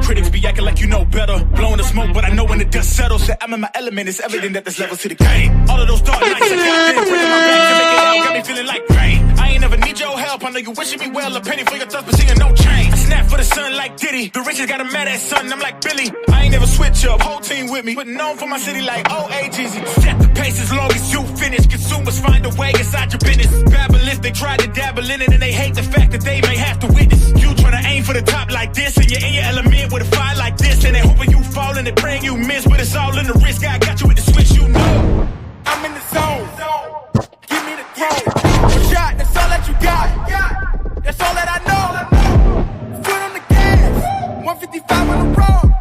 critics be acting like you know better. Blowing the smoke, but I know when the dust settles that I'm in my element. It's evident that there's levels to the game. All of those dark nights I got them, breaking my back to make it out, got me feeling like rain. I ain't never need your help, I know you wishing me well. A penny for your thoughts, but seeing no change. I snap for the sun like Diddy. The richest got a mad ass son, I'm like Billy. I ain't never switch up, whole team with me. Putting on for my city like OAGZ. Set the pace as long as you finish. Consumers find a way inside your business. Babylons, they try to dabble in it and they hate the fact that they may have to witness. You tryna aim for the top like this, and you're in your element with a fire like this, and they hoping you fall and they praying you miss, but it's all in the risk. I got you with the switch, you know. I'm in the zone. Give me the code. One shot, that's all that you got. That's all that I know. Foot on the gas. 155 on the road.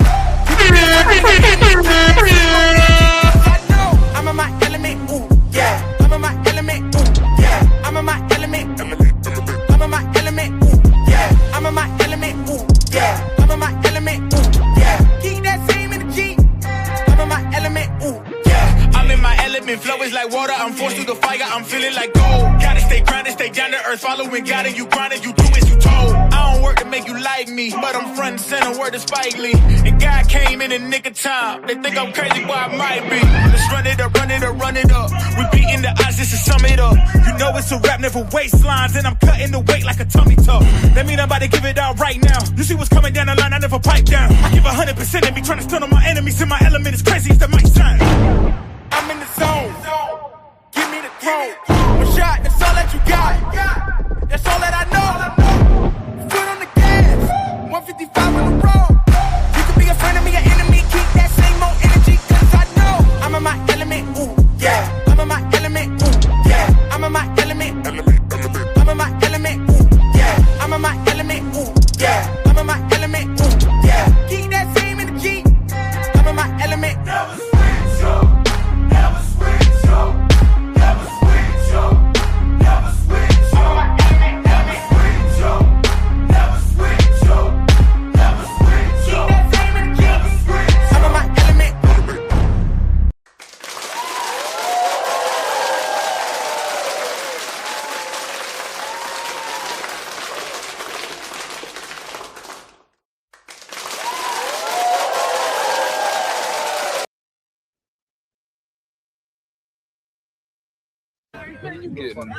I know. I'm in my element. Ooh, yeah. I'm in my element. Ooh, yeah. I'm in my element. I'm in my element. Ooh, yeah. I'm in my element. Ooh, yeah. I'm in my element. Ooh, yeah. Keep that same energy. I'm in my element. Ooh, yeah. I'm in my element. Flow is like water. I'm forced through the fire. I'm feeling like gold. Gotta stay grounded, stay down to earth. Following God and you grinding. You do as you told. I don't work to make you like me, but I'm front and center. Word to Spike Lee. And God came in the nick of time. They think I'm crazy, well I might be. Let's run it up, run it up, run it up. We beating the odds just to sum it up. You know it's a rap, never waistlines, and I'm cutting the weight like a tummy tuck. That mean I'm about to give it out right now. You see what's coming down the line, I never pipe down. I give 100% and be trying to stun on my enemies. In my element is crazy as that might sound. I'm in the zone. Give me the throne. One shot, that's all that you got. That's all that I know. Foot on the gas. 155 on the road. You could be a friend of me, an enemy. Keep that same old energy, cause I know I'm in my element. Ooh, yeah. I'm in my element. Ooh, yeah. I'm in my element. I'm in my element. Ooh, yeah. I'm in my element. Ooh, yeah. I'm in my element. Ooh, yeah. Keep that same energy. I'm in my element. Never switch up. Never switch up. Never switch up. Never switch up. Never switch up. Never switch up. Never switch up. Keep that same energy. Never switch up. I'm in my element. You getting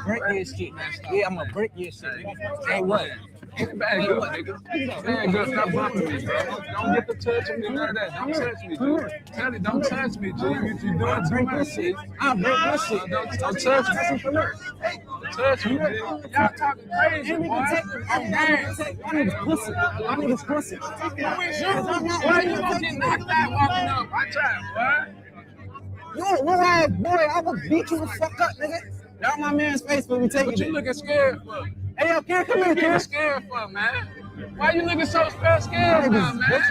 break your shit. Yeah, I'm gonna break your shit. Hey, what? Man, good, nigga. Man, good. Stop bumping me, bro. Don't get to touching me, none of that. Don't touch me, G. Tell it, don't touch me, G. You doing too much shit. I'll break your shit. Don't touch me. Don't touch me, G. Y'all talking crazy, boy. I need a pussy. I need a pussy. Why you gonna get knocked out walking up? Watch out, boy. What ass boy, I will beat you the fuck up, nigga. That my man's face when we take What it. you looking scared for? Hey, yo, kid, come here, What you kid. scared for, man? Why you looking so scared now, man?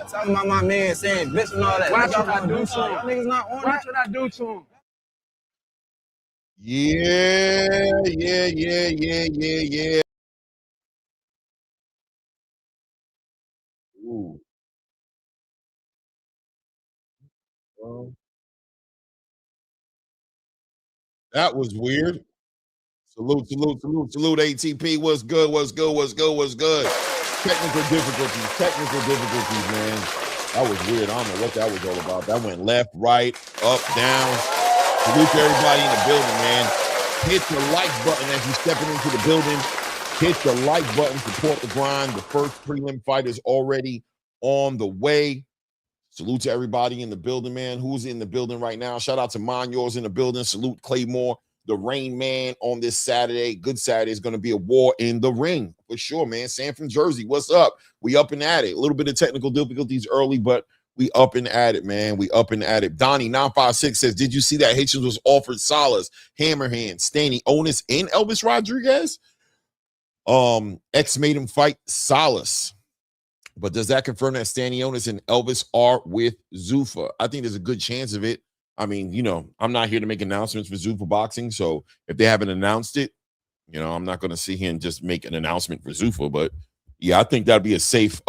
Talking about my man saying bitch and all that. Watch what I do to him. Niggas not on Watch that. what I do to him. Yeah. Ooh. That was weird. Salute, ATP. What's good? Technical difficulties, man. That was weird. I don't know what that was all about. That went left, right, up, down. Salute to everybody in the building, man. Hit the like button as you're stepping into the building. Hit the like button, support the grind. The first prelim fight is already on the way. Salute to everybody in the building, man. Who's in the building right now? Shout out to Yours in the building. Salute Claymore, the Rain Man on this Saturday. Good Saturday is going to be a war in the ring for sure, man. Sam from Jersey, what's up? We up and at it. A little bit of technical difficulties early, but we up and at it, man. We up and at it. Donnie 956 says, did you see that Haitians was offered Salas, Hammerhand, Staney, Onus, and Elvis Rodriguez? X made him fight Salas. But does that confirm that Stanionis and Elvis are with Zuffa? I think there's a good chance of it. I mean, you know, I'm not here to make announcements for Zuffa Boxing, so if they haven't announced it, you know, I'm not going to sit here and just make an announcement for Zuffa. But yeah, I think that'd be a safe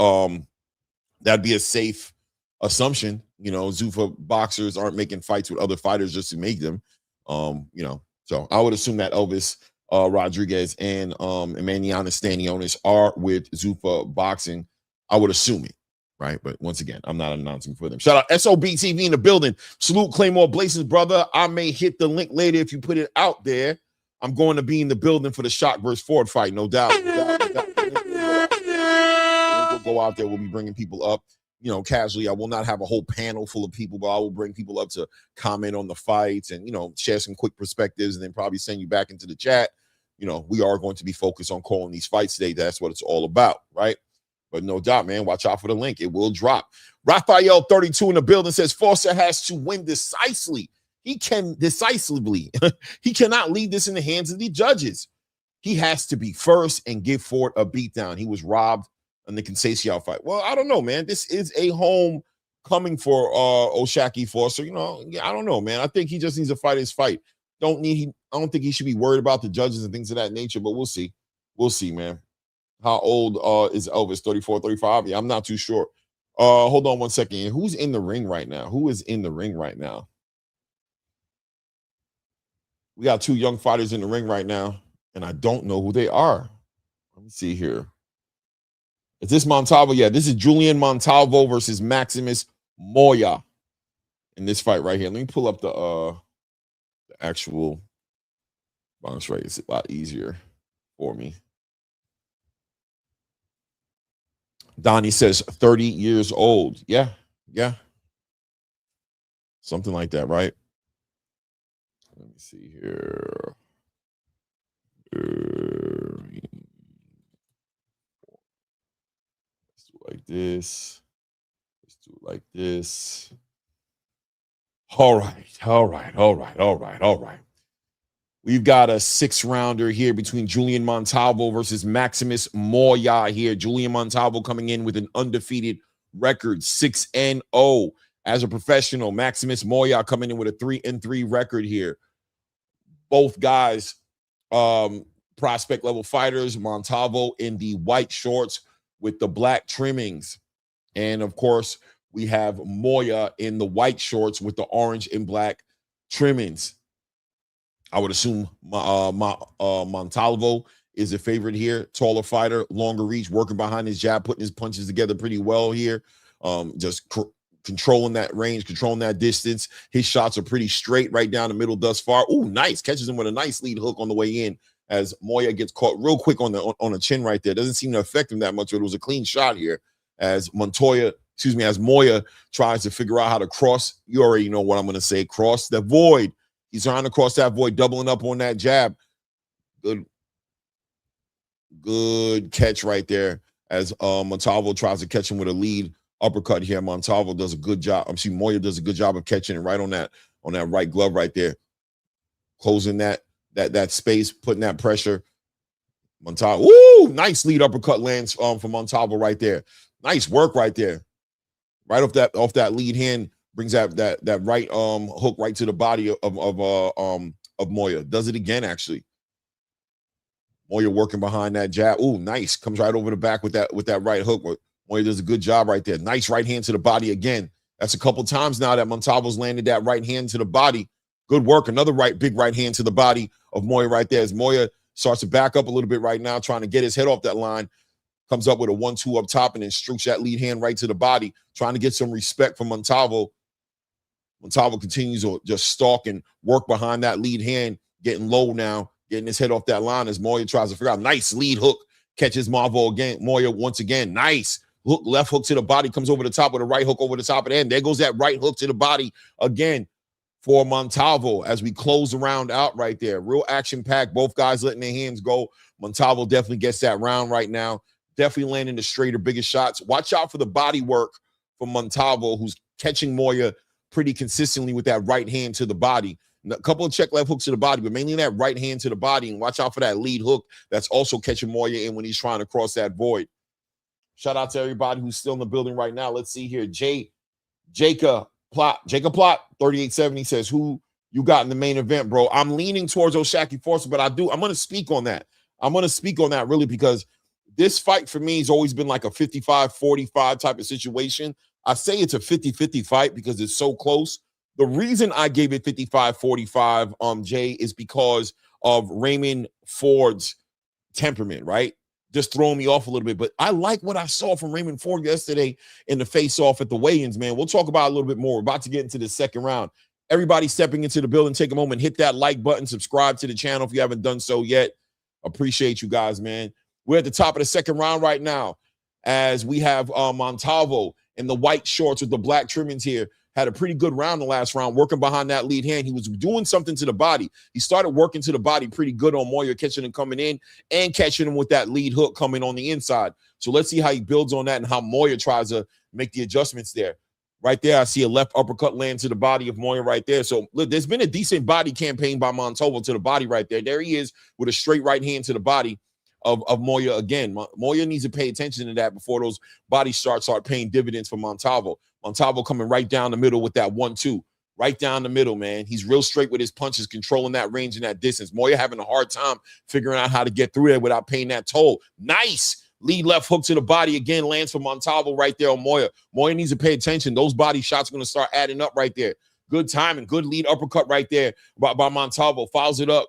assumption. You know, Zuffa boxers aren't making fights with other fighters just to make them. You know, so I would assume that Elvis Rodriguez and Emmanuel Stanionis are with Zuffa Boxing. I would assume it, right? But once again, I'm not announcing for them. Shout out SOB TV in the building. Salute Claymore Blazers, brother. I may hit the link later if you put it out there. I'm going to be in the building for the Shock versus Ford fight, no doubt. We'll go out there. We'll be bringing people up, you know, casually. I will not have a whole panel full of people, but I will bring people up to comment on the fights and, you know, share some quick perspectives and then probably send you back into the chat. You know, we are going to be focused on calling these fights today. That's what it's all about, right? But no doubt, man, watch out for the link. It will drop. Raphael 32 in the building says Forster has to win decisively. He can decisively. He cannot leave this in the hands of the judges. He has to be first and give Ford a beatdown. He was robbed in the Conceição fight. Well, I don't know, man. This is a homecoming for O'Shaquie Forster. You know, I don't know, man. I think he just needs to fight his fight. I don't think he should be worried about the judges and things of that nature, but we'll see. We'll see, man. How old is Elvis? 34, 35? Yeah, I'm not too sure. Hold on one second. Who's in the ring right now? Who is in the ring right now? We got two young fighters in the ring right now, and I don't know who they are. Let me see here. Is this Montalvo? Yeah, this is Julian Montalvo versus Maximus Moya in this fight right here. Let me pull up the actual bounce rate. It's a lot easier for me. Donnie says 30 years old. Yeah. Something like that, right? Let me see here. Let's do it like this. Let's do it like this. All right. We've got a 6-rounder here between Julian Montalvo versus Maximus Moya here. Julian Montalvo coming in with an undefeated record, 6-0 as a professional. Maximus Moya coming in with a 3-3 record here. Both guys, prospect level fighters. Montalvo in the white shorts with the black trimmings. And of course, we have Moya in the white shorts with the orange and black trimmings. I would assume Montalvo is a favorite here. Taller fighter, longer reach, working behind his jab, putting his punches together pretty well here. Just controlling that range, controlling that distance. His shots are pretty straight right down the middle thus far. Ooh, nice. Catches him with a nice lead hook on the way in as Moya gets caught real quick on the chin right there. Doesn't seem to affect him that much, but it was a clean shot here as Moya tries to figure out how to cross. You already know what I'm going to say. Cross the void. He's trying to cross that void, doubling up on that jab. Good catch right there as Montalvo tries to catch him with a lead uppercut here. Montalvo does a good job. Moya does a good job of catching it right on that right glove right there. Closing that space, putting that pressure. Montalvo, woo! Nice lead uppercut lands for Montalvo right there. Nice work right there. Right off that lead hand, brings that right hook right to the body of Moya. Does it again, actually. Moya working behind that jab. Ooh, nice. Comes right over the back with that right hook. Moya does a good job right there. Nice right hand to the body again. That's a couple times now that Montalvo's landed that right hand to the body. Good work. Another big right hand to the body of Moya right there as Moya starts to back up a little bit right now, trying to get his head off that line. Comes up with a 1-2 up top and then strokes that lead hand right to the body, trying to get some respect from Montalvo. Montalvo continues to just stalk and work behind that lead hand, getting low now, getting his head off that line as Moya tries to figure out. Nice lead hook. Catches Moya once again. Nice hook, left hook to the body, comes over the top with a right hook over the top of the end. There goes that right hook to the body again for Montalvo as we close the round out right there. Real action-packed. Both guys letting their hands go. Montalvo definitely gets that round right now. Definitely landing the straighter, biggest shots. Watch out for the body work from Montalvo, who's catching Moya pretty consistently with that right hand to the body. A couple of check left hooks to the body, but mainly that right hand to the body. And watch out for that lead hook that's also catching Moya in when he's trying to cross that void. Shout out to everybody who's still in the building right now. Let's see here. Jacob Plot, 3870 says, who you got in the main event, bro? I'm leaning towards O'Shaquie Forster, but I'm going to speak on that. I'm going to speak on that really because this fight for me has always been like a 55-45 type of situation. I say it's a 50-50 fight because it's so close. The reason I gave it 55-45, Jay, is because of Raymond Ford's temperament, right? just throwing me off a little bit. But I like what I saw from Raymond Ford yesterday in the face-off at the weigh-ins, man. We'll talk about it a little bit more. We're about to get into the second round. Everybody stepping into the building, take a moment, hit that like button, subscribe to the channel if you haven't done so yet. Appreciate you guys, man. We're at the top of the second round right now as we have Montalvo in the white shorts with the black trimmings here. Had a pretty good round the last round, working behind that lead hand. He was doing something to the body. He started working to the body pretty good on Moya, catching him coming in and catching him with that lead hook coming on the inside. So let's see how he builds on that and how Moya tries to make the adjustments there. Right there, I see a left uppercut land to the body of Moya right there. So look, there's been a decent body campaign by Montalvo to the body right there. There he is with a straight right hand to the body of Moya again. Moya needs to pay attention to that before those body start paying dividends for Montalvo. Montalvo coming right down the middle with that 1-2. Right down the middle, man. He's real straight with his punches, controlling that range and that distance. Moya having a hard time figuring out how to get through there without paying that toll. Nice. Lead left hook to the body again, lands for Montalvo right there on Moya. Moya needs to pay attention. Those body shots are going to start adding up right there. Good timing, good lead uppercut right there by Montalvo. Fouls it up.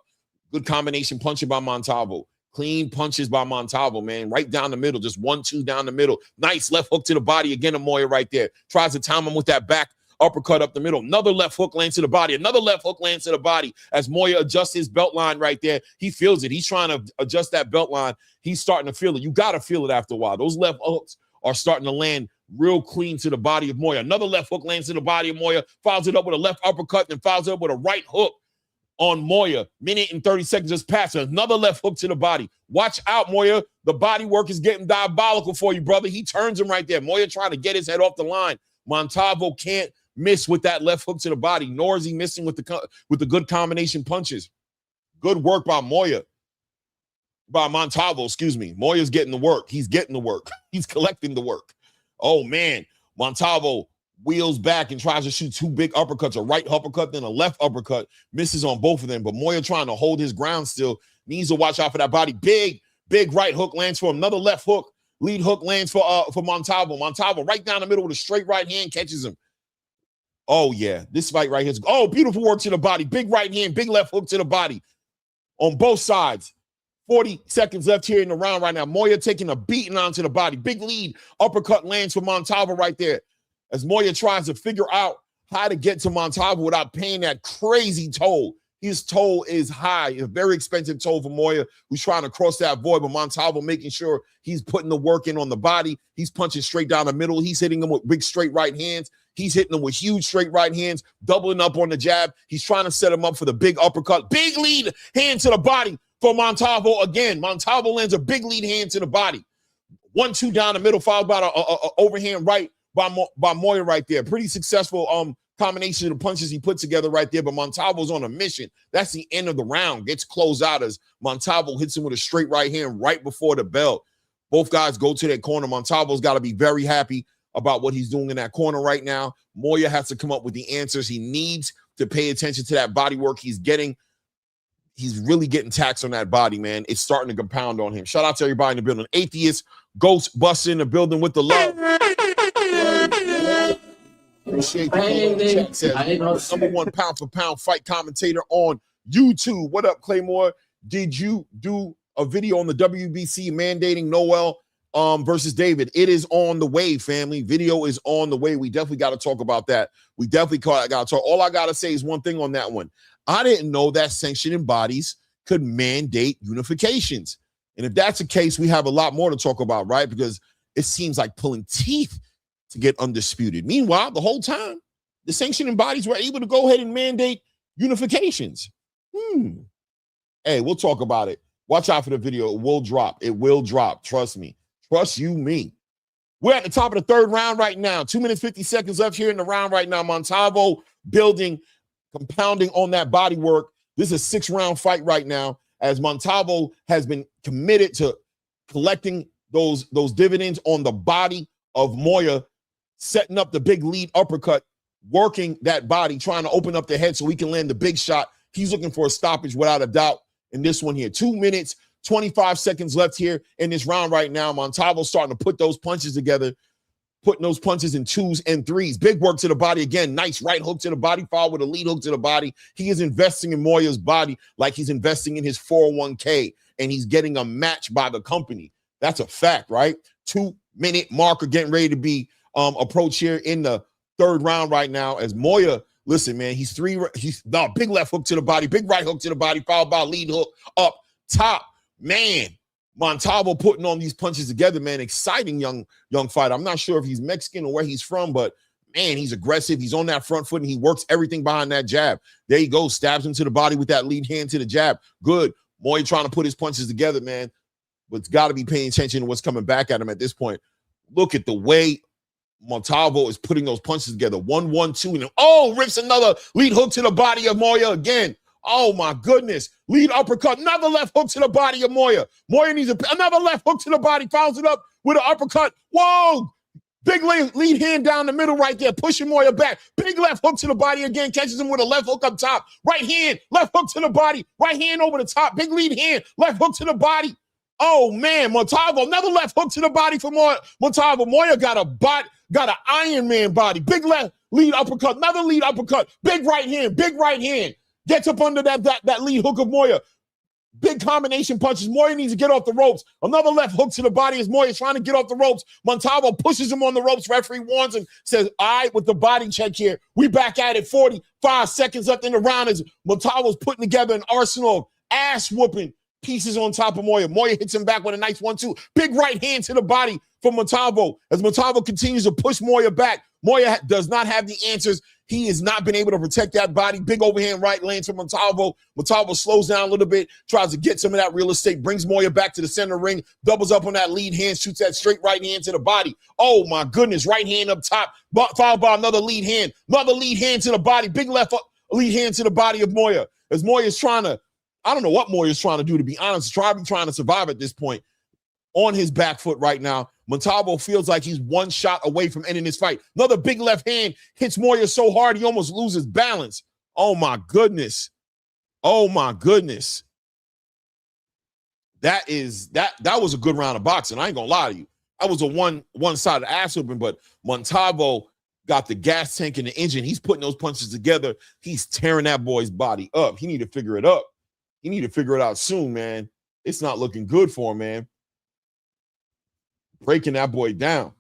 Good combination punching by Montalvo. Clean punches by Montalvo, man. Right down the middle, just 1-2 down the middle. Nice left hook to the body again of Moya right there. Tries to time him with that back uppercut up the middle. Another left hook lands to the body. Another left hook lands to the body as Moya adjusts his belt line right there. He feels it. He's trying to adjust that belt line. He's starting to feel it. You got to feel it after a while. Those left hooks are starting to land real clean to the body of Moya. Another left hook lands to the body of Moya. Fouls it up with a left uppercut, then fouls it up with a right hook on Moya. Minute and 30 seconds just passed. Another left hook to the body. Watch out, Moya. The body work is getting diabolical for you, brother. He turns him right there. Moya trying to get his head off the line. Montalvo can't miss with that left hook to the body, nor is he missing with the good combination punches. Good work by Montalvo, excuse me. Moya's getting the work. He's getting the work. He's collecting the work. Oh, man. Montalvo wheels back and tries to shoot two big uppercuts, a right uppercut, then a left uppercut. Misses on both of them, but Moya trying to hold his ground still. Needs to watch out for that body. Big right hook lands for him. Another left hook. Lead hook lands for Montalvo. Montalvo right down the middle with a straight right hand catches him. Oh, yeah. This fight right here is, oh, beautiful work to the body. Big right hand, big left hook to the body on both sides. 40 seconds left here in the round right now. Moya taking a beating onto the body. Big lead. Uppercut lands for Montalvo right there as Moya tries to figure out how to get to Montalvo without paying that crazy toll. His toll is high, a very expensive toll for Moya, who's trying to cross that void, but Montalvo making sure he's putting the work in on the body. He's punching straight down the middle. He's hitting him with big straight right hands. He's hitting him with huge straight right hands, doubling up on the jab. He's trying to set him up for the big uppercut. Big lead hand to the body for Montalvo again. Montalvo lands a big lead hand to the body. 1-2 down the middle, followed by an overhand right by Moya right there. Pretty successful combination of the punches he put together right there, but Montalvo's on a mission. That's the end of the round. Gets closed out as Montalvo hits him with a straight right hand right before the bell. Both guys go to their corner. Montalvo's got to be very happy about what he's doing in that corner right now. Moya has to come up with the answers. He needs to pay attention to that body work he's getting. He's really getting taxed on that body, man. It's starting to compound on him. Shout out to everybody in the building. Atheist, Ghost, busting in the building with the love. Appreciate that. Chat says, number one pound for pound fight commentator on YouTube. What up, Claymore? Did you do a video on the WBC mandating Noel versus David? It is on the way, family. Video is on the way. We definitely got to talk about that. We definitely got to talk. All I got to say is one thing on that one. I didn't know that sanctioning bodies could mandate unifications. And if that's the case, we have a lot more to talk about, right? Because it seems like pulling teeth to get undisputed. Meanwhile, the whole time, the sanctioning bodies were able to go ahead and mandate unifications. Hey, we'll talk about it. Watch out for the video. It will drop. It will drop. Trust me. Trust you, me. We're at the top of the third round right now. 2 minutes, 50 seconds left here in the round right now. Montalvo building, compounding on that body work. This is a 6-round fight right now as Montalvo has been committed to collecting those dividends on the body of Moya, setting up the big lead uppercut, working that body, trying to open up the head so he can land the big shot. He's looking for a stoppage without a doubt in this one here. 2 minutes, 25 seconds left here in this round right now. Montalvo's starting to put those punches together, putting those punches in 2s and 3s. Big work to the body again. Nice right hook to the body, followed with a lead hook to the body. He is investing in Moya's body like he's investing in his 401k, and he's getting a match by the company. That's a fact, right? 2-minute marker getting ready to be approached here in the third round right now as Moya, listen, man, he's big left hook to the body, big right hook to the body, followed by lead hook up top. Man, Montalvo putting on these punches together, man. Exciting young fighter. I'm not sure if he's Mexican or where he's from, but man, he's aggressive. He's on that front foot, and he works everything behind that jab. There you go. Stabs him to the body with that lead hand to the jab. Good. Moya trying to put his punches together, man. But it's got to be paying attention to what's coming back at him at this point. Look at the way Montalvo is putting those punches together. 1-1-2. And rips another lead hook to the body of Moya again. Oh, my goodness. Lead uppercut. Another left hook to the body of Moya. Moya needs another left hook to the body. Follows it up with an uppercut. Whoa. Big lead hand down the middle right there. Pushing Moya back. Big left hook to the body again. Catches him with a left hook up top. Right hand. Left hook to the body. Right hand over the top. Big lead hand. Left hook to the body. Oh, man. Montalvo. Another left hook to the body for Montalvo. Moya got an Iron Man body. Big left lead uppercut. Another lead uppercut. Big right hand. Big right hand. Gets up under that lead hook of Moya. Big combination punches. Moya needs to get off the ropes. Another left hook to the body as Moya trying to get off the ropes. Montalvo pushes him on the ropes. Referee warns him, says, all right, with the body check here. We back at it. 45 seconds left in the round as Montalvo's putting together an arsenal of ass-whooping pieces on top of Moya. Moya hits him back with a nice 1-2. Big right hand to the body from Montalvo as Montalvo continues to push Moya back. Moya does not have the answers. He has not been able to protect that body. Big overhand right lands from Montalvo. Montalvo slows down a little bit, tries to get some of that real estate, brings Moya back to the center ring, doubles up on that lead hand, shoots that straight right hand to the body. Oh, my goodness. Right hand up top, followed by another lead hand. Another lead hand to the body. Big left lead hand to the body of Moya. As Moya's trying to, I don't know what Moya's trying to do, to be honest. Trying to survive at this point. On his back foot right now. Montalvo feels like he's one shot away from ending this fight. Another big left hand hits Moya so hard he almost loses balance. Oh, my goodness. Oh, my goodness. That was a good round of boxing. I ain't going to lie to you. That was a one-sided ass whooping, but Montalvo got the gas tank and the engine. He's putting those punches together. He's tearing that boy's body up. He need to figure it up. He need to figure it out soon, man. It's not looking good for him, man. Breaking that boy down.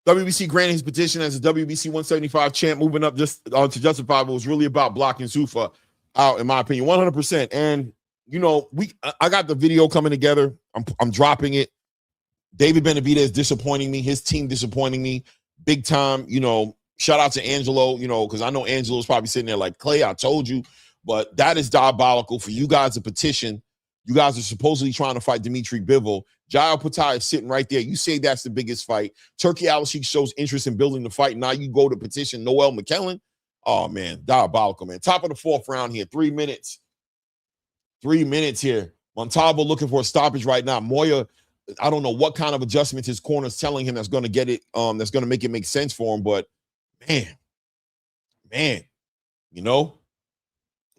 WBC granted his petition as a WBC 175 champ, moving up just to justify what was really about blocking Zuffa out, in my opinion, 100%. And you know, I got the video coming together. I'm dropping it. David Benavidez is disappointing me. His team disappointing me big time. You know, shout out to Angelo. You know, because I know Angelo's probably sitting there like, Clay, I told you. But that is diabolical for you guys to petition. You guys are supposedly trying to fight Dimitri Bivol. Jair Patai is sitting right there. You say that's the biggest fight. Turkey Al-Sheikh shows interest in building the fight. Now you go to petition Noel McKellen. Oh, man, diabolical, man. Top of the fourth round here. 3 minutes. 3 minutes here. Montalvo looking for a stoppage right now. Moya, I don't know what kind of adjustments his corner's telling him that's going to get it, that's going to make it make sense for him. But, man, you know,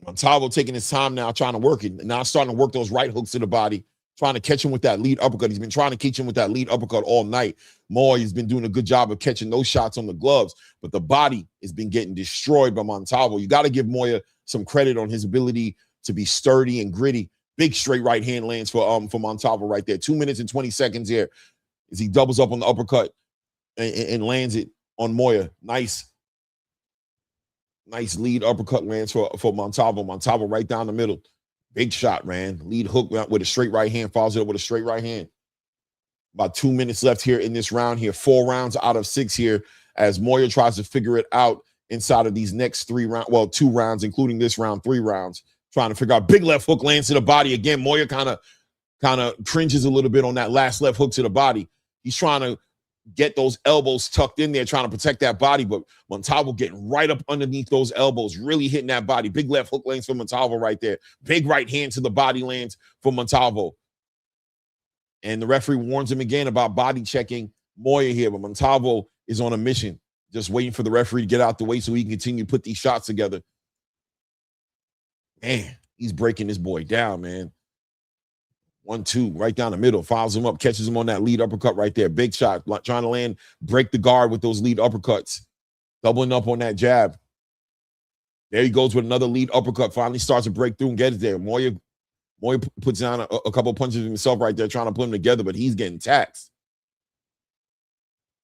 Montalvo taking his time now, trying to work it. Now starting to work those right hooks to the body, trying to catch him with that lead uppercut. He's been trying to catch him with that lead uppercut all night. Moya has been doing a good job of catching those shots on the gloves, but the body has been getting destroyed by Montalvo. You got to give Moya some credit on his ability to be sturdy and gritty. Big straight right hand lands for Montalvo right there. 2 minutes and 20 seconds here as he doubles up on the uppercut and lands it on Moya. Nice lead uppercut lands for Montalvo. Montalvo right down the middle. Big shot, man. Lead hook with a straight right hand. Follows it up with a straight right hand. About 2 minutes left here in this round here. 4 rounds out of 6 here as Moya tries to figure it out inside of these next 3 rounds. Well, 2 rounds, including this round, 3 rounds. Trying to figure out. Big left hook lands to the body again. Moya kind of cringes a little bit on that last left hook to the body. He's trying to get those elbows tucked in there, trying to protect that body, but Montalvo getting right up underneath those elbows, really hitting that body. Big left hook lands for Montalvo right there. Big right hand to the body lands for Montalvo. And the referee warns him again about body checking Moya here, but Montalvo is on a mission, just waiting for the referee to get out the way so he can continue to put these shots together. Man, he's breaking this boy down, man. 1-2, right down the middle. Fouls him up, catches him on that lead uppercut right there. Big shot, trying to land, break the guard with those lead uppercuts. Doubling up on that jab. There he goes with another lead uppercut. Finally starts to break through and gets there. Moya Moya puts down a couple punches himself right there, trying to put him together, but he's getting taxed.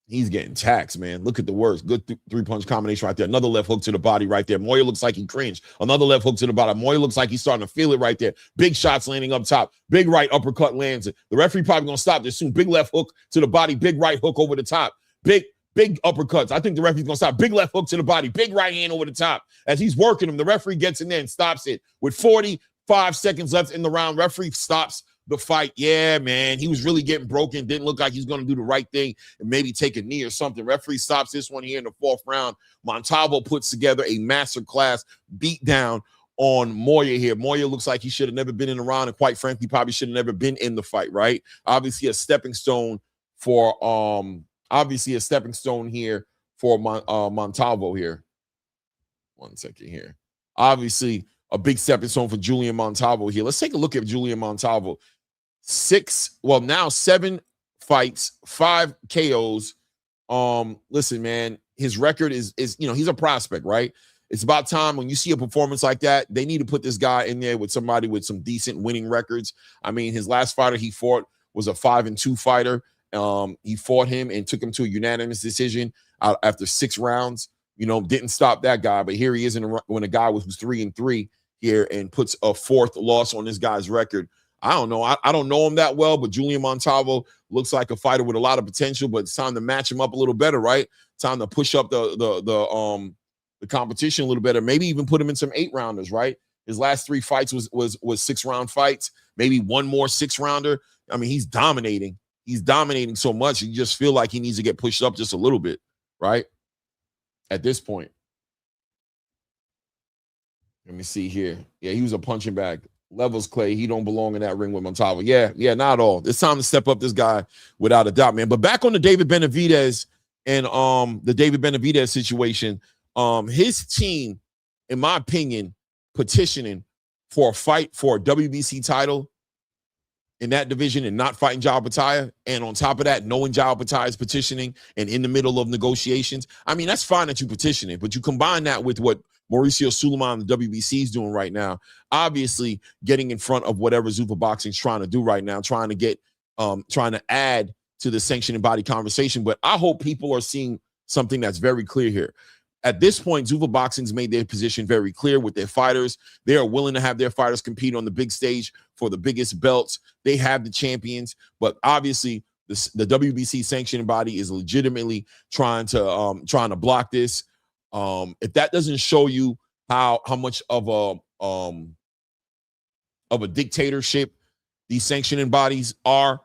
He's getting taxed, man. Look at the worst. Good three-punch combination right there. Another left hook to the body right there. Moya looks like he cringed. Another left hook to the body. Moya looks like he's starting to feel it right there. Big shots landing up top. Big right uppercut lands. The referee probably going to stop this soon. Big left hook to the body. Big right hook over the top. Big uppercuts. I think the referee's going to stop. Big left hook to the body. Big right hand over the top. As he's working him, the referee gets in there and stops it. With 45 seconds left in the round, referee stops the fight. Yeah, man, he was really getting broken. Didn't look like he's going to do the right thing and maybe take a knee or something. Referee stops this one here in the 4th round. Montalvo puts together a masterclass beatdown on Moya here. Moya looks like he should have never been in the round, and quite frankly, probably should have never been in the fight, right? Obviously, a stepping stone for Montalvo here. 1 second here. Obviously, a big stepping stone for Julian Montalvo here. Let's take a look at Julian Montalvo. 7 fights, 5 KOs. Listen, man, his record is he's a prospect, right? It's about time when you see a performance like that, they need to put this guy in there with somebody with some decent winning records. I mean, his last fighter he fought was a 5-2 fighter. He fought him and took him to a unanimous decision after 6 rounds. Didn't stop that guy, but here he is when a guy was 3-3 here and puts a 4th loss on this guy's record. I don't know. I don't know him that well, but Julian Montalvo looks like a fighter with a lot of potential, but it's time to match him up a little better, right? Time to push up the competition a little better. Maybe even put him in some 8-rounders, right? His last 3 fights was 6-round fights. Maybe one more 6-rounder. I mean, he's dominating. He's dominating so much. You just feel like he needs to get pushed up just a little bit, right? At this point. Let me see here. Yeah, he was a punching bag. Levels Clay, he don't belong in that ring with Montalvo. Yeah, not at all. It's time to step up this guy without a doubt, man. But back on the David Benavidez and the David Benavidez situation, his team, in my opinion, petitioning for a fight for a WBC title in that division and not fighting Jao Pataya, and on top of that, knowing Jao Pataya is petitioning and in the middle of negotiations. I mean, that's fine that you petition it, but you combine that with what Mauricio Sulaiman, the WBC, is doing right now, obviously getting in front of whatever Zuffa Boxing's trying to do right now, trying to add to the sanctioning body conversation. But I hope people are seeing something that's very clear here. At this point, Zuffa Boxing's made their position very clear with their fighters. They are willing to have their fighters compete on the big stage for the biggest belts. They have the champions, but obviously the WBC sanctioning body is legitimately trying to block this. If that doesn't show you how much of a dictatorship these sanctioning bodies are,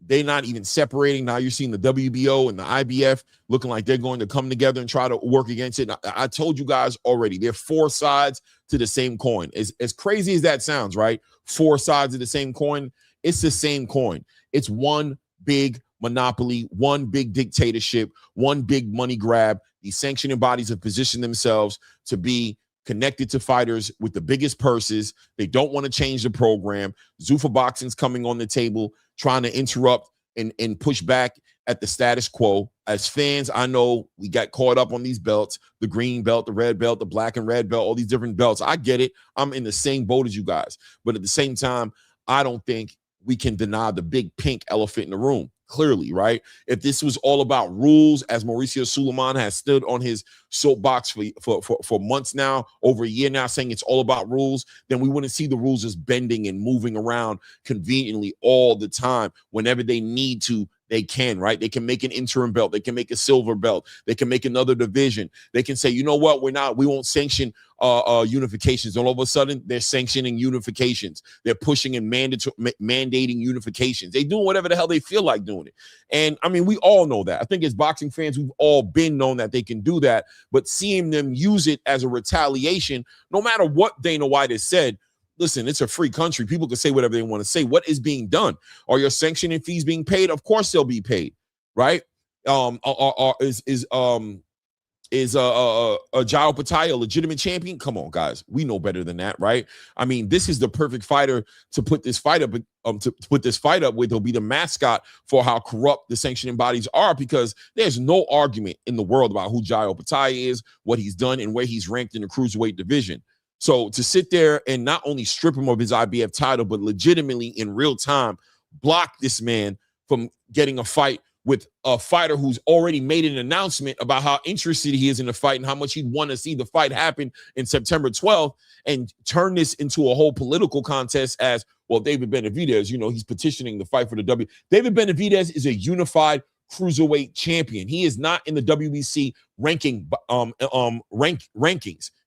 they're not even separating. Now you're seeing the WBO and the IBF looking like they're going to come together and try to work against it. I told you guys already, there are 4 sides to the same coin. As crazy as that sounds, right? 4 sides of the same coin. It's the same coin. It's one big monopoly, one big dictatorship, one big money grab. These sanctioning bodies have positioned themselves to be connected to fighters with the biggest purses. They don't want to change the program. Zuffa Boxing's coming on the table, trying to interrupt and push back at the status quo. As fans, I know we got caught up on these belts, the green belt, the red belt, the black and red belt, all these different belts. I get it. I'm in the same boat as you guys. But at the same time, I don't think we can deny the big pink elephant in the room. Clearly, right? If this was all about rules, as Mauricio Sulaiman has stood on his soapbox for months now, over a year now, saying it's all about rules, then we wouldn't see the rules just bending and moving around conveniently all the time. Whenever they need to, they can, right? They can make an interim belt. They can make a silver belt. They can make another division. They can say, you know what? We won't sanction unifications. And all of a sudden, they're sanctioning unifications. They're pushing and mandating unifications. They're doing whatever the hell they feel like doing it. And I mean, we all know that. I think as boxing fans, we've all been known that they can do that. But seeing them use it as a retaliation, no matter what Dana White has said, listen, it's a free country. People can say whatever they want to say. What is being done? Are your sanctioning fees being paid? Of course they'll be paid, right? Is Jao Pataya a legitimate champion? Come on, guys. We know better than that, right? I mean, this is the perfect fighter to put this fight up with. He'll be the mascot for how corrupt the sanctioning bodies are, because there's no argument in the world about who Jao Pataya is, what he's done, and where he's ranked in the cruiserweight division. So to sit there and not only strip him of his IBF title, but legitimately in real time block this man from getting a fight with a fighter who's already made an announcement about how interested he is in the fight and how much he'd want to see the fight happen in September 12th, and turn this into a whole political contest as, well, David Benavidez, he's petitioning the fight for the W. David Benavidez is a unified cruiserweight champion. He is not in the WBC rankings.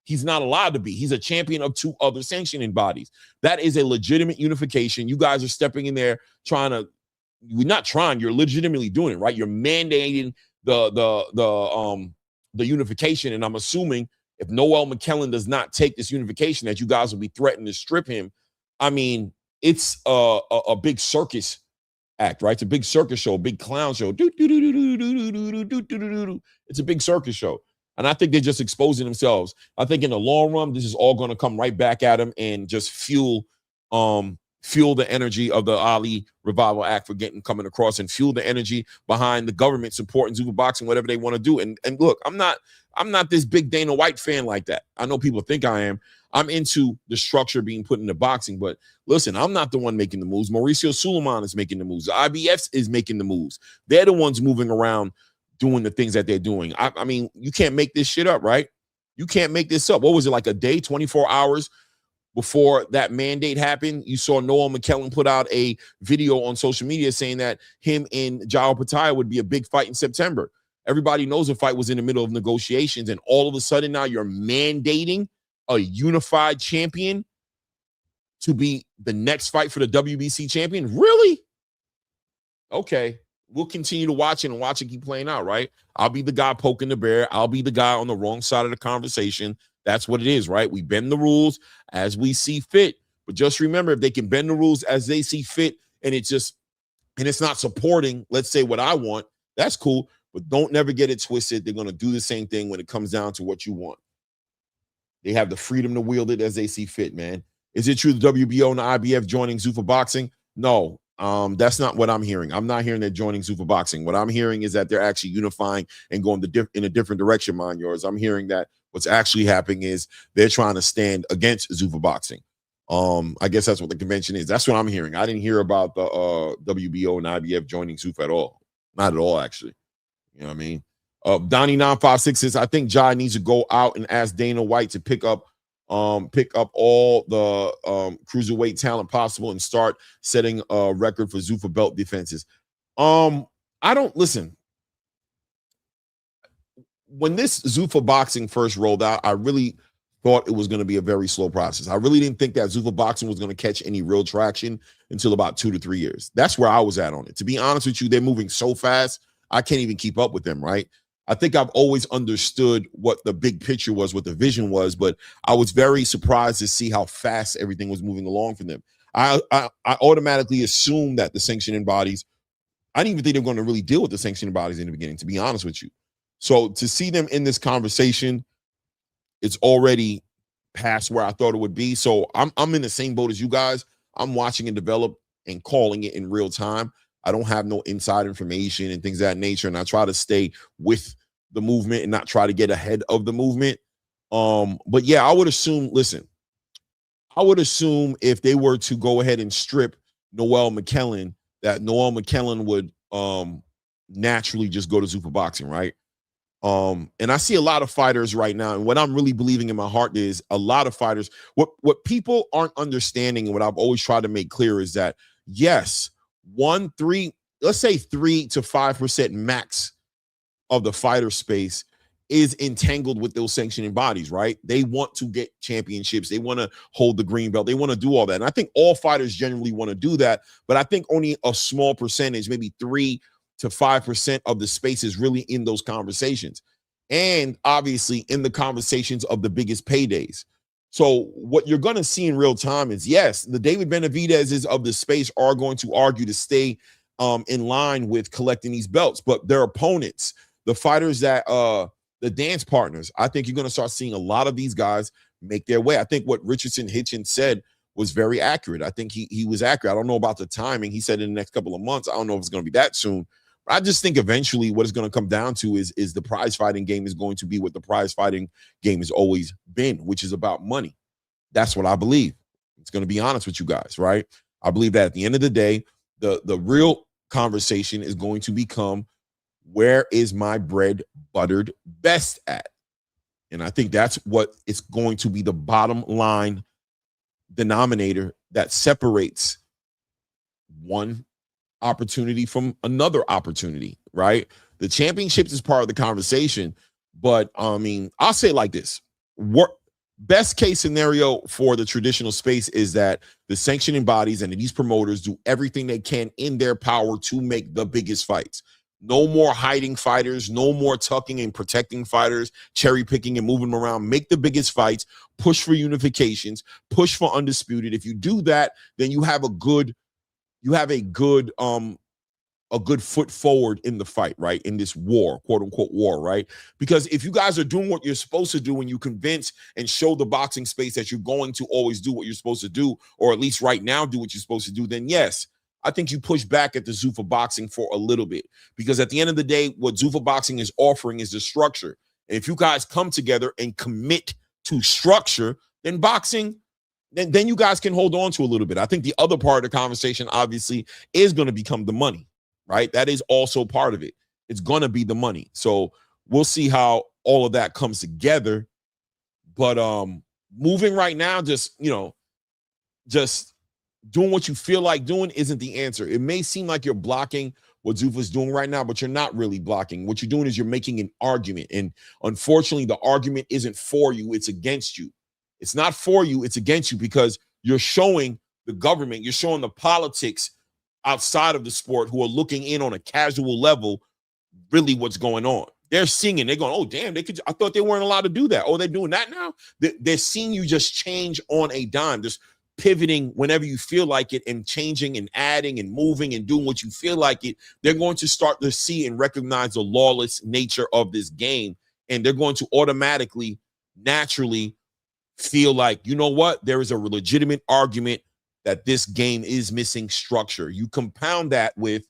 He's not allowed to be. He's a champion of 2 other sanctioning bodies. That is a legitimate unification. You guys are stepping in there you're not trying, you're legitimately doing it, right? You're mandating the unification. And I'm assuming if Noel McKellen does not take this unification, that you guys will be threatening to strip him. I mean, it's a big circus act, right? It's a big circus show, a big clown show. It's a big circus show. And I think they're just exposing themselves. I think in the long run, this is all going to come right back at them and just fuel the energy of the Ali Revival Act for coming across, and fuel the energy behind the government supporting Zuffa Boxing, whatever they want to do. And look, I'm not this big Dana White fan like that. I know people think I am. I'm into the structure being put into boxing, but listen, I'm not the one making the moves. Mauricio Suleiman is making the moves. The IBF is making the moves. They're the ones moving around doing the things that they're doing. I mean, you can't make this shit up, right? You can't make this up. What was it, like a day, 24 hours before that mandate happened? You saw Noel McKellen put out a video on social media saying that him and Jao Pataya would be a big fight in September. Everybody knows the fight was in the middle of negotiations, and all of a sudden now you're mandating a unified champion to be the next fight for the WBC champion? Really? Okay. We'll continue to watch it and watch it keep playing out, right? I'll be the guy poking the bear. I'll be the guy on the wrong side of the conversation. That's what it is, right? We bend the rules as we see fit. But just remember, if they can bend the rules as they see fit, and it's not supporting, let's say, what I want, that's cool. But don't never get it twisted. They're going to do the same thing when it comes down to what you want. They have the freedom to wield it as they see fit, man. Is it true the WBO and the IBF joining Zuffa Boxing? No. That's not what I'm hearing. I'm not hearing they're joining Zuffa Boxing. What I'm hearing is that they're actually unifying and going in a different direction, mind yours. I'm hearing that what's actually happening is they're trying to stand against Zuffa Boxing. I guess that's what the convention is. That's what I'm hearing. I didn't hear about the WBO and IBF joining Zuffa at all. Not at all, actually. You know what I mean? Donnie956 says, I think Jai needs to go out and ask Dana White to pick up all the cruiserweight talent possible and start setting a record for Zuffa belt defenses. I don't listen. When this Zuffa Boxing first rolled out, I really thought it was going to be a very slow process. I really didn't think that Zuffa Boxing was going to catch any real traction until about 2 to 3 years. That's where I was at on it. To be honest with you, they're moving so fast, I can't even keep up with them, right? I think I've always understood what the big picture was, what the vision was, but I was very surprised to see how fast everything was moving along for them. I automatically assumed that the sanctioning bodies, I didn't even think they were going to really deal with the sanctioning bodies in the beginning, to be honest with you. So to see them in this conversation, it's already past where I thought it would be. So I'm in the same boat as you guys. I'm watching it develop and calling it in real time. I don't have no inside information and things of that nature, and I try to stay with the movement and not try to get ahead of the movement. But yeah, I would assume, listen, I would assume if they were to go ahead and strip Noel McKellen, that Noel McKellen would naturally just go to Zuffa Boxing, right? And I see a lot of fighters right now, and what I'm really believing in my heart is a lot of fighters, what people aren't understanding, and what I've always tried to make clear is that, yes, let's say 3 to 5% max of the fighter space is entangled with those sanctioning bodies, right? They want to get championships. They want to hold the green belt. They want to do all that. And I think all fighters generally want to do that, but I think only a small percentage, maybe 3 to 5% of the space is really in those conversations. And obviously in the conversations of the biggest paydays. So what you're going to see in real time is, yes, the David Benavidez's of the space are going to argue to stay in line with collecting these belts, but their opponents, the fighters that the dance partners, I think you're going to start seeing a lot of these guys make their way. I think what Richardson Hitchens said was very accurate. I think he was accurate. I don't know about the timing. He said in the next couple of months. I don't know if it's going to be that soon. But I just think eventually what it's going to come down to is the prize fighting game is going to be what the prize fighting game has always been, which is about money. That's what I believe. It's going to be honest with you guys, right? I believe that at the end of the day, the real conversation is going to become, where is my bread buttered best at? And I think that's what it's going to be, the bottom line denominator that separates one opportunity from another opportunity, right? The championships is part of the conversation, but I mean, I'll say it like this. Best case scenario for the traditional space is that the sanctioning bodies and these promoters do everything they can in their power to make the biggest fights. No more hiding fighters, no more tucking and protecting fighters, cherry picking and moving them around. Make the biggest fights, push for unifications, push for undisputed. If you do that, then you have a good foot forward in the fight, right? In this war, quote unquote war, right? Because if you guys are doing what you're supposed to do and you convince and show the boxing space that you're going to always do what you're supposed to do, or at least right now do what you're supposed to do, then yes, I think you push back at the Zuffa boxing for a little bit. Because at the end of the day, what Zuffa boxing is offering is the structure. And if you guys come together and commit to structure, then boxing, then you guys can hold on to a little bit. I think the other part of the conversation, obviously, is going to become the money, right? That is also part of it. It's going to be the money. So we'll see how all of that comes together. But moving right now, just doing what you feel like doing isn't the answer. It may seem like you're blocking what Zuffa's doing right now, but you're not really blocking. What you're doing is you're making an argument. And unfortunately, the argument isn't for you. It's against you. It's not for you. It's against you, because you're showing the government, you're showing the politics outside of the sport who are looking in on a casual level really what's going on. They're seeing it. They're going, oh, damn, I thought they weren't allowed to do that. Oh, they're doing that now? They're seeing you just change on a dime, just pivoting whenever you feel like it and changing and adding and moving and doing what you feel like it. They're going to start to see and recognize the lawless nature of this game. And they're going to automatically, naturally feel like, you know what? There is a legitimate argument that this game is missing structure. You compound that with,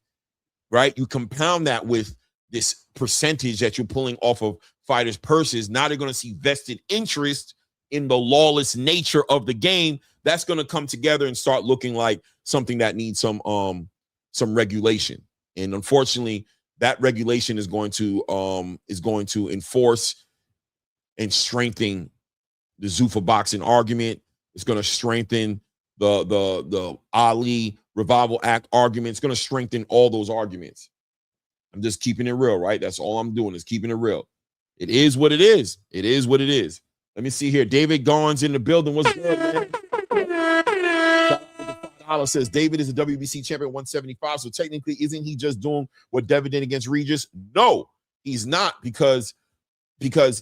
right? You compound that with this percentage that you're pulling off of fighters' purses. Now they're going to see vested interest in the lawless nature of the game. That's going to come together and start looking like something that needs some regulation. And unfortunately, that regulation is going to enforce and strengthen the Zuffa boxing argument. It's going to strengthen the Ali Revival Act argument. It's going to strengthen all those arguments. I'm just keeping it real, right? That's all I'm doing, is keeping it real. It is what it is. It is what it is. Let me see here. David Gaughan's in the building. What's good, man? $5 says David is a WBC champion, 175. So technically, isn't he just doing what Devin did against Regis? No, he's not, because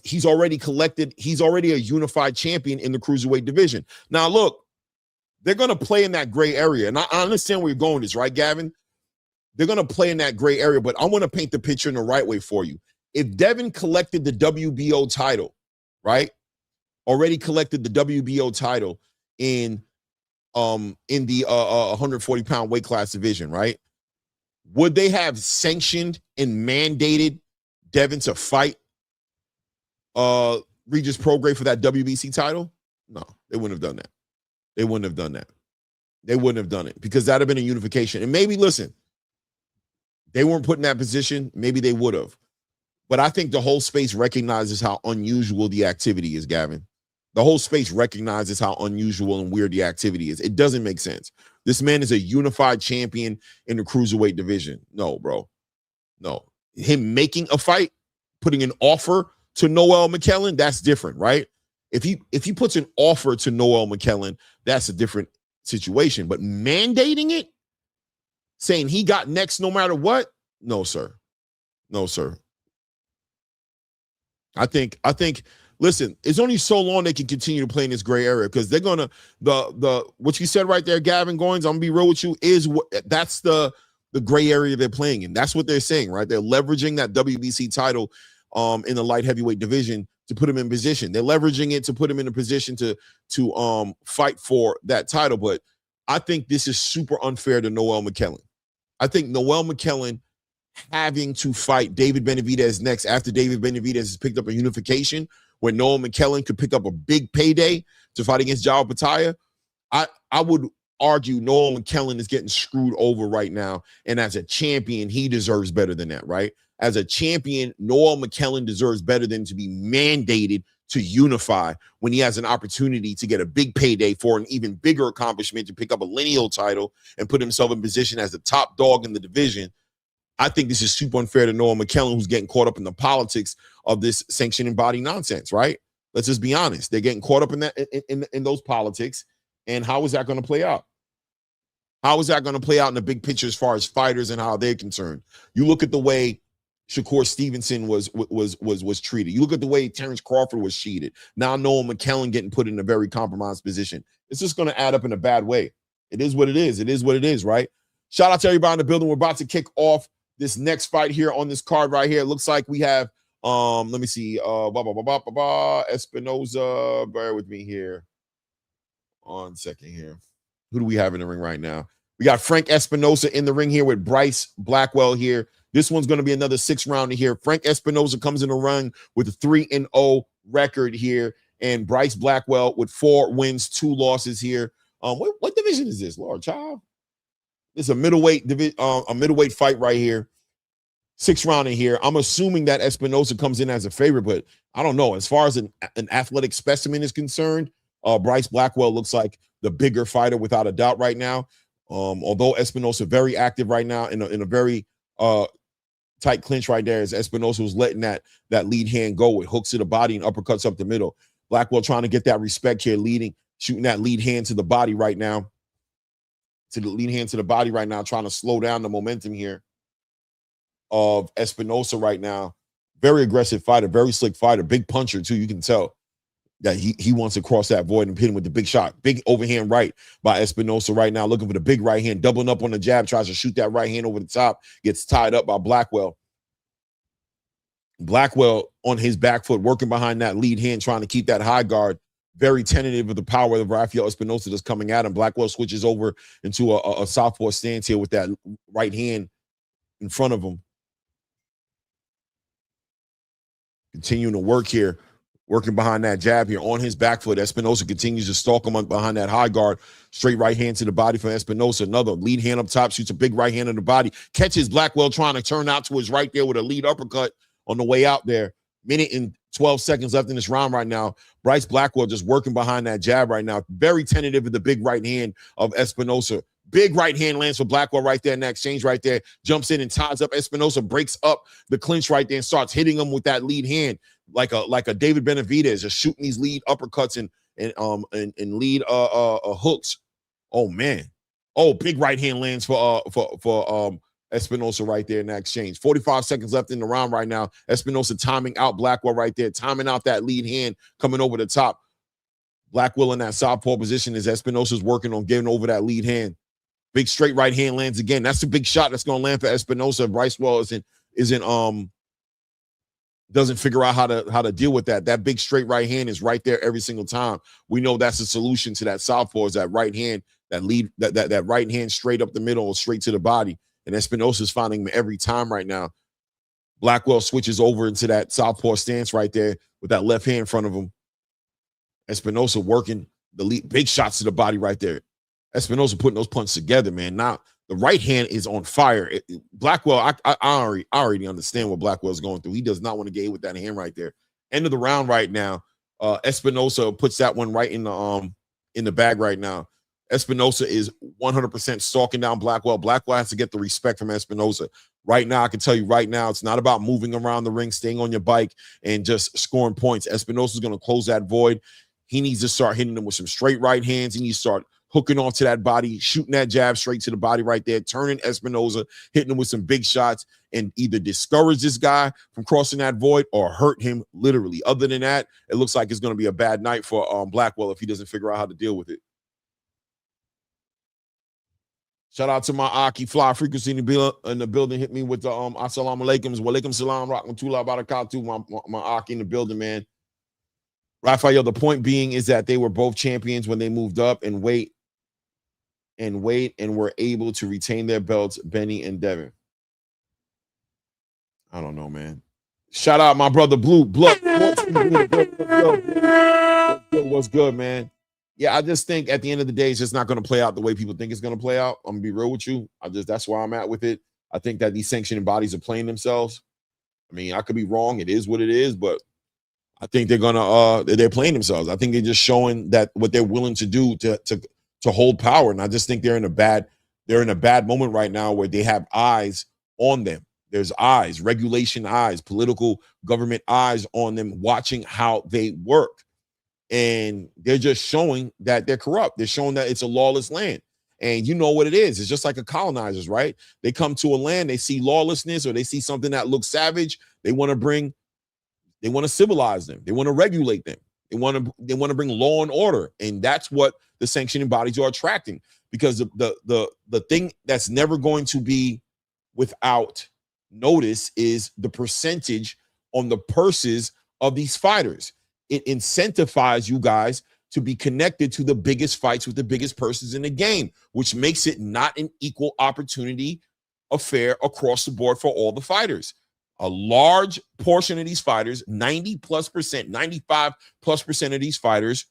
he's already collected. He's already a unified champion in the cruiserweight division. Now, look, they're going to play in that gray area. And I understand where you're going with this, right, Gavin? They're going to play in that gray area, but I want to paint the picture in the right way for you. If Devin collected the WBO title, right? Already collected the WBO title in the 140-pound weight class division, right? Would they have sanctioned and mandated Devin to fight Regis Prograis for that WBC title? No, they wouldn't have done that. They wouldn't have done that. They wouldn't have done it, because that'd have been a unification. And maybe, listen, they weren't put in that position. Maybe they would have. But I think the whole space recognizes how unusual the activity is, Gavin. The whole space recognizes how unusual and weird the activity is. It doesn't make sense. This man is a unified champion in the cruiserweight division. No, bro. No. Him making a fight, putting an offer to Noel McKellen, that's different, right? If he puts an offer to Noel McKellen, that's a different situation. But mandating it, saying he got next no matter what, no, sir. No, sir. I think, listen, it's only so long they can continue to play in this gray area, because they're gonna what you said right there, Gavin Goins, I'm gonna be real with you, is that's the gray area they're playing in. That's what they're saying, right? They're leveraging that WBC title in the light heavyweight division to put him in position. They're leveraging it to put him in a position to fight for that title. But I think this is super unfair to Noel McKellen. I think Noel McKellen having to fight David Benavidez next after David Benavidez has picked up a unification where Noah McKellen could pick up a big payday to fight against Jao Pataya, I would argue Noah McKellen is getting screwed over right now. And as a champion, he deserves better than that, right? As a champion, Noah McKellen deserves better than to be mandated to unify when he has an opportunity to get a big payday for an even bigger accomplishment to pick up a lineal title and put himself in position as the top dog in the division. I think this is super unfair to Noah McKellen, who's getting caught up in the politics of this sanctioning body nonsense, right? Let's just be honest. They're getting caught up in that in those politics. And how is that going to play out? How is that going to play out in the big picture as far as fighters and how they're concerned? You look at the way Shakur Stevenson was treated. You look at the way Terrence Crawford was cheated. Now Noah McKellen getting put in a very compromised position. It's just going to add up in a bad way. It is what it is. It is what it is, right? Shout out to everybody in the building. We're about to kick off this next fight here on this card right here. It looks like we have, let me see, Espinoza. Bear with me here. 1 second here. Who do we have in the ring right now? We got Frank Espinoza in the ring here with Bryce Blackwell here. This one's going to be another 6-rounder here. Frank Espinoza comes in the run with a 3-0 record here, and Bryce Blackwell with 4 wins, 2 losses here. What division is this, Lord Child? It's a middleweight fight right here. 6-rounder here. I'm assuming that Espinoza comes in as a favorite, but I don't know. As far as an athletic specimen is concerned, Bryce Blackwell looks like the bigger fighter without a doubt right now. Although Espinoza very active right now in a very tight clinch right there, as Espinoza was letting that lead hand go with hooks to the body and uppercuts up the middle. Blackwell trying to get that respect here, shooting that lead hand to the body right now. Trying to slow down the momentum here of Espinoza right now. Very aggressive fighter, very slick fighter, big puncher too. You can tell that he wants to cross that void and hit him with the big shot. Big overhand right by Espinoza right now, looking for the big right hand, doubling up on the jab, tries to shoot that right hand over the top, gets tied up by Blackwell. Blackwell on his back foot, working behind that lead hand, trying to keep that high guard. Very tentative of the power of Rafael Espinoza that's coming at him. Blackwell switches over into a southpaw stance here with that right hand in front of him. Continuing to work here. Working behind that jab here on his back foot. Espinoza continues to stalk him behind that high guard. Straight right hand to the body for Espinoza. Another lead hand up top, shoots a big right hand in the body. Catches Blackwell trying to turn out to his right there with a lead uppercut on the way out there. 1:12 seconds left in this round right now. Bryce Blackwell just working behind that jab right now. Very tentative with the big right hand of Espinoza. Big right hand lands for Blackwell right there in that exchange right there. Jumps in and ties up Espinoza, breaks up the clinch right there and starts hitting him with that lead hand like a David Benavidez, just shooting these lead uppercuts and lead hooks. Oh man. Oh, big right hand lands for Espinoza right there in that exchange. 45 seconds left in the round right now. Espinoza timing out Blackwell right there, timing out that lead hand coming over the top. Blackwell in that southpaw position as Espinoza's working on getting over that lead hand. Big straight right hand lands again. That's the big shot that's going to land for Espinoza. Bryce Well doesn't figure out how to deal with that. That big straight right hand is right there every single time. We know that's the solution to that southpaw is that right hand, that right hand straight up the middle or straight to the body. And Espinoza's finding him every time right now. Blackwell switches over into that southpaw stance right there with that left hand in front of him. Espinoza working the lead, big shots to the body right there. Espinoza putting those punches together, man. Now the right hand is on fire. Blackwell, I already understand what Blackwell's going through. He does not want to get hit with that hand right there. End of the round right now. Espinoza puts that one right in the bag right now. Espinoza is 100% stalking down Blackwell. Blackwell has to get the respect from Espinoza. Right now, I can tell you right now, it's not about moving around the ring, staying on your bike, and just scoring points. Espinoza's going to close that void. He needs to start hitting them with some straight right hands. He needs to start hooking onto that body, shooting that jab straight to the body right there, turning Espinoza, hitting him with some big shots, and either discourage this guy from crossing that void or hurt him literally. Other than that, it looks like it's going to be a bad night for Blackwell if he doesn't figure out how to deal with it. Shout out to my Aki Fly Frequency in the building. Hit me with the assalamu alaikums. Wa alaikum salam. Rahmatullah barakatuh. My Aki in the building, man. Raphael, the point being is that they were both champions when they moved up in weight and were able to retain their belts, Benny and Devin. I don't know, man. Shout out my brother Blue Blood. What's good, man? Yeah, I just think at the end of the day, it's just not going to play out the way people think it's going to play out. I'm gonna be real with you. That's where I'm at with it. I think that these sanctioning bodies are playing themselves. I mean, I could be wrong. It is what it is, but I think they're playing themselves. I think they're just showing that what they're willing to do to hold power. And I just think they're in a bad moment right now where they have eyes on them. There's eyes, regulation eyes, political government eyes on them, watching how they work. And they're just showing that they're corrupt. They're showing that it's a lawless land. And you know what it is. It's just like a colonizers, right? They come to a land, they see lawlessness or they see something that looks savage. They want to civilize them. They want to regulate them. They want to bring law and order. And that's what the sanctioning bodies are attracting, because the thing that's never going to be without notice is the percentage on the purses of these fighters. It incentivizes you guys to be connected to the biggest fights with the biggest purses in the game, which makes it not an equal opportunity affair across the board for all the fighters. A large portion of these fighters, 90+%, 95+% of these fighters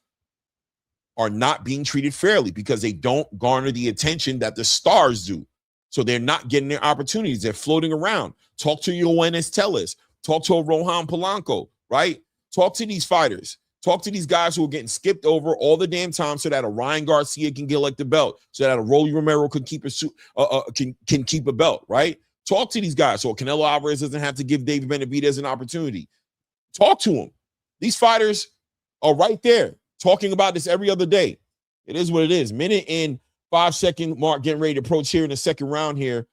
are not being treated fairly because they don't garner the attention that the stars do. So they're not getting their opportunities. They're floating around. Talk to your Yoenis Tellez. Talk to a Rohan Polanco, right? Talk to these fighters. Talk to these guys who are getting skipped over all the damn time so that a Ryan Garcia can get like the belt, so that a Rolly Romero can keep can keep a belt, right? Talk to these guys so Canelo Alvarez doesn't have to give David Benavidez an opportunity. Talk to them. These fighters are right there talking about this every other day. It is what it is. Minute and 5-second mark, getting ready to approach here in the second round here.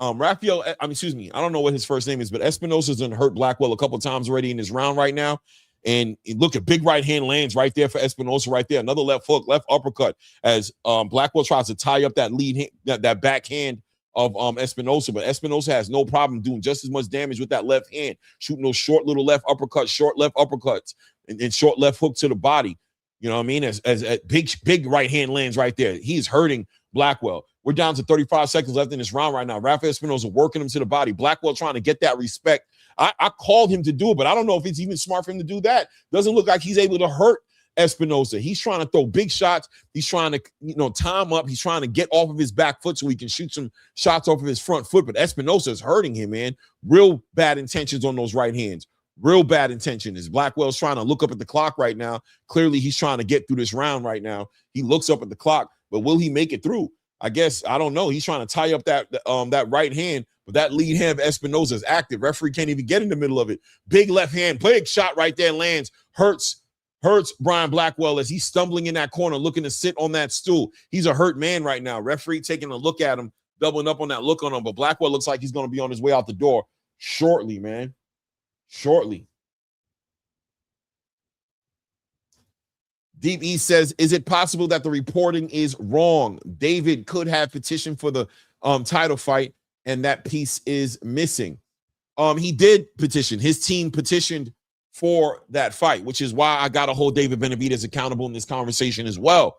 I don't know what his first name is, but Espinosa's done hurt Blackwell a couple times already in this round right now. And look, a big right hand lands right there for Espinosa right there. Another left hook, left uppercut as Blackwell tries to tie up that lead hand, that backhand of Espinosa. But Espinosa has no problem doing just as much damage with that left hand, shooting those short little left uppercuts, short left uppercuts, and short left hook to the body. You know what I mean? As big right hand lands right there. He's hurting Blackwell. We're down to 35 seconds left in this round right now. Rafael Espinosa working him to the body. Blackwell trying to get that respect. I called him to do it, but I don't know if it's even smart for him to do that. Doesn't look like he's able to hurt Espinosa. He's trying to throw big shots. He's trying to, time up. He's trying to get off of his back foot so he can shoot some shots off of his front foot. But Espinosa is hurting him, man. Real bad intentions on those right hands. Real bad intention. Is Blackwell's trying to look up at the clock right now. Clearly, he's trying to get through this round right now. He looks up at the clock, but will he make it through? I guess, I don't know. He's trying to tie up that right hand, but that lead hand of Espinosa is active. Referee can't even get in the middle of it. Big left hand, big shot right there lands. Hurts Brian Blackwell as he's stumbling in that corner, looking to sit on that stool. He's a hurt man right now. Referee taking a look at him, doubling up on that look on him, but Blackwell looks like he's going to be on his way out the door shortly, man. Shortly. Deep East says, is it possible that the reporting is wrong? David could have petitioned for the title fight, and that piece is missing. He did petition. His team petitioned for that fight, which is why I got to hold David Benavidez accountable in this conversation as well.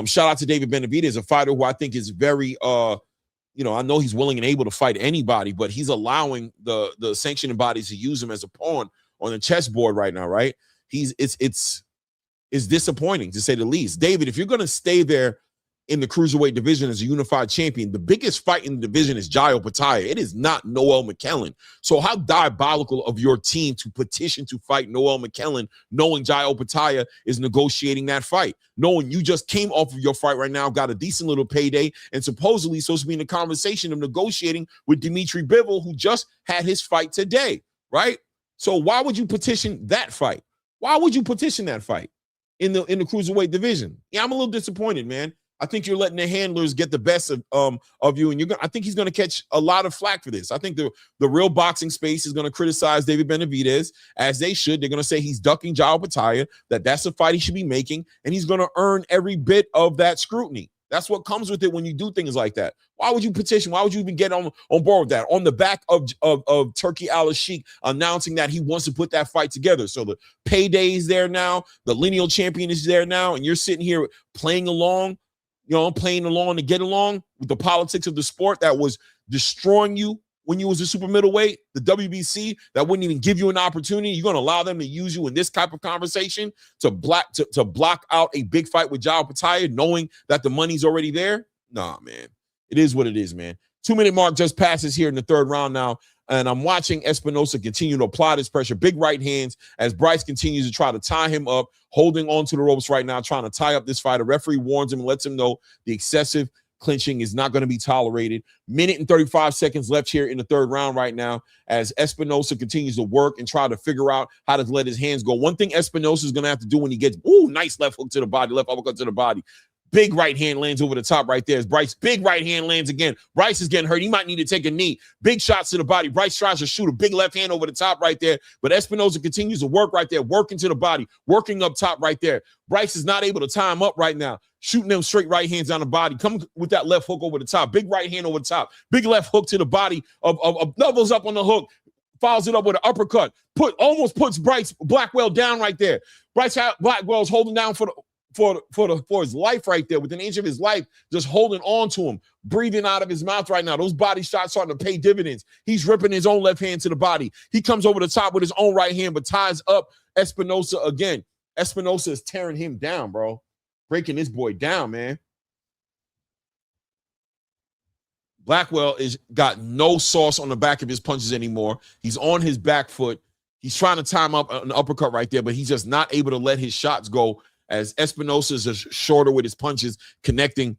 Shout out to David Benavidez, a fighter who I think is very, I know he's willing and able to fight anybody, but he's allowing the sanctioning bodies to use him as a pawn on the chessboard right now, right? It's disappointing, to say the least. David, if you're going to stay there in the cruiserweight division as a unified champion, the biggest fight in the division is Jai Opetaia. It is not Noel McKellen. So how diabolical of your team to petition to fight Noel McKellen, knowing Jai Opetaia is negotiating that fight, knowing you just came off of your fight right now, got a decent little payday, and supposedly supposed to be in the conversation of negotiating with Dimitri Bivol, who just had his fight today, right? So why would you petition that fight? Why would you petition that fight in the cruiserweight division? Yeah, I'm a little disappointed, man. I think you're letting the handlers get the best of you, and I think he's going to catch a lot of flack for this. I think the real boxing space is going to criticize David Benavidez, as they should. They're going to say he's ducking Jai Opetaia, that's a fight he should be making, and he's going to earn every bit of that scrutiny. That's what comes with it when you do things like that. Why would you petition? Why would you even get on board with that? On the back of Turkey Al-Sheikh announcing that he wants to put that fight together. So the payday is there now. The lineal champion is there now, and you're sitting here playing along to get along with the politics of the sport that was destroying you when you was a super middleweight, the WBC, that wouldn't even give you an opportunity. You're going to allow them to use you in this type of conversation to block out a big fight with Jao Pataya, knowing that the money's already there? Nah, man. It is what it is, man. 2-minute mark just passes here in the third round now, and I'm watching Espinosa continue to apply this pressure. Big right hands as Bryce continues to try to tie him up, holding on to the ropes right now, trying to tie up this fight. A referee warns him and lets him know the excessive clinching is not going to be tolerated. Minute and 35 seconds left here in the third round right now as Espinosa continues to work and try to figure out how to let his hands go. One thing Espinosa is going to have to do when he gets, nice left hook to the body, left uppercut to the body. Big right hand lands over the top right there as Bryce. Big right hand lands again. Bryce is getting hurt. He might need to take a knee. Big shots to the body. Bryce tries to shoot a big left hand over the top right there, but Espinosa continues to work right there, working to the body, working up top right there. Bryce is not able to tie him up right now, shooting them straight right hands on the body. Come with that left hook over the top. Big right hand over the top. Big left hook to the body of doubles up on the hook. Follows it up with an uppercut. Almost puts Bryce Blackwell down right there. Bryce Blackwell's holding down for his life right there, within an inch of his life, just holding on to him, breathing out of his mouth right now. Those body shots starting to pay dividends. He's ripping his own left hand to the body. He comes over the top with his own right hand, but ties up Espinosa again. Espinosa is tearing him down, bro. Breaking this boy down, man. Blackwell is got no sauce on the back of his punches anymore. He's on his back foot. He's trying to time up an uppercut right there, but he's just not able to let his shots go as Espinosa is just shorter with his punches, connecting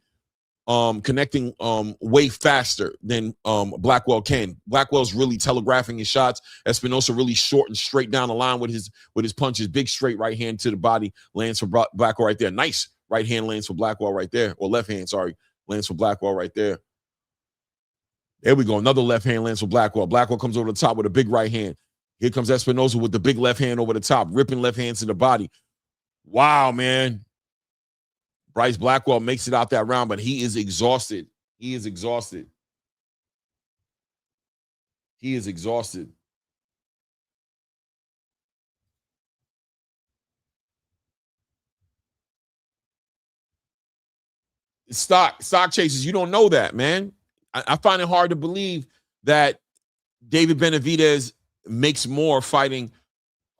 way faster than Blackwell can. Blackwell's really telegraphing his shots. Espinosa really short and straight down the line with his punches. Big straight right hand to the body lands for Blackwell right there. Nice right hand lands for Blackwell right there. Or left hand, sorry, lands for Blackwell right there. There we go. Another left hand lands for Blackwell. Blackwell comes over the top with a big right hand. Here comes Espinosa with the big left hand over the top, ripping left hands to the body. Wow, man. Bryce Blackwell makes it out that round, but he is exhausted. He is exhausted. He is exhausted. Stock chasers, you don't know that, man. I find it hard to believe that David Benavidez makes more fighting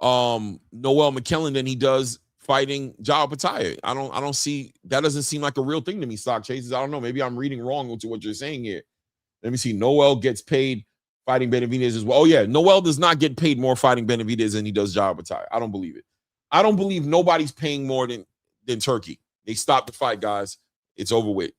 Noel McKellen than he does fighting Jao Pataya. I don't see, that doesn't seem like a real thing to me, stock chasers. I don't know. Maybe I'm reading wrong to what you're saying here. Let me see. Noel gets paid fighting Benavidez as well. Oh, yeah. Noel does not get paid more fighting Benavidez than he does Jao Pataya. I don't believe it. I don't believe nobody's paying more than Turkey. They stopped the fight, guys. It's over with.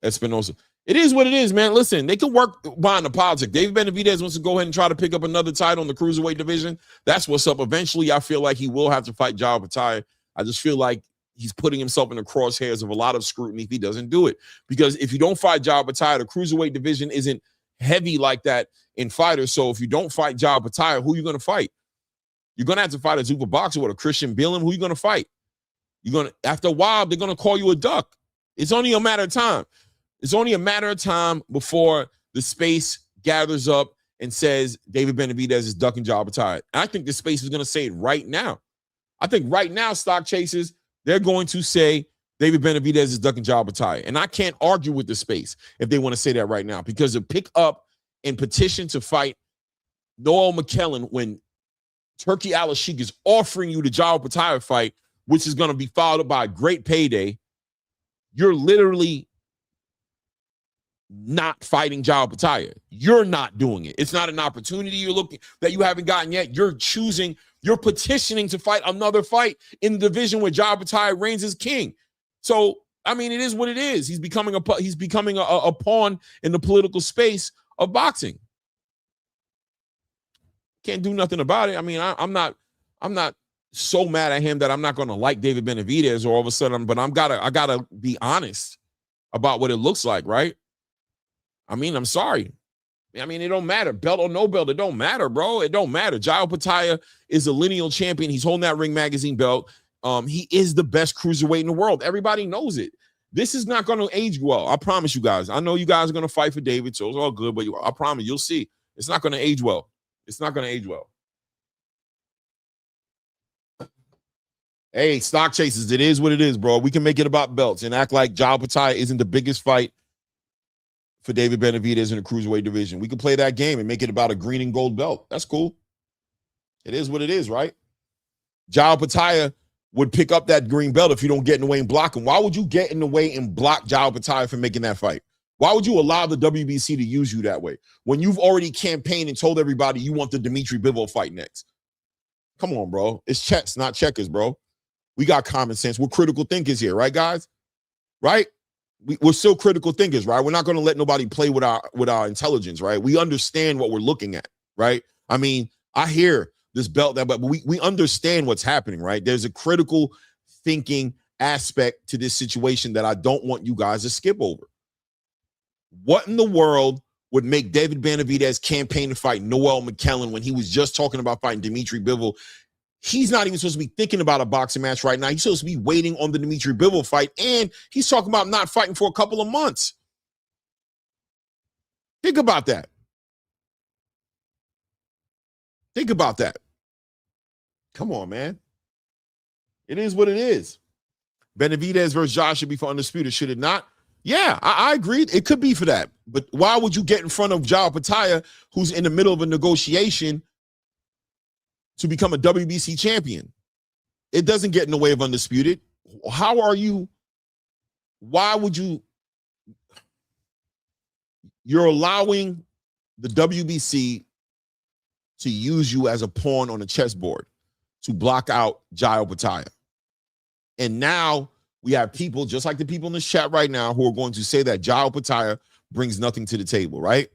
Espinosa. It is what it is, man. Listen, they can work behind the politics. David Benavidez wants to go ahead and try to pick up another title in the cruiserweight division. That's what's up. Eventually, I feel like he will have to fight Jao Pataya. I just feel like he's putting himself in the crosshairs of a lot of scrutiny if he doesn't do it. Because if you don't fight Jao Pataya, the cruiserweight division isn't heavy like that in fighters. So if you don't fight Jao Pataya, who are you going to fight? You're going to have to fight a Zupa boxer with a Christian Bielan. Who are you going to fight? After a while, they're going to call you a duck. It's only a matter of time. It's only a matter of time before the space gathers up and says David Benavidez is ducking Jao Pataya. I think the space is going to say it right now. I think right now, stock chasers, they're going to say David Benavidez is ducking Jao Pataya. And I can't argue with the space if they want to say that right now, because to pick up and petition to fight Noel McKellen when Turkey Al-Sheikh is offering you the Jao Pataya fight, which is going to be followed up by a great payday, you're literally not fighting Jao Pataya. You're not doing it. It's not an opportunity you're looking that you haven't gotten yet. You're petitioning to fight another fight in the division where Jao Pataya reigns as king. So, I mean, it is what it is. He's becoming a pawn in the political space of boxing. Can't do nothing about it. I mean, I'm not so mad at him that I'm not going to like David Benavidez or all of a sudden, but I gotta be honest about what it looks like, right? I mean, I'm sorry. I mean, it don't matter. Belt or no belt, it don't matter, bro. It don't matter. Jao Pataya is a lineal champion. He's holding that Ring Magazine belt. He is the best cruiserweight in the world. Everybody knows it. This is not going to age well. I promise you guys. I know you guys are going to fight for David, so it's all good, but I promise you'll see. It's not going to age well. It's not going to age well. Hey, stock chasers, it is what it is, bro. We can make it about belts and act like Jao Pataya isn't the biggest fight for David Benavidez in the cruiserweight division. We could play that game and make it about a green and gold belt. That's cool. It is what it is, right? Jao Pataya would pick up that green belt if you don't get in the way and block him. Why would you get in the way and block Jao Pataya from making that fight? Why would you allow the WBC to use you that way when you've already campaigned and told everybody you want the Dimitri Bivol fight next? Come on, bro. It's chess, not checkers, bro. We got common sense. We're critical thinkers here, right, guys? Right? We're still critical thinkers, right? We're not going to let nobody play with our intelligence, right? We understand what we're looking at, right? I mean, I hear this belt, but we understand what's happening, right? There's a critical thinking aspect to this situation that I don't want you guys to skip over. What in the world would make David Benavidez campaign to fight Noel McKellen when he was just talking about fighting Dimitri Bivol? He's not even supposed to be thinking about a boxing match right now. He's supposed to be waiting on the Dimitri Bivol fight, and he's talking about not fighting for a couple of months. Think about that. Think about that. Come on, man. It is what it is. Benavidez versus Josh should be for undisputed, should it not? Yeah, I agree. It could be for that. But why would you get in front of Jao Pataya, who's in the middle of a negotiation to become a WBC champion? It doesn't get in the way of undisputed. Why would you? You're allowing the WBC to use you as a pawn on a chessboard to block out Jao Pataya. And now we have people, just like the people in this chat right now, who are going to say that Jao Pataya brings nothing to the table, right?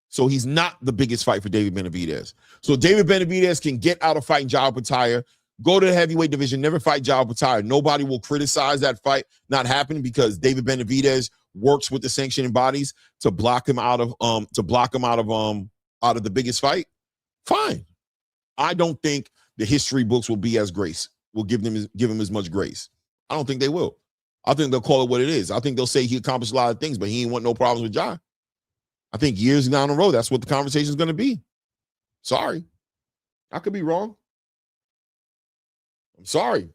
So he's not the biggest fight for David Benavidez. So David Benavidez can get out of fighting Jao Pataya, go to the heavyweight division, never fight Jao Pataya. Nobody will criticize that fight not happening because David Benavidez works with the sanctioning bodies to block him out of the biggest fight. Fine. I don't think the history books will be as grace. Will give him as much grace. I don't think they will. I think they'll call it what it is. I think they'll say he accomplished a lot of things, but he ain't want no problems with Jai. I think years down the road, that's what the conversation is going to be. Sorry. I could be wrong. I'm sorry.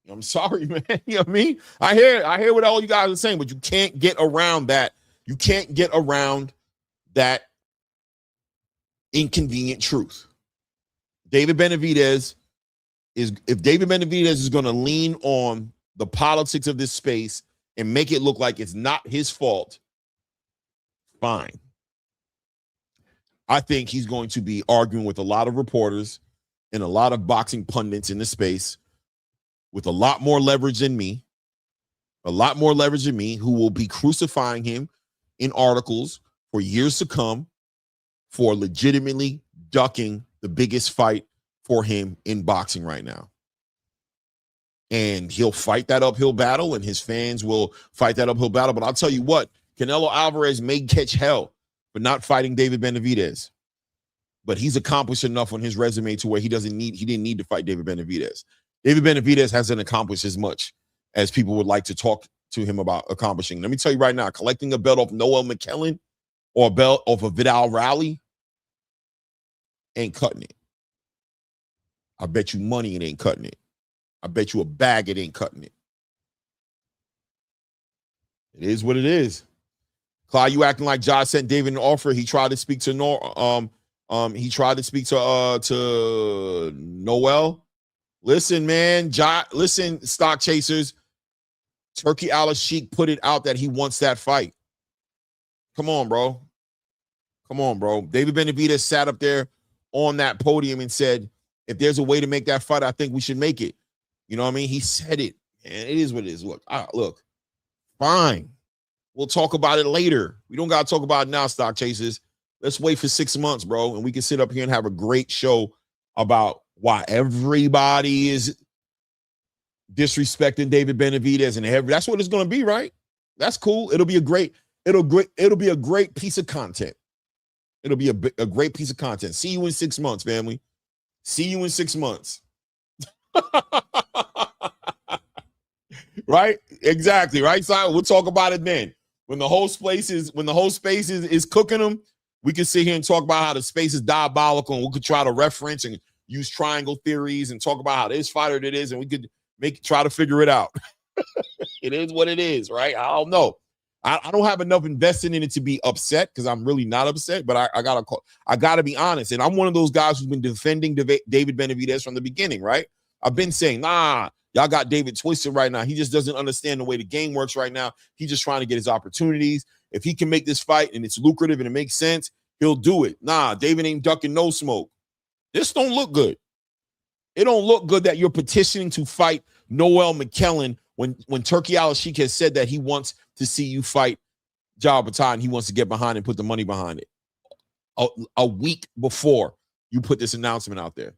I'm sorry, man. You know what I mean? I hear what all you guys are saying, but you can't get around that. You can't get around that inconvenient truth. If David Benavidez is going to lean on the politics of this space and make it look like it's not his fault, fine. I think he's going to be arguing with a lot of reporters and a lot of boxing pundits in the space with a lot more leverage than me, who will be crucifying him in articles for years to come for legitimately ducking the biggest fight for him in boxing right now. And he'll fight that uphill battle, and his fans will fight that uphill battle. But I'll tell you what, Canelo Alvarez may catch hell for not fighting David Benavidez. But he's accomplished enough on his resume to where he didn't need to fight David Benavidez. David Benavidez hasn't accomplished as much as people would like to talk to him about accomplishing. Let me tell you right now, collecting a belt off Noel McKellen or a belt off of Vidal Raleigh ain't cutting it. I bet you money it ain't cutting it. I bet you a bag it ain't cutting it. It is what it is. Clyde, you acting like Josh sent David an offer. He tried to speak to to Noel. Listen, man, listen, stock chasers. Turkey Al-Sheikh put it out that he wants that fight. Come on, bro. David Benavidez sat up there on that podium and said, if there's a way to make that fight, I think we should make it. You know what I mean? He said it, and it is what it is. Look, fine. We'll talk about it later. We don't got to talk about it now, stock chasers. Let's wait for 6 months, bro, and we can sit up here and have a great show about why everybody is disrespecting David Benavidez, and that's what it's going to be, right? That's cool. It'll be a great piece of content. It'll be a great piece of content. See you in 6 months, family. See you in 6 months. Right? Exactly. Right, Simon? We'll talk about it then. When the whole space is cooking them, we can sit here and talk about how the space is diabolical, and we could try to reference and use triangle theories and talk about how this fighter it is, and we could try to figure it out. It is what it is, right? I don't know. I don't have enough invested in it to be upset because I'm really not upset, but I gotta be honest. And I'm one of those guys who's been defending David Benavidez from the beginning, right? I've been saying, nah, y'all got David twisted right now. He just doesn't understand the way the game works right now. He's just trying to get his opportunities. If he can make this fight and it's lucrative and it makes sense, he'll do it. Nah, David ain't ducking no smoke. This don't look good. It don't look good that you're petitioning to fight Noel McKellen when Turki Al-Sheikh has said that he wants to see you fight Jal Batai and he wants to get behind and put the money behind it. A week before you put this announcement out there.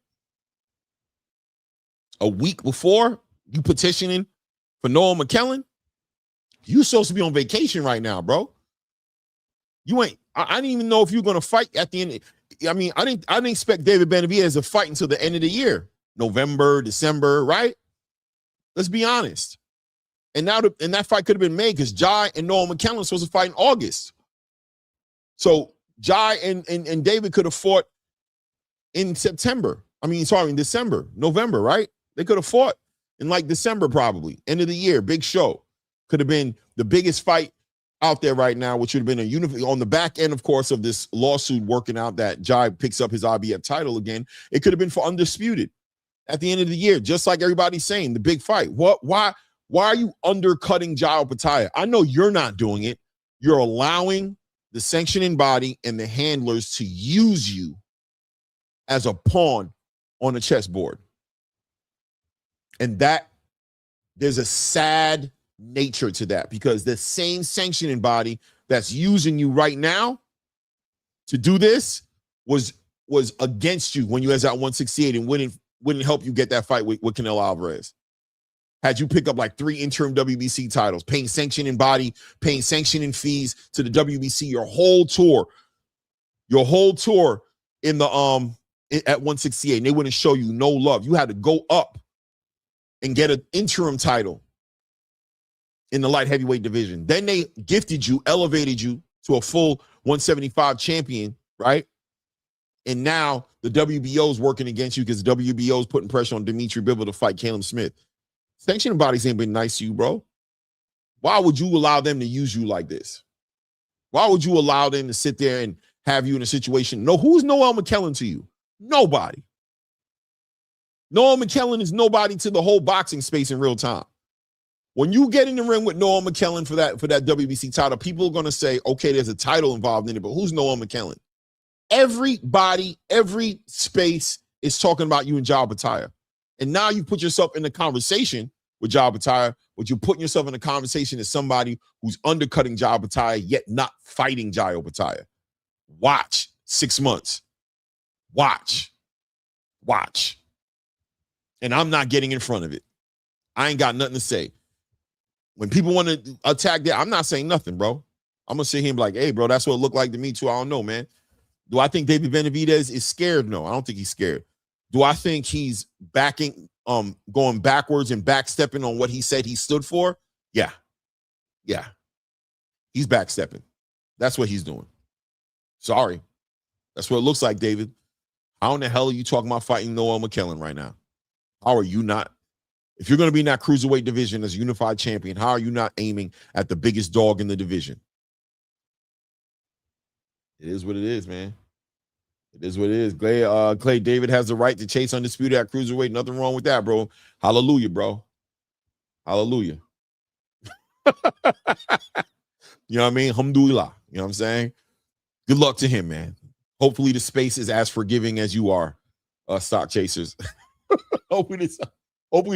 A week before you petitioning for Noel McKellen? You supposed to be on vacation right now, bro. You ain't. I didn't even know if you're going to fight at the end. I mean, I didn't expect David Benavidez to fight until the end of the year. November, December, right? Let's be honest. And now that fight could have been made because Jai and Noel McKellen were supposed to fight in August. So Jai and David could have fought in September. I mean, sorry, in December, November, right? They could have fought in like December probably. End of the year, big show. Could have been the biggest fight out there right now, which would have been on the back end, of course, of this lawsuit working out that Jai picks up his IBF title again. It could have been for undisputed at the end of the year, just like everybody's saying, the big fight. Why are you undercutting Jai Opetaia? I know you're not doing it. You're allowing the sanctioning body and the handlers to use you as a pawn on the chessboard. And that there's a sad nature to that because the same sanctioning body that's using you right now to do this was against you when you was at 168 and wouldn't help you get that fight with Canelo Alvarez. Had you pick up like 3 interim WBC titles, paying sanctioning body, paying sanctioning fees to the WBC, your whole tour in the at 168, and they wouldn't show you no love. You had to go up and get an interim title in the light heavyweight division. Then they gifted you, elevated you to a full 175 champion, right? And now the WBO is working against you because the WBO is putting pressure on Dimitri Bivol to fight Caleb Smith. Sanctioning bodies ain't been nice to you, bro. Why would you allow them to use you like this? Why would you allow them to sit there and have you in a situation? No, who's Noel McKellen to you? Nobody. Noel McKellen is nobody to the whole boxing space in real time. When you get in the ring with Noel McKellen for that WBC title, people are going to say, okay, there's a title involved in it, but who's Noel McKellen? Everybody, every space is talking about you and Jai Opetaia. And now you put yourself in the conversation with Jai Opetaia, but you're putting yourself in a conversation as somebody who's undercutting Jai Opetaia, yet not fighting Jai Opetaia. Watch 6 months. Watch. And I'm not getting in front of it. I ain't got nothing to say. When people want to attack that, I'm not saying nothing, bro. I'm going to sit here and be like, hey, bro, that's what it looked like to me too. I don't know, man. Do I think David Benavidez is scared? No, I don't think he's scared. Do I think he's going backwards and backstepping on what he said he stood for? Yeah. He's backstepping. That's what he's doing. Sorry. That's what it looks like, David. How in the hell are you talking about fighting Noel McKellen right now? How are you not? If you're going to be in that cruiserweight division as a unified champion, how are you not aiming at the biggest dog in the division? It is what it is, man. It is what it is. Clay David has the right to chase undisputed at cruiserweight. Nothing wrong with that, bro. Hallelujah, bro. Hallelujah. You know what I mean? Alhamdulillah. You know what I'm saying? Good luck to him, man. Hopefully the space is as forgiving as you are, stock chasers. Hopefully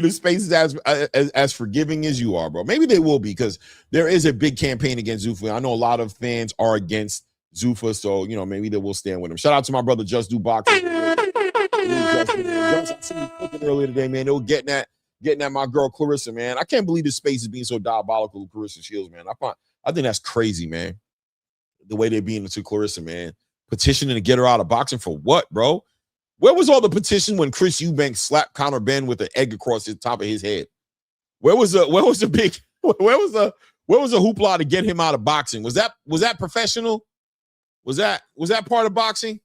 the space is as forgiving as you are, bro. Maybe they will be because there is a big campaign against Zuffa. I know a lot of fans are against Zuffa, so maybe they will stand with him. Shout out to my brother Just Do Boxing. I seen you cooking earlier today, man. They were getting at my girl Clarissa, man. I can't believe this space is being so diabolical with Clarissa Shields, man. I think that's crazy, man. The way they're being to Clarissa, man. Petitioning to get her out of boxing for what, bro? Where was all the petition when Chris Eubanks slapped Conor Ben with an egg across the top of his head? Where was the hoopla to get him out of boxing? Was that professional? Was that part of boxing?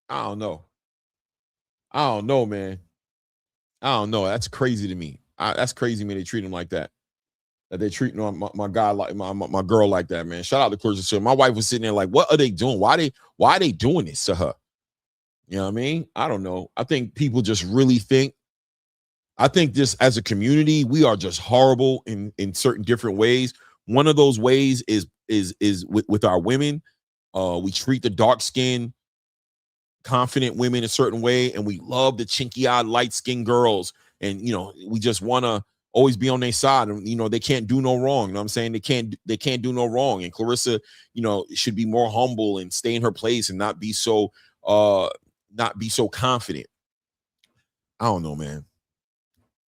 I don't know, man. I don't know. That's crazy to me. That's crazy, man. They treat him like that. that they're treating my guy like my girl like that, man. Shout out to Clarissa Shields. My wife was sitting there like, what are they doing? Why are they doing this to her? You know what I mean? I don't know. I think people just really think. I think this as a community, we are just horrible in certain different ways. One of those ways is with our women. We treat the dark skinned, confident women a certain way, and we love the chinky-eyed, light-skinned girls. And we just want to always be on their side. And they can't do no wrong. You know what I'm saying? They can't do no wrong. And Clarissa, should be more humble and stay in her place and not be so confident. I don't know, man.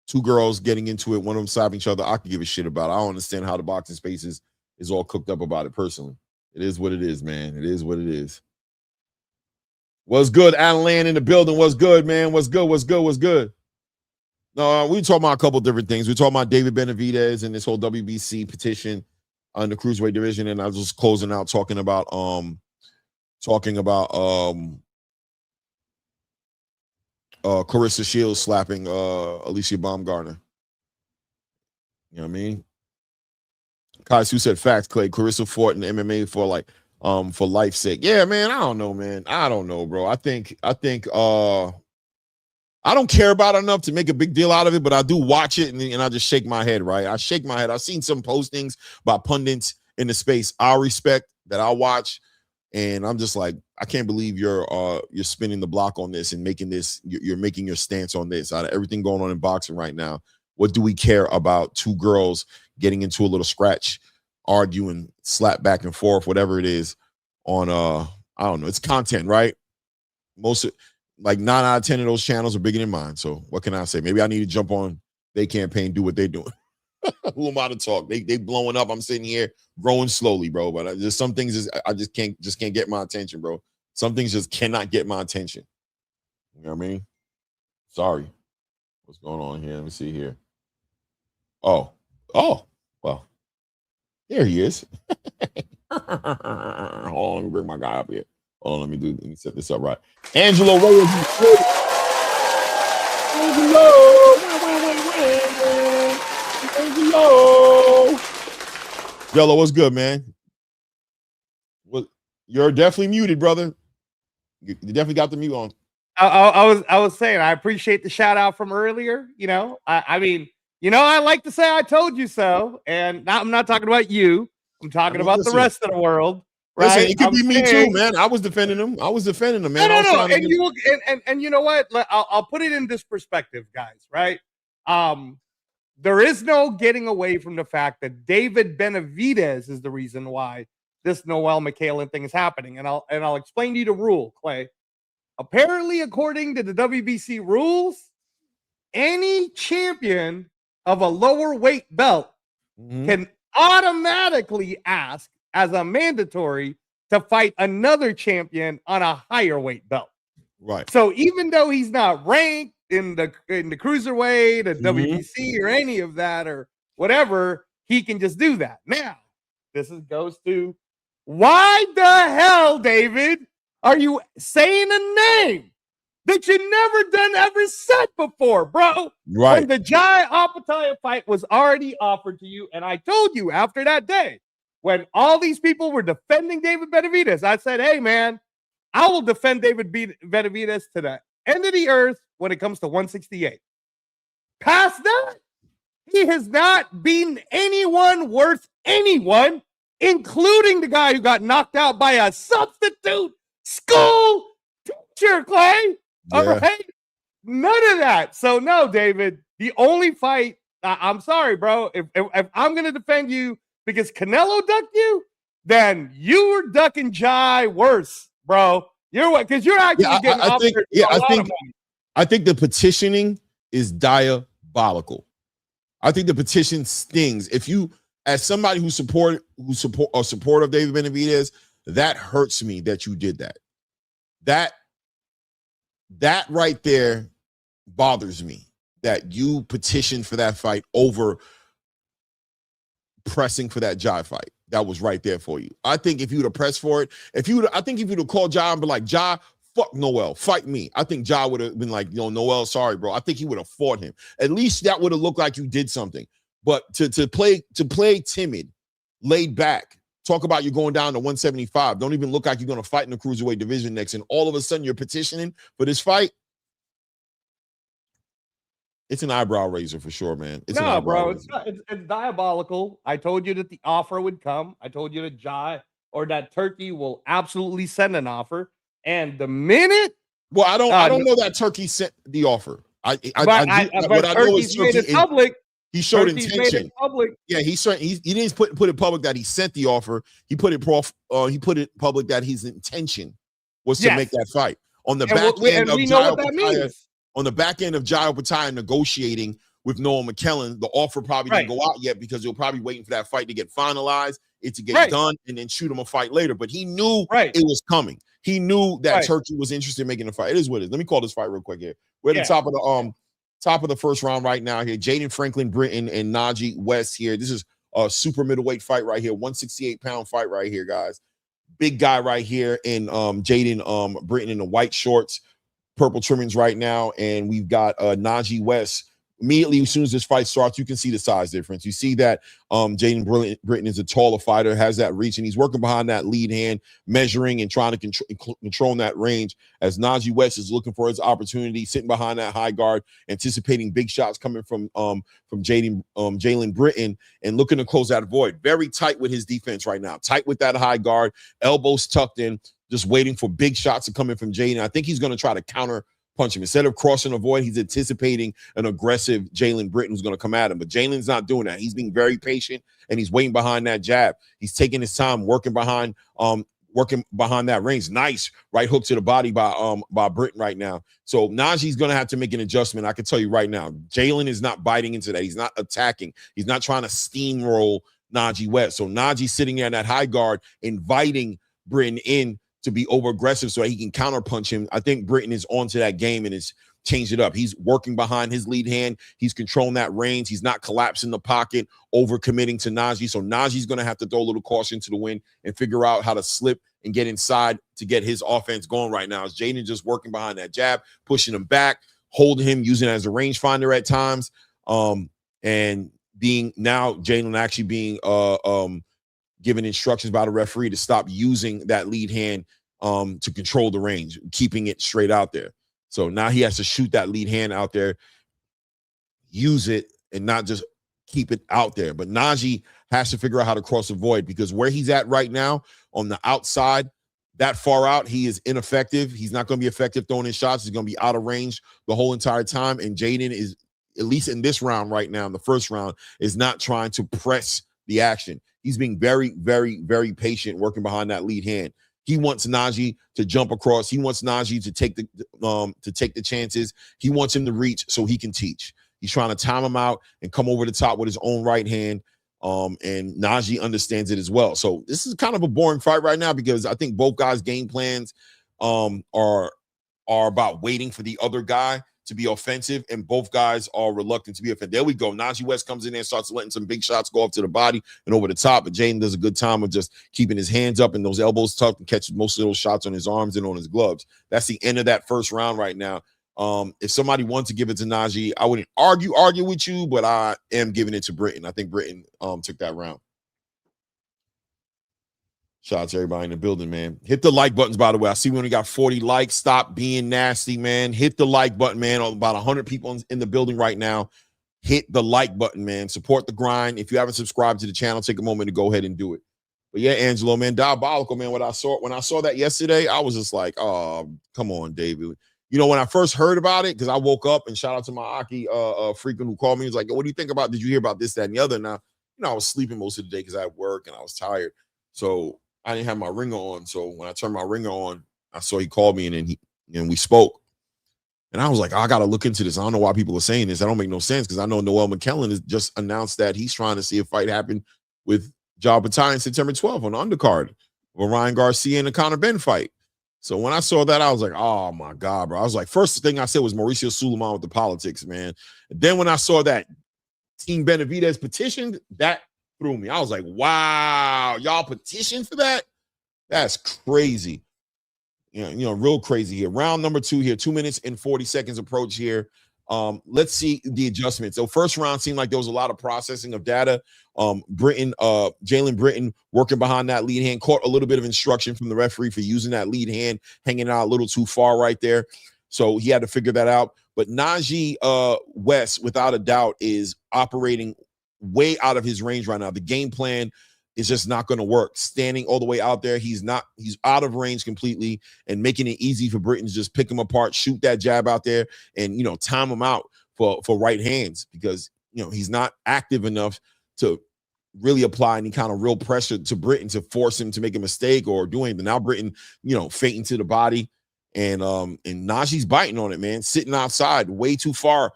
Two girls getting into it, one of them slapping each other. I could give a shit about it. I don't understand how the boxing space is all cooked up about it personally. It is what it is, man. It is what it is. What's good? Alan Land in the building. What's good, man? What's good? No, we talking about a couple different things. We're talking about David Benavidez and this whole WBC petition on the cruiserweight division. And I was just closing out talking about Clarissa Shields slapping Alicia Baumgartner. You know what I mean? Kai Su said facts, Clay. Clarissa fought in MMA for life's sake. Yeah, man. I don't know, man. I don't know, bro. I think I don't care about it enough to make a big deal out of it, but I do watch it and I just shake my head, right? I shake my head. I've seen some postings by pundits in the space I respect that I watch, and I'm just like, I can't believe you're spinning the block on this and making this, you're making your stance on this. Out of everything going on in boxing right now, what do we care about two girls getting into a little scratch, arguing, slap back and forth, whatever it is on I don't know. It's content, right? Like 9 out of 10 of those channels are bigger than mine. So what can I say? Maybe I need to jump on their campaign, do what they're doing. Who am I to talk? They blowing up. I'm sitting here growing slowly, bro. But there's some things I just can't get my attention, bro. Some things just cannot get my attention. You know what I mean? Sorry. What's going on here? Let me see here. Oh, well. There he is. Hold on, let me bring my guy up here. Hold on, let me set this up right. Angelo Reyes. Angelo. Jello, what's good, man? You're definitely muted, brother. You definitely got the mute on. I was saying I appreciate the shout out from earlier. I mean, I like to say I told you so, and I'm not talking about you. I'm talking about the rest of the world. Right? Listen, it could be me too, man. I was defending him, man. No. And you know what? I'll put it in this perspective, guys. Right? There is no getting away from the fact that David Benavidez is the reason why this Noel McCallan thing is happening, and I'll explain to you the rule, Clay. Apparently, according to the WBC rules, any champion of a lower weight belt can automatically ask as a mandatory to fight another champion on a higher weight belt. Right. So even though he's not ranked in the cruiserweight, the WBC, or any of that or whatever, he can just do that. Now, goes to why the hell, David, are you saying a name that you never ever said before, bro? Right. When the Jai Opetaia fight was already offered to you, and I told you after that day, when all these people were defending David Benavidez, I said, hey, man, I will defend David Benavidez to the end of the earth when it comes to 168. Past that, he has not beaten anyone worth anyone, including the guy who got knocked out by a substitute school teacher, Clay. Yeah. All right? None of that. So, no, David, the only fight, I'm sorry, bro. If I'm going to defend you because Canelo ducked you, then you were ducking Jai worse, bro. Because you're actually getting offered a lot of money. I think the petitioning is diabolical. I think the petition stings. If you, as somebody who support of David Benavidez, that hurts me that you did that. That right there bothers me, that you petitioned for that fight over pressing for that Jai fight. That was right there for you. I think if you would have pressed for it, if you would have called Jai and be like, Jai, fuck Noel, fight me, I think Jai would have been like, Noel, sorry, bro. I think he would have fought him. At least that would have looked like you did something. But to play timid, laid back, talk about you going down to 175, don't even look like you're going to fight in the cruiserweight division next, and all of a sudden you're petitioning for this fight. It's an eyebrow raiser for sure, man. It's no, bro, it's diabolical. I told you that the offer would come. I told you that Turkey will absolutely send an offer. And the minute, well, I don't know that Turkey sent the offer. What I know is made it public. He showed Turkey's intention. Made it public. Yeah, he didn't put it public that he sent the offer. He put it public that his intention was to make that fight. On the back end of Jai Opetaia, on the back end of Jai Opetaia negotiating with Noah McKellen, the offer probably didn't go out yet because they're probably waiting for that fight to get finalized, it to get done, and then shoot him a fight later. But he knew it was coming. He knew that Turkey was interested in making a fight. It is what it is. Let me call this fight real quick here. We're at the top of the first round right now here. Jaden Franklin Britton and Najee West here. This is a super middleweight fight right here. 168-pound fight right here, guys. Big guy right here in Jaden Britton in the white shorts, purple trimmings right now. And we've got Najee West. Immediately, as soon as this fight starts, you can see the size difference. You see that Jaden Britton is a taller fighter, has that reach, and he's working behind that lead hand, measuring and trying to control that range, as Najee West is looking for his opportunity, sitting behind that high guard, anticipating big shots coming from Jalen Britton, and looking to close that void. Very tight with his defense right now, tight with that high guard, elbows tucked in, just waiting for big shots to come in from Jaden. I think he's going to try to counter punch him. Instead of crossing a void, he's anticipating an aggressive Jalen Britton who's going to come at him. But Jalen's not doing that. He's being very patient, and he's waiting behind that jab. He's taking his time, working behind that range. Nice right hook to the body by Britton right now. So Najee's going to have to make an adjustment. I can tell you right now, Jalen is not biting into that. He's not attacking. He's not trying to steamroll Najee West. So Najee's sitting there in that high guard, inviting Britton in to be over aggressive so that he can counter punch him. I think Britton is onto that game and has changed it up. He's working behind his lead hand. He's controlling that range. He's not collapsing the pocket, over committing to Najee. So Najee's going to have to throw a little caution to the wind and figure out how to slip and get inside to get his offense going right now. As Jaden just working behind that jab, pushing him back, holding him, using it as a rangefinder at times. And being now Jalen actually being given instructions by the referee to stop using that lead hand to control the range, keeping it straight out there. So now he has to shoot that lead hand out there, use it, and not just keep it out there. But Najee has to figure out how to cross the void, because where he's at right now on the outside, that far out, he is ineffective. He's not going to be effective throwing in shots. He's going to be out of range the whole entire time. And Jaden is, at least in this round right now, in the first round, is not trying to press the action. He's being very, very, very patient, working behind that lead hand. He wants Najee to jump across. He wants Najee to take the chances. He wants him to reach so he can teach. He's trying to time him out and come over the top with his own right hand. And Najee understands it as well. So this is kind of a boring fight right now, because I think both guys' game plans are about waiting for the other guy to be offensive, and both guys are reluctant to be offensive. There we go. Najee West comes in there and starts letting some big shots go up to the body and over the top, but Jaden does a good time of just keeping his hands up and those elbows tucked and catches most of those shots on his arms and on his gloves. That's the end of that first round right now. If somebody wants to give it to Najee, I wouldn't argue with you, but I am giving it to Britton. I think Britton took that round. Shout out to everybody in the building, man. Hit the like buttons, by the way. I see we only got 40 likes. Stop being nasty, man. Hit the like button, man. About 100 people in the building right now. Hit the like button, man. Support the grind. If you haven't subscribed to the channel, take a moment to go ahead and do it. But yeah, Angelo, man, diabolical, man. When I saw that yesterday, I was just like, oh, come on, David. You know, when I first heard about it, because I woke up, and shout out to my Aki frequent who called me. He was like, what do you think about, did you hear about this, that, and the other? Now, you know, I was sleeping most of the day because I had work and I was tired. So I didn't have my ringer on. So when I turned my ringer on, I saw he called me, and then we spoke. And I was like, I got to look into this. I don't know why people are saying this. That don't make no sense, because I know Noel McKellen has just announced that he's trying to see a fight happen with Jai Opetaia on September 12th on the undercard of Ryan Garcia and the Conor Benn fight. So when I saw that, I was like, oh, my God, bro. I was like, first thing I said was Mauricio Suleiman with the politics, man. And then when I saw that Team Benavidez petitioned, that threw me. I was like, wow, y'all petitioned for that? That's crazy. You know, real crazy here. Round number 2 here, 2 minutes and 40 seconds approach here. Let's see the adjustments. So first round seemed like there was a lot of processing of data. Jalen Britton working behind that lead hand, caught a little bit of instruction from the referee for using that lead hand, hanging out a little too far right there. So he had to figure that out. But Najee West, without a doubt, is operating way out of his range right now. The game plan is just not going to work. Standing all the way out there, he's out of range completely, and making it easy for Britton to just pick him apart, shoot that jab out there, and time him out for right hands, because he's not active enough to really apply any kind of real pressure to Britton to force him to make a mistake or do anything. Now Britton, fainting to the body. And Najee's biting on it, man, sitting outside way too far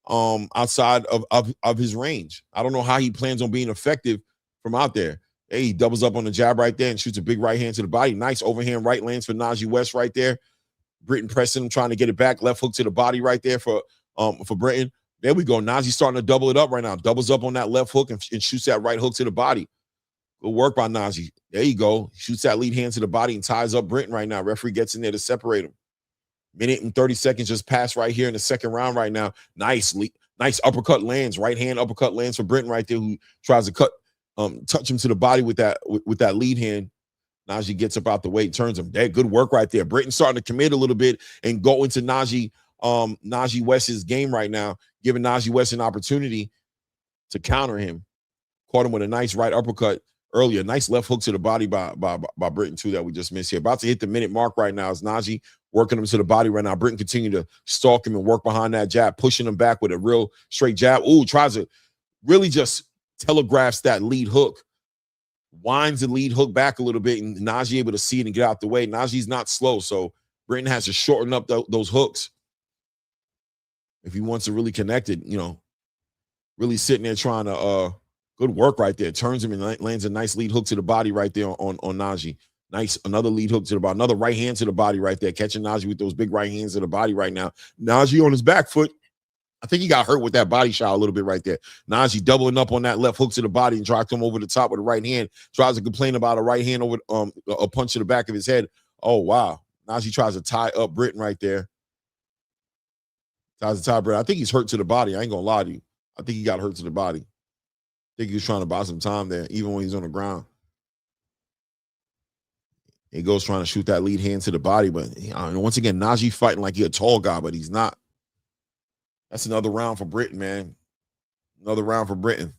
outside of his range. I don't know how he plans on being effective from out there. Hey, he doubles up on the jab right there and shoots a big right hand to the body. Nice overhand right lands for Najee West right there. Britton pressing him, trying to get it back. Left hook to the body right there for Britton. There we go. Najee starting to double it up right now. Doubles up on that left hook and shoots that right hook to the body. Good work by Najee. There you go. Shoots that lead hand to the body and ties up Britton right now. Referee gets in there to separate him. Minute and 30 seconds just passed right here in the second round right now. Nice uppercut lands. Right hand uppercut lands for Britton right there, who tries to touch him to the body with that lead hand. Najee gets up out the way, turns him. There, good work right there. Britton starting to commit a little bit and go into Najee West's game right now, giving Najee West an opportunity to counter him. Caught him with a nice right uppercut earlier. Nice left hook to the body by Britton too that we just missed here. About to hit the minute mark right now. Is Najee working him to the body right now. Britton continue to stalk him and work behind that jab, pushing him back with a real straight jab. Ooh, tries to really just telegraphs that lead hook. Winds the lead hook back a little bit, and Najee able to see it and get out the way. Najee's not slow, so Britton has to shorten up those hooks if he wants to really connect it. Really sitting there trying to good work right there. Turns him and lands a nice lead hook to the body right there on Najee. Nice, another lead hook to the body, another right hand to the body right there, catching Najee with those big right hands to the body right now. Najee on his back foot. I think he got hurt with that body shot a little bit right there. Najee doubling up on that left hook to the body and dropped him over the top with the right hand. Tries to complain about a right hand over a punch to the back of his head. Oh, wow. Najee tries to tie up Britton right there. Tries to tie Britton. I think he's hurt to the body. I ain't going to lie to you. I think he got hurt to the body. I think he was trying to buy some time there, even when he's on the ground. He goes trying to shoot that lead hand to the body, but once again, Najee fighting like he's a tall guy, but he's not. That's another round for Britton, man. Another round for Britton.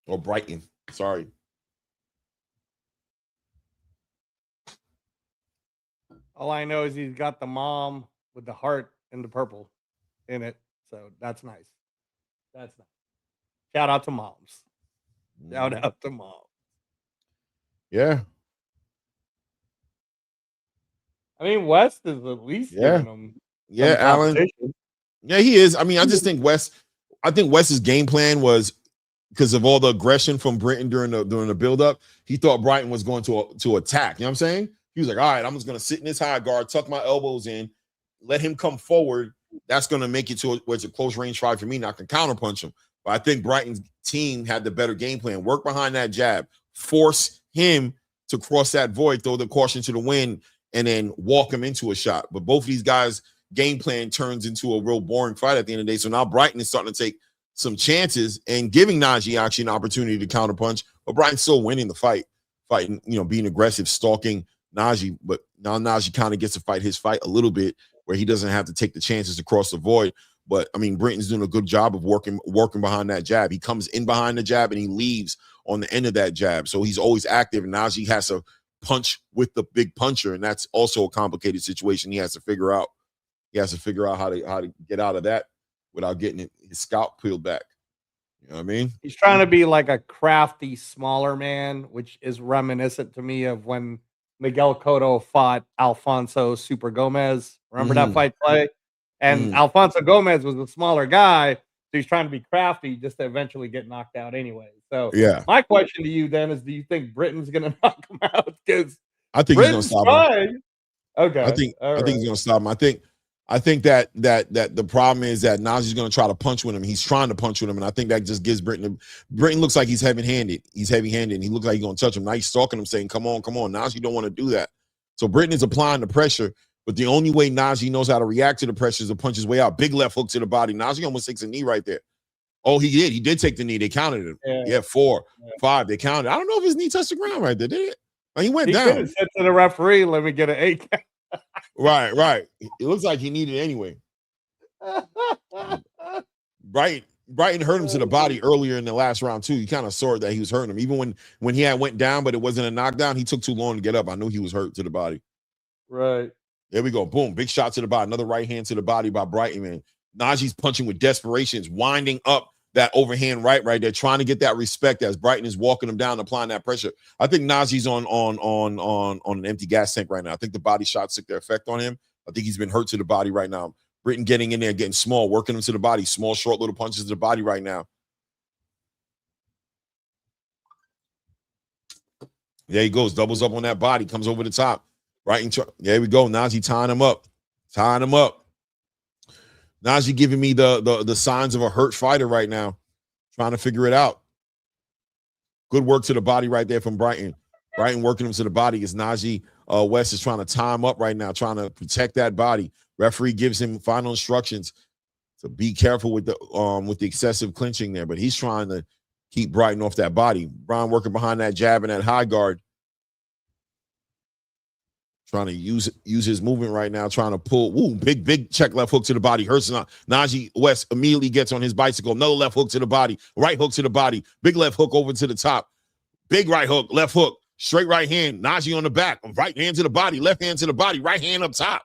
Or Brighton. Sorry. All I know is he's got the mom with the heart and the purple in it. So that's nice. That's nice. Shout out to moms. Shout out to moms. Yeah. I mean, West is at least giving him. Yeah, Alan. Yeah, he is. I mean, I just think West's game plan was, because of all the aggression from Britton during the buildup, he thought Brighton was going to attack. You know what I'm saying? He was like, all right, I'm just going to sit in this high guard, tuck my elbows in, let him come forward. That's going to make it to where it's a close range fight for me, and I can counterpunch him. But I think Brighton's team had the better game plan. Work behind that jab, force him to cross that void, throw the caution to the wind, and then walk him into a shot. But both of these guys' game plan turns into a real boring fight at the end of the day. So now Brighton is starting to take some chances and giving Najee actually an opportunity to counterpunch. But Brighton's still winning the fight, fighting, being aggressive, stalking Najee. But now Najee kind of gets to fight his fight a little bit, where he doesn't have to take the chances to cross the void. But I mean, Britton's doing a good job of working behind that jab. He comes in behind the jab and he leaves on the end of that jab. So he's always active. And Najee has to punch with the big puncher, and that's also a complicated situation. He has to figure out. How to get out of that without getting his scalp peeled back. You know what I mean? He's trying to be like a crafty, smaller man, which is reminiscent to me of when Miguel Cotto fought Alfonso Super Gomez. Remember that fight play? And Alfonso Gomez was a smaller guy, so he's trying to be crafty just to eventually get knocked out anyway. So yeah, my question to you then is, do you think Britton's going to knock him out? Because I think he's going to stop him. Okay. I think he's going to stop him. I think that the problem is that Najee's going to try to punch with him. He's trying to punch with him, and I think that just gives Britton looks like he's heavy-handed. He's heavy-handed, and he looks like he's going to touch him. Now he's stalking him, saying, come on. Najee don't want to do that. So Britton is applying the pressure, But the only way Najee knows how to react to the pressure is to punch his way out. Big left hook to the body. Najee almost takes a knee right there. Oh, he did. He did take the knee. They counted him. Yeah, 4, 5. They counted. I don't know if his knee touched the ground right there, did it? He went down. He said to the referee, let me get an 8 count. Right. It looks like he needed it anyway. Brighton hurt him to the body earlier in the last round too. You kind of saw that he was hurting him. Even when he went down, but it wasn't a knockdown, he took too long to get up. I knew he was hurt to the body. Right. There we go. Boom. Big shot to the body. Another right hand to the body by Brighton, man. Najee's punching with desperation. It's winding up that overhand right there, trying to get that respect as Brighton is walking him down, applying that pressure. I think Najee's on an empty gas tank right now. I think the body shots took their effect on him. I think he's been hurt to the body right now. Britain getting in there, getting small, working him to the body. Small, short, little punches to the body right now. There he goes. Doubles up on that body. Comes over the top. Right. There we go. Najee tying him up. Najee giving me the signs of a hurt fighter right now. Trying to figure it out. Good work to the body right there from Brighton. Brighton working him to the body as Najee West is trying to tie him up right now, trying to protect that body. Referee gives him final instructions to be careful with the excessive clinching there, but he's trying to keep Brighton off that body. Brian working behind that jab and that high guard. Trying to use his movement right now, trying to pull. Woo, big check left hook to the body. Hurts not. Najee West immediately gets on his bicycle. Another left hook to the body. Right hook to the body. Big left hook over to the top. Big right hook, left hook, straight right hand. Najee on the back. Right hand to the body. Left hand to the body. Right hand up top.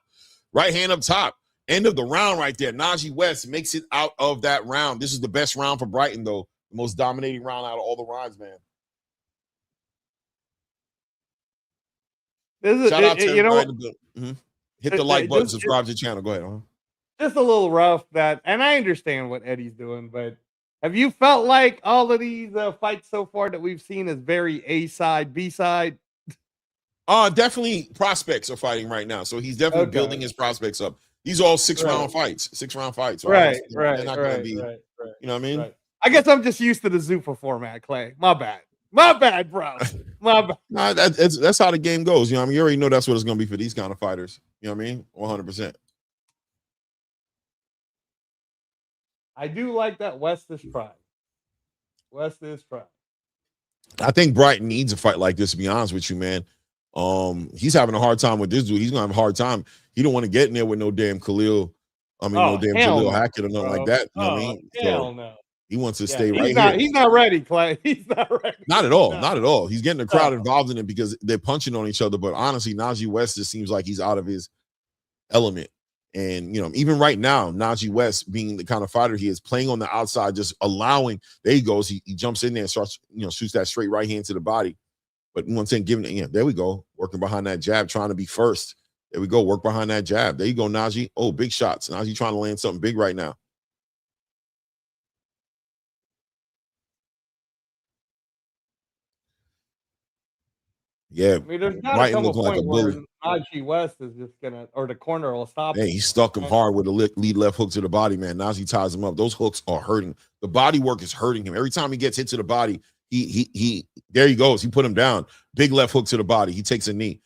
Right hand up top. End of the round right there. Najee West makes it out of that round. This is the best round for Brighton, though. The most dominating round out of all the rounds, man. Shout out to everybody. Hit the like button, subscribe to the channel. Go ahead. Just a little rough and I understand what Eddie's doing, but have you felt like all of these fights so far that we've seen is very A side, B side? Definitely prospects are fighting right now. So he's definitely building his prospects up. These are all 6-round fights. 6-round fights. Right. They're not gonna be, you know what I mean? Right. I guess I'm just used to the Zuffa format, Clay. My bad, bro. My bad. Nah, that's how the game goes. You know what I mean? You already know that's what it's gonna be for these kind of fighters. You know what I mean? 100%. I do like that West is trying. I think Brighton needs a fight like this, to be honest with you, man. He's having a hard time with this dude. He's gonna have a hard time. He don't want to get in there with no damn no damn Khalil Hackett or nothing like that. You know what I mean? Hell no. He wants to stay right here. He's not ready, Clay. He's not ready. Not at all. No. Not at all. He's getting the crowd involved in it because they're punching on each other. But honestly, Najee West just seems like he's out of his element. And, even right now, Najee West being the kind of fighter he is, playing on the outside, just allowing, there he goes. He jumps in there and starts, shoots that straight right hand to the body. But once again, giving it, there we go. Working behind that jab, trying to be first. There we go. Work behind that jab. There you go, Najee. Oh, big shots. Najee trying to land something big right now. Yeah, there's got to come a point where Najee West is just gonna, or the corner will stop. Hey, he stuck him hard with a lead left hook to the body, man. Najee ties him up. Those hooks are hurting. The body work is hurting him. Every time he gets hit to the body, he there he goes. He put him down. Big left hook to the body. He takes a knee.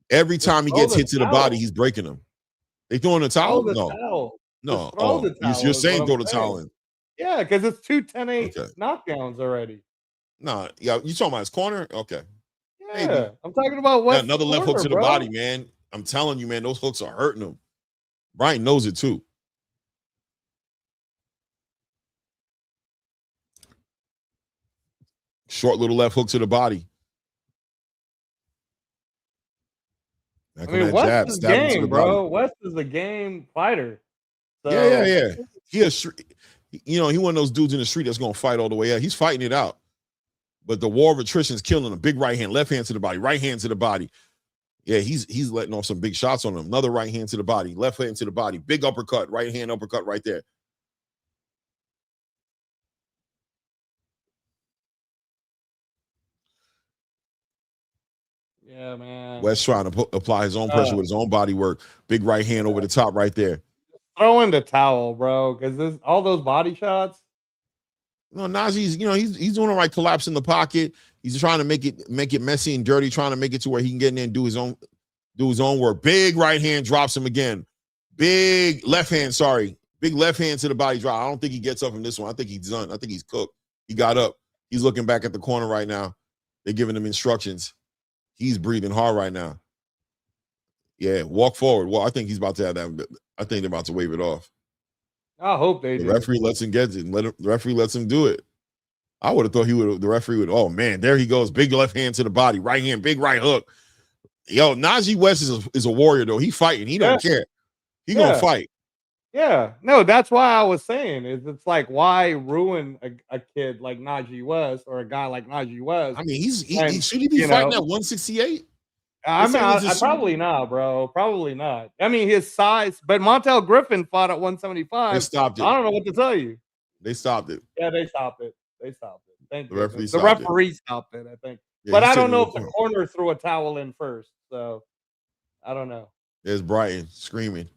Every time he gets hit to the body, he's breaking him. They throwing the towel? No. Oh, you're saying throw the towel in. Yeah, because it's 2-10-8 knockdowns already. No, yeah, you talking about his corner? Okay. Yeah, maybe. I'm talking about what another left hook to the body, man. I'm telling you, man, those hooks are hurting him. Brian knows it too. Short little left hook to the body. West is game, bro. West is a game fighter. So. Yeah. He one of those dudes in the street that's gonna fight all the way out. He's fighting it out. But the war of attrition is killing him. Big right hand, left hand to the body, right hand to the body. Yeah, he's letting off some big shots on him. Another right hand to the body, left hand to the body. Big uppercut, right hand uppercut right there. Yeah, man. West trying to apply his own pressure with his own body work. Big right hand over the top right there. Throw in the towel, bro, because all those body shots. No, Najee's, he's doing all right, collapse in the pocket. He's trying to make it messy and dirty, trying to make it to where he can get in there and do his own Do his own work. Big right hand drops him again. Big left hand, sorry. Big left hand to the body drop. I don't think he gets up from this one. I think he's done. I think he's cooked. He got up. He's looking back at the corner right now. They're giving him instructions. He's breathing hard right now. Yeah, walk forward. Well, I think he's about to have that. I think they're about to wave it off. I hope they do. The referee lets him get it. The referee lets him do it. I would have thought the referee would, oh man, there he goes. Big left hand to the body, right hand, big right hook. Yo, Najee West is a warrior, though. He fighting. He don't care. He gonna fight. Yeah. No, that's why I was saying it's like, why ruin a kid like Najee West or a guy like Najee West? I mean, should he be fighting at 168? I probably not, bro. Probably not. I mean, his size, but Montel Griffin fought at 175. They stopped it. I don't know what to tell you. They stopped it. Yeah, they stopped it. They stopped it. Thank you. The referee stopped it, I think. Yeah, but I don't know if the corner threw a towel in first. So I don't know. There's Brighton screaming.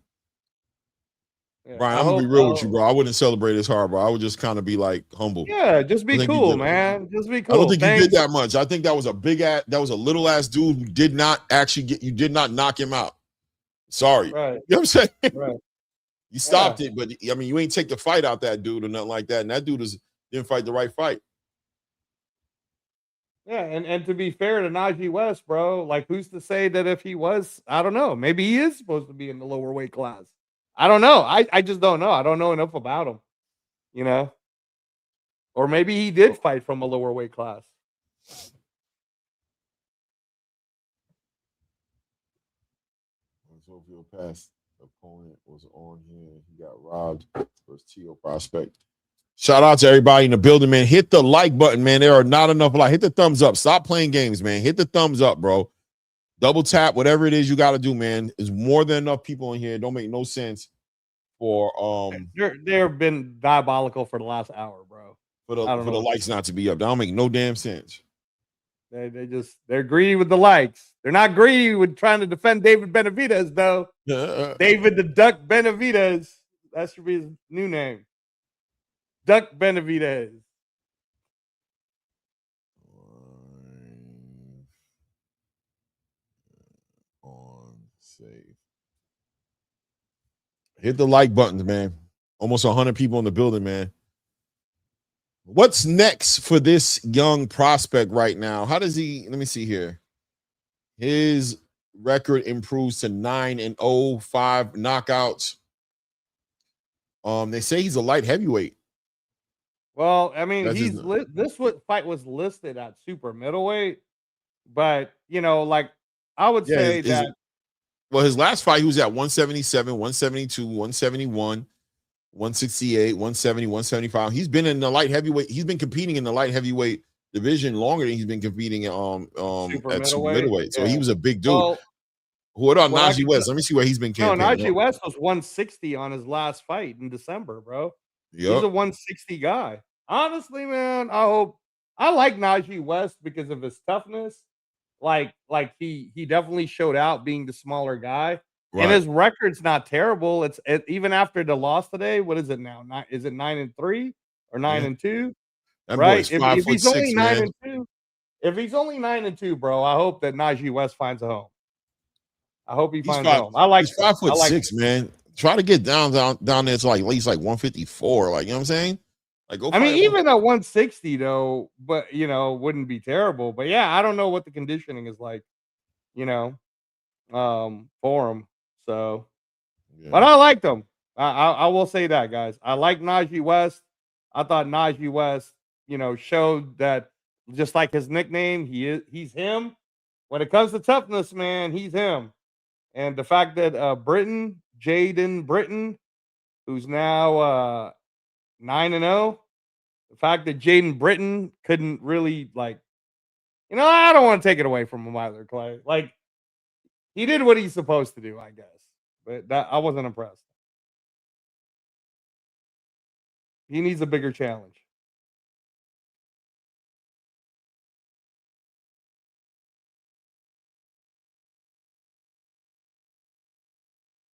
Yeah, Brian, I'm gonna be real with you, bro. I wouldn't celebrate as hard, bro. I would just kind of be like humble. Yeah, just be cool, man. Just be cool. I don't think you did that much. I think that was a little ass dude who did not actually you did not knock him out. Sorry. Right. You know what I'm saying? Right. You stopped it, but I mean, you ain't take the fight out that dude or nothing like that. And that dude didn't fight the right fight. Yeah, and to be fair to Najee West, bro, like who's to say that if he was, I don't know, maybe he is supposed to be in the lower weight class. I don't know. I just don't know. I don't know enough about him, you know. Or maybe he did fight from a lower weight class. Pass opponent was on here. He got robbed. First TO prospect. Shout out to everybody in the building, man. Hit the like button, man. There are not enough like. Hit the thumbs up. Stop playing games, man. Hit the thumbs up, bro. Double tap, whatever it is you got to do, man. There's more than enough people in here. It don't make no sense for They've been diabolical for the last hour, bro. For the likes not to be up. That don't make no damn sense. They're greedy with the likes. They're not greedy with trying to defend David Benavidez, though. David the Duck Benavidez. That should be his new name. Duck Benavidez. On save. Hit the like buttons, man. Almost 100 people in the building, man. What's next for this young prospect right now? How does he? Let me see here. His record improves to 9-0, 5 knockouts. They say he's a light heavyweight. Well, I mean, this fight was listed at super middleweight, but you know, like I would say that. Well, his last fight, he was at 177, 172, 171, 168, 170, 175. He's been in the light heavyweight. He's been competing in the light heavyweight division longer than he's been competing at super middleweight. So he was a big dude. Well, what about Najee West? Let me see where he's been campaigning. No, Najee West was 160 on his last fight in December, bro. Yep. He's a 160 guy. Honestly, man, I like Najee West because of his toughness. Like he definitely showed out being the smaller guy. Right. And his record's not terrible. It's even after the loss today. What is it now? Is it 9-3 or 9-2? Right? If he's only 9-2, if he's only 9-2, bro, I hope that Najee West finds a home. I hope he finds a home. He's 5'6", man. Try to get down there to like at least like 154. Like, you know what I'm saying? Like, I mean, even at 160 though, but you know, wouldn't be terrible. But yeah, I don't know what the conditioning is like, you know, for him. So, but I liked him. I will say that, guys. I like Najee West. I thought Najee West, you know, showed that just like his nickname, he's him. When it comes to toughness, man, he's him. And the fact that Jaden Britton, who's now 9-0, the fact that Jaden Britton couldn't really, like, you know, I don't want to take it away from him either, Clay. Like, he did what he's supposed to do, I guess. But I wasn't impressed. He needs a bigger challenge.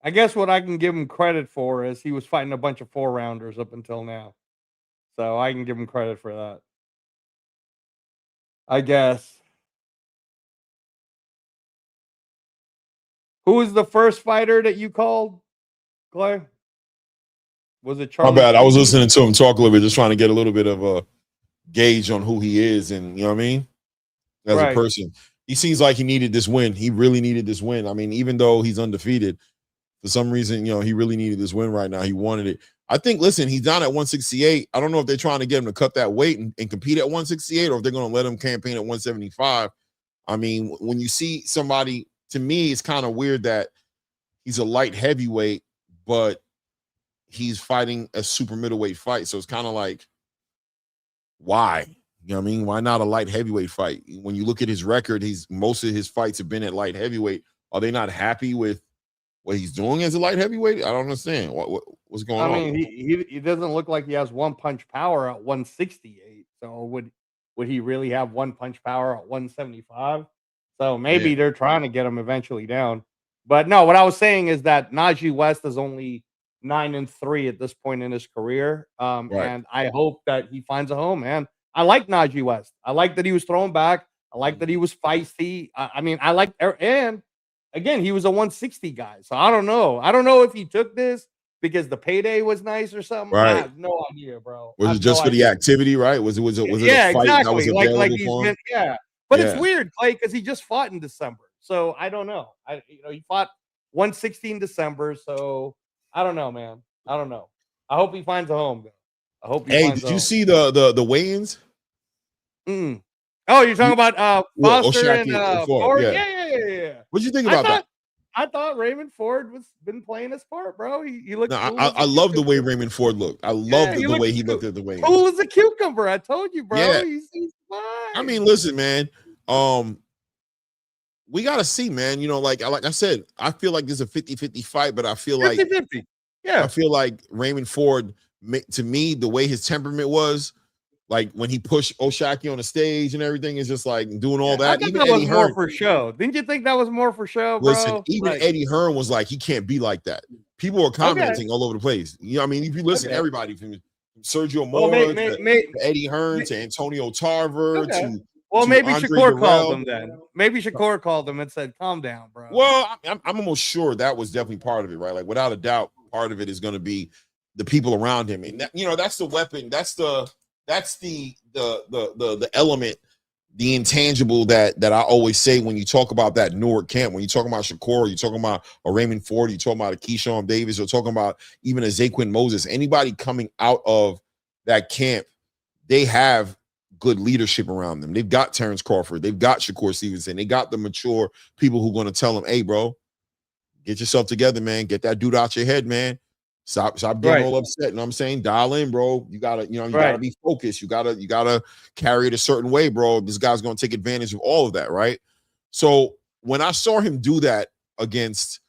I guess what I can give him credit for is he was fighting a bunch of 4-rounders up until now. So I can give him credit for that. I guess. Who was the first fighter that you called, Clay? Was it My Charlie? bad. I was Sheen? listening to him talk a little bit, just trying to get a little bit of a gauge on who he is, and you know what I mean, as a Right. person. He seems like he needed this win. He really needed this win. I mean, even though he's undefeated, for some reason, you know, he really needed this win right now. He wanted it. I think, listen, he's down at 168. I don't know if they're trying to get him to cut that weight and compete at 168, or if they're going to let him campaign at 175. I mean, when you see somebody, to me, it's kind of weird that he's a light heavyweight, but he's fighting a super middleweight fight. So it's kind of like, why? You know what I mean? Why not a light heavyweight fight? When you look at his record, most of his fights have been at light heavyweight. Are they not happy with what he's doing as a light heavyweight? I don't understand. What's going on? I mean, he doesn't look like he has one punch power at 168. So would he really have one punch power at 175? So maybe they're trying to get him eventually down. But no, what I was saying is that Najee West is only 9-3 at this point in his career. And I hope that he finds a home, man. I like Najee West. I like that he was thrown back. I like that he was feisty. I mean, I like, and again, he was a 160 guy. So I don't know. I don't know if he took this because the payday was nice or something. Right. I have no idea, bro. Was it just for the activity, right? Was it a fight exactly. that was available like for him? But it's weird, Clay, because he just fought in December. So I don't know. He fought 160 in December. So I don't know, man. I don't know. I hope he finds a home, though. I hope he finds a home. Did you see the weigh-ins? Oh, you're talking about Foster and Ford? Yeah. Yeah. What'd you think about that? I thought Raymond Ford been playing his part, bro. He looked. No, I love the way Raymond Ford looked. I love the way he looked at the weigh-ins. Cool as a cucumber. I told you, bro. Yeah. He's fine. I mean, listen, man. We gotta see, man. You know, like I said, I feel like there's a 50-50 fight, but I feel 50-50. Yeah. I feel like Raymond Ford, to me, the way his temperament was, like when he pushed O'Shaquie on the stage and everything, is just like doing all that. I think Even that Eddie was Hearn, more for show. Didn't you think that was more for show, bro? listen, even Eddie Hearn was like, he can't be like that. People are commenting all over the place. You know, I mean, if you listen, everybody from Sergio Mora to Eddie Hearn to Antonio Tarver to maybe Andre Shakur Durrell. called him then. Maybe Shakur called him and said, "Calm down, bro." Well, I'm almost sure that was definitely part of it, right? Like without a doubt, part of it is going to be the people around him, and that, you know, that's the weapon. That's the element, the intangible that I always say when you talk about that Newark camp. When you talk about Shakur, you're talking about a Raymond Ford, you're talking about a Keyshawn Davis, you're talking about even a Zaquin Moses. Anybody coming out of that camp, they have good leadership around them. They've got Terrence Crawford, they've got Shakur Stevenson, they got the mature people who are going to tell them, "Hey, bro, get yourself together, man. Get that dude out your head, man. Stop getting all upset." You know what I'm saying? Dial in, bro. You gotta be focused. You gotta carry it a certain way, bro. This guy's gonna take advantage of all of that, right? So when I saw him do that against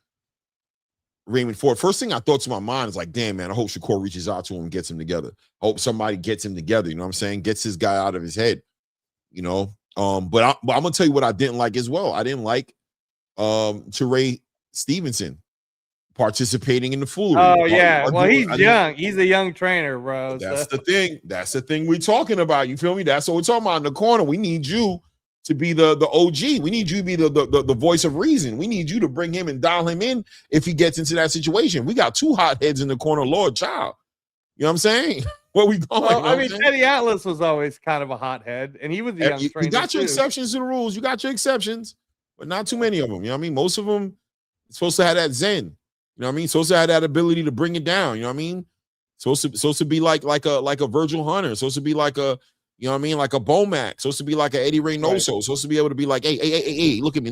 Raymond Ford, first thing I thought to my mind is like, damn, man, I hope Shakur reaches out to him and gets him together. I hope somebody gets him together, you know what I'm saying? Gets this guy out of his head, you know? But I'm gonna tell you what I didn't like as well. I didn't like Teray Stevenson participating in the foolery. Oh yeah, well he's young. He's a young trainer, bro. That's the thing. That's the thing we're talking about. You feel me? That's what we're talking about in the corner. We need you to be the OG. We need you to be the voice of reason. We need you to bring him and dial him in if he gets into that situation. We got two hotheads in the corner, Lord child. You know what I'm saying? Where we going? Well, I mean, Teddy Atlas was always kind of a hothead, and he was a young trainer. You got your too. exceptions to the rules. You got your exceptions, but not too many of them. You know what I mean? Most of them supposed to have that zen. You know what I mean? Supposed to have that ability to bring it down. You know what I mean? Supposed to be like a Virgil Hunter. Supposed to be like a, you know what I mean? Like a Bomac. Supposed to be like a Eddie Reynoso. Supposed to be able to be like, hey, look at me.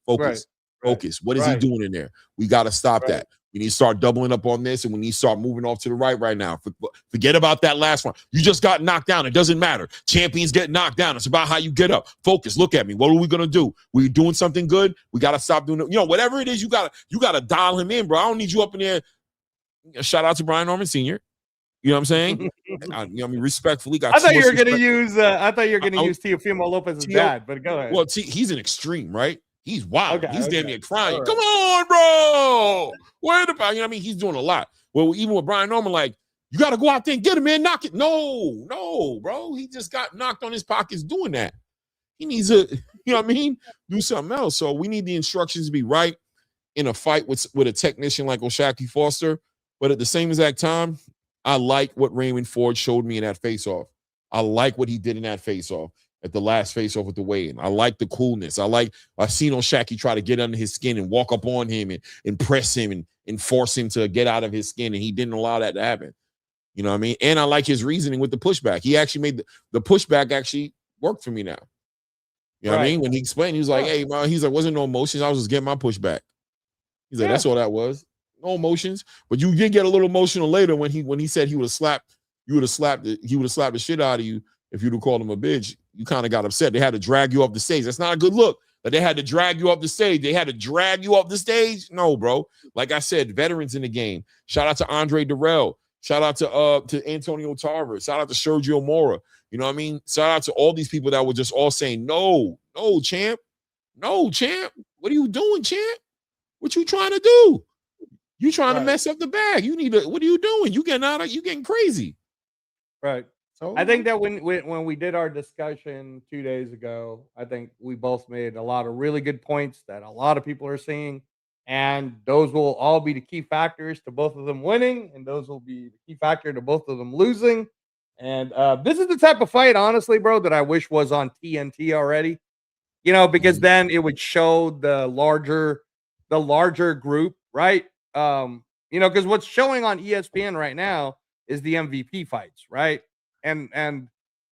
Focus. Focus. What is he doing in there? We got to stop that. We need to start doubling up on this, and we need to start moving off to the right now. Forget about that last one. You just got knocked down. It doesn't matter. Champions get knocked down. It's about how you get up. Focus. Look at me. What are we gonna do? We're doing something good. We gotta stop doing it. You know, whatever it is, you gotta dial him in, bro. I don't need you up in there. Shout out to Brian Norman Sr. You know what I'm saying? You know what I mean, respectfully. I thought you were gonna use Teofimo Lopez's dad, but go ahead. Well, he's an extreme, right? He's wild. Okay, he's damn near crying. Right. Come on, bro. Where the, you know what I mean? He's doing a lot. Well, even with Brian Norman, like, you got to go out there and get him, man. Knock it. No, bro. He just got knocked on his pockets doing that. He needs a You know what I mean? Do something else. So we need the instructions to be right in a fight with a technician like O'Shaquie Foster. But at the same exact time, I like what Raymond Ford showed me in that face-off. I like what he did in that face-off at the last face-off with the weigh-in. I like the coolness. I've seen O'Shaquie try to get under his skin and walk up on him and press him and force him to get out of his skin, and he didn't allow that to happen. You know what I mean? And I like his reasoning with the pushback. He actually made the pushback actually work for me now. You know what I mean? When he explained, he was like, hey, man, he's like, wasn't no emotions. I was just getting my pushback. He's like, that's all that was. No emotions. But you did get a little emotional later when he said he would have slapped the shit out of you if you'd have called him a bitch. You kind of got upset. They had to drag you off the stage. That's not a good look. That they had to drag you off the stage. They had to drag you off the stage. No, bro. Like I said, veterans in the game. Shout out to Andre Durrell. Shout out to Antonio Tarver. Shout out to Sergio Mora. You know what I mean? Shout out to all these people that were just all saying, no, champ. No, champ. What are you doing, champ? What you trying to do? You trying to mess up the bag. What are you doing? You getting crazy. Right. So I think that when we did our discussion 2 days ago, I think we both made a lot of really good points that a lot of people are seeing. And those will all be the key factors to both of them winning, and those will be the key factor to both of them losing. And this is the type of fight, honestly, bro, that I wish was on TNT already. You know, because then it would show the larger group, right? You know, because what's showing on ESPN right now is the MVP fights, right? And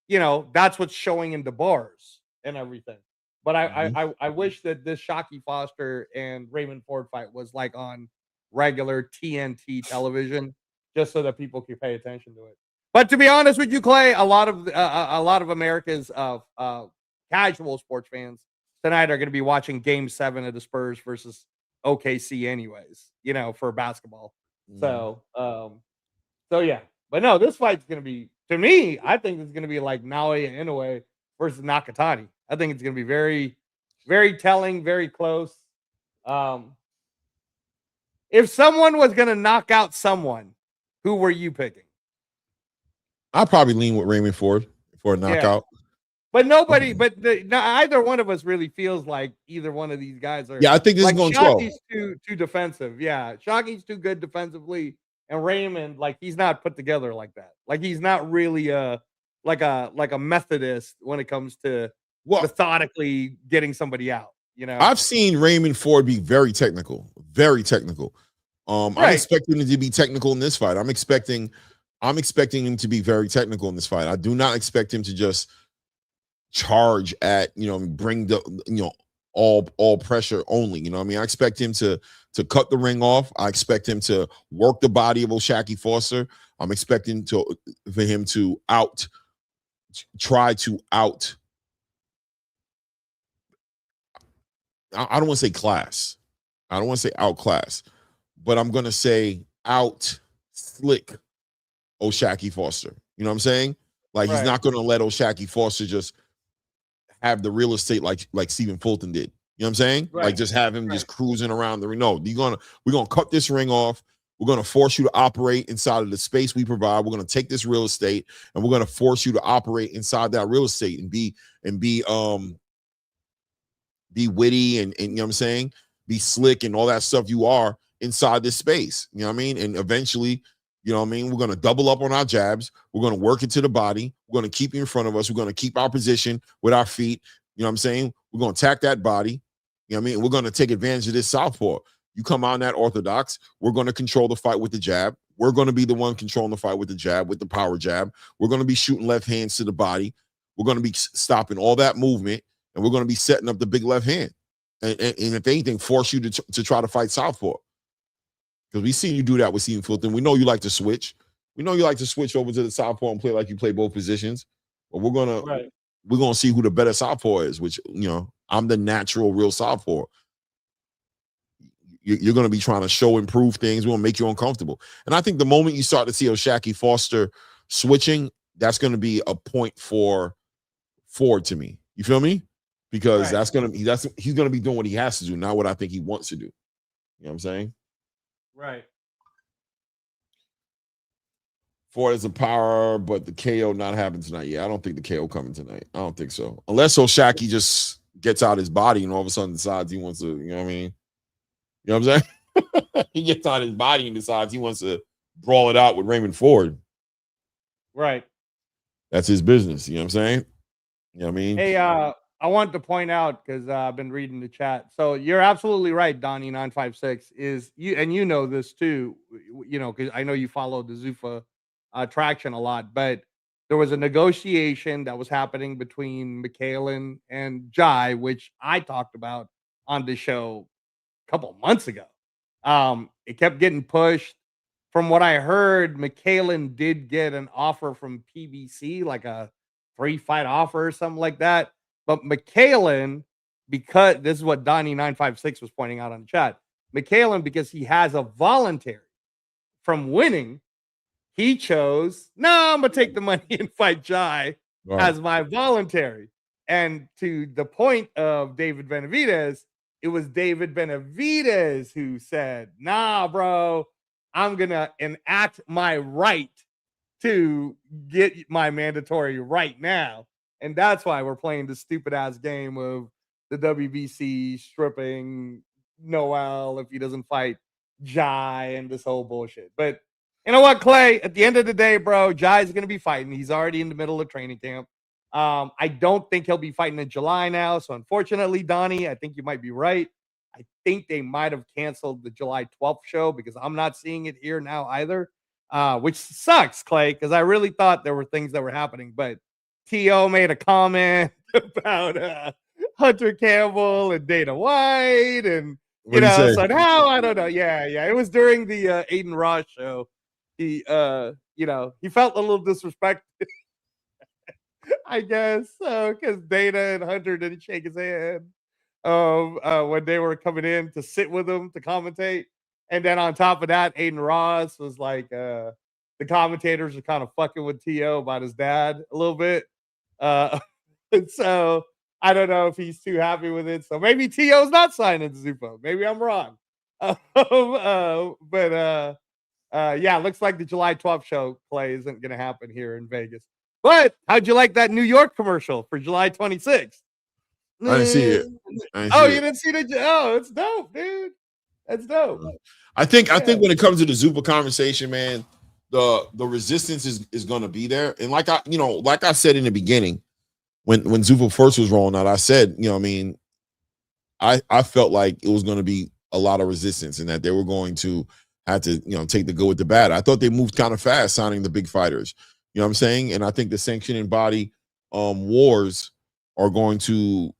you know, that's what's showing in the bars and everything. But I wish that this Shockey Foster and Raymond Ford fight was like on regular TNT television, just so that people can pay attention to it. But to be honest with you, Clay, a lot of America's casual sports fans tonight are going to be watching Game 7 of the Spurs versus OKC, anyways. You know, for basketball. So yeah. But no, this fight's going to be, to me, I think it's going to be like Naoya Inoue versus Nakatani. I think it's going to be very, very telling, very close. If someone was going to knock out someone, who were you picking? I'll probably lean with Raymond Ford for a knockout. Yeah. But nobody, neither one of us really feels like either one of these guys are. Yeah, I think this is going 12. Shockey's too defensive. Yeah, Shockey's too good defensively, and Raymond, like, he's not put together like that. Like, he's not really like a Methodist when it comes to methodically getting somebody out. You know, I've seen Raymond Ford be very technical, very technical. I'm expecting him to be technical in this fight. I'm expecting him to be very technical in this fight. I do not expect him to just charge at, you know, bring the, you know, all pressure only. You know what I mean? I expect him to cut the ring off. I expect him to work the body of O'Shaquie Foster. I'm expecting for him to try to out. I don't want to say class. I don't want to say outclass, but I'm going to say out slick O'Shaquie Foster. You know what I'm saying? Like, he's not going to let O'Shaquie Foster just have the real estate like Stephen Fulton did. You know what I'm saying? Like, just have him just cruising around the ring. No, we're gonna cut this ring off. We're gonna force you to operate inside of the space we provide. We're gonna take this real estate and we're gonna force you to operate inside that real estate and be witty and you know what I'm saying? Be slick and all that stuff you are inside this space. You know what I mean? And eventually, you know what I mean? We're going to double up on our jabs. We're going to work it to the body. We're going to keep you in front of us. We're going to keep our position with our feet. You know what I'm saying? We're going to attack that body. You know what I mean? We're going to take advantage of this southpaw. You come out in that orthodox. We're going to control the fight with the jab. We're going to be the one controlling the fight with the jab, with the power jab. We're going to be shooting left hands to the body. We're going to be stopping all that movement, and we're going to be setting up the big left hand. And if anything, force you to try to fight southpaw. Because we seen you do that with Stephen Fulton. We know you like to switch. We know you like to switch over to the southpaw and play like you play both positions. But we're gonna see who the better southpaw is. Which, you know, I'm the natural, real southpaw. You're gonna be trying to show improve things. We're gonna make you uncomfortable. And I think the moment you start to see O'Shaquie Foster switching, that's gonna be a point for Ford to me. You feel me? Because he's gonna be doing what he has to do, not what I think he wants to do. You know what I'm saying? Right. Ford has the power, but the KO not happening tonight. Yeah, I don't think the KO coming tonight. I don't think so. Unless O'Shaquie just gets out his body and all of a sudden decides he wants to, you know what I mean? You know what I'm saying? He gets out his body and decides he wants to brawl it out with Raymond Ford. Right. That's his business. You know what I'm saying? You know what I mean? Hey, I want to point out because I've been reading the chat. So you're absolutely right, Donnie956 is you, and you know this too. You know, because I know you follow the Zuffa traction a lot, but there was a negotiation that was happening between McKalen and Jai, which I talked about on the show a couple of months ago. It kept getting pushed. From what I heard, McKalen did get an offer from PBC, like a 3-fight offer or something like that. But McKalen, because this is what Donnie956 was pointing out on the chat, McKalen, because he has a voluntary from winning, he chose, no, I'm going to take the money and fight Jai as my voluntary. And to the point of David Benavidez, it was David Benavidez who said, nah, bro, I'm going to enact my right to get my mandatory right now. And that's why we're playing this stupid ass game of the WBC stripping Noel if he doesn't fight Jai and this whole bullshit. But you know what, Clay? At the end of the day, bro, Jai's going to be fighting. He's already in the middle of training camp. I don't think he'll be fighting in July now. So unfortunately, Donnie, I think you might be right. I think they might have canceled the July 12th show because I'm not seeing it here now either, which sucks, Clay, because I really thought there were things that were happening. But T.O. made a comment about Hunter Campbell and Dana White. And, you know, so now I don't know. Yeah. It was during the Aiden Ross show. He, you know, he felt a little disrespected, I guess, because Dana and Hunter didn't shake his hand when they were coming in to sit with him to commentate. And then on top of that, Aiden Ross was like, the commentators are kind of fucking with T.O. about his dad a little bit. And so I don't know if he's too happy with it. So maybe T.O.'s not signing Zuffa. Maybe I'm wrong. Yeah, looks like the July 12th show play isn't going to happen here in Vegas. But how'd you like that New York commercial for July 26th? I didn't see it. You didn't see the? Oh, it's dope, dude. That's dope. I think when it comes to the Zuffa conversation, man, the resistance is going to be there. And like I said in the beginning, when Zuffa first was rolling out, I said, you know, I mean, I felt like it was going to be a lot of resistance and that they were going to have to, you know, take the good with the bad. I thought they moved kind of fast signing the big fighters. You know what I'm saying? And I think the sanctioning body wars are going to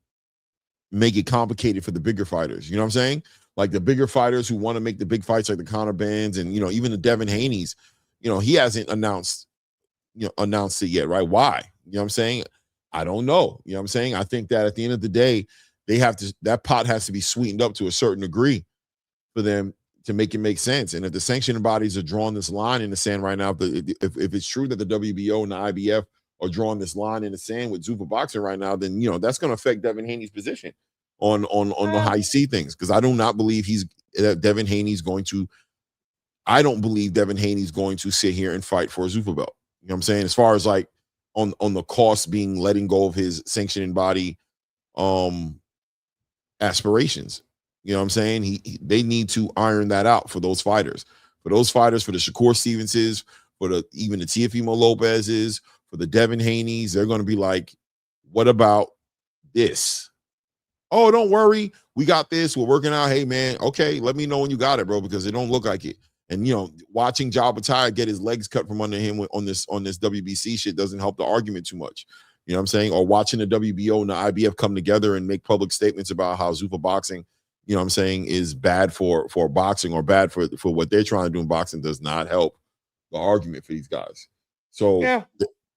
make it complicated for the bigger fighters. You know what I'm saying? Like the bigger fighters who want to make the big fights, like the Conor Benns and, you know, even the Devin Haney's, you know, he hasn't announced it yet, right? Why? You know what I'm saying? I don't know. You know what I'm saying? I think that at the end of the day, that pot has to be sweetened up to a certain degree for them to make it make sense. And if the sanctioning bodies are drawing this line in the sand right now, if it's true that the WBO and the IBF are drawing this line in the sand with Zuffa boxing right now, then, you know, that's going to affect Devin Haney's position on how you see things. Because I do not believe Devin Haney's going to sit here and fight for a Zuffa belt. You know what I'm saying? As far as like on the cost being letting go of his sanctioning body aspirations. You know what I'm saying? They need to iron that out for those fighters. For the Shakur Stevenses, even the Teofimo Lopez's, for the Devin Haney's, they're going to be like, what about this? Oh, don't worry. We got this. We're working out. Hey, man, okay, let me know when you got it, bro, because it don't look like it. And, you know, watching Jabatai get his legs cut from under him on this WBC shit doesn't help the argument too much. You know what I'm saying? Or watching the WBO and the IBF come together and make public statements about how Zuffa boxing, you know what I'm saying, is bad for boxing or bad for what they're trying to do in boxing does not help the argument for these guys. So yeah.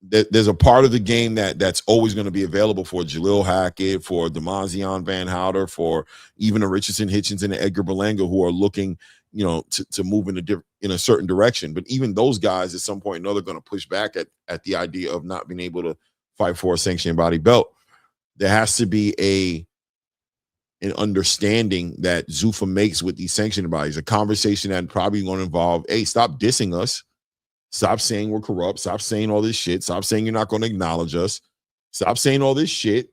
There's a part of the game that's always going to be available for Jalil Hackett, for Demazion Van Houter, for even the Richardson Hitchens and the Edgar Berlanga, who are looking, you know, to move in a certain direction. But even those guys at some point or another are going to push back at the idea of not being able to fight for a sanctioned body belt. There has to be an understanding that Zuffa makes with these sanctioned bodies, a conversation that probably going to involve, hey, stop dissing us. Stop saying we're corrupt. Stop saying all this shit. Stop saying you're not going to acknowledge us. Stop saying all this shit.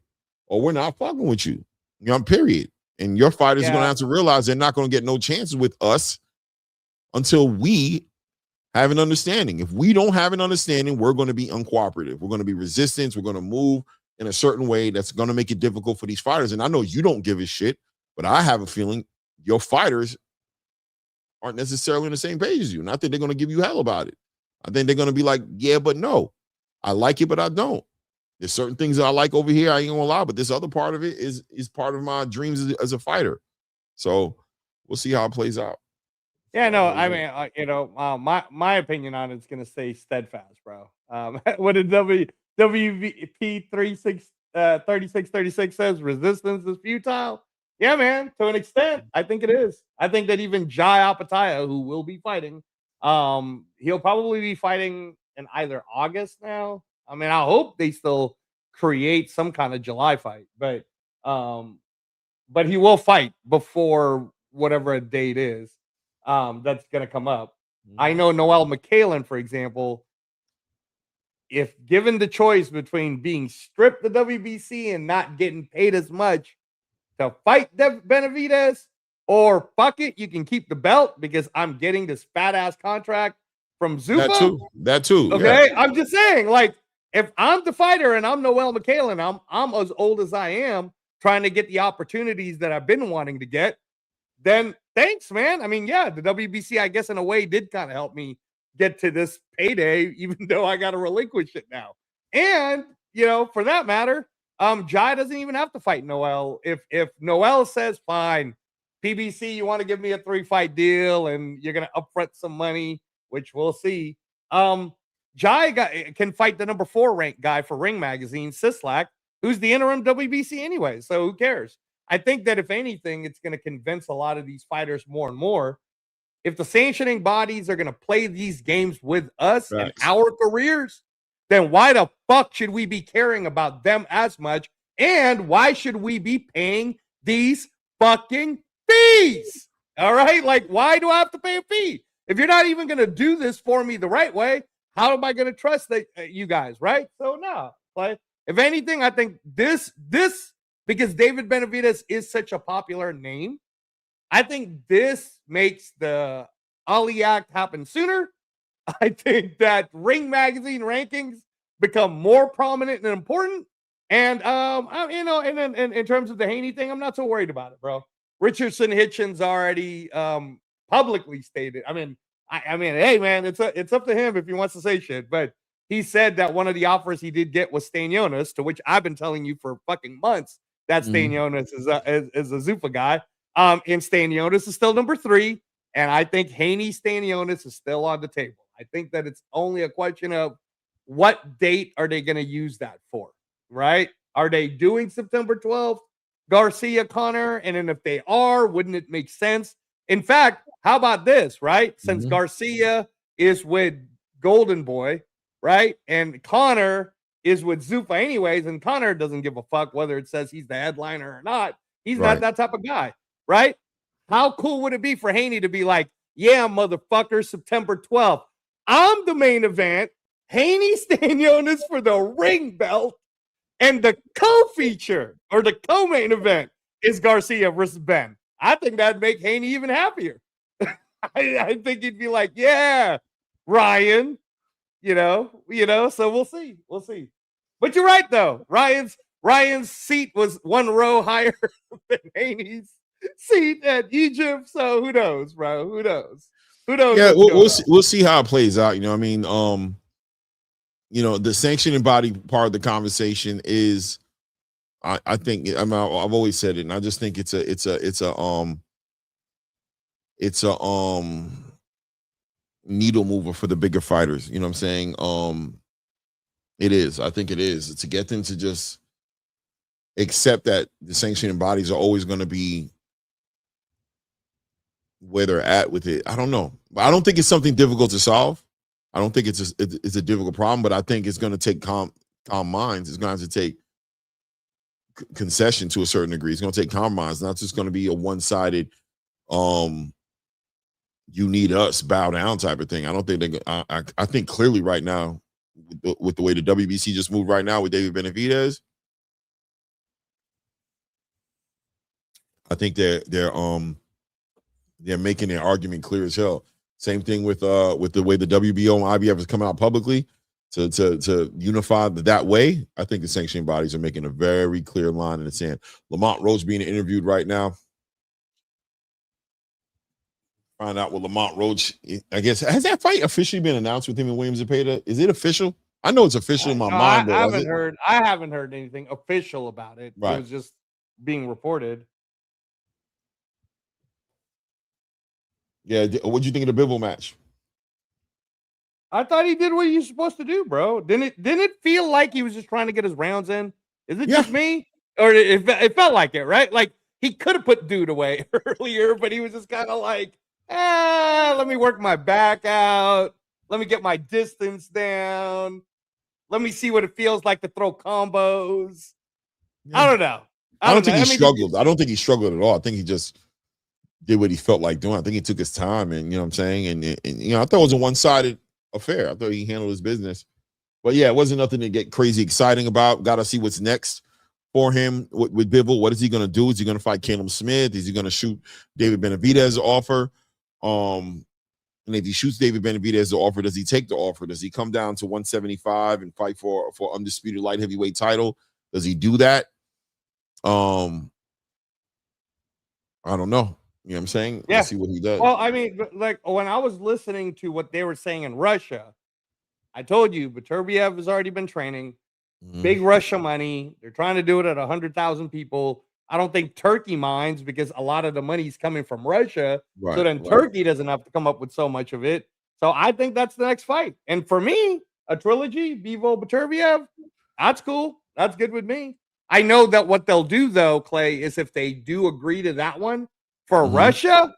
or we're not fucking with you. You know, period. And your fighters are going to have to realize they're not going to get no chances with us until we have an understanding. If we don't have an understanding, we're going to be uncooperative. We're going to be resistant. We're going to move in a certain way that's going to make it difficult for these fighters. And I know you don't give a shit, but I have a feeling your fighters aren't necessarily on the same page as you. And I think they're going to give you hell about it. I think they're going to be like, yeah, but no. I like it, but I don't. There's certain things that I like over here. I ain't gonna lie, but this other part of it is part of my dreams as a fighter. So we'll see how it plays out. Yeah, no, I mean, my opinion on it's gonna stay steadfast, bro. What did WVP 3636 says? Resistance is futile. Yeah, man. To an extent, I think it is. I think that even Jai Apataya, who will be fighting, he'll probably be fighting in either August now. I mean, I hope they still create some kind of July fight, but he will fight before whatever a date is that's going to come up. I know Noel McCallan, for example, if given the choice between being stripped the WBC and not getting paid as much to fight Benavidez, or fuck it, you can keep the belt because I'm getting this fat ass contract from Zupa. That too. Okay, yeah. I'm just saying, like, if I'm the fighter and I'm Noel McCallan, I'm as old as I am, trying to get the opportunities that I've been wanting to get, then thanks, man. I mean, yeah, the WBC, I guess, in a way, did kind of help me get to this payday, even though I got to relinquish it now. And, you know, for that matter, Jai doesn't even have to fight Noel. If Noel says, fine, PBC, you want to give me a 3-fight deal and you're going to upfront some money, which we'll see. Jai can fight the number 4 ranked guy for Ring Magazine, Sislak, who's the interim WBC anyway. So who cares? I think that if anything, it's going to convince a lot of these fighters more and more. If the sanctioning bodies are going to play these games with us and our careers, then why the fuck should we be caring about them as much? And why should we be paying these fucking fees? All right? Like, why do I have to pay a fee? If you're not even going to do this for me the right way, how am I going to trust that you guys, right? So no, like, if anything, I think this because David Benavidez is such a popular name, I think this makes the Ali Act happen sooner. I think that Ring Magazine rankings become more prominent and important. And you know, and in terms of the Haney thing, I'm not so worried about it, bro. Richardson Hitchens already publicly stated. I mean, hey man, it's up to him if he wants to say shit. But he said that one of the offers he did get was Stanionis, to which I've been telling you for fucking months that Stanionis is a Zufa guy. And Stanionis is still number 3, and I think Haney Stanionis is still on the table. I think that it's only a question of what date are they going to use that for, right? Are they doing September 12th, Garcia Connor? And then if they are, wouldn't it make sense? In fact, how about this, right? Since Garcia is with Golden Boy, right? And Connor is with Zufa anyways, and Connor doesn't give a fuck whether it says he's the headliner or not. He's not that type of guy, right? How cool would it be for Haney to be like, yeah, motherfucker, September 12th, I'm the main event. Haney Stanionis for the ring belt, and the co-feature or the co-main event is Garcia versus Ben. I think that'd make Haney even happier. I think he'd be like, yeah, Ryan, you know, so we'll see. But you're right, though. Ryan's seat was 1 row higher than Haney's seat at Egypt. So who knows, bro? Who knows? Yeah, we'll see how it plays out. You know, I mean, you know, the sanctioning body part of the conversation is, I think, I've always said it, and I just think it's a needle mover for the bigger fighters. You know what I'm saying? It is. I think it is to get them to just accept that the sanctioning bodies are always going to be where they're at with it. I don't know. I don't think it's something difficult to solve. I don't think it's a difficult problem, but I think it's going to take calm minds. It's going to have to take concession to a certain degree. It's going to take calm minds. It's not just going to be a one-sided, you need us, bow down type of thing. I don't think I think clearly right now, with the way the WBC just moved right now with David Benavidez, I think they're making their argument clear as hell. Same thing with the way the WBO and IBF is coming out publicly to unify that way. I think the sanctioning bodies are making a very clear line in the sand. Lamont Roach being interviewed right now. Find out what Lamont Roach, I guess, has that fight officially been announced with him and Williams Zepeda? Is it official? I know it's official in my mind, but I haven't heard anything official about it. Right. It was just being reported. Yeah, what'd you think of the Bivol match? I thought he did what he was supposed to do, bro. Didn't it feel like he was just trying to get his rounds in? Is it just me? Or it felt like it, right? Like he could have put dude away earlier, but he was just kind of like, let me work my back out. Let me get my distance down. Let me see what it feels like to throw combos. Yeah. I don't know. I don't think he struggled. I don't think he struggled at all. I think he just did what he felt like doing. I think he took his time, and you know what I'm saying? And you know, I thought it was a one-sided affair. I thought he handled his business. But yeah, it wasn't nothing to get crazy exciting about. Got to see what's next for him with Bivol. What is he going to do? Is he going to fight Caleb Smith? Is he going to shoot David Benavidez offer? And if he shoots David Benavidez the offer, does he take the offer? Does he come down to 175 and fight for undisputed light heavyweight title? Does he do that? I don't know. You know what I'm saying? Yeah. Let's see what he does. Well, I mean, like when I was listening to what they were saying in Russia, I told you, Beterbiev has already been training. Big Russia money. They're trying to do it at 100,000 people. I don't think Turkey minds because a lot of the money is coming from Russia. Right, so then Turkey doesn't have to come up with so much of it. So I think that's the next fight. And for me, a trilogy, Bivol Beterbiev, that's cool. That's good with me. I know that what they'll do, though, Clay, is if they do agree to that one for Russia,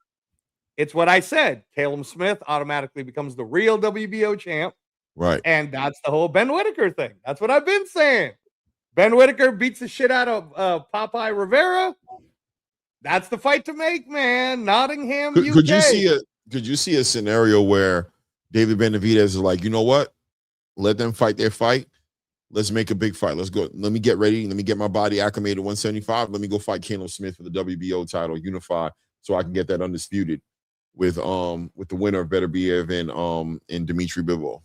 it's what I said. Caleb Smith automatically becomes the real WBO champ. Right. And that's the whole Ben Whitaker thing. That's what I've been saying. Ben Whitaker beats the shit out of Popeye Rivera. That's the fight to make, man. Nottingham, UK. Could you see a scenario where David Benavidez is like, you know what? Let them fight their fight. Let's make a big fight. Let's go. Let me get ready. Let me get my body acclimated to 175. Let me go fight Caleb Smith for the WBO title, unify, so I can get that undisputed with the winner of Beterbiev and Dimitri Bivol.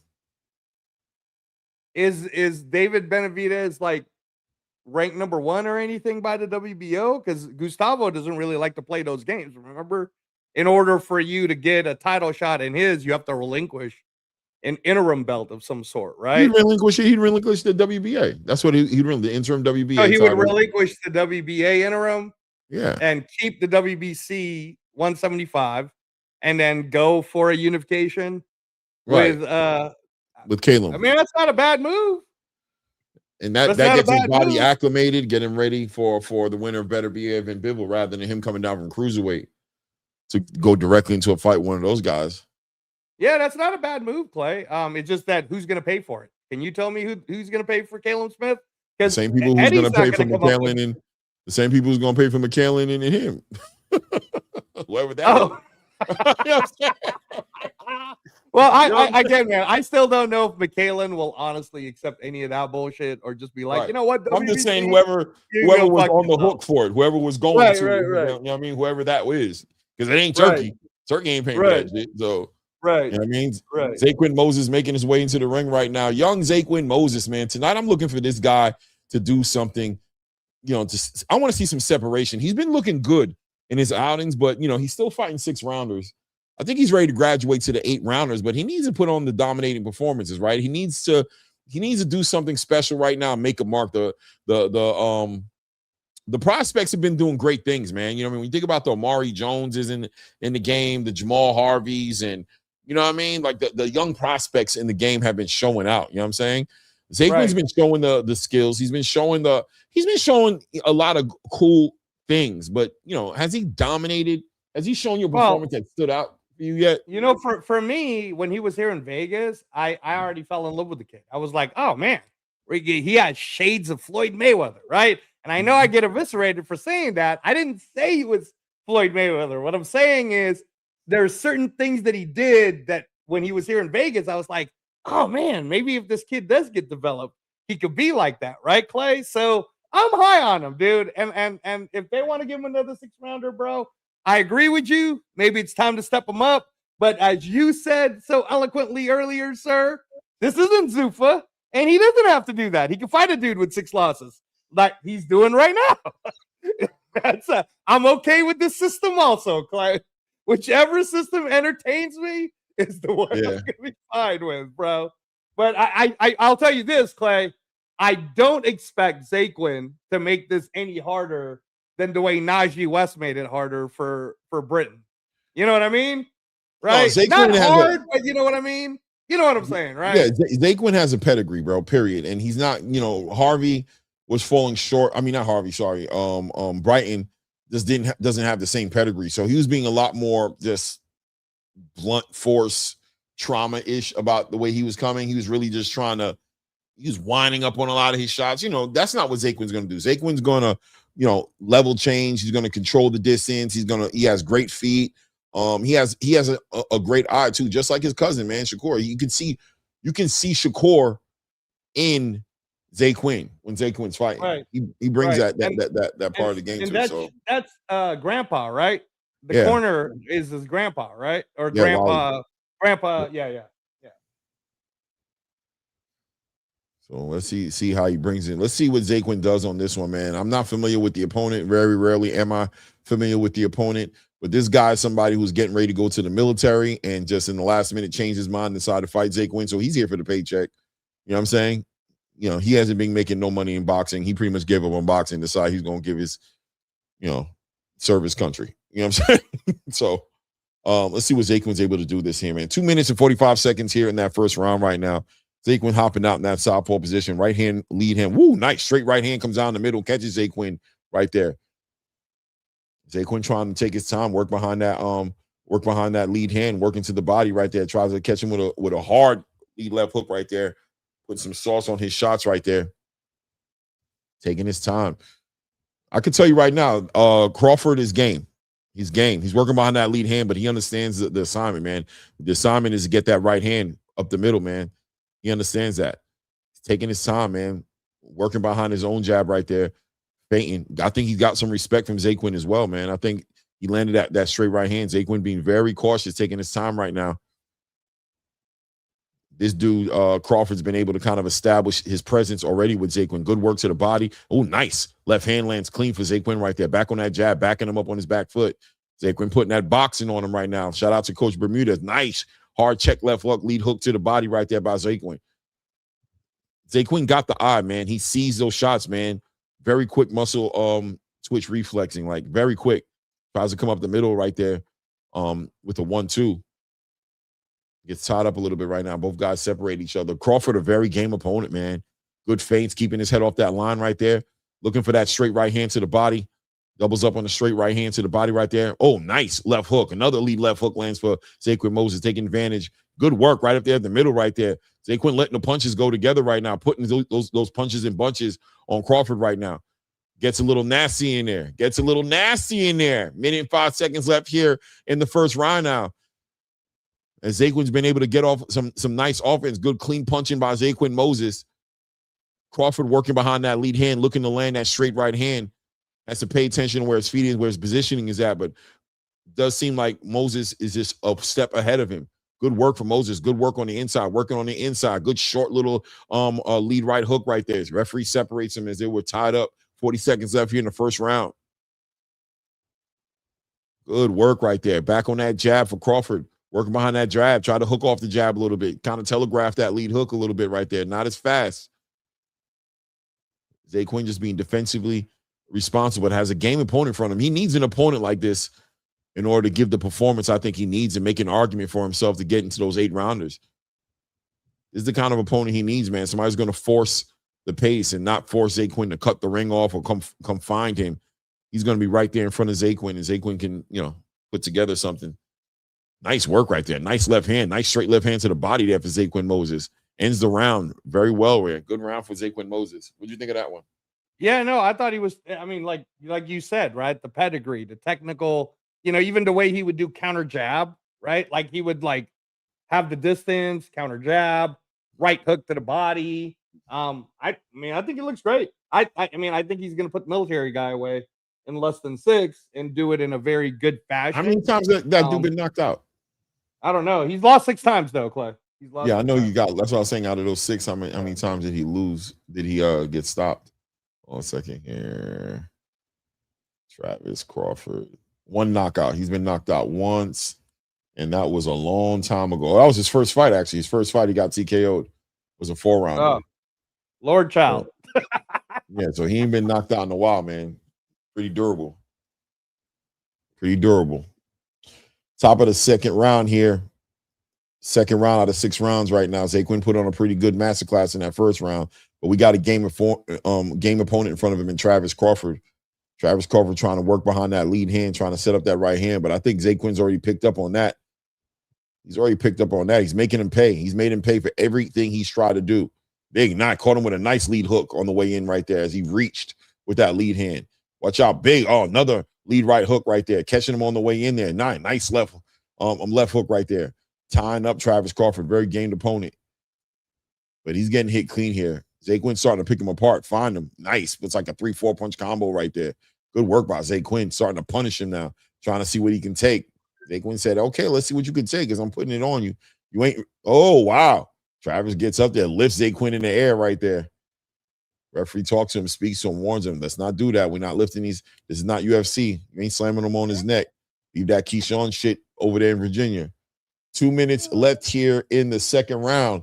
Is David Benavidez like ranked number 1 or anything by the WBO? Because Gustavo doesn't really like to play those games. Remember, in order for you to get a title shot in his, you have to relinquish an interim belt of some sort, right? He'd relinquish the WBA. That's what he'd run the interim WBA. So he would relinquish the WBA interim, yeah, and keep the WBC 175, and then go for a unification with Caleb. I mean, that's not a bad move. And that gets his body acclimated, getting ready for the winner of Beterbiev and Bivol, rather than him coming down from cruiserweight to go directly into a fight with one of those guys. Yeah, that's not a bad move, Clay. It's just that who's going to pay for it? Can you tell me who's going to pay for Caleb Smith? The same people who's going to pay for McCallan and the same people who's going to pay for McCallan and him. Whoever that is. Well, again, man, I still don't know if McCallan will honestly accept any of that bullshit or just be like, you know what? I'm just saying whoever was on the hook for it, whoever was going to, you know what I mean? Whoever that is. Because it ain't Turkey. Turkey ain't paying for that shit. So, you know what I mean? Zaquin Moses making his way into the ring right now. Young Zaquin Moses, man. Tonight I'm looking for this guy to do something, you know, I want to see some separation. He's been looking good in his outings, but, you know, he's still fighting 6-rounders. I think he's ready to graduate to the 8-rounders, but he needs to put on the dominating performances, right? He needs to do something special right now and make a mark. The prospects have been doing great things, man. You know what I mean? When you think about the Amari Joneses in the game, the Jamal Harveys, and you know what I mean? Like the young prospects in the game have been showing out. You know what I'm saying? Zaquin's been showing the skills. He's been showing a lot of cool things, but you know, has he dominated? Has he shown you a performance that stood out for you yet? You know, for me, when he was here in Vegas, I already fell in love with the kid. I was like, oh man, he has shades of Floyd Mayweather, right? And I know I get eviscerated for saying that. I didn't say he was Floyd Mayweather. What I'm saying is there's certain things that he did that when he was here in Vegas, I was like, oh man, maybe if this kid does get developed, he could be like that, right, Clay? So I'm high on him, dude. And if they want to give him another 6-rounder, bro, I agree with you. Maybe it's time to step him up. But as you said so eloquently earlier, sir, this isn't Zuffa, and he doesn't have to do that. He can fight a dude with 6 losses, like he's doing right now. I'm okay with this system also, Clyde. Whichever system entertains me is the one I'm gonna be fine with, bro. But I'll tell you this, Clay. I don't expect Zaquin to make this any harder than the way Najee West made it harder for Britain. You know what I mean? Right? Not hard, but you know what I mean? You know what I'm saying, right? Yeah, Zaquin has a pedigree, bro, period. And he's not, Harvey was falling short. I mean, not Harvey, sorry. Brighton just doesn't have the same pedigree. So he was being a lot more just blunt force trauma-ish about the way he was coming. He was really just he was winding up on a lot of his shots. That's not what Zaquin's going to do. Zaquin's going to, level change. He's going to control the distance. He has great feet. He has a great eye too, just like his cousin, man, Shakur. You can see Shakur in Zaquin when Zaquin's fighting. Right. He brings that part of the game too. That's grandpa, right? The corner is his grandpa, right? Or Wally. grandpa, yeah. So let's see how he brings it. Let's see what Zaquin does on this one, man. I'm not familiar with the opponent. Very rarely am I familiar with the opponent. But this guy is somebody who's getting ready to go to the military and just in the last minute changed his mind and decided to fight Zaquin. So he's here for the paycheck. You know what I'm saying? He hasn't been making no money in boxing. He pretty much gave up on boxing and decided he's going to give his, serve his country. You know what I'm saying? So let's see what Zaquin's able to do this here, man. 2 minutes and 45 seconds here in that first round right now. Zaquin hopping out in that southpaw position. Right hand, lead hand. Woo, nice. Straight right hand comes down the middle, catches Zaquin right there. Zaquin trying to take his time, work behind that lead hand, working to the body right there. Tries to catch him with a hard lead left hook right there. Put some sauce on his shots right there. Taking his time. I can tell you right now, Crawford is game. He's game. He's working behind that lead hand, but he understands the assignment, man. The assignment is to get that right hand up the middle, man. He understands that. He's taking his time, man. Working behind his own jab right there. Feinting. I think he got some respect from Zaquin as well, man. I think he landed that straight right hand. Zaquin being very cautious, taking his time right now. This dude, Crawford's been able to kind of establish his presence already with Zaquin. Good work to the body. Oh, nice. Left hand lands clean for Zaquin right there. Back on that jab, backing him up on his back foot. Zaquin putting that boxing on him right now. Shout out to Coach Bermudez. Nice. Hard check left hook, lead hook to the body right there by Zaquin. Zaquin got the eye, man. He sees those shots, man. Very quick muscle twitch reflexing, like very quick. Tries to come up the middle right there with a 1-2. Gets tied up a little bit right now. Both guys separate each other. Crawford, a very game opponent, man. Good feints, keeping his head off that line right there. Looking for that straight right hand to the body. Doubles up on the straight right hand to the body right there. Oh, nice left hook. Another lead left hook lands for Zaquin Moses, taking advantage. Good work right up there in the middle right there. Zaquin letting the punches go together right now, putting those punches in bunches on Crawford right now. Gets a little nasty in there. Minute and 5 seconds left here in the first round now. And Zaquin's been able to get off some nice offense. Good clean punching by Zaquin Moses. Crawford working behind that lead hand, looking to land that straight right hand. Has to pay attention to where his feet is, where his positioning is at. But it does seem like Moses is just a step ahead of him. Good work for Moses. Good work on the inside. Working on the inside. Good short little lead right hook right there. His referee separates him as they were tied up. 40 seconds left here in the first round. Good work right there. Back on that jab for Crawford. Working behind that jab. Try to hook off the jab a little bit. Kind of telegraph that lead hook a little bit right there. Not as fast. Zaquin just being defensively responsible, but has a game opponent in front of him. He needs an opponent like this in order to give the performance I think he needs and make an argument for himself to get into those 8-rounders. This is the kind of opponent he needs, man. Somebody's going to force the pace and not force Zaquin to cut the ring off or come find him. He's going to be right there in front of Zaquin, and Zaquin can, put together something. Nice work right there. Nice left hand. Nice straight left hand to the body there for Zaquin Moses. Ends the round very well, Ray. Good round for Zaquin Moses. What do you think of that one? Yeah, no, I thought he was, like you said, right? The pedigree, the technical, even the way he would do counter jab, right? Like he would have the distance, counter jab, right hook to the body. I think he looks great. I mean, I think he's going to put the military guy away in less than 6 and do it in a very good fashion. How many times that dude been knocked out? I don't know. He's lost 6 times though, Clay. He's lost. Yeah, I know times. you got. That's what I was saying. Out of those 6, how many times did he lose? Did he get stopped? One second here. Travis Crawford, 1 knockout. He's been knocked out once, and that was a long time ago. That was his first fight, actually. His first fight, he got TKO'd. Was a 4-rounder. Oh, Lord Child. Yeah, so he ain't been knocked out in a while, man. Pretty durable. Pretty durable. Top of the second round here. Second round out of 6 rounds right now. Zaquin put on a pretty good masterclass in that first round, but we got a game opponent in front of him in Travis Crawford. Travis Crawford trying to work behind that lead hand, trying to set up that right hand, but I think Zaquin's already picked up on that. He's already picked up on that. He's making him pay. He's made him pay for everything he's tried to do. Big Nine caught him with a nice lead hook on the way in right there as he reached with that lead hand. Watch out, Big. Oh, another lead right hook right there, catching him on the way in there. Nice left hook right there, tying up Travis Crawford. Very gamed opponent, but he's getting hit clean here. Zaquin starting to pick him apart, find him. Nice. It's like a 3-4 punch combo right there. Good work by Zaquin, starting to punish him now, trying to see what he can take. Zaquin said, okay, let's see what you can take because I'm putting it on you. You ain't, oh, wow. Travis gets up there, lifts Zaquin in the air right there. Referee talks to him, speaks to him, warns him, let's not do that. We're not lifting these. This is not UFC. You ain't slamming him on his neck. Leave that Keyshawn shit over there in Virginia. 2 minutes left here in the second round.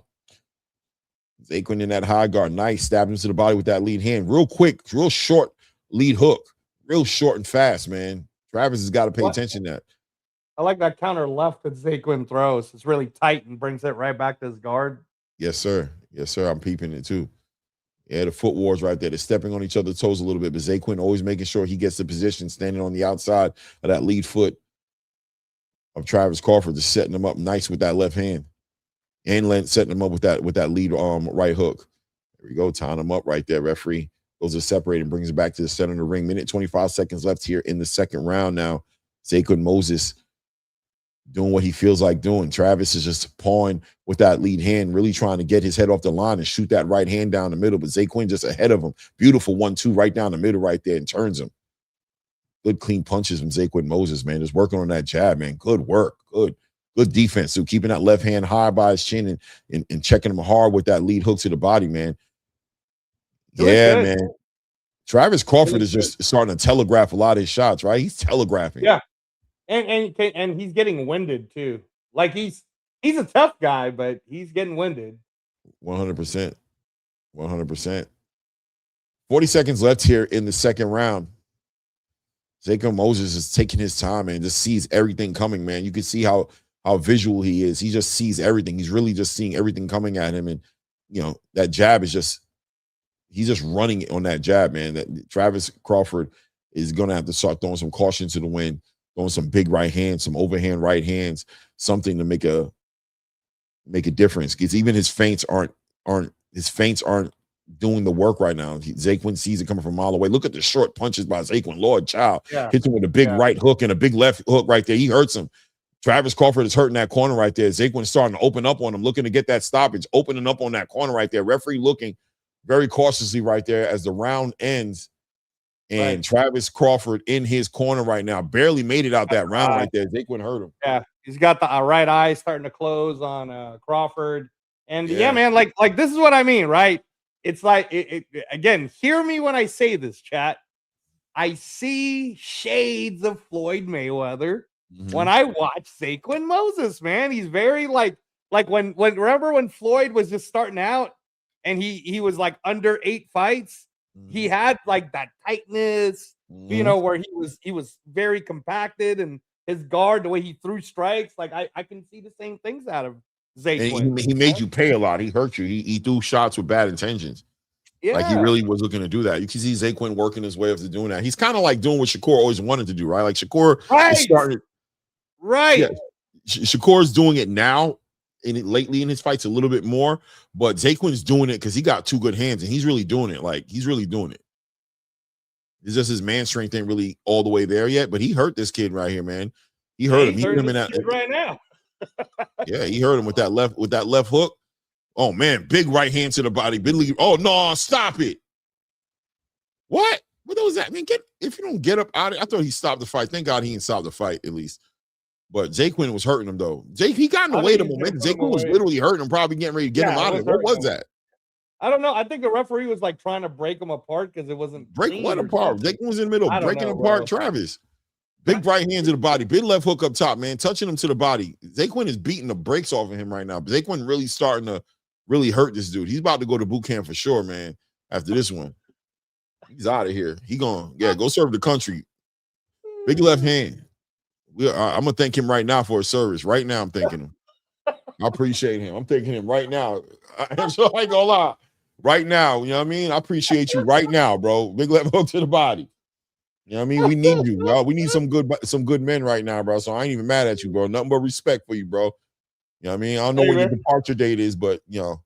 Zaquin in that high guard. Nice. Stabbed him to the body with that lead hand. Real quick, real short lead hook. Real short and fast, man. Travis has got to pay attention to that. I like that counter left that Zaquin throws. It's really tight and brings it right back to his guard. Yes, sir. Yes, sir. I'm peeping it too. Yeah, the foot wars right there. They're stepping on each other's toes a little bit, but Zaquin always making sure he gets the position, standing on the outside of that lead foot of Travis Crawford, just setting him up nice with that left hand. And setting him up with that lead right hook. There we go, tying him up right there. Referee goes to separate and brings it back to the center of the ring. Minute 25 seconds left here in the second round now. Zaquin Moses doing what he feels like doing. Travis is just pawing with that lead hand, really trying to get his head off the line and shoot that right hand down the middle, but Zaquin just ahead of him. Beautiful 1-2 right down the middle right there and turns him. Good clean punches from Zaquin Moses, man. Just working on that jab, man. Good work. Good defense. So keeping that left hand high by his chin and checking him hard with that lead hook to the body, man. Yeah, man. Travis Crawford is just starting to telegraph a lot of his shots, right? He's telegraphing. Yeah. And he's getting winded too. Like he's a tough guy, but he's getting winded. 100%. 100%. 40 seconds left here in the second round. Zaquin Moses is taking his time and just sees everything coming, man. You can see how visual he is. He just sees everything. He's really just seeing everything coming at him. And, you know, that jab is just, he's just running on that jab, man. That Travis Crawford is going to have to start throwing some caution to the wind, throwing some big right hands, some overhand right hands, something to make a difference. Because even his feints aren't doing the work right now. Zaquin sees it coming from a mile away. Look at the short punches by Zaquin. Lord child. Yeah. Hits him with a big right hook and a big left hook right there. He hurts him. Travis Crawford is hurting that corner right there. Zaquin is starting to open up on him, looking to get that stoppage, opening up on that corner right there. Referee looking very cautiously right there as the round ends. And Travis Crawford in his corner right now. Barely made it out that round right there. Zaquin hurt him. Yeah, he's got the right eye starting to close on Crawford. And yeah, man, like this is what I mean, right? It's like, again, hear me when I say this, chat. I see shades of Floyd Mayweather when I watch Zaquin Moses, man. He's very like when remember when Floyd was just starting out and he was like under 8 fights. He had like that tightness, you know, where he was very compacted and his guard, the way he threw strikes, like I can see the same things out of Zaquin. He made you pay a lot. He hurt you. He threw shots with bad intentions. Yeah. Like he really was looking to do that. You can see Zaquin working his way up to doing that. He's kind of like doing what Shakur always wanted to do, right? Like Shakur is starting. Right. Yeah, Shakur's doing it now. Lately in his fights a little bit more, but Zaquin's doing it because he got 2 good hands and he's really doing it. Like he's really doing it. It's just his man strength ain't really all the way there yet, but he hurt this kid right here, man. He hurt him. He hurt him in that right now. Yeah, he hurt him with that left hook. Oh man, big right hand to the body. Oh no, stop it. What? What was that? Man, if you don't get up out of it, I thought he stopped the fight. Thank God he didn't stop the fight, at least. But Jaquin was hurting him, though. He got in the way of the momentum. Jaquin was literally hurting him, probably getting ready to get him out of it. What was that? I don't know. I think the referee was like trying to break him apart because it wasn't break what apart. Jaquin was in the middle, breaking apart Travis. Big right hand to the body, big left hook up top, man, touching him to the body. Jaquin is beating the brakes off of him right now. But Jaquin really starting to really hurt this dude. He's about to go to boot camp for sure, man. After this one, he's out of here. He go serve the country. Big left hand. I'm gonna thank him right now for his service. Right now, I'm thanking him. I appreciate him. I'm thanking him right now. So I ain't gonna lie. Right now, you know what I mean? I appreciate you right now, bro. Big left hook to the body. You know what I mean? We need you, bro. We need some good men right now, bro. So I ain't even mad at you, bro. Nothing but respect for you, bro. You know what I mean? I don't know when your departure date is, but you know.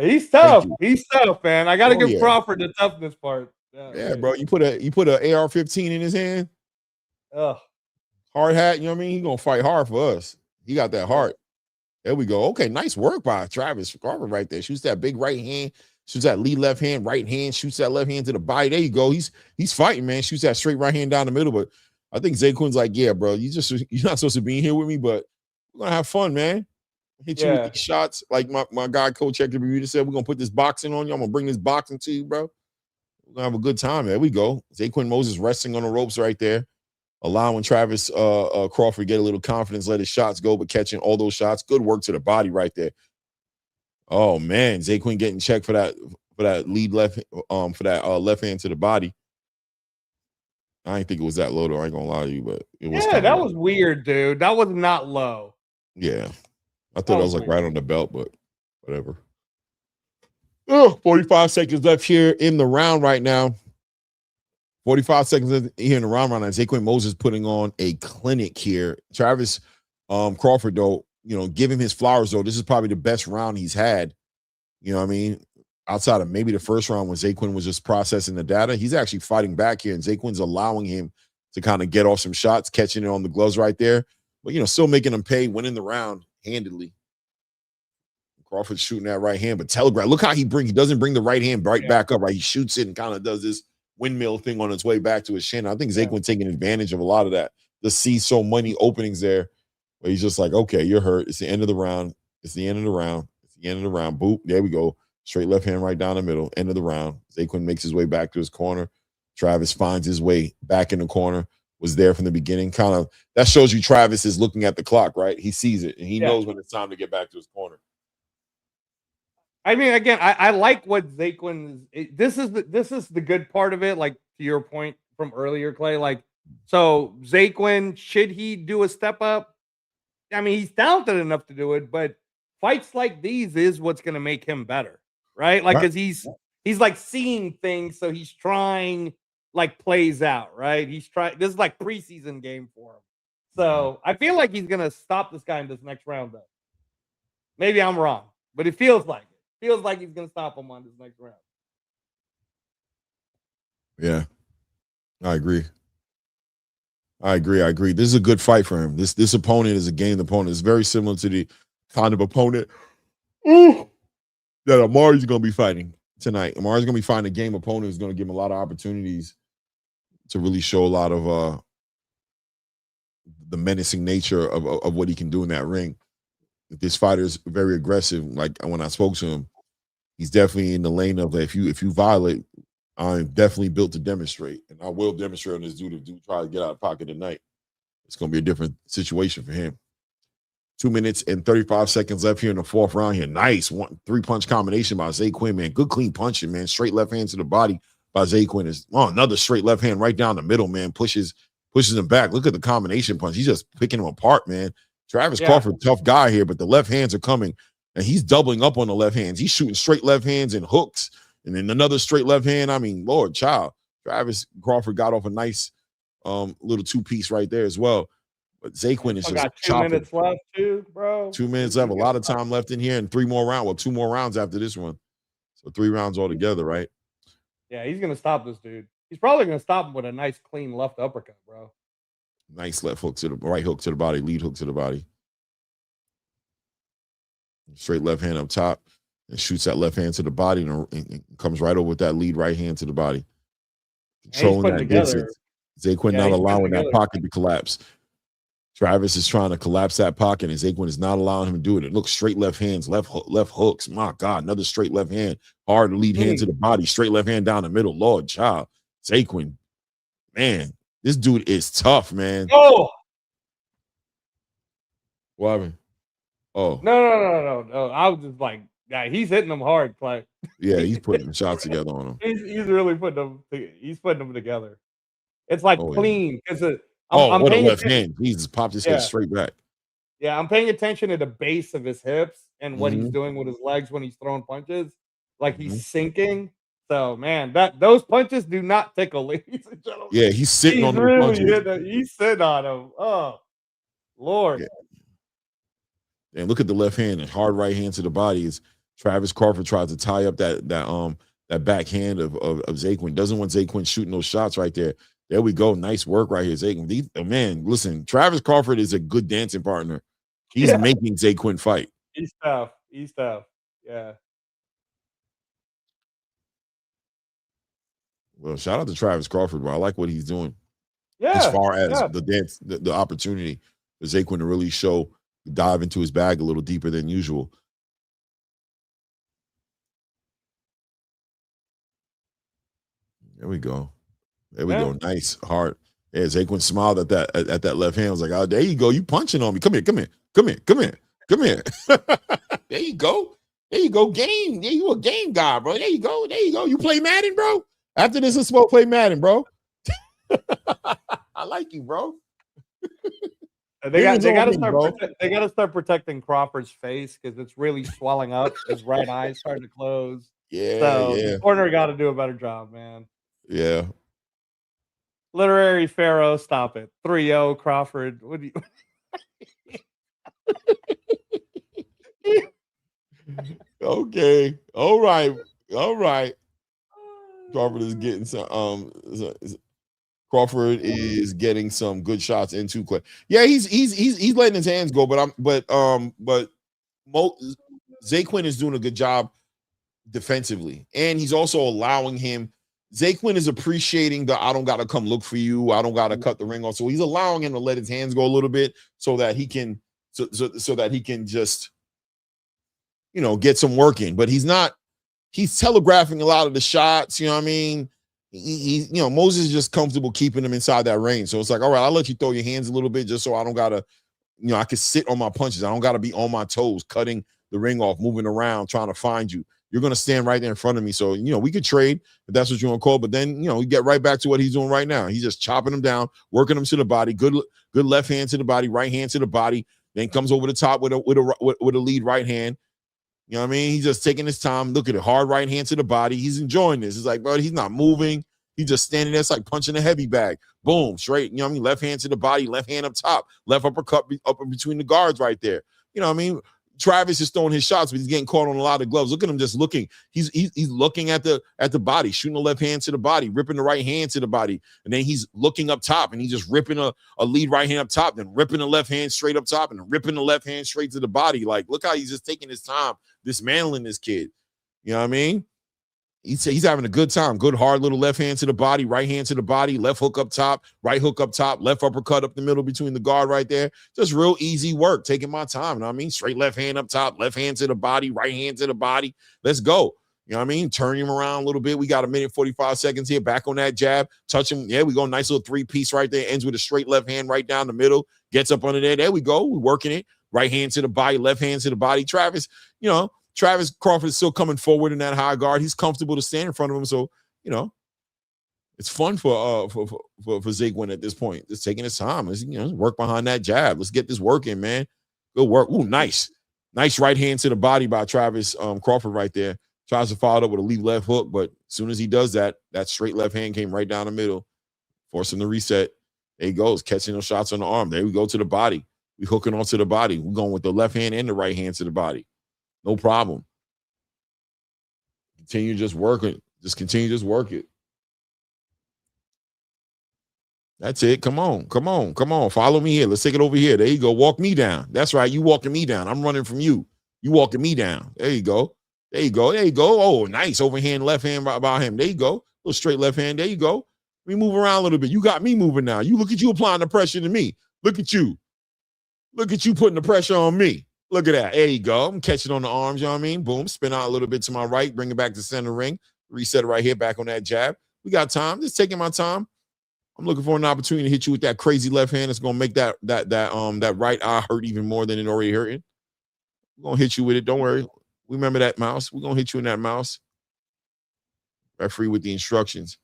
He's tough. He's tough, man. I gotta give Crawford the toughness part. Yeah, bro. You put a AR-15 in his hand. Hard hat, you know what I mean? He gonna fight hard for us. He got that heart. There we go. Okay, nice work by Travis Crawford right there. Shoots that big right hand, shoots that lead left hand, right hand, shoots that left hand to the body. There you go. He's fighting, man. Shoots that straight right hand down the middle. But I think Zaquin's like, yeah, bro, you're not supposed to be here with me, but we're gonna have fun, man. Hit you with these shots. Like my guy, Coach Hector Bermuda said, we're gonna put this boxing on you. I'm gonna bring this boxing to you, bro. We're gonna have a good time. There we go. Zaquin Moses resting on the ropes right there, allowing Travis Crawford get a little confidence, let his shots go, but catching all those shots. Good work to the body right there. Oh man, Zaquin getting checked for that lead left for that left hand to the body. I didn't think it was that low though. I ain't gonna lie to you, but it was. Yeah, that was weird, dude. That was not low. Yeah, I thought that was like right on the belt, but whatever. Oh, 45 seconds left here in the round right now. 45 seconds here in the round right now. Zaquin Moses putting on a clinic here. Travis Crawford, though, you know, give him his flowers, though. This is probably the best round he's had. You know what I mean? Outside of maybe the first round when Zaquin was just processing the data, he's actually fighting back here, and Zaquin's allowing him to kind of get off some shots, catching it on the gloves right there. But, you know, still making him pay, winning the round handedly. Crawford's shooting that right hand, but telegraph. Look how he doesn't bring the right hand back up, right? He shoots it and kind of does this windmill thing on its way back to his shin. I think Zaquin taking advantage of a lot of that. Just see so many openings there where he's just like, okay, you're hurt. It's the end of the round. It's the end of the round. It's the end of the round. Boop. There we go. Straight left hand right down the middle. End of the round. Zaquin makes his way back to his corner. Travis finds his way back in the corner. Was there from the beginning. Kind of that shows you Travis is looking at the clock, right? He sees it and he knows when it's time to get back to his corner. I mean, again, I like what Zaquin. This is the good part of it. Like to your point from earlier, Clay. Like, so Zaquin, should he do a step up? I mean, he's talented enough to do it, but fights like these is what's going to make him better, right? Like, because he's like seeing things, so he's trying like plays out, right? He's trying. This is like preseason game for him. So I feel like he's going to stop this guy in this next round, though. Maybe I'm wrong, but it feels like it. Feels like he's going to stop him on this next round. Yeah, I agree. This is a good fight for him. This opponent is a gained opponent. It's very similar to the kind of opponent that Amari's going to be fighting tonight. Amari's going to be fighting a game opponent who's going to give him a lot of opportunities to really show a lot of the menacing nature of what he can do in that ring. This fighter is very aggressive. Like when I spoke to him, he's definitely in the lane of if you violate, I'm definitely built to demonstrate, and I will demonstrate on this dude if dude try to get out of pocket tonight. It's going to be a different situation for him. 2 minutes and 35 seconds left here in the fourth round here. Nice 3-punch combination by Zaquin, man. Good clean punching, man. Straight left hand to the body by Zaquin. Is another straight left hand right down the middle, man. Pushes him back. Look at the combination punch. He's just picking him apart, man. Travis Crawford, tough guy here, but the left hands are coming, and he's doubling up on the left hands. He's shooting straight left hands and hooks, and then another straight left hand. I mean, Lord, child. Travis Crawford got off a nice little two-piece right there as well. But Zaquin is just got 2 chopping. minutes left, too, bro. 2 minutes left. A lot of time left in here, and 3 more rounds. Well, 2 more rounds after this one. So 3 rounds altogether, right? Yeah, he's going to stop this dude. He's probably going to stop him with a nice, clean left uppercut, bro. Nice left hook to the right hook to the body, lead hook to the body. Straight left hand up top. and shoots that left hand to the body and comes right over with that lead right hand to the body. Controlling that distance. Zaquin not allowing that pocket to collapse. Travis is trying to collapse that pocket, and Zaquin is not allowing him to do it. It looks straight left hands, left hooks. My God, another straight left hand. Hard lead hand to the body, straight left hand down the middle. Lord, child. Zaquin, man, this dude is tough, man. Oh! What happened? Oh. No. I was just like, yeah, he's hitting them hard. Like, yeah, he's putting shots together on him. He's really putting them. He's putting them together. It's like clean because I'm what a left hand. Jesus, popped his head straight back. Yeah, I'm paying attention to the base of his hips and what he's doing with his legs when he's throwing punches. Like he's sinking. So man, those punches do not tickle, ladies and gentlemen. Yeah, he's sitting on the punches. He's sitting on them. Oh, Lord. Yeah. And look at the left hand and hard right hand to the body. As Travis Crawford tries to tie up that backhand of Zaquin. Doesn't want Zaquin shooting those shots right there. There we go. Nice work right here, Zaquin. Man, listen, Travis Crawford is a good dancing partner. He's making Zaquin fight. He's tough. Yeah. Well, shout out to Travis Crawford, bro. I like what he's doing. Yeah. As far as the dance, the opportunity for Zaquin to really dive into his bag a little deeper than usual. There we go. There we go. Nice, hard. Yeah, Zaquin smiled at that left hand. I was like, oh, there you go. You punching on me. Come here. There you go. Game. Yeah, you a game guy, bro. There you go. You play Madden, bro? After this, let's play Madden, bro. I like you, bro. They got to start protecting Crawford's face because it's really swelling up. His right eye's starting to close. Yeah. The corner got to do a better job, man. Yeah. Literary Pharaoh, stop it. 3-0 Crawford. What do you? Okay. All right. Crawford is getting some good shots into Clay. Yeah, he's letting his hands go, but Zaquin is doing a good job defensively, and he's also allowing him. Zaquin is appreciating the I don't gotta come look for you, I don't gotta cut the ring off. So he's allowing him to let his hands go a little bit so that he can just get some work in. But he's telegraphing a lot of the shots, you know what I mean? Moses is just comfortable keeping him inside that range. So it's like, all right, I'll let you throw your hands a little bit just so I don't gotta, I can sit on my punches. I don't gotta be on my toes, cutting the ring off, moving around, trying to find you. You're going to stand right there in front of me. So, we could trade if that's what you want to call. But then, we get right back to what he's doing right now. He's just chopping him down, working him to the body. Good left hand to the body, right hand to the body. Then comes over the top with a lead right hand. You know what I mean? He's just taking his time. Look at it. Hard right hand to the body. He's enjoying this. It's like, bro, he's not moving. He's just standing there. It's like punching a heavy bag. Boom, straight. You know what I mean? Left hand to the body, left hand up top, left uppercut up between the guards right there. You know what I mean? Travis is throwing his shots, but he's getting caught on a lot of gloves. Look at him just looking. He's looking at the body, shooting the left hand to the body, ripping the right hand to the body, and then he's looking up top and he's just ripping a lead right hand up top, then ripping the left hand straight up top and ripping the left hand straight to the body. Like, look how he's just taking his time dismantling this kid. You know what I mean? He's having a good time. Good hard little left hand to the body, right hand to the body, left hook up top, right hook up top, left uppercut up the middle between the guard right there. Just real easy work, taking my time. You know what I mean? Straight left hand up top, left hand to the body, right hand to the body. Let's go. You know what I mean? Turn him around a little bit. We got 1:45 seconds here. Back on that jab. Touch him. Yeah, we go. Nice little 3-piece right there. Ends with a straight left hand right down the middle. Gets up under there. There we go. We're working it. Right hand to the body, left hand to the body. Travis Crawford is still coming forward in that high guard. He's comfortable to stand in front of him. So, it's fun for Zaquin at this point. Just taking his time. Let's, work behind that jab. Let's get this work in, man. Good work. Ooh, nice. Nice right hand to the body by Travis Crawford right there. Tries to follow it up with a lead left hook, but as soon as he does that, that straight left hand came right down the middle, forcing the reset. There he goes, catching those shots on the arm. There we go to the body. We hooking onto the body. We're going with the left hand and the right hand to the body. No problem. Continue just working. Just continue just work it. That's it. Come on. Follow me here. Let's take it over here. There you go. Walk me down. That's right. You walking me down. I'm running from you. You walking me down. There you go. There you go. There you go. Oh, nice overhand left hand right by him. There you go. Little straight left hand. There you go. Let me move around a little bit. You got me moving now. You look at you applying the pressure to me. Look at you. Look at you putting the pressure on me. Look at that. There you go. I'm catching on the arms, you know what I mean? Boom. Spin out a little bit to my right. Bring it back to center ring. Reset it right here. Back on that jab. We got time. Just taking my time. I'm looking for an opportunity to hit you with that crazy left hand. It's gonna make that right eye hurt even more than it already hurting. We're gonna hit you with it. Don't worry. Remember that mouse. We're gonna hit you in that mouse. Referee with the instructions.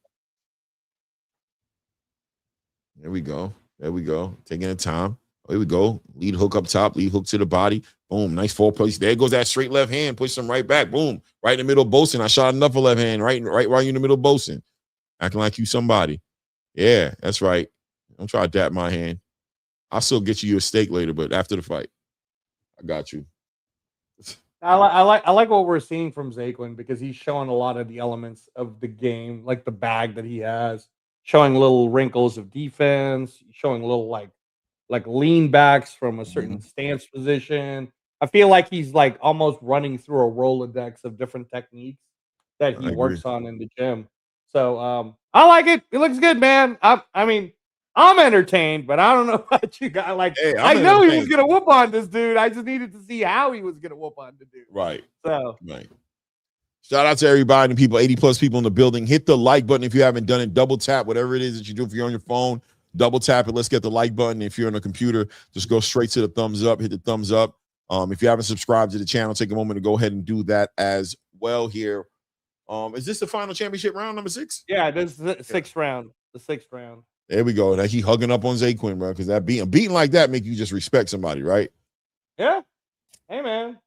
There we go. There we go. Taking the time. Here we go. Lead hook up top. Lead hook to the body. Boom. Nice four place. There goes that straight left hand. Push them right back. Boom. Right in the middle of Bosun. I shot another left hand. Right in the middle of Bosun. Acting like you somebody. Yeah, that's right. Don't try to dap my hand. I'll still get you a steak later, but after the fight. I got you. I like what we're seeing from Zaquin because he's showing a lot of the elements of the game, like the bag that he has, showing little wrinkles of defense, showing little like lean backs from a certain stance position. I feel like he's like almost running through a Rolodex of different techniques that he works on in the gym. So I like it. It looks good, man. I mean, I'm entertained, but I don't know about you guys. Like, hey, I know he was gonna whoop on this dude. I just needed to see how he was gonna whoop on the dude. Right. So right. Shout out to everybody and people, 80 plus people in the building. Hit the like button if you haven't done it. Double tap whatever it is that you do. If you're on your phone, double tap it. Let's get the like button. If you're on a computer, just go straight to the thumbs up. Hit the thumbs up. If you haven't subscribed to the channel, take a moment to go ahead and do that as well here. Is this the final championship round, number 6? Yeah, this is the sixth round. The sixth round. There we go. Now he hugging up on Zaquin, bro, because that beating like that make you just respect somebody, right? Yeah. Hey, man.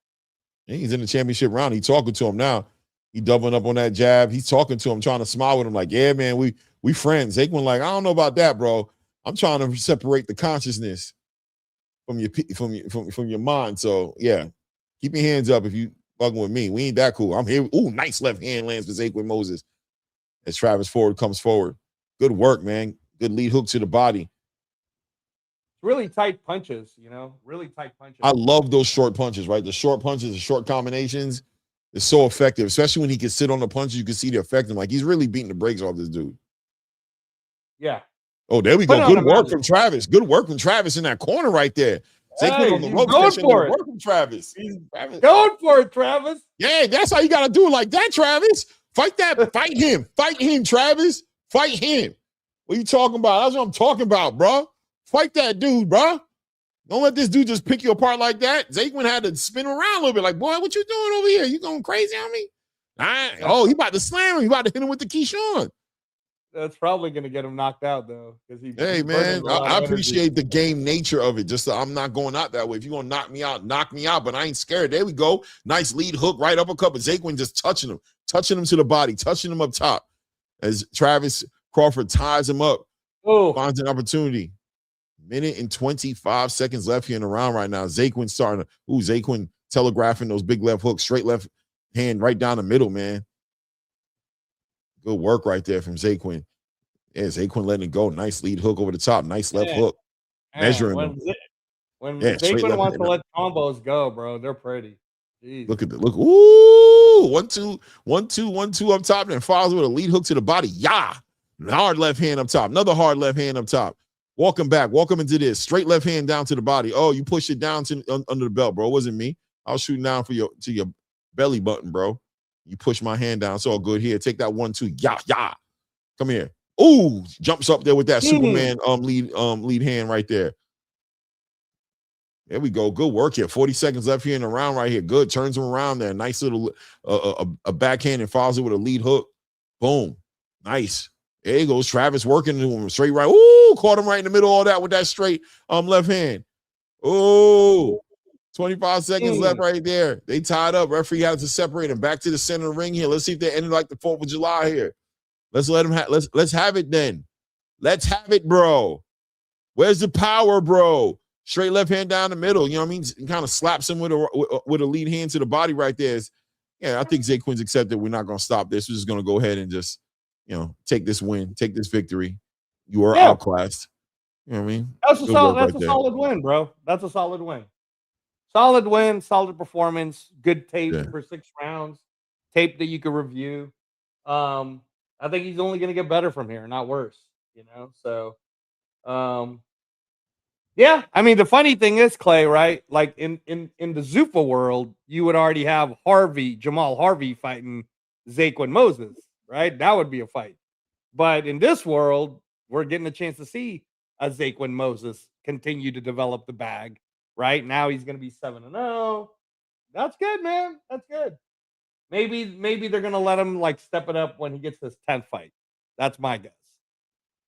He's in the championship round. He talking to him now. He doubling up on that jab. He's talking to him, trying to smile with him, like, yeah, man, we friends. Zaquin like, I don't know about that, bro. I'm trying to separate the consciousness from your mind. So yeah, keep your hands up if you fucking with me. We ain't that cool. I'm here. Ooh, nice left hand lands for Zaquin Moses as Travis Ford comes forward. Good work, man. Good lead hook to the body. Really tight punches, you know, really tight punches. I love those short punches, right? The short punches, the short combinations is so effective, especially when he can sit on the punches. You can see the effect. Like he's really beating the brakes off this dude. Yeah. Oh, there we go. Good work from Travis. Good work from Travis in that corner right there. Hey, on the ropes, going for it. Work from Travis. Travis. Going for it, Travis. Yeah, that's how you got to do it like that, Travis. Fight that. Fight him. Fight him, Travis. Fight him. What are you talking about? That's what I'm talking about, bro. Fight that dude, bro. Don't let this dude just pick you apart like that. Zaquin had to spin around a little bit like, boy, what you doing over here? You going crazy on me? Oh, he about to slam him. He about to hit him with the Keyshawn. That's probably going to get him knocked out, though. Hey, man, I appreciate the game nature of it. Just so I'm not going out that way. If you're going to knock me out, but I ain't scared. There we go. Nice lead hook, right uppercut, but Zaquin just touching him to the body, touching him up top as Travis Crawford ties him up. Oh, finds an opportunity. Minute and 25 seconds left here in the round right now. Zaquin telegraphing those big left hooks, straight left hand right down the middle, man. Good work right there from Zaquin. Yeah, Zaquin letting it go. Nice lead hook over the top. Nice left hook. Measuring them. When Zaquin wants to let combos go, bro, they're pretty. Jeez. Look at the look. Ooh, 1-2 up top, and follows with a lead hook to the body. Yeah. Hard left hand up top. Another hard left hand up top. Walk him back. Walk him into this. Straight left hand down to the body. Oh, you pushed it down under the belt, bro. It wasn't me. I was shooting down to your belly button, bro. You push my hand down. It's all good here. Take that 1-2. Yeah. Come here. Ooh, jumps up there with that Superman lead hand right there. There we go. Good work here. 40 seconds left here in the round right here. Good. Turns him around there. Nice little a backhand and follows it with a lead hook. Boom. Nice. There he goes. Travis working to him straight right. Ooh, caught him right in the middle of all that with that straight left hand. Ooh. 25 seconds left right there. They tied up. Referee had to separate them. Back to the center of the ring here. Let's see if they ended like the 4th of July here. Let's let them let's have it then. Let's have it, bro. Where's the power, bro? Straight left hand down the middle. You know what I mean? Kind of slaps him with a lead hand to the body right there. Yeah, I think Zaquin's accepted. We're not going to stop this. We're just going to go ahead and just, take this win, take this victory. You are outclassed. You know what I mean? That's a solid win, bro. That's a solid win. Solid win, solid performance, good tape for 6 rounds. tape that you could review. I think he's only going to get better from here, not worse. You know, so yeah. I mean, the funny thing is, Clay, right? Like in the Zuffa world, you would already have Jamal Harvey fighting Zaquin Moses, right? That would be a fight. But in this world, we're getting a chance to see a Zaquin Moses continue to develop the bag. Right now, he's going to be 7-0. That's good, man. That's good. Maybe they're going to let him like step it up when he gets his 10th fight. That's my guess.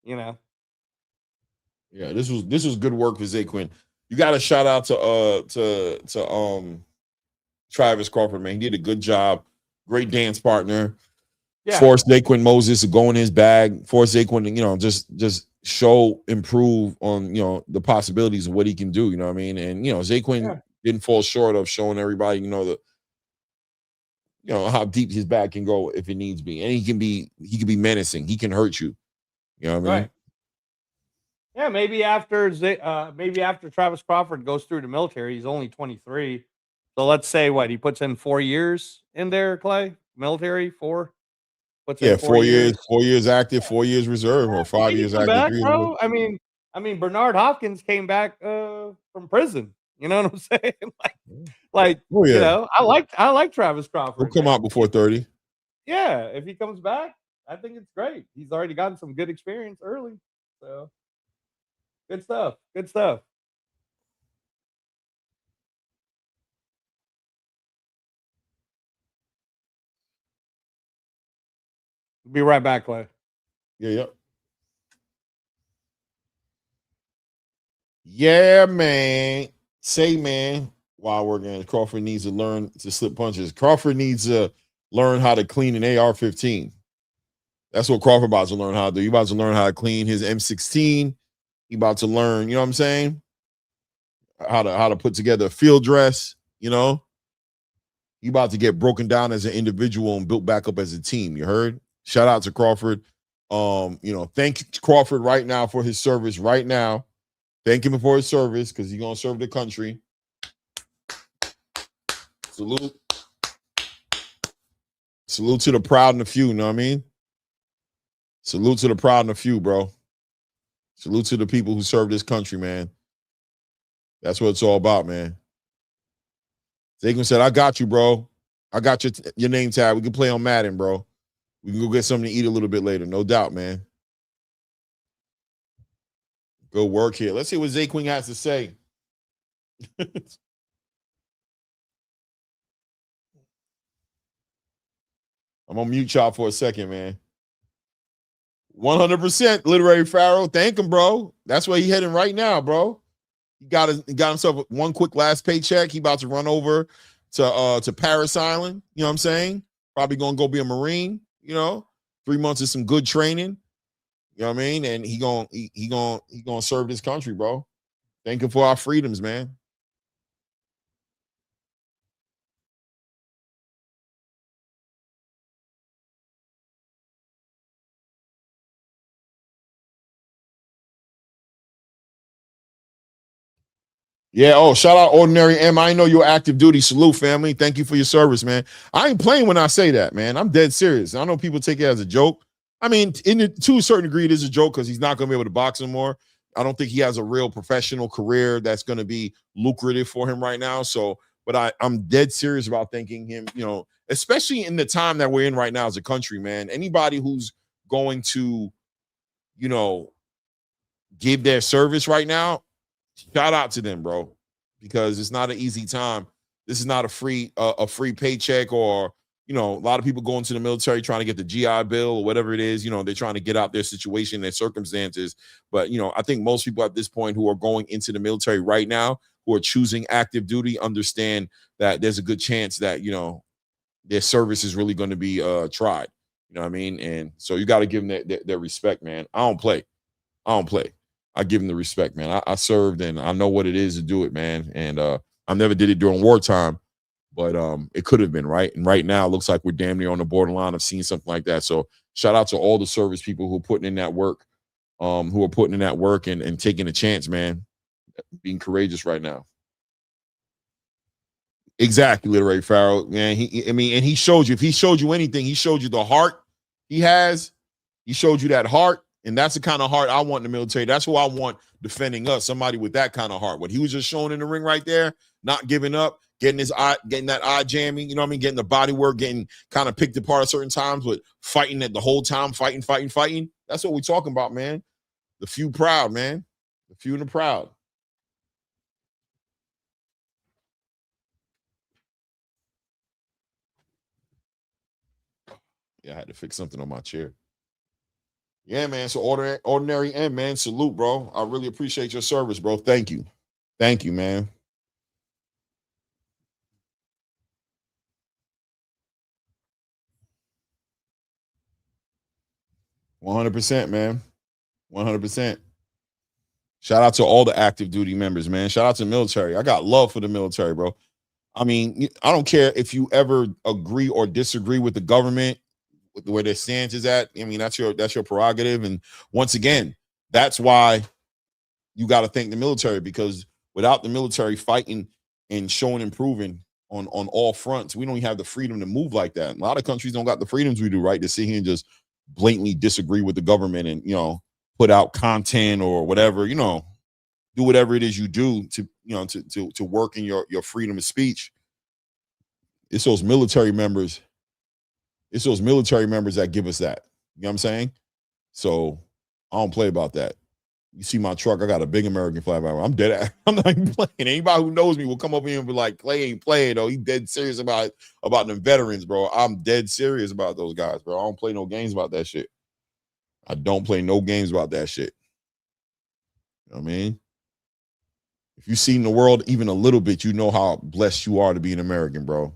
You know. Yeah, this was good work for Zaquin. You got to shout out to Travis Crawford, man. He did a good job. Great dance partner. Yeah. Forced Zaquin Moses to go in his bag. Forced Zaquin to, you know, just improve on, you know, the possibilities of what he can do. You know what I mean? And, you know, Zaquin didn't fall short of showing everybody, you know, how deep his bag can go if it needs be. And he can be menacing. He can hurt you. You know what I mean? Right. Yeah, maybe after Travis Crawford goes through the military, he's only 23. So let's say he puts in 4 years in there, Clay? Military, 4? Puts in 4 years. 4 years active, 4 years reserve, or 5 years active. Back, bro. I mean, Bernard Hopkins came back from prison. You know what I'm saying? oh, yeah. You know, I like Travis Crawford. He'll come out before 30. Yeah, if he comes back, I think it's great. He's already gotten some good experience early. So good stuff. Good stuff. Be right back, Clay. Yeah. Yeah, man. Say, man, while we're going, Crawford needs to learn to slip punches. Crawford needs to learn how to clean an AR-15. That's what Crawford about to learn how to do. He about to learn how to clean his M16. He about to learn, you know what I'm saying? How to put together a field dress, you know? He about to get broken down as an individual and built back up as a team. You heard? Shout out to Crawford. You know, thank Crawford right now for his service right now. Thank him for his service because he's going to serve the country. Salute. Salute to the proud and the few, you know what I mean? Salute to the proud and the few, bro. Salute to the people who serve this country, man. That's what it's all about, man. Zaquin said, I got you, bro. I got your name tag. We can play on Madden, bro. We can go get something to eat a little bit later. No doubt, man. Good work here. Let's see what Zaquin has to say. I'm on mute y'all for a second, man. 100% Literary Pharaoh. Thank him, bro. That's where he heading right now, bro. He got himself one quick last paycheck. He about to run over to Paris Island. You know what I'm saying? Probably gonna go be a Marine. You know, 3 months of some good training. You know what I mean? And he gonna serve this country, bro. Thank him for our freedoms, man. Yeah. Oh, shout out Ordinary M. I know you're active duty. Salute, family. Thank you for your service, man. I ain't playing when I say that, man. I'm dead serious. I know people take it as a joke. I mean, to a certain degree, it is a joke because he's not going to be able to box anymore. I don't think he has a real professional career that's going to be lucrative for him right now. So, but I'm dead serious about thanking him, you know, especially in the time that we're in right now as a country, man. Anybody who's going to, you know, give their service right now, shout out to them, bro, because it's not an easy time. This is not a free paycheck, or, you know, a lot of people go into the military trying to get the GI Bill or whatever it is. You know, they're trying to get out their situation, their circumstances. But, you know, I think most people at this point who are going into the military right now, who are choosing active duty, understand that there's a good chance that, you know, their service is really going to be tried. You know what I mean? And so you got to give them their respect, man. I don't play. I give them the respect, man. I served and I know what it is to do it, man. And I never did it during wartime, but it could have been, right? And right now it looks like we're damn near on the borderline of seeing something like that. So shout out to all the service people who are putting in that work, and taking a chance, man. Being courageous right now. Exactly, literary Pharaoh. Man, and he showed you. If he showed you anything, he showed you the heart he has. He showed you that heart, and that's the kind of heart I want in the military. That's who I want defending us. Somebody with that kind of heart. What he was just showing in the ring right there, not giving up, getting that eye jamming. You know what I mean? Getting the body work, getting kind of picked apart at certain times, but fighting at the whole time, fighting. That's what we're talking about, man. The few proud, man. The few and the proud. Yeah, I had to fix something on my chair. Yeah, man. So ordinary end, man. Salute, bro. I really appreciate your service, bro. Thank you. Thank you, man. $100%, man. 100%. Shout out to all the active duty members, man. Shout out to the military. I got love for the military, bro. I mean, I don't care if you ever agree or disagree with the government, with where their stance is at. I mean, that's your prerogative. And once again, that's why you got to thank the military, because without the military fighting and showing and proving on all fronts, we don't even have the freedom to move like that. A lot of countries don't got the freedoms we do, right? To sit here and just blatantly disagree with the government and, put out content or whatever, do whatever it is you do to work in your freedom of speech. It's those military members. It's those military members that give us that. You know what I'm saying? So I don't play about that. You see my truck, I got a big American flag. I'm dead. I'm not even playing. Anybody who knows me will come up here and be like, Clay ain't playing, though. He dead serious about them veterans, bro. I'm dead serious about those guys, bro. I don't play no games about that shit. I don't play no games about that shit. You know what I mean? If you've seen the world even a little bit, you know how blessed you are to be an American, bro.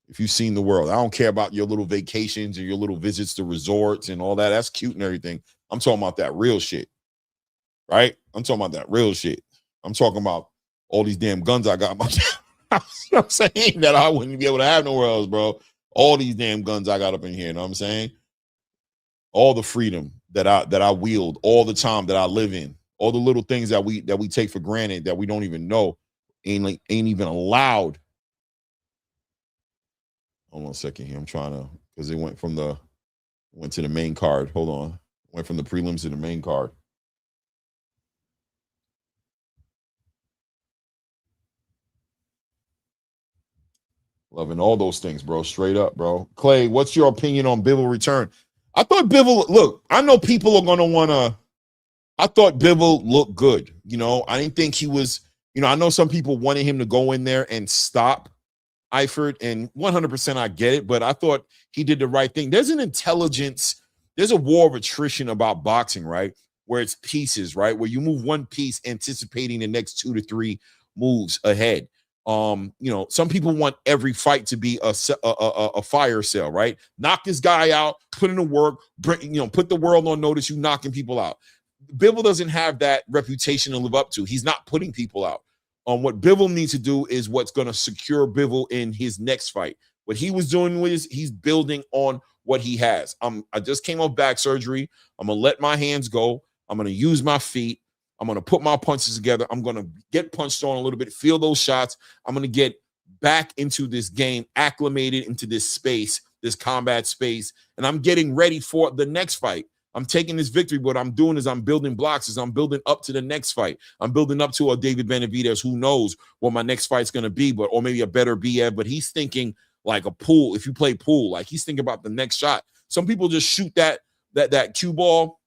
If you've seen the world, I don't care about your little vacations or your little visits to resorts and all that. That's cute and everything. I'm talking about that real shit, right? I'm talking about that real shit. I'm talking about all these damn guns I got in my you know what I'm saying, that I wouldn't be able to have nowhere else, bro. All these damn guns I got up in here, you know what I'm saying? All the freedom that I wield all the time that I live in, all the little things that we take for granted that we don't even know ain't even allowed. Hold on a second here. I'm trying to, because it went to the main card. Hold on. Went from the prelims to the main card. Loving all those things, bro. Straight up, bro. Clay, what's your opinion on Bivol return? I thought Bivol, look, I know people are going to want to, I thought Bivol looked good. I didn't think he was, I know some people wanted him to go in there and stop Eifert, and 100% I get it, but I thought he did the right thing. There's an intelligence, there's a war of attrition about boxing, right? Where it's pieces, right? Where you move one piece anticipating the next 2 to 3 moves ahead. Some people want every fight to be a fire sale, right? Knock this guy out, put in the work, put the world on notice, you knocking people out. Bivol doesn't have that reputation to live up to. He's not putting people out. What Bivol needs to do is what's going to secure Bivol in his next fight. What he was doing was he's building on what he has. I just came off back surgery. I'm going to let my hands go. I'm going to use my feet. I'm going to put my punches together. I'm going to get punched on a little bit, feel those shots. I'm going to get back into this game, acclimated into this space, this combat space, and I'm getting ready for the next fight. I'm taking this victory. What I'm doing is I'm building blocks. I'm building up to the next fight. I'm building up to a David Benavidez. Who knows what my next fight's going to be, or maybe a better BF. But he's thinking like a pool. If you play pool, like he's thinking about the next shot. Some people just shoot that cue ball,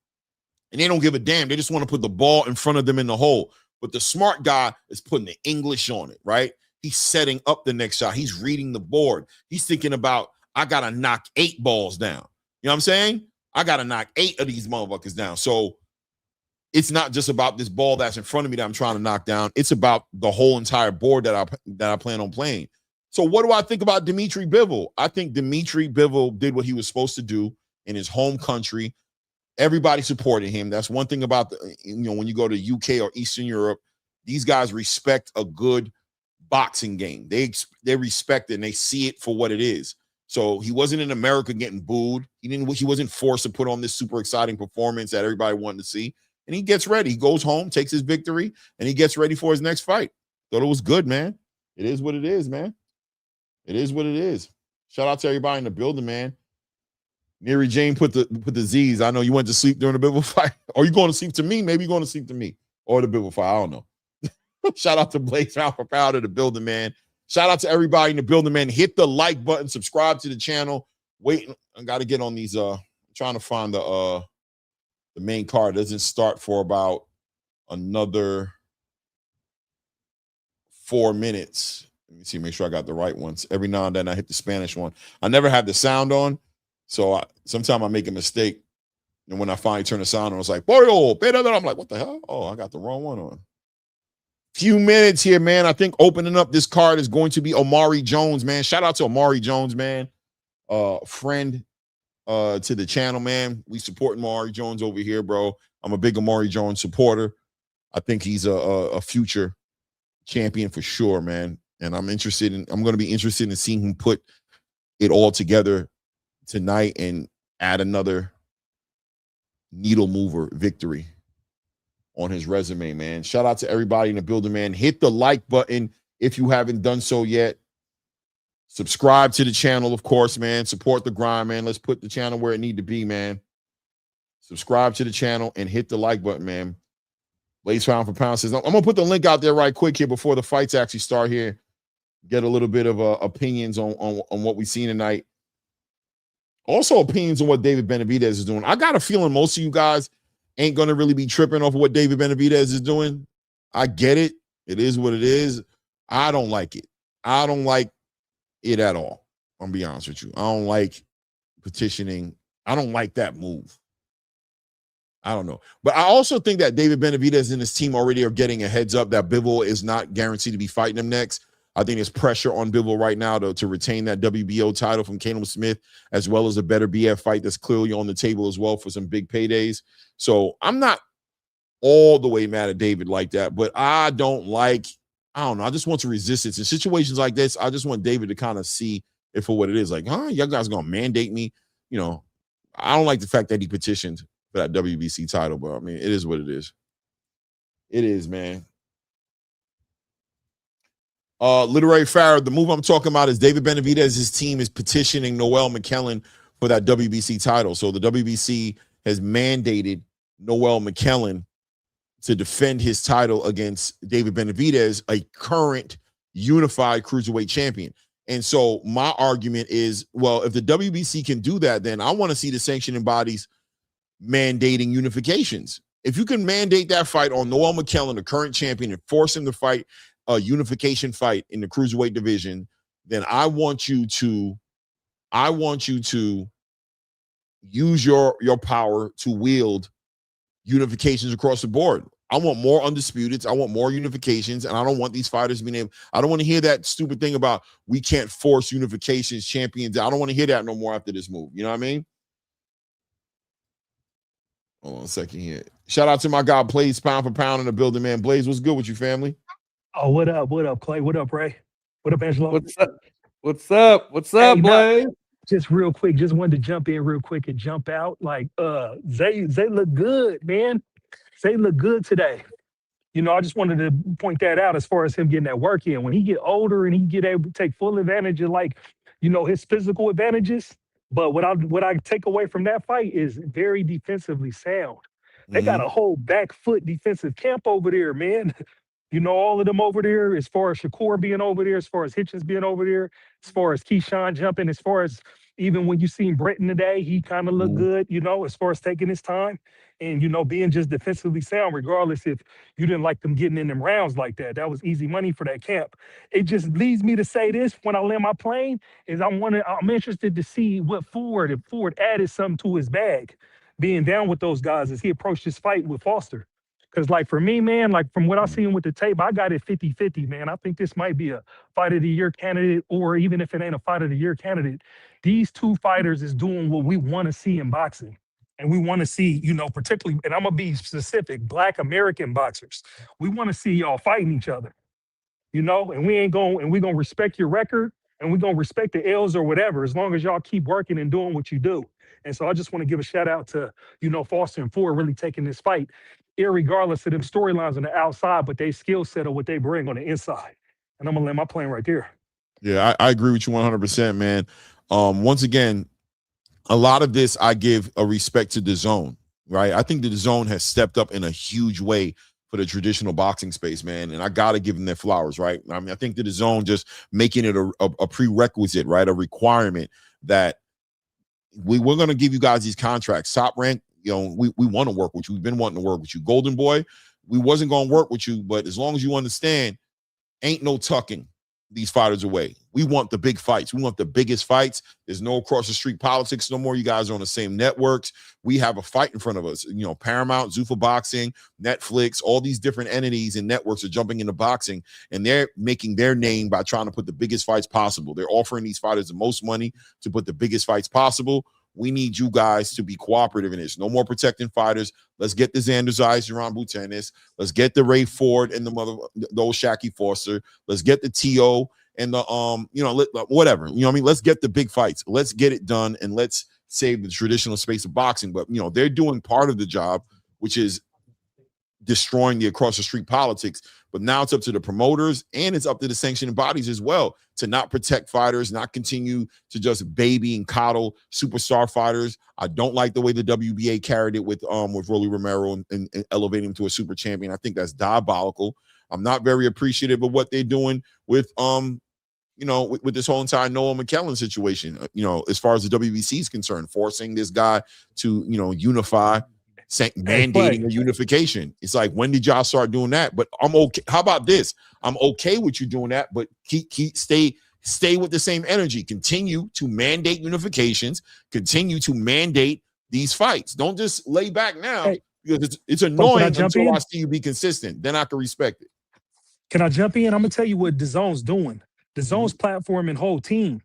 and they don't give a damn. They just want to put the ball in front of them in the hole. But the smart guy is putting the English on it, right? He's setting up the next shot. He's reading the board. He's thinking about, I got to knock 8 balls down. You know what I'm saying? I got to knock 8 of these motherfuckers down. So it's not just about this ball that's in front of me that I'm trying to knock down. It's about the whole entire board that I plan on playing. So what do I think about Dmitry Bivol? I think Dmitry Bivol did what he was supposed to do in his home country. Everybody supported him. That's one thing about when you go to UK or Eastern Europe, these guys respect a good boxing game. They respect it and they see it for what it is. So he wasn't in America getting booed. He wasn't forced to put on this super exciting performance that everybody wanted to see. And he gets ready. He goes home, takes his victory, and he gets ready for his next fight. Thought it was good, man. It is what it is, man. It is what it is. Shout out to everybody in the building, man. Neri Jane put the Z's. I know you went to sleep during the Bible fight. Or you going to sleep to me? Maybe you're going to sleep to me. Or the Bible fight. I don't know. Shout out to Blaze Pound for Pound in the building, man. Shout out to everybody in the building, man. Hit the like button, subscribe to the channel. Wait, I gotta get on these. I'm trying to find the main card. It doesn't start for about another 4 minutes. Let me see, make sure I got the right ones. Every now and then I hit the Spanish one. I never have the sound on, so sometimes I make a mistake. And when I finally turn the sound on, it's like, boy, I'm like, what the hell? Oh, I got the wrong one on. Few minutes here, man. I think opening up this card is going to be Omari Jones, man. Shout out to Omari Jones, man. Friend to the channel, man. We support Omari Jones over here, bro. I'm a big Omari Jones supporter. I think he's a future champion for sure, man. And I'm going to be interested in seeing him put it all together tonight and add another needle mover victory on his resume, man. Shout out to everybody in the building, man. Hit the like button if you haven't done so yet. Subscribe to the channel, of course, man. Support the grind, man. Let's put the channel where it need to be, man. Subscribe to the channel and hit the like button, man. Blaze Pound for Pound says, I'm going to put the link out there right quick here before the fights actually start here. Get a little bit of opinions on what we've seen tonight. Also opinions on what David Benavidez is doing. I got a feeling most of you guys ain't going to really be tripping off of what David Benavidez is doing. I get it. It is what it is. I don't like it. I don't like it at all. I'm going to be honest with you. I don't like petitioning. I don't like that move. I don't know. But I also think that David Benavidez and his team already are getting a heads up that Bivol is not guaranteed to be fighting him next. I think there's pressure on Bivol right now to retain that WBO title from Caleb Smith, as well as a better BF fight that's clearly on the table as well for some big paydays. So I'm not all the way mad at David like that, but I don't know. I just want to resistance. In situations like this, I just want David to kind of see it for what it is. Like, y'all guys going to mandate me? You know, I don't like the fact that he petitioned for that WBC title, but I mean, it is what it is. It is, man. Literary Farrah, the move I'm talking about is David Benavidez's team is petitioning Noel McKellen for that WBC title. So the WBC has mandated Noel McKellen to defend his title against David Benavidez, a current unified cruiserweight champion. And so my argument is, well, if the WBC can do that, then I want to see the sanctioning bodies mandating unifications. If you can mandate that fight on Noel McKellen, the current champion, and force him to fight a unification fight in the cruiserweight division, then I want you to use your power to wield unifications across the board. I want more undisputeds. I want more unifications, and I don't want these fighters being able. I don't want to hear that stupid thing about we can't force unifications champions. I don't want to hear that no more after this move. You know what I mean? Hold on a second here. Shout out to my guy Blaze Pound for Pound in the building, man. Blaze, what's good with you, family? Oh, what up? What up, Clay? What up, Ray? What up, Angelo? What's up? What's up? What's up, Hey, Blaze? Just real quick, just wanted to jump in real quick and jump out. Like, Zay look good, man. Zay look good today. You know, I just wanted to point that out as far as him getting that work in. When he get older and he get able to take full advantage of, like, you know, his physical advantages. But what I take away from that fight is very defensively sound. They got a whole back foot defensive camp over there, man. You know, all of them over there, as far as Shakur being over there, as far as Hitchens being over there, as far as Keyshawn jumping, as far as even when you seen Britton today, he kind of looked good, you know, as far as taking his time and, you know, being just defensively sound, regardless if you didn't like them getting in them rounds like that. That was easy money for that camp. It just leads me to say this when I land my plane is I'm interested to see what Ford, if Ford added something to his bag, being down with those guys as he approached his fight with Foster. Because, like, for me, man, like, from what I've seen with the tape, I got it 50-50, man. I think this might be a fight of the year candidate, or even if it ain't a fight of the year candidate, these two fighters is doing what we want to see in boxing. And we want to see, you know, particularly, and I'm going to be specific, Black American boxers. We want to see y'all fighting each other, you know, and we're going to respect your record, and we're going to respect the L's or whatever, as long as y'all keep working and doing what you do. And so I just want to give a shout out to, you know, Foster and Ford really taking this fight, irregardless of them storylines on the outside, but they skill set of what they bring on the inside. And I'm going to land my plane right there. Yeah, I agree with you 100%, man. Once again, a lot of this I give a respect to the zone, right? I think that the zone has stepped up in a huge way for the traditional boxing space, man. And I got to give them their flowers, right? I mean, I think that the zone just making it a prerequisite, right? A requirement that we're going to give you guys these contracts. Top Rank, you know, we want to work with you. We've been wanting to work with you. Golden Boy, we wasn't going to work with you, but as long as you understand, ain't no tucking these fighters away. We want the big fights. We want the biggest fights. There's no across the street politics no more. You guys are on the same networks. We have a fight in front of us. You know, Paramount, Zuffa Boxing, Netflix, all these different entities and networks are jumping into boxing, and they're making their name by trying to put the biggest fights possible. They're offering these fighters the most money to put the biggest fights possible. We need you guys to be cooperative in this. No more protecting fighters. Let's get the Xander Zayas, Jaron Butanis. Let's get the Ray Ford and the old Shaqy Foster. Let's get the T.O. and the whatever. You know what I mean? Let's get the big fights. Let's get it done, and let's save the traditional space of boxing. But you know, they're doing part of the job, which is destroying the across the street politics. But now it's up to the promoters and it's up to the sanctioning bodies as well to not protect fighters, not continue to just baby and coddle superstar fighters. I don't like the way the WBA carried it with Rolly Romero and elevating him to a super champion. I think that's diabolical. I'm not very appreciative of what they're doing with with this whole entire Noah McKellen situation. As far as the WBC is concerned, forcing this guy to unify. Mandating a unification. It's like, when did y'all start doing that? But I'm okay. How about this? I'm okay with you doing that, but stay with the same energy. Continue to mandate unifications. Continue to mandate these fights. Don't just lay back now, because it's annoying until I see you be consistent. Then I can respect it. Can I jump in? I'm gonna tell you what DAZN's doing. DAZN's platform and whole teams.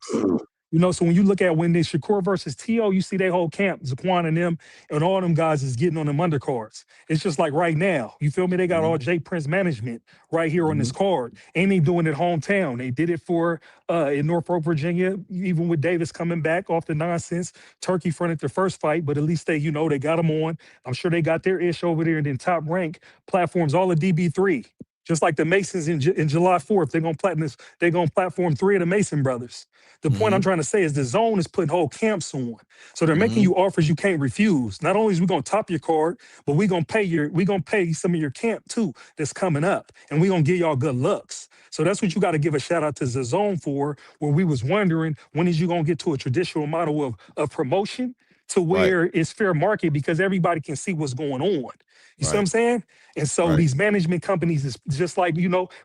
So when you look at when they Shakur versus T.O., you see they whole camp, Zaquan and them, and all them guys is getting on them undercards. It's just like right now, you feel me? They got all Jay Prince management right here on this card. And they doing it hometown. They did it for in Norfolk, Virginia, even with Davis coming back off the nonsense. Turkey fronted their first fight, but at least they got them on. I'm sure they got their ish over there, and then Top Rank platforms all of DB3. Just like the Masons in July 4th, they're gonna platform 3 of the Mason brothers. The point I'm trying to say is the zone is putting whole camps on. So they're making you offers you can't refuse. Not only is we gonna top your card, but we gonna pay some of your camp too that's coming up. And we gonna give y'all good looks. So that's what you got to give a shout out to the zone for, where we was wondering, when is you gonna get to a traditional model of promotion to where it's fair market, because everybody can see what's going on. You see what I'm saying? And so these management companies is just like,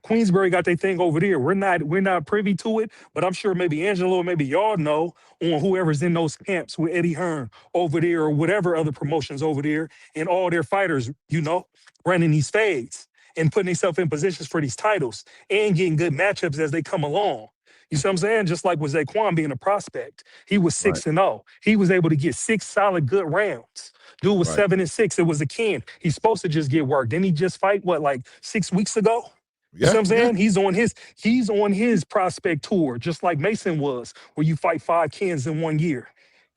Queensbury got their thing over there. We're not privy to it, but I'm sure maybe Angelo, maybe y'all know on whoever's in those camps with Eddie Hearn over there, or whatever other promotions over there, and all their fighters, running these fades and putting themselves in positions for these titles and getting good matchups as they come along. You see what I'm saying? Just like with Zaquan being a prospect, he was 6-0. He was able to get 6 solid good rounds. Dude was 7-6. It was a kid. He's supposed to just get work. Didn't he just fight like 6 weeks ago? You see what I'm saying? He's on his prospect tour, just like Mason was, where you fight 5 Kens in 1 year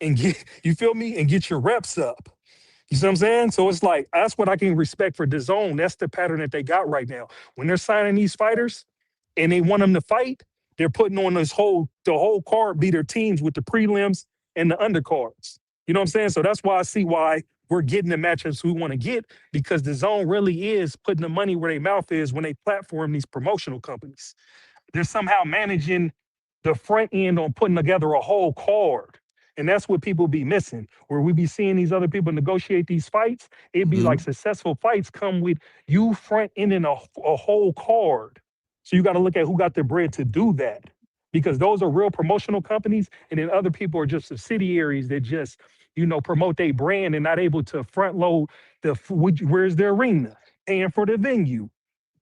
and get your reps up. You see what I'm saying? So it's like, that's what I can respect for DAZN. That's the pattern that they got right now. When they're signing these fighters and they want them to fight, they're putting on the whole card, be their teams with the prelims and the undercards. You know what I'm saying? So that's why I see why we're getting the matchups we want to get, because the zone really is putting the money where their mouth is when they platform these promotional companies. They're somehow managing the front end on putting together a whole card. And that's what people be missing, where we be seeing these other people negotiate these fights. It'd be like successful fights come with you front ending a whole card. So you got to look at who got the bread to do that, because those are real promotional companies, and then other people are just subsidiaries that just, promote their brand and not able to front load where's the arena, paying for the venue.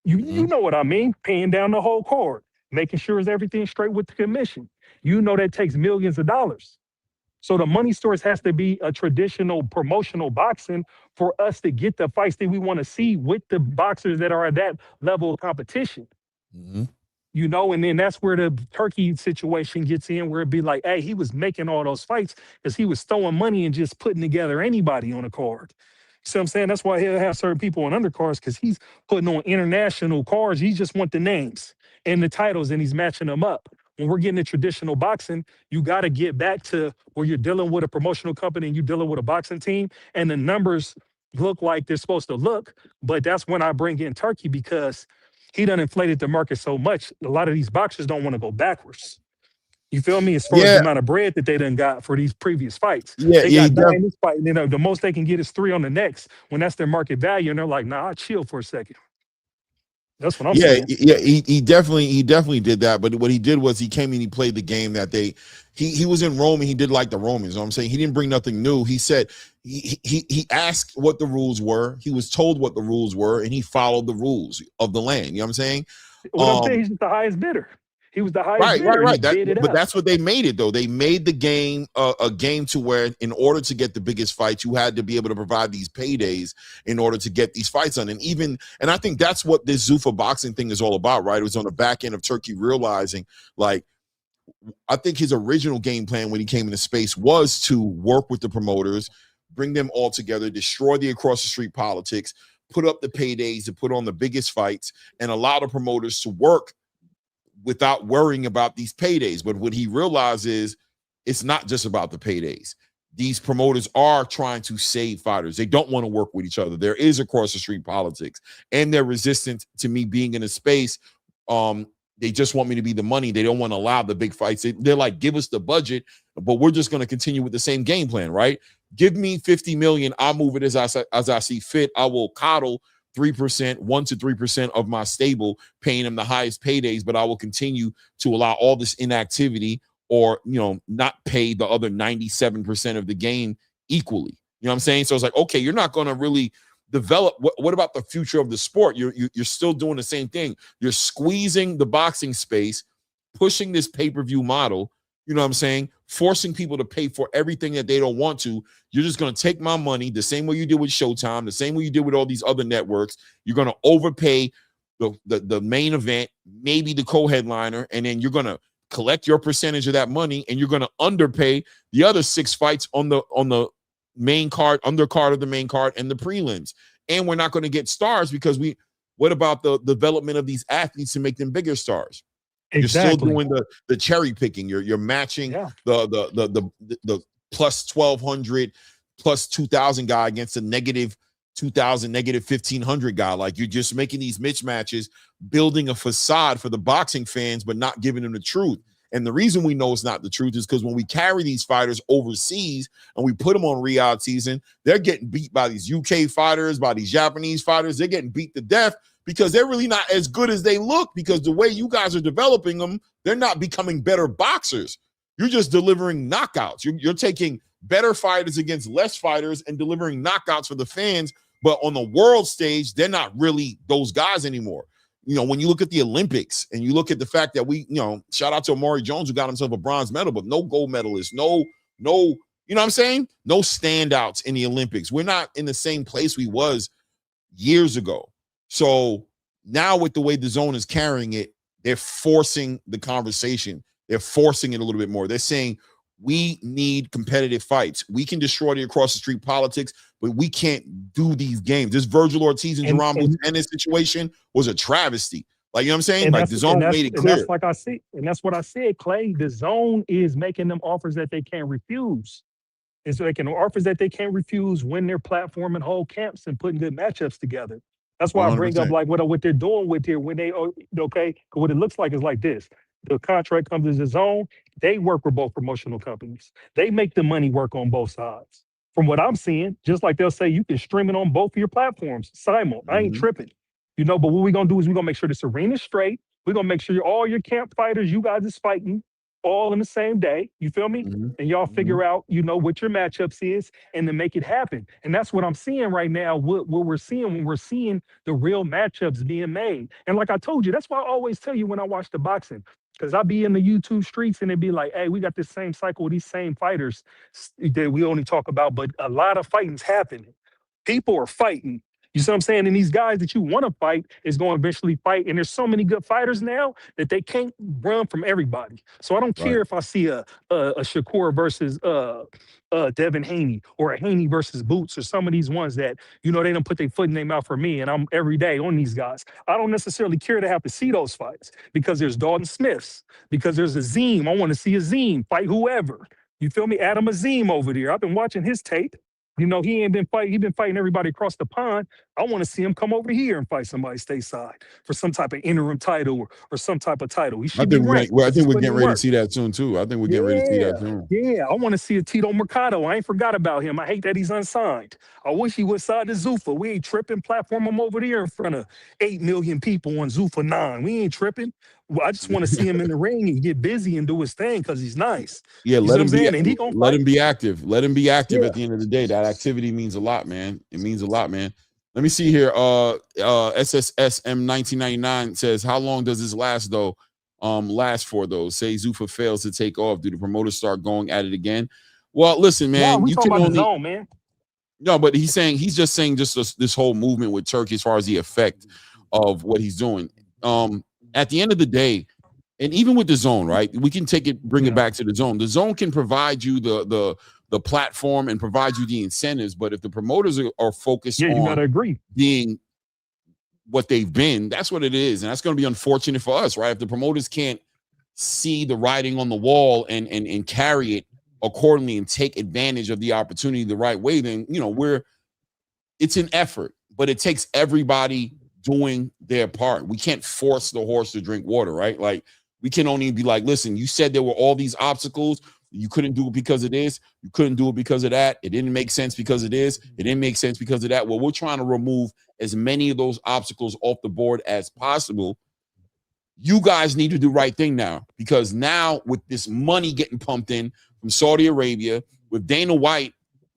You know what I mean? Paying down the whole card, making sure everything's straight with the commission. That takes millions of dollars. So the money source has to be a traditional promotional boxing for us to get the fights that we want to see with the boxers that are at that level of competition. And then that's where the Turkey situation gets in, where it'd be like, hey, he was making all those fights because he was throwing money and just putting together anybody on a card. See what I'm saying? That's why he'll have certain people on undercards, because he's putting on international cards. He just want the names and the titles, and he's matching them up. when we're getting to traditional boxing, you got to get back to where you're dealing with a promotional company and you're dealing with a boxing team, and the numbers look like they're supposed to look. But that's when I bring in Turkey, because he done inflated the market so much. A lot of these boxers don't want to go backwards. You feel me? As far as the Yeah, amount of bread that they done got for these previous fights. yeah, They yeah. got 9 this fight, and the most they can get is 3 on the next, when that's their market value. And they're like, nah, I'll chill for a second. That's what I'm Yeah, saying. yeah, he definitely did that. But what he did was he came and he played the game that he was in Rome and he did like the Romans. You know what I'm saying? He didn't bring nothing new. He said he asked what the rules were. He was told what the rules were, and he followed the rules of the land. You know what I'm saying? What I'm saying, he's just the highest bidder. He was the highest Right, bidder, and he right. bid it But out. that's what they made it though. They made the game a game to where, in order to get the biggest fights, you had to be able to provide these paydays in order to get these fights on. And I think that's what this Zuffa boxing thing is all about, right? It was on the back end of Turkey realizing, like, I think his original game plan when he came into space was to work with the promoters, bring them all together, destroy the across the street politics, put up the paydays to put on the biggest fights, and allow the promoters to work without worrying about these paydays. But what he realized is it's not just about the paydays. These promoters are trying to save fighters. They don't want to work with each other. There is across the street politics, and they're resistant to me being in a space. They just want me to be the money. They don't want to allow the big fights. They're like, give us the budget, but we're just going to continue with the same game plan, right? Give me 50 million. I'll move it as I see fit. I will coddle 3%, 1 to 3% of my stable, paying them the highest paydays, but I will continue to allow all this inactivity, or, not pay the other 97% of the game equally. You know what I'm saying? So it's like, okay, you're not going to really develop. What about the future of the sport? You're still doing the same thing. You're squeezing the boxing space, pushing this pay-per-view model. You know what I'm saying? Forcing people to pay for everything that they don't want to. You're just going to take my money the same way you did with Showtime, the same way you did with all these other networks. You're going to overpay the main event, maybe the co-headliner, and then you're going to collect your percentage of that money, and you're going to underpay the other 6 fights on the main card, undercard of the main card, and the prelims. And we're not going to get stars because what about the development of these athletes to make them bigger stars? Exactly. You're still doing the cherry picking. You're matching the plus 1,200, plus 2,000 guy against a negative 2,000, negative 1,500 guy. Like, you're just making these mismatches, building a facade for the boxing fans, but not giving them the truth. And the reason we know it's not the truth is because when we carry these fighters overseas and we put them on Riyadh season, they're getting beat by these UK fighters, by these Japanese fighters. They're getting beat to death because they're really not as good as they look, because the way you guys are developing them, they're not becoming better boxers. You're just delivering knockouts. You're taking better fighters against less fighters and delivering knockouts for the fans. But on the world stage, they're not really those guys anymore. When you look at the Olympics and you look at the fact that we, shout out to Amari Jones, who got himself a bronze medal, but no gold medalists, no, you know what I'm saying? No standouts in the Olympics. We're not in the same place we was years ago. So now with the way the zone is carrying it, they're forcing the conversation. They're forcing it a little bit more. They're saying, we need competitive fights. We can destroy the across the street politics, but we can't do these games. This Virgil Ortiz and Jerome Ennis situation was a travesty. Like, you know what I'm saying? Like, the zone made it clear. And that's like I see, and that's what I said, Clay. The zone is making them offers that they can't refuse. It's making offers that they can't refuse when they're platforming whole camps and putting good matchups together. That's why 100%. I bring up like what they're doing with here when they what it looks like is like this. The contract comes as a zone. They work with both promotional companies. They make the money work on both sides. From what I'm seeing, just like they'll say, you can stream it on both of your platforms. Simul, I ain't tripping. But what we're going to do is we're going to make sure this arena's straight. We're going to make sure all your camp fighters, you guys is fighting all in the same day. You feel me? And y'all figure out, what your matchups is, and then make it happen. And that's what I'm seeing right now, what we're seeing when we're seeing the real matchups being made. And like I told you, that's why I always tell you when I watch the boxing, because I be in the YouTube streets and it'd be like, hey, we got this same cycle with these same fighters that we only talk about, but a lot of fighting's happening. People are fighting. You see what I'm saying? And these guys that you want to fight is going to eventually fight. And there's so many good fighters now that they can't run from everybody. So I don't Right. care if I see a Shakur versus Devin Haney, or a Haney versus Boots, or some of these ones that, you know, they don't put their foot in their mouth for me, and I'm every day on these guys. I don't necessarily care to have to see those fights, because there's Dalton Smiths, because there's Azim. I want to see Azim fight whoever. You feel me? Adam Azim over there. I've been watching his tape. You know, he ain't been fighting. He been fighting everybody across the pond. I want to see him come over here and fight somebody stateside for some type of interim title, or some type of title. He I should be think we're ranked. gonna, well, I think He's we're putting getting in ready to work. see that soon too. I think we're getting ready to see that soon. Yeah, I want to see a Tito Mercado. I ain't forgot about him. I hate that he's unsigned. I wish he would sign to Zuffa. We ain't tripping. Platform him over there in front of 8 million people on Zuffa 9. We ain't tripping. Well, I just want to see him in the ring and get busy and do his thing, because he's nice. Yeah, You see what I'm saying? And he gonna let fight. him be active. Let him be active Yeah. at the end of the day. That activity means a lot, man. It means a lot, man. Let me see here. SSSM 1999 says, how long does this last though? Last for though? Say Zuffa fails to take off. Do the promoters start going at it again? Well, listen, man, No, we you talking can about only the zone, man. no, but he's just saying this whole movement with Turkey as far as the effect of what he's doing. At the end of the day, and even with the zone, right? We can bring it back to the zone. The zone can provide you the platform and provide you the incentives, but if the promoters are focused Yeah, you on gotta agree. being what they've been, that's what it is, and that's going to be unfortunate for us, right? If the promoters can't see the writing on the wall and carry it accordingly and take advantage of the opportunity the right way, then it's an effort, but it takes everybody doing their part. We can't force the horse to drink water, right? Like, we can only be like, listen, you said there were all these obstacles. You couldn't do it because of this. You couldn't do it because of that. It didn't make sense because of this. It didn't make sense because of that. Well, we're trying to remove as many of those obstacles off the board as possible. You guys need to do the right thing now, because now with this money getting pumped in from Saudi Arabia, with Dana White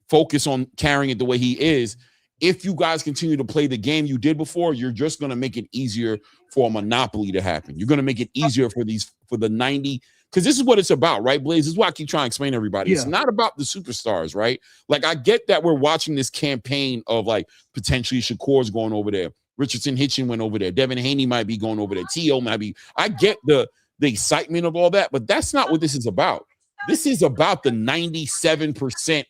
focus on carrying it the way he is, if you guys continue to play the game you did before, you're just going to make it easier for a monopoly to happen. You're going to make it easier for the 90, because this is what it's about, right, Blaze? This is why I keep trying to explain to everybody. Yeah. It's not about the superstars, right? Like, I get that we're watching this campaign of, like, potentially Shakur's going over there. Richardson Hitchin went over there. Devin Haney might be going over there. T.O. might be. I get the excitement of all that, but that's not what this is about. This is about the 97%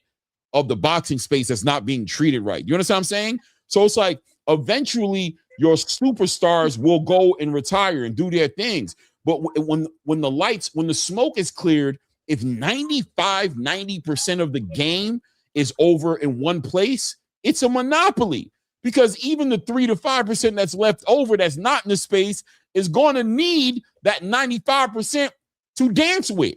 of the boxing space that's not being treated right. You understand what I'm saying? So it's like, eventually your superstars will go and retire and do their things. But when the smoke is cleared, if 90% of the game is over in one place, it's a monopoly. Because even the 3 to 5% that's left over that's not in the space is going to need that 95% to dance with.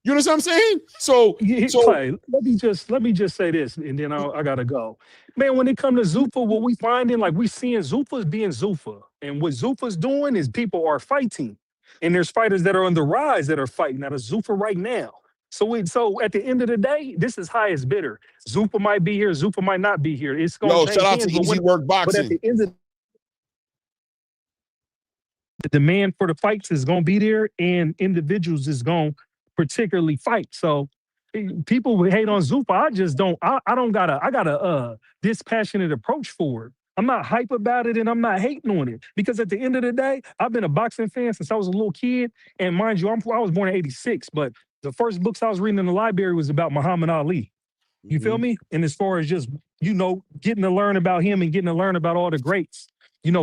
You know what I'm saying? So Clay, let me just say this, and then I gotta go. Man, when it comes to Zuffa, what we finding, like, we seeing Zuffa's being Zuffa, and what Zuffa's doing is people are fighting, and there's fighters that are on the rise that are fighting out of Zuffa right now. So at the end of the day, this is highest bidder. Zuffa might be here, Zuffa might not be here. It's gonna change shout out hands, to Easy Work Boxing. But at the end of the demand for the fights is gonna be there, and individuals is gonna particularly fight. So people would hate on Zuffa. I just don't. I got a dispassionate approach for it. I'm not hype about it, and I'm not hating on it, because at the end of the day, I've been a boxing fan since I was a little kid. And mind you, I was born in '86, but the first books I was reading in the library was about Muhammad Ali. You feel me? And as far as just, getting to learn about him and getting to learn about all the greats,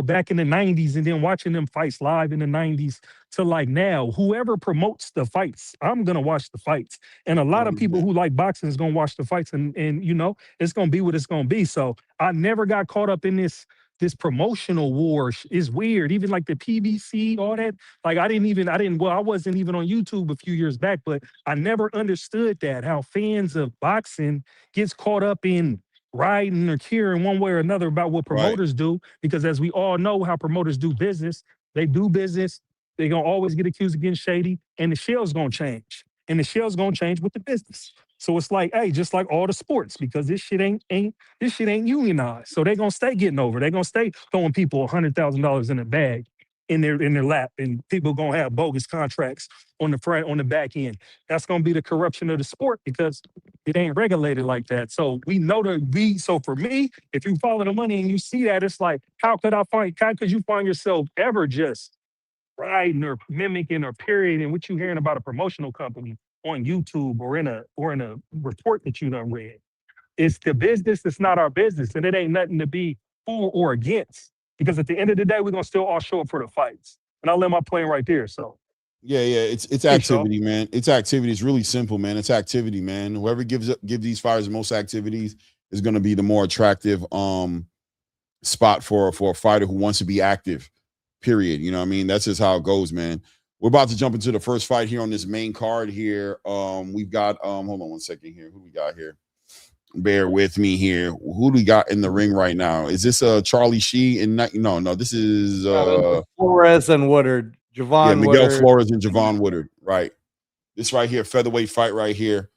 back in the 90s, and then watching them fights live in the 90s to like now, whoever promotes the fights, I'm going to watch the fights. And a lot of people who like boxing is going to watch the fights, and it's going to be what it's going to be. So I never got caught up in this promotional war. Is weird. Even like the PBC, all that. Like, I wasn't even on YouTube a few years back, but I never understood that, how fans of boxing gets caught up in riding or caring one way or another about what promoters do, because as we all know how promoters do business, they're going to always get accused of getting shady, and the shell's going to change. And the shell's going to change with the business. So it's like, hey, just like all the sports, because this shit ain't unionized. So they're going to stay getting over. They're going to stay throwing people $100,000 in a bag in their lap, and people going to have bogus contracts on the front, on the back end. That's going to be the corruption of the sport, because It ain't regulated like that. So we know so for me, if you follow the money and you see that, it's like, how could you find yourself ever just riding or mimicking or parodying what you hearing about a promotional company on YouTube or in a report that you done read? It's the business, it's not our business. And it ain't nothing to be for or against. Because at the end of the day, we're gonna still all show up for the fights. And I'll let my plane right there. So Yeah, it's Hey, Shaw. activity, man. It's activity. It's really simple, man. It's activity, man. Whoever gives these fighters the most activities is going to be the more attractive spot for a fighter who wants to be active. Period. You know what I mean? That's just how it goes, man. We're about to jump into the first fight here on this main card here. We've got hold on one second here. Who we got here? Bear with me here. Who do we got in the ring right now? Is this Charlie Shee? And no, this is Flores and Woodard. Javon Miguel Woodard. Flores and Javon Woodard, right? This right here, featherweight fight right here.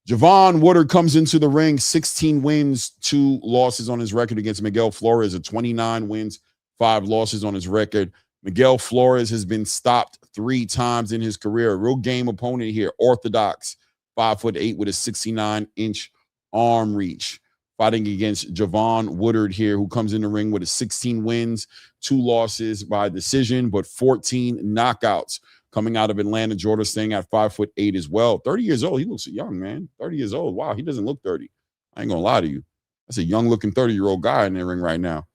Javon Woodard comes into the ring, 16 wins, 2 losses on his record against Miguel Flores, 29 wins, 5 losses on his record. Miguel Flores has been stopped 3 times in his career. A real game opponent here, orthodox, 5'8" with a 69-inch arm reach. Fighting against Javon Woodard here, who comes in the ring with 16 wins, 2 losses by decision, but 14 knockouts. Coming out of Atlanta, Georgia, staying at 5'8" as well. 30 years old. He looks young, man. 30 years old. Wow, he doesn't look 30. I ain't gonna lie to you. That's a young-looking 30-year-old guy in the ring right now.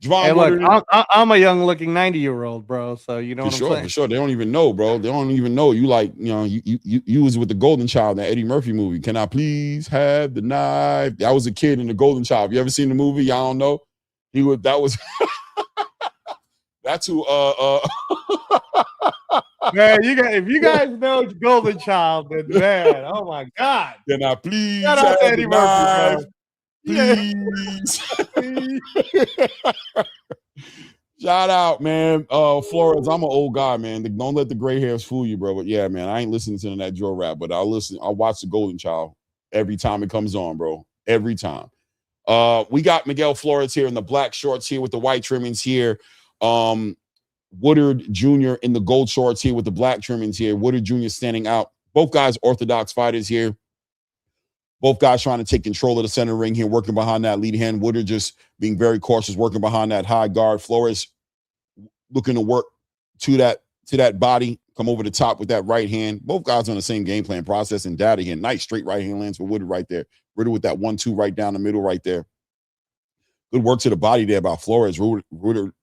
Hey, look, I'm a young-looking 90-year-old, bro. So you know what I'm saying? For sure. They don't even know, bro. They don't even know. You like, you was with the Golden Child, that Eddie Murphy movie. Can I please have the knife? I was a kid in the Golden Child. You ever seen the movie? Y'all don't know. That's who. Man, if you guys know Golden Child, then man, oh my God. Can I please Shout have out to Eddie the Murphy, knife? Please. Shout out, man. Flores, I'm an old guy, man. Don't let the gray hairs fool you, bro. But yeah, man, I ain't listening to that drill rap, but I'll watch the Golden Child every time it comes on, bro. Every time. We got Miguel Flores here in the black shorts here with the white trimmings here. Woodard Jr. in the gold shorts here with the black trimmings here. Woodard Jr. standing out. Both guys orthodox fighters here. Both guys trying to take control of the center ring here, working behind that lead hand. Woodard just being very cautious, working behind that high guard. Flores looking to work to that body, come over the top with that right hand. Both guys on the same game plan, process and data here. Nice straight right hand lands for Woodard right there. Woodard with that 1-2 right down the middle right there. Good work to the body there by Flores. Woodard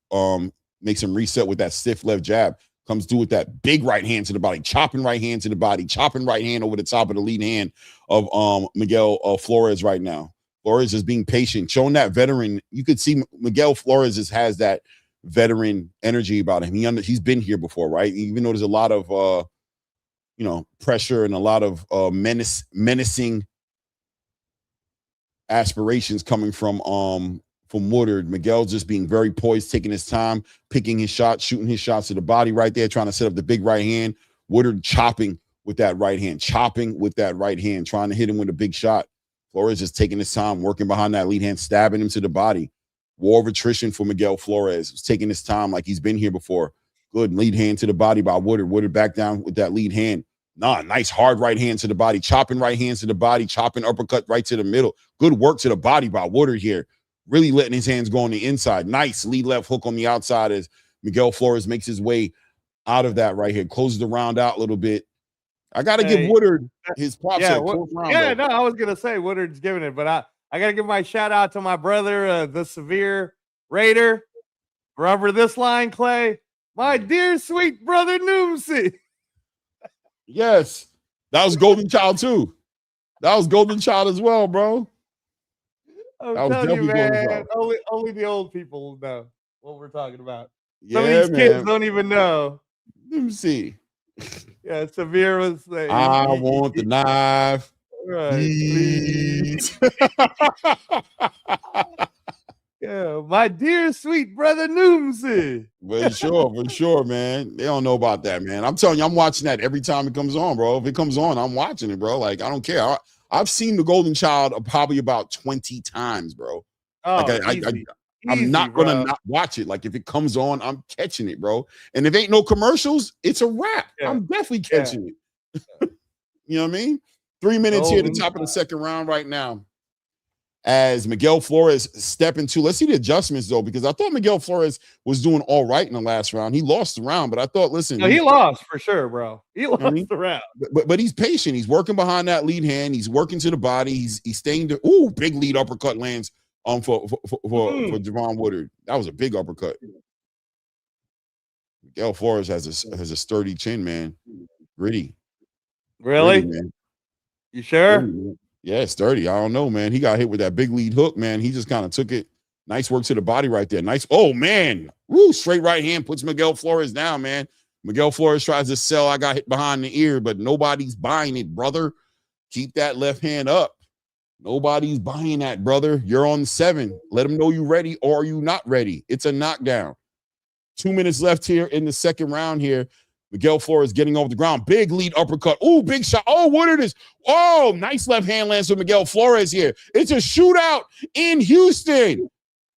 makes him reset with that stiff left jab. Comes through with that big right hand to the body, chopping right hand to the body, chopping right hand over the top of the lead hand of Miguel Flores right now. Flores is being patient, showing that veteran. You could see Miguel Flores has that veteran energy about him. He's been here before, right? Even though there's a lot of pressure and a lot of menacing aspirations coming from Woodard. Miguel just being very poised, taking his time, picking his shots, shooting his shots to the body right there, trying to set up the big right hand. Woodard chopping with that right hand, trying to hit him with a big shot. Flores just taking his time, working behind that lead hand, stabbing him to the body. War of attrition for Miguel Flores. He's taking his time like he's been here before. Good lead hand to the body by Woodard. Woodard back down with that lead hand. Nice hard right hand to the body, chopping right hands to the body, chopping uppercut right to the middle. Good work to the body by Woodard here. Really letting his hands go on the inside. Nice lead left hook on the outside as Miguel Flores makes his way out of that right here. Closes the round out a little bit. I got to give Woodard his props. I was going to say Woodard's giving it, but I got to give my shout out to my brother, the Severe Raider. Remember this line, Clay? My dear, sweet brother, Noomsy. Yes. That was Golden Child, too. That was Golden Child as well, bro. I'm telling you, man, only the old people know what we're talking about. Some of these kids don't even know. Let me see. Yeah, Severe was saying, I want the knife. Right, please. Yeah, my dear sweet brother Noomsy. For sure, man. They don't know about that, man. I'm telling you, I'm watching that every time it comes on, bro. If it comes on, I'm watching it, bro. Like, I don't care. I've seen the Golden Child probably about 20 times, bro. Oh, like I'm not going to not watch it. Like, if it comes on, I'm catching it, bro. And if ain't no commercials, it's a wrap. Yeah. I'm definitely catching it. You know what I mean? 3 minutes Oh, here at the top of the second round right now. As Miguel Flores step into, let's see the adjustments though, because I thought Miguel Flores was doing all right in the last round. He lost the round, but I thought, listen, no, he lost for sure, bro. He lost the round. But he's patient. He's working behind that lead hand. He's working to the body. He's staying to. Ooh, big lead uppercut lands for Javon Woodard. That was a big uppercut. Miguel Flores has a sturdy chin, man. Gritty. Really? Gritty, man. You sure? Gritty, yeah, sturdy. I don't know, man. He got hit with that big lead hook, man. He just kind of took it. Nice work to the body right there. Nice. Oh, man. Woo, straight right hand puts Miguel Flores down, man. Miguel Flores tries to sell. I got hit behind the ear, but nobody's buying it, brother. Keep that left hand up. Nobody's buying that, brother. You're on 7. Let them know you ready or are you not ready. It's a knockdown. 2 minutes left here in the second round here. Miguel Flores getting off the ground. Big lead uppercut. Oh, big shot. Oh, Woodard is. Oh, nice left hand lands for Miguel Flores here. It's a shootout in Houston.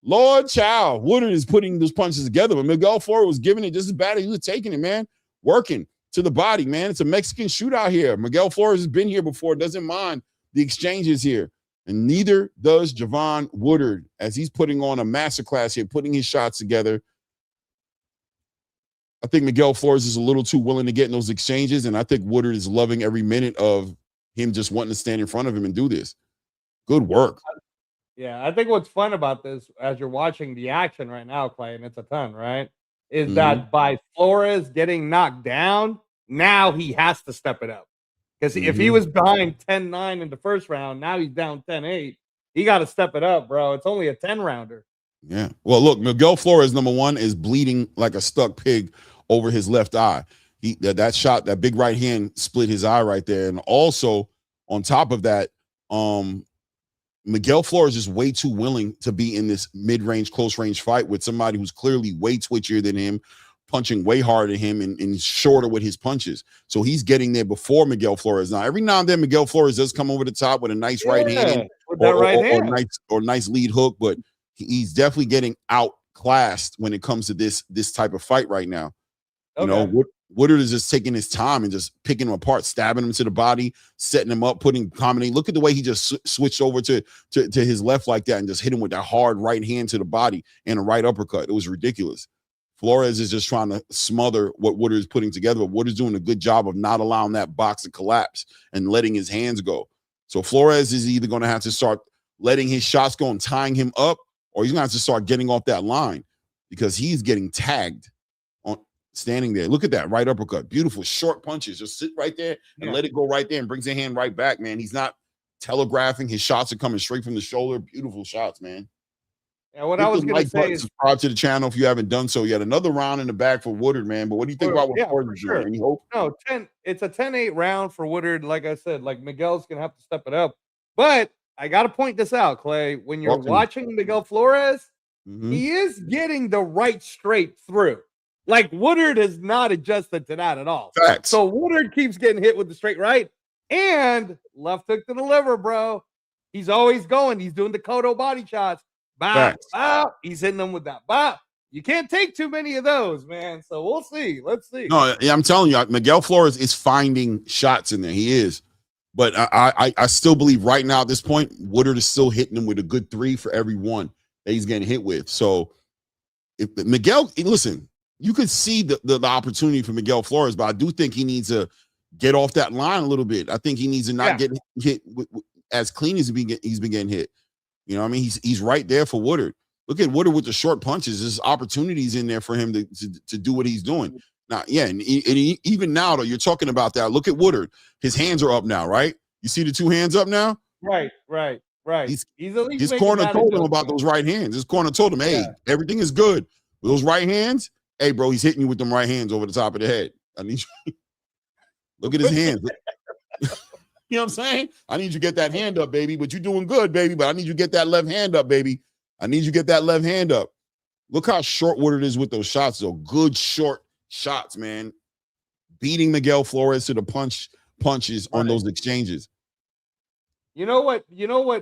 Lord child. Woodard is putting those punches together, but Miguel Flores was giving it just as bad as he was taking it, man. Working to the body, man. It's a Mexican shootout here. Miguel Flores has been here before. Doesn't mind the exchanges here. And neither does Javon Woodard as he's putting on a masterclass here, putting his shots together. I think Miguel Flores is a little too willing to get in those exchanges, and I think Woodard is loving every minute of him just wanting to stand in front of him and do this. Good work. Yeah, I think what's fun about this, as you're watching the action right now, Clay, and it's a ton, right, is that by Flores getting knocked down, now he has to step it up. Because if he was behind 10-9 in the first round, now he's down 10-8. He got to step it up, bro. It's only a 10-rounder. Yeah. Well, look, Miguel Flores, number one, is bleeding like a stuck pig over his left eye. That shot, that big right hand split his eye right there. And also, on top of that, Miguel Flores is way too willing to be in this mid-range, close-range fight with somebody who's clearly way twitchier than him, punching way harder than him and shorter with his punches. So he's getting there before Miguel Flores. Now, every now and then, Miguel Flores does come over the top with a nice right hand, or nice lead hook, but he's definitely getting outclassed when it comes to this type of fight right now. You know, Woodard is just taking his time and just picking him apart, stabbing him to the body, setting him up, combinating. Look at the way he just switched over to his left like that and just hit him with that hard right hand to the body and a right uppercut. It was ridiculous. Flores is just trying to smother what Woodard is putting together, but Woodard's doing a good job of not allowing that box to collapse and letting his hands go. So Flores is either going to have to start letting his shots go and tying him up, or he's going to have to start getting off that line because he's getting tagged on standing there. Look at that right uppercut. Beautiful short punches. Just sit right there and let it go right there and brings the hand right back, man. He's not telegraphing. His shots are coming straight from the shoulder. Beautiful shots, man. Yeah, what I was going to say is subscribe to the channel if you haven't done so yet. Another round in the bag for Woodard, man. But what do you think about what Ford is doing? Any hope? No, it's a 10-8 round for Woodard. Like I said, like Miguel's going to have to step it up. But I got to point this out, Clay. When you're watching Miguel Flores, he is getting the right straight through. Like Woodard has not adjusted to that at all. Facts. So Woodard keeps getting hit with the straight right and left hook to the liver, bro. He's always going. He's doing the Kodo body shots. Bow, bow. He's hitting them with that bow. You can't take too many of those, man. So we'll see. Let's see. No, I'm telling you, Miguel Flores is finding shots in there. He is. But I still believe right now at this point, Woodard is still hitting him with a good 3 for every one that he's getting hit with. So if Miguel, listen, you could see the opportunity for Miguel Flores, but I do think he needs to get off that line a little bit. I think he needs to not get hit with, as clean as he's been getting hit. You know what I mean? He's right there for Woodard. Look at Woodard with the short punches. There's opportunities in there for him to do what he's doing. Now, yeah, and even now, though, you're talking about that. Look at Woodard. His hands are up now, right? You see the 2 hands up now? Right. His corner told him about those right hands. His corner told him, hey, everything is good. With those right hands, hey, bro, he's hitting you with them right hands over the top of the head. I need you. Look at his hands. You know what I'm saying? I need you to get that hand up, baby. But you're doing good, baby. But I need you to get that left hand up, baby. I need you to get that left hand up. Look how short Woodard is with those shots, though. Good short shots, man. Beating Miguel Flores to the punches on those exchanges. You know what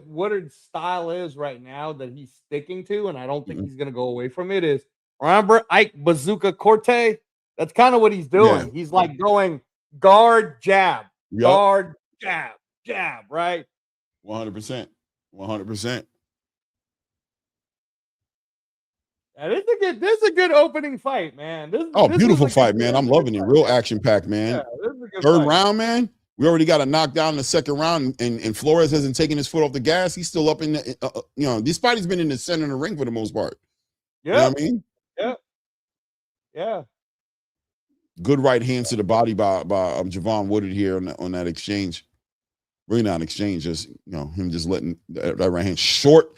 Woodard's style is right now that he's sticking to, and I don't think he's gonna go away from it, is remember Ike Bazooka Corte? That's kind of what he's doing. He's like going guard, jab, guard, jab. jab, right? 100%. 100%. This is a good opening fight, man. This Beautiful was a fight, man. I'm loving it. Real action-packed, man. Yeah, this is a good Third fight. round, man. We already got a knockdown in the second round, and Flores hasn't taken his foot off the gas. He's still up in the, this fight has been in the center of the ring for the most part. Yeah. You know what I mean? Yeah. Yeah. Good right hands to the body by Javon Woodard here on that exchange. Really not an exchange, just him just letting that right hand short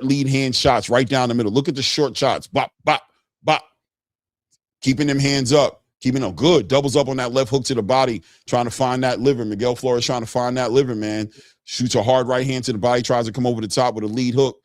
lead hand shots right down the middle. Look at the short shots. Bop, bop, bop. Keeping them hands up. Keeping them good. Doubles up on that left hook to the body, trying to find that liver. Miguel Flores trying to find that liver, man. Shoots a hard right hand to the body, tries to come over the top with a lead hook.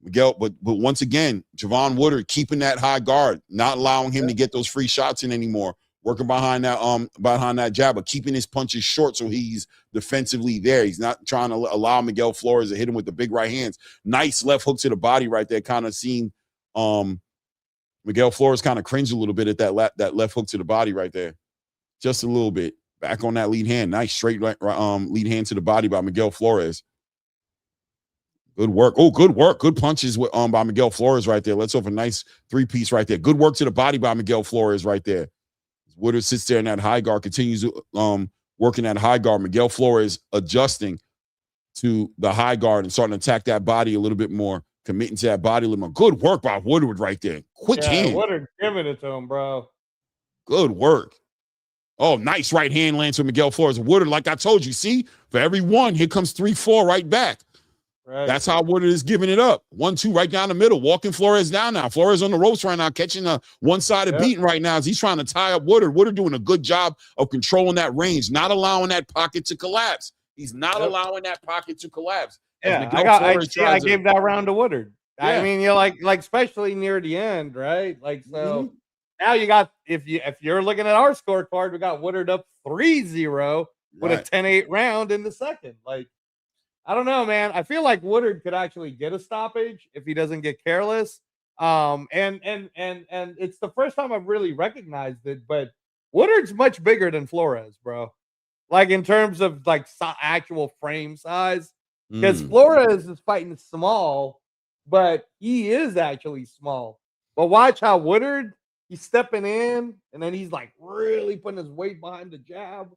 Miguel, but once again, Javon Woodard keeping that high guard, not allowing him to get those free shots in anymore. Working behind that jab, but keeping his punches short so he's defensively there. He's not trying to allow Miguel Flores to hit him with the big right hands. Nice left hook to the body right there. Kind of seeing Miguel Flores kind of cringe a little bit at that left hook to the body right there. Just a little bit. Back on that lead hand. Nice straight lead hand to the body by Miguel Flores. Good work. Oh, good work. Good punches by Miguel Flores right there. Let's off a nice three-piece right there. Good work to the body by Miguel Flores right there. Woodard sits there in that high guard, continues working that high guard. Miguel Flores adjusting to the high guard and starting to attack that body a little bit more, committing to that body a little more. Good work by Woodard right there. Quick hand. Woodard giving it to him, bro. Good work. Oh, nice right hand lands for Miguel Flores. Woodard, like I told you, see, for every one, here comes 3-4 right back. Right. That's how Woodard is giving it up. 1-2 right down the middle, walking Flores down now. Flores on the ropes right now, catching a one-sided beating right now as he's trying to tie up Woodard. Woodard doing a good job of controlling that range, not allowing that pocket to collapse. He's not allowing that pocket to collapse. Yeah, I gave that round to Woodard. Yeah. I mean, you're like especially near the end, right? Like so. Now you got if you're looking at our scorecard, we got Woodard up 3-0 with a 10-8 round in the second. Like. I don't know, man. I feel like Woodard could actually get a stoppage if he doesn't get careless. And it's the first time I've really recognized it, but Woodard's much bigger than Flores, bro. Like in terms of like actual frame size, because Flores is fighting small, but he is actually small. But watch how Woodard, he's stepping in, and then he's like really putting his weight behind the jab.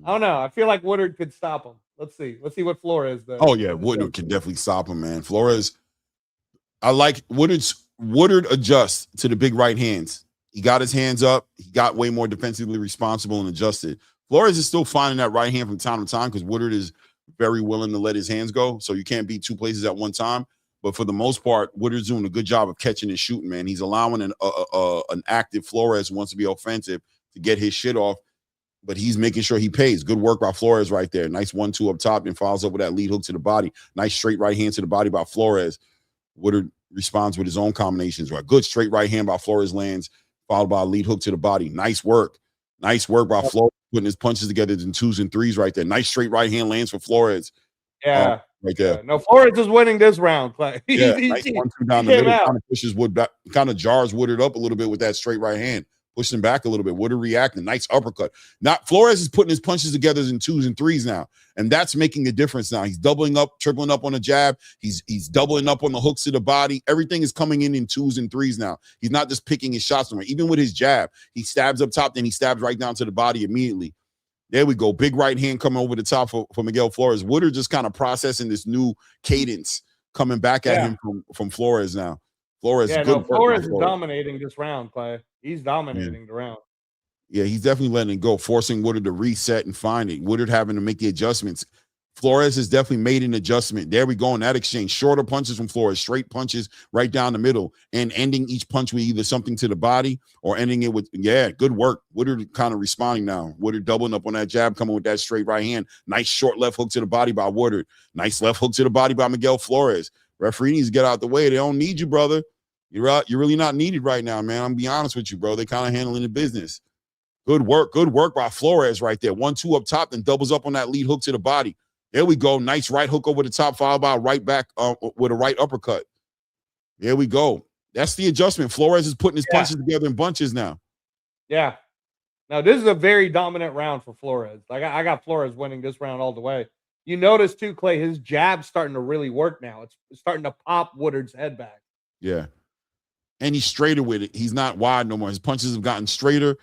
I don't know. I feel like Woodard could stop him. Let's see what Flores does. Oh yeah, Woodard can definitely stop him, man. Flores, I like Woodard adjusts to the big right hands. He got his hands up. He got way more defensively responsible and adjusted. Flores is still finding that right hand from time to time because Woodard is very willing to let his hands go. So you can't be two places at one time. But for the most part, Woodard's doing a good job of catching and shooting, man. He's allowing an active Flores who wants to be offensive to get his shit off. But he's making sure he pays. Good work by Flores right there. Nice 1-2 up top and follows up with that lead hook to the body. Nice straight right hand to the body by Flores. Woodard responds with his own combinations. Right, good straight right hand by Flores lands, followed by a lead hook to the body. Nice work. Nice work by Flores, putting his punches together in 2s and 3s right there. Nice straight right hand lands for Flores. Yeah. Right there. Yeah. No, Flores is winning this round. Nice 1-2 down the middle. Kind of pushes Wood back, kind of jars Woodard up a little bit with that straight right hand. Pushing back a little bit. Woodard reacting. Nice uppercut. Flores is putting his punches together in 2s and 3s now. And that's making a difference now. He's doubling up, tripling up on the jab. He's doubling up on the hooks to the body. Everything is coming in 2s and 3s now. He's not just picking his shots from it. Even with his jab, he stabs up top, then he stabs right down to the body immediately. There we go. Big right hand coming over the top for Miguel Flores. Woodard just kind of processing this new cadence coming back at him from Flores now. Flores is dominating this round, Clay. He's dominating the round. Yeah, he's definitely letting it go, forcing Woodard to reset and find it. Woodard having to make the adjustments. Flores has definitely made an adjustment. There we go in that exchange. Shorter punches from Flores, straight punches right down the middle, and ending each punch with either something to the body or ending it with, good work. Woodard kind of responding now. Woodard doubling up on that jab, coming with that straight right hand. Nice short left hook to the body by Woodard. Nice left hook to the body by Miguel Flores. Referee needs to get out the way. They don't need you, brother. You're out. You're really not needed right now, man. I'm gonna be honest with you, bro. They kind of handling the business. Good work by Flores right there. 1-2 up top, then doubles up on that lead hook to the body. There we go. Nice right hook over the top, followed by a right back with a right uppercut. There we go. That's the adjustment. Flores is putting his punches together in bunches now. Yeah. Now, this is a very dominant round for Flores. I got Flores winning this round all the way. You notice too, Clay, his jab's starting to really work now. It's starting to pop Woodard's head back. Yeah. And he's straighter with it. He's not wide no more. His punches have gotten straighter.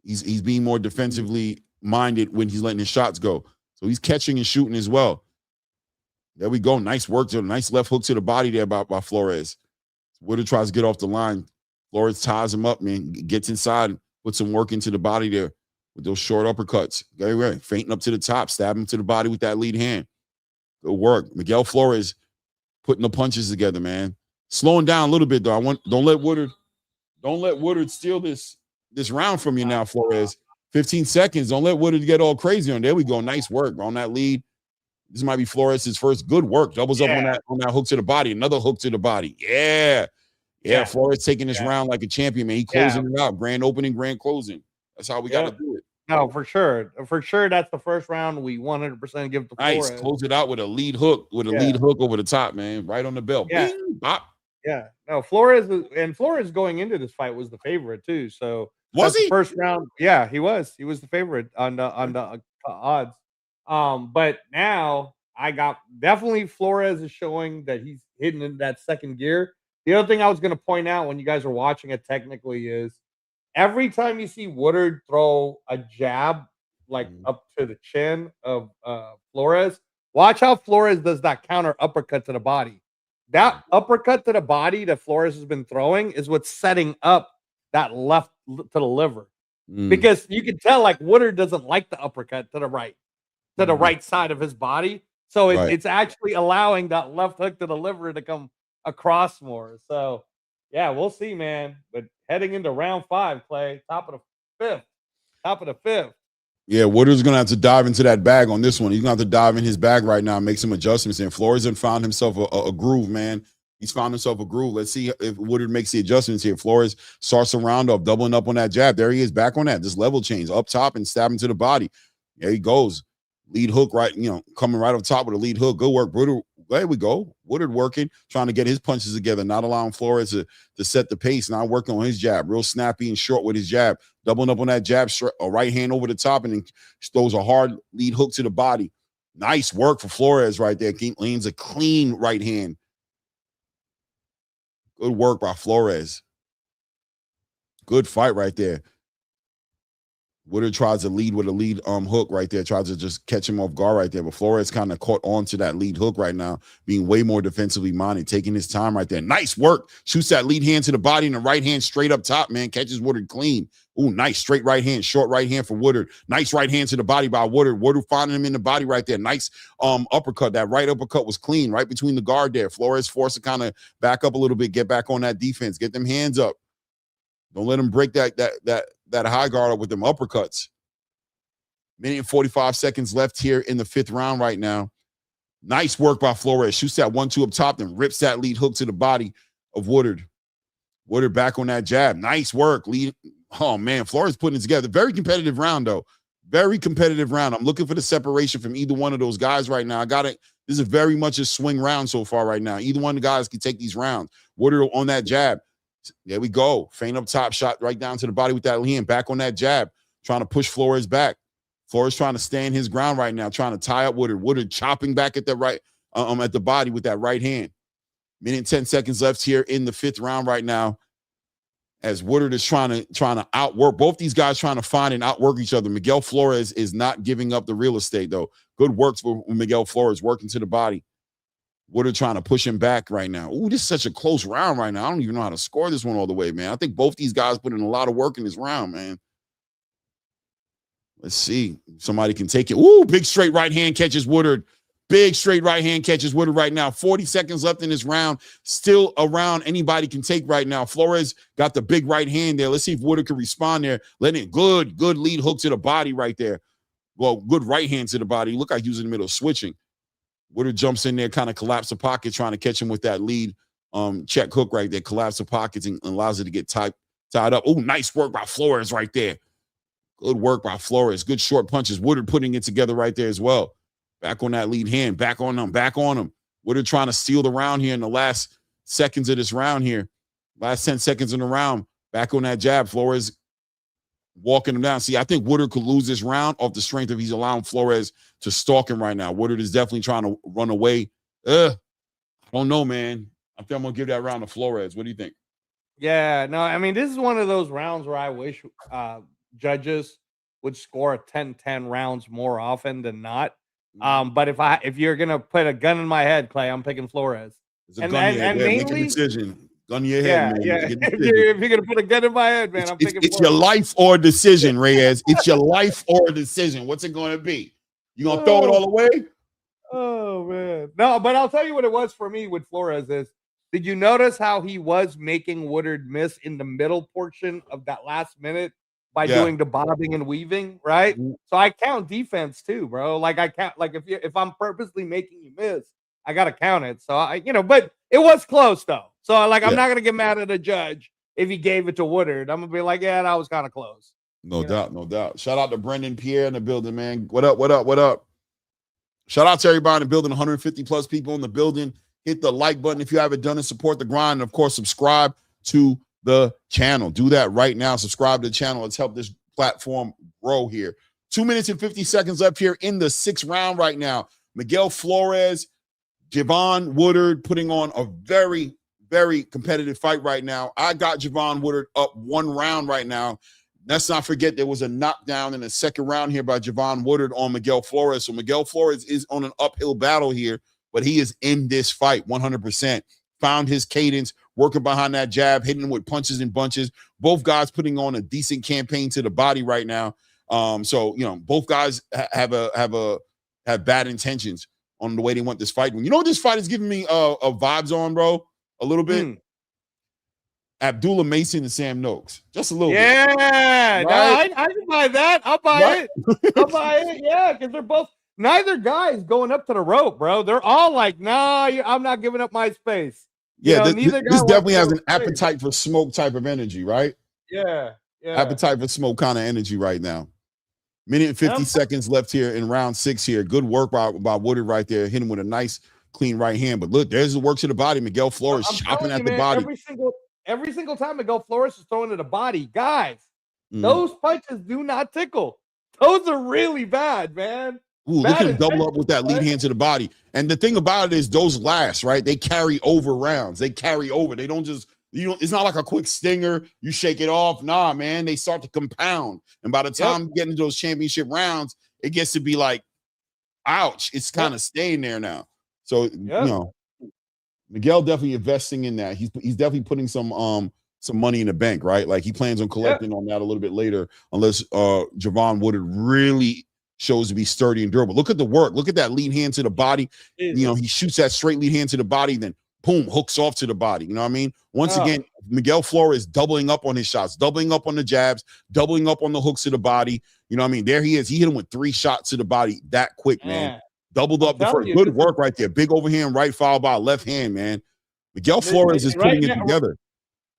He's being more defensively minded when he's letting his shots go. So he's catching and shooting as well. There we go. Nice work. Nice left hook to the body there by Flores. Woodard tries to get off the line. Flores ties him up, man. Gets inside, puts some work into the body there with those short uppercuts. Very right. Fainting up to the top, stab him to the body with that lead hand. Good work. Miguel Flores putting the punches together, man. Slowing down a little bit, though. Don't let Woodard steal this round from you now, Flores. 15 seconds. Don't let Woodard get all crazy on. There we go. Nice work on that lead. This might be Flores' first good work. Doubles up on that hook to the body. Another hook to the body. Yeah. Flores taking this round like a champion, man. He closing it out. Grand opening, grand closing. That's how we got to do it. No, for sure. For sure, that's the first round we 100% give to Flores. Nice. Close it out with a lead hook, lead hook over the top, man. Right on the bell. Yeah. Bing, bop. Yeah. No, Flores going into this fight was the favorite too. So was he? The first round? Yeah, he was. He was the favorite on the odds. But now I got definitely Flores is showing that he's hitting in that second gear. The other thing I was going to point out when you guys are watching it technically is every time you see Woodard throw a jab like up to the chin of Flores, watch how Flores does that counter uppercut to the body. That uppercut to the body that Flores has been throwing is what's setting up that left to the liver. Because you can tell like Woodard doesn't like the uppercut to the right side of his body. So it's actually allowing that left hook to the liver to come across more. So yeah, we'll see, man. But heading into round 5, Clay, top of the fifth. Yeah, Woodard's going to have to dive into that bag on this one. He's going to have to dive in his bag right now and make some adjustments. And Flores has found himself a groove, man. He's found himself a groove. Let's see if Woodard makes the adjustments here. Flores starts a round off, doubling up on that jab. There he is, back on that. Just level change, up top and stabbing to the body. There he goes. Lead hook right, coming right up top with a lead hook. Good work, Woodard. There we go. Woodard working, trying to get his punches together, not allowing Flores to set the pace, not working on his jab. Real snappy and short with his jab. Doubling up on that jab, a right hand over the top, and then throws a hard lead hook to the body. Nice work for Flores right there. Leans a clean right hand. Good work by Flores. Good fight right there. Woodard tries to lead with a lead hook right there, tries to just catch him off guard right there. But Flores kind of caught on to that lead hook right now, being way more defensively minded, taking his time right there. Nice work. Shoots that lead hand to the body and the right hand straight up top, man. Catches Woodard clean. Ooh, nice straight right hand, short right hand for Woodard. Nice right hand to the body by Woodard. Woodard finding him in the body right there. Nice uppercut. That right uppercut was clean right between the guard there. Flores forced to kind of back up a little bit, get back on that defense, get them hands up. Don't let him break that high guard up with them uppercuts. Minute and 45 seconds left here in the 5th round right now. Nice work by Flores. Shoots that 1-2 up top, then rips that lead hook to the body of Woodard. Woodard back on that jab. Nice work. Oh, man, Flores putting it together. Very competitive round, though. Very competitive round. I'm looking for the separation from either one of those guys right now. This is very much a swing round so far right now. Either one of the guys can take these rounds. Woodard on that jab. There we go. Feint up top, shot right down to the body with that hand. Back on that jab, trying to push Flores back. Flores trying to stand his ground right now, trying to tie up Woodard. Woodard chopping back at the right, at the body with that right hand. Minute and 10 seconds left here in the 5th round right now, as Woodard is trying to outwork both these guys, trying to find and outwork each other. Miguel Flores is not giving up the real estate though. Good work for Miguel Flores, working to the body. Woodard trying to push him back right now. Ooh, this is such a close round right now. I don't even know how to score this one all the way, man. I think both these guys put in a lot of work in this round, man. Let's see. Somebody can take it. Ooh, big straight right hand catches Woodard. Big straight right hand catches Woodard right now. 40 seconds left in this round. Still a round anybody can take right now. Flores got the big right hand there. Let's see if Woodard can respond there. Letting it good lead hook to the body right there. Well, good right hand to the body. Look like he was in the middle of switching. Woodard jumps in there, kind of collapse the pocket, trying to catch him with that lead check hook right there. Collapse the pockets and allows it to get tied up. Oh, nice work by Flores right there. Good work by Flores. Good short punches. Woodard putting it together right there as well. Back on that lead hand. Back on him. Woodard trying to steal the round here in the last seconds of this round here. Last 10 seconds in the round. Back on that jab. Flores walking him down. See, I think Woodard could lose this round off the strength of he's allowing Flores to stalk him right now. Woodard is definitely trying to run away. I don't know, man. I think I'm going to give that round to Flores. What do you think? Yeah, no, I mean, this is one of those rounds where I wish judges would score a 10-10 rounds more often than not. But if you're gonna put a gun in my head, Clay, I'm picking Flores. It's a gun in your head. Make a decision. Gun in your head, man. Yeah. If you're gonna put a gun in my head, man, I'm picking it's Flores. your life or a decision, Reyes. It's your life or a decision. What's it going to be? You gonna throw it all away? Oh man, no. But I'll tell you what it was for me with Flores is. Did you notice how he was making Woodard miss in the middle portion of that last minute by doing the bobbing and weaving, right? So I count defense too, bro. Like I count, like if I'm purposely making you miss, I gotta count it. So but it was close though. So like I'm not gonna get mad at a judge if he gave it to Woodard. I'm gonna be like, yeah, that was kind of close. No doubt. Shout out to Brendan Pierre in the building, man. What up? Shout out to everybody in the building, 150 plus people in the building. Hit the like button if you haven't done it. Support the grind. And, of course, subscribe to the channel. Do that right now. Subscribe to the channel. Let's help this platform grow here. 2 minutes and 50 seconds left here in the 6th round right now. Miguel Flores, Javon Woodard putting on a very, very competitive fight right now. I got Javon Woodard up 1 round right now. Let's not forget there was a knockdown in the 2nd round here by Javon Woodard on Miguel Flores. So Miguel Flores is on an uphill battle here. But he is in this fight 100%. Found his cadence, working behind that jab, hitting with punches and bunches. Both guys putting on a decent campaign to the body right now. So both guys have bad intentions on the way they want this fight. You know what this fight is giving me a vibes on, bro? A little bit. Abdullah Mason and Sam Noakes. Just a little bit. Yeah, right? I can buy that. I'll buy it. I'll buy it. Yeah, because they're both. Neither guy is going up to the rope, bro. They're all like, nah, I'm not giving up my space. This definitely has an appetite for smoke type of energy, right? Yeah. Appetite for smoke kind of energy right now. Minute and 50 seconds left here in round 6 here. Good work by Woodard right there. Hit him with a nice, clean right hand. But look, there's the work to the body. Miguel Flores chopping at the body. Every single time Miguel Flores is throwing to the body, guys, those punches do not tickle. Those are really bad, man. Ooh, look at him double up with that lead hand to the body. And the thing about it is those last, right? They carry over rounds. They carry over. They don't just, it's not like a quick stinger. You shake it off. Nah, man, they start to compound. And by the time you get into those championship rounds, it gets to be like, ouch, it's kind of staying there now. So, Miguel definitely investing in that. He's definitely putting some money in the bank, right? Like he plans on collecting on that a little bit later, unless Javon Woodard really shows to be sturdy and durable. Look at the work. Look at that lead hand to the body. He shoots that straight lead hand to the body, then boom, hooks off to the body. You know what I mean? Once again, Miguel Flores doubling up on his shots, doubling up on the jabs, doubling up on the hooks to the body. You know what I mean? There he is. He hit him with 3 shots to the body that quick, man. Doubled up the first. Good work right there. Big overhand right followed by left hand, man. Miguel Flores is putting it together.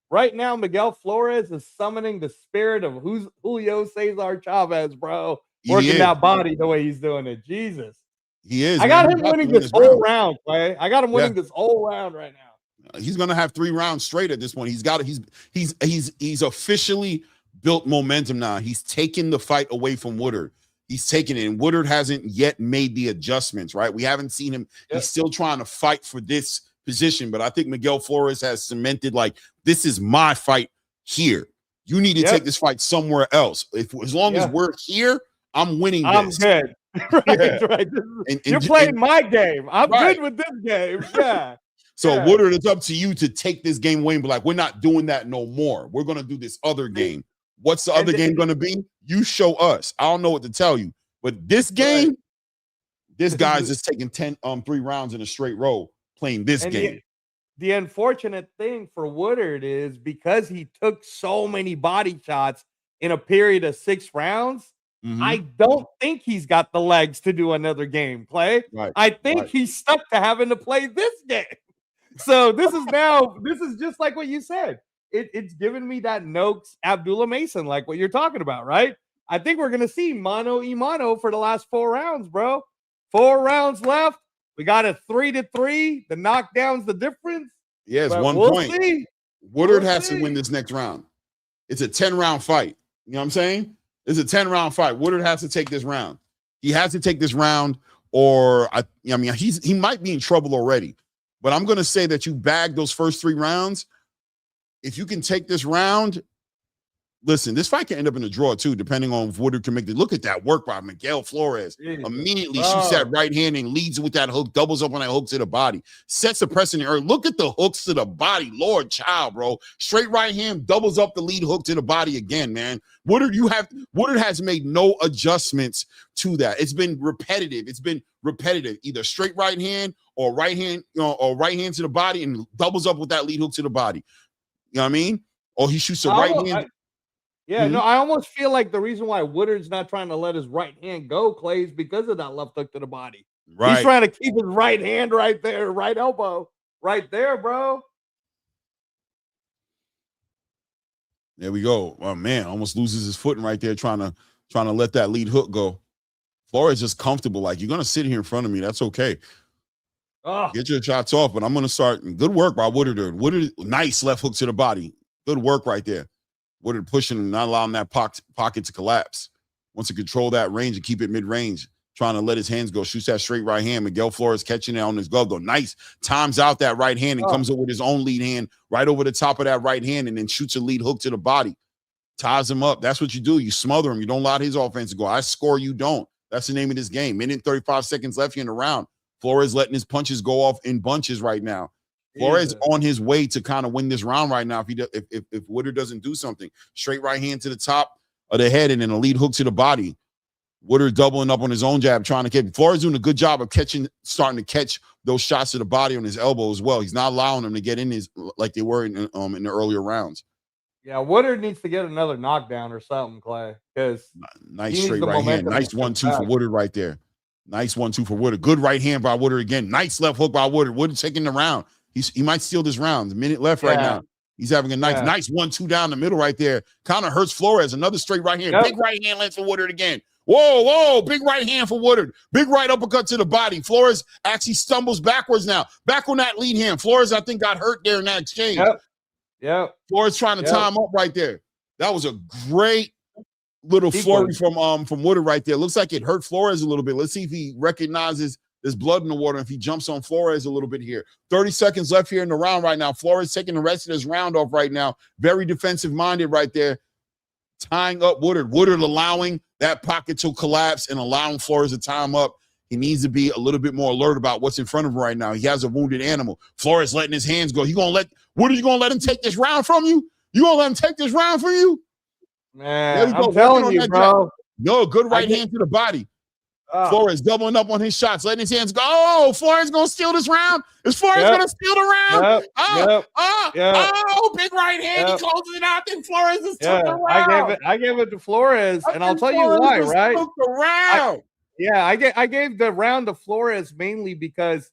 Right now, Miguel Flores is summoning the spirit of Julio Cesar Chavez, bro. Working that body the way he's doing it. Jesus. He is. I got him winning this whole round, Clay. I got him winning this whole round right now. He's gonna have 3 rounds straight at this point. He's officially built momentum now. He's taken the fight away from Woodard. He's taken it, and Woodard hasn't yet made the adjustments, right? We haven't seen him. He's still trying to fight for this position, but I think Miguel Flores has cemented, like, this is my fight here. You need to take this fight somewhere else. As long as we're here, I'm winning this. I'm good. Right. You're playing my game. I'm good with this game. Yeah. So Woodard, it's up to you to take this game away and be like, we're not doing that no more. We're going to do this other game. What's the other game going to be? You show us. I don't know what to tell you. But this game, this guy's just taking 3 rounds in a straight row playing this game. The unfortunate thing for Woodard is because he took so many body shots in a period of 6 rounds, I don't think he's got the legs to do another game, Clay. I think he's stuck to having to play this game. So this is just like what you said. It's giving me that Noakes Abdullah Mason, like what you're talking about, right? I think we're gonna see mano y mano for the last 4 rounds, bro. 4 rounds left. We got a 3-3. The knockdown's the difference. Yeah, it's 1 point. Woodard has to win this next round. It's a 10-round fight. You know what I'm saying? It's a 10-round fight. Woodard has to take this round. He has to take this round, or I mean, he might be in trouble already. But I'm going to say that you bag those first 3 rounds. If you can take this round, listen, this fight can end up in a draw too, depending on if Woodard can make it. Look at that work by Miguel Flores. Immediately shoots that right hand and leads with that hook, doubles up on that hook to the body, sets the precedent early. Look at the hooks to the body. Lord child, bro. Straight right hand, doubles up the lead hook to the body again, man. Woodard has made no adjustments to that. It's been repetitive. Either straight right hand or right hand, or right hand to the body and doubles up with that lead hook to the body. You know what I mean? Or he shoots the right hand. No, I almost feel like the reason why Woodard's not trying to let his right hand go, Clay, is because of that left hook to the body. Right. He's trying to keep his right hand right there, right elbow right there, bro. There we go. Oh man, almost loses his footing right there, trying to let that lead hook go. Flores just comfortable. Like, you're gonna sit here in front of me. That's okay. Get your shots off, but I'm gonna start. Good work by Woodard. Woodard, nice left hook to the body. Good work right there. Woodard pushing and not allowing that pocket to collapse. Wants to control that range and keep it mid-range. Trying to let his hands go. Shoots that straight right hand. Miguel Flores catching it on his glove, though. Nice. Times out that right hand and comes up with his own lead hand right over the top of that right hand and then shoots a lead hook to the body. Ties him up. That's what you do. You smother him. You don't allow his offense to go. I score, you don't. That's the name of this game. Minute 35 seconds left here in the round. Flores letting his punches go off in bunches right now. Flores on his way to kind of win this round right now if Woodard doesn't do something. Straight right hand to the top of the head and then a lead hook to the body. Woodard doubling up on his own jab, trying to catch. Flores doing a good job of starting to catch those shots to the body on his elbow as well. He's not allowing them to get in his like they were in the earlier rounds. Yeah, Woodard needs to get another knockdown or something, Clay. Because nice straight right hand. Nice 1-2 for Woodard right there. Nice 1-2 for Woodard. Good right hand by Woodard again. Nice left hook by Woodard. Woodard taking the round. He might steal this round. A minute left right now. He's having a nice 1-2 down the middle right there. Kind of hurts Flores. Another straight right hand. Big right hand lands for Woodard again. Whoa. Big right hand for Woodard. Big right uppercut to the body. Flores actually stumbles backwards now. Back on that lead hand. Flores, I think, got hurt there in that exchange. Yep. Flores trying to tie him up right there. That was a great little flurry from Woodard right there. Looks like it hurt Flores a little bit. Let's see if he recognizes there's blood in the water if he jumps on Flores a little bit here. 30 seconds left here in the round right now. Flores taking the rest of this round off right now. Very defensive-minded right there. Tying up Woodard. Woodard allowing that pocket to collapse and allowing Flores to tie him up. He needs to be a little bit more alert about what's in front of him right now. He has a wounded animal. Flores letting his hands go. Woodard, you going to let him take this round from you? You going to let him take this round from you? Man, I'm telling you, bro. Jab. No, good right hand to the body. Flores doubling up on his shots, letting his hands go. Oh, Flores going to steal this round? Is Flores going to steal the round? Big right hand. He closes it out. Then Flores is took the round. I gave it to Flores, and I'll tell you why, right? Took the round. I gave the round to Flores mainly because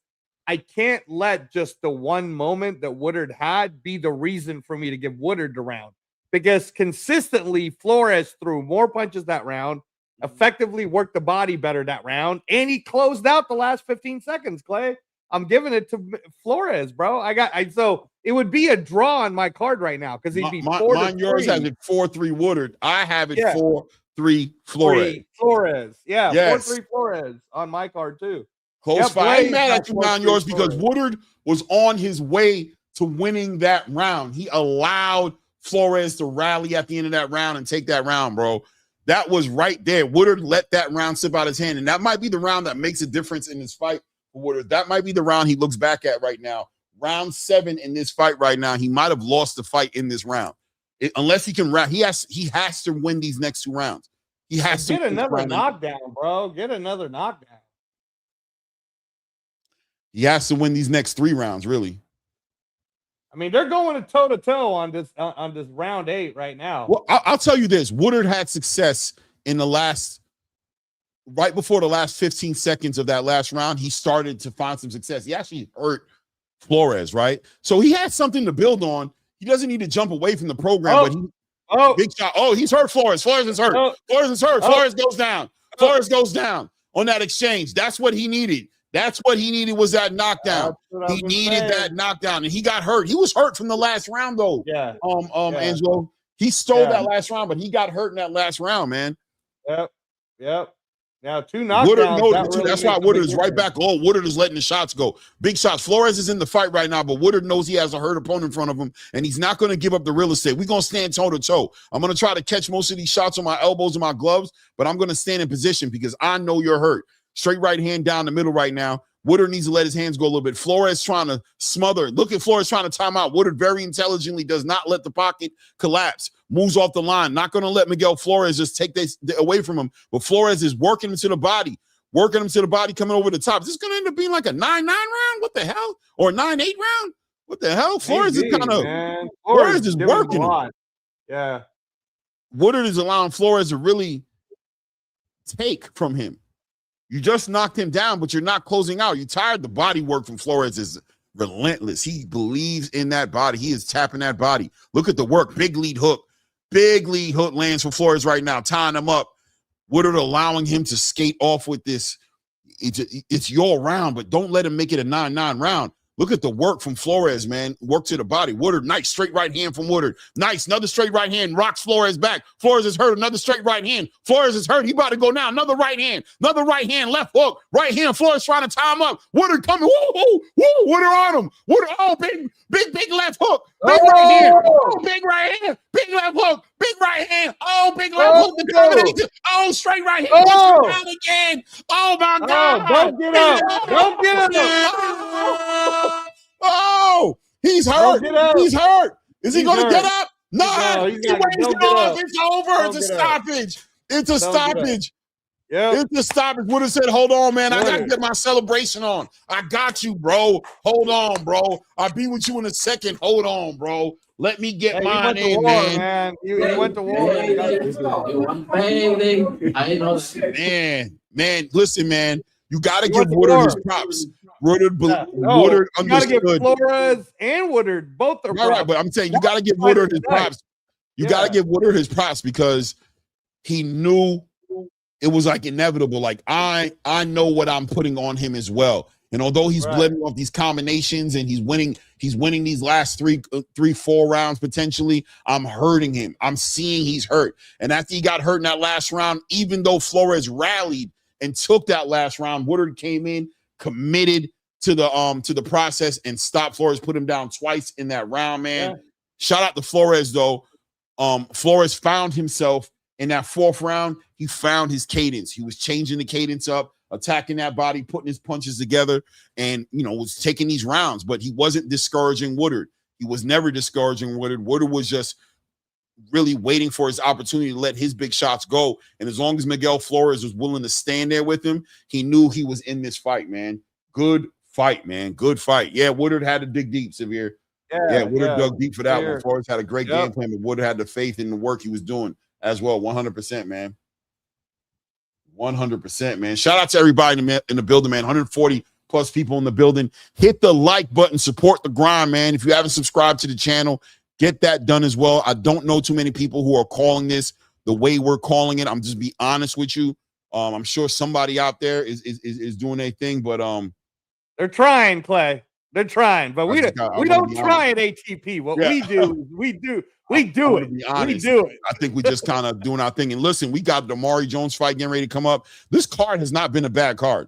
I can't let just the one moment that Woodard had be the reason for me to give Woodard the round. Because consistently, Flores threw more punches that round, effectively worked the body better that round, and he closed out the last 15 seconds, Clay. I'm giving it to Flores, bro. So it would be a draw on my card right now because he'd be 4-3. Yours has it 4-3 Woodard. I have it 4-3 Flores. Flores. Yeah, yes. 4-3 Flores on my card too. Close fight. I ain't mad at you on yours because Woodard was on his way to winning that round. He allowed Flores to rally at the end of that round and take that round, bro. That was right there. Woodard let that round slip out his hand, and that might be the round that makes a difference in this fight for Woodard. That might be the round he looks back at right now. Round 7 in this fight right now. He might have lost the fight in this round. Unless he can round. He has to win these next 2 rounds. He has to get another knockdown, bro. Get another knockdown. He has to win these next 3 rounds, really. I mean, they're going toe to toe on this round 8 right now. Well, I'll tell you this: Woodard had success in right before the last 15 seconds of that last round. He started to find some success. He actually hurt Flores, right? So he had something to build on. He doesn't need to jump away from the program. Big shot. Oh, he's hurt. Flores is hurt. Flores is hurt. Flores goes down. Flores goes down on that exchange. That's what he needed. That's what he needed was that knockdown. He needed that knockdown, and he got hurt. He was hurt from the last round, though. Yeah. Angelo. He stole that last round, but he got hurt in that last round, man. Yep. Now 2 Woodard knockdowns. knows that's why Woodard is right back. Oh, Woodard is letting the shots go. Big shots. Flores is in the fight right now, but Woodard knows he has a hurt opponent in front of him, and he's not going to give up the real estate. We're going to stand toe-to-toe. I'm going to try to catch most of these shots on my elbows and my gloves, but I'm going to stand in position because I know you're hurt. Straight right hand down the middle right now. Woodard needs to let his hands go a little bit. Flores trying to smother. Look at Flores trying to time out. Woodard very intelligently does not let the pocket collapse. Moves off the line. Not going to let Miguel Flores just take this away from him. But Flores is working him to the body. Working him to the body, coming over the top. Is this going to end up being like a 9-9 round? What the hell? Or a 9-8 round? What the hell? Flores is kind of – Flores is working him. Yeah. Woodard is allowing Flores to really take from him. You just knocked him down, but you're not closing out. You're tired. The body work from Flores is relentless. He believes in that body. He is tapping that body. Look at the work. Big lead hook. Big lead hook lands for Flores right now, tying him up. Woodard allowing him to skate off with this. It's your round, but don't let him make it a 9-9 round. Look at the work from Flores, man. Work to the body. Woodard, nice straight right hand from Woodard. Nice, another straight right hand. Rocks Flores back. Flores is hurt. Another straight right hand. Flores is hurt. He about to go now. Another right hand. Another right hand. Left hook. Right hand. Flores trying to tie him up. Woodard coming. Woo! Woodard on him. Woodard. Oh, big left hook. Big right hand. Oh, big right hand. Big left hook. Big right hand. Oh, big left hook. The combination. Oh, straight right hand. Down again. Oh my God. Don't get up. Don't get up. Oh, he's hurt. He's hurt. Is he going to get up? No, he's he waves it off. It's over. It's a stoppage. It's a stoppage. It's a stoppage. Would have said, hold on, man. I got to get my celebration on. I got you, bro. Hold on, bro. I'll be with you in a second. Hold on, bro. Let me get mine in, man. You went to war. Man, listen, man. You got to give Woodard his props. Woodard understood. You got to give Flores and Woodard both their props. Right, but I'm saying you got to give Woodard his props. You got to give Woodard his props because he knew it was like inevitable. Like I know what I'm putting on him as well. And although he's blending off these combinations and he's winning these last 3-4 rounds potentially, I'm hurting him. I'm seeing he's hurt. And after he got hurt in that last round, even though Flores rallied and took that last round, Woodard came in, committed to the process and stopped Flores, put him down twice in that round, man. Yeah. Shout out to Flores, though. Flores found himself in that 4th round. He found his cadence. He was changing the cadence up, attacking that body, putting his punches together, and, was taking these rounds. But he wasn't discouraging Woodard. He was never discouraging Woodard. Woodard was just really waiting for his opportunity to let his big shots go. And as long as Miguel Flores was willing to stand there with him, he knew he was in this fight, man. Good fight, man. Good fight. Yeah, Woodard had to dig deep, Severe. Yeah, Woodard dug deep for that one. Flores had a great game plan, but Woodard had the faith in the work he was doing as well. 100%, man. 100%, man. Shout out to everybody in the building, man. 140 plus people in the building. Hit the like button. Support the grind, man. If you haven't subscribed to the channel, get that done as well. I don't know too many people who are calling this the way we're calling it. I'm just be honest with you. I'm sure somebody out there is doing their thing, but they're trying, Clay. They're trying, but we don't try at ATP. What we do, we do it. We do it. I think we just kind of doing our thing. And listen, we got the Amari Jones fight getting ready to come up. This card has not been a bad card.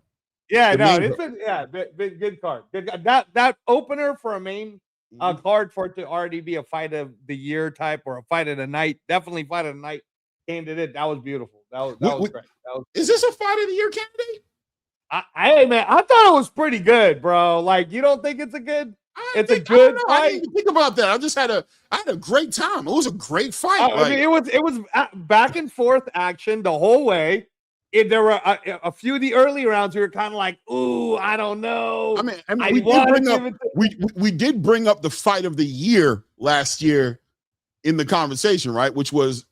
Yeah, it's been good card. That opener for a main card for it to already be a fight of the year type or a fight of the night, definitely fight of the night candidate. That was beautiful. That was great. Is this a fight of the year candidate? Hey man, I thought it was pretty good, bro. Like, you don't think it's a good? It's a good fight. I didn't even think about that. I had a great time. It was a great fight. I mean, it was back and forth action the whole way. There were a few of the early rounds we were kind of like, ooh, I don't know. I mean, we did bring up the fight of the year last year in the conversation, right? Which was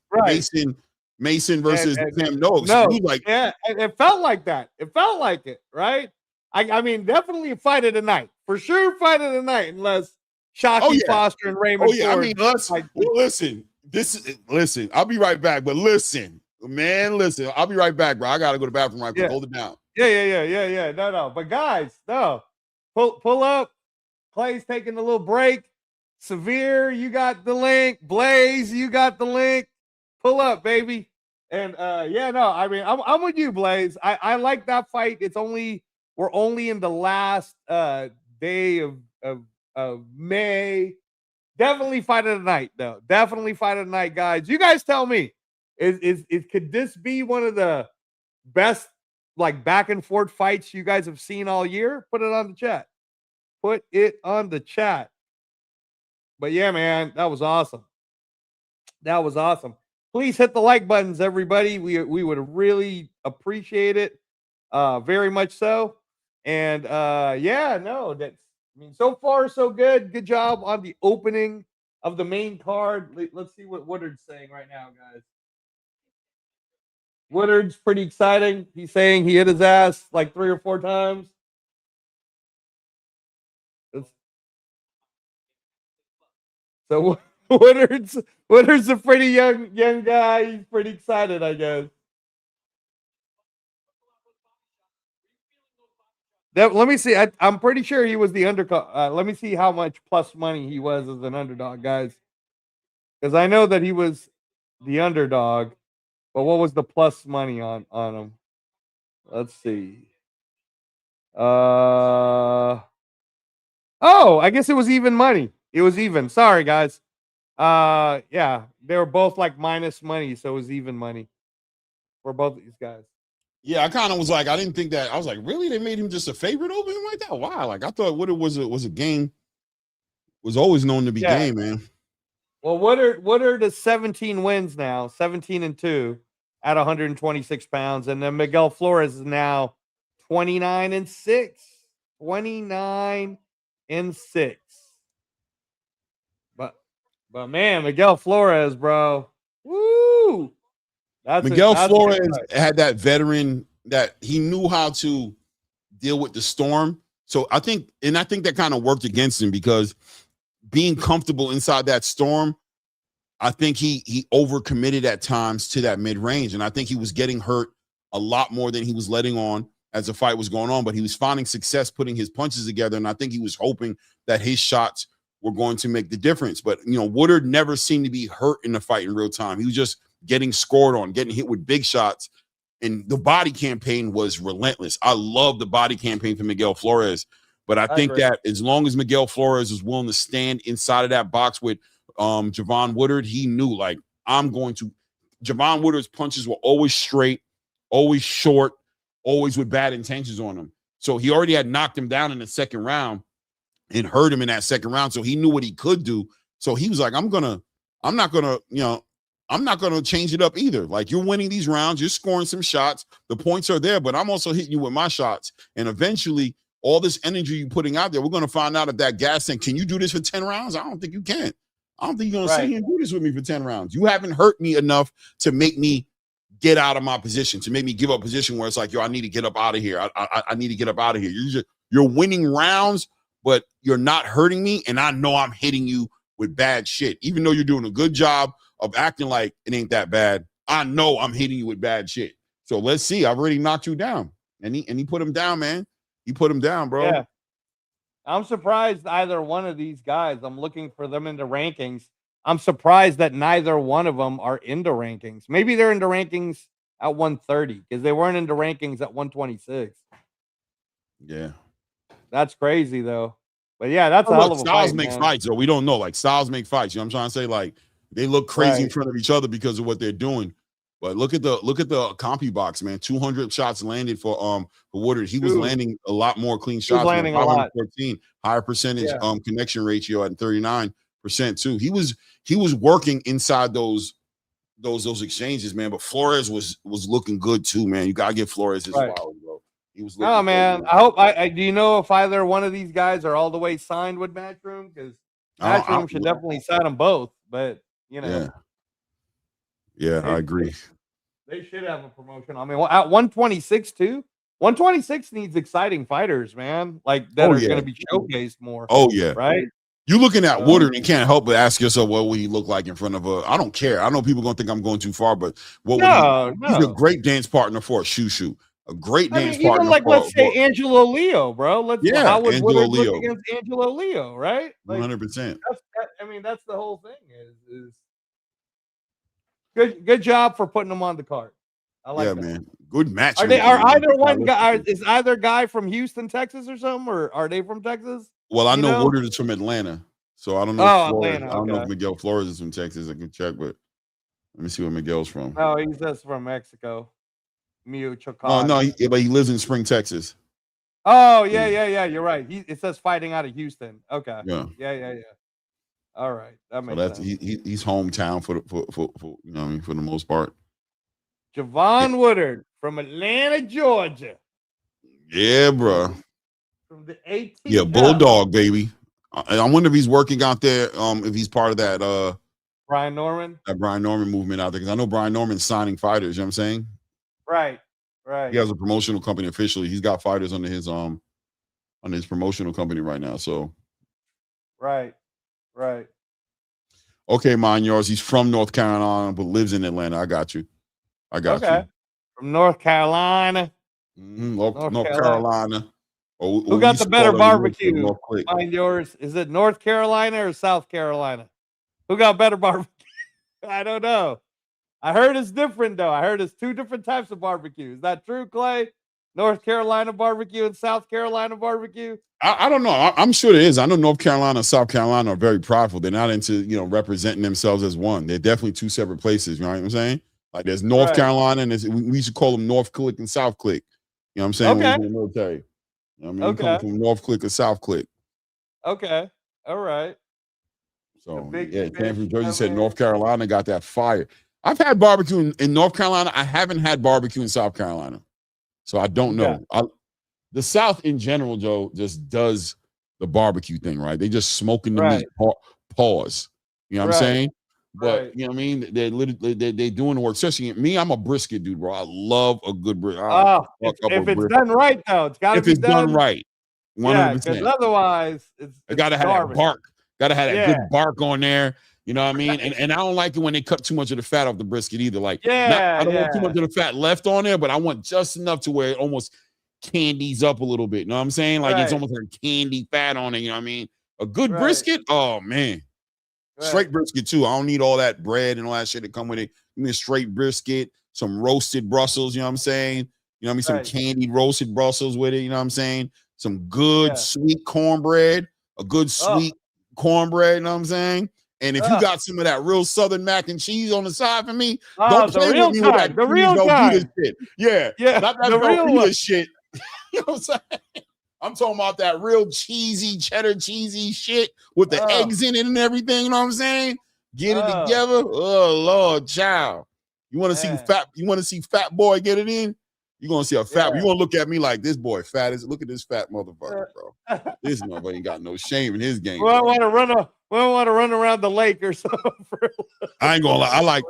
Mason versus Sam Noakes. It felt like that. It felt like it, right? I mean, definitely a fight of the night. For sure, fight of the night, unless Shockey Foster and Raymond Ford. I mean, listen, I'll be right back, but listen, I'll be right back, bro. I got to go to the bathroom right quick. Hold it down. Yeah. No. But guys, no. Pull up. Clay's taking a little break. Severe, you got the link. Blaze, you got the link. Pull up, baby. And yeah, no, I mean, I'm with you, Blaze. I like that fight. We're only in the last day of May. Definitely fight of the night, though. Definitely fight of the night, guys. You guys tell me. Could this be one of the best like back and forth fights you guys have seen all year? Put it on the chat. Put it on the chat. But yeah, man, that was awesome. That was awesome. Please hit the like buttons, everybody. We would really appreciate it. Very much so. And yeah, no, that's I mean, so far so good. Good job on the opening of the main card. Let's see what Woodard's saying right now, guys. Woodard's pretty exciting. He's saying he hit his ass like 3 or 4 times. So Woodard's a pretty young guy. He's pretty excited, I guess. Let me see. I'm pretty sure he was the underdog. Let me see how much plus money he was as an underdog, guys. Because I know that he was the underdog, but what was the plus money on him? Let's see. Oh, I guess it was even money. It was even. Sorry, guys. Yeah, they were both like minus money, so it was even money for both of these guys. Yeah, I kind of was like, I didn't think that. I was like, really? They made him just a favorite over him like that? Wow. Like I thought Woodard was a game, was always known to be game, man. Well, Woodard is 17 wins now, 17-2 at 126 pounds. And then Miguel Flores is now 29-6. 29-6. But man, Miguel Flores, bro. Woo! Miguel Flores had that veteran that he knew how to deal with the storm. So I think that kind of worked against him because being comfortable inside that storm, I think he overcommitted at times to that mid-range. And I think he was getting hurt a lot more than he was letting on as the fight was going on. But he was finding success putting his punches together. And I think he was hoping that his shots were going to make the difference. But, you know, Woodard never seemed to be hurt in the fight in real time. He was just getting scored on, getting hit with big shots. And the body campaign was relentless. I love the body campaign for Miguel Flores. But I think that as long as Miguel Flores was willing to stand inside of that box with Javon Woodard, he knew, like, Javon Woodard's punches were always straight, always short, always with bad intentions on him. So he already had knocked him down in the second round and hurt him in that second round. So he knew what he could do. So he was like, I'm not gonna change it up either. Like, you're winning these rounds, you're scoring some shots, the points are there, but I'm also hitting you with my shots. And eventually, all this energy you're putting out there, we're gonna find out if that gas tank, can you do this for 10 rounds? I don't think you can. I don't think you're gonna sit here and do this with me for 10 rounds. You haven't hurt me enough to make me get out of my position, to make me give up position where it's like, yo, I need to get up out of here. I need to get up out of here. You're winning rounds, but you're not hurting me, and I know I'm hitting you with bad shit. Even though you're doing a good job of acting like it ain't that bad, I know I'm hitting you with bad shit. So let's see. I've already knocked you down. And he put him down, man. He put him down, bro. Yeah. I'm surprised either one of these guys, I'm looking for them in the rankings. I'm surprised that neither one of them are in the rankings. Maybe they're in the rankings at 130 because they weren't in the rankings at 126. Yeah. That's crazy, though. But yeah, that's a hell of a Styles fight, make man. fights, though. We don't know. Like, styles make fights. You know what I'm trying to say? Like, they look crazy in front of each other because of what they're doing. But look at the CompuBox, man. 200 shots landed for Woodard. He was landing a lot more clean shots. He was landing a lot. 14, higher percentage connection ratio at 39% too. He was working inside those exchanges, man. But Flores was looking good too, man. You gotta give Flores his flowers, bro. He was looking good, man. I hope do you know if either one of these guys are all the way signed with Matchroom? Because Matchroom should definitely sign them both, but you know. Yeah, I agree. They should have a promotion. I mean, at 126 too. 126 needs exciting fighters, man. Like that are going to be showcased more. Oh yeah, right. You looking at Woodard and can't help but ask yourself, what would he look like in front of a? I don't care. I know people gonna think I'm going too far, but he's a great dance partner for a shoo. a great I dance mean, even partner like let's say for Angelo Leo, bro. How would Angelo Woodard look Leo, against Angelo Leo, right? Like 100%. I mean, that's the whole thing. Is good job for putting them on the card. I like Yeah, that. man. Good Are matchmaking. either one guy Stylistically. is either guy from Houston, Texas, or something, or are they from Texas? Well, I You know know? Woodard is from Atlanta, so I don't know if Oh, Flores. Atlanta. I don't know if Okay. Miguel Flores is from Texas. I can check, but let me see where Miguel's from. No, he's just from Mexico. Oh no, Michoacan. but he lives in Spring, Texas. Oh, Yeah, yeah. You're right. It says fighting out of Houston. Okay. yeah. Yeah. All right. That So makes that's sense. he's hometown for you know what I mean, for the most part. Javon Woodard from Atlanta, Georgia. Yeah, bro. From the 18th. Yeah, Bulldog, baby. I wonder if he's working out there. If he's part of that Brian Norman. that Brian Norman movement out there, because I know Brian Norman's signing fighters. You know what I'm saying? Right. He has a promotional company officially. He's got fighters under his promotional company right now. So Right. okay, mine yours. He's from North Carolina but lives in Atlanta. I got you. Okay. From North Carolina. North Carolina. Or Who got the better barbecue? North Click. Mind yours. Is it North Carolina or South Carolina? Who got better barbecue? I don't know. I heard it's different though. I heard it's two different types of barbecue. Is that true, Clay? North Carolina barbecue and South Carolina barbecue? I don't know. I'm sure there is. I know North Carolina and South Carolina are very prideful. They're not into, representing themselves as one. They're definitely two separate places. You know what I'm saying? Like there's North Carolina and we used to call them North Click and South Click. You know what I'm saying? Okay. When we was in the military. You know what I mean? We come from North Click or South Click. Okay. All right. So yeah, came from Jersey. Said North Carolina got that fire. I've had barbecue in North Carolina. I haven't had barbecue in South Carolina. So I don't know. The South in general, Joe, just does the barbecue thing, right? They just smoking the meat. Pause. You know what I'm saying? But you know what I mean? They're literally they're doing the work. Especially me, I'm a brisket dude, bro. I love a good brisket. If it's done right, though, it's got to be done right. 100%. Yeah, because otherwise, it's gotta have that bark. Gotta have that good bark on there. You know what I mean? And I don't like it when they cut too much of the fat off the brisket either. Like, I don't want too much of the fat left on there, but I want just enough to where it almost candies up a little bit. You know what I'm saying? Like it's almost like candy fat on it. You know what I mean? A good brisket, oh man. Straight brisket too. I don't need all that bread and all that shit that come with it. Give me a straight brisket, some roasted Brussels, you know what I'm saying? You know what I mean? Some candied roasted Brussels with it, you know what I'm saying? Some good sweet cornbread, a good sweet cornbread, you know what I'm saying? And if you got some of that real Southern mac and cheese on the side for me, don't play with me with that the real Velveeta shit. Yeah, not that the real Velveeta shit. You know what I'm saying? I'm talking about that real cheesy, cheddar cheesy shit with the eggs in it and everything. You know what I'm saying? Get it together. Oh Lord, child. You want to see fat? You want to see fat boy get it in? You're gonna see a fat. You gonna look at me like this boy fat is. Look at this fat motherfucker, bro. This motherfucker ain't got no shame in his game. We don't want to run around the lake or something. I ain't gonna lie.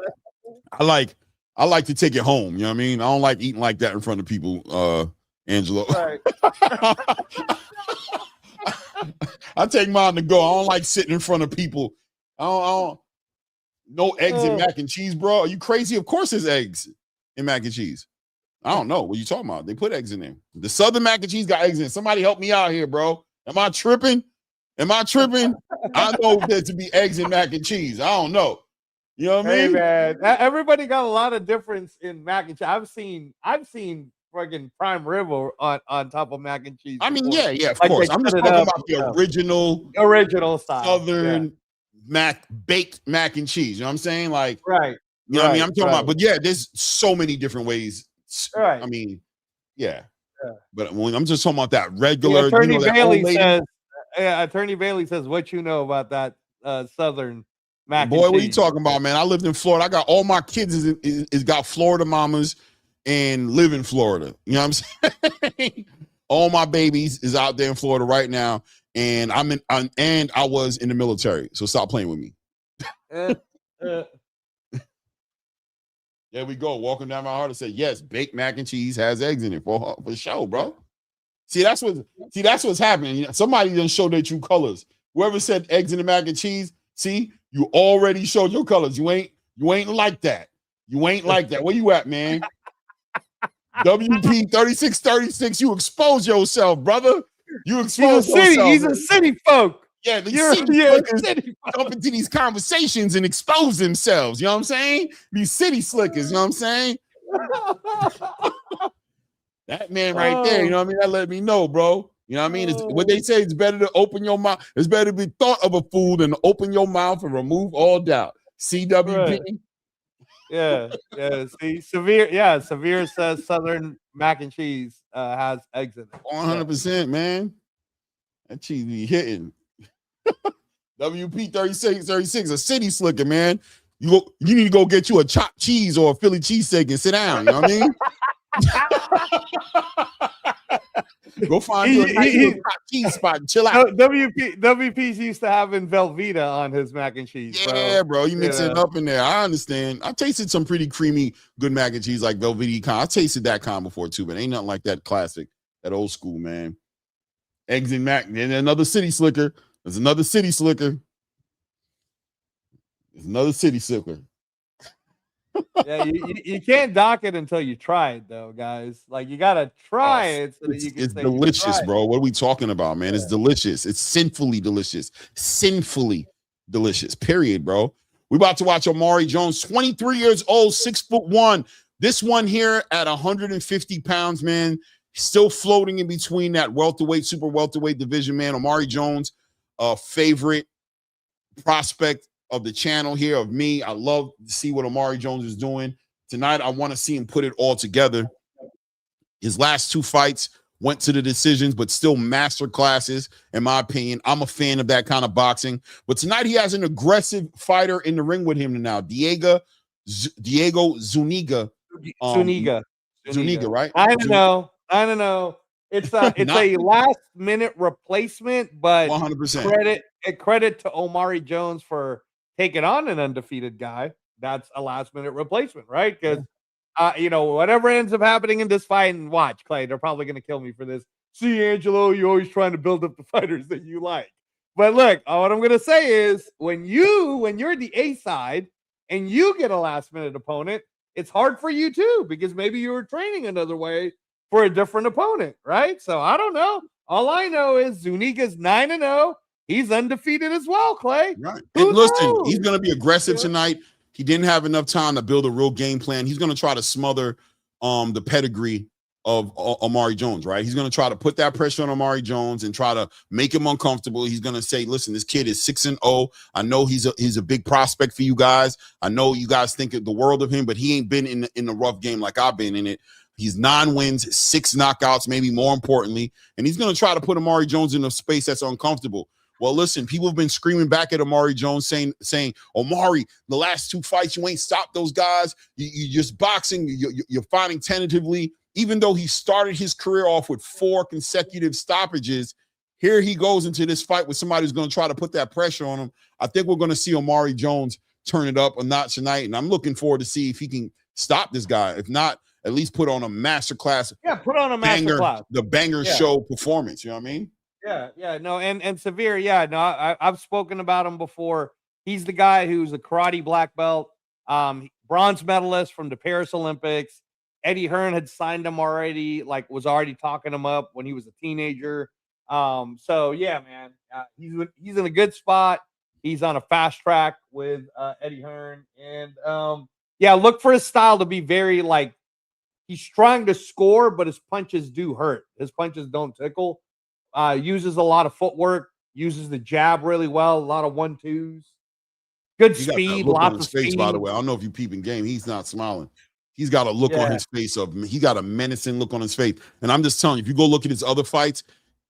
I like to take it home. You know what I mean? I don't like eating like that in front of people. Angelo. Right. I take mine to go. I don't like sitting in front of people. I don't no eggs in mac and cheese, bro. Are you crazy? Of course there's eggs in mac and cheese. I don't know what you talking about. They put eggs in there. The Southern mac and cheese got eggs in it. Somebody help me out here, bro. Am I tripping? I know there to be eggs in mac and cheese. I don't know. You know what I mean? Hey man, everybody got a lot of difference in mac and cheese. I've seen fucking prime rib on top of mac and cheese. I mean, before. yeah, of course. I'm just talking about the original style, Southern baked mac and cheese. You know what I'm saying? Like, right. You know what I mean? I'm talking about, but yeah, there's so many different ways. Right. I mean, yeah. But when I'm just talking about that regular. Attorney Bailey says. Yeah, Attorney Bailey says, "What you know about that Southern mac Boy, and cheese?" what are you talking about, man? I lived in Florida. I got all my kids is got Florida mamas and live in Florida. You know what I'm saying? All my babies is out there in Florida right now, and I was in the military. So stop playing with me. There we go. Walking down my heart and say, yes, baked mac and cheese has eggs in it for sure, bro. See, that's what's happening. Somebody done show their true colors. Whoever said eggs in the mac and cheese, see, you already showed your colors. You ain't like that. You ain't like that. Where you at, man? WP 3636. You expose yourself, brother. You He's expose a city. yourself. He's a city folk. Yeah, these You're city a slickers city jump into these conversations and expose themselves. You know what I'm saying? These city slickers. You know what I'm saying? That man right there. You know what I mean? That let me know, bro. You know what I mean? It's, what they say, it's better to open your mouth. It's better to be thought of a fool than to open your mouth and remove all doubt. CWP. Right. Yeah, yeah. See, Severe says Southern mac and cheese has eggs in it. 100%, man. That cheese be hitting. WP 3636, a city slicker, man. You need to go get you a chopped cheese or a Philly cheesesteak and sit down. You know what I mean? Go find you a nice little chopped cheese spot and chill out. WP's used to having Velveeta on his mac and cheese. Yeah, bro. You mix it up in there. I understand. I tasted some pretty creamy, good mac and cheese like Velveeta. I tasted that kind before too, but ain't nothing like that classic, that old school, man. Eggs and mac. And another city slicker. There's another city slicker. There's another city slicker. Yeah, you can't dock it until you try it, though, guys. Like, you gotta try it so that you can. It's delicious, bro. What are we talking about, man? It's delicious. It's sinfully delicious. Sinfully delicious. Period, bro. We're about to watch Omari Jones, 23 years old, 6'1". This one here at 150 pounds, man, still floating in between that welterweight, super welterweight division, man. Omari Jones, favorite prospect of the channel here, of me. I love to see what Omari Jones is doing. Tonight, I want to see him put it all together. His last two fights went to the decisions, but still master classes, in my opinion. I'm a fan of that kind of boxing. But tonight, he has an aggressive fighter in the ring with him now, Diego Zuniga. Zuniga, right? I don't know. It's a last-minute replacement, but 100%. Credit to Omari Jones for taking on an undefeated guy. That's a last-minute replacement, right? Because whatever ends up happening in this fight, and watch, Clay, they're probably going to kill me for this. See, Angelo, you're always trying to build up the fighters that you like. But look, what I'm going to say is when you're the A side and you get a last-minute opponent, it's hard for you too, because maybe you were training another way for a different opponent, right? So I don't know. All I know is Zuniga's 9-0. He's undefeated as well, Clay. Right. And listen, he's going to be aggressive tonight. He didn't have enough time to build a real game plan. He's going to try to smother the pedigree of Omari Jones, right? He's going to try to put that pressure on Omari Jones and try to make him uncomfortable. He's going to say, listen, this kid is 6-0. I know he's a big prospect for you guys. I know you guys think the world of him, but he ain't been in the rough game like I've been in it. He's 9 wins, 6 knockouts, maybe more importantly. And he's going to try to put Omari Jones in a space that's uncomfortable. Well, listen, people have been screaming back at Omari Jones saying, Omari, the last 2 fights, you ain't stopped those guys. You just boxing. You're fighting tentatively. Even though he started his career off with 4 consecutive stoppages, here he goes into this fight with somebody who's going to try to put that pressure on him. I think we're going to see Omari Jones turn it up a notch tonight, and I'm looking forward to see if he can stop this guy. If not, at least put on a masterclass. Yeah, put on a masterclass. The banger show performance. You know what I mean? Yeah, no, and Severe, I've spoken about him before. He's the guy who's a karate black belt, bronze medalist from the Paris Olympics. Eddie Hearn had signed him already, was already talking him up when he was a teenager. So yeah, man, he's in a good spot. He's on a fast track with Eddie Hearn, and look for his style to be very he's trying to score, but his punches do hurt. His punches don't tickle. Uses a lot of footwork, uses the jab really well, a lot of 1-2s. Good speed, lots of face, speed. by the way. I don't know if you peeping game. He's not smiling. He's got a look on his face he got a menacing look on his face. And I'm just telling you, if you go look at his other fights,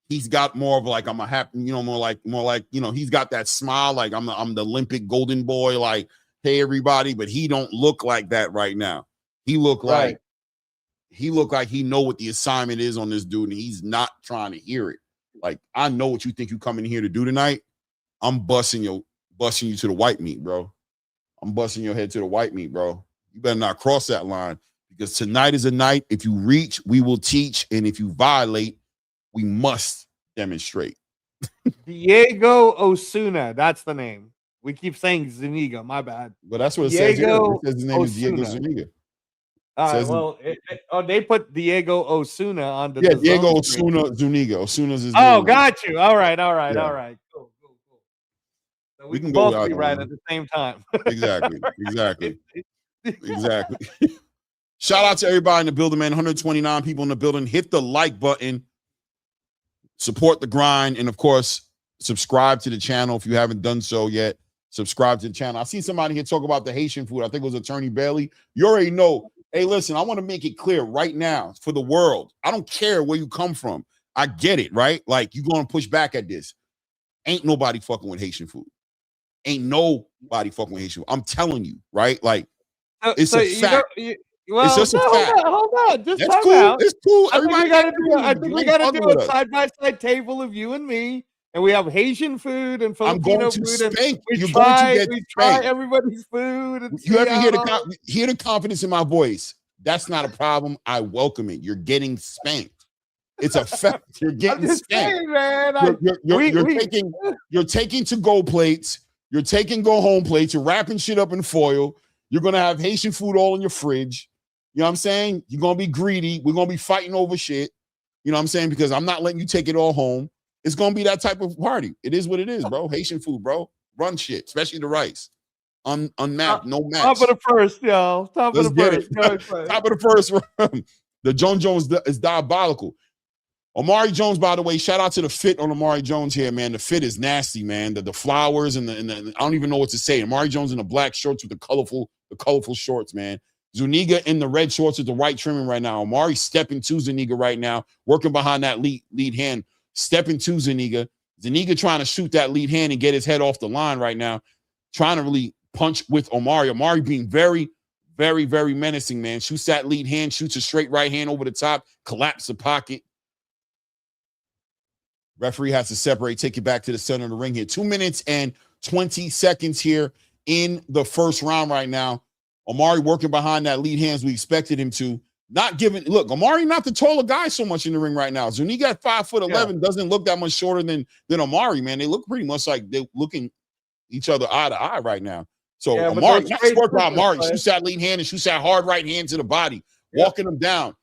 he's got more of I'm a happy, more like, he's got that smile, like I'm the Olympic golden boy, like, hey everybody, but he don't look like that right now. He look like he know what the assignment is on this dude, and he's not trying to hear it. Like, I know what you think you coming here to do tonight. I'm busting you to the white meat, bro. I'm busting your head to the white meat, bro. You better not cross that line, because tonight is a night. If you reach, we will teach. And if you violate, we must demonstrate. Diego Osuna, that's the name. We keep saying Zuniga, my bad. But that's what it says here. It says his name is Diego Zuniga. All right. Says Well, they put Diego Osuna on the Diego zone screen. Osuna Zuniga. Osuna's his Oh, name. got you. All right. Yeah. Cool. So We we can can go both without be right one. at the same time. Exactly. Exactly. Shout out to everybody in the building, man. 129 people in the building. Hit the like button. Support the grind. And of course, subscribe to the channel if you haven't done so yet. Subscribe to the channel. I see somebody here talk about the Haitian food. I think it was Attorney Bailey. You already know. Hey, listen, I want to make it clear right now for the world. I don't care where you come from. I get it, right? Like, you're going to push back at this. Ain't nobody fucking with Haitian food. Ain't nobody fucking with Haitian food. I'm telling you, right? Like, it's a fact. Well, it's just a fact. Hold on. Just That's time cool. out. It's cool. I think we Everybody gotta do a side-by-side table of you and me, and we have Haitian food and I'm Filipino going to food, and spank. we You're going to get try spanked. everybody's food. And You ever hear all- hear the confidence in my voice? That's not a problem. I welcome it. You're getting spanked. It's a fact. You're I'm getting just spanked. saying, man. You're taking to go plates. You're taking go home plates. You're wrapping shit up in foil. You're gonna have Haitian food all in your fridge. You know what I'm saying? You're gonna be greedy. We're gonna be fighting over shit. You know what I'm saying? Because I'm not letting you take it all home. It's gonna be that type of party. It is what it is, bro. Haitian food, bro. Run shit, especially the rice. Unmapped, no match. Top of the first, yo. Let's get it. Top of the first round. The Jones is diabolical. Omari Jones, by the way, shout out to the fit on Omari Jones here, man. The fit is nasty, man. The flowers and the I don't even know what to say. Omari Jones in the black shorts with the colorful shorts, man. Zuniga in the red shorts with the white trimming right now. Omari stepping to Zuniga right now, working behind that lead hand, stepping to Zuniga. Zuniga trying to shoot that lead hand and get his head off the line right now, trying to really punch with Omari. Omari being very, very, very menacing, man. Shoots that lead hand, shoots a straight right hand over the top, collapse the pocket. Referee has to separate, take it back to the center of the ring here. 2 minutes and 20 seconds here in the first round right now. Omari working behind that lead hands we expected him to. Not giving, look, Omari not the taller guy so much in the ring right now. Zuniga at 5'11" doesn't look that much shorter than Omari, man. They look pretty much like they're looking each other eye to eye right now. So Omari, nice work by Omari. Shoots that lead hand and shoots that hard right hand to the body, walking him down.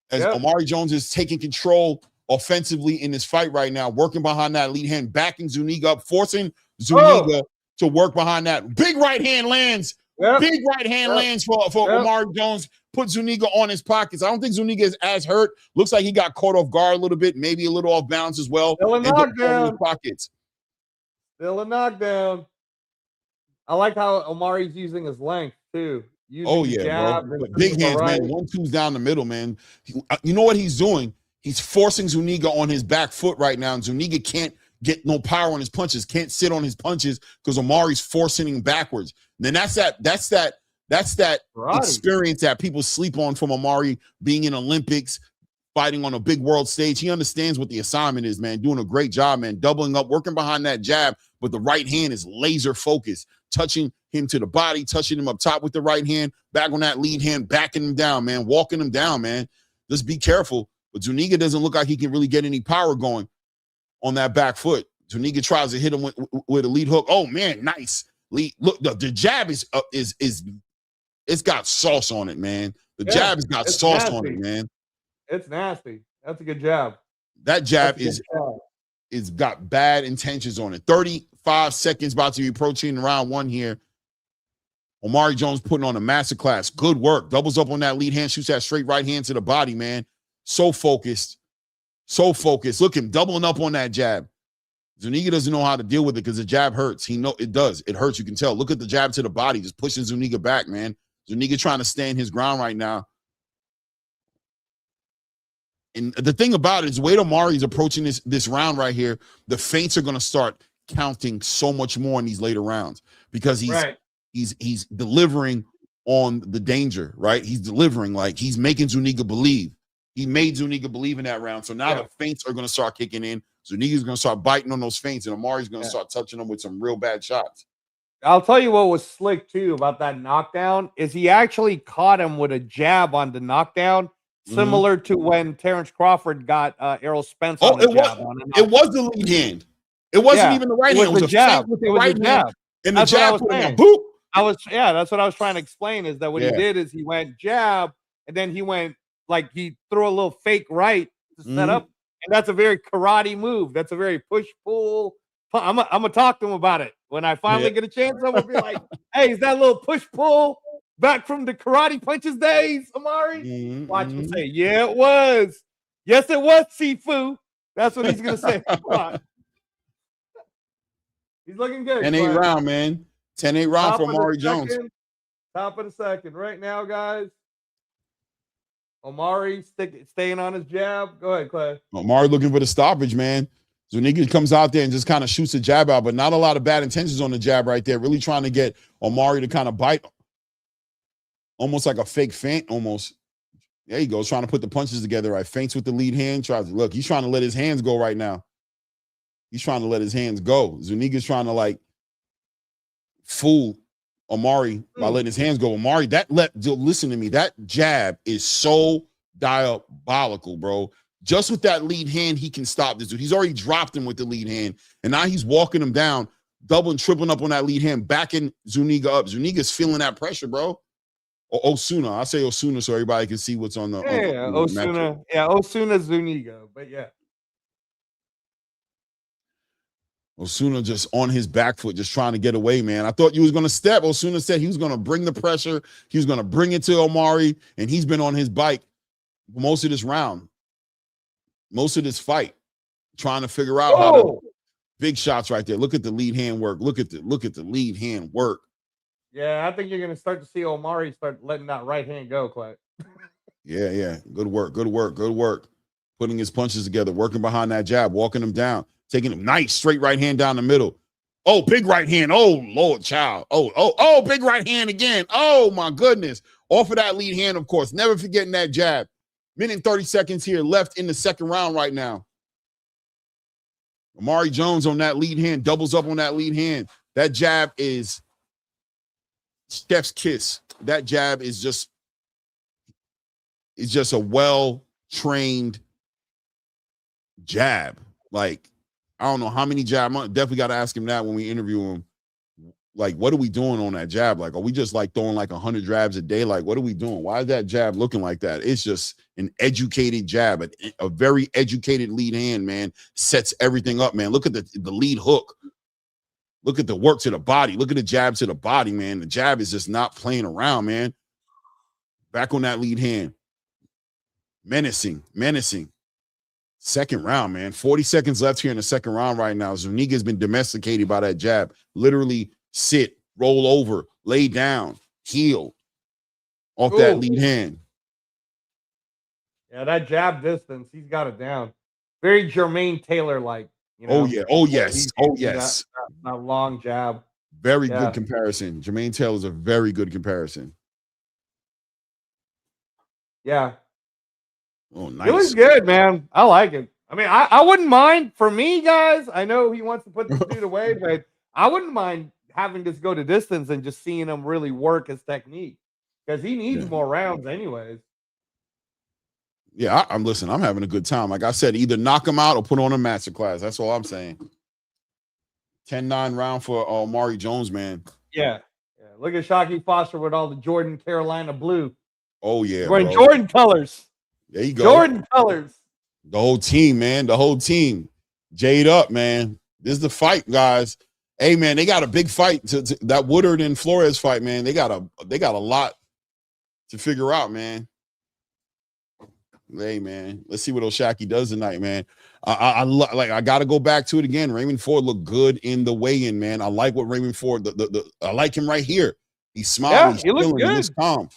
As Omari Jones is taking control offensively in this fight right now, working behind that lead hand, backing Zuniga up, forcing Zuniga to work behind that. Big right hand lands. Big right hand lands for Omari Jones. Put Zuniga on his pockets. I don't think Zuniga is as hurt. Looks like he got caught off guard a little bit, maybe a little off balance as well. Still a knockdown. Pockets. Still a knockdown. I like how Omari's using his length too. Bro. Big hands, man. 1-2's down the middle, man. You know what he's doing? He's forcing Zuniga on his back foot right now, and Zuniga can't get no power on his punches, can't sit on his punches because Omari's forcing him backwards. And then that's that experience that people sleep on from Omari being in Olympics, fighting on a big world stage. He understands what the assignment is, man. Doing a great job, man. Doubling up, working behind that jab, but the right hand is laser focused, touching him to the body, touching him up top with the right hand, back on that lead hand, backing him down, man, walking him down, man. Just be careful. But Zuniga doesn't look like he can really get any power going on that back foot. Zuniga tries to hit him with a lead hook. Oh man, nice. Look, the jab is it's got sauce on it, man. The jab has got sauce on it, man. It's nasty. That's a good jab. That jab is got bad intentions on it. 35 seconds about to be approaching round one here. Omari Jones putting on a masterclass. Good work. Doubles up on that lead hand, shoots that straight right hand to the body, man. So focused. So focused. Look him doubling up on that jab. Zuniga doesn't know how to deal with it because the jab hurts. He know it does. It hurts. You can tell. Look at the jab to the body, just pushing Zuniga back, man. Zuniga trying to stand his ground right now. And the thing about it is, the way Omari's approaching this round right here, the feints are going to start counting so much more in these later rounds because he's delivering on the danger, right? He's delivering, like he's making Zuniga believe. He made Zuniga believe in that round. So now the feints are going to start kicking in. Zuniga's going to start biting on those feints, and Omari's going to start touching them with some real bad shots. I'll tell you what was slick, too, about that knockdown is he actually caught him with a jab on the knockdown, similar to when Terrence Crawford got Errol Spence on the jab. It was the lead hand. It wasn't even the right hand. It was a jab with the right hand. And the jab put him boop. that's what I was trying to explain is that what he did is he went jab, and then he went like he threw a little fake right to set Mhm. up, and that's a very karate move. That's a very push pull. I'm gonna talk to him about it when I finally Yeah. get a chance. I'm gonna be like, "Hey, is that little push pull back from the karate punches days, Amari?" Mhm, Watch him mhm. say, "Yeah, it was. Yes, it was, Sifu." That's what he's gonna say. Watch. He's looking good. 10-8 Clay. round, man. 10-8 round Top for of the Amari Jones. second. Top of the second. Right now, guys. Omari staying on his jab. Go ahead, Clay. Amari looking for the stoppage, man. Zuniga comes out there and just kind of shoots a jab out, but not a lot of bad intentions on the jab right there. Really trying to get Omari to kind of bite, almost like a fake feint, almost. There he goes, trying to put the punches together. Right, feints with the lead hand. Tries to look. He's trying to let his hands go right now. He's trying to let his hands go. Zuniga's trying to like fool Omari by letting his hands go. Omari, listen to me. That jab is so diabolical, bro. Just with that lead hand, he can stop this dude. He's already dropped him with the lead hand, and now he's walking him down, doubling, tripling up on that lead hand, backing Zuniga up. Zuniga's feeling that pressure, bro. Or Osuna. I say Osuna so everybody can see what's on the Osuna. Yeah, Osuna Zuniga. But yeah. Osuna just on his back foot, just trying to get away, man. I thought you was going to step. Osuna said he was going to bring the pressure. He was going to bring it to Omari, and he's been on his bike most of this round, most of this fight, trying to figure out how to big shots right there. Look at the lead hand work. Look at the lead hand work. Yeah, I think you're going to start to see Omari start letting that right hand go, Clay. Yeah. Good work. Putting his punches together, working behind that jab, walking him down. Taking him nice straight right hand down the middle. Oh, big right hand. Oh, Lord, child. Oh, big right hand again. Oh, my goodness. Off of that lead hand, of course. Never forgetting that jab. Minute and 30 seconds here left in the second round right now. Amari Jones on that lead hand, doubles up on that lead hand. That jab is Steph's kiss. That jab is just a well-trained jab. Like, I don't know how many jab. Definitely got to ask him that when we interview him. Like, what are we doing on that jab? Like, are we just like throwing like 100 jabs a day? Like, what are we doing? Why is that jab looking like that? It's just an educated jab, a very educated lead hand, man. Sets everything up, man. Look at the lead hook. Look at the work to the body. Look at the jab to the body, man. The jab is just not playing around, man. Back on that lead hand. Menacing. Second round, man. 40 seconds left here in the second round right now. Zuniga's been domesticated by that jab. Literally sit, roll over, lay down, heel off that lead hand. Yeah, that jab distance, he's got it down. Very Jermaine Taylor-like. You know? Oh, yes. That long jab. Very good comparison. Jermaine Taylor's a very good comparison. Yeah. Oh, nice. It was good, man. I like it. I mean, I wouldn't mind for me, guys. I know he wants to put this dude away, but I wouldn't mind having this go to distance and just seeing him really work his technique because he needs more rounds, anyways. Yeah, I'm having a good time. Like I said, either knock him out or put on a masterclass. That's all I'm saying. 10-9 round for Amari Jones, man. Yeah. Look at Shockey Foster with all the Jordan Carolina blue. Oh, yeah. Wearing Jordan colors. There you go. Jordan colors. The whole team, man. The whole team. Jade up, man. This is the fight, guys. Hey, man, they got a big fight. To that Woodard and Flores fight, man. They got a lot to figure out, man. Hey, man. Let's see what Oshaki does tonight, man. I got to go back to it again. Raymond Ford looked good in the weigh-in, man. I like what Raymond Ford. I like him right here. He's smiling. Yeah, he looks good. He looks calm.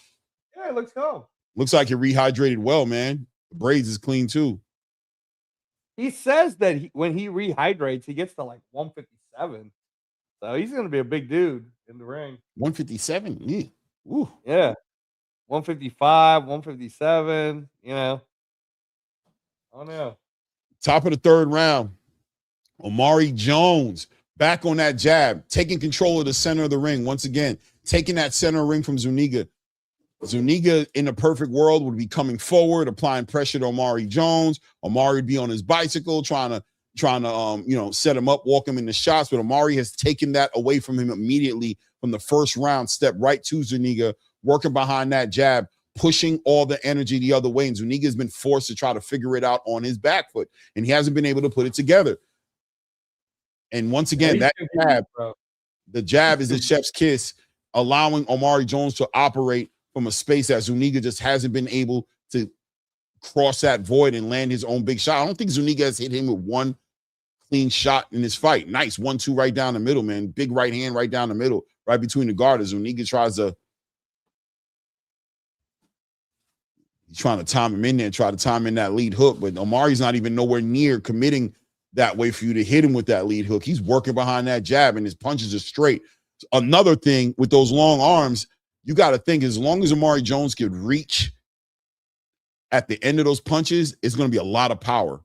Yeah, it looks calm. Looks like he rehydrated well, man. The braids is clean too. He says that when he rehydrates, he gets to like 157. So he's going to be a big dude in the ring. 157? Yeah. Ooh. Yeah. 155, 157, you know. Oh, no. Top of the third round. Amari Jones back on that jab, taking control of the center of the ring once again, taking that center ring from Zuniga. Zuniga, in a perfect world, would be coming forward, applying pressure to Amari Jones. Amari would be on his bicycle, trying to set him up, walk him into shots. But Amari has taken that away from him immediately from the first round. Step right to Zuniga, working behind that jab, pushing all the energy the other way. And Zuniga has been forced to try to figure it out on his back foot, and he hasn't been able to put it together. And once again, that jab, the jab is the chef's kiss, allowing Omari Jones to operate from a space that Zuniga just hasn't been able to cross that void and land his own big shot. I don't think Zuniga has hit him with one clean shot in this fight. Nice 1-2 right down the middle, man. Big right hand right down the middle, right between the guard. Zuniga tries to, he's trying to time him in there, try to time in that lead hook, but Omari's not even nowhere near committing that way for you to hit him with that lead hook. He's working behind that jab, and his punches are straight. Another thing with those long arms, you got to think, as long as Omari Jones could reach at the end of those punches, it's going to be a lot of power.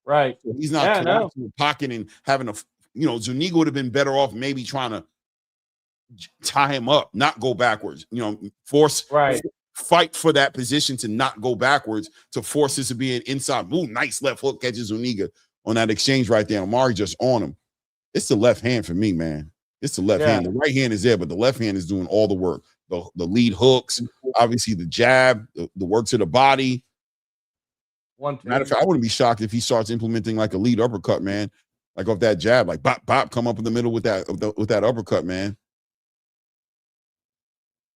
Right. So he's not collapsing the pocket and having a, Zuniga would have been better off maybe trying to tie him up, not go backwards, force, fight for that position to not go backwards, to force this to be an inside move. Nice left hook catches Zuniga on that exchange right there. Omari just on him. It's the left hand for me, man. It's the left hand. The right hand is there, but the left hand is doing all the work. The lead hooks, obviously the jab, the work to the body. Matter of fact, I wouldn't be shocked if he starts implementing like a lead uppercut, man. Like off that jab, like bop, bop, come up in the middle with that uppercut, man.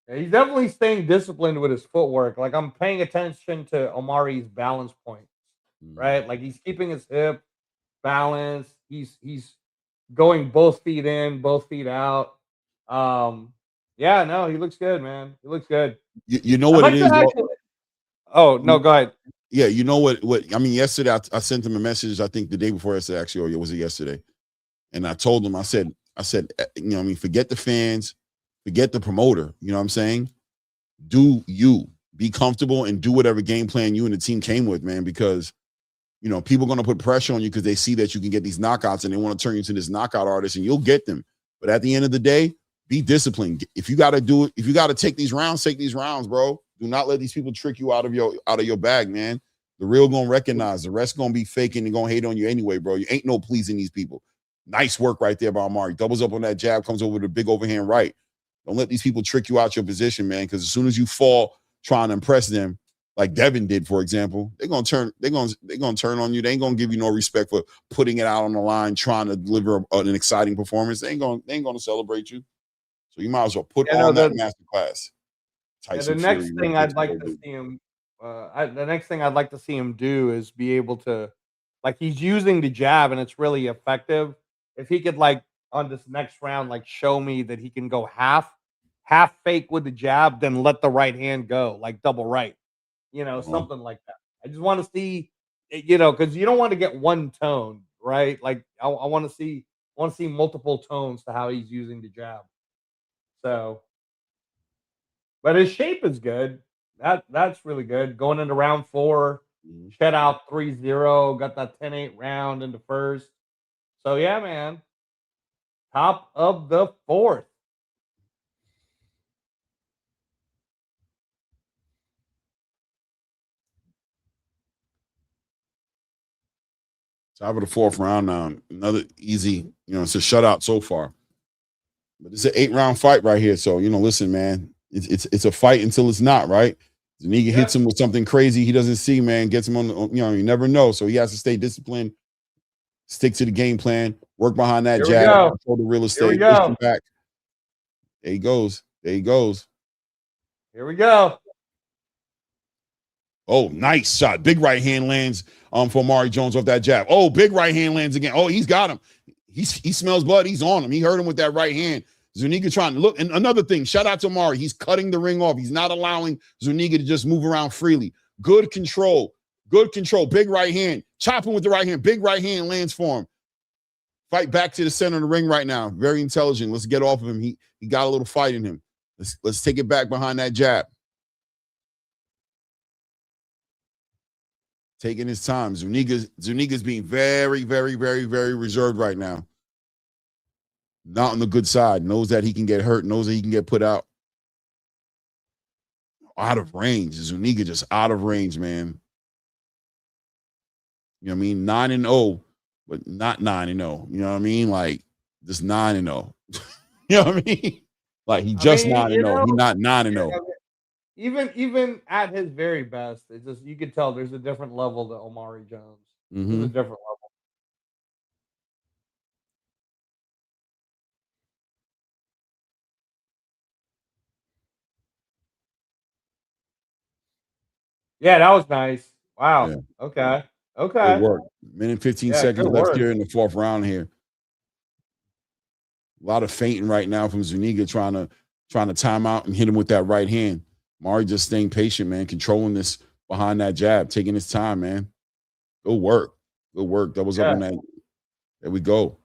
Yeah, he's definitely staying disciplined with his footwork. Like, I'm paying attention to Omari's balance points, right? Like, he's keeping his hip balanced. He's going both feet in, both feet out. Yeah, no, he looks good, man. He looks good. You know what it is? Oh, no, go ahead. Yeah, you know what I mean, yesterday I sent him a message, I think the day before yesterday, actually, or was it yesterday? And I told him, I said, forget the fans, forget the promoter. You know what I'm saying? Do you be comfortable and do whatever game plan you and the team came with, man, because people are going to put pressure on you because they see that you can get these knockouts and they want to turn you into this knockout artist, and you'll get them. But at the end of the day, be disciplined. If you got to do it, if you got to take these rounds, bro. Do not let these people trick you out of your bag, man. The real gonna recognize. The rest gonna be faking and gonna hate on you anyway, bro. You ain't no pleasing these people. Nice work right there by Omari. Doubles up on that jab, comes over with a big overhand right. Don't let these people trick you out your position, man. Because as soon as you fall trying to impress them, like Devin did, for example, they're gonna turn on you. They ain't gonna give you no respect for putting it out on the line, trying to deliver an exciting performance. They ain't gonna celebrate you. So you might as well put on that masterclass. The next thing I'd like to see him, the next thing I'd like to see him do is be able to, like, he's using the jab and it's really effective. If he could, like, on this next round, like, show me that he can go half fake with the jab, then let the right hand go, like double right, something like that. I just want to see, because you don't want to get one tone, right? Like, I want to see multiple tones to how he's using the jab. So. But his shape is good. That's really good. Going into round 4, shut out 3-0, got that 10-8 round into first. So, yeah, man. Top of the 4th. Top of the 4th round now. Another easy, it's a shutout so far. But it's an 8-round fight right here. So, listen, man. It's a fight until it's not, right? Zuniga hits him with something crazy he doesn't see, man, gets him on you never know. So he has to stay disciplined, stick to the game plan, work behind that jab, control the real estate, push him back. There he goes. Here we go. Oh, nice shot. Big right hand lands for Omari Jones off that jab. Oh, big right hand lands again. Oh, he's got him. He smells blood. He's on him. He hurt him with that right hand. Zuniga trying to look. And another thing, shout out to Omari. He's cutting the ring off. He's not allowing Zuniga to just move around freely. Good control. Big right hand. Chopping with the right hand. Big right hand lands for him. Fight back to the center of the ring right now. Very intelligent. Let's get off of him. He got a little fight in him. Let's take it back behind that jab. Taking his time. Zuniga's being very, very, very, very reserved right now. Not on the good side. Knows that he can get hurt. Knows that he can get put out. Out of range. Zuniga just out of range, man. You know what I mean? 9-0, but not 9-0. You know what I mean? Like, just 9-0. You know what I mean? Like, he just 9-0. He's not 9-0. even at his very best, it's just you can tell there's a different level to Omari Jones. There's a different level. Yeah, that was nice. Wow. Yeah. Okay. Good Okay. work. Minute 15 Yeah, seconds good left work. here in the fourth round here. A lot of feinting right now from Zuniga trying to time out and hit him with that right hand. Mari just staying patient, man, controlling this behind that jab, taking his time, man. Good work. Good work. That was up Yeah. on that. There we go.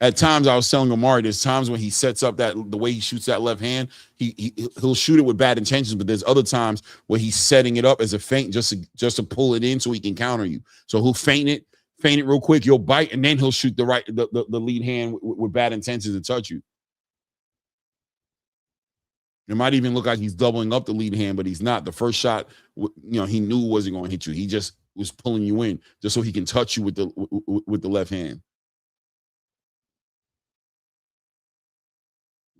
At times, I was telling Omari, there's times when he sets up the way he shoots that left hand, he'll shoot it with bad intentions, but there's other times where he's setting it up as a feint just to pull it in so he can counter you. So he'll feint it real quick, you'll bite, and then he'll shoot the lead hand with bad intentions to touch you. It might even look like he's doubling up the lead hand, but he's not. The first shot, he knew wasn't going to hit you. He just was pulling you in just so he can touch you with the left hand.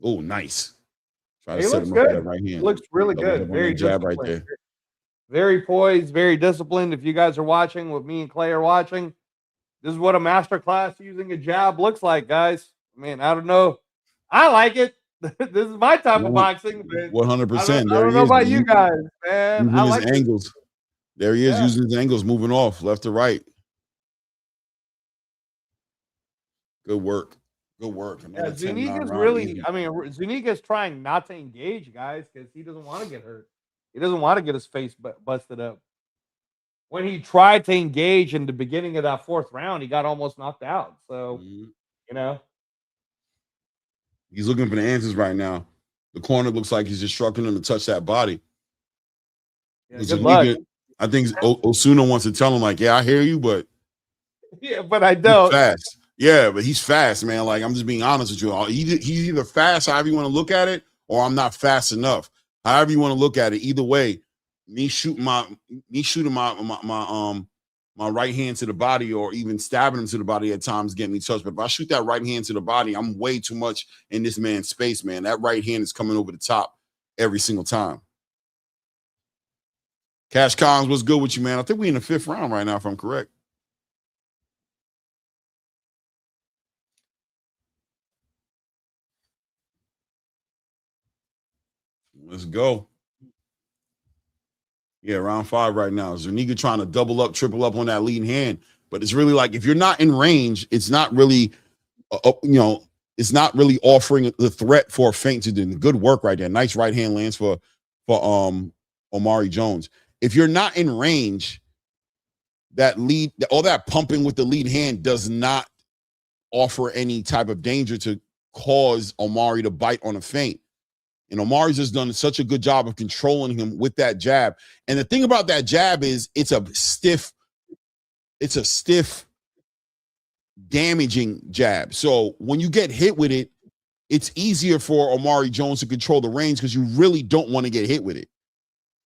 Oh, nice. Try to set him up with that right hand. Looks really good. Very jab right disciplined. there. Very poised, very disciplined. If you guys are watching, what me and Clay are watching, this is what a master class using a jab looks like, guys. I mean, I don't know. I like it. This is my type of boxing. 100%. I don't know about you guys, man. Using I like his angles. There he is using his angles, moving off left to right. Good work. Good work. Yeah, Zuniga's really, I mean, Zuniga's trying not to engage, guys, because he doesn't want to get hurt. He doesn't want to get his face busted up. When he tried to engage in the beginning of that fourth round, he got almost knocked out. So, he's looking for the answers right now. The corner looks like he's just struggling him to touch that body. Yeah, good luck. I think Osuna wants to tell him, like, yeah, I hear you, but but I don't. He's fast. Yeah, but he's fast, man. Like, I'm just being honest with you. He's either fast, however you want to look at it, or I'm not fast enough. However you want to look at it. Either way, me shooting my right hand to the body, or even stabbing him to the body at times, get me touched. But if I shoot that right hand to the body, I'm way too much in this man's space, man. That right hand is coming over the top every single time. Cash Collins, what's good with you, man? I think we're in the fifth round right now, if I'm correct. Let's go. Yeah, round 5 right now. Zuniga trying to double up, triple up on that leading hand. But it's really like, if you're not in range, it's not really, it's not really offering the threat for a feint to do. Good work right there. Nice right hand lands for Omari Jones. If you're not in range, all that pumping with the lead hand does not offer any type of danger to cause Omari to bite on a feint. And Omari's just done such a good job of controlling him with that jab. And the thing about that jab is it's a stiff, damaging jab. So when you get hit with it, it's easier for Omari Jones to control the range, because you really don't want to get hit with it.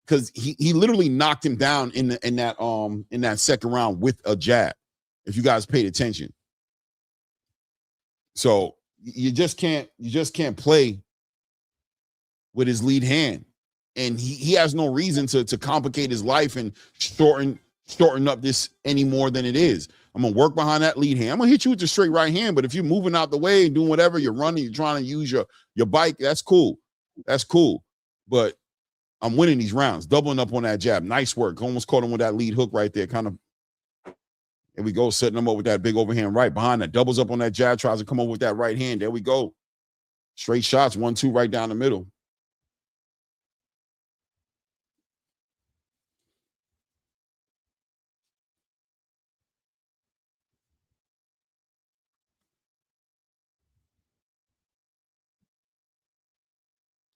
Because he literally knocked him down in that second round with a jab, if you guys paid attention. So you just can't play with his lead hand, and he has no reason to complicate his life and shorten up this any more than it is. I'm gonna work behind that lead hand. I'm gonna hit you with the straight right hand, but if you're moving out the way and doing whatever, you're running, you're trying to use your bike, that's cool. But I'm winning these rounds, doubling up on that jab. Nice work. Almost caught him with that lead hook right there. Kind of. There we go, setting him up with that big overhand right behind that. Doubles up on that jab, tries to come over with that right hand. There we go. Straight shots, 1-2 right down the middle.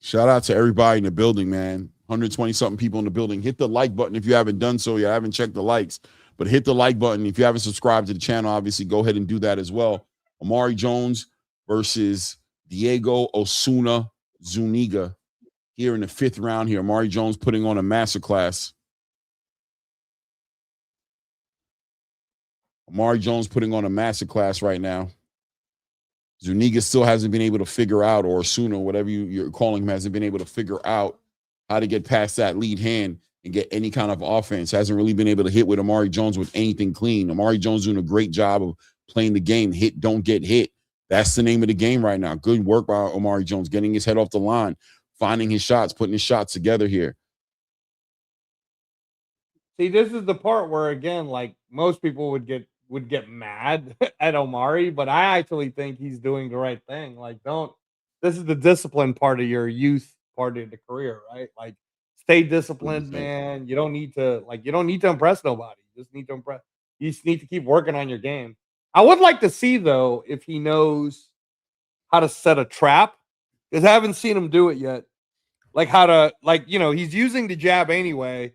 Shout out to everybody in the building, man. 120-something people in the building. Hit the like button if you haven't done so. You haven't checked the likes, but hit the like button. If you haven't subscribed to the channel, obviously go ahead and do that as well. Omari Jones versus Diego Osuna Zuniga here in the 5th round here. Omari Jones putting on a masterclass. Omari Jones putting on a masterclass right now. Zuniga still hasn't been able to figure out, or Osuna, whatever you're calling him, hasn't been able to figure out how to get past that lead hand and get any kind of offense. Hasn't really been able to hit with Amari Jones with anything clean. Amari Jones doing a great job of playing the game. Hit, don't get hit. That's the name of the game right now. Good work by Amari Jones, getting his head off the line, finding his shots, putting his shots together here. See, this is the part where, again, like most people would get mad at Omari, but I actually think he's doing the right thing. Like, this is the discipline part of your youth part of the career, right? Like, stay disciplined, man. You don't need to impress nobody. You just need to keep working on your game. I would like to see, though, if he knows how to set a trap, because I haven't seen him do it yet. Like how to, he's using the jab anyway.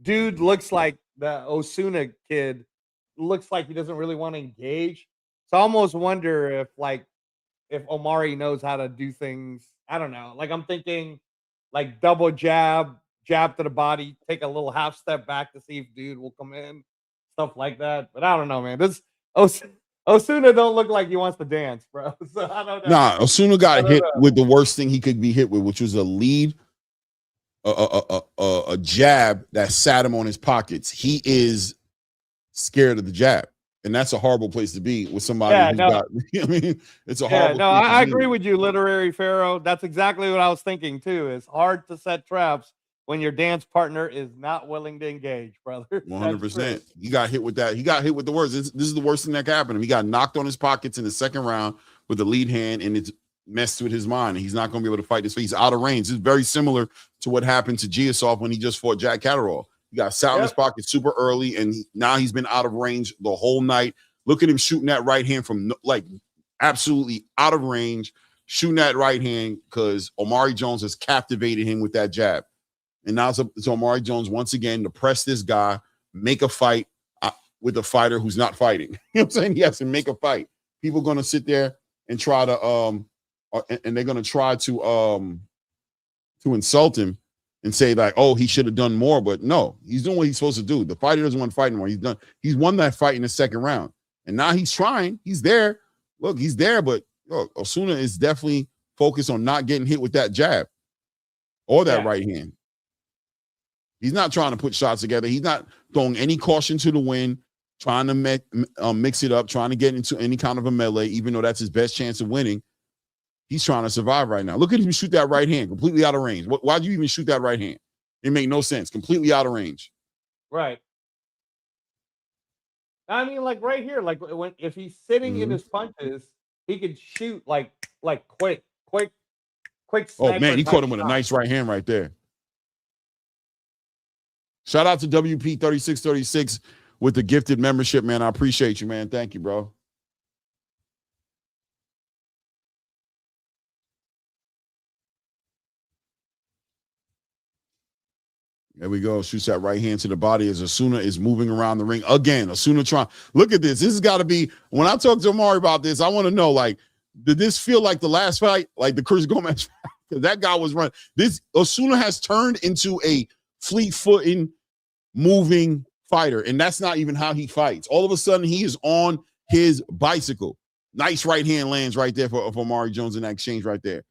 Dude looks like the Osuna kid. Looks like he doesn't really want to engage. So I almost wonder if Omari knows how to do things. I don't know. Like, I'm thinking like double jab to the body, take a little half step back to see if dude will come in, stuff like that. But I don't know, man. This Osuna don't look like he wants to dance, bro. So I don't know. Nah, Osuna got hit with the worst thing he could be hit with, which was a lead, a jab that sat him on his pockets. He is scared of the jab, and that's a horrible place to be with somebody who's got. I mean, it's a horrible. No, I agree with you, Literary Pharaoh. That's exactly what I was thinking too. It's hard to set traps when your dance partner is not willing to engage, brother. 100%. He got hit with that. He got hit with the worst. This is the worst thing that could happen to him. He got knocked on his pockets in the second round with the lead hand, and it's messed with his mind. He's not going to be able to fight this. He's out of range. It's very similar to what happened to Giasov when he just fought Jack Catterall. He got sat in his pocket super early, and now he's been out of range the whole night. Look at him shooting that right hand from absolutely out of range, shooting that right hand because Omari Jones has captivated him with that jab. And now it's Omari Jones once again to press this guy, make a fight with a fighter who's not fighting. You know what I'm saying? He has to make a fight. People are going to sit there and try to and they're going to try to insult him and say like, oh, he should have done more. But no, he's doing what he's supposed to do. The fighter doesn't want to fight anymore. He's won that fight in the second round. And now he's trying. He's there. Look, he's there. But Osuna is definitely focused on not getting hit with that jab or that right hand. He's not trying to put shots together. He's not throwing any caution to the wind, trying to mix it up, trying to get into any kind of a melee, even though that's his best chance of winning. He's trying to survive right now. Look at him shoot that right hand, completely out of range. Why'd you even shoot that right hand? It made no sense. Completely out of range. Right. I mean, like right here, like if he's sitting in his punches, he could shoot like quick. Oh man, he caught him with a nice right hand right there. Shout out to WP3636 with the gifted membership, man. I appreciate you, man. Thank you, bro. There we go. Shoots that right hand to the body as Osuna is moving around the ring again. Osuna trying. Look at this. This has got to be. When I talk to Omari about this, I want to know, like, did this feel like the last fight, like the Chris Gomez fight? Because that guy was running. This Osuna has turned into a fleet-footing, moving fighter, and that's not even how he fights. All of a sudden, he is on his bicycle. Nice right hand lands right there for Omari Jones in that exchange right there.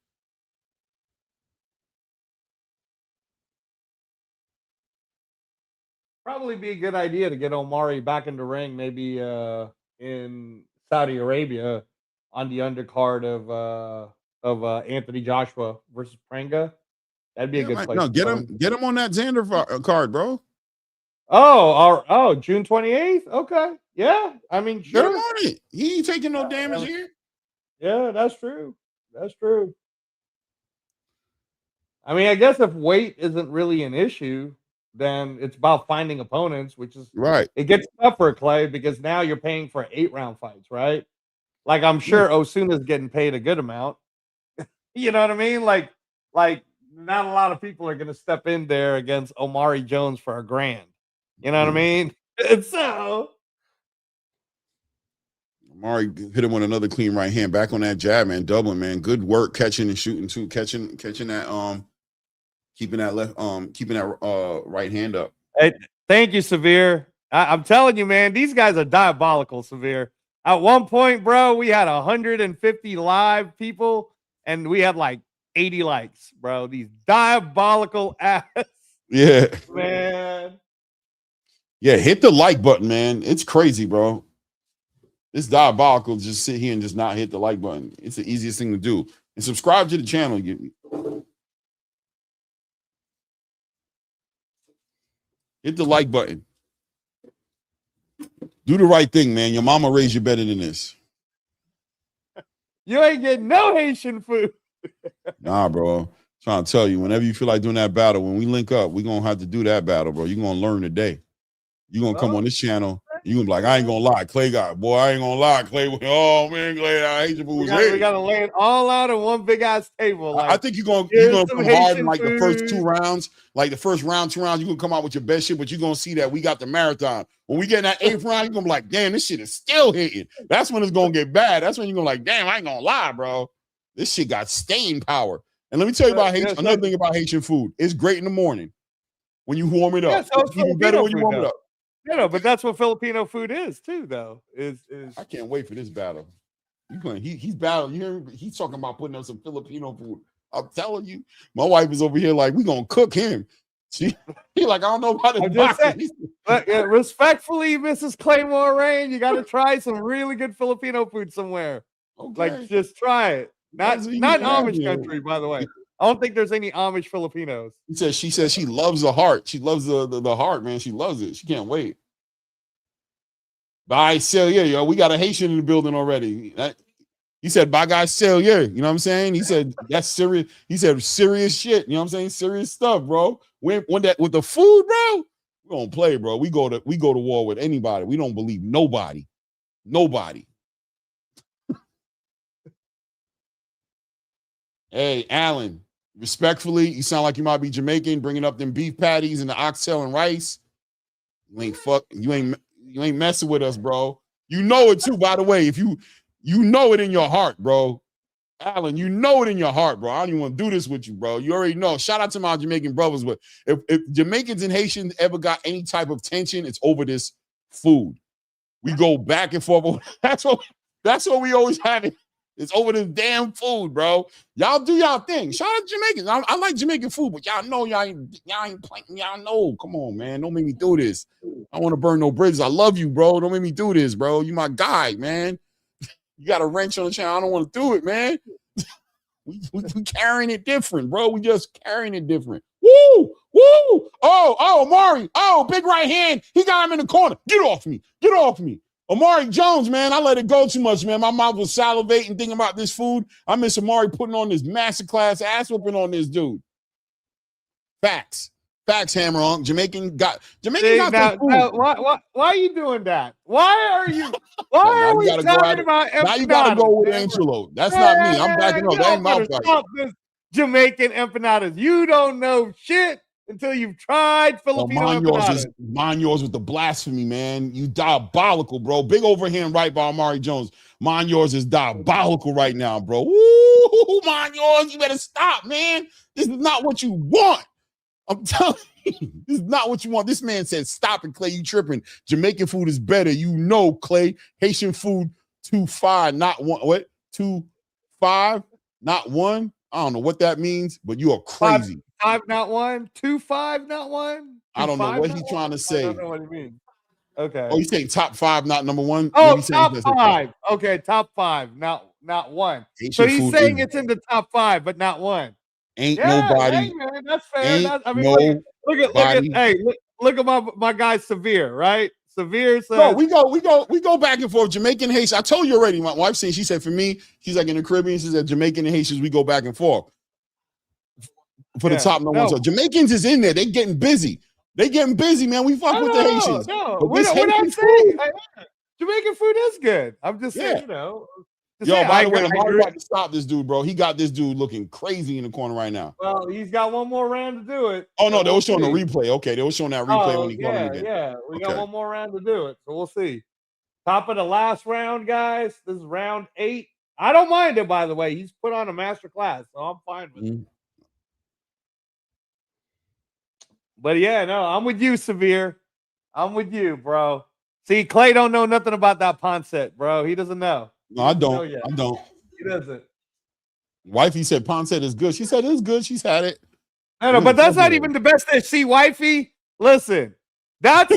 Probably be a good idea to get Omari back in the ring, maybe in Saudi Arabia on the undercard of Anthony Joshua versus Pranga. That'd be a good place. No, get him on that Xander card, bro. June 28th. Okay, yeah. I mean, sure. Get him on it. He ain't taking no damage here. Yeah, that's true. That's true. I mean, I guess if weight isn't really an issue, then it's about finding opponents, which is right. It gets tougher, Clay, because now you're paying for 8-round fights, right? Like, I'm sure Osuna's getting paid a good amount. You know what I mean? Like not a lot of people are going to step in there against Omari Jones for $1,000. You know what I mean? And so Omari hit him with another clean right hand. Back on that jab, man. Dublin, man. Good work catching and shooting too. Catching that keeping that right hand up. Hey, thank you, Severe. I'm telling you, man, these guys are diabolical, Severe. At one point, bro, we had 150 live people, and we had like 80 likes, bro. These diabolical ass, Yeah. man. Yeah, hit the like button, man. It's crazy, bro. It's diabolical to just sit here and just not hit the like button. It's the easiest thing to do. And subscribe to the channel. Hit the like button. Do the right thing, man. Your mama raised you better than this. You ain't getting no Haitian food. Nah, bro. Trying to tell you, whenever you feel like doing that battle, when we link up, we're going to have to do that battle, bro. You're going to learn today. You're going to come on this channel. You're going to be like, I ain't going to lie. Clay got, boy, I ain't going to lie. Clay, oh, man, Clay, I hate your food. We got to lay it all out on one big ass table. Like, I think you're going to come hard in like the first 2 rounds. Like the first round, 2 rounds, you're going to come out with your best shit, but you're going to see that we got the marathon. When we get in that 8th round, you're going to be like, damn, this shit is still hitting. That's when it's going to get bad. That's when you're going to like, damn, I ain't going to lie, bro. This shit got staying power. And let me tell you about Haitian, another thing about Haitian food. It's great in the morning when you warm it up. Yeah, so it's even better when you warm it up. No, but that's what Filipino food is too, though. I can't wait for this battle. He's battling. You hear him? He's talking about putting up some Filipino food. I'm telling you, my wife is over here like, we gonna cook him. He like, I don't know about this boxing. Respectfully, Mrs. Claymore Rain, you got to try some really good Filipino food somewhere. Okay. Like, just try it. Not Amish country, by the way. I don't think there's any Amish Filipinos. She says she loves the heart. She loves the heart, man. She loves it. She can't wait. Bye, Celia. Yo, we got a Haitian in the building already. He said, bye, guys, Celia. You know what I'm saying? He said, that's serious. He said, serious shit. You know what I'm saying? Serious stuff, bro. When that with the food, bro, we don't play, bro. We go to war with anybody. We don't believe nobody. Nobody. Hey, Alan, respectfully, you sound like you might be Jamaican, bringing up them beef patties and the oxtail and rice. You ain't messing with us, bro. You know it too, by the way. If you know it in your heart, bro. Alan, you know it in your heart, bro. I don't even want to do this with you, bro. You already know. Shout out to my Jamaican brothers. But if Jamaicans and Haitians ever got any type of tension, it's over this food. We go back and forth. That's what we always have it. It's over this damn food, bro. Y'all do y'all thing. Shout out to Jamaicans. I like Jamaican food, but y'all know y'all ain't playing. Y'all know. Come on, man. Don't make me do this. I don't want to burn no bridges. I love you, bro. Don't make me do this, bro. You my guy, man. You got a wrench on the channel. I don't want to do it, man. we carrying it different, bro. We just carrying it different. Woo! Woo! Oh, Mari. Oh, big right hand. He got him in the corner. Get off me. Get off me. Amari Jones, man, I let it go too much, man. My mouth was salivating thinking about this food. I miss Amari putting on this masterclass ass whooping on this dude. Facts, Hammer on. Jamaican got food. Why are you doing that? Why are we talking about empanadas? Now you gotta go with Angelo. That's not me. I'm backing up. That ain't my fight. Stop this Jamaican empanadas. You don't know shit until you've tried Filipino empanadas. Mind yours with the blasphemy, man. You diabolical, bro. Big overhand right by Amari Jones. Mind yours is diabolical right now, bro. Woo, mind yours. You better stop, man. This is not what you want. I'm telling you, this is not what you want. This man said, stop it, Clay. You tripping. Jamaican food is better. You know, Clay. Haitian food, 2-5, not 1. What? 2-5, not 1. I don't know what that means, but you are crazy. 5, not 1. 2-5, not 1. I don't know what he's trying to say. I don't know what he means. Okay. Oh, he's saying top 5, not number 1. Oh, top 5. Okay, top 5, not 1. So he's saying it's in the top 5, but not 1. Ain't nobody. Hey, man, that's fair. Look at my guy Severe, right? Severe says, no, we go back and forth. Jamaican, Haitian. I told you already. My wife said, she said for me, she's like in the Caribbean. She said Jamaican and Haitians, we go back and forth for the top number 1. So Jamaicans is in there. They getting busy. Man. We fuck with the Haitians. No, we're not saying Jamaican food is good. I'm just saying, you know. By the way, I'm about to stop this dude, bro. He got this dude looking crazy in the corner right now. Well, he's got one more round to do it. Oh, no, they were showing the replay. Okay, they were showing that replay when he called him again. Yeah, we got one more round to do it, so we'll see. Top of the last round, guys. This is round 8. I don't mind it, by the way. He's put on a master class, so I'm fine with it. But yeah, no, I'm with you, Severe. I'm with you, bro. See, Clay don't know nothing about that pancit, bro. He doesn't know. No, I He doesn't know don't. yet. I don't. He doesn't. Wifey said pancit is good. She said it's good. She's had it. I know, but that's not even the best dish. See, wifey, listen, that's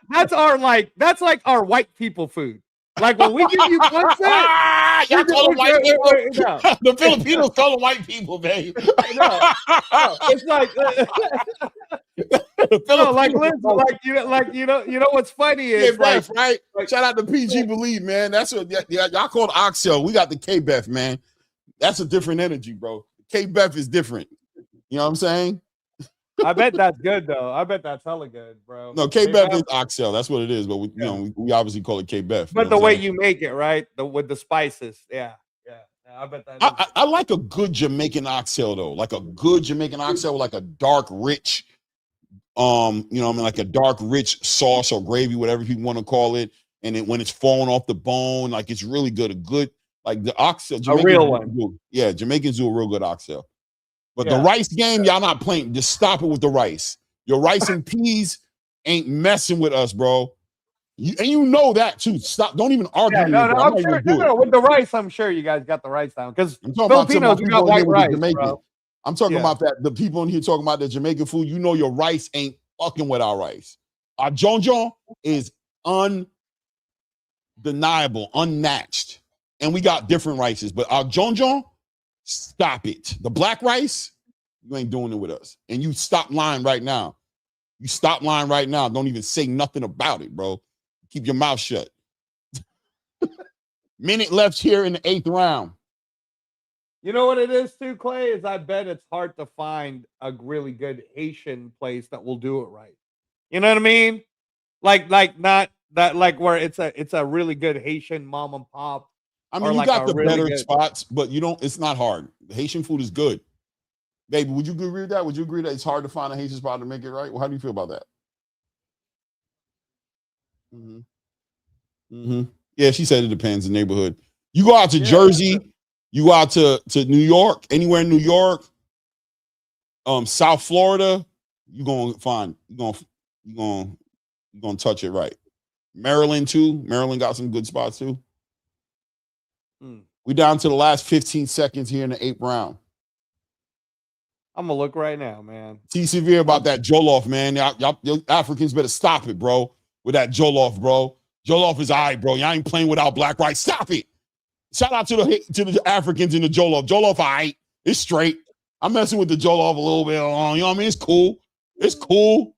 that's like our white people food. Like when we give you pancit, y'all call them white people. No. The Filipinos call them white people, babe. No, it's like no, like listen, you know what's funny is K Beth, right? Shout out to PG Believe, man. That's what y'all call it oxtail. We got the K Beth, man. That's a different energy, bro. K Beth is different. You know what I'm saying? I bet that's good though. I bet that's hella good, bro. No, K Beth is oxtail. That's what it is. But we obviously call it K Beth. But the way you make it, right? With the spices, yeah. I bet that. I like a good Jamaican oxtail though, like a good Jamaican oxtail with like a dark, rich, like a dark, rich sauce or gravy, whatever people want to call it. And then when it's falling off the bone, like it's really good. A good, like the oxtail, Jamaicans, a real one. Yeah, Jamaicans do a real good oxtail. But the rice game, y'all not playing. Just stop it with the rice. Your rice and peas ain't messing with us, bro. And you know that too. Stop. Don't even argue. Yeah, I'm sure. No, with the rice, I'm sure you guys got the rice down because Filipinos we got white rice, bro. I'm talking about that. The people in here talking about the Jamaican food. You know your rice ain't fucking with our rice. Our jonjon is undeniable, unmatched, and we got different rices. But our jonjon, stop it. The black rice, you ain't doing it with us. And you stop lying right now. You stop lying right now. Don't even say nothing about it, bro. Keep your mouth shut. Minute left here in the 8th round. You know what it is too, Clay? Is I bet it's hard to find a really good Haitian place that will do it right. You know what I mean? Like not that like where it's a really good Haitian mom and pop. I mean, you got the really better spots, but you don't. It's not hard. The Haitian food is good, baby. Would you agree with that? Would you agree that it's hard to find a Haitian spot to make it right? Well, how do you feel about that? Yeah, she said it depends the neighborhood. You go out to Jersey, you go out to New York, anywhere in New York, South Florida, you're gonna touch it right. Maryland too. Maryland got some good spots too. We down to the last 15 seconds here in the 8th round. I'm gonna look right now, man. T severe about that jollof, man. Y'all Africans better stop it, bro. With that jollof, bro. Jollof is all right, bro. Y'all ain't playing without black rice. Stop it. Shout out to the Africans in the jollof. Jollof, all right. It's straight. I'm messing with the jollof a little bit long. You know what I mean? It's cool. It's cool.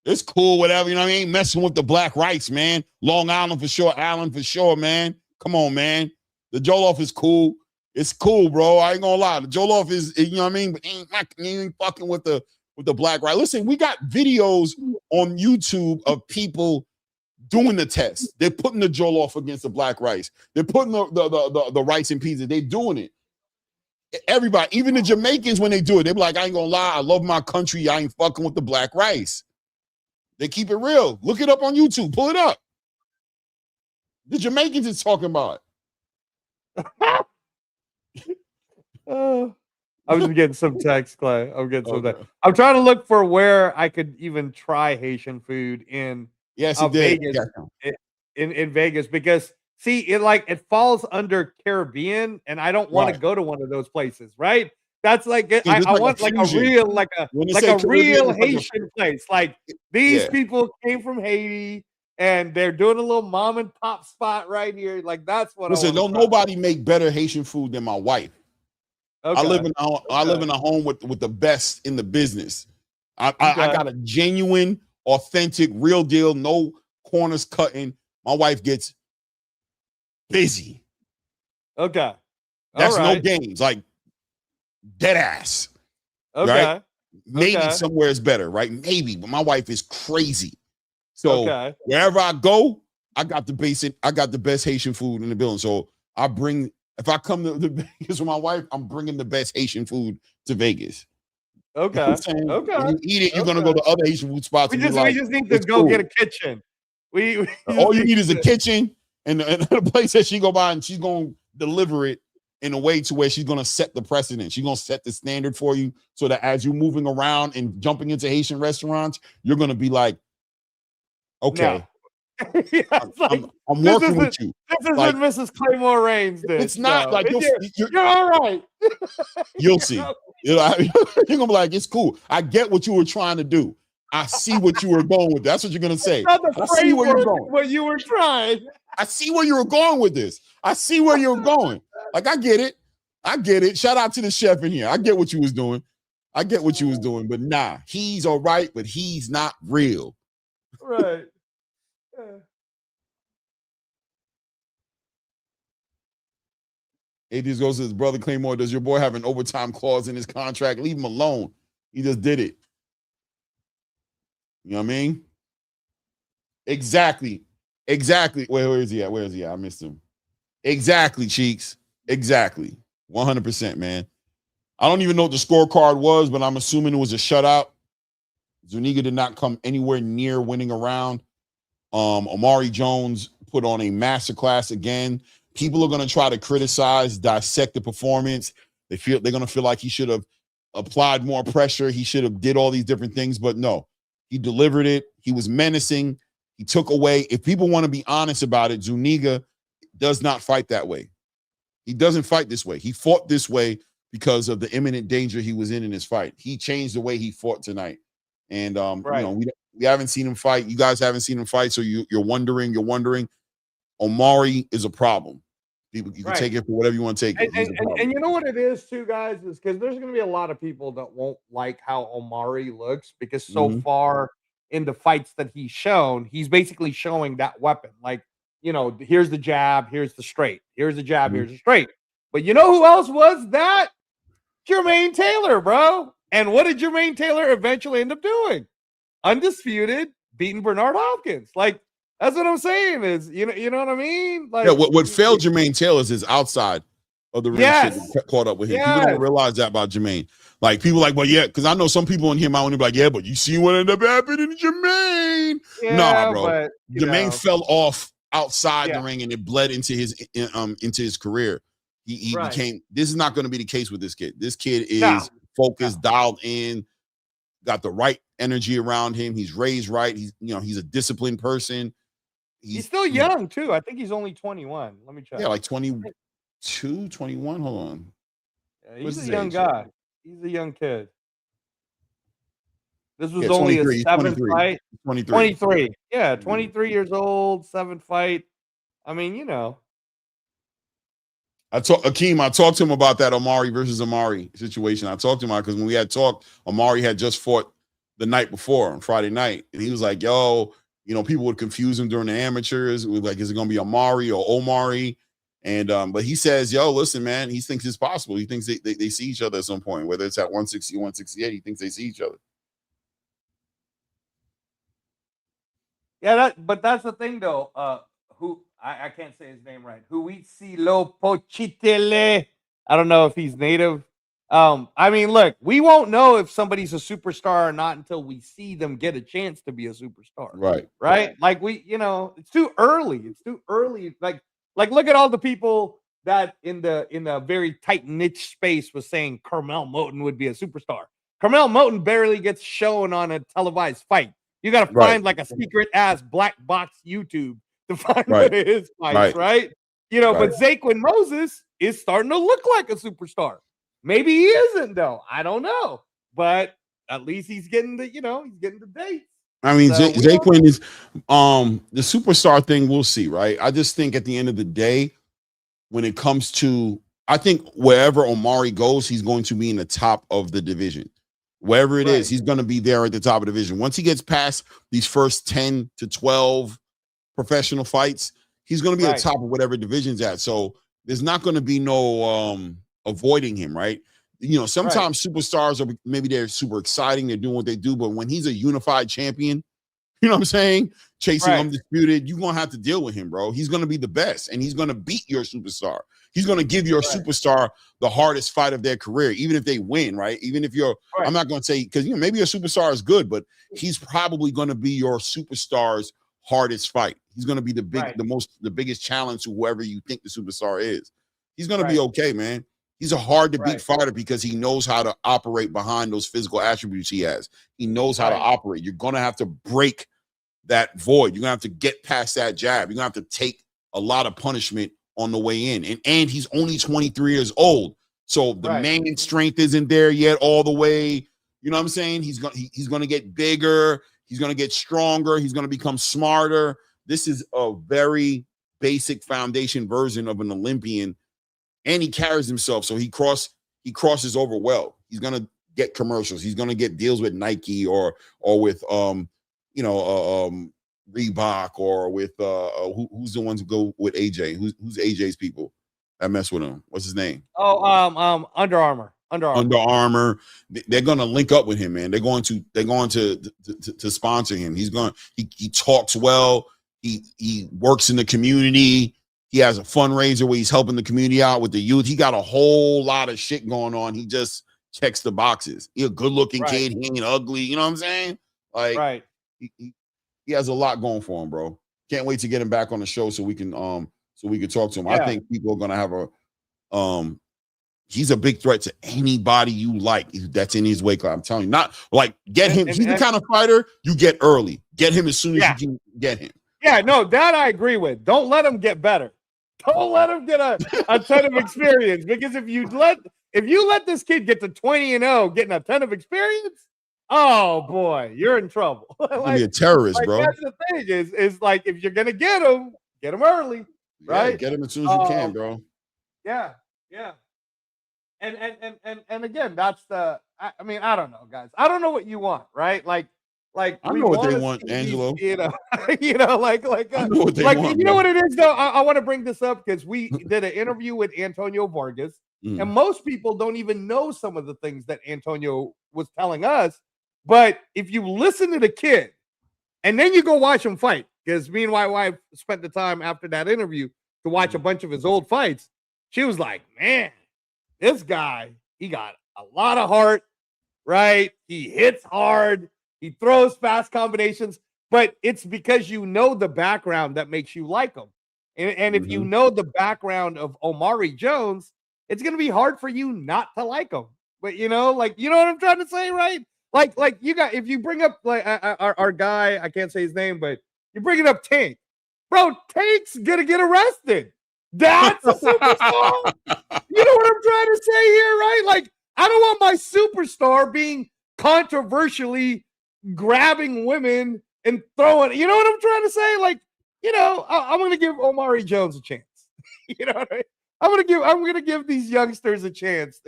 It's cool, whatever. You know what I mean? Messing with the black rice, man. Long Island for sure. Allen for sure, man. Come on, man. The jollof is cool. It's cool, bro. I ain't gonna lie. The jollof is, you know what I mean? But ain't fucking with the black rice. Listen, we got videos on YouTube of people doing the test. They're putting the jollof against the black rice. They're putting the rice and peas. They're doing it. Everybody, even the Jamaicans, when they do it, they be like, I ain't gonna lie. I love my country. I ain't fucking with the black rice. They keep it real. Look it up on YouTube. Pull it up. The Jamaicans is talking about it. I'm just getting some text, Clay. I'm getting some text. I'm trying to look for where I could even try Haitian food in Vegas. In Vegas, because see, it falls under Caribbean, and I don't want to go to one of those places, right? That's like I want like a real Haitian place. Like these people came from Haiti. And they're doing a little mom and pop spot right here. Like that's what. Listen, don't nobody make better Haitian food than my wife. Okay. I live in a home with the best in the business. I got a genuine, authentic, real deal, no corners cutting. My wife gets busy. Okay, that's no games, like dead ass. Okay, right? Maybe somewhere is better, right? Maybe, but my wife is crazy. So wherever I go, I got the best Haitian food in the building. So if I come to Vegas with my wife, I'm bringing the best Haitian food to Vegas. Okay. You know when you eat it, you're gonna go to other Haitian food spots. We just need to go get a kitchen. All you need is a kitchen and a place that she go by, and she's gonna deliver it in a way to where she's gonna set the precedent. She's gonna set the standard for you, so that as you're moving around and jumping into Haitian restaurants, you're gonna be like, okay. Yeah, it's like, I'm this working with isn't you. this isn't Like, Mrs. Claymore Reigns. it's not like You're all right. you'll see. You know, you're gonna be like, it's cool. I get what you were trying to do. I see what you were going with. That's what you're gonna say. Not the I see where you're framework, going. what you were trying. I see where you were going with this. I see where you're going. Like, I get it. I get it. Shout out to the chef in here. I get what you was doing. I get what you was doing, but nah, he's all right, but he's not real. Right. Yeah. ADs goes to his brother Claymore. Does your boy have an overtime clause in his contract? Leave him alone. He just did it. You know what I mean? Exactly. Exactly. Where is he at? Where is he at? I missed him. Exactly, Cheeks. Exactly. 100%, man. I don't even know what the scorecard was, but I'm assuming it was a shutout. Zuniga did not come anywhere near winning a round. Omari Jones put on a masterclass again. People are going to try to criticize, dissect the performance. They're going to feel like he should have applied more pressure. He should have did all these different things, but no, he delivered it. He was menacing. He took away. If people want to be honest about it, Zuniga does not fight that way. He doesn't fight this way. He fought this way because of the imminent danger he was in his fight. He changed the way he fought tonight. And, Right. you know, we haven't seen him fight. You guys haven't seen him fight. So you're wondering. Omari is a problem. You can Right. take it for whatever you want to take it. And you know what it is too, guys, is because there's going to be a lot of people that won't like how Omari looks because so far in the fights that he's shown, he's basically showing that weapon. Like, you know, here's the jab, here's the straight, here's the jab, here's the straight. But you know who else was that? Jermaine Taylor, bro. And what did Jermaine Taylor eventually end up doing? Undisputed, beating Bernard Hopkins. Like, that's what I'm saying is, you know what I mean? Like, yeah, what failed Jermaine Taylor is his outside of the ring shit that caught up with him. People don't realize that about Jermaine. Like, people like, well, yeah, because I know some people in here might want to be like, yeah, but you see what ended up happening to Jermaine. Yeah, nah, bro. but, Jermaine fell off outside the ring and it bled into his career. He became, this is not going to be the case with this kid. This kid is focused, dialed in, got the right energy around him. He's raised right. He's a disciplined person. He's still young too. I think he's only 21. Let me check. Yeah, like 22, 21. Hold on. Yeah, he's a young guy. He's a young kid. This was 23, only his seventh fight. 23. Yeah, 23 years old, seventh fight. I mean, you know. I talked to him about that Omari versus Omari situation. I talked to him because when we had talked, Omari had just fought the night before on Friday night. And he was like, yo, you know, people would confuse him during the amateurs. It was like, is it going to be Omari or Omari? And but he says, yo, listen, man, he thinks it's possible. He thinks they see each other at some point, whether it's at 160, 168, he thinks they see each other. Yeah, but that's the thing though. I can't say his name right. Huitzilo Pochitele. I don't know if he's native. I mean, look, we won't know if somebody's a superstar or not until we see them get a chance to be a superstar. Right. Like it's too early. It's too early. Like look at all the people that in the very tight niche space was saying Carmel Moten would be a superstar. Carmel Moten barely gets shown on a televised fight. You got to find like a secret ass black box YouTube to find one of his fights, right? But Zaquin Moses is starting to look like a superstar. Maybe he isn't though. I don't know, but at least he's getting the dates. I mean, so, Zaquin is the superstar thing. We'll see, right? I just think at the end of the day, when it comes to, I think wherever Omari goes, he's going to be in the top of the division. Wherever it is, he's going to be there at the top of the division. Once he gets past these first 10 to 12 professional fights, he's going to be at the top of whatever division's at. So there's not going to be no avoiding him, right? Sometimes superstars are, maybe they're super exciting, they're doing what they do, but when he's a unified champion, you know what I'm saying? Chasing undisputed, you're going to have to deal with him, bro. He's going to be the best, and he's going to beat your superstar. He's going to give your superstar the hardest fight of their career, even if they win, right? Even if you're, I'm not going to say, because maybe your superstar is good, but he's probably going to be your superstar's hardest fight. He's going to be the biggest challenge to whoever you think the superstar is. He's going to be okay, man. He's a hard to beat fighter because he knows how to operate behind those physical attributes he has. He knows how to operate. You're going to have to break that void. You're gonna have to get past that jab. You're gonna have to take a lot of punishment on the way in. And he's only 23 years old. So the man strength isn't there yet all the way. You know what I'm saying? He's gonna get bigger, he's gonna get stronger, he's gonna become smarter. This is a very basic foundation version of an Olympian, and he carries himself. So he crosses over well. He's gonna get commercials, he's gonna get deals with Nike or with Reebok or with who's the ones who go with AJ? Who's AJ's people that mess with him? What's his name? Oh, Under Armour. Under Armour. They're gonna link up with him, man. They're going to sponsor him. He talks well. He works in the community. He has a fundraiser where he's helping the community out with the youth. He got a whole lot of shit going on. He just checks the boxes. He's a good-looking kid. He ain't ugly. You know what I'm saying? Like, he has a lot going for him, bro. Can't wait to get him back on the show so we can talk to him. Yeah. I think people are gonna have a he's a big threat to anybody you like that's in his weight class. I'm telling you, not like get him. He's the kind of fighter you get early. Get him as soon as you can get him. Yeah, no, that I agree with. Don't let him get better. Don't let him get a ton of experience, because if you let this kid get to 20-0, getting a ton of experience, oh boy, you're in trouble. Like, be a terrorist, bro. That's the thing is like, if you're gonna get him early, right? Yeah, get him as soon as you can, bro. Yeah. And again, that's the. I mean, I don't know, guys. I don't know what you want, right? Like I know what they want, Angelo. You know, like I know what they want, you know what it is, though. I want to bring this up because we did an interview with Antonio Vargas, and most people don't even know some of the things that Antonio was telling us. But if you listen to the kid, and then you go watch him fight, because me and my wife spent the time after that interview to watch a bunch of his old fights, she was like, "Man, this guy, he got a lot of heart, right? He hits hard. He throws fast combinations, but it's because you know the background that makes you like him. And if you know the background of Omari Jones, it's going to be hard for you not to like him. But you know what I'm trying to say, right? Like you got, if you bring up like our guy, I can't say his name, but you bring it up Tank, bro. Tank's gonna get arrested. That's a superstar. You know what I'm trying to say here, right? Like, I don't want my superstar being controversially grabbing women and throwing. You know what I'm trying to say? Like, I'm going to give Omari Jones a chance. You know what I mean? I'm going to give these youngsters a chance.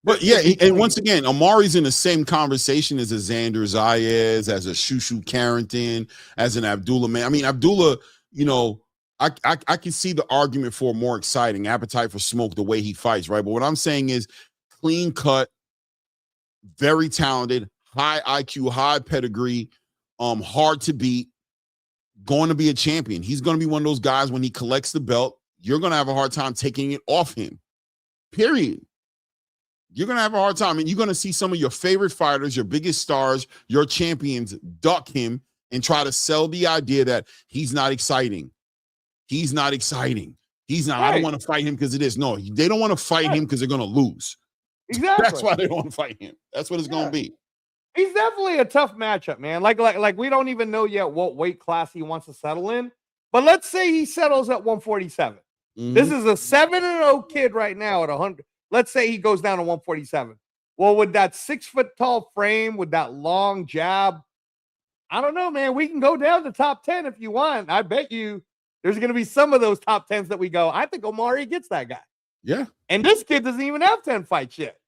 But yeah, and once again, Omari's in the same conversation as a Xander Zayas, as a Shushu Carrington, as an Abdullah, man. I mean, Abdullah, I can see the argument for more exciting appetite for smoke, the way he fights, right? But what I'm saying is clean cut, very talented, high IQ, high pedigree, hard to beat, going to be a champion. He's going to be one of those guys, when he collects the belt, you're going to have a hard time taking it off him, period. You're going to have a hard time, and you're going to see some of your favorite fighters, your biggest stars, your champions duck him and try to sell the idea that he's not exciting. He's not exciting. He's not. Right. I don't want to fight him because it is. No, they don't want to fight him because they're going to lose. Exactly. That's why they don't want to fight him. That's what it's going to be. He's definitely a tough matchup, man. Like we don't even know yet what weight class he wants to settle in. But let's say he settles at 147. Mm-hmm. This is a 7-0 kid right now at 100. Let's say he goes down to 147. Well, with that 6-foot-tall frame, with that long jab, I don't know, man. We can go down to top 10 if you want. I bet you there's going to be some of those top 10s that we go, I think Omari gets that guy. Yeah. And this kid doesn't even have 10 fights yet.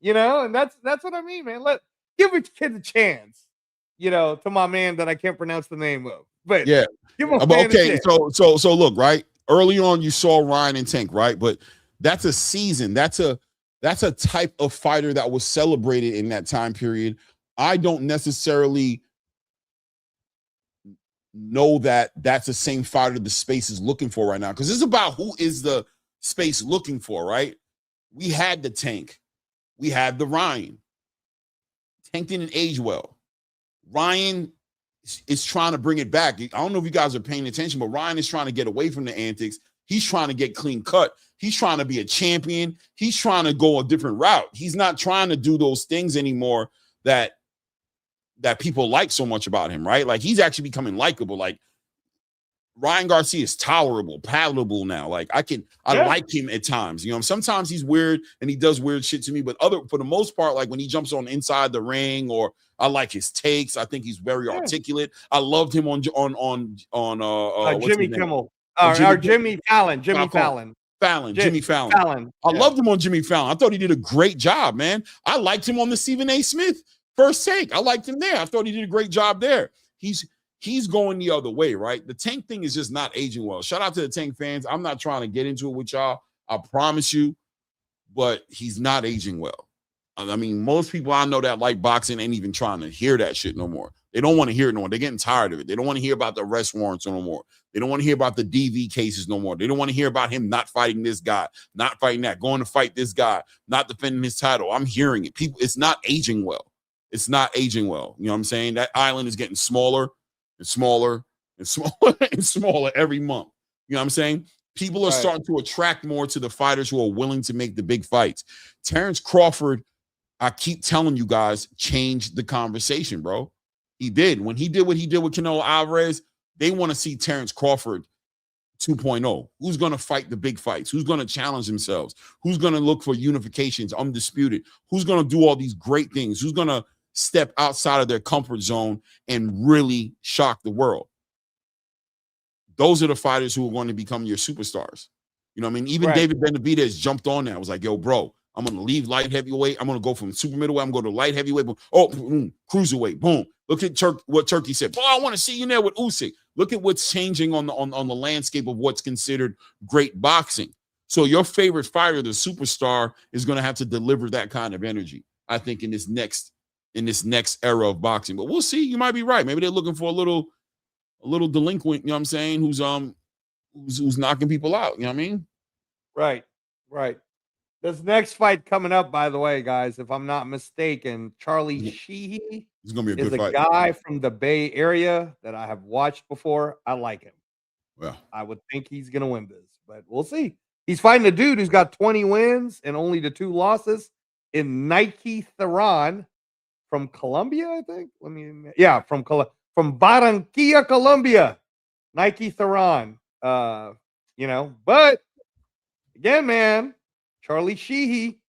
And that's what I mean, man. Give a kid a chance, to my man that I can't pronounce the name of. But yeah. Give him okay, so look, right? Early on you saw Ryan and Tank, right? But that's a season. That's a type of fighter that was celebrated in that time period. I don't necessarily know that that's the same fighter the space is looking for right now, because it's about who is the space looking for, right? We had the Tank. We had the Ryan. Tank didn't age well. Ryan is trying to bring it back. I don't know if you guys are paying attention, but Ryan is trying to get away from the antics. He's trying to get clean cut. He's trying to be a champion. He's trying to go a different route. He's not trying to do those things anymore that that people like so much about him, right? Like he's actually becoming likable. Like Ryan Garcia is tolerable, palatable now. Like I like him at times. You know, sometimes he's weird and he does weird shit to me, but for the most part, like when he jumps on inside the ring, or I like his takes. I think he's very articulate. I loved him on Jimmy Kimmel. Or Jimmy Fallon. Jimmy Fallon. Jimmy Fallon. I loved him on Jimmy Fallon. I thought he did a great job, man. I liked him on the Stephen A. Smith First Take. I liked him there. I thought he did a great job there. He's going the other way, right? The Tank thing is just not aging well. Shout out to the Tank fans. I'm not trying to get into it with y'all. I promise you, but he's not aging well. I mean, most people I know that like boxing ain't even trying to hear that shit no more. They don't want to hear it no more. They're getting tired of it. They don't want to hear about the arrest warrants no more. They don't want to hear about the DV cases no more. They don't want to hear about him not fighting this guy, not fighting that, going to fight this guy, not defending his title. I'm hearing it. People, it's not aging well. It's not aging well. You know what I'm saying? That island is getting smaller and smaller and smaller and smaller every month. You know what I'm saying? People are starting to attract more to the fighters who are willing to make the big fights. Terrence Crawford, I keep telling you guys, changed the conversation, bro. He did. When he did what he did with Canelo Alvarez, they want to see Terrence Crawford 2.0. Who's going to fight the big fights? Who's going to challenge themselves? Who's going to look for unifications, undisputed? Who's going to do all these great things? Who's going to step outside of their comfort zone and really shock the world? Those are the fighters who are going to become your superstars. You know what I mean? Even David Benavidez jumped on that. I was like, yo, bro, I'm going to leave light heavyweight. I'm going to go from super middleweight. I'm going to go to light heavyweight. Boom, cruiserweight. Boom. Look at what Turkey said. Boy, I want to see you there with Usyk. Look at what's changing on the landscape of what's considered great boxing. So your favorite fighter, the superstar, is going to have to deliver that kind of energy, I think, in this next era of boxing. But we'll see. You might be right. Maybe they're looking for a little delinquent, you know what I'm saying, who's knocking people out, you know what I mean? Right. This next fight coming up, by the way, guys, if I'm not mistaken, Charlie Sheehy is going to be a good fight. Guy from the Bay Area that I have watched before. I like him. Well, I would think he's going to win this, but we'll see. He's fighting a dude who's got 20 wins and only the 2 losses in Nike Theron from Colombia, I think. From Barranquilla, Colombia. Nike Theron. But again, man, Charlie Sheehy,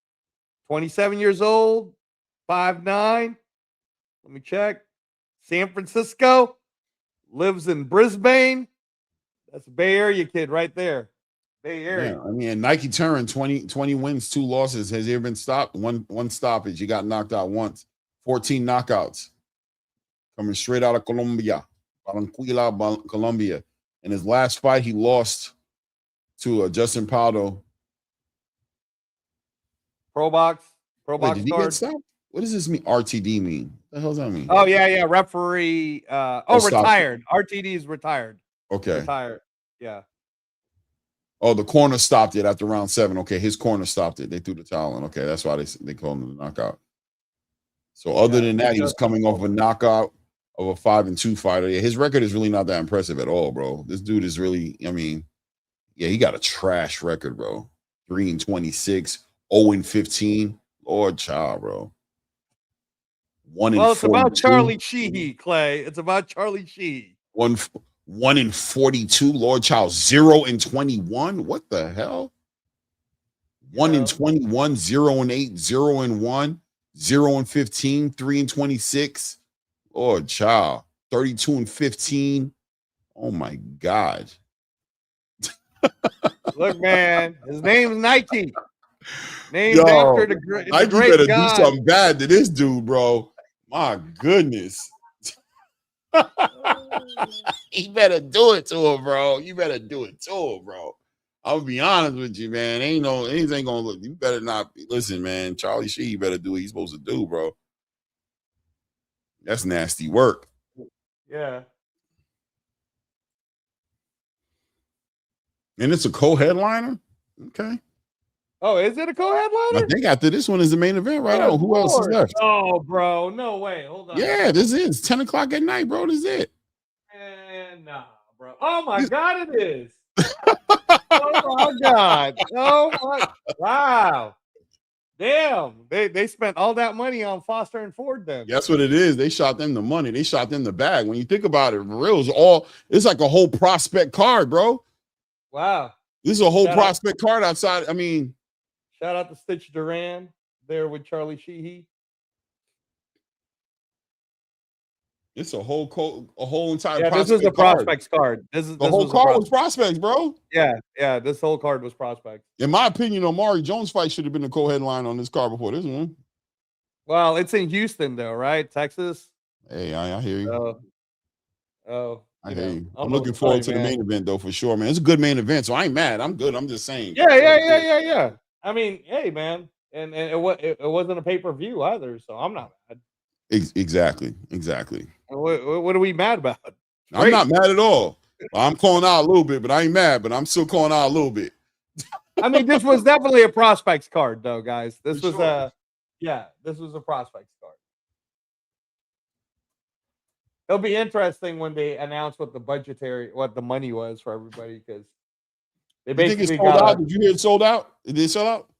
27 years old, 5'9". Let me check. San Francisco, lives in Brisbane. That's a Bay Area kid right there. Bay Area. Yeah, I mean, Nike Turin, 20 wins, 2 losses. Has he ever been stopped? One stoppage. He got knocked out once. 14 knockouts. Coming straight out of Colombia. Barranquilla, Colombia. In his last fight, he lost to Justin Paldo. Pro box Wait, did he get stopped? What does this mean? RTD mean? What the hell does that mean? Oh, yeah. Referee. Retired. RTD is retired. Okay. Retired. Yeah. Oh, the corner stopped it after round 7. Okay, his corner stopped it. They threw the towel in. Okay, that's why they called him the knockout. So other than that, he was coming off a knockout of a 5-2 fighter. Yeah, his record is really not that impressive at all, bro. This dude is really, I mean, yeah, he got a trash record, bro. 3-26, 0-15. Lord child, bro. 1 Well, it's about Charlie Sheehy, Clay. It's about Charlie Sheehy. 1-42, Lord child. 0-21. What the hell? 1-21, 0-8, 0-1, 0-15, 3-26. Lord child. 32-15. Oh my God. Look, man, his name's Nike. Named after the great better guy. do something bad to this dude, bro. My goodness. He better do it to him, bro. You better do it to him, bro. I'll be honest with you, man. Anything gonna look. You better not listen, man. Charlie Sheen, you better do what he's supposed to do, bro. That's nasty work. Yeah. And it's a co-headliner? Okay. Oh, is it a co-headliner? I think after this one is the main event right now. Who else is left? Oh, bro. No way. Hold on. Yeah, this is 10 o'clock at night, bro. This is it. And nah, bro. Oh my God, it is. Oh my God. Oh my wow. Damn, they spent all that money on Foster and Ford then. That's what it is. They shot them the money. They shot them the bag. When you think about it, for real, it's like a whole prospect card, bro. Wow. This is a whole Shout out- prospect card outside. I mean, Shout out to Stitch Duran there with Charlie Sheehy. it's a whole entire Yeah, this prospect was a card. prospects card. The whole card was prospects, bro. Yeah. This whole card was prospects. In my opinion, Omari Jones fight should have been the co-headline on this card before this one. Well, it's in Houston though, right? Texas. Hey, I hear you. I hear you. I'm looking forward to the main event though, for sure, man. It's a good main event, so I ain't mad. I'm good. I'm just saying. Yeah. I mean, hey, man, and it wasn't a pay-per-view either, so I'm not mad. Exactly. What are we mad about? I'm not mad at all. I'm calling out a little bit, but I ain't mad. But I'm still calling out a little bit. I mean, this was definitely a prospects card, though, guys. This For was sure. this was a prospects card. It'll be interesting when they announce what the money was for everybody, because they You think basically it's sold got out? Did you hear it sold out? Did it sell out?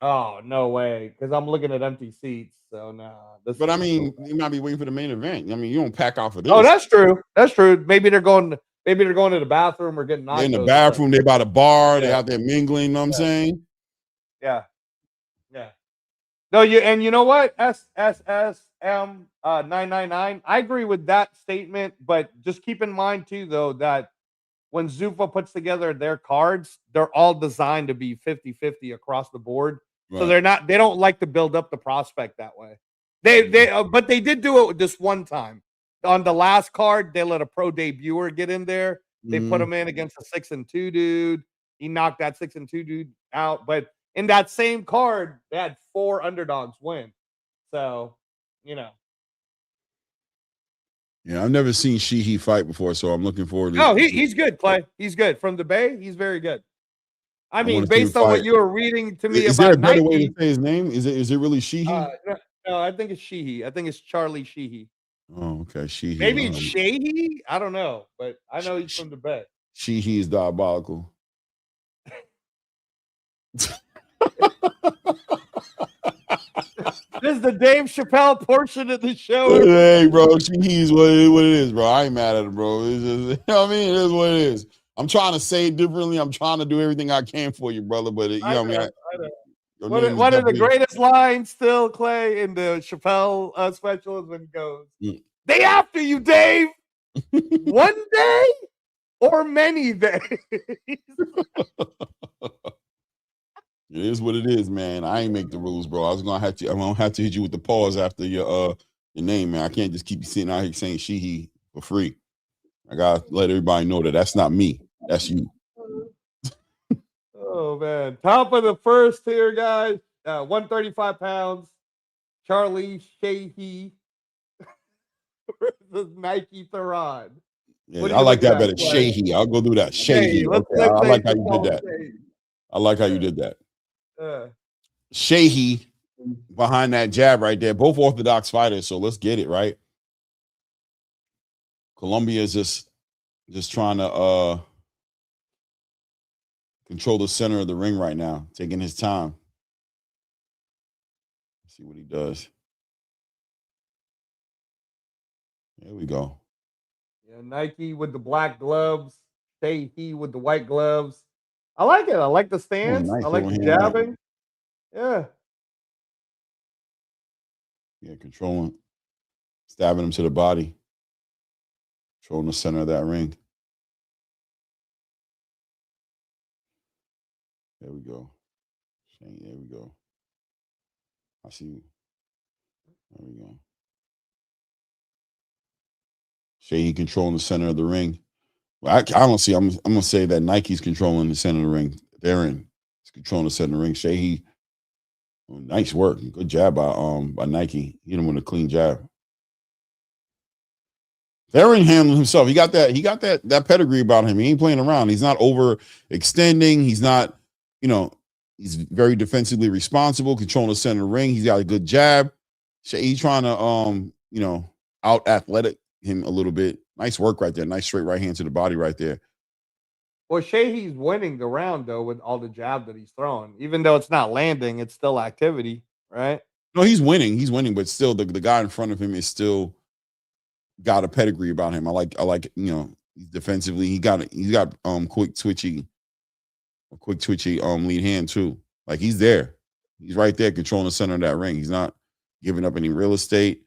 Oh, no way, because I'm looking at empty seats. So nah. But I mean, you might be waiting for the main event. I mean, you don't pack out for this. Oh, that's true. That's true. Maybe they're going to the bathroom or getting They're in the bathroom. They're by the bar. They're out there mingling. You know what I'm saying? Yeah. No, you know what? SSSM 999. I agree with that statement, but just keep in mind too, though, that when Zuffa puts together their cards, they're all designed to be 50-50 across the board. Right. So they don't like to build up the prospect that way. But they did do it this one time. On the last card, they let a pro debuter get in there. They put him in against a 6-2 dude. He knocked that 6-2 dude out. But in that same card, they had 4 underdogs win. So, Yeah, I've never seen Sheehy fight before, so I'm looking forward to. No, he's good, Clay. He's good. From the Bay, he's very good. I mean, wanna see him based on what fight. you were reading to me Is there a about better way Nike, to say his name? Is it really Sheehy? no, I think it's Sheehy. I think it's Charlie Sheehy. Oh, okay, Sheehy. Maybe it's Sheehy. I don't know, but I know he's from the Bay. Sheehy is diabolical. This is the Dave Chappelle portion of the show. Hey, bro, Sheehy is what it is, bro. I ain't mad at it, bro. It's just, you know what I mean? It is what it is. I'm trying to say it differently. I'm trying to do everything I can for you, brother. But you know what I mean? One of the greatest lines still, Clay, in the Chappelle special is when he goes, "They after you, Dave. One day or many days." It is what it is, man. I ain't make the rules, bro. I'm gonna have to hit you with the pause after your name, man. I can't just keep sitting out here saying Sheehy for free. I gotta let everybody know that that's not me. That's you. Oh man. Top of the first here, guys. 135 pounds. Charlie Sheehy versus Nike Theron. Yeah, I like that better. Sheehy. I'll go do that. Sheehy. Okay. I like how you did that. I like how you did that. Sheehy behind that jab right there. Both orthodox fighters, so let's get it right. Colombia is just trying to control the center of the ring right now, taking his time. Let's see what he does. There we go. Yeah, Nike with the black gloves, Sheehy with the white gloves. I like it. I like the stance. Nice I like the hand, jabbing. Yeah. Yeah, controlling, stabbing him to the body, controlling the center of that ring. There we go. There we go. I see you. There we go. Sheehy controlling the center of the ring. Well, I don't see. I'm gonna say that Nike's controlling the center of the ring. Theron is controlling the center of the ring. Sheehy, nice work. Good jab by Nike. Hit him with a clean jab. Theron handled himself. He got that pedigree about him. He ain't playing around. He's not overextending. He's not, he's very defensively responsible, controlling the center of the ring. He's got a good jab. He's trying to out athletic him a little bit. Nice work right there. Nice straight right hand to the body right there. Well, Sheahy's winning the round though with all the jab that he's throwing. Even though it's not landing, it's still activity, right? No, he's winning. He's winning, but still, the guy in front of him is still got a pedigree about him. I like defensively. He's got quick twitchy lead hand too. Like he's there. He's right there controlling the center of that ring. He's not giving up any real estate.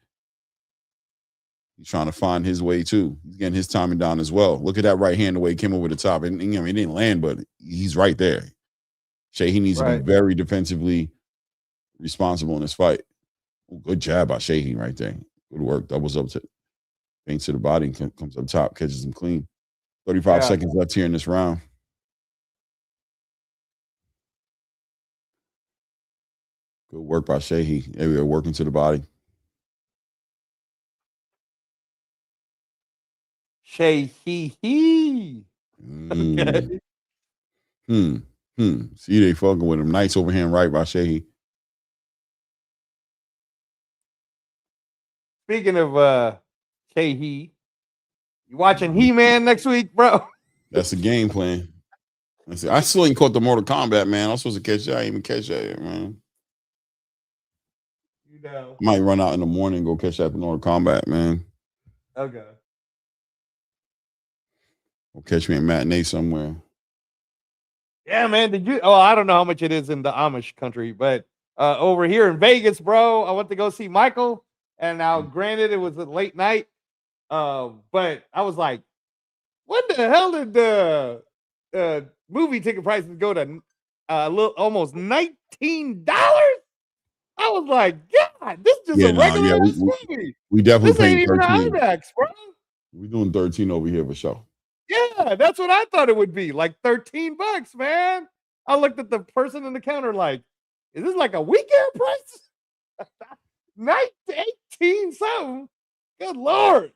He's trying to find his way too. He's getting his timing down as well. Look at that right hand, the way he came over the top. And he didn't land, but he's right there. Shea, he needs to be very defensively responsible in this fight. Good jab by Sheahy right there. Good work. Doubles up to paints to the body and comes up top, catches him clean. 35 seconds left here in this round. Good work by Sheahy. There we go, working to the body. Sheahy. Okay. See, they fucking with him. Nice overhand right by Sheahy. Speaking of Sheahy, you watching He-Man next week, bro? That's the game plan. I still ain't caught the Mortal Kombat, man. I'm supposed to catch that. I ain't even catch that yet, man. You know. I might run out in the morning and go catch that Mortal Kombat, man. Okay. Or catch me at matinee somewhere. Yeah, man. Did you? Oh, I don't know how much it is in the Amish country, but over here in Vegas, bro, I went to go see Michael. And now, granted, it was a late night, but I was like, "What the hell did the movie ticket prices go to? Almost $19." I was like, "God, this is just a regular movie. We definitely this ain't paid even 13. IMAX, bro." We're doing 13 over here for sure. Yeah, that's what I thought it would be. Like $13, man. I looked at the person in the counter like, "Is this like a weekend price?" 18 something. Good Lord.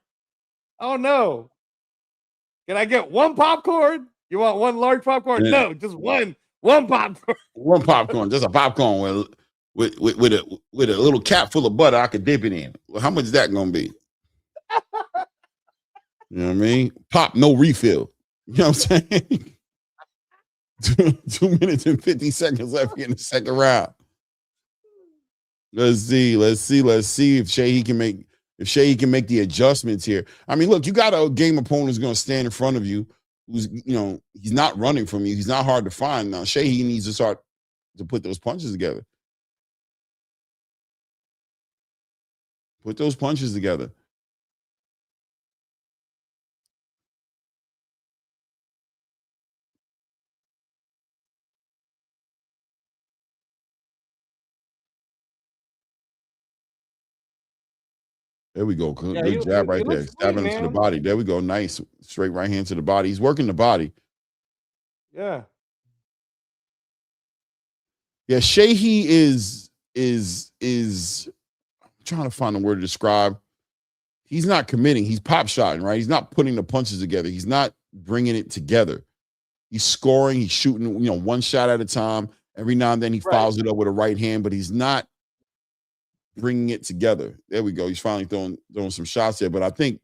Oh no. Can I get one popcorn? You want one large popcorn? Yeah. No, just one popcorn. One popcorn, just a popcorn with a little cap full of butter I could dip it in. Well, how much is that gonna be? You know what I mean? Pop, no refill. You know what I'm saying? 2 minutes and 50 seconds left in the second round. Let's see if Sheahy can make the adjustments here. I mean, look, you got a game opponent who's going to stand in front of you, who's he's not running from you. He's not hard to find. Now Sheahy needs to start to put those punches together. Put those punches together. There we go. Good jab right there. Stabbing him to the body. There we go. Nice. Straight right hand to the body. He's working the body. Yeah. Yeah, Sheahy is I'm trying to find a word to describe. He's not committing. He's pop shotting, right? He's not putting the punches together. He's not bringing it together. He's scoring. He's shooting, one shot at a time. Every now and then he fouls it up with a right hand, but he's not bringing it together. There we go. He's finally throwing some shots there. But I think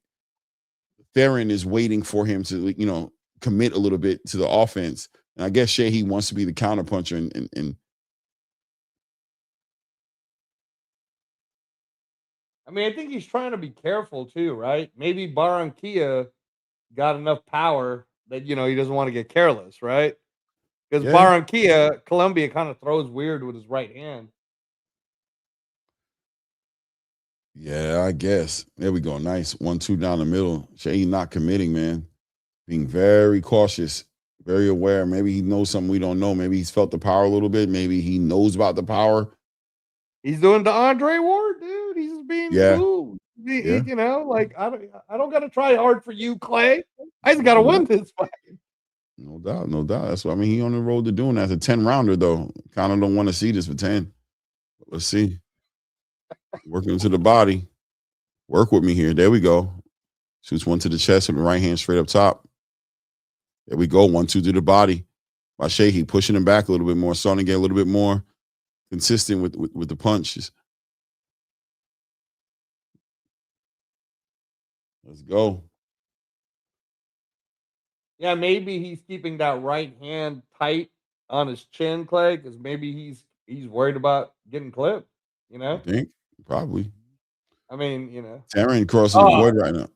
Theron is waiting for him to, commit a little bit to the offense. And I guess Sheahy wants to be the counterpuncher and I mean, I think he's trying to be careful too, right? Maybe Barranquilla got enough power that he doesn't want to get careless, right? Because Barranquilla, Colombia kind of throws weird with his right hand. Yeah, I guess. There we go. Nice 1-2 down the middle. Sheahy not committing, man. Being very cautious, very aware. Maybe he knows something we don't know. Maybe he's felt the power a little bit. Maybe he knows about the power. He's doing the Andre Ward, dude. He's just being cool. I don't got to try hard for you, Clay. I just got to win this fight. No doubt. That's what I mean. He on the road to doing that. As a 10-rounder, though. Kind of don't want to see this for 10. But let's see. Working into the body. Work with me here. There we go. Shoots one to the chest with the right hand straight up top. There we go. 1-2 to the body. By Sheahy pushing him back a little bit more, starting to get a little bit more consistent with the punches. Let's go. Yeah, maybe he's keeping that right hand tight on his chin, Clay, because maybe he's worried about getting clipped. You You know, think? Probably. I mean, you know. Taryn crossing the Oh, void right now.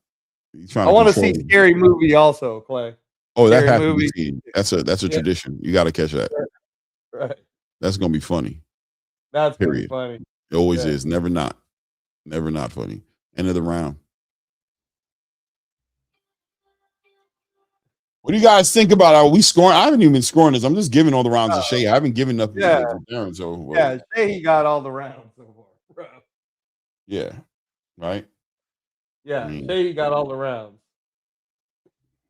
He's trying I to want to control see him. Scary Movie also, Clay. Oh, that Scary has to be Movie. seen. That's a Yeah, tradition. You got to catch that. right. That's gonna be funny. That's gonna be Period. funny. It always Yeah. is. Never not. Never not funny. End of the round. What do you guys think about? Are we scoring? I haven't even been scoring this. I'm just giving all the rounds to Shay. I haven't given nothing Yeah, to Darren. So, well, yeah. Say he got all the rounds so far, bro. yeah, right. I Yeah, mean, say he got all the rounds.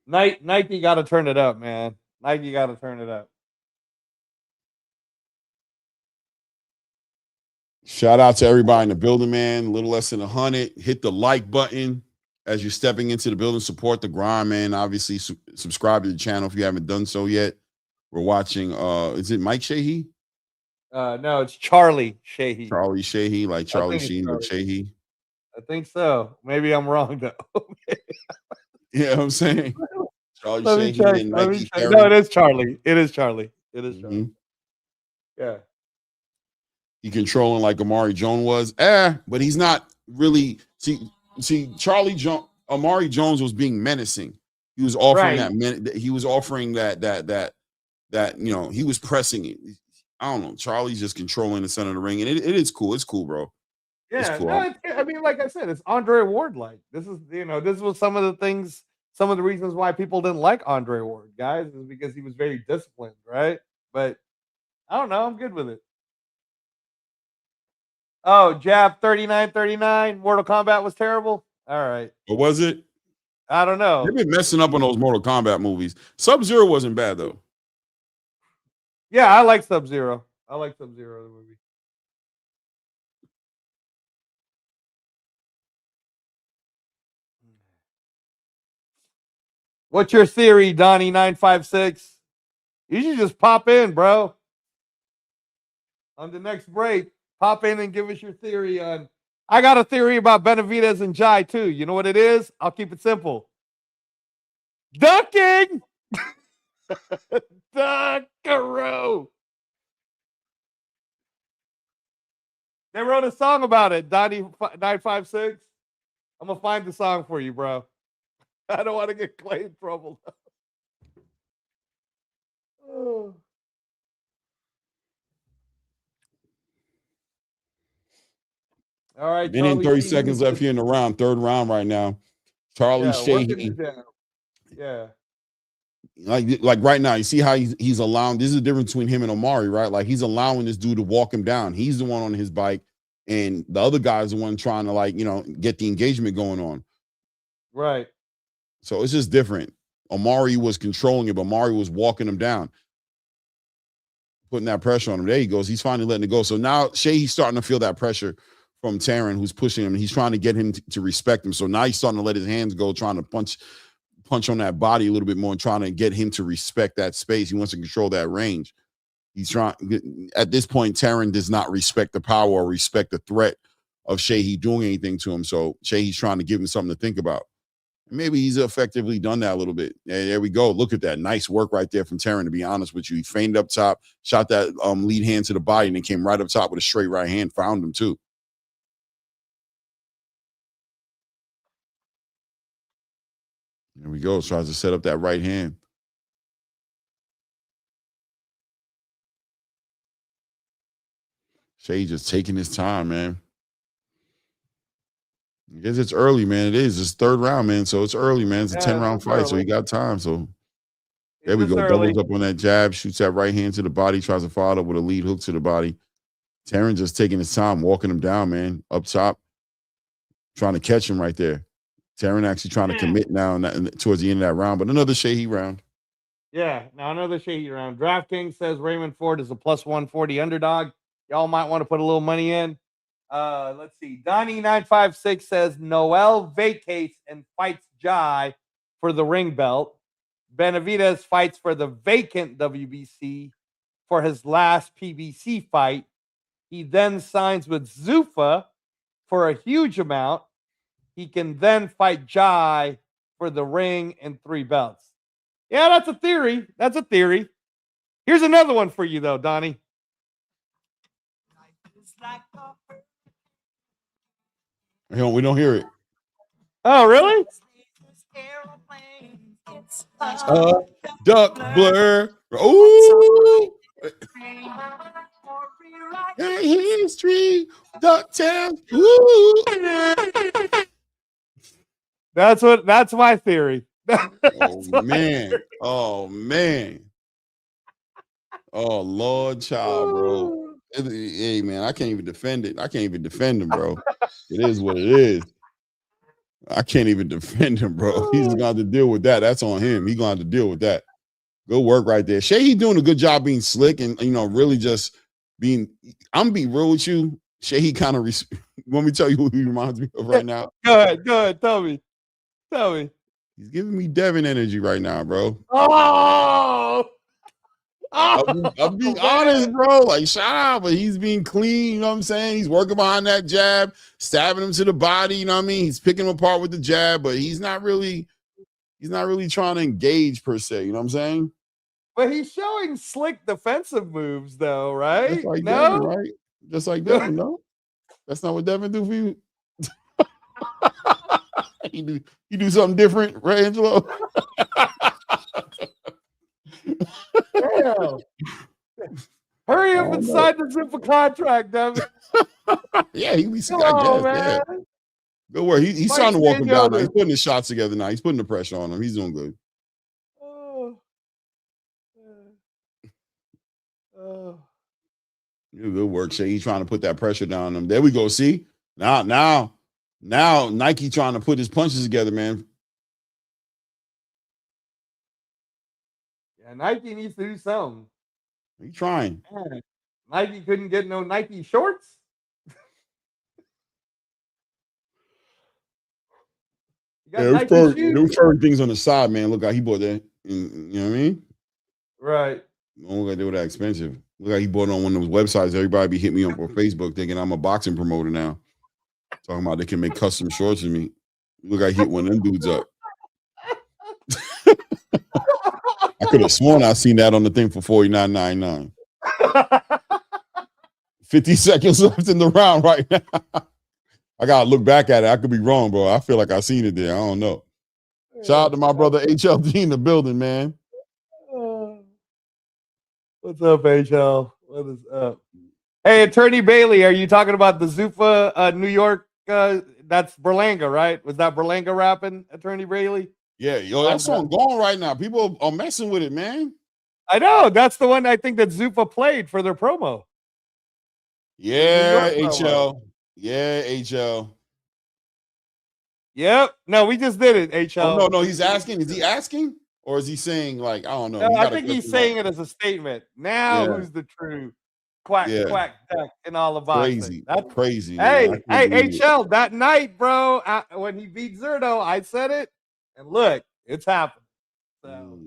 Nike got to turn it up, man. Nike got to turn it up. shout out to everybody in the building, man. A little less than 100. Hit the like button as you're stepping into the building. Support the grind, man. Obviously, subscribe to the channel if you haven't done so yet. We're watching. Is it Mike Sheehy? No, it's Charlie Sheehy. Charlie Sheehy, like I Charlie think it's Sheen, but Charlie. Sheehy. I think so. Maybe I'm wrong though. You know what I'm saying? Charlie Let me Sheehy check. and Let me Nike check. No, Carey. it is Charlie. It is Charlie. It is Charlie. Mhm. Yeah. He controlling like Amari Jones was. But he's not really. See, Amari Jones was being menacing. He was offering Right. he was offering that he was pressing it. I don't know. Charlie's just controlling the center of the ring, and it is cool. It's cool, bro. It's Yeah. cool. No, I mean, like I said, it's Andre Ward like. This was some of the things, some of the reasons why people didn't like Andre Ward, guys, is because he was very disciplined, right? But I don't know. I'm good with it. Oh, jab 39-39. Mortal Kombat was terrible. All right. What was it? I don't They've know. been messing up on those Mortal Kombat movies. Sub-Zero wasn't bad though. Yeah, I like Sub-Zero. I like Sub-Zero, the movie. What's your theory, Donnie956? You should just pop in, bro. On the next break, pop in and give us your theory on. I got a theory about Benavidez and Jai too. You know what it is? I'll keep it simple. Ducking! Duckaroo! They wrote a song about it, Donnie956. I'm going to find the song for you, bro. I don't want to get Clay in trouble. Oh. All right, Minute and Charlie 30 Sheen seconds left here in the round, third round right now. Charlie Yeah, working Sheehy. it down. Yeah. Like right now, you see how he's allowing. This is the difference between him and Omari, right? Like he's allowing this dude to walk him down. He's the one on his bike, and the other guy's the one trying to get the engagement going on. Right. So it's just different. Omari was controlling it, but Omari was walking him down, putting that pressure on him. There he goes. He's finally letting it go. So now Sheehy's starting to feel that pressure from Taryn, who's pushing him, and he's trying to get him to respect him. So now he's starting to let his hands go, trying to punch on that body a little bit more and trying to get him to respect that space. He wants to control that range. He's trying. At this point, Taryn does not respect the power or respect the threat of Sheehy doing anything to him. So Sheehy's trying to give him something to think about. Maybe he's effectively done that a little bit. There we go. Look at that. Nice work right there from Taryn, to be honest with you. He feigned up top, shot that lead hand to the body, and then came right up top with a straight right hand, found him too. There we go. Tries to set up that right hand. Shay just taking his time, man. I guess it's early, man. It is. It's third round, man. So it's early, man. It's a 10-round fight, so he got time. So there we go. Doubles up on that jab, shoots that right hand to the body, tries to follow up with a lead hook to the body. Taryn just taking his time, walking him down, man. Up top, trying to catch him right there. Taryn actually trying to commit now towards the end of that round, but another Sheehy round. Yeah, now another Sheehy round. DraftKings says Raymond Ford is a plus 140 underdog. Y'all might want to put a little money in. Let's see. Donnie956 says Noel vacates and fights Jai for the ring belt. Benavidez fights for the vacant WBC for his last PBC fight. He then signs with Zuffa for a huge amount. He can then fight Jai for the ring and 3 belts. Yeah, that's a theory. That's a theory. Here's another one for you, though, Donnie. We don't hear it. Oh, really? Duck blur. Ooh. History. DuckTales. Ooh. That's my theory. Oh man. Oh man. Oh Lord, child, bro. Hey man, I can't even defend it. I can't even defend him, bro. It is what it is. I can't even defend him, bro. He's gonna have to deal with that. That's on him. He's gonna have to deal with that. Good work right there. Shay, he doing a good job being slick and really just being. I'm being real with you. Shay, he kind of. Want me to tell you who he reminds me of right now? Go ahead. Tell me. He's giving me Devin energy right now, bro. Oh. I'm being honest, bro. Like, shout out, but he's being clean. You know what I'm saying? He's working behind that jab, stabbing him to the body. You know what I mean? He's picking him apart with the jab, but he's not really trying to engage per se. You know what I'm saying? But he's showing slick defensive moves, though, right? Just like no, Devin, right? Just like Devin, no? That's not what Devin do for you. You do something different, right, Angelo? Damn. Hurry up and sign the zipper contract, Devin. Yeah, he be Come on, man. Yeah. Good work. He's trying to walk him down now. He's putting his shots together now. He's putting the pressure on him. He's doing good. Good work, Shay. He's trying to put that pressure down on him. There we go. See? Now Nike trying to put his punches together, man. Yeah, Nike needs to do something. He's trying. Man, Nike couldn't get no Nike shorts. Those furry things on the side, man. Look how he bought that. You know what I mean? Right. Don't look like they were that expensive. Look like he bought it on one of those websites. Everybody be hitting me up on Facebook thinking I'm a boxing promoter now. Talking about they can make custom shorts of me. Look like I hit one of them dudes up. I could have sworn I seen that on the thing for $49.99. 50 seconds left in the round right now. I gotta look back at it. I could be wrong, bro. I feel like I seen it there. I don't know. Shout out to my brother HLD in the building, man. What's up, HL? What is up? Hey, Attorney Bailey, are you talking about the Zuffa New York? That's Berlanga, right? Was that Berlanga rapping, Attorney Bailey? Yeah, yo, that song going right now. People are messing with it, man. I know. That's the one I think that Zuffa played for their promo. Yeah, HL. Yeah, HL. Yep. No, we just did it, HL. Oh, no, he's asking. Is he asking? Or is he saying, like, I don't know. No, I think he's saying it as a statement. Now, who's the true quack, duck, and all of boxing? That's crazy. Hey, HL, that night, bro, when he beat Zerto, I said it. And look, it's happened. So,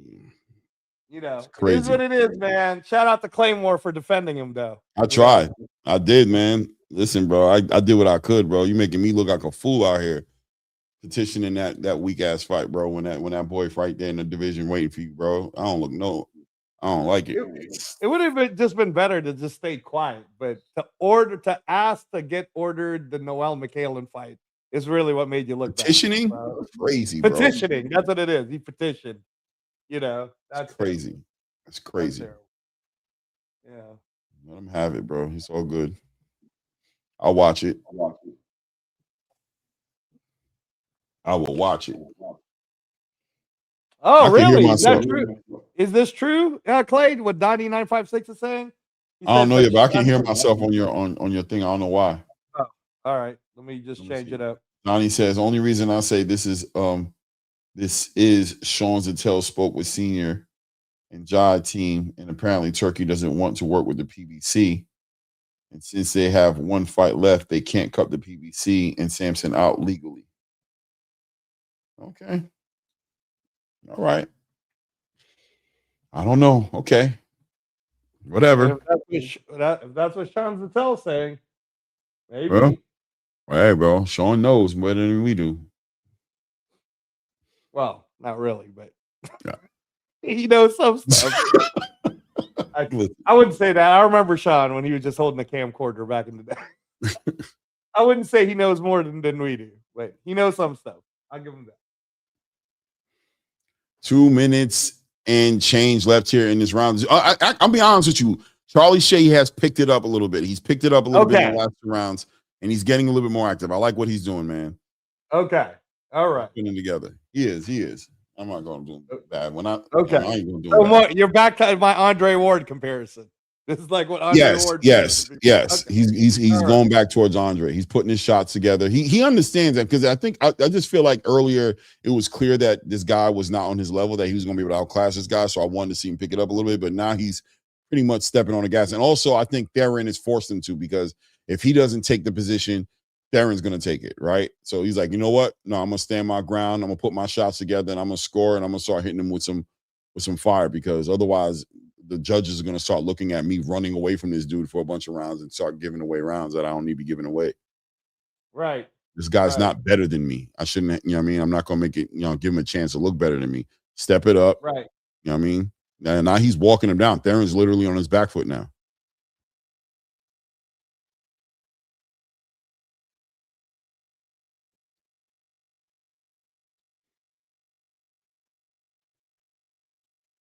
it is what it is, man. Shout out to Claymore for defending him, though. I tried. I did, man. Listen, bro, I did what I could, bro. You making me look like a fool out here petitioning that weak ass fight, bro. When that boy right there in the division waiting for you, bro. I don't like it. It would have just been better to just stay quiet, but to ask to get ordered the Noel McHalen fight is really what made you look petitioning. Bad, crazy, bro. Petitioning. That's what it is. He petitioned. That's crazy. That's crazy. Yeah. Let him have it, bro. It's all good. I'll watch it. I will watch it. Oh, really? Is that true? Is this true, Clay? What Donnie 956 is saying? I don't know yet, but I can hear myself on your thing. I don't know why. Oh, all right. Let me just change it up. Donnie says, only reason I say this is Sean Zattel spoke with senior and Jai team, and apparently Turkey doesn't want to work with the PBC. And since they have one fight left, they can't cut the PBC and Samson out legally. Okay. All right. I don't know. Okay. Whatever. If that's what Sean Zattel's saying, maybe. Well, hey, bro. Sean knows more than we do. Well, not really, but. Yeah. He knows some stuff. I wouldn't say that. I remember Sean when he was just holding the camcorder back in the day. I wouldn't say he knows more than we do, but he knows some stuff. I'll give him that. 2 minutes and change left here in this round. I'll be honest with you. Charlie Shea has picked it up a little bit. He's picked it up a little bit in the last 2 rounds, and he's getting a little bit more active. I like what he's doing, man. Okay. All right. Putting together. He is. I'm not going to do bad. I ain't going to do bad. You're back to my Andre Ward comparison. This is like what Andre Ward Yes. Okay. He's going back towards Andre. He's putting his shots together. He understands that, because I think I just feel like earlier it was clear that this guy was not on his level, that he was going to be able to outclass this guy. So I wanted to see him pick it up a little bit, but now he's pretty much stepping on the gas. And also I think Theron has forced him to, because if he doesn't take the position, Theron's going to take it, right? So he's like, you know what? No, I'm going to stand my ground. I'm going to put my shots together, and I'm going to score, and I'm going to start hitting him with some fire, because otherwise the judges are going to start looking at me running away from this dude for a bunch of rounds and start giving away rounds that I don't need to be giving away. Right. This guy's not better than me. I shouldn't, you know what I mean? I'm not going to make it, give him a chance to look better than me. Step it up. Right. You know what I mean? Now he's walking him down. Theron's literally on his back foot now.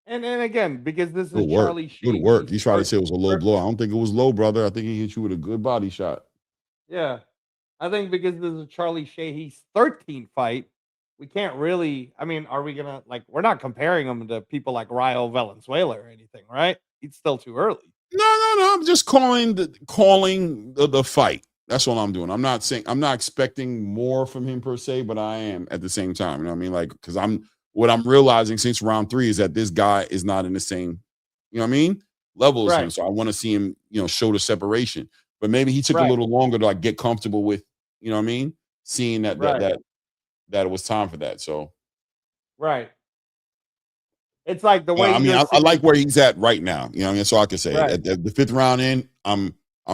And again, because this Good is work. Charlie Sheen. Good work. He tried to say it was a low blow. I don't think it was low, brother. I think he hit you with a good body shot. Yeah. I think because this is Charlie Sheehy's 13th fight, we can't really, I mean, are we going to, like, we're not comparing him to people like Rayo Valenzuela or anything, right? It's still too early. No. I'm just calling the fight. That's all I'm doing. I'm not expecting more from him per se, but I am at the same time. You know what I mean? Like, because what I'm realizing since round 3 is that this guy is not in the same, you know what I mean, level as him. So I want to see him, show the separation. But maybe he took a little longer to like get comfortable with, you know what I mean, seeing that it was time for that. So it's like the way I like where he's at right now. You know what I mean? So I can say at the 5th round in, I'm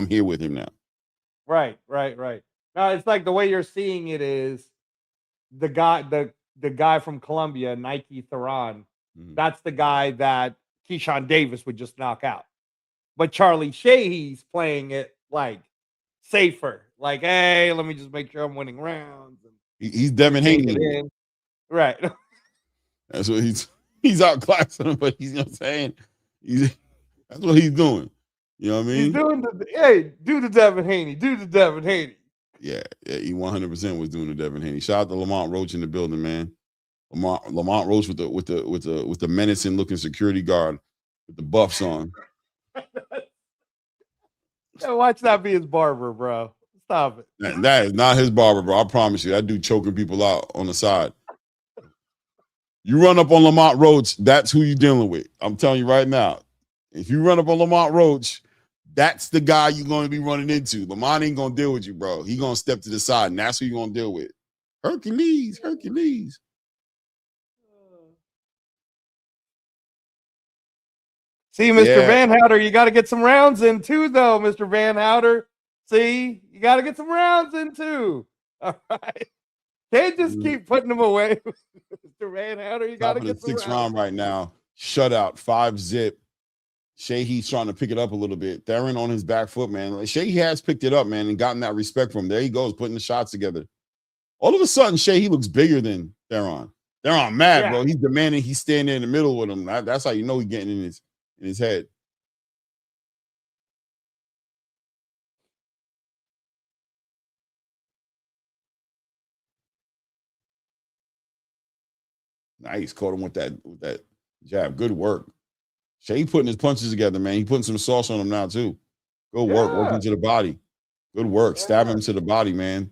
here with him now. Right. No, it's like the way you're seeing it is the guy from Colombia, Nike Theron. Mhm. That's the guy that Keyshawn Davis would just knock out. But Charlie Sheehy's playing it like safer. Like, hey, let me just make sure I'm winning rounds. He's Devin Haney. Right. That's what he's outclassing him, but he's, you know what I'm saying? That's what he's doing. You know what I mean? He's doing do the Devin Haney. Do the Devin Haney. Yeah, he 100% was doing the Devin Haney. Shout out to Lamont Roach in the building, man. Lamont Roach with the menacing looking security guard with the buffs on. Yeah, watch that be his barber, bro. Stop it. That is not his barber, bro. I promise you. That dude choking people out on the side. You run up on Lamont Roach, that's who you're dealing with. I'm telling you right now. If you run up on Lamont Roach, that's the guy you're going to be running into. Lamont ain't going to deal with you, bro. He going to step to the side, and that's who you're going to deal with. Hercules. See, Mr. Van Houter, you got to get some rounds in too, though, Mr. Van Houter. See, you got to get some rounds in too. All right. Can't just keep putting them away. Mr. Van Houter, you got to get some 6th round right now. Shutout, 5-zip. Sheehy's trying to pick it up a little bit. Theron on his back foot, man. Sheehy has picked it up, man, and gotten that respect from him. There he goes, putting the shots together. All of a sudden, Sheehy looks bigger than Theron. Theron mad, bro. He's demanding. He's standing there in the middle with him. That's how you know he's getting in his head. Nice. Caught him with that jab. Good work. Shea putting his punches together, man. He putting some sauce on him now, too. Good work. Working to the body. Good work. Stabbing him to the body, man.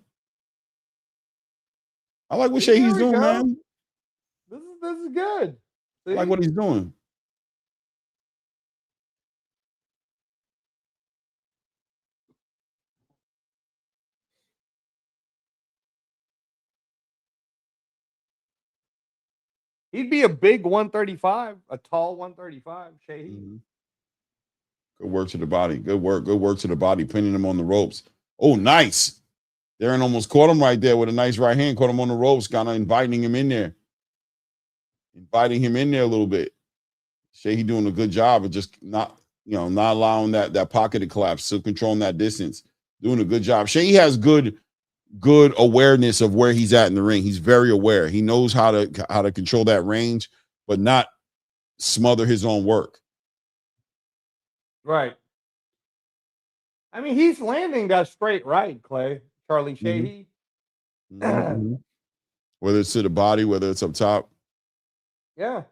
I like what Shea's doing, man. This is good. I like what he's doing. He'd be a big 135, a tall 135, Sheehy. Mm-hmm. Good work to the body. Good work to the body, pinning him on the ropes. Oh, nice. Theron almost caught him right there with a nice right hand, caught him on the ropes, kind of inviting him in there. Inviting him in there a little bit. Shea doing a good job of just not allowing that pocket to collapse, still controlling that distance, doing a good job. Shea has good awareness of where he's at in the ring. He's very aware. He knows how to control that range, but not smother his own work. Right. I mean, he's landing that straight right, Clay. Charlie Shea. Mm-hmm. Whether it's to the body, whether it's up top. Yeah.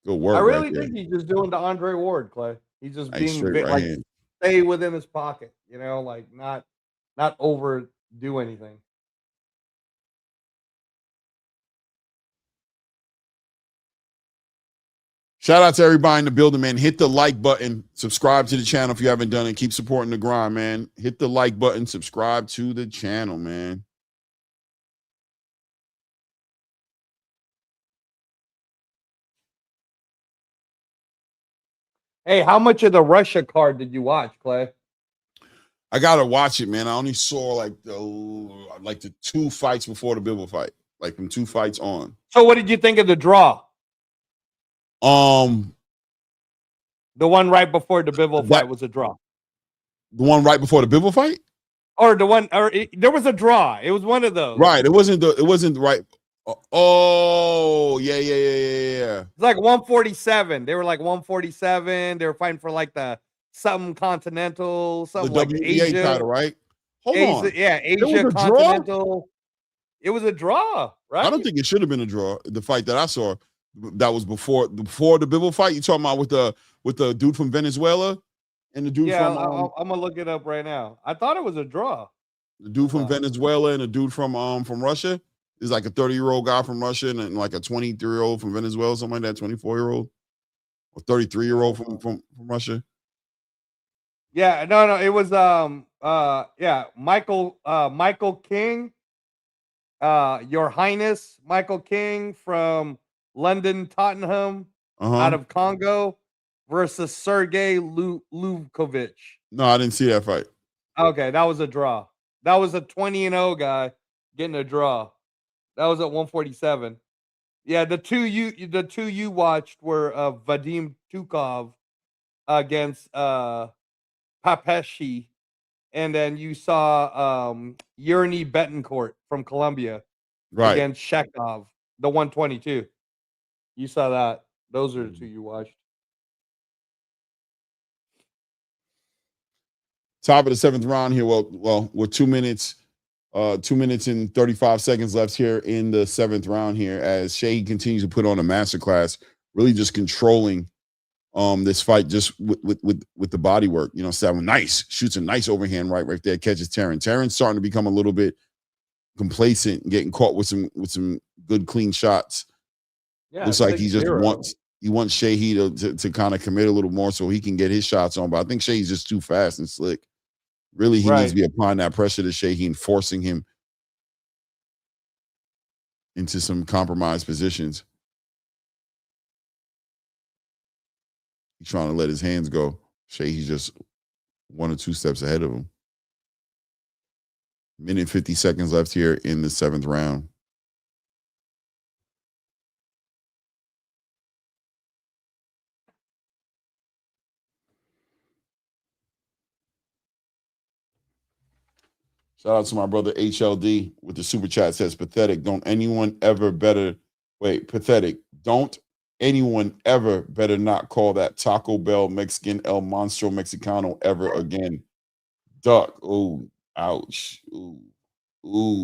Good work. I really think he's just doing the Andre Ward, Clay. He's just being like stay within his pocket, like not overdo anything. Shout out to everybody in the building, man. Hit the like button. Subscribe to the channel if you haven't done it. Keep supporting the grind, man. Hit the like button. Subscribe to the channel, man. Hey, how much of the Russia card did you watch, Clay? I gotta watch it, man. I only saw like the 2 fights before the Bivol fight, like from 2 fights on. So, what did you think of the draw? The one right before the Bivol fight was a draw. The one right before the Bivol fight, or the one, there was a draw. It was one of those. Right. It wasn't right. Oh, yeah. It's like 147. They were like 147. They were fighting for like the something continental, something the like WBA Asia title, right? Hold on. Yeah, Asia continental. It was a draw, right? I don't think it should have been a draw. The fight that I saw, that was before the Bivol fight. You talking about with the dude from Venezuela and the dude from I'm gonna look it up right now. I thought it was a draw. The dude from Venezuela and the dude from Russia is like a 30-year-old guy from Russia and like a 23-year-old from Venezuela, something like that, 24-year-old or 33-year-old from Russia. Yeah, no, it was Michael King, Your Highness Michael King from London, Tottenham, out of Congo, versus Sergey Luvkovich. No, I didn't see that fight. Okay, that was a draw. That was a 20-0 guy getting a draw. That was at 147. Yeah, the two you watched were Vadim Tukov against Papeshi, and then you saw Yerny Betancourt from Colombia against Shekov, the 122. You saw that. Those are the two you watched. Top of the 7th round here. Well, we're 2 minutes and 35 seconds left here in the 7th round here as Shea continues to put on a masterclass, really just controlling this fight just with the body work. Seven shoots a nice overhand right there, catches Terran. Terran's starting to become a little bit complacent, getting caught with some good clean shots. Yeah, looks like he just wants Shea to kind of commit a little more so he can get his shots on. But I think Shea's just too fast and slick. Really, he needs to be applying that pressure to Shea and forcing him into some compromised positions. He's trying to let his hands go. He's just 1 or 2 steps ahead of him. Minute 50 seconds left here in the 7th round. Shout out to my brother HLD with the super chat, says pathetic. Don't anyone ever better not call that Taco Bell Mexican El Monstro Mexicano ever again. Duck. Ooh, ouch. Ooh.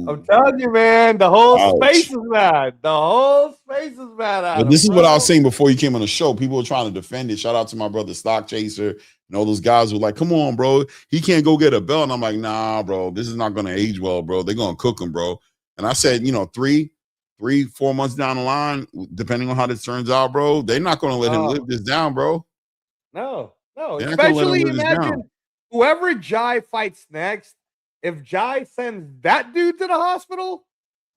I'm telling you, man, the whole space is mad. The whole space is mad. But this is what I was saying before you came on the show. People were trying to defend it. Shout out to my brother Stock Chaser and all those guys who were like, come on, bro. He can't go get a belt. And I'm like, nah, bro. This is not going to age well, bro. They're going to cook him, bro. And I said, 3-4 months down the line, depending on how this turns out, bro, they're not going to let him live this down, bro. No. Especially imagine whoever Jai fights next, if Jai sends that dude to the hospital,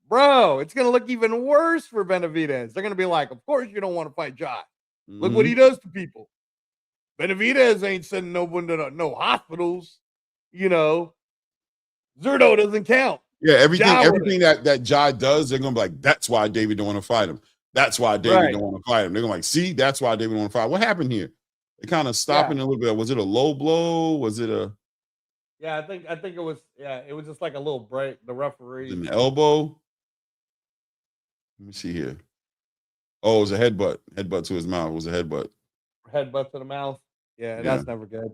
bro, it's going to look even worse for Benavidez. They're going to be like, of course you don't want to fight Jai. Look what he does to people. Benavidez ain't sending no one to no hospitals. Zerto doesn't count. Yeah, everything that Jai does, they're going to be like, that's why David don't want to fight him. That's why David don't want to fight him. They're gonna like, see, that's why David don't want to fight. What happened here? They kind of stopping a little bit. Was it a low blow? Was it a I think it was it was just like a little break. The referee an elbow? Let me see here. Oh, it was a headbutt. Headbutt to his mouth. It was a headbutt. Headbutt to the mouth. Yeah, that's never good.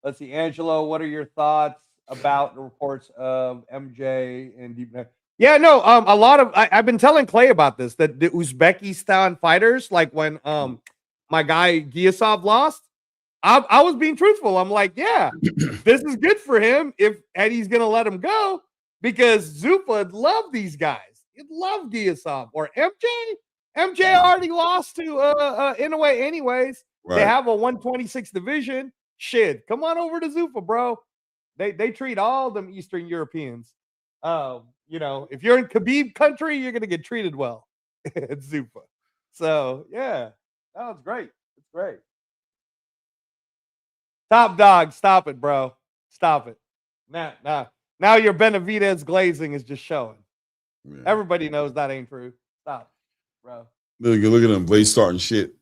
Let's see, Angelo, what are your thoughts about the reports of MJ and Deep Neck? Yeah, no, a lot of I've been telling Clay about this, that the Uzbekistan fighters, like when my guy Giasov lost, I was being truthful. I'm like, yeah, this is good for him if Eddie's gonna let him go, because Zuffa would love these guys. He'd love Giasov or MJ. MJ already lost to Inoue anyways. Right. They have a 126 division. Shit, come on over to Zuffa, bro. They treat all them Eastern Europeans. You know, if you're in Khabib country, you're gonna get treated well at Zuffa. So yeah, that was great. It's great. Top dog, stop it, bro. Stop it. Now your Benavidez glazing is just showing. Yeah. Everybody knows that ain't true. Stop, bro. Look at him, Blaze starting shit.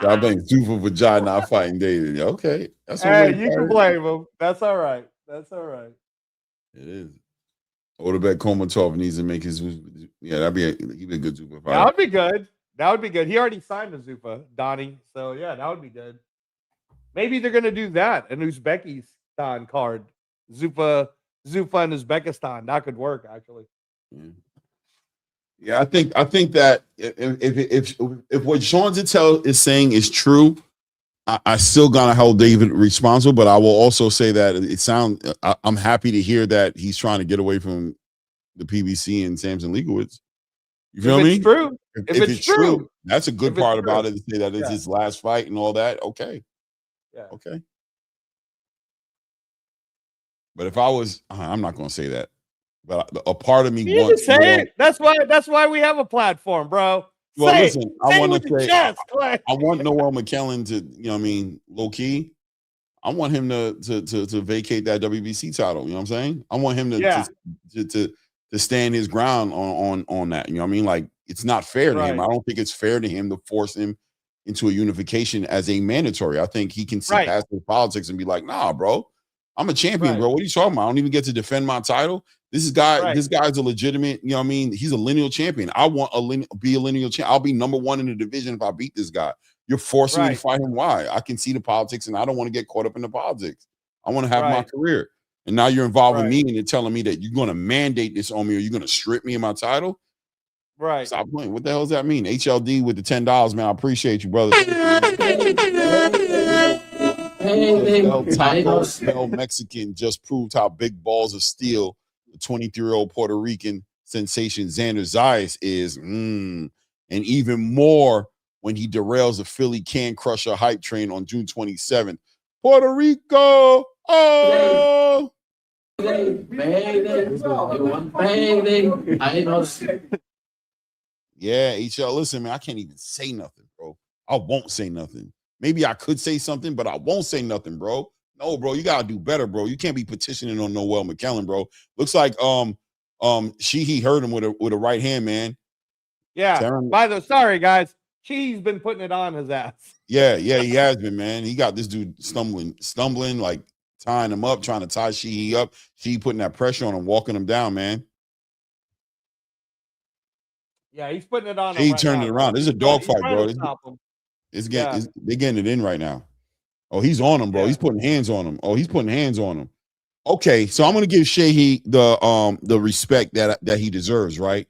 So I think Zuffa for Jai not fighting David. Okay, that's hey, you can blame him. That's all right. That's all right. It is. Odebek Komatov needs to make his. Yeah, he'd be a good Zuffa fighter. That would be good. That would be good. He already signed a Zuffa, Donnie. So yeah, that would be good. Maybe they're gonna do that. An Uzbekistan card, Zuffa and Uzbekistan. That could work actually. Yeah, I think that if what Sean Zettel is saying is true, I still gonna hold David responsible. But I will also say that I'm happy to hear that he's trying to get away from the PBC and Samson Leibowitz. You feel me? True. If it's true, that's a good part about it, to say that it's his last fight and all that. Okay. Yeah. Okay. But if I was, I'm not going to say that. But a part of me wants to say it. That's why we have a platform, bro. Well, listen, I want to say, I want Noel McKellen to, you know what I mean, low key. I want him to vacate that WBC title. You know what I'm saying? I want him to stand his ground on that. You know what I mean? Like, it's not fair to him. I don't think it's fair to him to force him into a unification as a mandatory. I think he can see past the politics and be like, nah, bro, I'm a champion, bro. What are you talking about? I don't even get to defend my title. This guy's a legitimate, you know what I mean? He's a lineal champion. I want be a lineal champion. I'll be number one in the division if I beat this guy. You're forcing me to fight him. Why? I can see the politics and I don't want to get caught up in the politics. I want to have my career. And now you're involving me and you're telling me that you're going to mandate this on me or you're going to strip me of my title. Right. Stop playing. What the hell does that mean? HLD with the $10, man. I appreciate you, brother. Taco Mexican just proved how big balls of steel the 23-year-old Puerto Rican sensation Xander Zayas is. And even more when he derails the Philly Can Crusher hype train on June 27th. Puerto Rico. Oh. Yeah, HL, listen, man, I can't even say nothing, bro. I won't say nothing. Maybe I could say something, but I won't say nothing, bro. No, bro, you gotta do better, bro. You can't be petitioning on Noel McKellen, bro. Looks like he hurt him with a right hand, man. Yeah. Sorry, guys. She's been putting it on his ass. Yeah, he has been, man. He got this dude stumbling, like tying him up, trying to tie Sheehy up. She putting that pressure on him, walking him down, man. Yeah, he's putting it on. He turned it around. This is a dogfight, bro. They're getting it in right now. Oh, he's on him, bro. He's putting hands on him. Okay, so I'm gonna give Sheehy the respect that he deserves, right?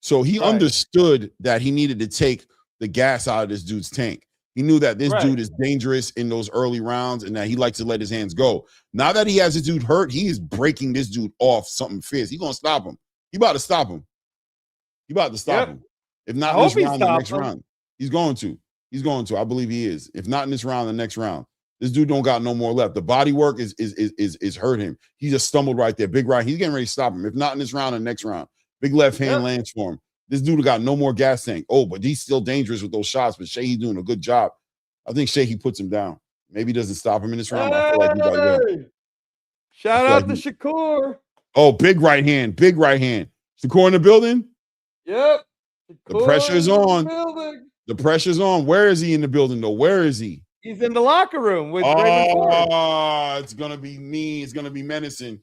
So he understood that he needed to take the gas out of this dude's tank. He knew that this dude is dangerous in those early rounds and that he likes to let his hands go. Now that he has this dude hurt, he is breaking this dude off something fierce. He's gonna stop him. He about to stop him. If not in this round, the next round. He's going to. I believe he is. If not in this round, the next round. This dude don't got no more left. The body work is hurt him. He just stumbled right there. Big right. He's getting ready to stop him. If not in this round, the next round. Big left hand lands for him. This dude got no more gas tank. Oh, but he's still dangerous with those shots. But Sheehy doing a good job. I think Sheehy puts him down. Maybe he doesn't stop him in this round. I feel like he got to go. Shout out to Shakur. Oh, big right hand. Shakur in the building? Yep. The pressure's on. Building. The pressure's on. Where is he in the building, though? Where is he? He's in the locker room with Raymond Ford. Oh, it's gonna be me. It's gonna be menacing.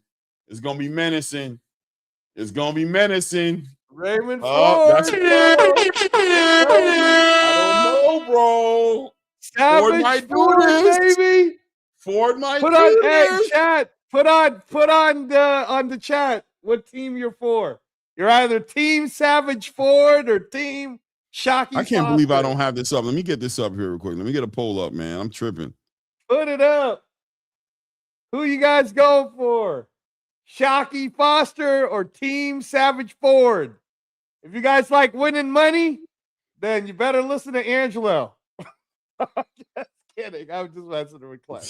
It's gonna be menacing. It's gonna be menacing. Raymond Oh, Ford. that's I don't know, bro. Ford Savage might do Ford, this. baby. Ford might Put do on, this. hey, chat. Put on the chat what team you're for. You're either Team Savage Ford or Team Shocky. I can't believe I don't have this up. Let me get this up here real quick. Let me get a poll up, man. I'm tripping. Put it up. Who you guys going for? Shocky Foster or Team Savage Ford? If you guys like winning money, then you better listen to Angelo. Just kidding. I'm just messing with Clay.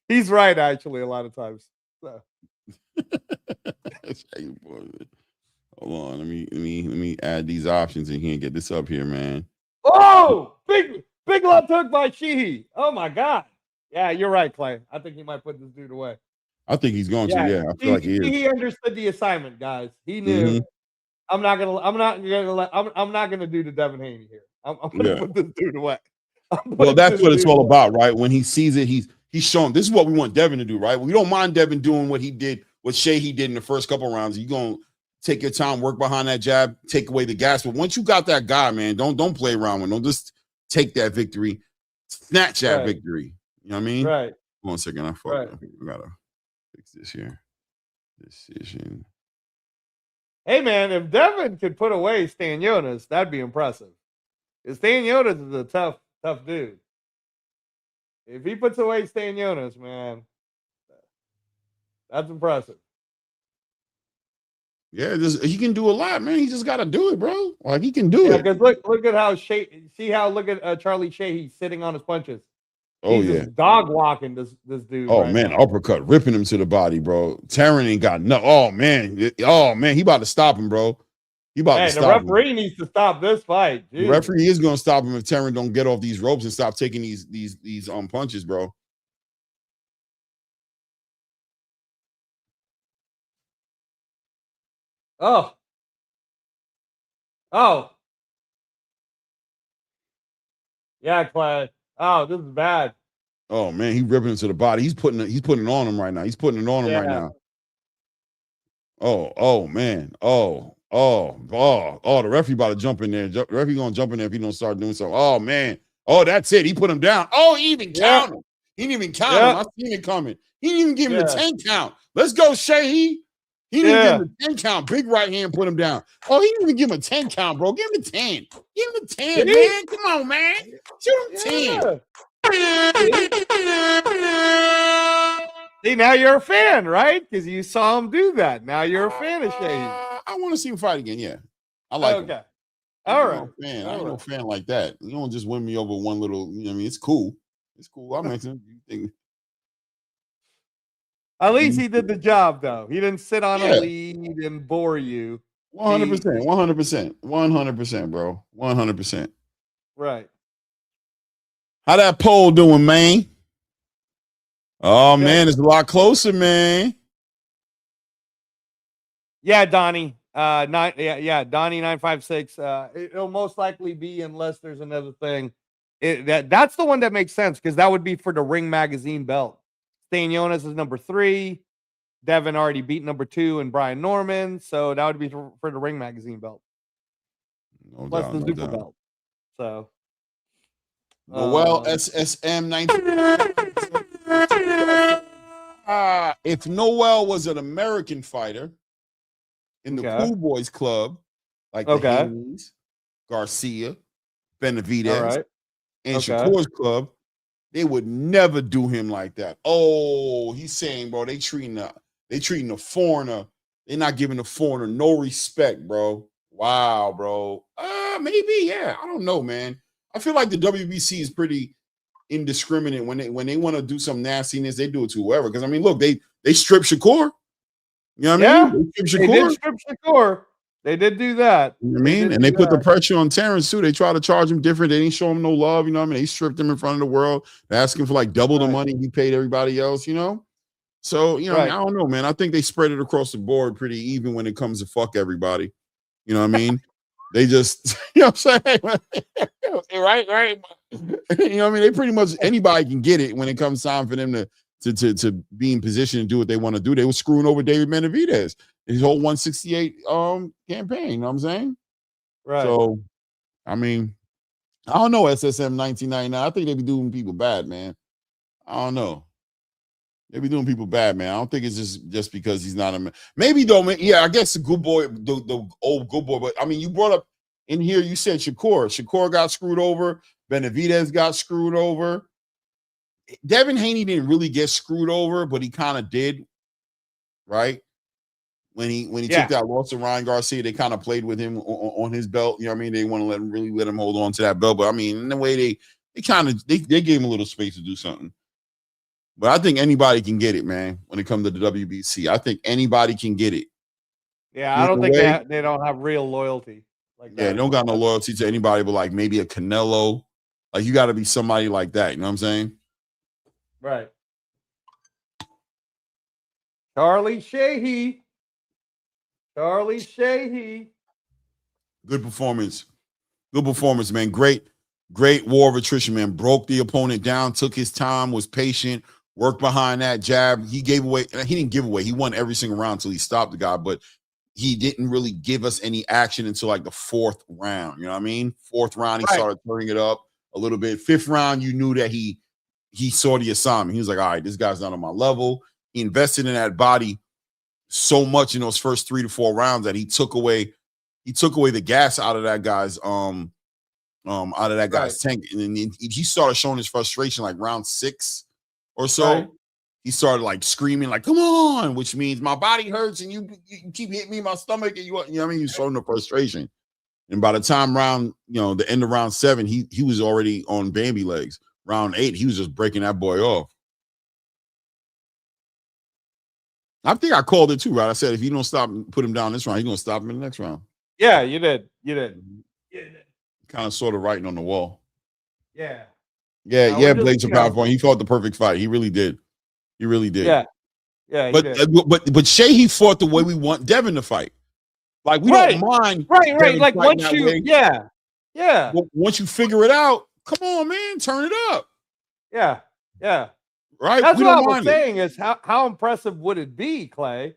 He's right, actually, a lot of times. So. Hold on. Let me add these options in here and get this up here, man. Oh, big left hook by Sheehy. Oh my God. Yeah, you're right, Clay. I think he might put this dude away. I think he's going to. Yeah, I feel like he is. He understood the assignment, guys. He knew. Mm-hmm. I'm not gonna do the Devin Haney here. I'm gonna put this dude away. Well, that's what it's all about, right? When he sees it, he's showing. This is what we want Devin to do, right? We don't mind Devin doing what he did, what Sheehy did in the first couple rounds. You're gonna take your time, work behind that jab, take away the gas. But once you got that guy, man, don't play around with. Don't just take that victory, snatch that victory. You know what I mean? Right. 1 second, I gotta fix this here. Decision. Hey man, if Devin could put away Stan Jonas, that'd be impressive. Because Stan Jonas is a tough dude. If he puts away Stan Jonas, man, that's impressive. Yeah, he can do a lot, man. He just got to do it, bro. Like he can do it. Because look at how look at Charlie Sheehy sitting on his punches. Oh, He's just dog walking this dude. Oh right man, now. uppercut, ripping him to the body, bro. Taryn ain't got no. Oh man, he about to stop him, bro. He about to stop him. The referee needs to stop this fight. Jeez. The referee is gonna stop him if Taryn don't get off these ropes and stop taking these punches, bro. Oh. Yeah, Clay. Oh, this is bad. Oh man, he ripping him to the body. He's putting it on him right now. He's putting it on him right now. Oh man. Oh, the referee about to jump in there. The referee gonna jump in there if he don't start doing so. Oh man. Oh, that's it. He put him down. Oh, he even count him. He didn't even count him. I seen it coming. He didn't even give him a 10 count. Let's go, Sheehy. He didn't give him a 10 count. Big right hand put him down. Oh, he didn't even give him a 10 count, bro. Give him a 10. Give him a 10, man. Come on, man. Shoot him 10. See, now you're a fan, right? Because you saw him do that. Now you're a fan of Sheehy. I want to see him fight again. Yeah, I like him. All right. I ain't no fan like that. You don't just win me over one little. You know what I mean? It's cool. It's cool. I mentioned you think. At least he did the job, though. He didn't sit on a lead and bore you. 100%, 100%, 100%, bro. 100%. Right. How that poll doing, man? Oh man, it's a lot closer, man. Yeah, Donnie. Donnie 956. It'll most likely be unless there's another thing. That's the one that makes sense because that would be for the Ring Magazine belt. Stan Jonas is number 3. Devin already beat number 2 and Brian Norman, so that would be for the Ring Magazine belt. Plus the Super belt. So Noel SSM 19. If Noel was an American fighter in the Cool Boys Club, like the Haynes, Garcia, Benavidez, and Shakur's club, they would never do him like that. Oh, he's saying, bro, they treating the foreigner. They're not giving the foreigner no respect, bro. Wow, bro. Maybe, yeah. I don't know, man. I feel like the WBC is pretty indiscriminate when they want to do some nastiness. They do it to whoever. Because I mean, look, they stripped Shakur. You know what I mean? They did strip Shakur. They did do that. You know what I mean? And they put the pressure on Terrence too. They try to charge him different. They didn't show him no love. You know what I mean? They stripped him in front of the world. They asked him for like double the money he paid everybody else. You know. So you know, I don't know, man. I think they spread it across the board pretty even when it comes to fuck everybody. You know what I mean? They just, you know what I'm saying? right. You know what I mean? They pretty much anybody can get it when it comes time for them to be in position to do what they want to do. They were screwing over David Benavidez, his whole 168 campaign. You know what I'm saying? Right. So, I mean, I don't know, SSM 1999. I think they be doing people bad, man. I don't know. They be doing people bad, man. I don't think it's just because he's not a man. Maybe though, man, yeah, I guess the good boy, the old good boy. But I mean, you brought up in here, you said Shakur. Shakur got screwed over. Benavidez got screwed over. Devin Haney didn't really get screwed over, but he kind of did, right? When he took that loss to Ryan Garcia, they kind of played with him on his belt. You know what I mean? They want to let him hold on to that belt. But I mean, in the way they gave him a little space to do something. But I think anybody can get it, man, when it comes to the WBC. I think anybody can get it. Yeah, I don't think they don't have real loyalty. Like that. Yeah, they don't got no loyalty to anybody but like maybe a Canelo. Like you got to be somebody like that. You know what I'm saying? Right. Charlie Sheehy. Good performance. Good performance, man. Great war of attrition, man. Broke the opponent down, took his time, was patient, worked behind that jab. He didn't give away. He won every single round until he stopped the guy, but he didn't really give us any action until like the fourth round. You know what I mean? Fourth round, he started turning it up a little bit. Fifth round, you knew that he saw the assignment. He was like, all right, this guy's not on my level. He invested in that body so much in those first 3 to 4 rounds that he took away the gas out of that guy's tank. And then he started showing his frustration like round 6 or so. Right. He started like screaming, like, come on, which means my body hurts and you keep hitting me in my stomach. And you know what I mean? He's showing the frustration. And by the time the end of round 7, he was already on Bambi legs. Round 8, he was just breaking that boy off. I think I called it too, right? I said if you don't stop and put him down this round, he's gonna stop him in the next round. Yeah, you did. Kind of sort of writing on the wall. Yeah. Blades are powerful. He fought the perfect fight. He really did. Yeah. But Sheehy fought the way we want Devin to fight. Like we don't mind. Right. Like once you, yeah. Once you figure it out, come on, man, turn it up. Yeah. Right. That's what I was saying is how impressive would it be, Clay,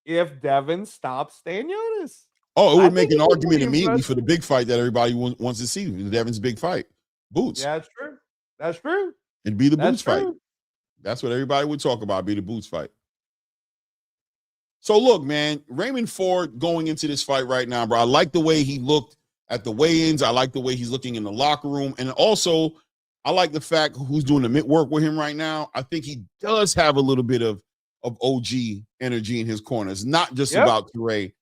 if Devin stops Staniotis? Oh, it would make an argument immediately for the big fight that everybody wants to see. Devin's big fight. Boots. Yeah, that's true. It'd be the Boots fight. That's what everybody would talk about, be the Boots fight. So look, man, Raymond Ford going into this fight right now, bro. I like the way he looked at the weigh-ins. I like the way he's looking in the locker room. And also, I like the fact who's doing the mid work with him right now. I think he does have a little bit of OG energy in his corner. It's not just about Teray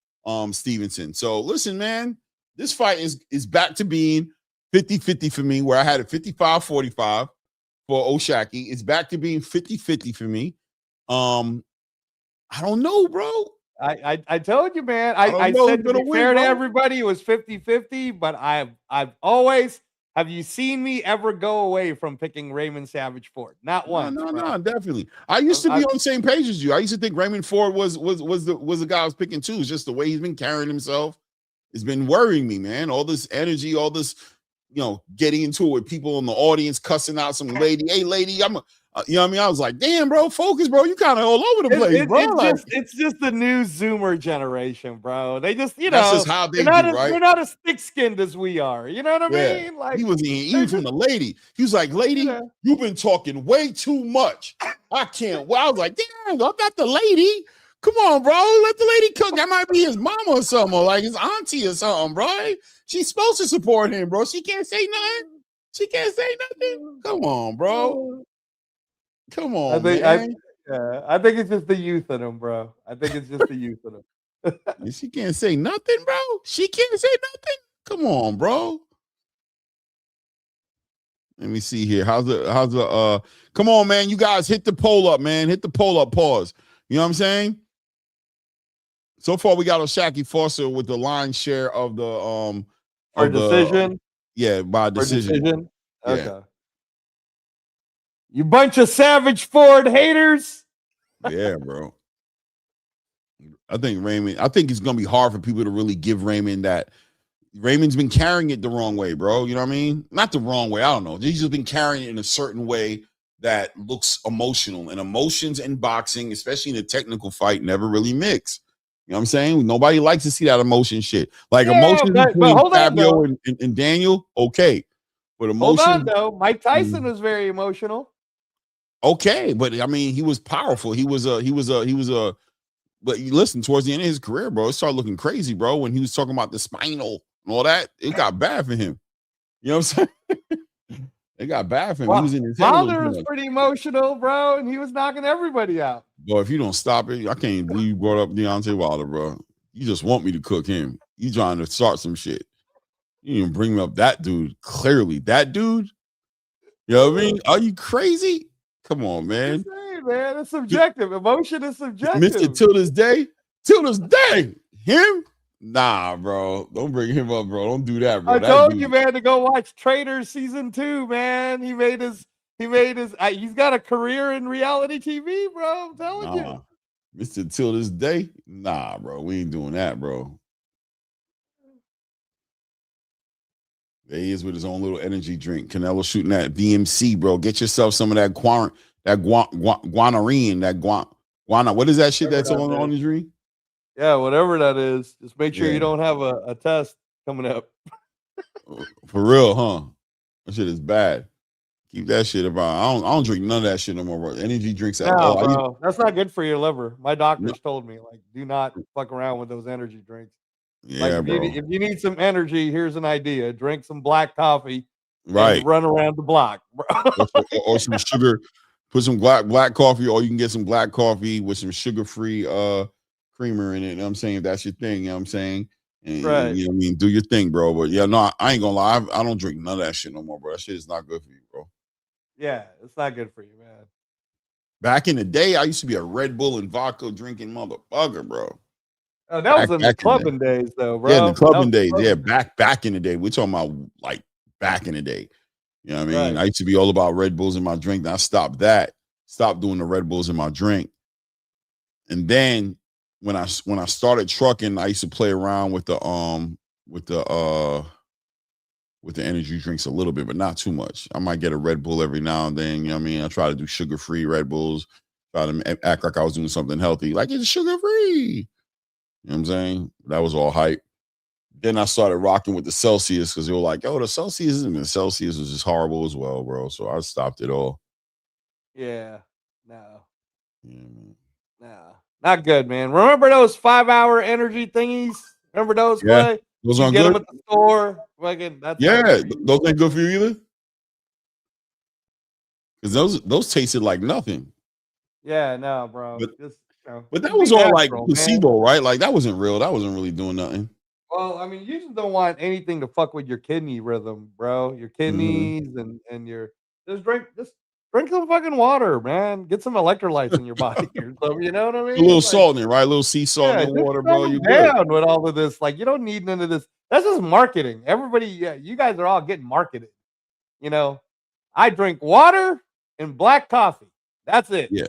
Stevenson. So listen, man, this fight is back to being 50-50 for me, where I had it 55-45 for O'Shaquie. It's back to being 50-50 for me. I don't know, bro. I told you, man. I said to be fair to everybody, it was 50-50, but I've always. Have you seen me ever go away from picking Raymond Savage Ford? Not once. No, definitely. I used to be on the same page as you. I used to think Raymond Ford was the guy I was picking too. It's just the way he's been carrying himself. It's been worrying me, man. All this energy, all this, getting into it with people in the audience, cussing out some lady. Hey, lady, I'm you know what I mean? I was like, damn, bro, focus, bro. You kind of all over the place, bro. It's just the new Zoomer generation, bro. They just, that's just how they do, right? They're not as thick-skinned as we are. You know what I mean? Like he wasn't even from the lady. He was like, lady, you've been talking way too much. I can't. Well, I was like, damn, I'm not the lady. Come on, bro. Let the lady cook. That might be his mama or something, or like his auntie or something, bro. She's supposed to support him, bro. She can't say nothing. Come on, bro. Come on, man. I think it's just the youth in him, bro. She can't say nothing, bro. She can't say nothing. Come on, bro. Let me see here. How's the come on, man. You guys hit the poll up, man. Hit the poll up, pause. You know what I'm saying? So far, we got O'Shaquie Foster with the lion's share of the decision. By decision. Okay. Yeah. You bunch of Savage Ford haters. Yeah, bro. I think it's gonna be hard for people to really give Raymond that Raymond's been carrying it the wrong way, bro. You know what I mean? Not the wrong way. I don't know. He's just been carrying it in a certain way that looks emotional. And emotions in boxing, especially in a technical fight, never really mix. You know what I'm saying? Nobody likes to see that emotion shit. Like emotions but between hold on, Fabio though. and Daniel, okay. But Hold emotions, on, though. Mike Tyson was very emotional. okay. But I mean, he was powerful. He was but you listen, towards the end of his career, bro, it started looking crazy, bro. When he was talking about the spinal and all that, it got bad for him. You know what I'm saying? It got bad for him. He was in his head. Wilder was pretty emotional, bro, and he was knocking everybody out. Bro, if you don't stop it, I can't believe you brought up Deontay Wilder, bro. You just want me to cook him. You trying to start some shit. You didn't bring up that dude. Clearly, that dude. You know what I mean? Are you crazy? Come on, man. Saying, man, it's subjective. Emotion is subjective. Mr. Till this day, him? Nah, bro. Don't bring him up, bro. Don't do that, bro. I told you, man, to go watch Traitors season 2, man. He's got a career in reality TV, bro. I'm telling you. Mr. Till this day, nah, bro. We ain't doing that, bro. There he is with his own little energy drink. Canelo shooting that VMC, bro. Get yourself some of that guanarine, guana. What is that shit that's on his ring? Yeah, whatever that is. Just make sure you don't have a test coming up. For real, huh? That shit is bad. Keep that shit about. I don't drink none of that shit no more, bro. Energy drinks at all. Bro, that's not good for your liver. My doctors told me, like, do not fuck around with those energy drinks. Yeah, like, bro. If you need some energy, here's an idea: drink some black coffee, right? And run around the block, bro. or some sugar. Put some black coffee, or you can get some black coffee with some sugar-free creamer in it. You know what I'm saying? If that's your thing, you know what I'm saying? And, right. You know what I mean? Do your thing, bro. But yeah, no, I ain't gonna lie. I don't drink none of that shit no more, bro. That shit is not good for you, bro. Yeah, it's not good for you, man. Back in the day, I used to be a Red Bull and vodka drinking motherfucker, bro. Oh, that was in the clubbing days, though, bro. Yeah, the clubbing days. Yeah, back in the day. We're talking about like back in the day. You know what I mean? Right. I used to be all about Red Bulls in my drink. Then I stopped that. Stopped doing the Red Bulls in my drink. And then when I started trucking, I used to play around with the energy drinks a little bit, but not too much. I might get a Red Bull every now and then. You know what I mean? I try to do sugar-free Red Bulls. Try to act like I was doing something healthy. Like, it's sugar-free. You know what I'm saying? That was all hype. Then I started rocking with the Celsius because they were like, "Oh, the Celsius," and the Celsius was just horrible as well, bro. So I stopped it all. Yeah, no, not good, man. Remember those 5-hour energy thingies? Remember those? Yeah, Clay? those you aren't get good. them at the store. Fucking, that's those ain't good for you either. Because those tasted like nothing. Yeah, no, bro. But that was all like placebo, right? Like that wasn't real. That wasn't really doing nothing. Well, I mean, you just don't want anything to fuck with your kidney rhythm, bro. Your kidneys and your just drink some fucking water, man. Get some electrolytes in your body or something. You know what I mean? A little salt in it, right? A little sea salt in the water, bro. You down with all of this. Like, you don't need none of this. That's just marketing. Everybody, you guys are all getting marketed. You know, I drink water and black coffee. That's it. Yeah.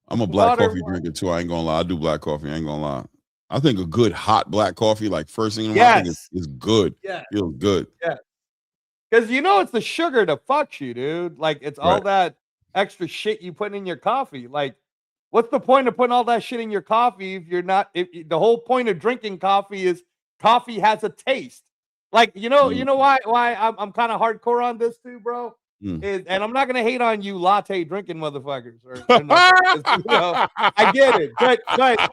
I'm a black coffee drinker too. I ain't gonna lie. I do black coffee. I ain't gonna lie. I think a good hot black coffee, like first thing in the morning, is good. Yeah, feels good. Yeah, because it's the sugar that fucks you, dude. Like it's all that extra shit you put in your coffee. Like, what's the point of putting all that shit in your coffee if you're not? If the whole point of drinking coffee is coffee has a taste. Like you know why I'm kind of hardcore on this too, bro. And I'm not gonna hate on you latte drinking motherfuckers. I get it, but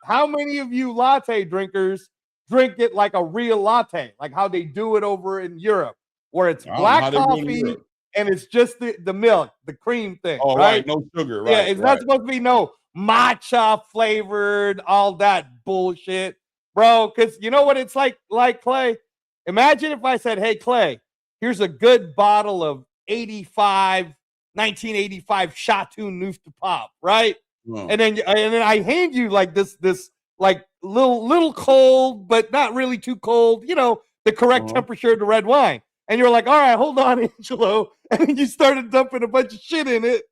how many of you latte drinkers drink it like a real latte, like how they do it over in Europe, where it's black coffee and it's just the milk, the cream thing, right? No sugar, right? Yeah, it's not supposed to be no matcha flavored, all that bullshit, bro. Because you know what it's like Clay. Imagine if I said, "Hey, Clay, here's a good bottle of 1985 Chateau Neuf de Pop," right? And then I hand you like this like little cold, but not really too cold, the correct temperature of the red wine. And you're like, "All right, hold on, Angelo." And then you started dumping a bunch of shit in it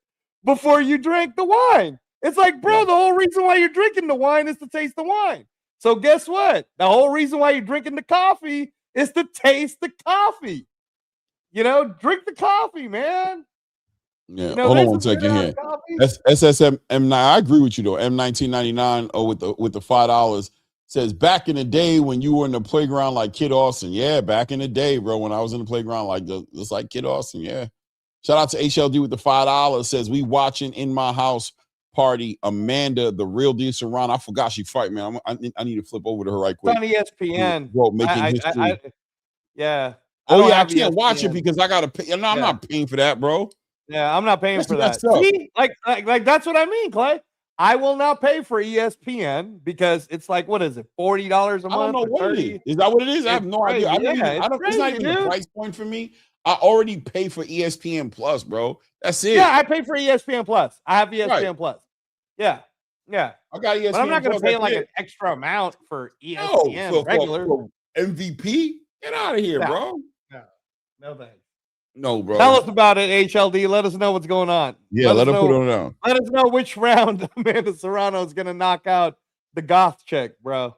before you drank the wine. It's like, bro, the whole reason why you're drinking the wine is to taste the wine. So guess what? The whole reason why you're drinking the coffee is to taste the coffee. You know, drink the coffee, man. Yeah, You know, hold on there's one some second good here. coffee. That's SSM M9. I agree with you though. M1999 with the $5 says back in the day when you were in the playground like Kid Austin. Yeah, back in the day, bro. When I was in the playground just like Kid Austin. Yeah. Shout out to HLD with the $5. Says we watching in my house party. Amanda, the real deal Serrano. I forgot she fight, man. I need to flip over to her right It's quick. on ESPN. Bro, making history. Yeah. Oh yeah, I have can't watch it ESPN. because I gotta pay. No, I'm not paying for that, bro. Yeah, I'm not paying for that. messed up. See, like that's what I mean, Clay. I will not pay for ESPN because it's like, what is it, $40 a month? I don't know or what 30? it is. Is that what it is? I have no crazy. idea. I don't Yeah, even. I don't. It's not crazy, even a dude. price point for me. I already pay for ESPN Plus, bro. That's it. Yeah, I pay for ESPN Plus. I have ESPN Plus. Yeah, yeah. I got ESPN. But I'm not going to Plus, pay that's like it. an extra amount for ESPN No, regular. for MVP. Get out of here, bro. No thanks. No, bro. Tell us about it, HLD. Let us know what's going on. Yeah, let her put it on. Let us know which round Amanda Serrano is going to knock out the goth chick, bro.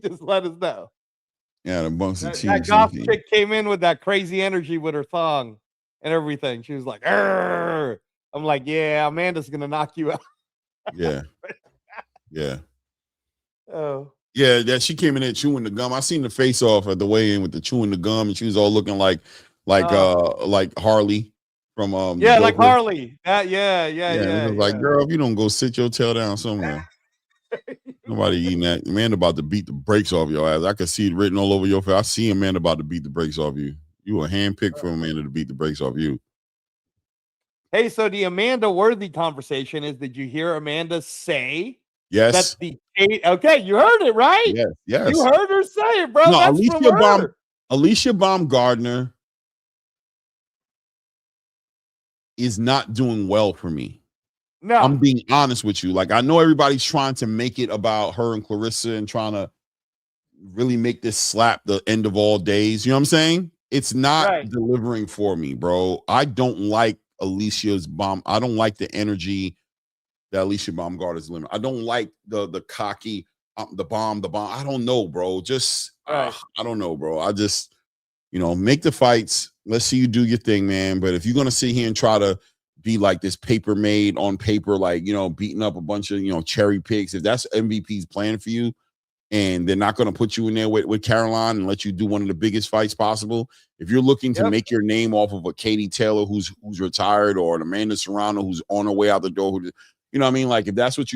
Just let us know. Yeah, the bunks of cheese. That goth chick came in with that crazy energy with her thong and everything. She was like, "Arr!" I'm like, yeah, Amanda's going to knock you out. Yeah. Yeah. Oh. Yeah, that she came in there chewing the gum. I seen the face off at the weigh-in with the chewing the gum, and she was all looking like Harley from like Harley. Yeah. It was like, girl, if you don't go sit your tail down somewhere. Nobody eating that. Amanda about to beat the brakes off your ass. I can see it written all over your face. I see Amanda about to beat the brakes off you. You were handpicked for Amanda to beat the brakes off you. Hey, so the Amanda Worthy conversation is, did you hear Amanda say yes? Okay, you heard it, right? Yes. You heard her say it, bro. No, That's Alicia Baumgardner is not doing well for me. No. I'm being honest with you. Like, I know everybody's trying to make it about her and Clarissa and trying to really make this slap the end of all days. You know what I'm saying? It's not delivering for me, bro. I don't like Alicia's bomb. I don't like the energy that Alicia Baumgardner is living. I don't like the cocky, the bomb. I don't know, bro. I don't know, bro. I just, make the fights. Let's see you do your thing, man. But if you're gonna sit here and try to be like this paper made on paper, like, beating up a bunch of, cherry picks, if that's MVP's plan for you, and they're not going to put you in there with Caroline and let you do one of the biggest fights possible. If you're looking to make your name off of a Katie Taylor who's retired, or an Amanda Serrano who's on her way out the door, you know what I mean? Like, if that's what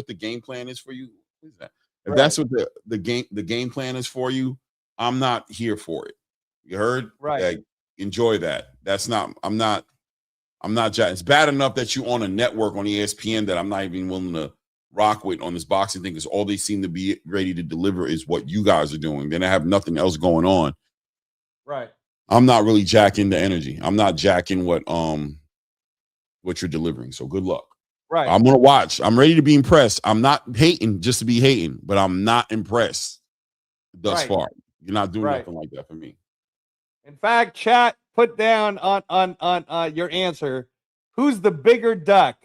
the game plan is for you, what is that? If that's what the game plan is for you, I'm not here for it. You heard? Right. Like, enjoy that. I'm not. It's bad enough that you on a network on ESPN that I'm not even willing to rock with on this boxing thing, because all they seem to be ready to deliver is what you guys are doing. Then I have nothing else going on. Right. I'm not really jacking the energy. I'm not jacking what you're delivering. So good luck. Right. I'm gonna watch. I'm ready to be impressed. I'm not hating just to be hating, but I'm not impressed thus far. You're not doing nothing like that for me. In fact, chat, put down on your answer. Who's the bigger duck?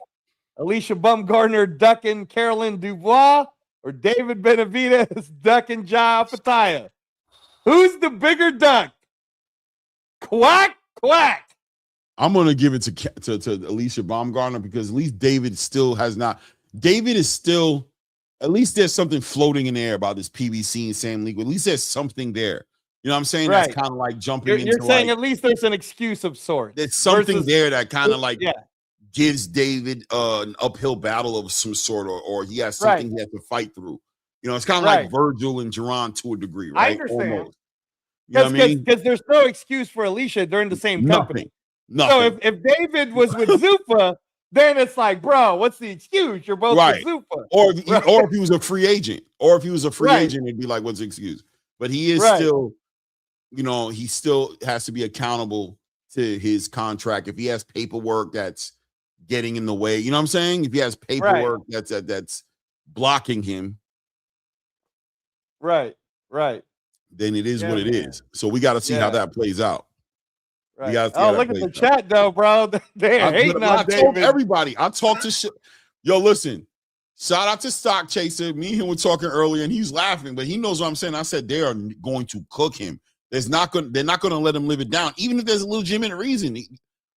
Alicia Baumgardner ducking Carolyn Dubois, or David Benavidez ducking Ja Fataya? Who's the bigger duck? Quack, quack. I'm gonna give it to Alicia Baumgardner, because at least David still has not. David is still, at least there's something floating in the air about this PBC and Sam League. At least there's something there. You know what I'm saying? Right. That's kind of like jumping into. You're saying at least there's an excuse of sorts. There's something there that kind of gives David an uphill battle of some sort, or he has something he has to fight through. It's kind of like Virgil and Jerron to a degree, right? I understand. Almost. You know what I mean? Because there's no excuse for Alicia during the same company. Nothing. So if David was with Zupa, then it's like, bro, what's the excuse? You're both with Zupa. Or if he was a free agent. It'd be like, what's the excuse? But he is still, he still has to be accountable to his contract. If he has paperwork that's getting in the way, you know what I'm saying? If he has paperwork that's blocking him, right, then it is what it is. So we got to see how that plays out. Right. Oh, look at the chat though, bro. They're hating on David. I told everybody. I talked to shit. Yo, listen. Shout out to Stock Chaser. Me and him were talking earlier, and he's laughing, but he knows what I'm saying. I said they are going to cook him. They're not going to let him live it down, even if there's a legitimate reason.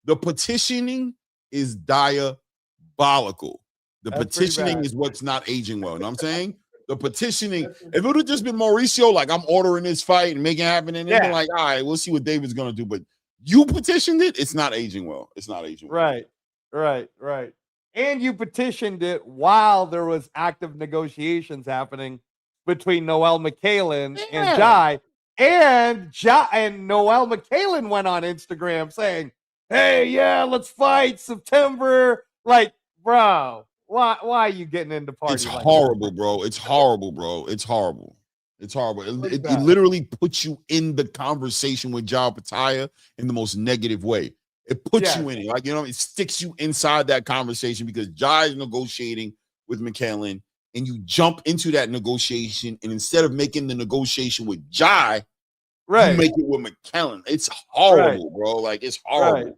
The petitioning is diabolical. The That's petitioning is what's not aging well. You know what I'm saying? The petitioning, if it would have just been Mauricio, like I'm ordering this fight and making it happen, and then like, all right, we'll see what David's gonna do. But you petitioned it, it's not aging well. It's not aging well. Right. And you petitioned it while there was active negotiations happening between Noel McCallan and Jai. And Noel McCallan went on Instagram saying, "Hey, yeah, let's fight September." Like, bro. Why are you getting into parties? It's like horrible, that? bro. It's horrible, bro. It's horrible. It's horrible. It literally puts you in the conversation with Jai Pataya in the most negative way. It puts you in it. Like, you know, it sticks you inside that conversation because Jai is negotiating with McCallan, and you jump into that negotiation, and instead of making the negotiation with Jai, you make it with McCallan. It's horrible, bro. Like, it's horrible.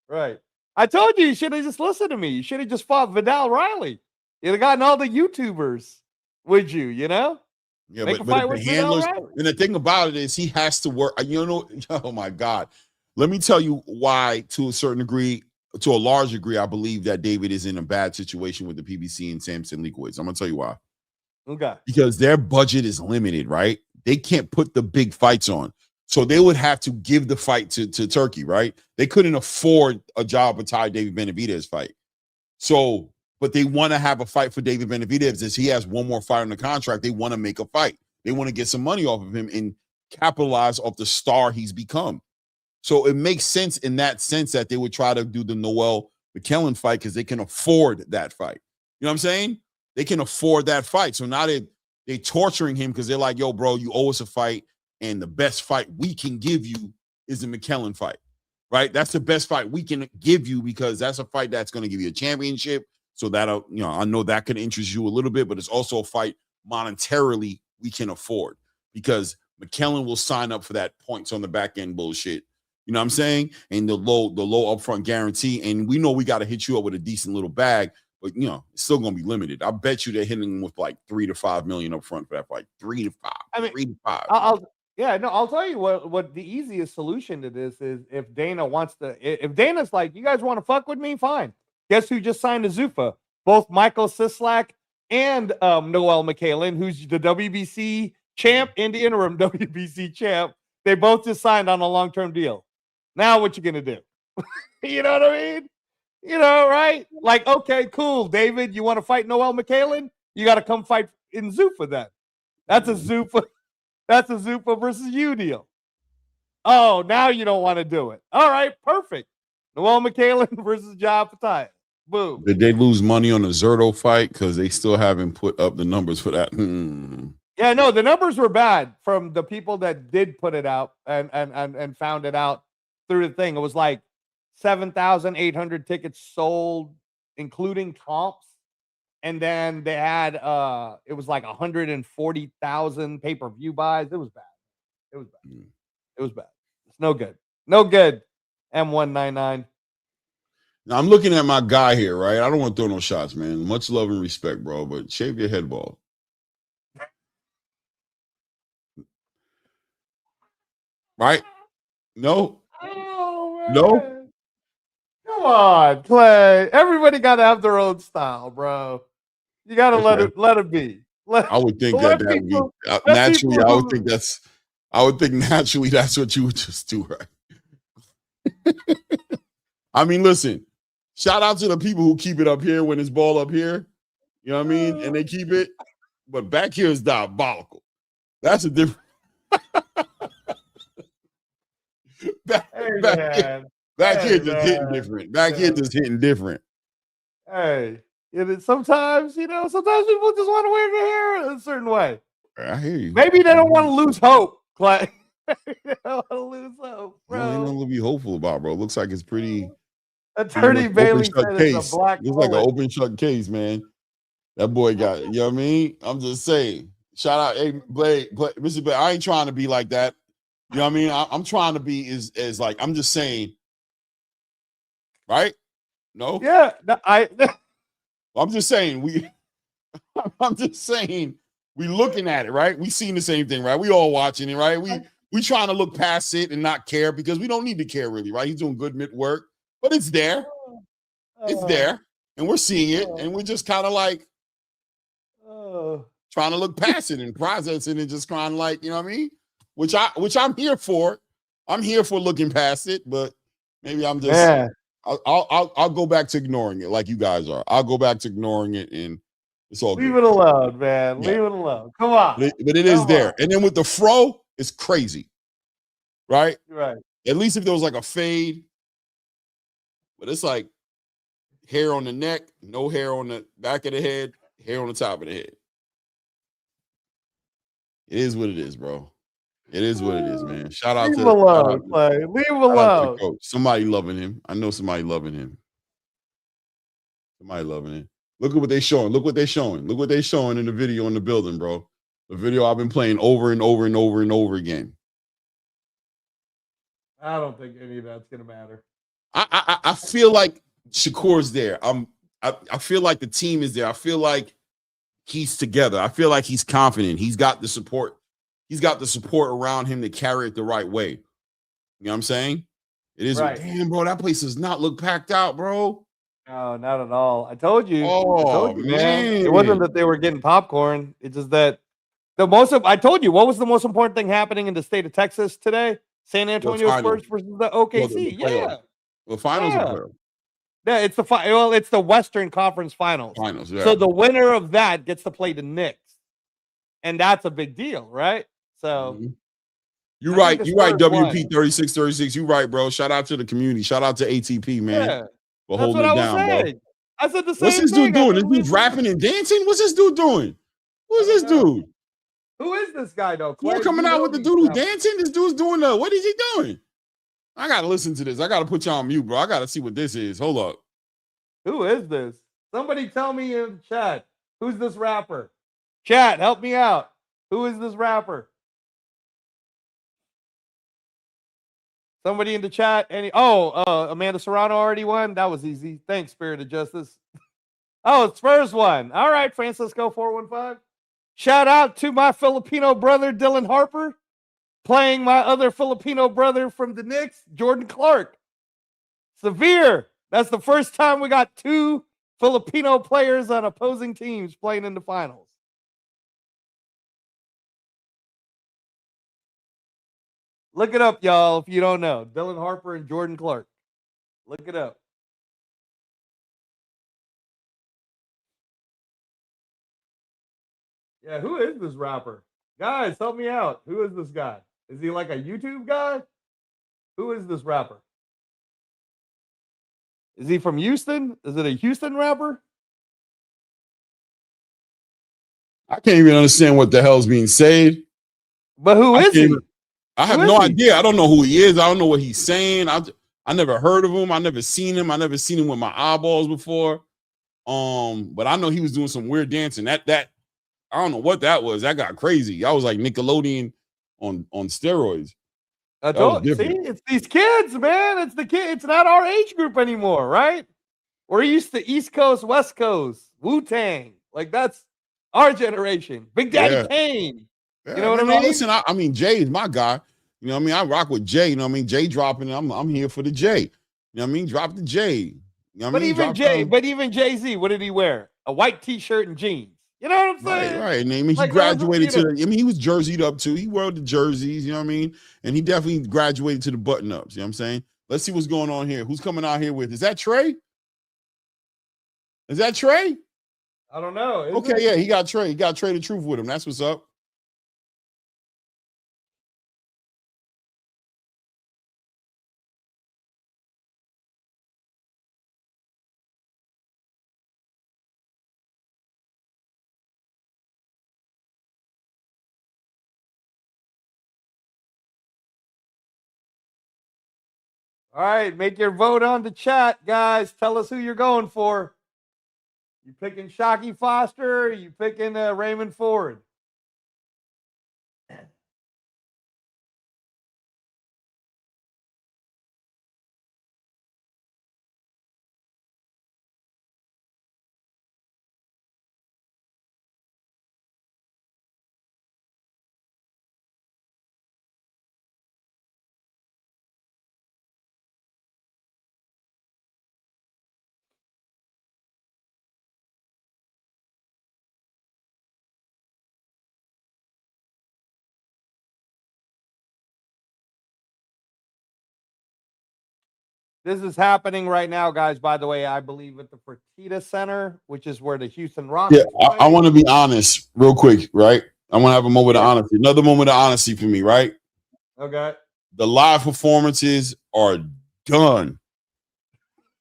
Right. I told you should have just listened to me. You should have just fought Vidal Riley. You'd have gotten all the YouTubers, would you? You know? Yeah, but the handlers, and the thing about it is he has to work. You know, oh my God. Let me tell you why, to a certain degree, to a large degree, I believe that David is in a bad situation with the PBC and Samson Leakowitz. I'm gonna tell you why. Okay. Because their budget is limited, right? They can't put the big fights on. So they would have to give the fight to Turkey, right? They couldn't afford a job with David Benavidez fight. So, but they want to have a fight for David Benavidez. As he has one more fight on the contract, they want to make a fight. They want to get some money off of him and capitalize off the star he's become. So it makes sense in that sense that they would try to do the Noel McCallan fight because they can afford that fight. You know what I'm saying? They can afford that fight. So now they're torturing him because they're like, yo, bro, you owe us a fight. And the best fight we can give you is the McCallan fight, right? That's the best fight we can give you because that's a fight that's going to give you a championship. So that'll, you know, I know that could interest you a little bit, but it's also a fight monetarily we can afford because McCallan will sign up for that points on the back end bullshit. You know what I'm saying? And the low upfront guarantee. And we know we got to hit you up with a decent little bag, but you know, it's still going to be limited. I bet you they're hitting them with like 3 to 5 million up front for that fight. 3 to 5. I mean, 3 to 5. I'll tell you what the easiest solution to this is if Dana wants to, if Dana's like, you guys want to fuck with me? Fine. Guess who just signed to Zuffa? Both Michael Sislak and Noel McCallan, who's the WBC champ and the interim WBC champ. They both just signed on a long-term deal. Now what you gonna do? You know what I mean? You know, right? Like, okay, cool. David, you want to fight Noel McCallan? You got to come fight in Zuffa then. That's a Zuffa. That's a Zuffa versus you deal. Oh, now you don't want to do it. All right, perfect. Noel McCallan versus Jai Pataya. Boom. Did they lose money on the Zerto fight? Because they still haven't put up the numbers for that. Yeah, no, the numbers were bad from the people that did put it out and found it out through the thing. It was like 7,800 tickets sold, including comps. And then they had it was like 140,000 pay-per-view buys. It was bad. It was bad. It was bad. It's no good. No good. M199. Now I'm looking at my guy here, right? I don't want to throw no shots, man. Much love and respect, bro, but shave your head bald. Right? No. Oh, man. No. Come on, Clay. Everybody got to have their own style, bro. You got to let it be. I would think that would be naturally. I would think naturally that's what you would just do, right? I mean, listen. Shout out to the people who keep it up here when it's ball up here. You know what I mean? And they keep it, but back here is diabolical. That's a different. back here just hitting different. Back here just hitting different. Hey, sometimes people just want to wear their hair a certain way. I hear you. Maybe they don't want to lose hope, Clay. They don't want to lose hope, bro. No, ain't nothing to be hopeful about, bro. It looks like it's pretty. Attorney Bailey said it's a black. It's like an open shut case, man. That boy got it. You know what I mean? I'm just saying. Shout out, hey, Blade, Mr. Blade. I ain't trying to be like that. You know what I mean? I'm trying to be as like, I'm just saying, right? No? Yeah. I'm just saying I'm just saying, we looking at it, right? We seeing the same thing, right? We all watching it, right? We trying to look past it and not care because we don't need to care really, right? He's doing good mid work, but it's there. It's there. And we're seeing it. And we're just kind of like trying to look past it and process it and just kind of like, you know what I mean? Which I'm here for. I'm here for looking past it, but maybe I'm just I'll go back to ignoring it like you guys are. I'll go back to ignoring it and it's all Leave good. it alone, man. Yeah. Leave it alone. Come on. But it is there. And then with the fro, it's crazy. Right? Right. At least if there was like a fade, but it's like hair on the neck, no hair on the back of the head, hair on the top of the head. It is what it is, bro. It is what it is, man. Shout out Leave to him alone, Clay. Leave him alone. coach. Somebody loving him. I know somebody loving him. Somebody loving him. Look at what they're showing. Look what they're showing. Look what they're showing in the video in the building, bro. The video I've been playing over and over and over and over again. I don't think any of that's gonna matter. I feel like Shakur's there. I feel like the team is there. I feel like he's together. I feel like he's confident. He's got the support. He's got the support around him to carry it the right way. You know what I'm saying? It is. Right. Damn, bro, that place does not look packed out, bro. No, not at all. I told you. Oh, man. It wasn't that they were getting popcorn. It's just that I told you what was the most important thing happening in the state of Texas today? San Antonio Spurs versus the OKC. Well, the finals are clear. Yeah, it's it's the Western Conference Finals. Yeah. So the winner of that gets to play the Knicks. And that's a big deal, right? So You're right. You're right, WP 3636. You're right, bro. Shout out to the community. Shout out to ATP, man. Yeah. For holding it down, bro. I said the same thing. What's this dude doing? This dude's rapping and dancing? What's this dude doing? Who is this dude? Who is this guy, though? You're coming out with the dude who's dancing? This dude's doing what is he doing? I gotta listen to this. I gotta put you on mute, bro. I gotta see what this is. Hold up. Who is this? Somebody tell me in chat. Who's this rapper? Chat, help me out. Who is this rapper? Somebody in the chat. Amanda Serrano already won. That was easy. Thanks, Spirit of Justice. Oh, Spurs won. All right, Francisco 415. Shout out to my Filipino brother, Dylan Harper, playing my other Filipino brother from the Knicks, Jordan Clark. Severe. That's the first time we got two Filipino players on opposing teams playing in the finals. Look it up, y'all, if you don't know. Dylan Harper and Jordan Clark. Look it up. Yeah, who is this rapper? Guys, help me out. Who is this guy? Is he like a YouTube guy? Who is this rapper? Is he from Houston? Is it a Houston rapper? I can't even understand what the hell's being said. But who is he? I have no idea. I don't know who he is. I don't know what he's saying. I never heard of him. I never seen him. I never seen him with my eyeballs before. But I know he was doing some weird dancing. That I don't know what that was. That got crazy. I was like Nickelodeon on steroids. I told you. See, it's these kids, man. It's the kid. It's not our age group anymore, right? We're used to East Coast, West Coast, Wu-Tang. Like that's our generation. Big Daddy Kane. Yeah, you know what I mean? Listen, I mean, Jay is my guy. You know what I mean? I rock with Jay. You know what I mean? Jay dropping it. I'm here for the Jay. You know what I mean? Drop the Jay. You know what I mean? Even Jay-Z, what did he wear? A white t-shirt and jeans. You know what I'm saying? Right. And I mean, he graduated he was jerseyed up too. He wore the jerseys, you know what I mean? And he definitely graduated to the button-ups. You know what I'm saying? Let's see what's going on here. Who's coming out here with? Is that Trey? Is that Trey? I don't know. Okay, yeah, he got Trey. He got Trey the Truth with him. That's what's up. All right, make your vote on the chat, guys. Tell us who you're going for. You picking Shockey Foster? Or you picking Raymond Ford? This is happening right now, guys. By the way, I believe at the Fertitta Center, which is where the Houston Rockets play. I want to be honest real quick, right? I want to have a moment of Yeah. honesty. Another moment of honesty for me, right? Okay. The live performances are done.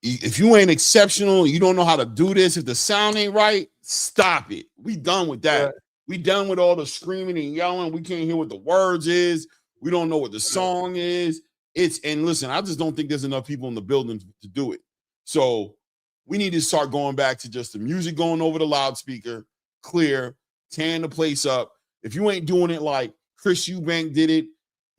If you ain't exceptional, you don't know how to do this. If the sound ain't right, stop it. We done with that. Yeah. We done with all the screaming and yelling. We can't hear what the words is. We don't know what the song is. And listen, I just don't think there's enough people in the building to do it. So we need to start going back to just the music going over the loudspeaker, clear, tearing the place up. If you ain't doing it like Chris Eubank did it,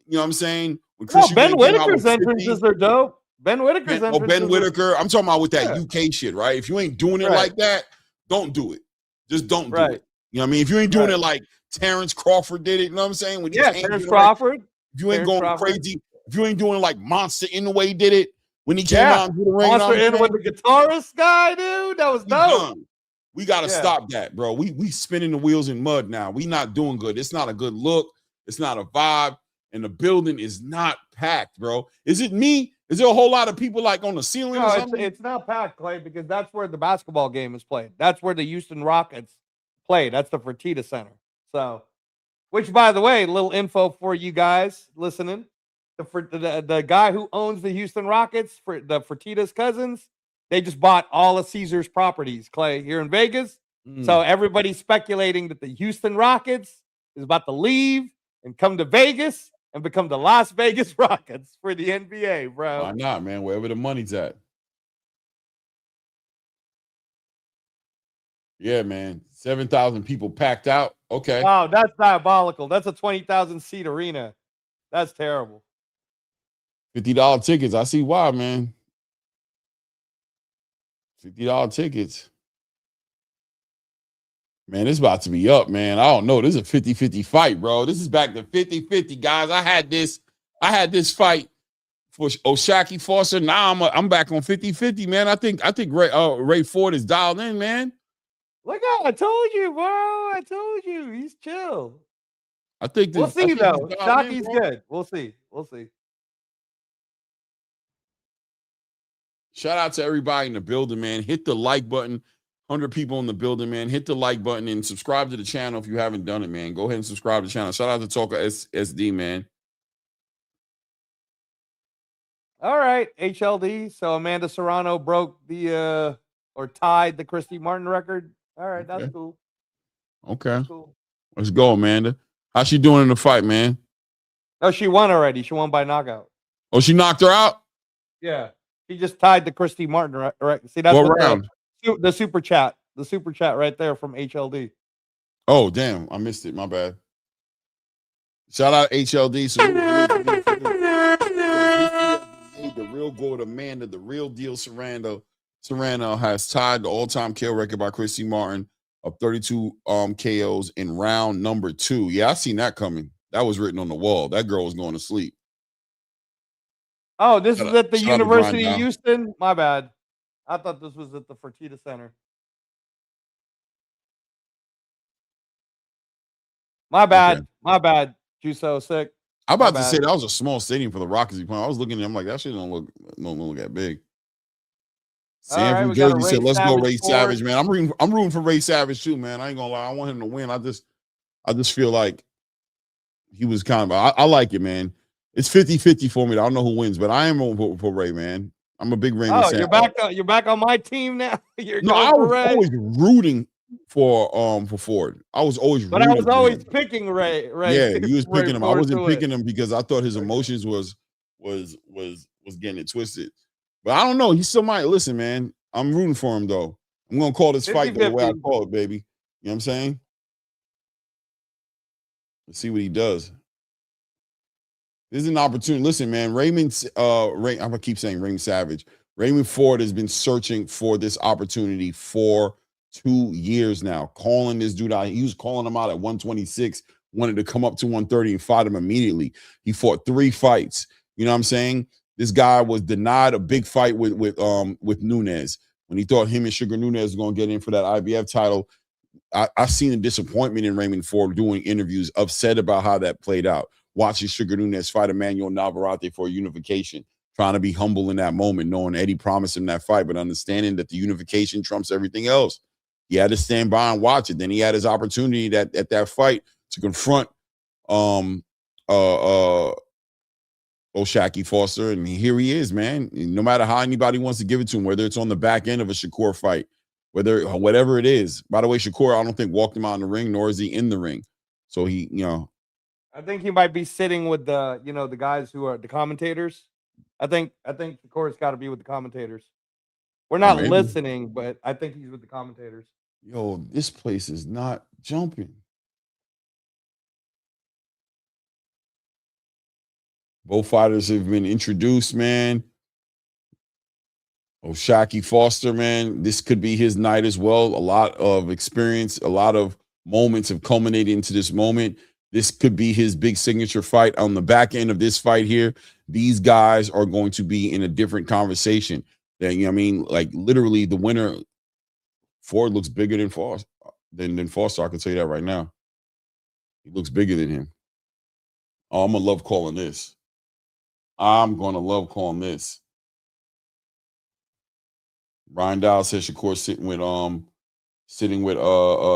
you know what I'm saying? When Chris Ben Eubank came out Whitaker's with 50, entrances are dope. Ben Whitaker's entrances. Ben Whitaker. I'm talking about with that Yeah. UK shit, right? If you ain't doing it Right. like that, don't do it. Just don't do Right. it. You know what I mean? If you ain't doing Right. it like Terrence Crawford did it, you know what I'm saying? When he Yeah, came Terrence to the Crawford. if you ain't Terrence going Crawford. crazy, if you ain't doing it like Monster in the way he did it when he came Yeah. out into the ring, you know Monster what I'm in with saying? the guitarist guy, dude. That was We dope. done. We gotta Yeah. stop that, bro. We spinning the wheels in mud now. We not doing good. It's not a good look. It's not a vibe, and the building is not packed, bro. Is it me? Is there a whole lot of people like on the ceiling No, or something? it's not packed, Clay, because that's where the basketball game is played. That's where the Houston Rockets play. That's the Fertitta Center. So, which, by the way, little info for you guys listening. The guy who owns the Houston Rockets, for the Fertitta's cousins, they just bought all of Caesar's properties, Clay, here in Vegas. So everybody's speculating that the Houston Rockets is about to leave and come to Vegas and become the Las Vegas Rockets for the NBA, bro. Why not, man? Wherever the money's at. Yeah, man. 7,000 people packed out. Okay. Wow, that's diabolical. That's a 20,000 seat arena. That's terrible. $50 tickets. I see why, man. $50 tickets. Man, this about to be up, man. I don't know. This is a 50-50 fight, bro. This is back to 50-50, guys. I had this fight for O'Shaquie Foster. Now I'm back on 50-50, man. I think Ray Ford is dialed in, man. Look out, I told you, bro. I told you. He's chill. I think We'll see, though. he's dialed in, Shocky's bro. good. We'll see. We'll see. Shout out to everybody in the building, man. Hit the like button. 100 people in the building, man. Hit the like button and subscribe to the channel if you haven't done it, man. Go ahead and subscribe to the channel. Shout out to Talker SD, man. All right, HLD. So Amanda Serrano broke the or tied the Christy Martin record. All right, that's Okay. cool. Okay. That's cool. Let's go, Amanda. How's she doing in the fight, man? Oh, she won already. She won by knockout. Oh, she knocked her out? Yeah. She just tied the Christy Martin record. See, that's What what round? the super chat. The super chat right there from HLD. Oh, damn. I missed it. My bad. Shout out HLD. So the real gold Amanda, the real deal Serrano has tied the all-time KO record by Christy Martin of 32 KOs in round number 2. Yeah, I seen that coming. That was written on the wall. That girl was going to sleep. Oh, this is at the shout out to University Brian of Dow. Houston? My bad. I thought this was at the Fertitta Center. My bad. Okay. My bad. Juso sick. I'm about My to say bad. that was a small stadium for the Rockets. I was looking at it, I'm like, that shit don't look that big. All right, Sanford, we got a Jersey said, Ray let's go, Ray Savage Savage, man. I'm rooting for Ray Savage too, man. I ain't gonna lie. I want him to win. I just feel like he was kind of I like it, man. It's 50-50 for me. I don't know who wins, but I am rooting for Ray, man. I'm a big Raymond Oh, Savage. you're back on my team now. You're No, going I for was Ray. always rooting for Ford. I was always But I rooting was for always him. picking Ray. Yeah, you was Ray picking him. I Ford wasn't to it. picking him because I thought his emotions was getting it twisted. But I don't know. He still might listen, man. I'm rooting for him though. I'm gonna call this fight the way I 50-50. call it, baby. You know what I'm saying? Let's see what he does. This is an opportunity. Listen, man, I'm gonna keep saying Raymond Savage. Raymond Ford has been searching for this opportunity for 2 years now, calling this dude out. He was calling him out at 126, wanted to come up to 130 and fight him immediately. He fought 3 fights. You know what I'm saying? This guy was denied a big fight with Nunes. When he thought him and Sugar Nunes was going to get in for that IBF title, I seen a disappointment in Raymond Ford doing interviews, upset about how that played out. Watching Sugar Nunes fight Emmanuel Navarrete for unification. trying to be humble in that moment, knowing Eddie promised him that fight, but understanding that the unification trumps everything else. He had to stand by and watch it. Then he had his opportunity at that fight to confront O'Shaquie Foster, and here he is, man. No matter how anybody wants to give it to him, whether it's on the back end of a Shakur fight, whatever it is. By the way, Shakur, I don't think walked him out in the ring, nor is he in the ring. So he, I think he might be sitting with the, the guys who are the commentators. I think Shakur's got to be with the commentators. We're not listening, but I think he's with the commentators. Yo, this place is not jumping. Both fighters have been introduced, man. O'Shaquie Foster, man, this could be his night as well. A lot of experience, a lot of moments have culminated into this moment. This could be his big signature fight. On the back end of this fight here, these guys are going to be in a different conversation. Like literally the winner, Ford looks bigger than Foster. Than Foster, I can tell you that right now. He looks bigger than him. Oh, I'm going to love calling this. I'm going to love calling this. Ryan Dow says Shakur sitting with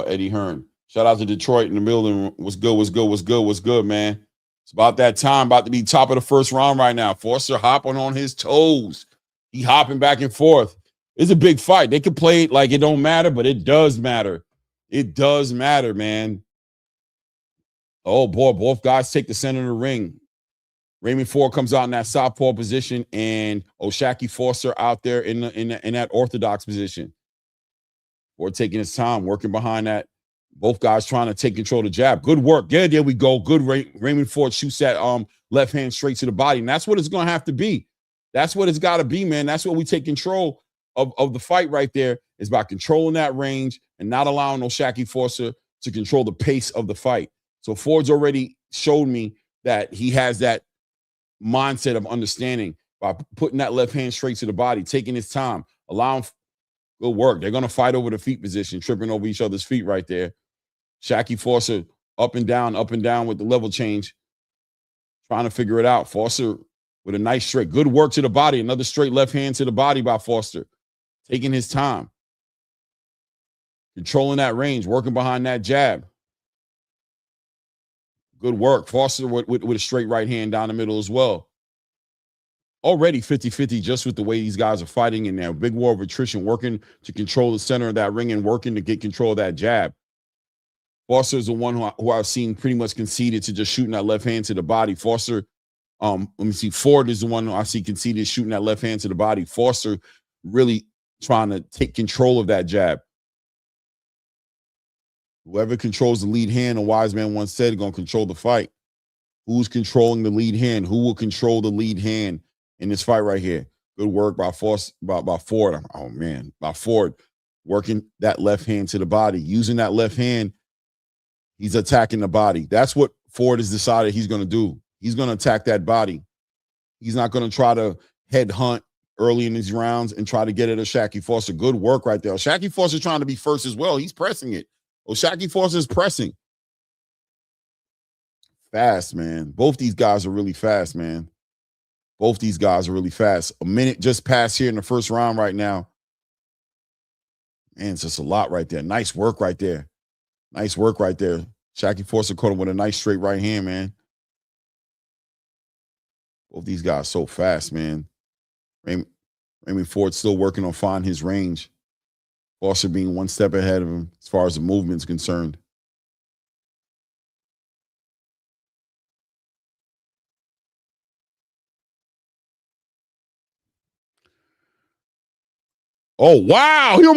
Eddie Hearn. Shout out to Detroit in the building. What's good, man? It's about that time, about to be top of the first round right now. Foster hopping on his toes. He hopping back and forth. It's a big fight. They can play it like it don't matter, but it does matter. It does matter, man. Oh, boy, both guys take the center of the ring. Raymond Ford comes out in that southpaw position, and O'Shaquie Foster out there in that orthodox position. Ford taking his time, working behind that. Both guys trying to take control of the jab. Good work. Yeah, there we go. Good. Raymond Ford shoots that left hand straight to the body, and that's what it's going to have to be. That's what it's got to be, man. That's what we take control of the fight right there, is by controlling that range and not allowing O'Shaquie Foster to control the pace of the fight. So Ford's already showed me that he has that mindset of understanding by putting that left hand straight to the body, taking his time, allowing good work. They're going to fight over the feet position, tripping over each other's feet right there. Shaquie Foster up and down with the level change, trying to figure it out. Foster with a nice straight. Good work to the body. Another straight left hand to the body by Foster. Taking his time. Controlling that range, working behind that jab. Good work. Foster with a straight right hand down the middle as well. Already 50-50 just with the way these guys are fighting in there. Big war of attrition, working to control the center of that ring and working to get control of that jab. Foster is the one who I've seen pretty much conceded to just shooting that left hand to the body. Foster, let me see. Ford is the one who I see conceded shooting that left hand to the body. Foster really trying to take control of that jab. Whoever controls the lead hand, a wise man once said, going to control the fight. Who's controlling the lead hand? Who will control the lead hand in this fight right here? Good work by Ford. Oh, man. By Ford, working that left hand to the body. Using that left hand, he's attacking the body. That's what Ford has decided he's going to do. He's going to attack that body. He's not going to try to head hunt early in these rounds and try to get at O'Shaquie Foster. Good work right there. O'Shaquie Foster trying to be first as well. He's pressing it. O'Shaquie Foster is pressing. Fast, man. Both these guys are really fast, man. Both these guys are really fast. A minute just passed here in the first round right now. Man, it's just a lot right there. Nice work right there. Nice work right there. Shaquie Foster caught him with a nice straight right hand, man. Both these guys so fast, man. Raymond Ford still working on finding his range. Foster being one step ahead of him as far as the movement's concerned. Oh, wow. He threw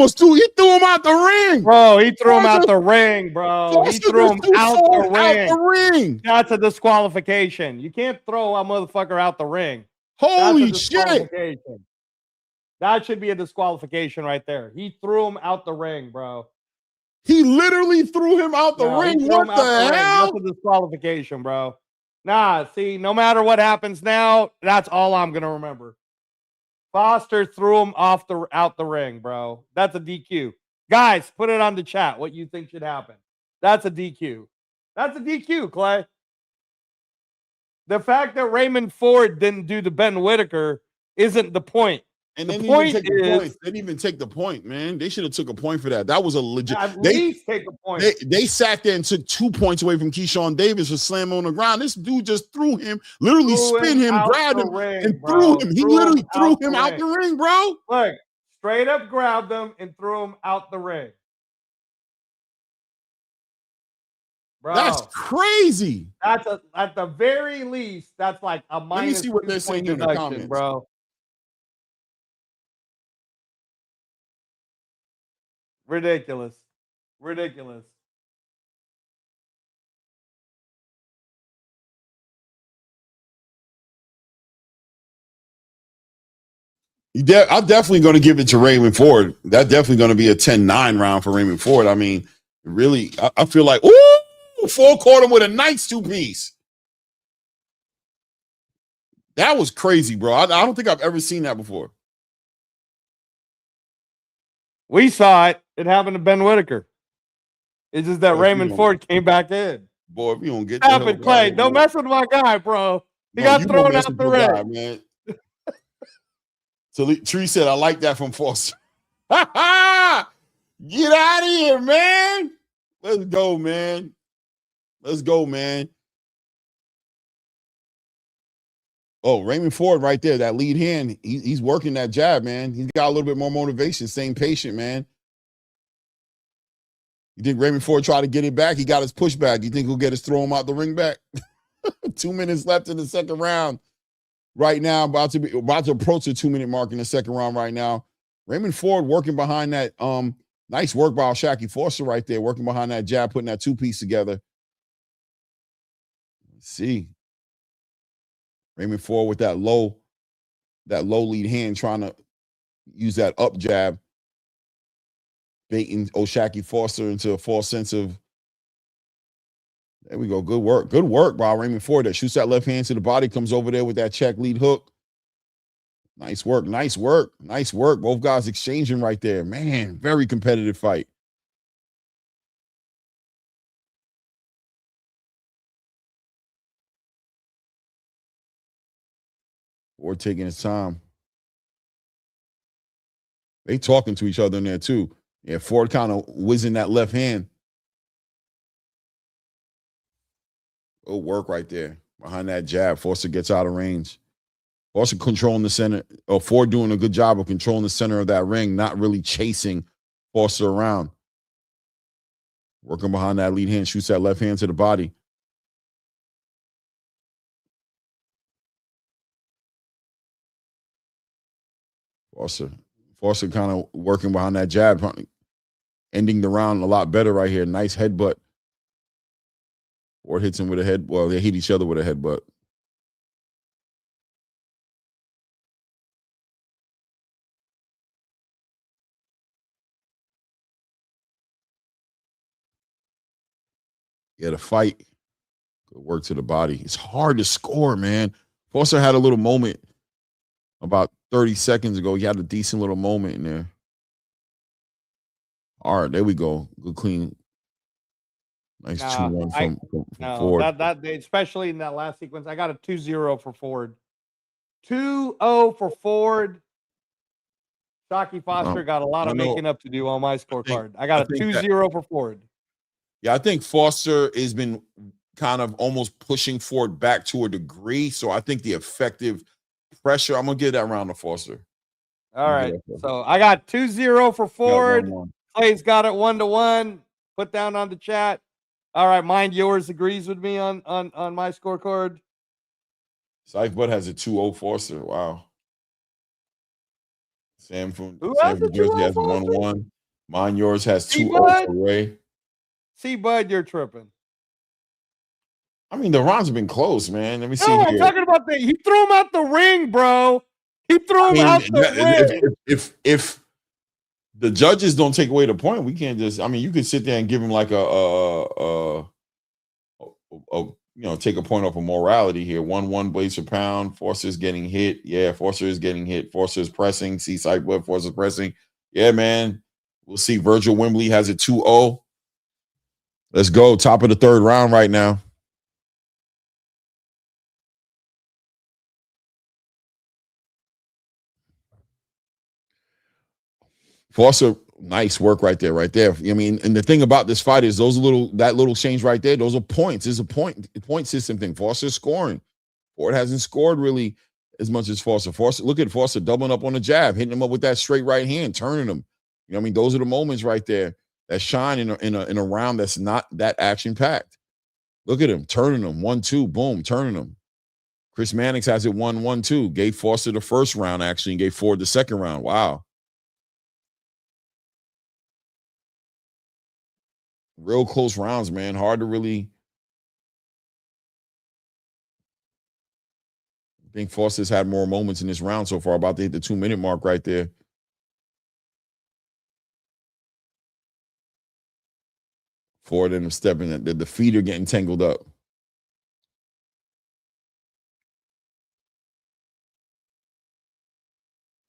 him out the ring. Bro, he threw him out the ring, bro. He threw him out the ring. That's a disqualification. You can't throw a motherfucker out the ring. Holy shit. That should be a disqualification right there. He threw him out the ring, bro. He literally threw him out the ring. What the hell? That's a disqualification, bro. Nah, see, no matter what happens now, that's all I'm going to remember. Foster threw him out the ring, bro. That's a DQ. Guys, put it on the chat what you think should happen. That's a DQ. That's a DQ, Clay. The fact that Raymond Ford didn't do the Ben Whitaker isn't the point. And The they didn't even point take the is- point. They didn't even take the point, man. They should have took a point for that. That was a legit. At They, least take a point. they sat there and took 2 points away from Keyshawn Davis for slamming on the ground. This dude just threw him, literally spin him, out grabbed the him, ring, and bro. threw him. He literally threw him out ring. the ring, bro. Look, straight up grabbed him and threw him out the ring. Bro, That's crazy. that's at the very least, that's like a minus. Let me see what they're 2 saying point in the deduction, comments. bro. Ridiculous. Ridiculous. I'm definitely going to give it to Raymond Ford. That's definitely going to be a 10-9 round for Raymond Ford. I mean, really, I feel like, ooh, Ford caught him with a nice 2-piece. That was crazy, bro. I don't think I've ever seen that before. We saw it. It happened to Ben Whitaker. It's just that Raymond Ford came back in. Boy, if you don't get Happened, Clay. Don't mess with my guy, bro. He got thrown out the ring. Man. So Tree said, I like that from Foster. Get out of here, man. Let's go, man. Let's go, man. Oh, Raymond Ford right there, that lead hand. He's working that jab, man. He's got a little bit more motivation, staying patient, man. You think Raymond Ford tried to get it back? He got his pushback. You think he'll get his throw him out the ring back? 2 minutes left in the second round. Right now, about to approach the 2-minute mark in the second round right now. Raymond Ford working behind that. Nice work by Shacky Foster right there, working behind that jab, putting that 2-piece together. Let's see. Raymond Ford with that low lead hand, trying to use that up jab, baiting Shacky Foster into a false sense of. There we go. Good work. Good work by Raymond Ford. That shoots that left hand to the body, comes over there with that check lead hook. Nice work. Nice work. Nice work. Both guys exchanging right there. Man, very competitive fight. Ford taking his time. They talking to each other in there too. Yeah, Ford kind of whizzing that left hand. Good work right there. Behind that jab, Foster gets out of range. Foster controlling the center. Ford doing a good job of controlling the center of that ring, not really chasing Foster around. Working behind that lead hand, shoots that left hand to the body. Foster kind of working behind that jab, ending the round a lot better right here. Nice headbutt. Ford hits him with a head. Well, they hit each other with a headbutt. Yeah, the fight. Good work to the body. It's hard to score, man. Foster had a little moment about 30 seconds ago. He had a decent little moment in there. All right, there we go. Good clean. Nice 2-1 from Ford. That especially in that last sequence, I got a 2-0 for Ford. 2-0 for Ford. Shacky Foster got a lot of making up to do on my scorecard. I got a 2-0 for Ford. Yeah, I think Foster has been kind of almost pushing Ford back to a degree. So I think the effective pressure, I'm going to give that round to Foster. All right. So I got 2-0 for Ford. Clay's got it 1-1. Put down on the chat. All right. Mind yours agrees with me on my scorecard. Scythe Bud has a 2-0 Foster. Wow. Sam from Jersey has 1-1. Mind yours has 2-0 for Ray. See, Bud, you're tripping. I mean, the rounds have been close, man. Let me see. I'm talking about he threw him out the ring, bro. He threw him out the ring. If the judges don't take away the point, we can't just. I mean, you could sit there and give him like take a point off of morality here. 1-1 blades per pound. Foster's getting hit. Yeah, Foster is getting hit. Foster's pressing. See Sideblood. Foster's pressing. Yeah, man. We'll see. Virgil Wembley has a 2-0. Let's go. Top of the third round right now. Foster, nice work right there, right there. I mean, and the thing about this fight is that little exchange right there, those are points. It's a point system thing. Foster's scoring. Ford hasn't scored really as much as Foster. Look at Foster doubling up on the jab, hitting him up with that straight right hand, turning him. You know what I mean? Those are the moments right there that shine in a round that's not that action packed. Look at him turning him 1-2, boom, turning him. Chris Mannix has it 1-1-2. Gave Foster the first round actually, and gave Ford the second round. Wow. Real close rounds, man. Hard to really. I think Foster's had more moments in this round so far. About to hit the 2-minute mark right there. Ford and him stepping. The feet are getting tangled up.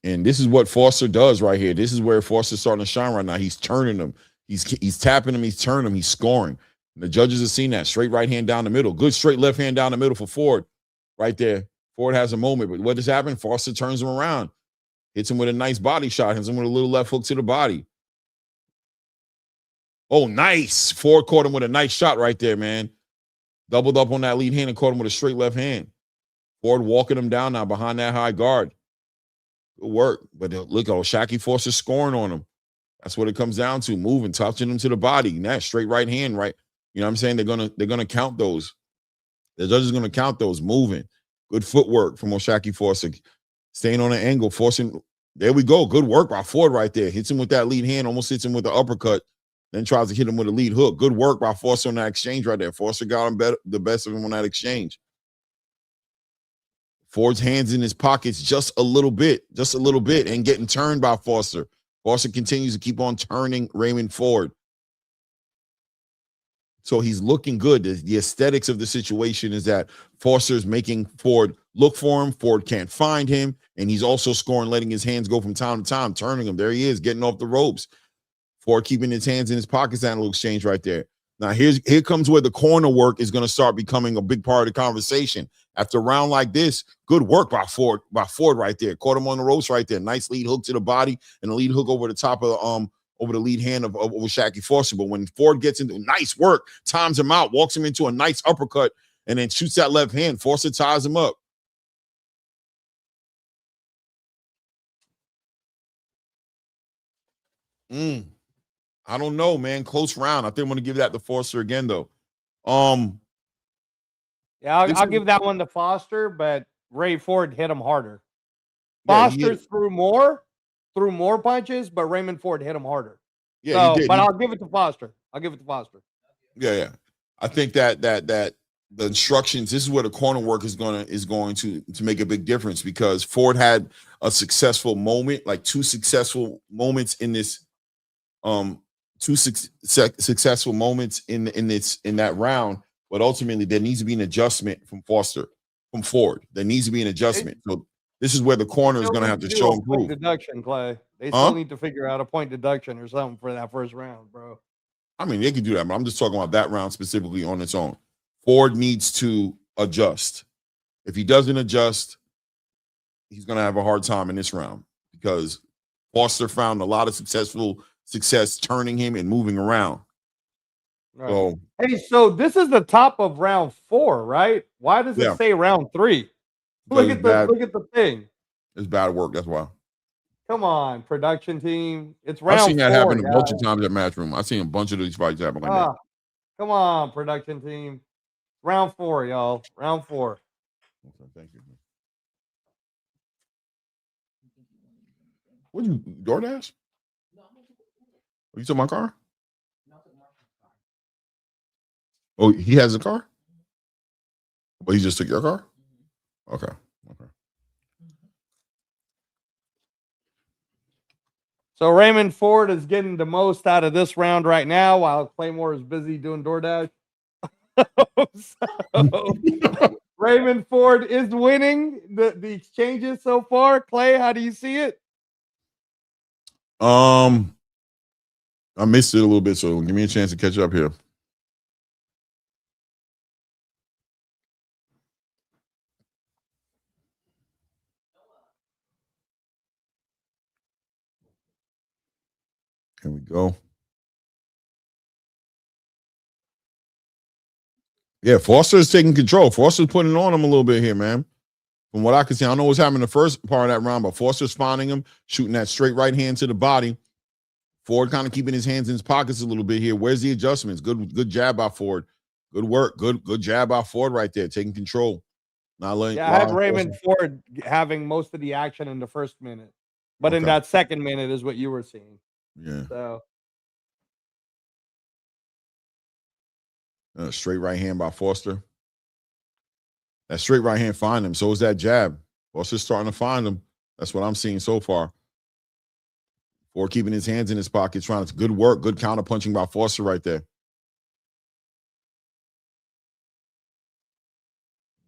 And this is what Foster does right here. This is where Foster's starting to shine right now. He's turning them. He's tapping him. He's turning him. He's scoring. And the judges have seen that. Straight right hand down the middle. Good straight left hand down the middle for Ford right there. Ford has a moment. But what has happened? Foster turns him around. Hits him with a nice body shot. Hits him with a little left hook to the body. Oh, nice. Ford caught him with a nice shot right there, man. Doubled up on that lead hand and caught him with a straight left hand. Ford walking him down now behind that high guard. Good work. But look, Shaki Foster scoring on him. That's what it comes down to. Moving, touching him to the body. And that straight right hand, right? You know what I'm saying? They're gonna count those. The judge is gonna count those. Moving. Good footwork from Oshaki Foster. Staying on an angle, forcing. There we go. Good work by Ford right there. Hits him with that lead hand, almost hits him with the uppercut. Then tries to hit him with a lead hook. Good work by Foster on that exchange right there. Foster got him the best of him on that exchange. Ford's hands in his pockets just a little bit, and getting turned by Foster. Foster continues to keep on turning Raymond Ford. So he's looking good. The aesthetics of the situation is that Foster's making Ford look for him. Ford can't find him. And he's also scoring, letting his hands go from time to time, turning him. There he is, getting off the ropes. Ford keeping his hands in his pockets, that little exchange right there. Now, here comes where the corner work is going to start becoming a big part of the conversation. After a round like this, good work by Ford right there. Caught him on the ropes right there. Nice lead hook to the body and a lead hook over the top of over the lead hand of Shaki Foster. But when Ford gets into nice work, times him out, walks him into a nice uppercut, and then shoots that left hand. Foster ties him up. I don't know, man. Close round. I think I'm going to give that to Foster again, though. Yeah, I'll give that one to Foster, but Ray Ford hit him harder. Yeah, Foster threw more punches, but Raymond Ford hit him harder. Yeah, so, he did. But I'll give it to Foster. Yeah. I think that the instructions, this is where the corner work is going to make a big difference, because Ford had a successful moment, like two successful moments in this, successful moments in that round. But ultimately, there needs to be an adjustment from Ford. There needs to be an adjustment. So this is where the corner is going to have to show and prove. Deduction, Clay. They still need to figure out a point deduction or something for that first round, bro. I mean, they can do that, but I'm just talking about that round specifically on its own. Ford needs to adjust. If he doesn't adjust, he's going to have a hard time in this round, because Foster found a lot of success turning him and moving around. Right. So this is the top of round 4, right? Why does it say round 3? Look at the thing. It's bad work. That's why. Come on, production team. It's round 4. I've seen that happen a bunch of times at Matchroom. I've seen a bunch of these fights happen like that. Come on, production team. Round 4, y'all. Round 4. Okay, thank you. What you DoorDash? Are you took my car? Oh, he has a car? But he just took your car? Okay. So Raymond Ford is getting the most out of this round right now, while Claymore is busy doing DoorDash. Raymond Ford is winning the exchanges so far. Clay, how do you see it? I missed it a little bit, so give me a chance to catch up here. Here we go. Yeah, Foster is taking control. Foster's putting it on him a little bit here, man. From what I can see, I don't know what's happening the first part of that round, but Foster's finding him, shooting that straight right hand to the body. Ford kind of keeping his hands in his pockets a little bit here. Where's the adjustments? Good jab by Ford. Good work. Good jab by Ford right there, taking control. Not letting. Yeah, I had Raymond Ford having most of the action in the first minute, but in that second minute is what you were seeing. Yeah. So straight right hand by Foster. That straight right hand find him. So is that jab. Foster's starting to find him. That's what I'm seeing so far. Ford keeping his hands in his pocket, trying to good work, good counter punching by Foster right there.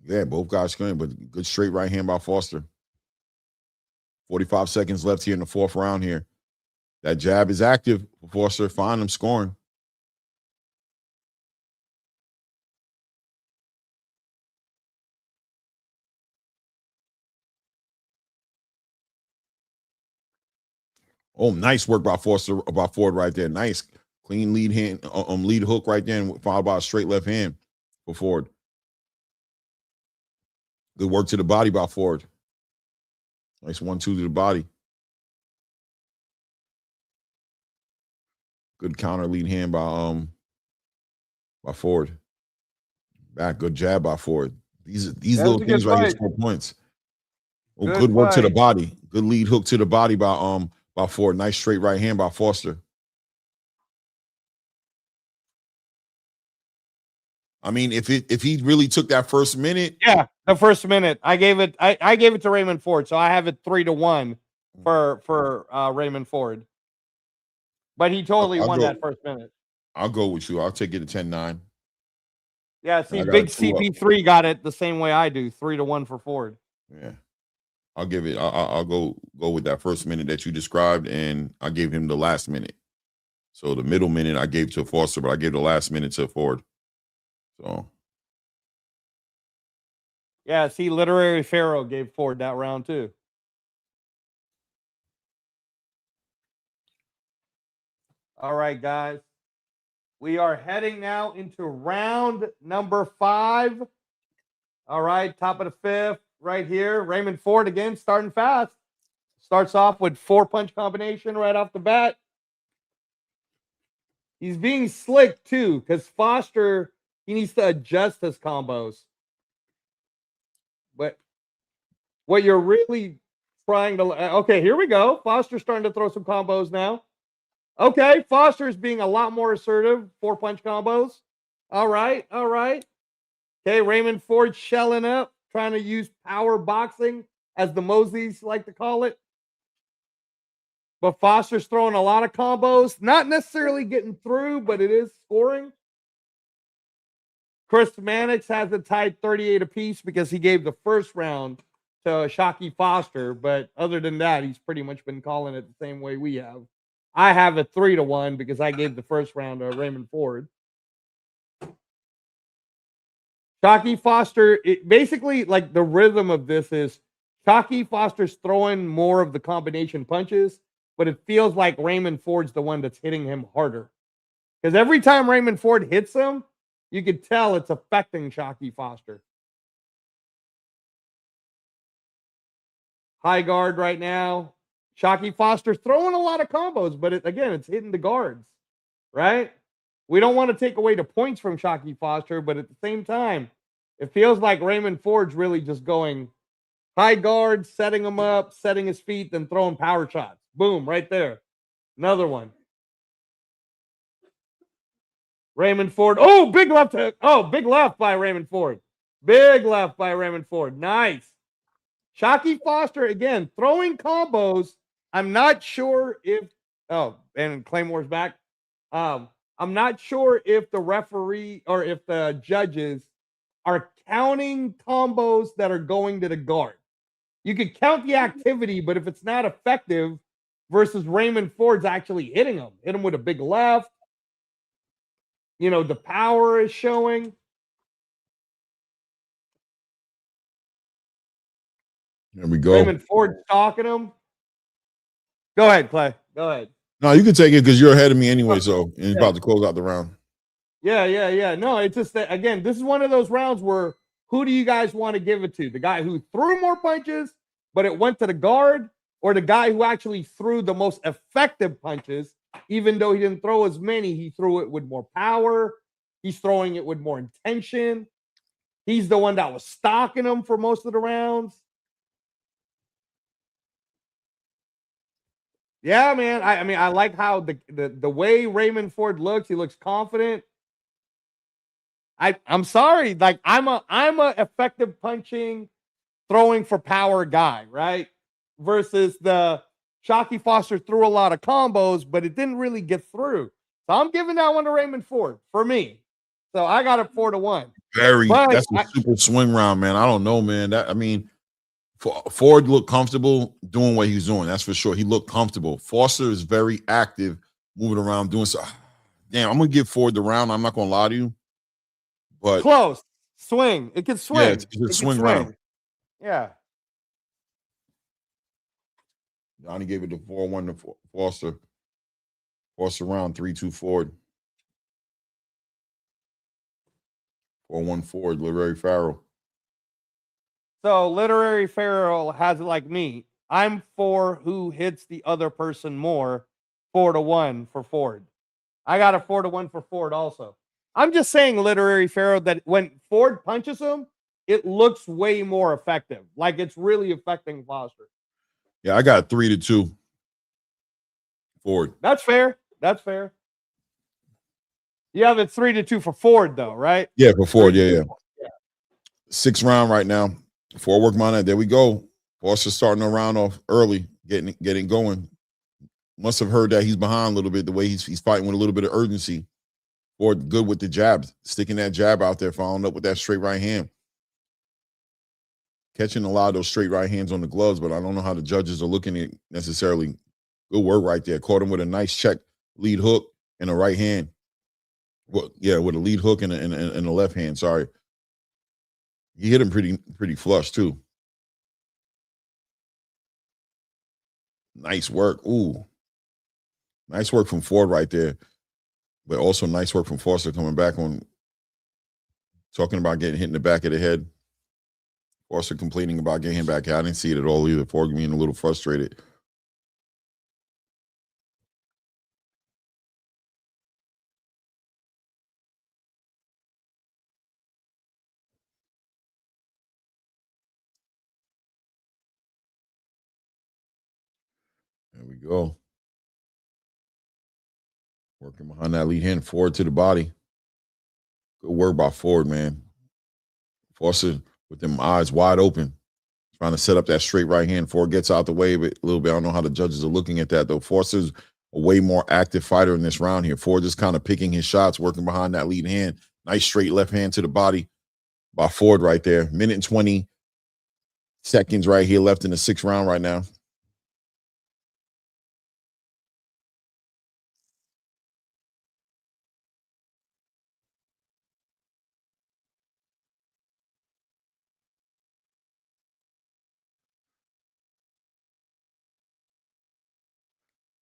Yeah, both guys going, but good straight right hand by Foster. 45 seconds left here in the fourth round here. That jab is active for Foster. Find him scoring. Oh, nice work by Foster, by Ford right there. Nice, clean lead hand, lead hook right there, and followed by a straight left hand for Ford. Good work to the body by Ford. Nice 1-2 to the body. Good counter lead hand by Ford. Back, good jab by Ford. These little things right here score points. Oh, good work to the body. Good lead hook to the body by Ford. Nice straight right hand by Foster. I mean, if he really took that first minute. Yeah, the first minute. I gave it to Raymond Ford. So I have it 3-1 for Raymond Ford. But he totally won that first minute. I'll go with you. I'll take it to 10-9. Yeah, see, big CP3 got it the same way I do, 3-1 for Ford. Yeah. I'll give it. I'll go with that first minute that you described, and I gave him the last minute. So the middle minute I gave to Foster, but I gave the last minute to Ford. So. Yeah, see, Literary Pharaoh gave Ford that round too. All right, guys. We are heading now into round number 5. All right, top of the 5th right here. Raymond Ford again, starting fast. Starts off with 4-punch combination right off the bat. He's being slick too, because Foster, he needs to adjust his combos. But what you're really trying to... Okay, here we go. Foster's starting to throw some combos now. Okay, Foster's being a lot more assertive. 4-punch combos. All right, all right. Okay, Raymond Ford shelling up, trying to use power boxing, as the Mosleys like to call it. But Foster's throwing a lot of combos. Not necessarily getting through, but it is scoring. Chris Mannix has it tied 38 apiece because he gave the first round to Shockey Foster. But other than that, he's pretty much been calling it the same way we have. I have it 3-1 because I gave the first round to Raymond Ford. Shockey Foster, basically, like the rhythm of this is Shockey Foster's throwing more of the combination punches, but it feels like Raymond Ford's the one that's hitting him harder. Because every time Raymond Ford hits him, you could tell it's affecting Shockey Foster. High guard right now. Shockey Foster's throwing a lot of combos, but it's hitting the guards, right? We don't want to take away the points from Shockey Foster, but at the same time, it feels like Raymond Ford's really just going high guard, setting him up, setting his feet, then throwing power shots. Boom, right there. Another one. Raymond Ford. Oh, big left hook. Oh, big left by Raymond Ford. Big left by Raymond Ford. Nice. Shockey Foster, again, throwing combos. I'm not sure if... Oh, and Claymore's back. I'm not sure if the referee or if the judges are counting combos that are going to the guard. You could count the activity, but if it's not effective versus Raymond Ford's actually hitting him, hit him with a big left. You know, the power is showing. There we go. Raymond Ford stalking him. Go ahead, Clay. Go ahead. No, you can take it because you're ahead of me anyway. So and you're about to close out the round. Yeah. No, it's just that, again, this is one of those rounds where who do you guys want to give it to? The guy who threw more punches, but it went to the guard, or the guy who actually threw the most effective punches, even though he didn't throw as many, he threw it with more power. He's throwing it with more intention. He's the one that was stalking him for most of the rounds. Yeah, man. I mean, I like how the way Raymond Ford looks. He looks confident. I'm sorry, like I'm a effective punching, throwing for power guy, right? Versus the Shockey Foster threw a lot of combos, but it didn't really get through. So I'm giving that one to Raymond Ford for me. So I got it 4-1. That's a super swing round, man. I don't know, man. Ford looked comfortable doing what he's doing. That's for sure. He looked comfortable. Foster is very active, moving around, doing so. Damn, I'm gonna give Ford the round. I'm not gonna lie to you, but close swing. It can swing. Yeah, it's a swing round. Yeah. Johnny gave it the 4-1 to Foster. Foster round 3-2 Ford. 4-1 Ford. Literary Farrell. So Literary Farrell has it like me. I'm for who hits the other person more. 4-1 for Ford. I got a 4-1 for Ford also. I'm just saying, Literary Farrell, that when Ford punches him, it looks way more effective. Like it's really affecting Foster. Yeah, I got 3-2 Ford. That's fair. That's fair. You have it 3-2 for Ford, though, right? Yeah, for Ford. Yeah. 6th round right now. Ford working on that. There we go. Foster starting the round off early, getting going. Must have heard that he's behind a little bit. The way he's fighting with a little bit of urgency. Ford good with the jabs, sticking that jab out there, following up with that straight right hand. Catching a lot of those straight right hands on the gloves, but I don't know how the judges are looking at it necessarily. Good work right there. Caught him with a nice check lead hook in the right hand. Well, yeah, with a lead hook in the left hand. Sorry. He hit him pretty flush too. Nice work. Ooh. Nice work from Ford right there. But also nice work from Foster coming back on, talking about getting hit in the back of the head. Foster complaining about getting hit back. I didn't see it at all either. Ford being a little frustrated. There we go. Working behind that lead hand. Ford to the body. Good work by Ford, man. Foster with them eyes wide open, trying to set up that straight right hand. Ford gets out the way of it a little bit. I don't know how the judges are looking at that, though. Foster's a way more active fighter in this round here. Ford just kind of picking his shots, working behind that lead hand. Nice straight left hand to the body by Ford right there. 1:20 seconds right here left in the 6th round right now.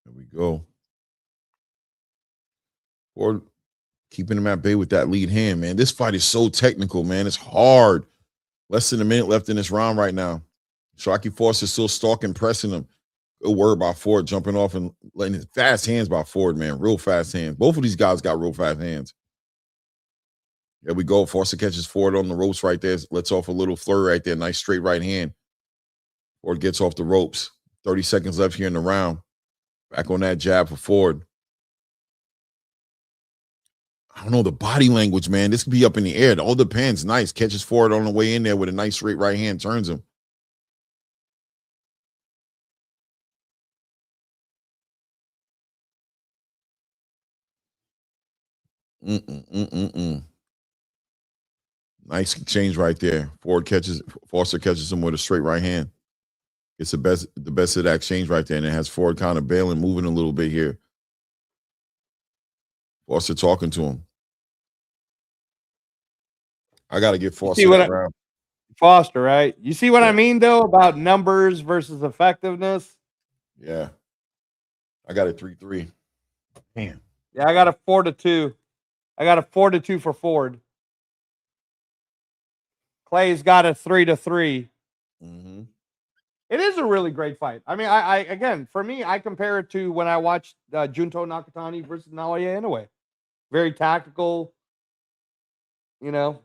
There we go. Ford keeping him at bay with that lead hand, man. This fight is so technical, man. It's hard. Less than a minute left in this round right now. Shockey Foster still stalking, pressing him. Good word by Ford, jumping off and letting his fast hands by Ford, man. Real fast hands. Both of these guys got real fast hands. There we go. Foster catches Ford on the ropes right there. Lets off a little flurry right there. Nice straight right hand. Ford gets off the ropes. 30 seconds left here in the round. Back on that jab for Ford. I don't know, the body language, man. This could be up in the air. It all depends. Nice. Catches Ford on the way in there with a nice straight right hand. Turns him. Nice exchange right there. Foster catches him with a straight right hand. It's the best of that exchange right there. And it has Ford kind of bailing, moving a little bit here. Foster talking to him. I got to get Foster that round. Foster, right? You see what I mean, though, about numbers versus effectiveness? Yeah. I got a 3-3. Damn. Yeah, I got a 4-2. I got a 4-2 for Ford. Clay's got a 3-3. Mm-hmm. It is a really great fight. I mean, I again, for me, I compare it to when I watched Junto Nakatani versus Naoya Inoue. Very tactical, you know.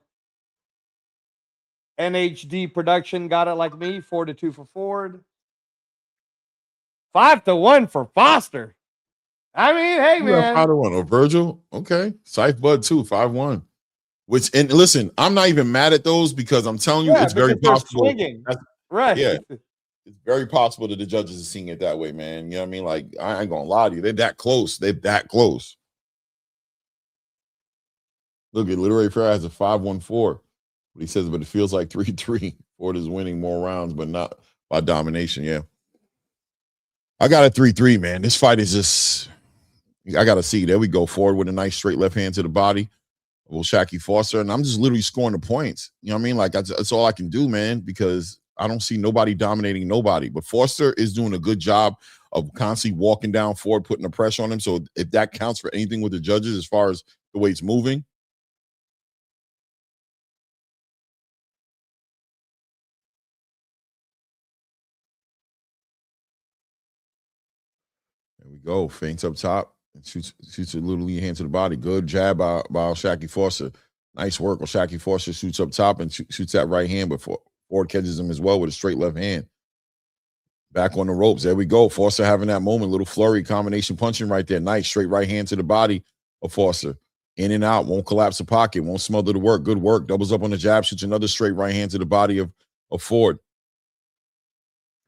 NHD production got it like me, 4-2 for Ford. 5-1 for Foster. I mean, hey, man. 5-1. Oh, Virgil. Okay. Scythe Bud too, 5-1. Which, and listen, I'm not even mad at those because I'm telling you, it's very possible. Right. Yeah. It's very possible that the judges are seeing it that way, man. You know what I mean? Like, I ain't gonna lie to you. They're that close. They're that close. Look at Literary Fair has a 5-1-4. But he says, but it feels like 3-3. Ford is winning more rounds, but not by domination. Yeah. I got a 3-3, man. This fight is just, I gotta see. There we go. Ford with a nice straight left hand to the body. Well, Shaqy Foster, and I'm just literally scoring the points. You know what I mean? Like, that's all I can do, man, because I don't see nobody dominating nobody. But Foster is doing a good job of constantly walking down Ford, putting the pressure on him. So if that counts for anything with the judges as far as the way it's moving. There we go. Feints up top. Shoots a little lead hand to the body. Good jab by Shaqy Foster. Nice work. Well, Shaqy Foster shoots up top and shoots that right hand, but Ford catches him as well with a straight left hand. Back on the ropes. There we go. Foster having that moment. Little flurry combination punching right there. Nice straight right hand to the body of Foster. In and out. Won't collapse the pocket. Won't smother the work. Good work. Doubles up on the jab. Shoots another straight right hand to the body of Ford.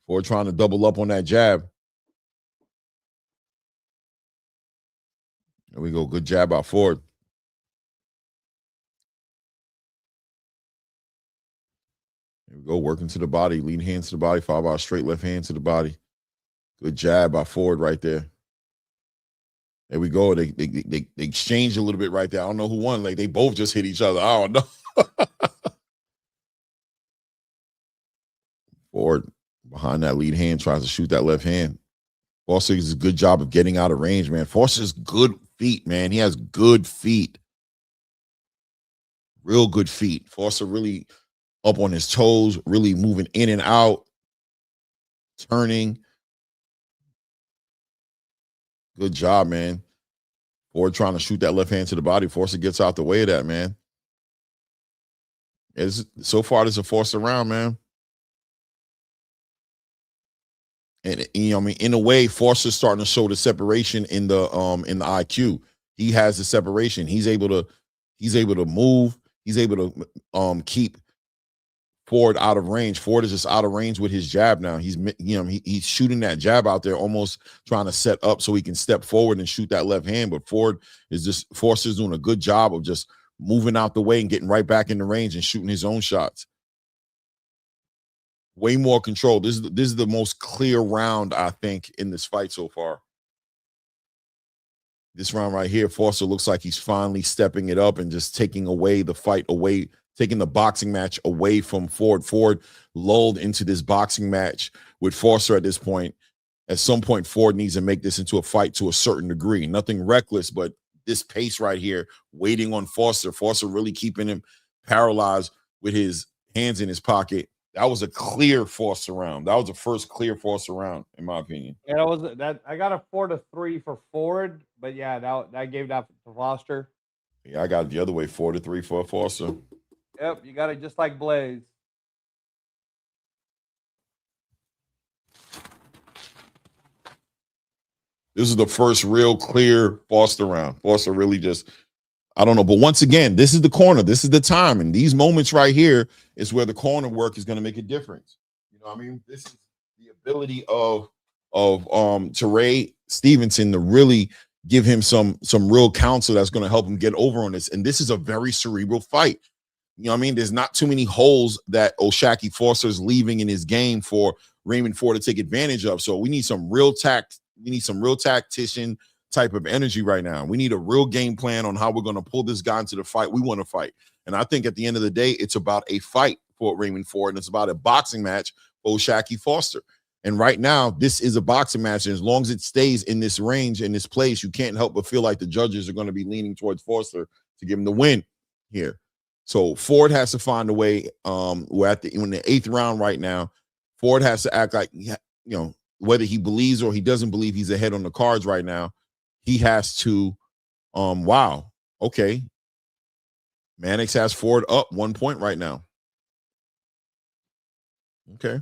Ford trying to double up on that jab. There we go. Good jab by Ford. There we go. Working to the body. Lead hands to the body. Followed by a straight left hand to the body. Good jab by Ford right there. There we go. They exchanged a little bit right there. I don't know who won. Like, they both just hit each other. I don't know. Ford behind that lead hand tries to shoot that left hand. Foster does a good job of getting out of range, man. Foster's good feet, man. He has good feet. Real good feet. Foster really up on his toes, really moving in and out, turning. Good job, man. Ford trying to shoot that left hand to the body. Foster gets out the way of that, man. So far, there's a Foster round, man. And you know, I mean, in a way, Foster's starting to show the separation in the IQ. He has the separation. He's able to move. He's able to keep Ford out of range. Ford is just out of range with his jab now. He's he's shooting that jab out there, almost trying to set up so he can step forward and shoot that left hand. But Foster's doing a good job of just moving out the way and getting right back in the range and shooting his own shots. Way more control. This is the most clear round, I think, in this fight so far. This round right here, Foster looks like he's finally stepping it up and just taking away the fight away, taking the boxing match away from Ford. Ford lulled into this boxing match with Foster at this point. At some point, Ford needs to make this into a fight to a certain degree. Nothing reckless, but this pace right here, waiting on Foster. Foster really keeping him paralyzed with his hands in his pocket. That was a clear Foster round. That was the first clear Foster round, in my opinion. Yeah, that I got a 4-3 for Ford, but yeah, that gave that to Foster. Yeah, I got it the other way, 4-3 for Foster. Yep, you got it just like Blaze. This is the first real clear Foster round. Foster really just, I don't know. But once again, this is the corner. This is the time. And these moments right here is where the corner work is going to make a difference. You know what I mean? This is the ability of Teray Stevenson to really give him some real counsel that's going to help him get over on this. And this is a very cerebral fight. You know what I mean? There's not too many holes that Shaqy Foster is leaving in his game for Raymond Ford to take advantage of. So we need some real tact. We need some real tactician type of energy right now. We need a real game plan on how we're going to pull this guy into the fight we want to fight. And I think at the end of the day, it's about a fight for Raymond Ford, and it's about a boxing match for Shaqy Foster. And right now, this is a boxing match. And as long as it stays in this range, in this place, you can't help but feel like the judges are going to be leaning towards Foster to give him the win here. So Ford has to find a way. We're in the 8th round right now. Ford has to act like, whether he believes or he doesn't believe he's ahead on the cards right now, he has to, wow, okay. Mannix has Ford up 1 point right now. Okay.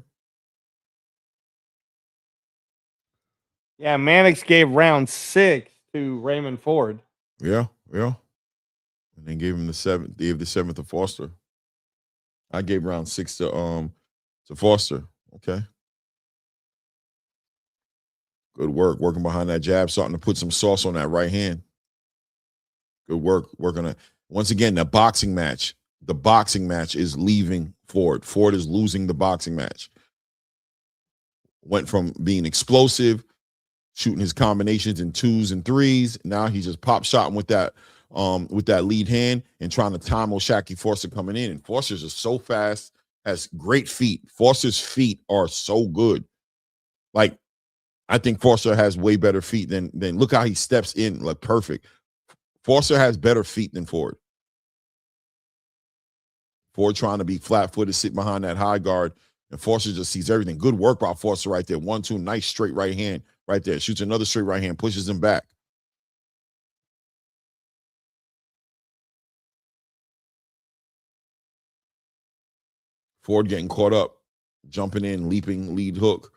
Yeah, Mannix gave round 6 to Raymond Ford. Yeah. And then gave him the 7th. Gave the 7th to Foster. I gave round 6 to Foster. Okay. Good work. Working behind that jab, starting to put some sauce on that right hand. Good work. Working on it. Once again, the boxing match. The boxing match is leaving Ford. Ford is losing the boxing match. Went from being explosive, shooting his combinations in 2s and 3s. Now he just pop shotting with that lead hand and trying to time O'Shaquie Foster coming in. And Foster's just so fast, has great feet. Foster's feet are so good. Like, I think Foster has way better feet than look how he steps in, like perfect. Foster has better feet than Ford. Ford trying to be flat-footed, sit behind that high guard, and Foster just sees everything. Good work by Foster right there. 1-2, nice straight right hand right there. Shoots another straight right hand, pushes him back. Ford getting caught up, jumping in, leaping, lead hook.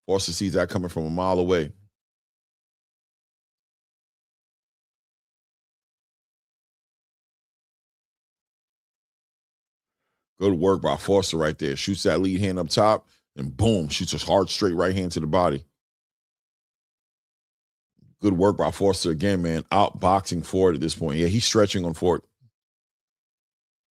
Foster sees that coming from a mile away. Good work by Foster right there. Shoots that lead hand up top, and boom, shoots a hard straight right hand to the body. Good work by Foster again, man. Outboxing Ford at this point. Yeah, he's stretching on Ford.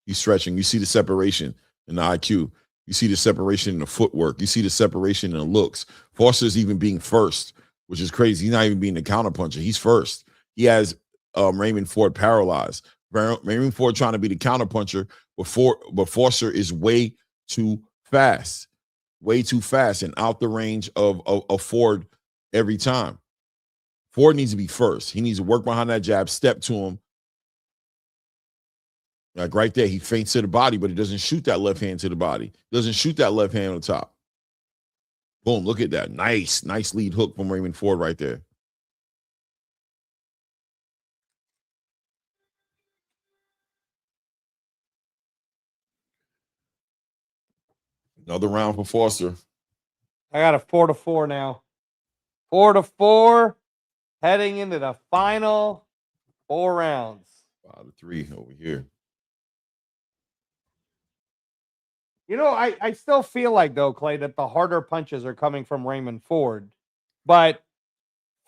He's stretching. You see the separation in the IQ. You see the separation in the footwork. You see the separation in the looks. Foster's even being first, which is crazy. He's not even being the counterpuncher. He's first. He has Raymond Ford paralyzed. Raymond Ford trying to be the counterpuncher, but Foster is way too fast. Way too fast and out the range of Ford every time. Ford needs to be first. He needs to work behind that jab, step to him. Like right there, he feints to the body, but he doesn't shoot that left hand to the body. Doesn't shoot that left hand on the top. Boom, look at that. Nice lead hook from Raymond Ford right there. Another round for Foster. I got a 4-4 now. 4-4, heading into the final 4 rounds. 5-3 over here. You know, I still feel like, though, Clay, that the harder punches are coming from Raymond Ford. But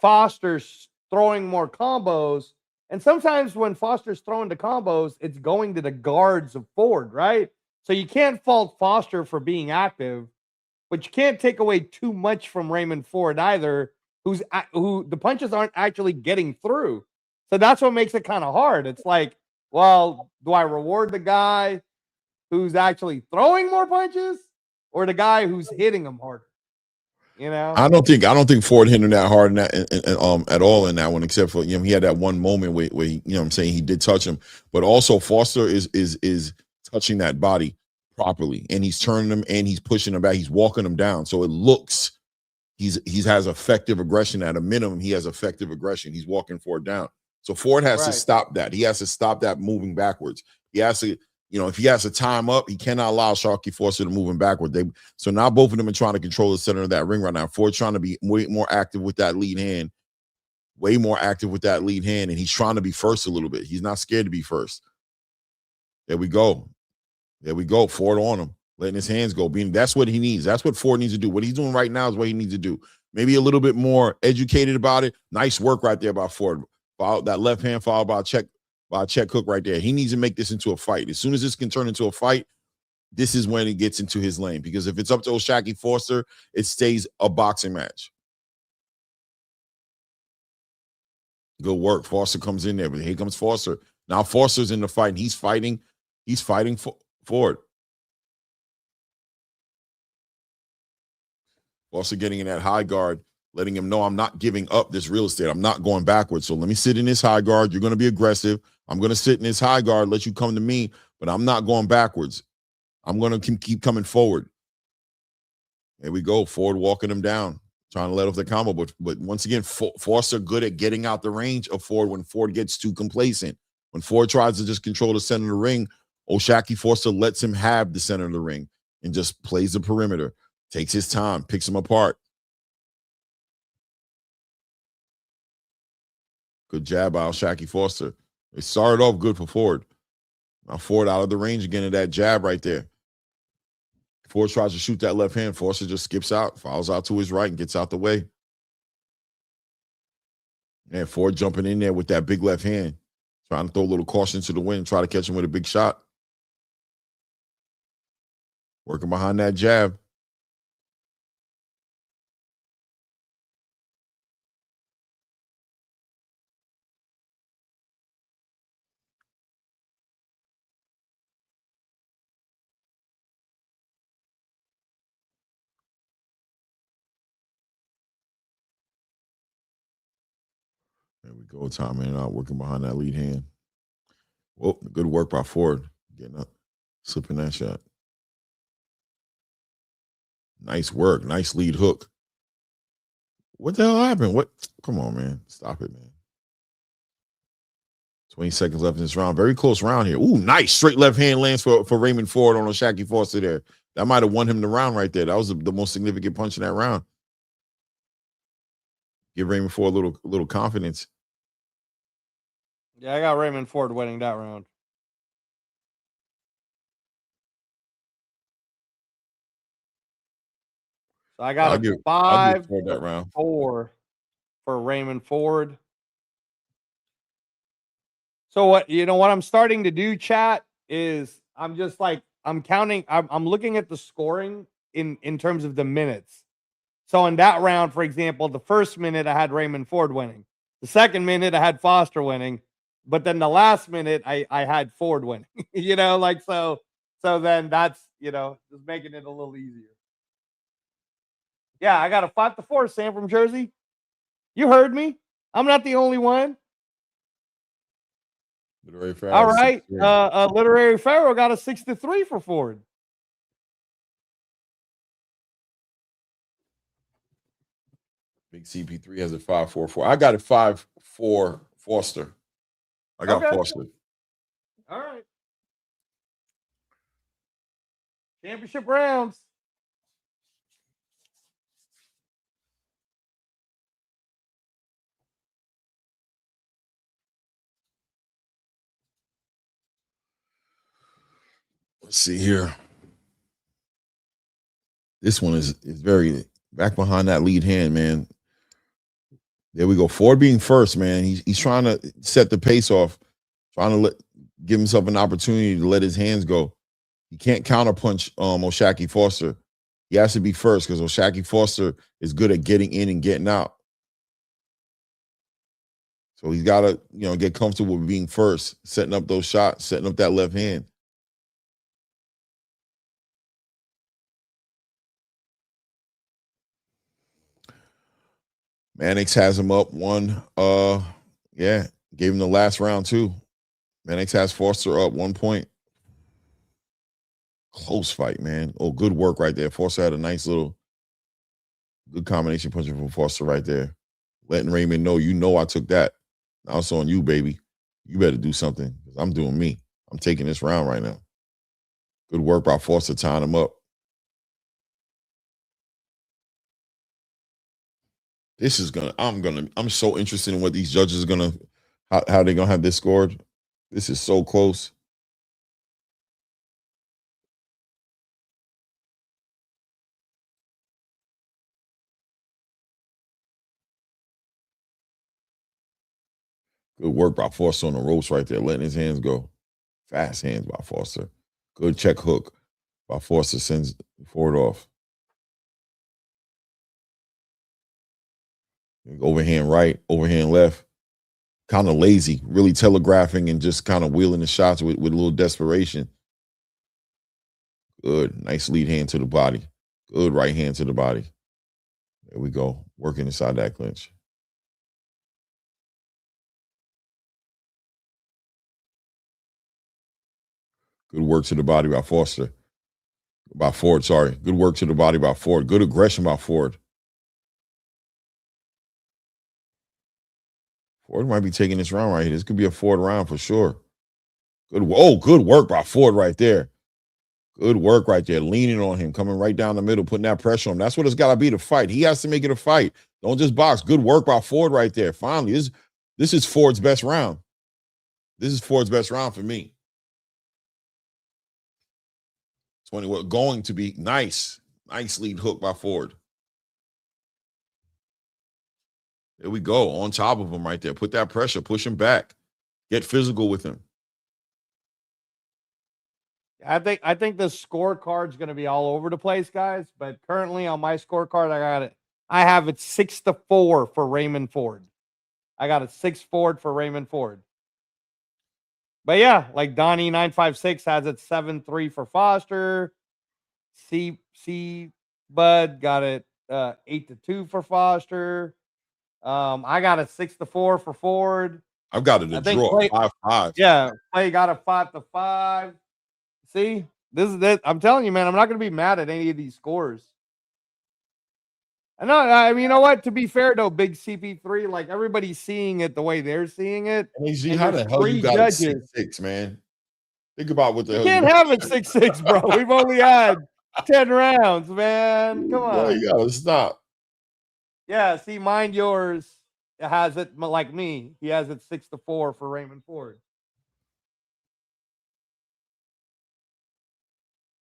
Foster's throwing more combos. And sometimes when Foster's throwing the combos, it's going to the guards of Ford, right? So you can't fault Foster for being active, but you can't take away too much from Raymond Ford either, who the punches aren't actually getting through. So that's what makes it kind of hard. It's like, well, do I reward the guy who's actually throwing more punches or the guy who's hitting them harder? You know, I don't think Ford hit him that hard in that at all in that one, except for he had that one moment where he, what I'm saying, he did touch him, but also Foster is touching that body properly, and he's turning him and he's pushing him back, he's walking him down, so it looks he has effective aggression. At a minimum, he has effective aggression. He's walking Ford down, so Ford has to stop that. He has to stop that moving backwards. He has to. If he has to time up, he cannot allow Sharky Foster to move him backward. So now both of them are trying to control the center of that ring right now. Ford's trying to be way more active with that lead hand, and he's trying to be first a little bit. He's not scared to be first. There we go. Ford on him, letting his hands go. That's what he needs. That's what Ford needs to do. What he's doing right now is what he needs to do. Maybe a little bit more educated about it. Nice work right there by Ford. That left hand followed by a check hook right there. He needs to make this into a fight. As soon as this can turn into a fight, this is when it gets into his lane. Because if it's up to O'Shaquie Foster, it stays a boxing match. Good work. Foster comes in there, but here comes Foster. Now Foster's in the fight. And he's fighting Ford. Also getting in that high guard, letting him know I'm not giving up this real estate. I'm not going backwards. So let me sit in this high guard. You're going to be aggressive. I'm going to sit in this high guard, let you come to me, but I'm not going backwards. I'm going to keep coming forward. There we go. Ford walking him down, trying to let off the combo. But once again, Foster good at getting out the range of Ford when Ford gets too complacent. When Ford tries to just control the center of the ring, O'Shaquie Foster lets him have the center of the ring and just plays the perimeter, takes his time, picks him apart. Good jab by O'Shaquie Foster. It started off good for Ford. Now Ford out of the range again of that jab right there. Ford tries to shoot that left hand. Foster just skips out, fouls out to his right, and gets out the way. And Ford jumping in there with that big left hand, trying to throw a little caution to the wind, try to catch him with a big shot. Working behind that jab. There we go. Time in and out, working behind that lead hand. Well, good work by Ford. Getting up, slipping that shot. Nice work. Nice lead hook. What the hell happened? What? Come on, man. Stop it, man. 20 seconds left in this round. Very close round here. Ooh, nice. Straight left hand lands for Raymond Ford on O'Shaquie Foster there. That might have won him the round right there. That was the most significant punch in that round. Give Raymond Ford a little confidence. Yeah, I got Raymond Ford winning that round. So I got a 5 that round. 4 for Raymond Ford. So what I'm starting to do, chat, is I'm just like I'm counting. I'm looking at the scoring in terms of the minutes. So in that round, for example, the first minute I had Raymond Ford winning. The second minute I had Foster winning, but then the last minute I had Ford winning. So then that's just making it a little easier. Yeah, I got a 5-4, Sam from Jersey. You heard me. I'm not the only one. Literary Pharaoh, all right. Literary Pharaoh got a 6-3 for Ford. Big CP3 has a 5-4-4. I got a 5-4 Foster. I got Foster. All right. Championship rounds. Let's see here. This one is very back behind that lead hand, man. There we go. Ford being first, man. He's trying to set the pace off, trying to give himself an opportunity to let his hands go. He can't counterpunch O'Shaquie Foster. He has to be first because O'Shaquie Foster is good at getting in and getting out. So he's got to, get comfortable with being first, setting up those shots, setting up that left hand. Mannix has him up one. Gave him the last round too. Mannix has Foster up 1 point. Close fight, man. Oh, good work right there. Foster had a nice little good combination punching from Foster right there. Letting Raymond know, I took that. Now it's on you, baby. You better do something because I'm doing me. I'm taking this round right now. Good work by Foster tying him up. This is I'm so interested in what these judges are gonna, how they're gonna have this scored. This is so close. Good work by Foster on the ropes right there, letting his hands go. Fast hands by Foster. Good check hook by Foster, sends Ford off. Overhand right, overhand left. Kind of lazy, really telegraphing and just kind of wheeling the shots with a little desperation. Good. Nice lead hand to the body. Good right hand to the body. There we go. Working inside that clinch. Good work to the body by Foster. By Ford, sorry. Good work to the body by Ford. Good aggression by Ford. Ford might be taking this round right here. This could be a Ford round for sure. Good. Oh, good work by Ford right there. Good work right there. Leaning on him, coming right down the middle, putting that pressure on him. That's what it's got to be to fight. He has to make it a fight. Don't just box. Good work by Ford right there. Finally, this is Ford's best round. This is Ford's best round for me. 20, what going to be nice. Nice lead hook by Ford. There we go. On top of him right there. Put that pressure. Push him back. Get physical with him. I think the scorecard's going to be all over the place, guys. But currently on my scorecard, I have it 6-4 for Raymond Ford. I got it 6-4 for Raymond Ford. But yeah, like Donnie 956 has it 7-3 for Foster. C Bud got it 8-2 for Foster. I got it 6-4 for Ford. I've got it a draw 5-5. Yeah, Clay got a 5-5. See, this is it. I'm telling you, man, I'm not going to be mad at any of these scores. I mean, you know what? To be fair, though, big CP3, like everybody's seeing it the way they're seeing it. And how the hell you got judges. It 6-6, man? Think about what the hell you can't have it 6-6, bro. We've only had 10 rounds, man. Come on. Bro, you gotta stop. Yeah, see, mind yours has it like me. He has it 6-4 for Raymond Ford.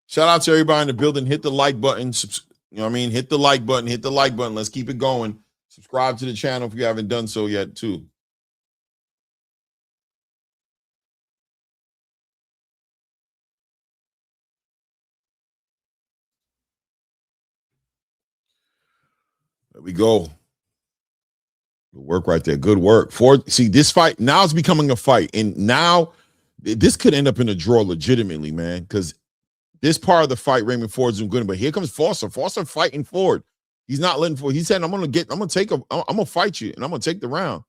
Shout out to everybody in the building. Hit the like button. You know what I mean? Hit the like button. Hit the like button. Let's keep it going. Subscribe to the channel if you haven't done so yet, too. There we go. Good work right there. Good work. Ford, see, this fight, now it's becoming a fight. And now this could end up in a draw legitimately, man, because this part of the fight, Raymond Ford's doing good, but here comes Foster. Foster fighting Ford. He's not letting Ford. He said, I'm gonna fight you, and I'm gonna take the round.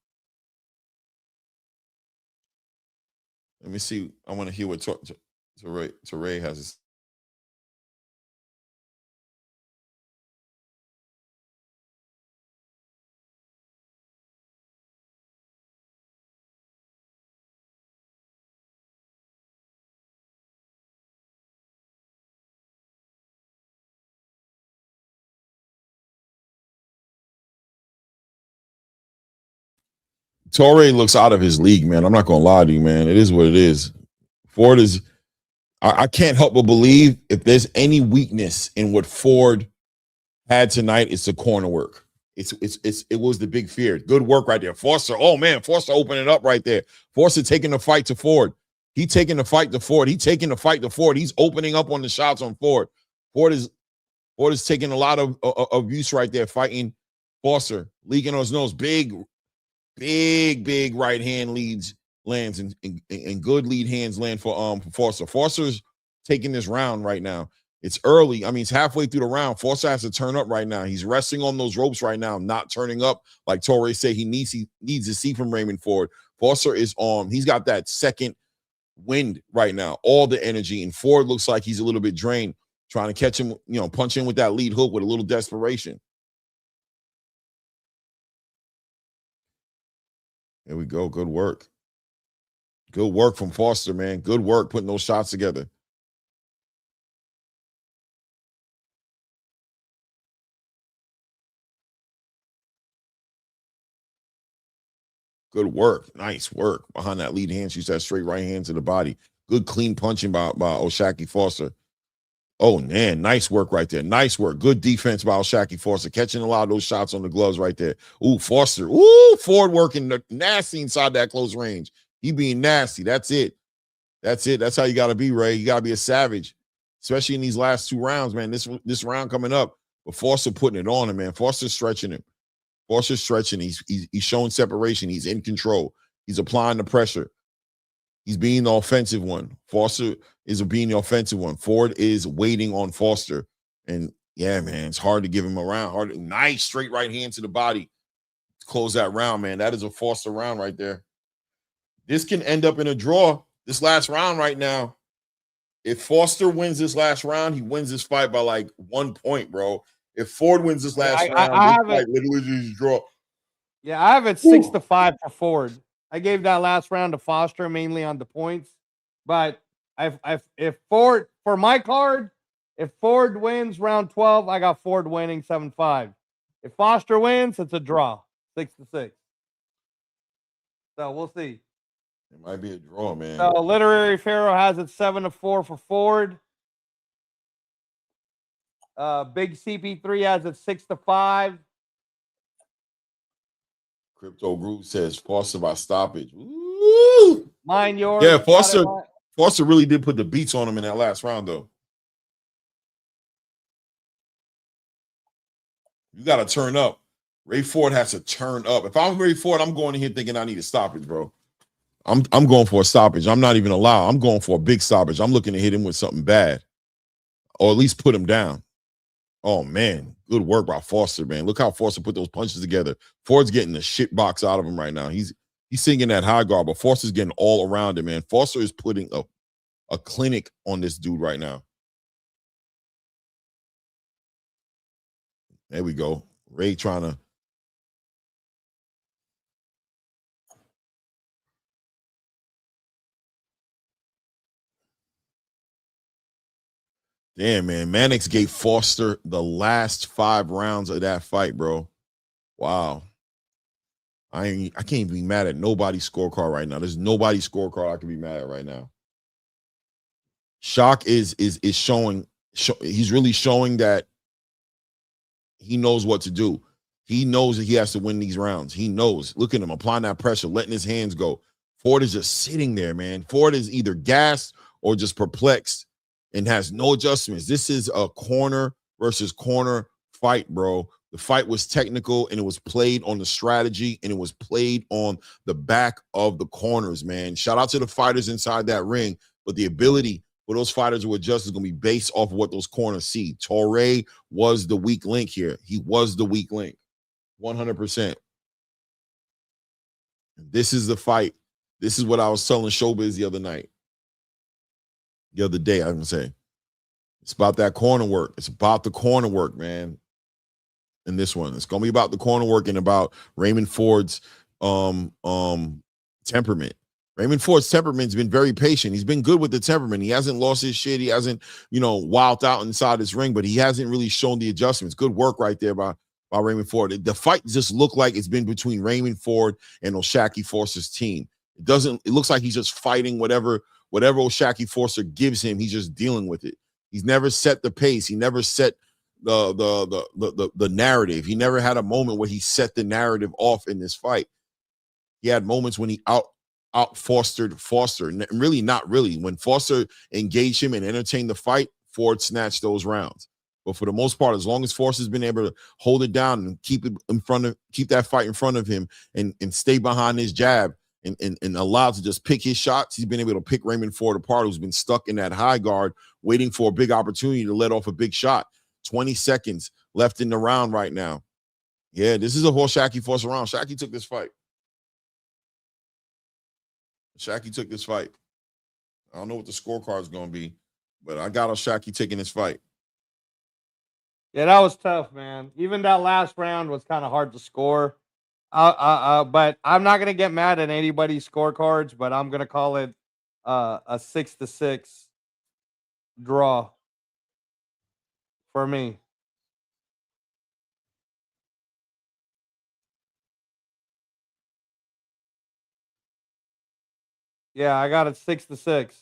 Let me see. I want to hear what Ray has to say. Torrey looks out of his league, man. I'm not gonna lie to you, man. It is what it is. Ford is. I can't help but believe if there's any weakness in what Ford had tonight, it's the corner work. It was the big fear. Good work right there, Foster. Oh man, Foster opening it up right there. Foster taking the fight to Ford. He taking the fight to Ford. He taking the fight to Ford. He's opening up on the shots on Ford. Ford is taking a lot of abuse right there, fighting Foster, leaking on his nose. Big right hand lands and good lead hands land for Foster. Foster's taking this round right now. It's early. I mean, it's halfway through the round. Foster has to turn up right now. He's resting on those ropes right now, not turning up like Torrey said he needs to see from Raymond Ford. Foster is on. He's got that second wind right now, all the energy, and Ford looks like he's a little bit drained, trying to catch him, punch in with that lead hook with a little desperation. There we go. Good work. Good work from Foster, man. Good work putting those shots together. Good work. Nice work behind that lead hand. She's that straight right hand to the body. Good clean punching by O'Shaquie Foster. Oh, man. Nice work right there. Nice work. Good defense by O'Shaquie Foster. Catching a lot of those shots on the gloves right there. Ooh, Foster. Ooh, Ford working nasty inside that close range. He being nasty. That's it. That's it. That's how you got to be, Ray. You got to be a savage, especially in these last two rounds, man. This round coming up, but Foster putting it on him, man. Foster's stretching him. Foster's stretching. He's showing separation. He's in control. He's applying the pressure. He's being the offensive one. Foster is being the offensive one. Ford is waiting on Foster, and Yeah, man, it's hard to give him a round. Nice straight right hand to the body. Close that round, man. That is a Foster round right there. This can end up in a draw. This last round right now. If Foster wins this last round, he wins this fight by like 1 point, bro. If Ford wins this last round, I this have fight it. literally just draw. Yeah, I have it 6-5 for Ford. I gave that last round to Foster mainly on the points, but if Ford for my card, if Ford wins round 12, I got Ford winning 7-5. If Foster wins, it's a draw, 6-6. So we'll see. It might be a draw, man. So Literary Pharaoh has it 7-4 for Ford. Big CP3 has it 6-5. Crypto Groove says Foster by stoppage. Woo! Mine, yours. Yeah, Foster really did put the beats on him in that last round, though. You got to turn up. Ray Ford has to turn up. If I'm Ray Ford, I'm going in here thinking I need a stoppage, bro. I'm going for a stoppage. I'm not even allowed. I'm going for a big stoppage. I'm looking to hit him with something bad, or at least put him down. Oh man, good work by Foster, man. Look how Foster put those punches together. Ford's getting the shit box out of him right now. He's singing that high guard, but Foster's getting all around him, man. Foster is putting a clinic on this dude right now. There we go. Ray trying to. Damn, man. Mannix gave Foster the last 5 rounds of that fight, bro. Wow. I can't be mad at nobody's scorecard right now. There's nobody's scorecard I can be mad at right now. Shock is showing. He's really showing that he knows what to do. He knows that he has to win these rounds. He knows. Look at him applying that pressure, letting his hands go. Ford is just sitting there, man. Ford is either gassed or just perplexed and has no adjustments. This is a corner versus corner fight, bro. The fight was technical, and it was played on the strategy, and it was played on the back of the corners, man. Shout out to the fighters inside that ring, but the ability for those fighters to adjust is going to be based off of what those corners see. Torre was the weak link here. He was the weak link, 100%. This is the fight. This is what I was telling Showbiz the other day, I'm going to say. It's about that corner work. It's about the corner work, man. In this one, it's going to be about the corner work and about Raymond Ford's temperament. Raymond Ford's temperament's been very patient. He's been good with the temperament. He hasn't lost his shit. He hasn't, wilded out inside his ring, but he hasn't really shown the adjustments. Good work right there by Raymond Ford. The fight just looked like it's been between Raymond Ford and O'Shaquie Foster's team. It looks like he's just fighting whatever O'Shaquie Foster gives him. He's just dealing with it. He's never set the pace. He never set the narrative. He never had a moment where he set the narrative off in this fight. He had moments when he out fostered Foster. Really, not really. When Foster engaged him and entertained the fight, Ford snatched those rounds. But for the most part, as long as Foster's been able to hold it down and keep that fight in front of him and stay behind his jab and allowed to just pick his shots, he's been able to pick Raymond Ford apart, who's been stuck in that high guard, waiting for a big opportunity to let off a big shot. 20 seconds left in the round right now. Yeah, this is a whole O'Shaquie Foster round. Shaqie took this fight. I don't know what the scorecard is going to be, but I got O'Shaquie taking this fight. Yeah, that was tough, man. Even that last round was kind of hard to score. But I'm not going to get mad at anybody's scorecards, but I'm going to call it a 6-6 draw for me. Yeah, I got it 6-6.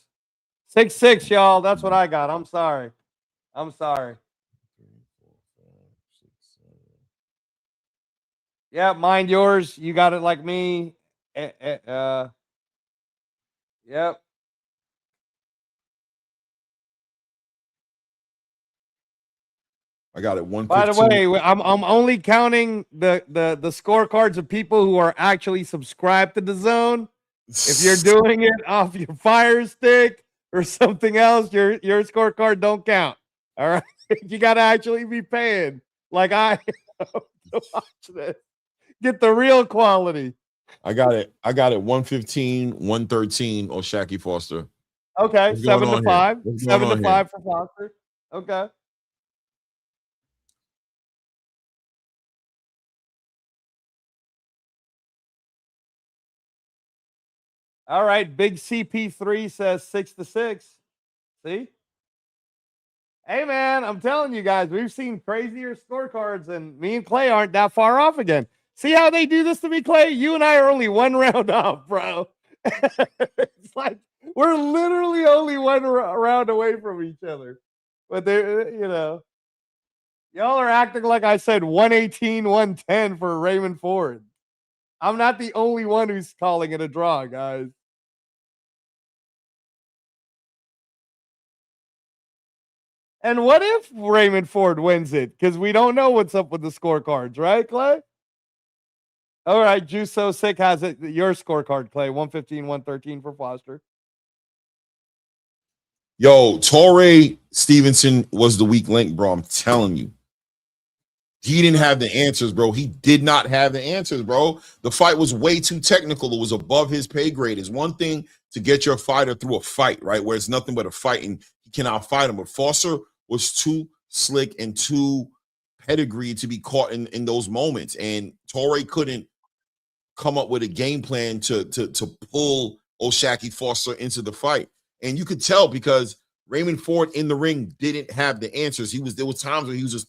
6-6, y'all. That's what I got. I'm sorry. Yeah, mind yours. You got it like me. Yep. I got it 115. By the way, I'm only counting the scorecards of people who are actually subscribed to the zone. If you're doing it off your Fire Stick or something else, your scorecard don't count. All right. You got to actually be paying like I am to watch this. Get the real quality. I got it. 115, 113 on Shaqy Foster. Okay. What's going 7 to on here? 5. What's going 7 to on 5 for Foster. Okay. All right. Big CP3 says 6 to 6. See? Hey, man, I'm telling you guys, we've seen crazier scorecards, and me and Clay aren't that far off again. See how they do this to me, Clay? You and I are only one round off, bro. It's like we're literally only one round away from each other. But they're, y'all are acting like I said 118, 110 for Raymond Ford. I'm not the only one who's calling it a draw, guys. And what if Raymond Ford wins it? Because we don't know what's up with the scorecards, right, Clay? All right, Juice So Sick has it. Your scorecard, Clay. 115, 113 for Foster. Yo, Torrey Stevenson was the weak link, bro. I'm telling you. He didn't have the answers, bro. He did not have the answers, bro. The fight was way too technical. It was above his pay grade. It's one thing to get your fighter through a fight, right, where it's nothing but a fight and he cannot fight him. But Foster was too slick and too pedigree to be caught in those moments. And Torrey couldn't come up with a game plan to pull Shaqy Foster into the fight. And you could tell because Raymond Ford in the ring didn't have the answers. There was times where he was just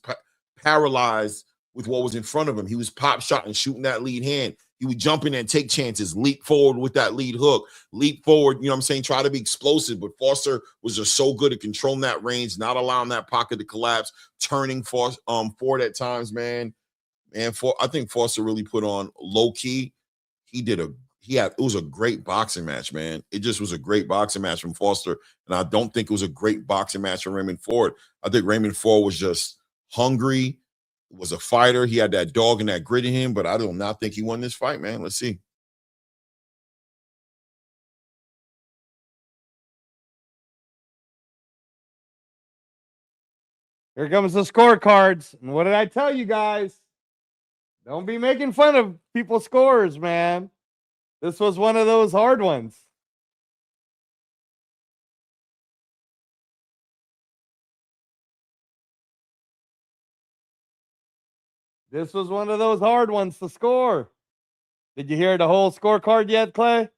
paralyzed with what was in front of him. He was pop shot and shooting that lead hand. He would jump in and take chances, leap forward with that lead hook, leap forward, you know what I'm saying, try to be explosive. But Foster was just so good at controlling that range, not allowing that pocket to collapse, turning Ford at times, man. And I think Foster really put on low key. It was a great boxing match, man. It just was a great boxing match from Foster. And I don't think it was a great boxing match from Raymond Ford. I think Raymond Ford was just hungry, was a fighter. He had that dog and that grit in him, but I do not think he won this fight, man. Let's see. Here comes the scorecards. And what did I tell you guys? Don't be making fun of people's scores, man. This was one of those hard ones. This was one of those hard ones to score. Did you hear the whole scorecard yet, Clay?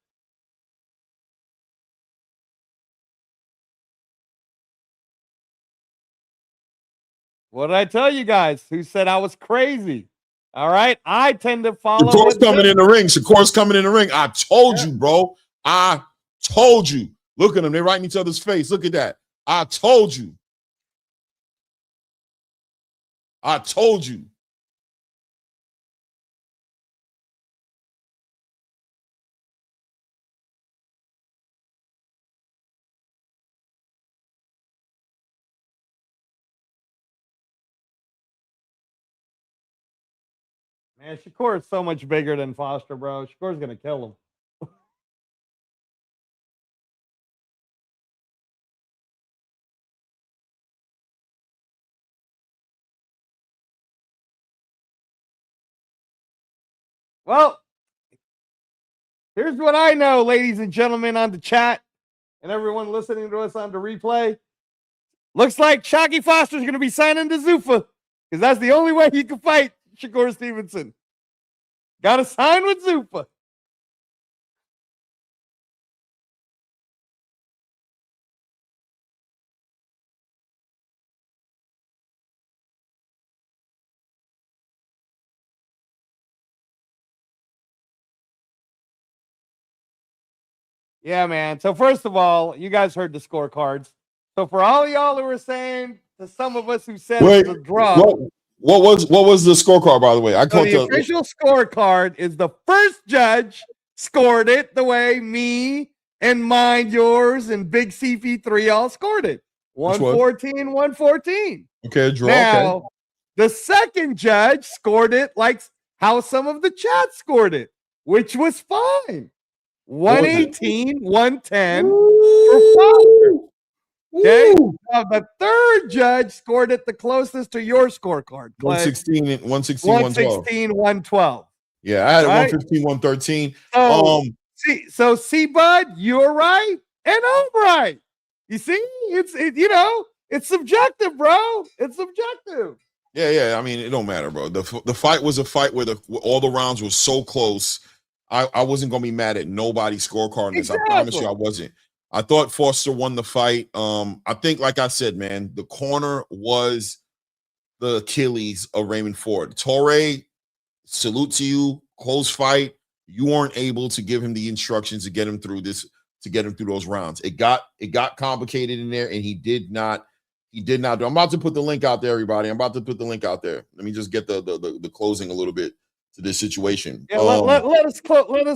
What did I tell you guys? Who said I was crazy? All right. I tend to follow. Shakur's coming in the ring. Shakur's coming in the ring. I told you, bro. I told you. Look at them. They're right in each other's face. Look at that. I told you. I told you. Man, Shakur is so much bigger than Foster, bro. Shakur's going to kill him. Well, here's what I know, ladies and gentlemen on the chat and everyone listening to us on the replay. Looks like Shaqy Foster's going to be signing to Zuffa because that's the only way he can fight Shakur Stevenson. Got to sign with Zuffa. Yeah, man. So first of all, you guys heard the scorecards. So for all y'all who were saying, to some of us who said it was a draw. What was the scorecard, by the way? The official scorecard is the first judge scored it the way me and mine, yours, and Big CP3 all scored it. 114, 114. Okay, draw. Now, okay. The second judge scored it like how some of the chat scored it, which was fine. 118, 110 for Foster. Okay. Woo! Now, the third judge scored it the closest to your scorecard, Clay. 116, 112. 116, 112. Yeah, I had it Right? 115, 113. So, see, bud, you're right, and I'm right. You see, it's subjective, bro. It's subjective. Yeah. I mean, it don't matter, bro. The fight was a fight where all the rounds were so close. I wasn't gonna be mad at nobody's scorecard on this. Exactly. I promise you, I wasn't. I thought Foster won the fight. I think, like I said, man, the corner was the Achilles of Raymond Ford. Torre, salute to you. Close fight. You weren't able to give him the instructions to get him through this, to get him through those rounds. It got complicated in there, and he did not do. I'm about to put the link out there, everybody. I'm about to put the link out there. Let me just get the closing a little bit to this situation. Yeah, let us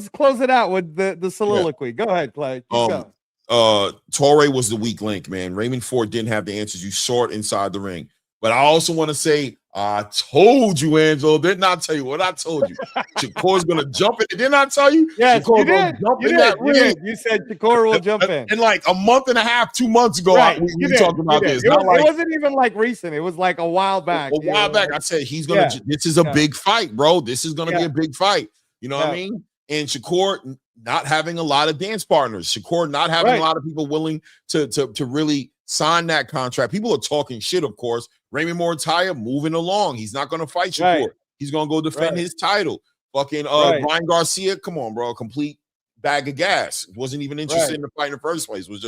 close it out with the soliloquy. Go ahead, Clay. Keep going. Torre was the weak link, man. Raymond Ford didn't have the answers. You saw it inside the ring. But I also want to say, I told you, Angelo. Didn't I tell you what I told you? Shakur's gonna jump in. Didn't I tell you? Yes, Shakur's you gonna did. jump You in did. that ring. You said Shakur will jump in. And like a month and a half, 2 months ago, Right. we talked about this. It wasn't even like recent. It was like a while back. A while back, I said he's gonna. Yeah. This is a big fight, bro. This is gonna be a big fight. You know what I Yeah. mean? And Shakur not having a lot of dance partners. Shakur not having a lot of people willing to really sign that contract. People are talking shit, of course. Raymond Moritaya moving along. He's not going to fight Shakur. Right. He's going to go defend his title. Fucking Brian Garcia, come on, bro. Complete bag of gas. Wasn't even interested in the fight in the first place. Was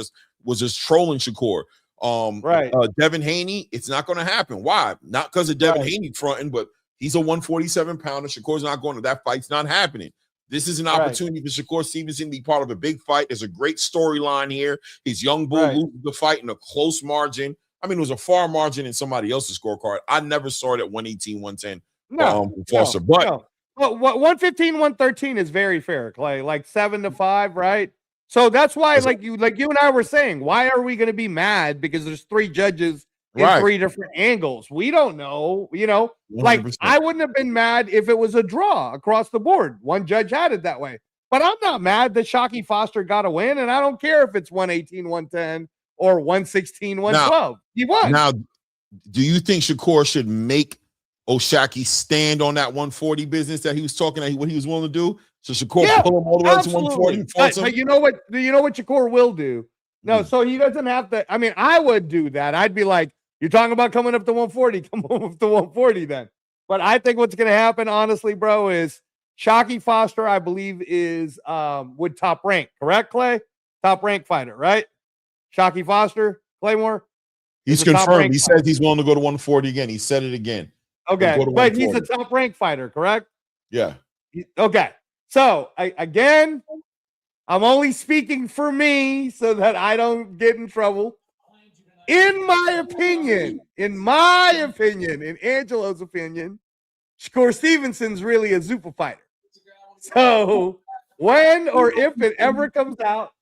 just trolling Shakur. Devin Haney, it's not going to happen. Why? Not because of Devin Haney fronting, but he's a 147 pounder. Shakur's not going to. That fight's not happening. This is an opportunity for Shakur Stevenson to be part of a big fight. There's a great storyline here. His young bull loses the fight in a close margin. I mean, it was a far margin in somebody else's scorecard. I never saw it at 118, 110. Foster. But 115, 113 is very fair, Clay. Like 7-5, right? So that's why, like you and I were saying, why are we going to be mad because there's 3 judges in 3 different angles? We don't know, 100%. Like I wouldn't have been mad if it was a draw across the board. One judge had it that way. But I'm not mad that Shockey Foster got a win, and I don't care if it's 118, 110 or 116, 112. He won. Now, do you think Shakur should make O'Shaquie stand on that 140 business that he was talking about, what he was willing to do? So Shakur pull him all the way to 140. But you know what? Do you know what Shakur will do? No, so he doesn't have to. I mean, I would do that. I'd be like, you're talking about coming up to 140. Come up to 140 then. But I think what's going to happen, honestly, bro, is Shockey Foster, I believe, is would top rank. Correct, Clay? Top rank fighter, right? Shockey Foster, Claymore. He's confirmed. He says he's willing to go to 140 again. He said it again. Okay, but he's a top rank fighter, correct? Yeah. Okay. So again, I'm only speaking for me so that I don't get in trouble. In my opinion, in Angelo's opinion, Shakur Stevenson's really a Zupa fighter. So when or if it ever comes out,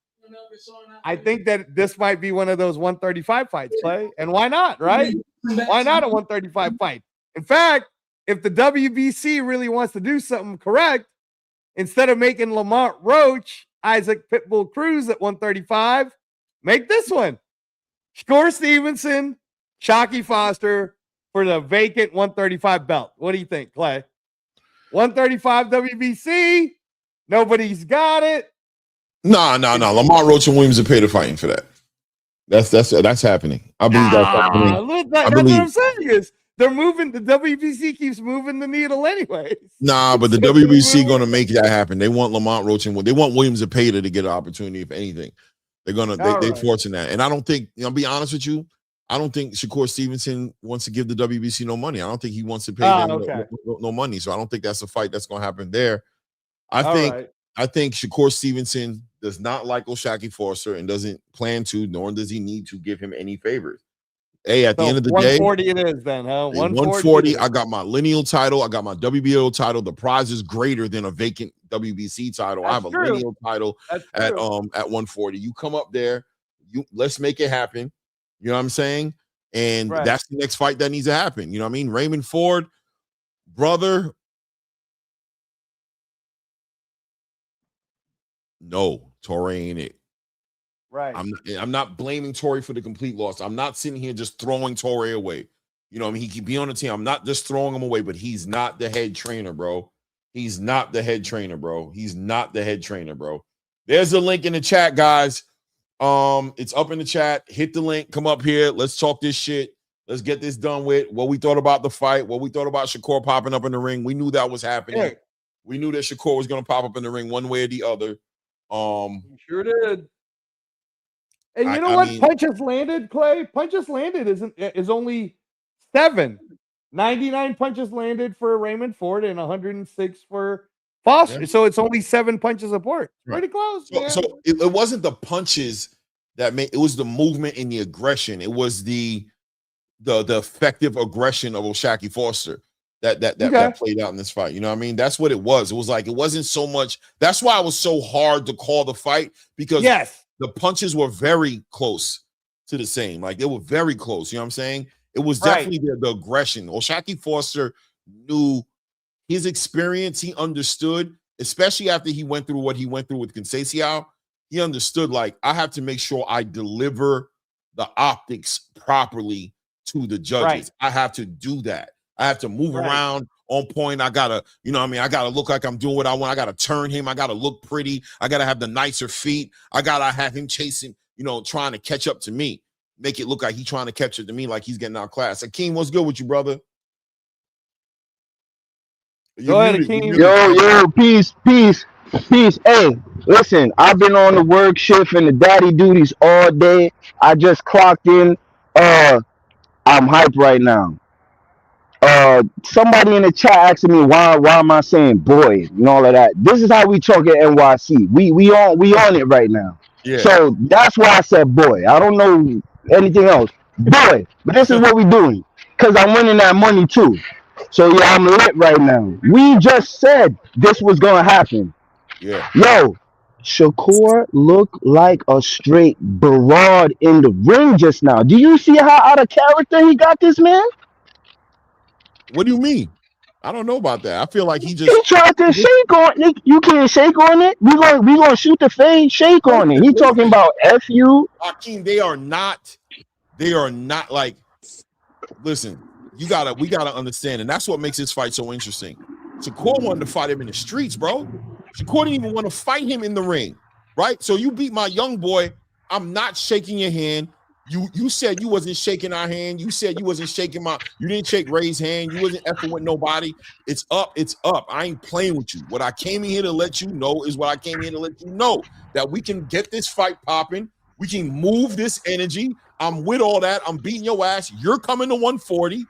I think that this might be one of those 135 fights, Clay. And why not, right? Why not a 135 fight? In fact, if the WBC really wants to do something correct, instead of making Lamont Roach, Isaac Pitbull Cruz at 135, make this one. Shakur Stevenson, Shockey Foster for the vacant 135 belt. What do you think, Clay? 135 WBC. Nobody's got it. No. Lamont Roach and Williams are paid to fighting for that. That's happening. I believe that's happening. That's what I'm saying is they're moving. The WBC keeps moving the needle anyway. Nah, but the WBC going to make that happen. They want Lamont Roach and they want Williams and Pater to get an opportunity. If anything, they're forcing that. And I don't think, I'll be honest with you, I don't think Shakur Stevenson wants to give the WBC no money. I don't think he wants to pay them no money. So I don't think that's a fight that's going to happen there. I think Shakur Stevenson does not like O'Shaquie Foster and doesn't plan to, nor does he need to give him any favors. Hey, at the end of the day, 140 it is then, huh? 140. I got my lineal title. I got my WBO title. The prize is greater than a vacant WBC title. I have a lineal title at 140. You come up there, let's make it happen. You know what I'm saying? And that's the next fight that needs to happen. You know what I mean? Raymond Ford, brother. No, Torre ain't it. Right. I'm not blaming Torrey for the complete loss. I'm not sitting here just throwing Torrey away. You know what I mean? He could be on the team. I'm not just throwing him away, but he's not the head trainer, bro. He's not the head trainer, bro. He's not the head trainer, bro. There's a link in the chat, guys. It's up in the chat. Hit the link. Come up here. Let's talk this shit. Let's get this done with. What we thought about the fight. What we thought about Shakur popping up in the ring. We knew that was happening. Yeah. We knew that Shakur was going to pop up in the ring one way or the other. We sure did. And you know what? Punches landed, Clay. Punches landed is only 7. 99 punches landed for Raymond Ford and 106 for Foster. Yeah. So it's only 7 punches apart. Right. Pretty close. So it wasn't the punches that made it was the movement and the aggression. It was the effective aggression of O'Shaquie Foster that played out in this fight. You know what I mean? That's what it was. It was like it wasn't so much. That's why it was so hard to call the fight because the punches were very close to the same. Like they were very close. You know what I'm saying? It was definitely the aggression. O'Shaquie Foster knew his experience. He understood, especially after he went through what he went through with Conceição. He understood, like, I have to make sure I deliver the optics properly to the judges. Right. I have to do that. I have to move around on point. I got to, you know what I mean? I got to look like I'm doing what I want. I got to turn him. I got to look pretty. I got to have the nicer feet. I got to have him chasing, you know, trying to catch up to me. Make it look like he's trying to catch up to me like he's getting out class. Akeem, what's good with you, brother? Go ahead, Akeem. Yo, peace. Hey, listen, I've been on the work shift and the daddy duties all day. I just clocked in. I'm hyped right now. Somebody in the chat asking me why am I saying boy and all of that. This is how we talk at NYC. We on it right now. Yeah. So that's why I said boy. I don't know anything else. Boy, but this is what we doing. Cause I'm winning that money too. So yeah, I'm lit right now. We just said this was gonna happen. Yeah. Yo, Shakur looked like a straight broad in the ring just now. Do you see how out of character he got this man? What do you mean? I don't know about that. I feel like he tried to shake on it. You can't shake on it. We gonna shoot the fade, shake on it. He talking about F you. Hakeem, they are not like, listen, we gotta understand, and that's what makes this fight so interesting. Shakur wanted to fight him in the streets, bro. Shakur didn't even want to fight him in the ring, right? So you beat my young boy. I'm not shaking your hand. You said you wasn't shaking our hand. You said you wasn't shaking you didn't shake Ray's hand. You wasn't effing with nobody. It's up. I ain't playing with you. What I came in here to let you know is what I came here to let you know, that we can get this fight popping. We can move this energy. I'm with all that. I'm beating your ass. You're coming to 140.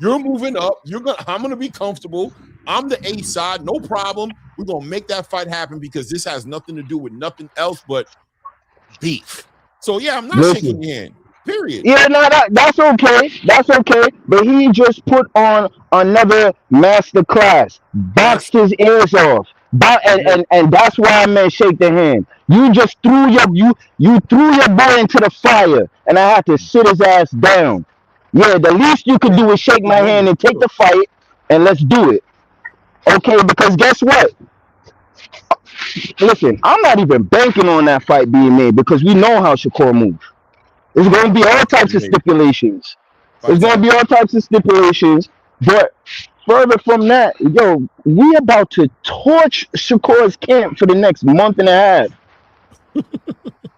You're moving up. I'm gonna be comfortable. I'm the A side, no problem. We're gonna make that fight happen because this has nothing to do with nothing else but beef. So yeah, I'm not shaking your hand. Period. Yeah, no, that's okay. That's okay. But he just put on another master class, boxed his ears off. And that's why I meant shake the hand. You just threw your boy into the fire, and I had to sit his ass down. Yeah, the least you could do is shake my hand and take the fight, and let's do it. Okay, because guess what? Listen, I'm not even banking on that fight being made because we know how Shakur moves. There's going to be all types of stipulations. There's going to be all types of stipulations. But further from that, yo, we about to torch Shakur's camp for the next month and a half.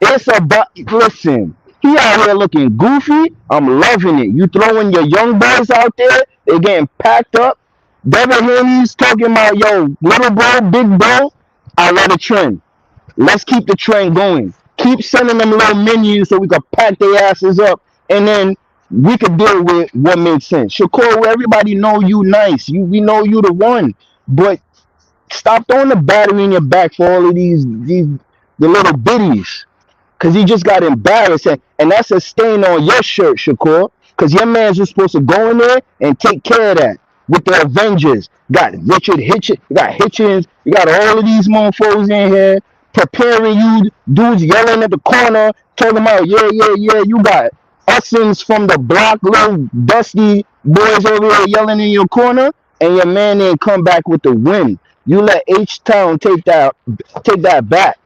It's about, listen, he out here looking goofy. I'm loving it. You throwing your young boys out there. They're getting packed up. Devin Haney's talking about, yo, little bro, big bro. I love the trend. Let's keep the trend going. Keep sending them little menus so we can pack their asses up, and then we could deal with what makes sense. Shakur, everybody know you nice. We know you the one, but stop throwing the battery in your back for all of the little biddies, because he just got embarrassed, and that's a stain on your shirt, Shakur, because your man's just supposed to go in there and take care of that with the Avengers. Got Richard Hitchens, you got Hitchens, you got all of these motherfuckers in here preparing you, dudes yelling at the corner, talking about, yeah, you got Essence from the block, little dusty boys over there yelling in your corner, and your man didn't come back with the win. You let H-Town take that back.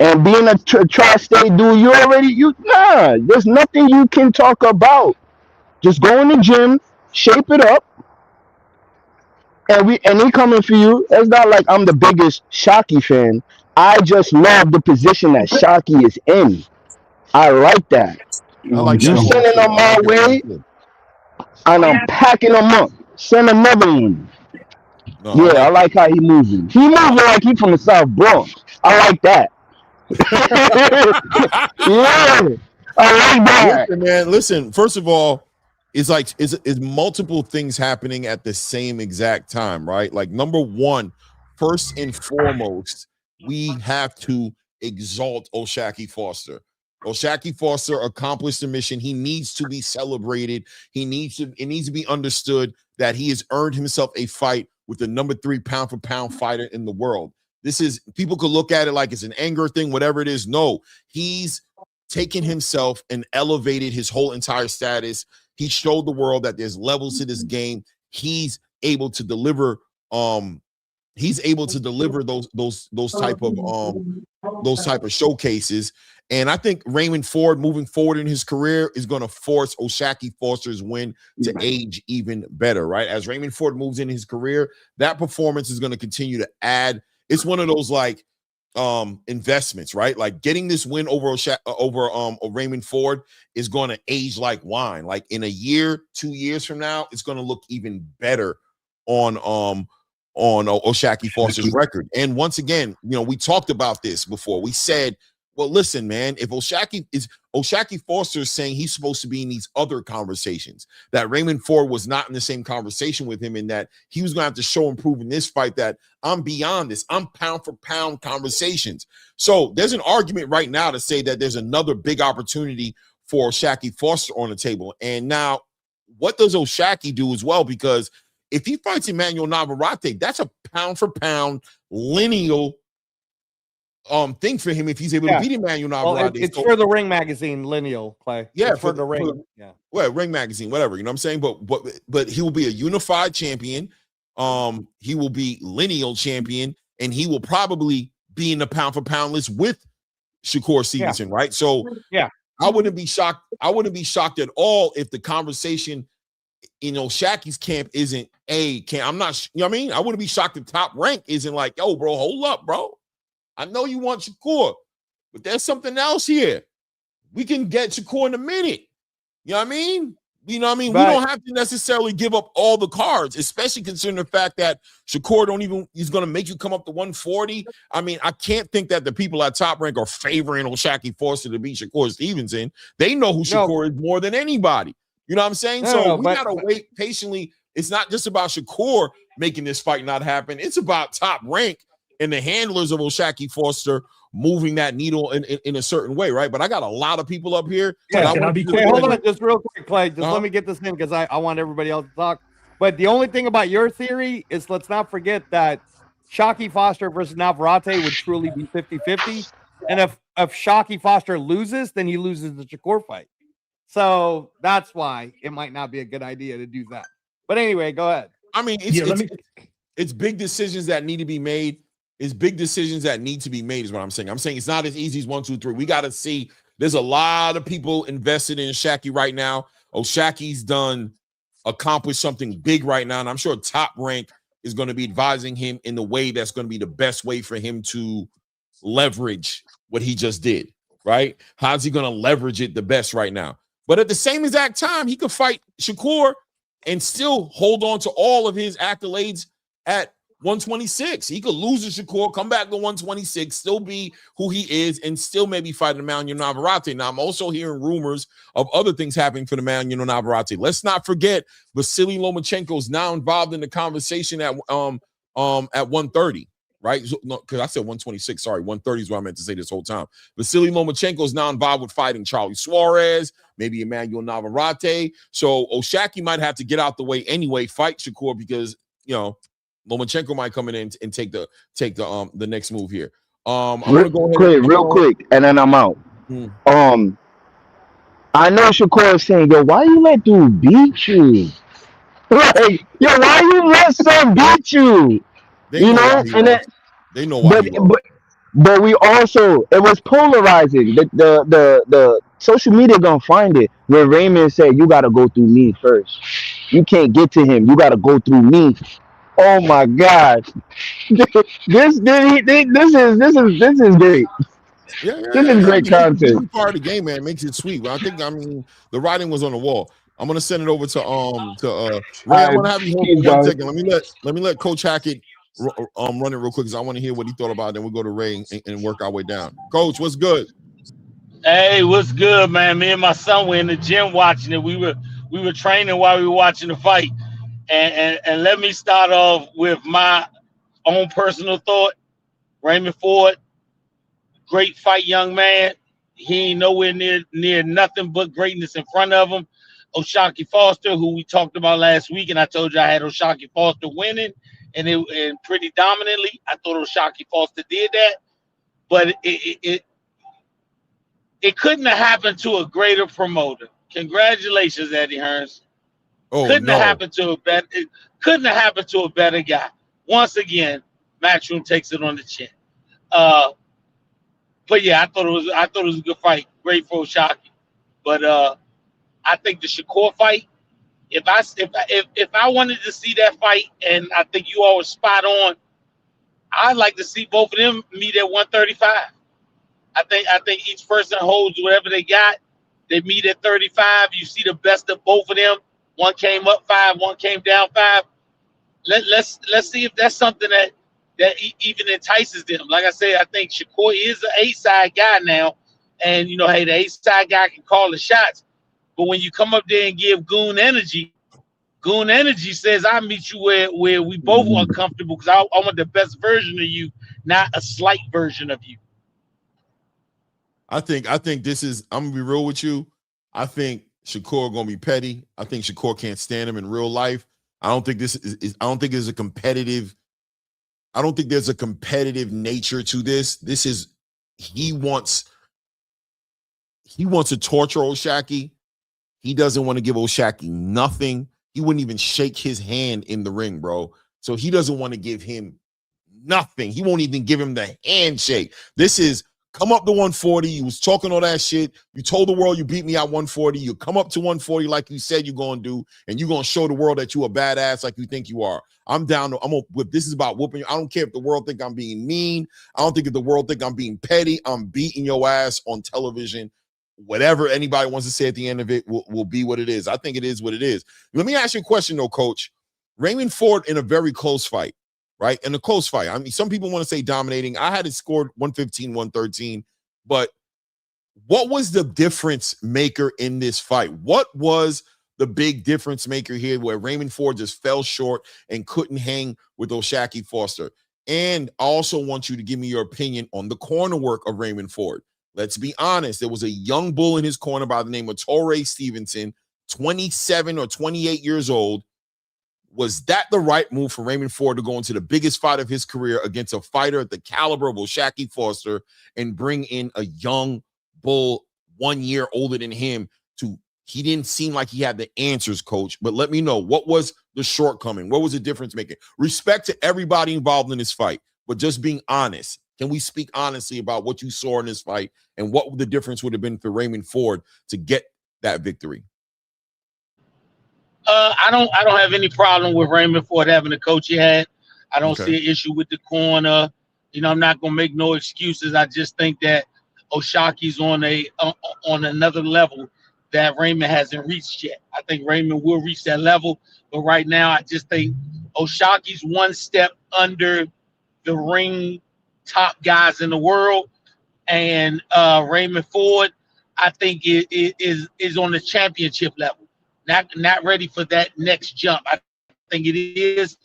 And being a tri-state dude, there's nothing you can talk about. Just go in the gym, shape it up, and he coming for you. It's not like I'm the biggest Shockey fan. I just love the position that Shockey is in. I like that. I like You that move sending too. them I my like that way, move too. and I'm packing them up. Send another one. No, I Yeah, I like like how he moving. He moving like he from the South Bronx. I like that. Yeah, I like that. Listen, man. Listen. First of all, it's like it's multiple things happening at the same exact time, right? Like number one, first and foremost, we have to exalt O'Shaquie Foster. O'Shaquie Foster accomplished the mission. He needs to be celebrated. It needs to be understood that he has earned himself a fight with the number 3 pound for pound fighter in the world. This is, people could look at it like it's an anger thing, whatever it is. No, he's taken himself and elevated his whole entire status. He showed the world that there's levels to this game. He's able to deliver. He's able to deliver those type of showcases. And I think Raymond Ford, moving forward in his career, is going to force O'Shaquie Foster's win to age even better, right? As Raymond Ford moves in his career, that performance is going to continue to add. It's one of those like investments, right? Like getting this win over Raymond Ford is going to age like wine. Like in a year, 2 years from now, it's going to look even better on O'Shaquie Foster's record. And once again, we talked about this before. We said, well, listen, man, if O'Shaquie Foster is saying he's supposed to be in these other conversations, that Raymond Ford was not in the same conversation with him, and that he was going to have to show and prove in this fight that I'm beyond this. I'm pound for pound conversations. So there's an argument right now to say that there's another big opportunity for O'Shaquie Foster on the table. And now, what does O'Shaquie do as well? Because if he fights Emmanuel Navarrete, that's a pound for pound lineal thing for him if he's able to beat Emmanuel Navarrete. Well, it's for the Ring magazine, lineal, Clay. Yeah, it's for the Ring. Well, Ring magazine, whatever. You know what I'm saying? But he will be a unified champion. He will be lineal champion, and he will probably be in the pound for pound list with Shakur Stevenson, right? So I wouldn't be shocked. I wouldn't be shocked at all if the conversation in O'Shaquie's camp isn't I'm not, you know what I mean? I wouldn't be shocked if Top Rank isn't like, yo, bro, hold up, bro. I know you want Shakur, but there's something else here. We can get Shakur in a minute. You know what I mean? You know what I mean? Right. We don't have to necessarily give up all the cards, especially considering the fact that Shakur he's going to make you come up to 140. I mean, I can't think that the people at Top Rank are favoring O'Shaquie Foster to beat Shakur Stevenson. They know who Shakur is more than anybody. You know what I'm saying? We got to wait patiently. It's not just about Shakur making this fight not happen. It's about Top Rank and the handlers of O'Shaquie Foster moving that needle in a certain way, right? But I got a lot of people up here. Yeah, hold on just real quick, Clay. Just let me get this in because I want everybody else to talk. But the only thing about your theory is let's not forget that O'Shaquie Foster versus Navarrete would truly be 50-50. And if O'Shaquie Foster loses, then he loses the Shakur fight. So that's why it might not be a good idea to do that. But anyway, go ahead. I mean, it's big decisions that need to be made. It's big decisions that need to be made is what I'm saying. I'm saying it's not as easy as 1, 2, 3. We got to see. There's a lot of people invested in O'Shaquie right now. O'Shaquie's accomplished something big right now, and I'm sure Top Rank is going to be advising him in the way that's going to be the best way for him to leverage what he just did, right? How's he going to leverage it the best right now? But at the same exact time, he could fight Shakur and still hold on to all of his accolades at 126. He could lose to Shakur, come back to 126, still be who he is, and still maybe fight Emmanuel Navarrete. Now, I'm also hearing rumors of other things happening for the Emmanuel Navarrete. Let's not forget Vasily Lomachenko is now involved in the conversation at 130, right? Because I said 126. Sorry, 130 is what I meant to say this whole time. Vasily Lomachenko is now involved with fighting Charlie Suarez, maybe Emmanuel Navarrete. So O'Shaquie might have to get out the way anyway, fight Shakur because Lomachenko might come in and take the next move here. I'm gonna go ahead real quick, and then I'm out. I know Shakur is saying, yo, why you let dude beat you? Like, yo, why you let son beat you? They know why he But we also, it was polarizing. The social media gonna find it where Raymond said, "You gotta go through me first. You can't get to him. You gotta go through me." Oh my God, this is great. Yeah, yeah, This yeah, is yeah. I great mean, this content. is part of the game, man. It makes it sweet. But I mean, the writing was on the wall. I'm gonna send it over to Ray. All I'm right, gonna have you hold peace, for one guys. second. Let me let Coach Hackett run it real quick because I want to hear what he thought about it. Then we'll go to Ray and work our way down. Coach, what's good? Hey, what's good, man? Me and my son were in the gym watching it. We were training while we were watching the fight. And let me start off with my own personal thought. Raymond Ford, great fight, young man. He ain't nowhere near nothing but greatness in front of him. O'Shaquie Foster, who we talked about last week, and I told you I had O'Shaquie Foster winning, and pretty dominantly. I thought O'Shaquie Foster did that, but it couldn't have happened to a greater promoter. Congratulations, Eddie Hearns. Oh Couldn't have no. happened to a better. It couldn't have happened to a better guy. Once again, Matchroom takes it on the chin. Uh, but yeah, I thought it was a good fight. Great for Shockey. But I think the Shakur fight. If I wanted to see that fight, and I think you all were spot on, I'd like to see both of them meet at 135. I think each person holds whatever they got. They meet at 35. You see the best of both of them. One came up 5, one came down 5. Let's see if that's something that even entices them. Like I said, I think Shakur is an A-side guy now, and hey, the A-side guy can call the shots. But when you come up there and give Goon Energy says, "I meet you where we both are comfortable because I want the best version of you, not a slight version of you." I think this is. I'm gonna be real with you. I think Shakur gonna be petty. I think Shakur can't stand him in real life. I don't think this is I don't think there's a competitive. I don't think there's a competitive nature to this. This is he wants to torture O'Shaquie. He doesn't want to give O'Shaquie nothing. He wouldn't even shake his hand in the ring, bro. So he doesn't want to give him nothing. He won't even give him the handshake. This is come up to 140. You was talking all that shit. You told the world you beat me at 140. You come up to 140 like you said you're going to do, and you're going to show the world that you a badass like you think you are. I'm down. This is about whooping you. I don't care if the world think I'm being mean. I don't think if the world think I'm being petty. I'm beating your ass on television. Whatever anybody wants to say at the end of it will be what it is. I think it is what it is. Let me ask you a question, though, Coach. Raymond Ford in a very close fight, right? In a close fight. I mean, some people want to say dominating. I had it scored 115, 113. But what was the difference maker in this fight? What was the big difference maker here where Raymond Ford just fell short and couldn't hang with O'Shaquie Foster? And I also want you to give me your opinion on the corner work of Raymond Ford. Let's be honest. There was a young bull in his corner by the name of Torrey Stevenson, 27 or 28 years old. Was that the right move for Raymond Ford to go into the biggest fight of his career against a fighter at the caliber of O'Shaquie Foster and bring in a young bull 1 year older than him? He didn't seem like he had the answers, Coach, but let me know, what was the shortcoming? What was the difference making? Respect to everybody involved in this fight, but just being honest. Can we speak honestly about what you saw in this fight and what the difference would have been for Raymond Ford to get that victory? I don't have any problem with Raymond Ford having the coach he had. I don't Okay. see an issue with the corner. I'm not gonna make no excuses. I just think that O'Shaquie's on another level that Raymond hasn't reached yet. I think Raymond will reach that level, but right now I just think O'Shaquie's one step under the ring top guys in the world, and Raymond Ford, I think is on the championship level. Not ready for that next jump. I think it is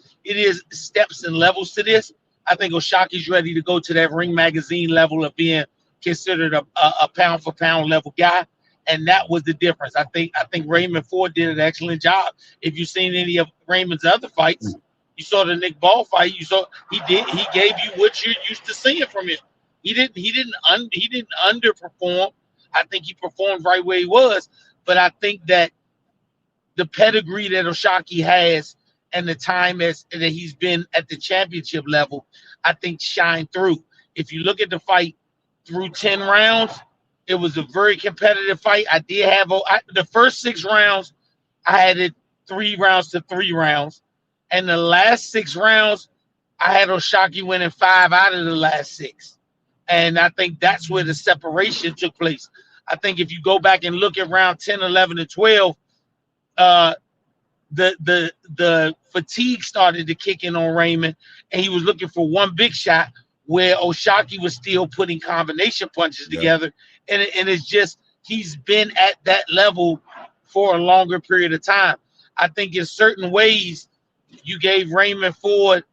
steps and levels to this. I think O'Shaquie's ready to go to that Ring Magazine level of being considered a pound for pound level guy, and that was the difference. I think Raymond Ford did an excellent job. If you've seen any of Raymond's other fights, you saw the Nick Ball fight. You saw he gave you what you're used to seeing from him. He didn't underperform. I think he performed right where he was, but I think that the pedigree that O'Shaquie has and the time that he's been at the championship level, I think shine through. if you look at the fight through 10 rounds, it was a very competitive fight. I did have the first 6 rounds, I had it 3 rounds to 3 rounds, and the last 6 rounds, I had O'Shaquie winning 5 out of the last 6. And I think that's where the separation took place. I think if you go back and look at round 10, 11, and 12, the fatigue started to kick in on Raymond, and he was looking for one big shot where O'Shaquie was still putting combination punches together. And it's just he's been at that level for a longer period of time. I think in certain ways, you gave Raymond Ford,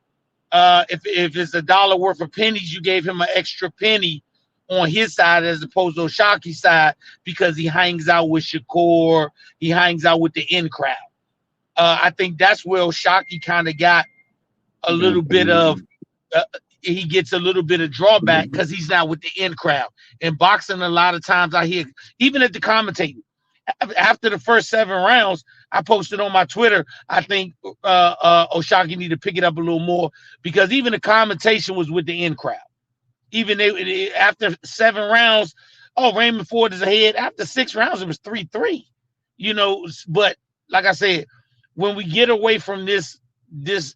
if it's $1 worth of pennies, you gave him an extra penny on his side as opposed to O'Shaquie's side because he hangs out with Shakur, he hangs out with the in crowd. I think that's where O'Shaquie kind of got a little bit of he gets a little bit of drawback because he's not with the in crowd. In boxing, a lot of times I hear, even at the commentating, after the first 7 rounds, I posted on my Twitter, I think O'Shaquie need to pick it up a little more because even the commentation was with the in crowd. Even after 7 rounds, Raymond Ford is ahead. After 6 rounds, it was 3-3. But like I said, when we get away from this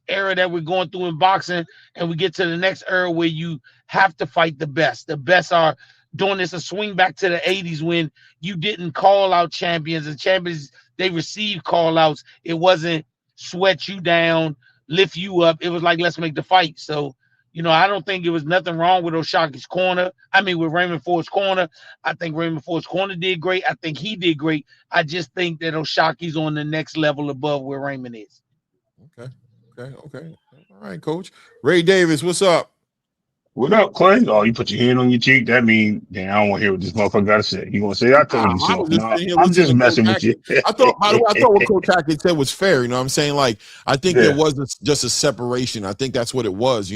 era that we're going through in boxing and we get to the next era where you have to fight the best. The best are doing this, a swing back to the 80s when you didn't call out champions, and champions, they received call outs. It wasn't sweat you down, lift you up. It was like, let's make the fight. So, I don't think there was nothing wrong with O'Shaquie's corner. I mean, with Raymond Ford's corner. I think Raymond Ford's corner did great. I think he did great. I just think that O'Shaquie's on the next level above where Raymond is. Okay. All right, Coach. Ray Davis, what's up? What up, Clay? Oh, you put your hand on your cheek. That means, I don't want to hear what this motherfucker got to say. You want to say, I told you so. No, I'm just messing with you. I thought what Coach Hackett said was fair. You know what I'm saying? Like, I think there was just a separation. I think that's what it was,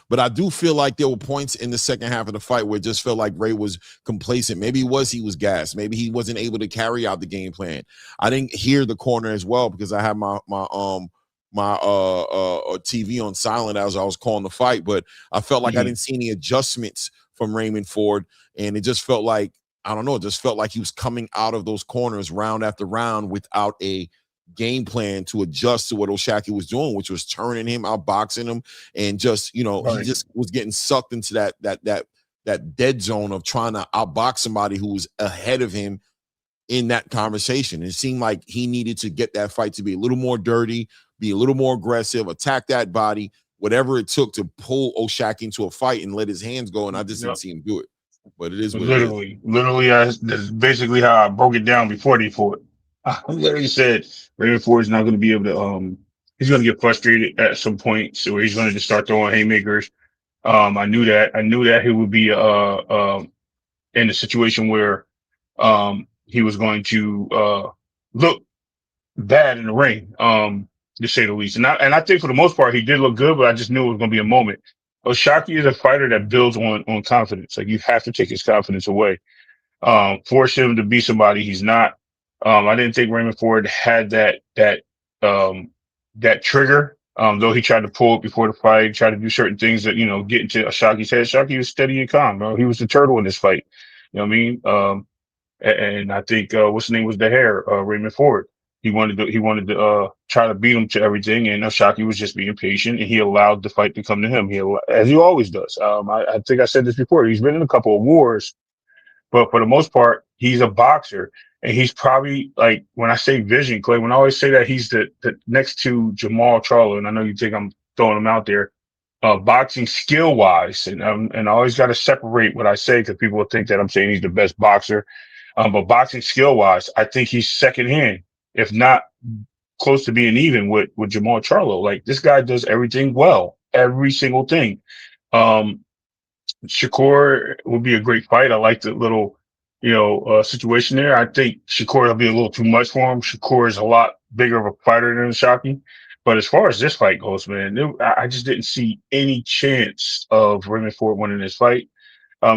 But I do feel like there were points in the second half of the fight where it just felt like Ray was complacent. Maybe he was gassed. Maybe he wasn't able to carry out the game plan. I didn't hear the corner as well because I had my TV on silent as I was calling the fight, but I felt like I didn't see any adjustments from Raymond Ford, and it just felt like, I don't know, it just felt like he was coming out of those corners round after round without a game plan to adjust to what O'Shaquie was doing, which was turning him, outboxing him, and just, he just was getting sucked into that dead zone of trying to outbox somebody who was ahead of him in that conversation. It seemed like he needed to get that fight to be a little more dirty, be a little more aggressive, attack that body, whatever it took to pull O'Shaquie into a fight and let his hands go. And I just didn't see him do it. But it is what literally, that's basically how I broke it down before they fought. I literally said Raymond Ford is not going to be able to. He's going to get frustrated at some point, so he's going to just start throwing haymakers. I knew that he would be in a situation where he was going to look bad in the ring. To say the least. And I think for the most part, he did look good, but I just knew it was going to be a moment. O'Shaquie is a fighter that builds on confidence. Like, you have to take his confidence away. Force him to be somebody he's not. I didn't think Raymond Ford had that trigger. Though he tried to pull it before the fight, tried to do certain things that, get into O'Shaquie's head. O'Shaquie was steady and calm, bro. He was the turtle in this fight. You know what I mean? And I think, what's his name was the hair, Raymond Ford. He wanted to try to beat him to everything, and O'Shaquie was just being patient, and he allowed the fight to come to him. As he always does. I think I said this before. He's been in a couple of wars, but for the most part, he's a boxer, and he's probably, like, when I say vision, Clay, when I always say that he's the next to Jamal Charlo, and I know you think I'm throwing him out there, boxing skill wise, and I always got to separate what I say because people will think that I'm saying he's the best boxer, but boxing skill wise, I think he's second hand, if not close to being even with Jamal Charlo. Like, this guy does everything well, every single thing. Shakur would be a great fight. I like the little, situation there. I think Shakur will be a little too much for him. Shakur is a lot bigger of a fighter than O'Shaquie. But as far as this fight goes, man, I just didn't see any chance of Raymond Ford winning this fight.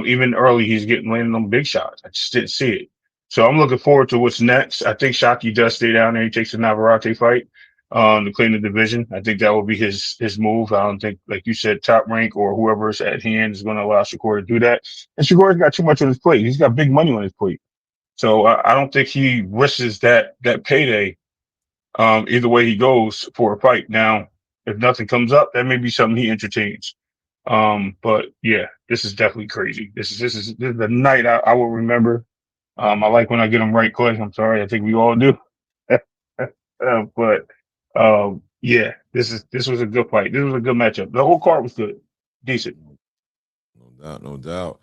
Even early, he's landing on big shots. I just didn't see it. So I'm looking forward to what's next. I think Shaquie does stay down there. He takes the Navarrete fight. to claim the division. I think that will be his move. I don't think, like you said, Top Rank or whoever's at hand is going to allow Shakur to do that. And Shakur's got too much on his plate. He's got big money on his plate. So I don't think he risks that payday either way he goes for a fight. Now, if nothing comes up, that may be something he entertains. But yeah, this is definitely crazy. This is the night I will remember. I like when I get them right, Clay. I'm sorry. I think we all do. But yeah, this was a good fight. This was a good matchup. The whole card was good, decent. No doubt, no doubt.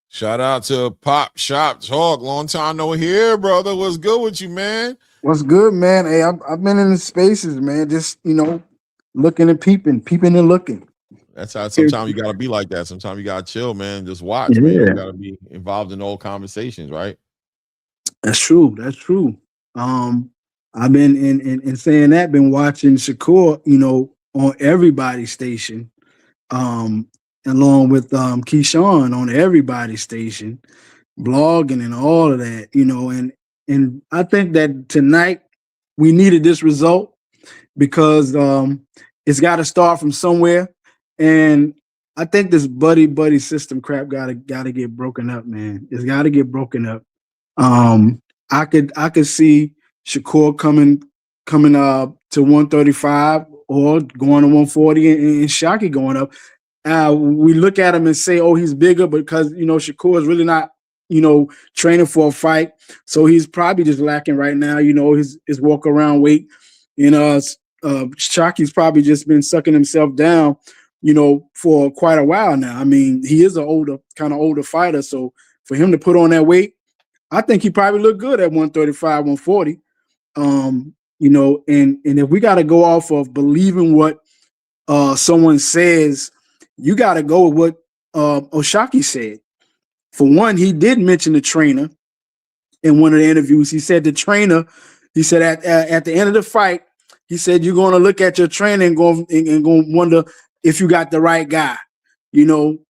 Shout out to Pop Shop Talk. Long time no here, brother. What's good with you, man? What's good, man? Hey, I've been in the spaces, man. Just looking and peeping and looking. That's how sometimes you gotta be like that. Sometimes you gotta chill, man. Just watch, man. You gotta be involved in all conversations, right? That's true. That's true. I've been in saying that, been watching Shakur, on everybody's station, along with Keyshawn on everybody's station, blogging and all of that, and I think that tonight we needed this result because it's got to start from somewhere, and I think this buddy system crap gotta get broken up, man. It's got to get broken up. I could see Shakur coming to 135 or going to 140 and Shockey going up. We look at him and say, oh, he's bigger because Shakur is really not training for a fight, so he's probably just lacking right now. His walk around weight. Shockey's probably just been sucking himself down, for quite a while now. I mean, he is an older fighter, so for him to put on that weight, I think he probably looked good at 135, 140. And if we got to go off of believing what someone says, you got to go with what Oshaki said. For one, he did mention the trainer in one of the interviews. He said at the end of the fight, he said you're going to look at your trainer and go wonder if you got the right guy, and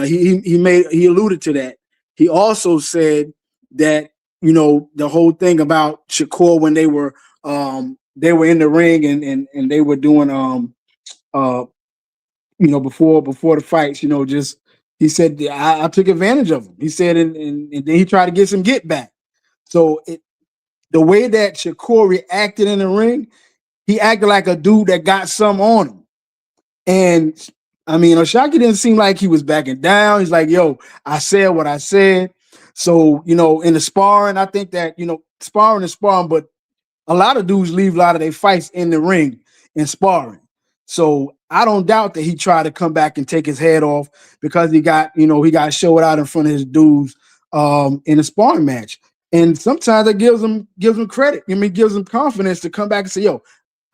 he alluded to that. He also said that the whole thing about Shakur when they were in the ring and they were doing before the fights, just he said I took advantage of him. He said and then he tried to get some get back. So the way that Shakur reacted in the ring, he acted like a dude that got some on him. And I mean, Oshaki didn't seem like he was backing down. He's like, yo, I said what I said. So, in the sparring, I think that, sparring is sparring, but a lot of dudes leave a lot of their fights in the ring and sparring. So I don't doubt that he tried to come back and take his head off because he got showed out in front of his dudes in a sparring match. And sometimes it gives him credit. Gives him confidence to come back and say, yo,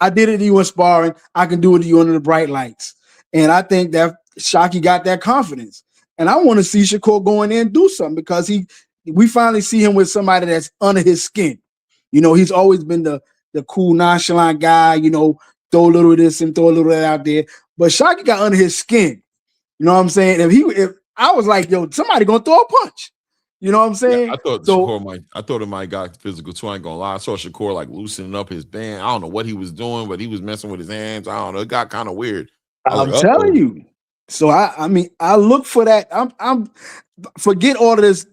I did it to you in sparring. I can do it to you under the bright lights. And I think that Shockey got that confidence. And I want to see Shakur go in there and do something because we finally see him with somebody that's under his skin. He's always been the cool, nonchalant guy, throw a little of this and throw a little of that out there. But Shockey got under his skin. You know what I'm saying? If I was like, yo, somebody gonna throw a punch. You know what I'm saying? Yeah, I thought it might got physical too. I ain't gonna lie. I saw Shakur like loosening up his band. I don't know what he was doing, but he was messing with his hands. I don't know. It got kind of weird. I'm telling you. So I look for that. I'm forget all of this,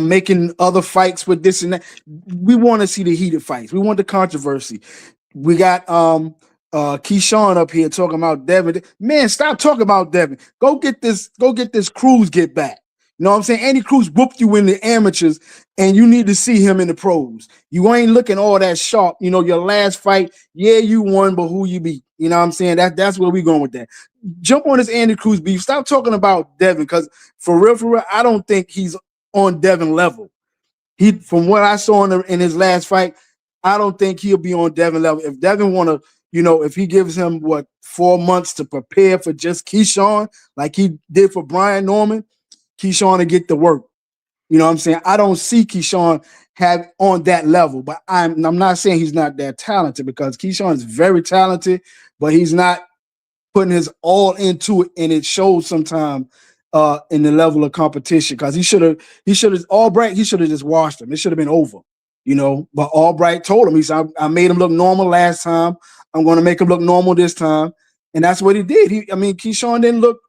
making other fights with this and that. We want to see the heated fights. We want the controversy. We got Keyshawn up here talking about Devin. Man, stop talking about Devin. Go get this Cruz get back. You know what I'm saying? Andy Cruz whooped you in the amateurs, and you need to see him in the pros. You ain't looking all that sharp. Your last fight, yeah, you won, but who you beat? You know what I'm saying? That's where we going with that. Jump on this Andy Cruz beef. Stop talking about Devin, because for real, I don't think he's on Devin level. From what I saw in his last fight, I don't think he'll be on Devin level. If Devin want to, if he gives him 4 months to prepare for just Keyshawn, like he did for Brian Norman, Keyshawn to get the work. You know what I'm saying? I don't see Keyshawn have on that level, but I'm not saying he's not that talented, because Keyshawn is very talented, but he's not putting his all into it, and it shows sometimes in the level of competition, because he should have just washed him. It should have been over. you know. But Albright told him, he said, I made him look normal last time. I'm going to make him look normal this time. And that's what he did. Keyshawn didn't look,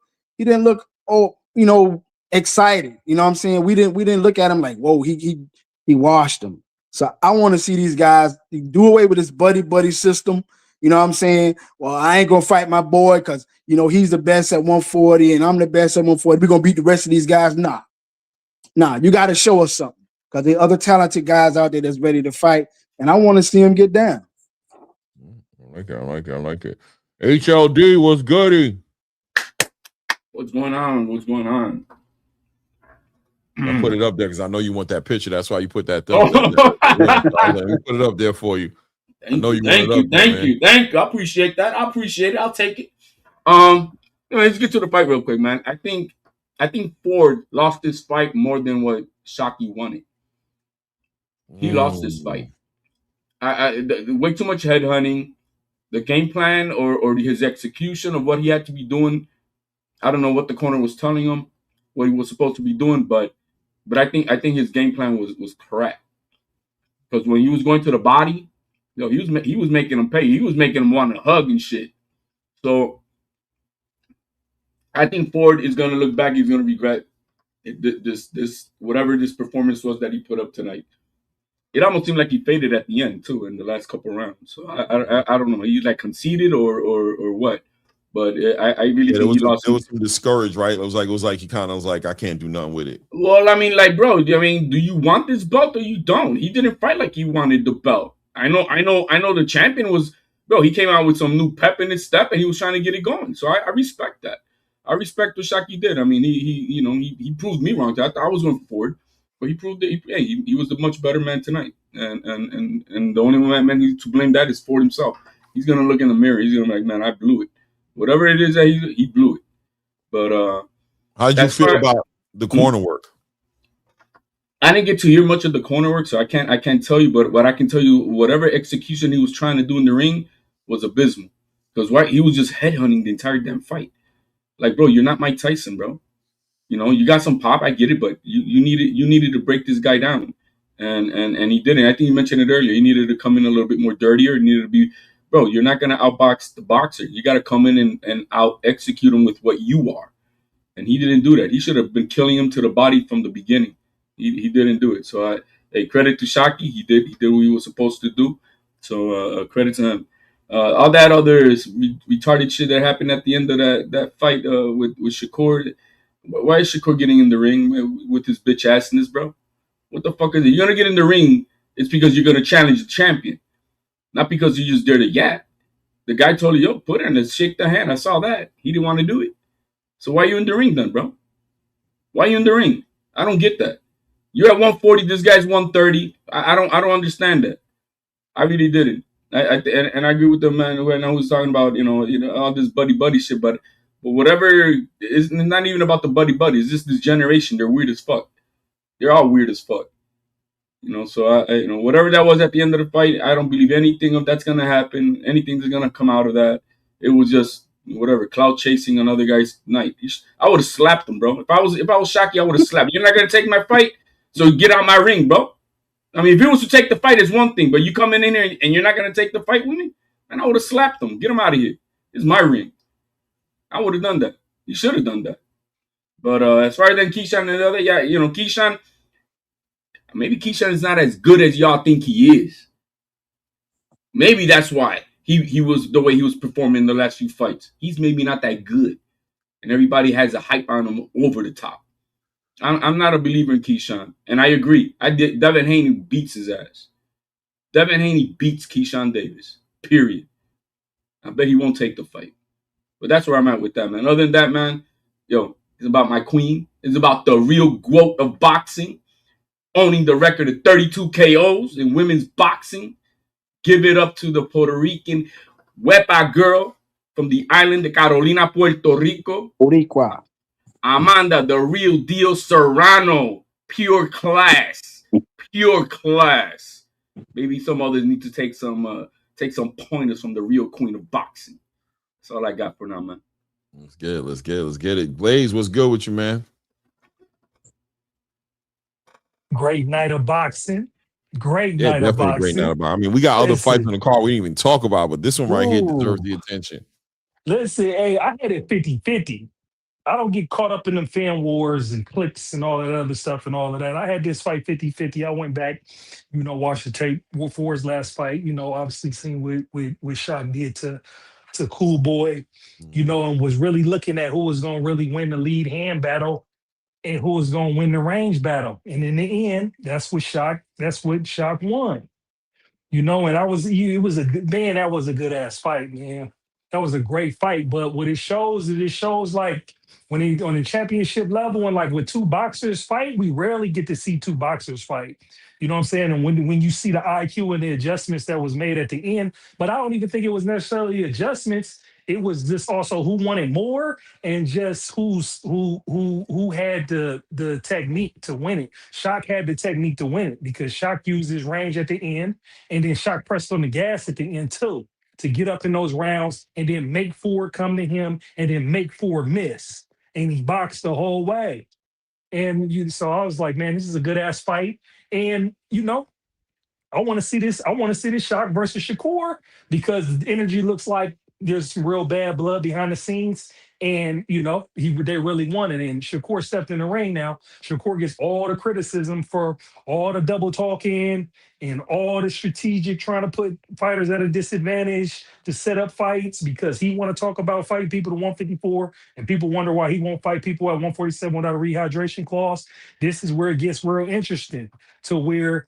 excited. You know what I'm saying? We didn't look at him like, whoa, he washed him. So I want to see these guys do away with this buddy system. You know what I'm saying? Well, I ain't gonna fight my boy because he's the best at 140 and I'm the best at 140. We're gonna beat the rest of these guys. Nah, you gotta show us something. Because there are other talented guys out there that's ready to fight. And I want to see him get down. I like it. HLD, what's goody? What's going on? I put it up there because I know you want that picture. That's why you put that up there. Let me put it up there for you. Thank you. I appreciate that. I'll take it. Let's get to the fight real quick, man. I think Ford lost this fight more than what Shockey won it. He lost this fight. Way too much headhunting. The game plan or his execution of what he had to be doing. I don't know what the corner was telling him, what he was supposed to be doing, but I think his game plan was correct. Because when he was going to the body, he was making him pay. He was making him want to hug and shit. So I think Ford is going to look back. He's going to regret this whatever this performance was that he put up tonight. It almost seemed like he faded at the end too in the last couple rounds. So I don't know. He's like conceded or what. But I really think he lost. It was discouraged, right? It was like he kind of was like, I can't do nothing with it. Well, I mean, like, bro, do you want this belt or you don't? He didn't fight like he wanted the belt. I know. The champion was, bro. He came out with some new pep in his step and he was trying to get it going. So I respect that. I respect what Shockey did. I mean, he proved me wrong. I thought I was going forward, but he proved that he was the much better man tonight. And the only man to blame that is Ford himself. He's gonna look in the mirror. He's gonna be like, man, I blew it. Whatever it is that he blew it. But how did you feel about the corner work? I didn't get to hear much of the corner work, so I can't tell you. But what I can tell you, whatever execution he was trying to do in the ring was abysmal. Because he was just headhunting the entire damn fight. Like, bro, you're not Mike Tyson, bro. You got some pop, I get it, but you needed to break this guy down, and he didn't. I think you mentioned it earlier. He needed to come in a little bit more dirtier. He needed to be. Bro, you're not going to outbox the boxer. You got to come in and out-execute him with what you are. And he didn't do that. He should have been killing him to the body from the beginning. He didn't do it. So, credit to Shockey. He did what he was supposed to do. So, credit to him. All that other retarded shit that happened at the end of that fight with Shakur. Why is Shakur getting in the ring with his bitch assness, bro? What the fuck is it? You're going to get in the ring, it's because you're going to challenge the champion. Not because you just dared to yap. The guy told you, yo, put it in and shake the hand. I saw that. He didn't want to do it. So why are you in the ring then, bro? Why are you in the ring? I don't get that. You're at 140. This guy's 130. I don't understand that. I really didn't. And I agree with the man who was talking about, all this buddy shit. But whatever, it's not even about the buddy. It's just this generation. They're weird as fuck. They're all weird as fuck. So whatever that was at the end of the fight, I don't believe anything of that's gonna happen. Anything that's gonna come out of that. It was just whatever, clout chasing another guy's night. I would have slapped him, bro. If I was Shockey, I would have slapped. You're not gonna take my fight, so get out my ring, bro. I mean, if he was to take the fight, it's one thing, but you come in here and you're not gonna take the fight with me, and I would have slapped him. Get him out of here. It's my ring. I would have done that. You should have done that. But as far as then Keyshawn and the other, Keyshawn. Maybe Keyshawn is not as good as y'all think he is. Maybe that's why he was the way he was performing in the last few fights. He's maybe not that good. And everybody has a hype on him over the top. I'm not a believer in Keyshawn. And I agree. Devin Haney beats his ass. Devin Haney beats Keyshawn Davis. Period. I bet he won't take the fight. But that's where I'm at with that, man. Other than that, man, it's about my queen. It's about the real GOAT of boxing. Owning the record of 32 KOs in women's boxing. Give it up to the Puerto Rican Huepa girl from the island of Carolina, Puerto Rico. Boricua. Amanda, the real deal Serrano. Pure class. Pure class. Maybe some others need to take some pointers from the real queen of boxing. That's all I got for now, man. Let's get it. Blaze, what's good with you, man? Great night of boxing. Great Yeah, night of definitely a great night boxing. of boxing. I mean, we got other fights in Listen, the car we didn't even talk about, but this one right here deserves ooh, the attention. listen, hey, I had it 50-50. I don't get caught up in them fan wars and clips and all that other stuff and all of that. I had this fight 50-50. I went back, watched the tape for his last fight, obviously seen what Shaq did to Cool Boy, and was really looking at who was going to really win the lead hand battle and who was going to win the range battle. And in the end, that's what Shaq won. And it was a good man. That was a good ass fight, man. That was a great fight. But what it shows like when he on the championship level and like with two boxers fight, we rarely get to see two boxers fight. You know what I'm saying? And when you see the IQ and the adjustments that was made at the end, but I don't even think it was necessarily adjustments. It was just also who wanted more and just who had the technique to win it. Shock had the technique to win it because Shock used his range at the end and then Shock pressed on the gas at the end too to get up in those rounds and then make Ford come to him and then make Ford miss. And he boxed the whole way. So I was like, man, this is a good ass fight. And I want to see this. I want to see this Shock versus Shakur because the energy looks like there's some real bad blood behind the scenes. And they really won it. And Shakur stepped in the ring now. Shakur gets all the criticism for all the double talking and all the strategic trying to put fighters at a disadvantage to set up fights because he want to talk about fighting people to 154 and people wonder why he won't fight people at 147 without a rehydration clause. This is where it gets real interesting to where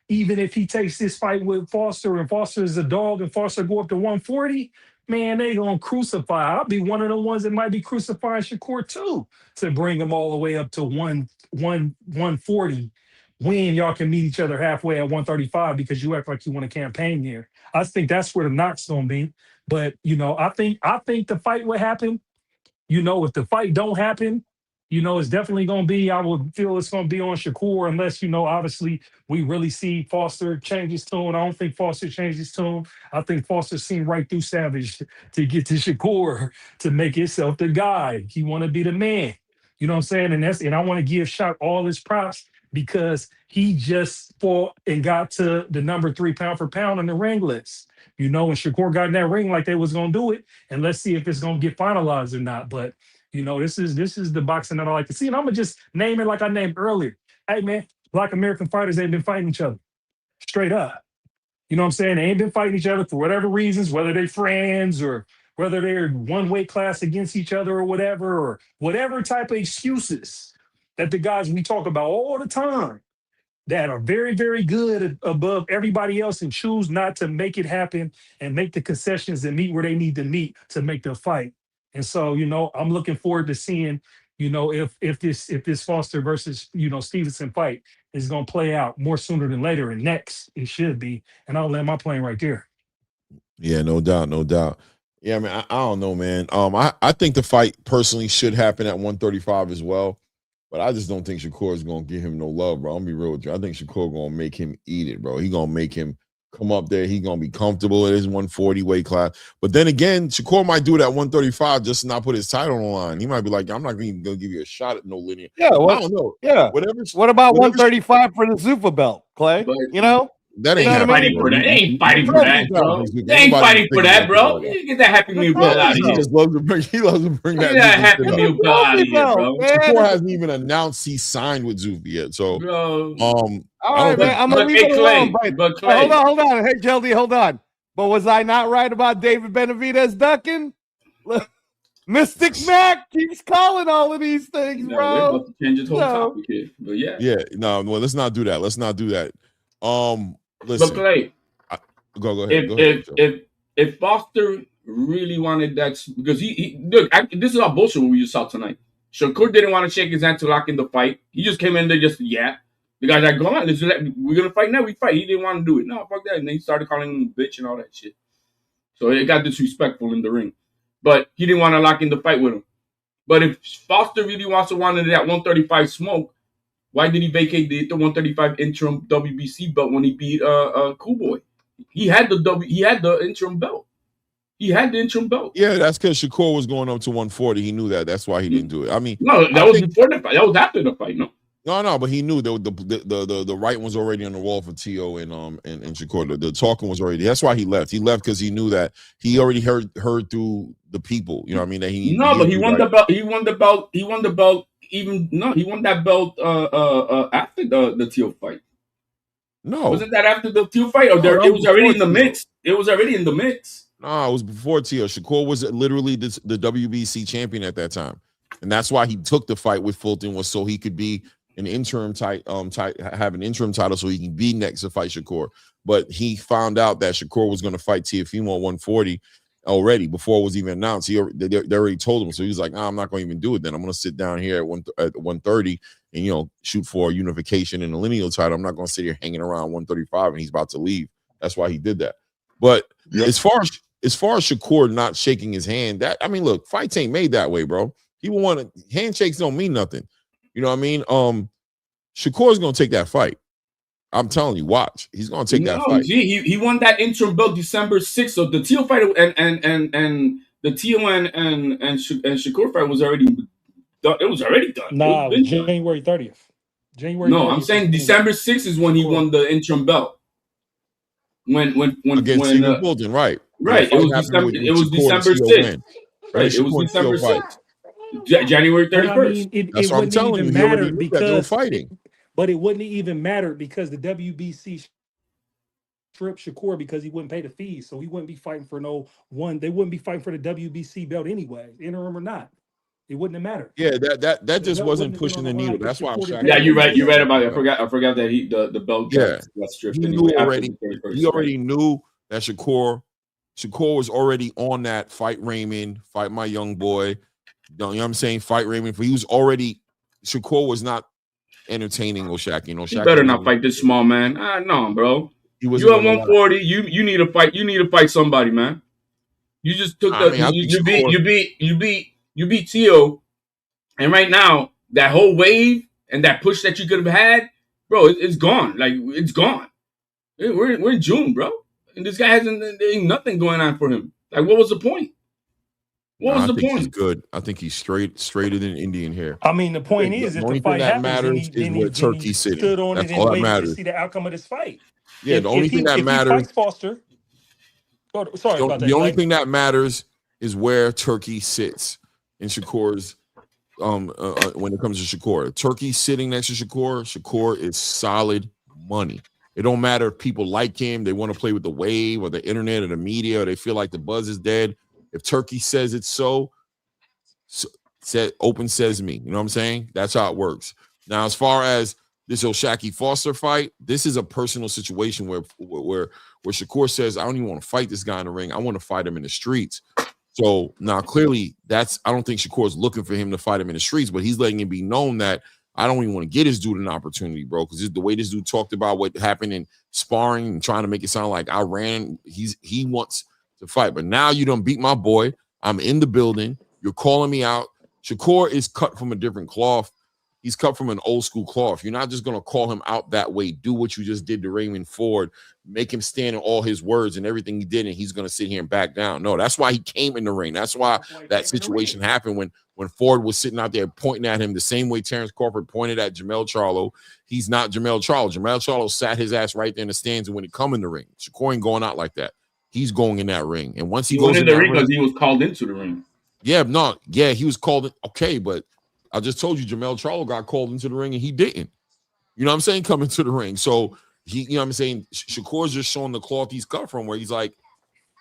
even if he takes this fight with Foster and Foster is a dog and Foster go up to 140, man, they gonna crucify. I'll be one of the ones that might be crucifying Shakur too to bring him all the way up to 140 when y'all can meet each other halfway at 135 because you act like you want to campaign here. I think that's where the knock's gonna be. But I think the fight will happen. If the fight don't happen, it's definitely going to be, I would feel it's going to be on Shakur unless, obviously we really see Foster change his tune. I don't think Foster changed his tune. I think Foster seen right through Savage to get to Shakur to make himself the guy. He want to be the man. You know what I'm saying? And I want to give Shaq all his props because he just fought and got to the number 3 pound for pound on the ring list. And Shakur got in that ring like they was going to do it. And let's see if it's going to get finalized or not. But this is the boxing that I like to see. And I'm going to just name it like I named earlier. Hey, man, Black American fighters ain't been fighting each other. Straight up. You know what I'm saying? They ain't been fighting each other for whatever reasons, whether they're friends or whether they're one weight class against each other or whatever type of excuses that the guys we talk about all the time that are very, very good above everybody else and choose not to make it happen and make the concessions and meet where they need to meet to make the fight. And so, I'm looking forward to seeing, if this Foster versus, Stevenson fight is going to play out more sooner than later. And next, it should be. And I'll land my plane right there. Yeah, no doubt, no doubt. Yeah, I mean, I don't know, man. I think the fight personally should happen at 135 as well. But I just don't think Shakur is going to give him no love, bro. I'm going to be real with you. I think Shakur going to make him eat it, bro. He going to make him come up there. He going to be comfortable at his 140 weight class. But then again, Shakur might do it at 135 just to not put his title on the line. He might be like, I'm not even going to give you a shot at no linear. Yeah, I don't know. Yeah. Whatever. What about 135 for the Zuffa belt, Clay? That ain't fighting for that. They ain't fighting for that, bro. They ain't fighting for that, bro. Get that Happy Meal belt out of here. He loves to bring that Happy Meal belt out of here, bro. Shakur hasn't even announced he signed with Zuffa yet. So, all right, man. I'm gonna leave it alone. But Clay, hold on. Hey, Jeldy, hold on. But was I not right about David Benavidez ducking? Mystic Mac keeps calling all of these things, bro. We're about to change his whole topic here. But yeah. No, well, let's not do that. Listen. But Clay, go ahead. If Foster really wanted that, because he look, this is our bullshit what we just saw tonight. Shakur didn't want to shake his hand to lock in the fight. He just came in there just the guy's like, go on, we're gonna fight now. We fight. He didn't want to do it. No, fuck that. And then he started calling him a bitch and all that shit. So it got disrespectful in the ring. But he didn't want to lock in the fight with him. But if Foster really wants to want that 135 smoke, why did he vacate the 135 interim WBC belt when he beat Cool Boy? He had the interim belt. Yeah, that's because Shakur was going up to 140. He knew that. That's why he didn't do it. I mean, no, that was before the fight. That was after the fight. No. No, but he knew the right was already on the wall for T.O. and Shakur. The talking was already. That's why he left. He left because he knew that he already heard through the people. You know what I mean? That he No, but he do won right. the belt. He won the belt. He won the belt. Even no, he won that belt after the Teal fight. No, Wasn't that after the Teal fight, or No, there? that It was was already before in the T.O. mix. It was already in the mix. No, it was before T.O. Shakur was literally the WBC champion at that time, and that's why he took the fight with Fulton, was so he could be an interim have an interim title so he can be next to fight Shakur. But he found out that Shakur was going to fight Teofimo at 140 already before it was even announced. They already told him, so he was like, I'm not going to even do it. Then I'm going to sit down here at 130 and shoot for a unification and a lineal title. I'm not going to sit here hanging around 135 and he's about to leave. That's why he did that. But as far as Shakur not shaking his hand, look, fights ain't made that way, bro. People want handshakes don't mean nothing. You know what I mean? Shakur's gonna take that fight. I'm telling you, watch. He's gonna take that fight. He won that interim belt December 6th. So the Teal fight and the Teal and Shakur fight was already done. It was already done. Nah, it was January 30th. January 30th. No, I'm saying December 6th is when he won the interim belt. When against Stephen Fulton, right? Right. It was December. It was December 6th. Right. It was December 6th. January 31st. But I mean, That's what I'm telling you. He already knew that they were fighting. But it wouldn't even matter because the WBC stripped Shakur because he wouldn't pay the fees, so he wouldn't be fighting for no one. They wouldn't be fighting for the WBC belt anyway, interim or not. It wouldn't have mattered. Yeah, that just wasn't pushing the needle. That's why I'm shocked. Yeah, you're right. You're right about it. I forgot that the belt got stripped. He knew already. He already knew that Shakur was already on that fight Raymond, fight my young boy. You know what I'm saying? Fight Raymond. He was already. Shakur was not entertaining O'Shaki. You better not fight this small man. No, bro. You at 140. You need to fight. You need to fight somebody, man. You just took you beat Tio, and right now that whole wave and that push that you could have had, bro, it's gone. Like it's gone. We're in June, bro, and this guy there ain't nothing going on for him. Like, what was the point? What was the point? He's good. I think he's straighter than Indian hair. I mean, the point is, if the fight happens, matters is where Turkey's sitting. Stood on That's it all and that waited matters. to see the outcome of this fight. Yeah, the only thing that matters. If he fights Foster, sorry about that. The only thing that matters is where Turkey sits in Shakur's. When it comes to Shakur, Turkey sitting next to Shakur. Shakur is solid money. It don't matter if people like him, they want to play with the wave or the internet or the media, or they feel like the buzz is dead. If Turkey says it's so open sesame. You know what I'm saying? That's how it works. Now, as far as this O'Shaki Foster fight, this is a personal situation where Shakur says, I don't even want to fight this guy in the ring. I want to fight him in the streets. So now clearly I don't think Shakur's looking for him to fight him in the streets, but he's letting it be known that I don't even want to get this dude an opportunity, bro. Because the way this dude talked about what happened in sparring and trying to make it sound like I ran, he wants to fight. But now you done beat my boy. I'm in the building. You're calling me out. Shakur is cut from a different cloth. He's cut from an old school cloth. You're not just going to call him out that way. Do what you just did to Raymond Ford. Make him stand in all his words and everything he did, and he's going to sit here and back down. No, that's why he came in the ring. That's why that situation happened when Ford was sitting out there pointing at him the same way Terrence Crawford pointed at Jamel Charlo. He's not Jamel Charlo. Jamel Charlo sat his ass right there in the stands, and when he come in the ring, Shakur ain't going out like that. He's going in that ring. And once he goes in the ring because he was called into the ring. Yeah, he was called. Okay, but I just told you Jamel Charlo got called into the ring and he didn't. You know what I'm saying? Come into the ring. So you know what I'm saying? Shakur's just showing the cloth he's cut from, where he's like,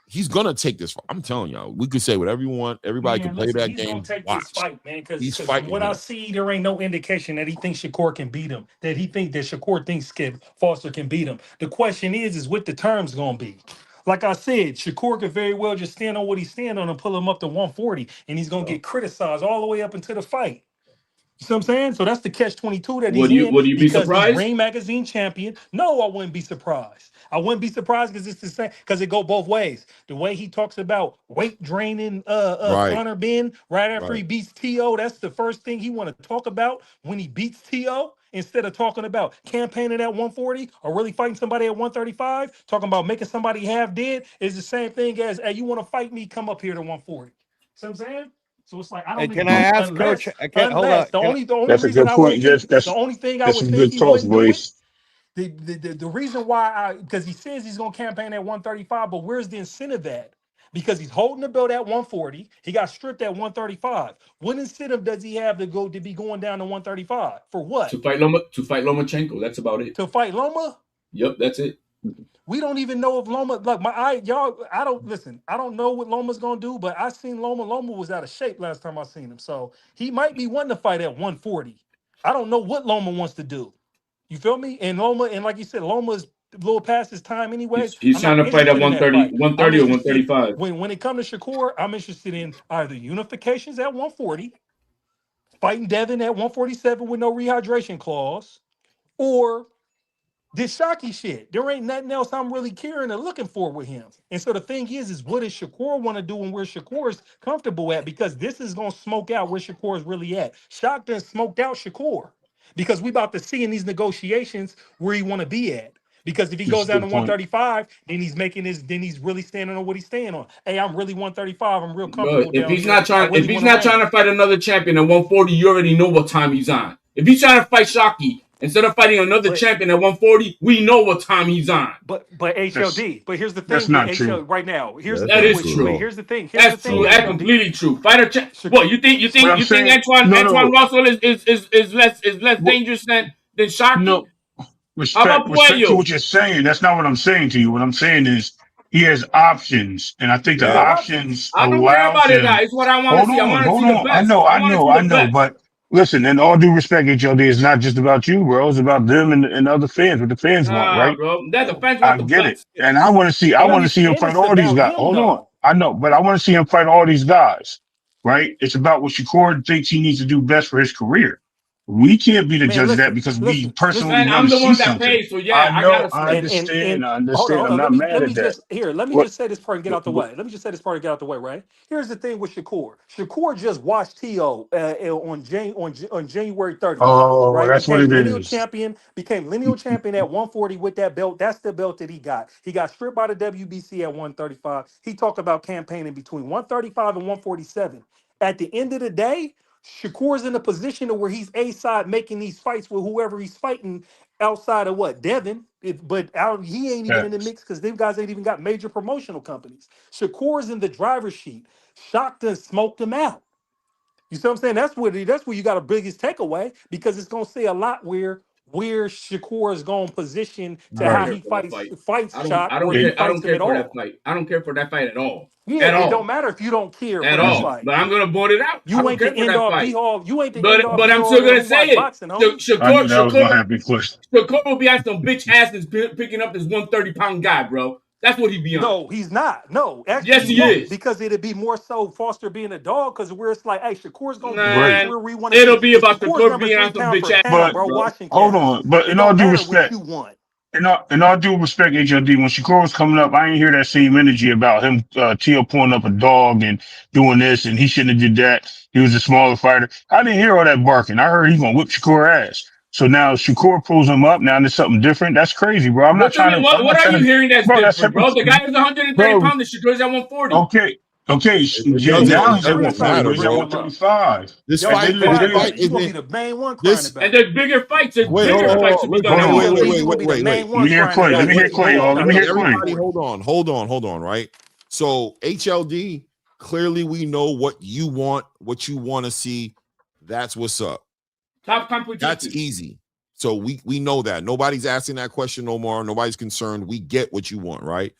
he's gonna take this fight. I'm telling y'all, we could say whatever you want. Everybody can play that he's game. Gonna take Watch. this fight, man. Because from what I see, there ain't no indication that he thinks Shakur can beat him. That Shakur thinks Foster can beat him. The question is what the terms gonna be? Like I said, Shakur could very well just stand on what he's standing on and pull him up to 140, and he's gonna get criticized all the way up into the fight. You see what I'm saying? So that's the catch-22 that he's in. Would you be surprised? He's Ring Magazine champion. No, I wouldn't be surprised. I wouldn't be surprised because it's the same, because it go both ways. The way he talks about weight draining Conor Ben right after he beats T.O., that's the first thing he want to talk about when he beats T.O., instead of talking about campaigning at 140 or really fighting somebody at 135, talking about making somebody half dead, is the same thing as, hey, you want to fight me, come up here to 140. See what I'm saying? So it's like I Hey, don't can I think ask Coach? Hold on. unless the only That's a reason good I would point. think That's the only thing I that's would some think good he thoughts, wouldn't do it. boys. The reason why because he says he's gonna campaign at 135, but where's the incentive at? Because he's holding the belt at 140. He got stripped at 135. What incentive does he have to be going down to 135? For what? To fight Lomachenko. That's about it. To fight Loma? Yep, that's it. We don't even know if Loma like I don't know what Loma's gonna do, but I seen Loma. Loma was out of shape last time I seen him. So he might be wanting to fight at 140. I don't know what Loma wants to do. You feel me? And Loma, and like you said, Loma's a little past his time anyways. He's I'm trying not to fight at interested in that 130, fight. I'm 130 or interested 135. when it comes to Shakur, I'm interested in either unifications at 140, fighting Devin at 147 with no rehydration clause, or this Shockey shit. There ain't nothing else I'm really caring or looking for with him. And so the thing is what does Shakur want to do and where Shakur's comfortable at? Because this is gonna smoke out where Shakur's really at. Shock done smoked out Shakur because we about to see in these negotiations where he want to be at. Because if he That's goes a down to good point. 135, then he's really standing on what he's standing on. Hey, I'm really 135. I'm real Bro, comfortable down if here. I really he's want to not reign. trying to fight another champion at 140, you already know what time he's on. If he's trying to fight Shockey instead of fighting another But champion at 140, we know what time he's on. But That's HLD. But here's the that's thing with not true. HL right now. Here's Yeah, the that's That thing not is with true at true. wait. all. Here's the thing. Here's the That's thing. true. That's HLD. completely true. Fighter But what you think what I'm saying, no, Antoine no, Russell is less what, dangerous than Shockey? no. How about Respect to Puello? what you're saying. That's not what I'm saying to you. What I'm saying is he has options, and I think He the got Yeah. options. options I don't care allows about it now. him. It's what I want to see. I want to Hold see the on. best. I want to see I the know. best. But listen, in all due respect, HLD, it's not just about you, bro. It's about them and other fans. What the fans want, Nah, right? bro. That the fans I want the get it, best. and I want to see. I want to see him And fight it's all these about guys. him Hold on. though. I know, but I want to see him fight all these guys, right? It's about what Shakur thinks he needs to do best for his career. We can't be the Man, judge of that because we listen. personally Man, want I'm to the see one that something. pays, so I yeah, I know, gotta I see it. And understand, I hold on, understand. hold I'm on. not mad Let me at that. just here. Let me What? just say this part and get out the way. Let me just say this part and get out the way. Right. Here's the thing with Shakur. Shakur just watched To on January 30th. Oh, Right. that's what Became it lineal is. champion. Became lineal champion at 140 with that belt. That's the belt that he got. He got stripped by the WBC at 135. He talked about campaigning between 135 and 147. At the end of the day, Shakur's in a position to where he's A side making these fights with whoever he's fighting outside of what Devin, he ain't even in the Facts. mix because them guys ain't even got major promotional companies. Shakur's in the driver's seat. Shocked and smoked him out. You see what I'm saying? That's where you got a biggest takeaway because it's gonna say a lot where Shakur is going to position I to don't how care he for that fights fight. fights I don't Shock I or don't if he care. It, I don't fights him care at for that all. fight. I don't care for that fight at all. Yeah, At it all. don't matter if you don't care At for that all. fight. But I'm gonna board it out. I You don't ain't the care for end that all fight. be all. You ain't the end all But be I'm all still to gonna who say watch it. boxing, homie. I knew that was gonna happen, Cliff. Shakur will be on some bitch asses picking up this 130-pound guy, bro. That's what he be on. No, he's not. No, actually, Yes, he he won't is. because it'd be more so Foster being a dog because where it's like, hey, Shakur's gonna be in his Great. Man, career where we want to see. it'll be If about Shakur's Shakur number being three on some pound bitch for ass, pound, But bro, bro. watching hold cats, on. But it in all don't due matter what respect, you want. in all due respect, HLD, when Shakur was coming up, I didn't hear that same energy about him, Teal pulling up a dog and doing this, and he shouldn't have did that. He was a smaller fighter. I didn't hear all that barking. I heard he gonna whip Shakur ass. So now Shakur pulls him up. Now there's something different. That's crazy, bro. What you mean? I'm What not are trying you to, hearing that's bro. That's different, bro? hypocrite, The guy is 130 bro. pounds. The Shakur's at 140. Okay, okay. It Yeah, Yeah, doesn't. yeah, now It he he's at screaming doesn't about 140, it. but matter, You he's at bringing bro. him up. 135. This Y'all At the fight. too end of the This quiet about day, fight it. You gonna be isn't. the main one crying This. about And it. there's bigger fights. There's Wait. bigger fights to be done hold at Hey, on. HLD, 140. you gonna be the Wait. main Let one me hear crying Clay. about Let it me if hear Shakur Clay, walked y'all. Let out me there hear at Clay. Everybody, 140. hold on, right? So HLD, clearly we know what you want to see. That's what's up. Top That's competition. easy. So we know that. Nobody's asking that question no more. Nobody's concerned. We get what you want, right?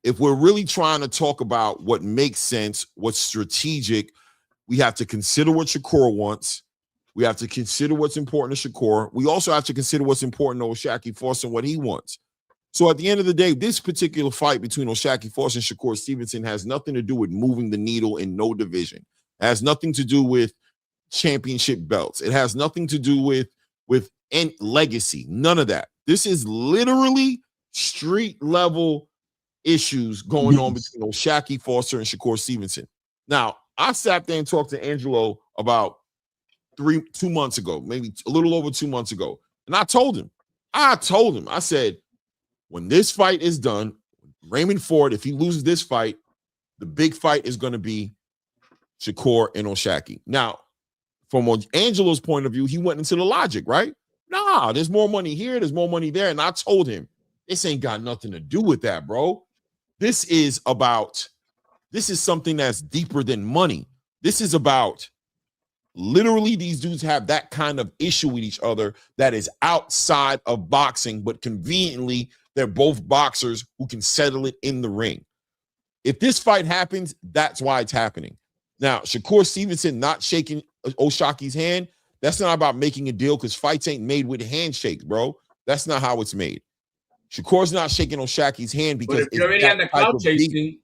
If we're really trying to talk about what makes sense, what's strategic, we have to consider what Shakur wants. We have to consider what's important to Shakur. We also have to consider what's important to O'Shaquie Foster and what he wants. So at the end of the day, this particular fight between O'Shaquie Foster and Shakur Stevenson has nothing to do with moving the needle in no division. It has nothing to do with championship belts. It has nothing to do with any legacy. None of that. This is literally street level issues going on Yes. between O'Shaquie Foster and Shakur Stevenson. Now, I sat there and talked to Angelo about 2 months ago, maybe a little over 2 months ago. And I told him, I said, when this fight is done, Raymond Ford, if he loses this fight, the big fight is going to be Shakur and O'Shaki. Now, from Angelo's point of view, he went into the logic, right? Nah, there's more money here, there's more money there. And I told him, this ain't got nothing to do with that, bro. This is something that's deeper than money. This is about literally these dudes have that kind of issue with each other that is outside of boxing, but conveniently, they're both boxers who can settle it in the ring. If this fight happens, that's why it's happening. Now, Shakur Stevenson not shaking O'Shaki's hand, that's not about making a deal because fights ain't made with handshakes, bro. That's not how it's made. Shakur's not shaking O'Shaki's hand because if you're already on the cloud chasing,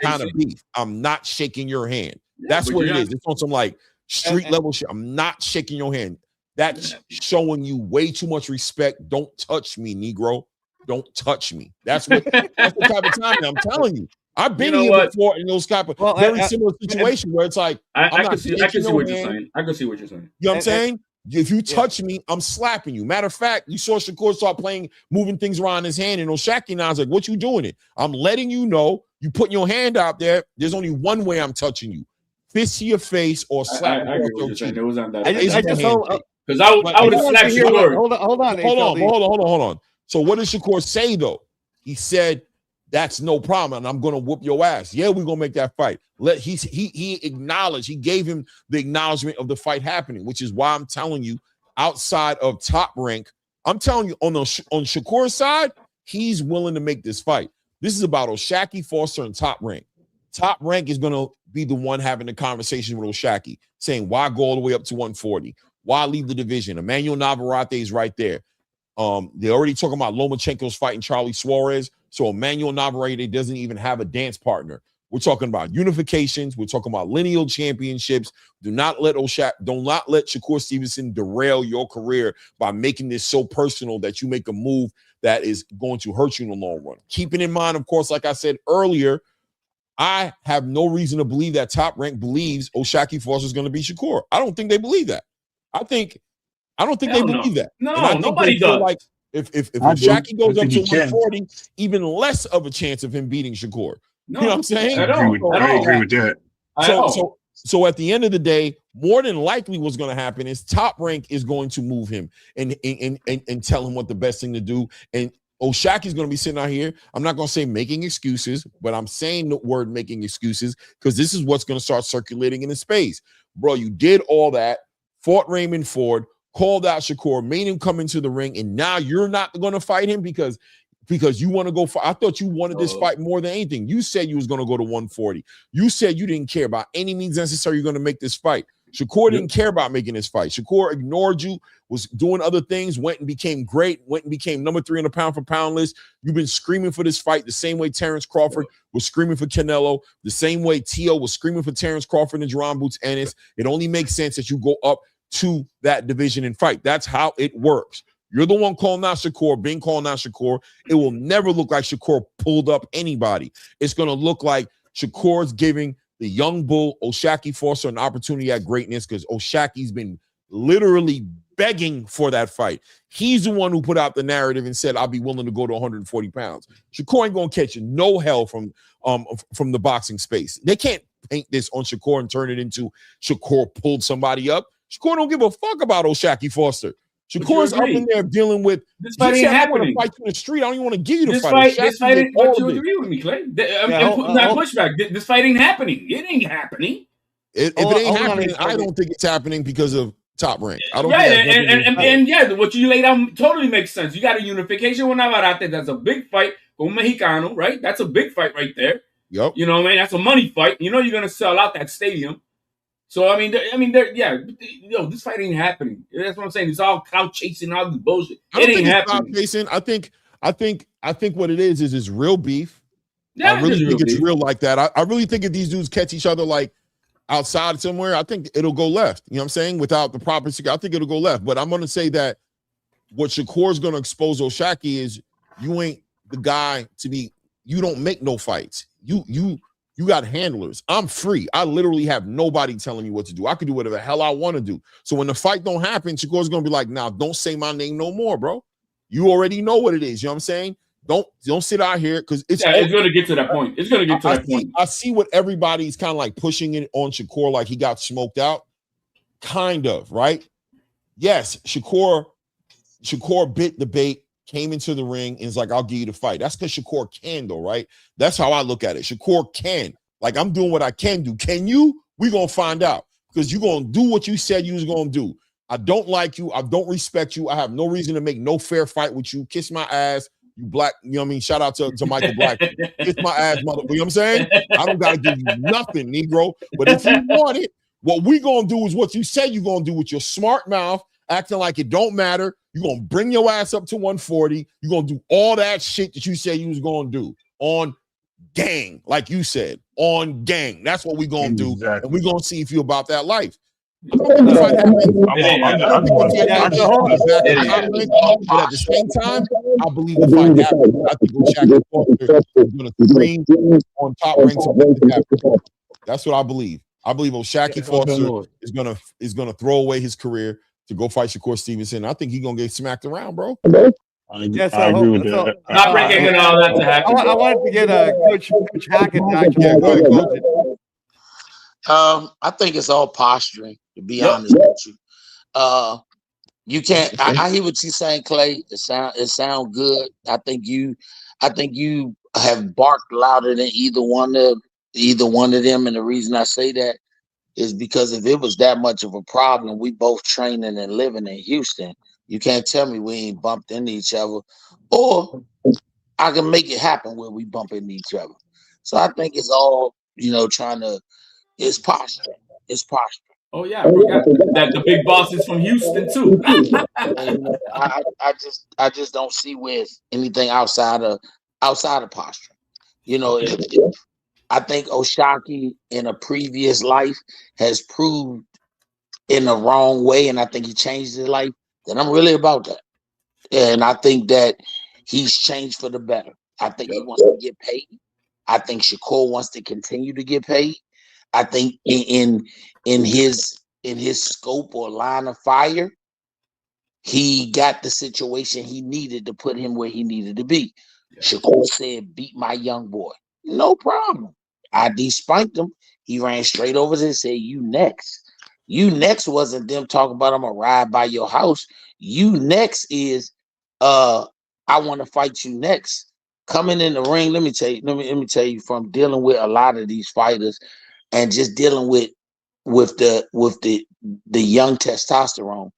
kind of beef, I'm not shaking your hand. That's what it is. It's on some like street level shit. I'm not shaking your hand. That's showing you way too much respect. Don't touch me, Negro. Don't touch me. That's the type of time I'm telling you. I've been here before in those type of very similar situations where it's like I can see what you're saying. I can see what you're saying. You know what I'm saying? If you touch me, I'm slapping you. Matter of fact, you saw Shakur start moving things around his hand, and O'Shaki now is like, what you doing it? I'm letting you know, you putting your hand out there. There's only one way I'm touching you. Fist to your face or slap I across agree your with you. cheek. It was on that. Because I would have slapped Shakur. Hold on. So what did Shakur say though? He said, that's no problem, and I'm gonna whoop your ass. Yeah, we're gonna make that fight. He acknowledged, he gave him the acknowledgement of the fight happening, which is why I'm telling you, outside of Top Rank, I'm telling you on Shakur's side, he's willing to make this fight. This is about O'Shaki, Foster, and Top Rank. Top Rank is gonna be the one having the conversation with O'Shaki, saying why go all the way up to 140? Why leave the division? Emmanuel Navarrete is right there. They're already talking about Lomachenko's fighting Charlie Suarez. So Emmanuel Navarrete doesn't even have a dance partner. We're talking about unifications. We're talking about lineal championships. Do not let Shakur Stevenson derail your career by making this so personal that you make a move that is going to hurt you in the long run. Keeping in mind, of course, like I said earlier, I have no reason to believe that Top Rank believes O'Shaki Foster is going to be Shakur. I don't think they believe that. I don't think they believe that. No, nobody does. Like if O'Shaki goes up to 140, even less of a chance of him beating Shakur. No, you know what I'm saying? I agree with that. So at the end of the day, more than likely what's going to happen is Top Rank is going to move him and tell him what the best thing to do. And O'Shaki's going to be sitting out here. I'm not going to say making excuses, but I'm saying the word making excuses because this is what's going to start circulating in the space. Bro, you did all that, fought Raymond Ford, called out Shakur, made him come into the ring, and now you're not going to fight him because you want to go fight. I thought you wanted this fight more than anything. You said you was going to go to 140. You said you didn't care about any means necessary you're going to make this fight. Shakur didn't care about making this fight. Shakur ignored you, was doing other things, went and became great, went and became number 3 on the pound for pound list. You've been screaming for this fight the same way Terrence Crawford was screaming for Canelo, the same way Tio was screaming for Terrence Crawford and Jerron Boots Ennis. It only makes sense that you go up to that division and fight. That's how it works. You're the one calling out Shakur, being calling out Shakur. It will never look like Shakur pulled up anybody. It's going to look like Shakur's giving the young bull, O'Shaki Foster, an opportunity at greatness because O'Shaki's been literally begging for that fight. He's the one who put out the narrative and said, I'll be willing to go to 140 pounds. Shakur ain't going to catch no hell from the boxing space. They can't paint this on Shakur and turn it into Shakur pulled somebody up. Shakur don't give a fuck about O'Shaki Foster. Shakur's up in there dealing with this fight ain't happening. I want to fight you in the street. I don't even want to give you the fight. This fight ain't. But you agree with me, Clay? Not pushback. This fight ain't happening. It ain't happening. If it ain't happening, I don't think it's happening because of Top Rank. I don't. Yeah, what you laid out totally makes sense. You got a unification with Navarrete. That's a big fight. Con Mexicano, right? That's a big fight right there. Yep. You know what I mean? That's a money fight. You know you're gonna sell out that stadium. So this fight ain't happening. That's what I'm saying. It's all clout chasing, all the bullshit. It ain't happening. Chasing. I think what it is it's real beef. Yeah, I really think it's real like that. I really think if these dudes catch each other like outside somewhere, I think it'll go left. You know what I'm saying? Without the proper security, I think it'll go left. But I'm gonna say that what Shakur's gonna expose O'Shaki is you ain't the guy to be. You don't make no fights. You got handlers. I'm free. I literally have nobody telling me what to do. I can do whatever the hell I want to do. So when the fight don't happen, Shakur's going to be like, now don't say my name no more, bro. You already know what it is. You know what I'm saying? Don't sit out here because it's going to get to that point. It's going to get to that point. I see what everybody's kind of like pushing it on Shakur like he got smoked out. Kind of, right? Yes, Shakur bit the bait, came into the ring, and is like, I'll give you the fight. That's because Shakur can, though, right? That's how I look at it. Shakur can. Like, I'm doing what I can do. Can you? We're going to find out because you're going to do what you said you was going to do. I don't like you. I don't respect you. I have no reason to make no fair fight with you. Kiss my ass, you black, you know what I mean? Shout out to Michael Black. Kiss my ass, mother. You know what I'm saying? I don't got to give you nothing, Negro. But if you want it, what we going to do is what you said you're going to do with your smart mouth, acting like it don't matter. You're going to bring your ass up to 140. You're going to do all that shit that you said you was going to do on gang, like you said, on gang. That's what we're going to do. And we're going to see if you're about that life. But at the same time, I believe the fight happens. I think Shaq Foster is going to scream on top ranks of the. That's what I believe. I believe O'Shaquie Foster is gonna throw away his career to go fight Shakur Stevenson. I think he's gonna get smacked around, bro. Yes, I agree with that. Not bringing all that to happen. I wanted to get Coach Hackett to actually. Yeah, go ahead, Coach. I think it's all posturing, to be honest with you. You can't. I hear what you're saying, Clay. It sound good. I think you have barked louder than either one of them. And the reason I say that is because if it was that much of a problem, we both training and living in Houston. You can't tell me we ain't bumped into each other, or I can make it happen where we bump into each other. So I think it's all it's posturing. It's posturing. Oh yeah, I forgot that the big boss is from Houston too. And, I just don't see where anything outside of posturing. If I think O'Shaquie in a previous life has proved in the wrong way, and I think he changed his life, then I'm really about that. And I think that he's changed for the better. I think he wants to get paid. I think Shakur wants to continue to get paid. I think in his scope or line of fire, he got the situation he needed to put him where he needed to be. Shakur said, beat my young boy. No problem. I de-spanked him. He ran straight over there and said, you next. You next wasn't them talking about I'm gonna ride by your house. You next is I want to fight you next. Coming in the ring, let me tell you from dealing with a lot of these fighters and just dealing with the young testosterone.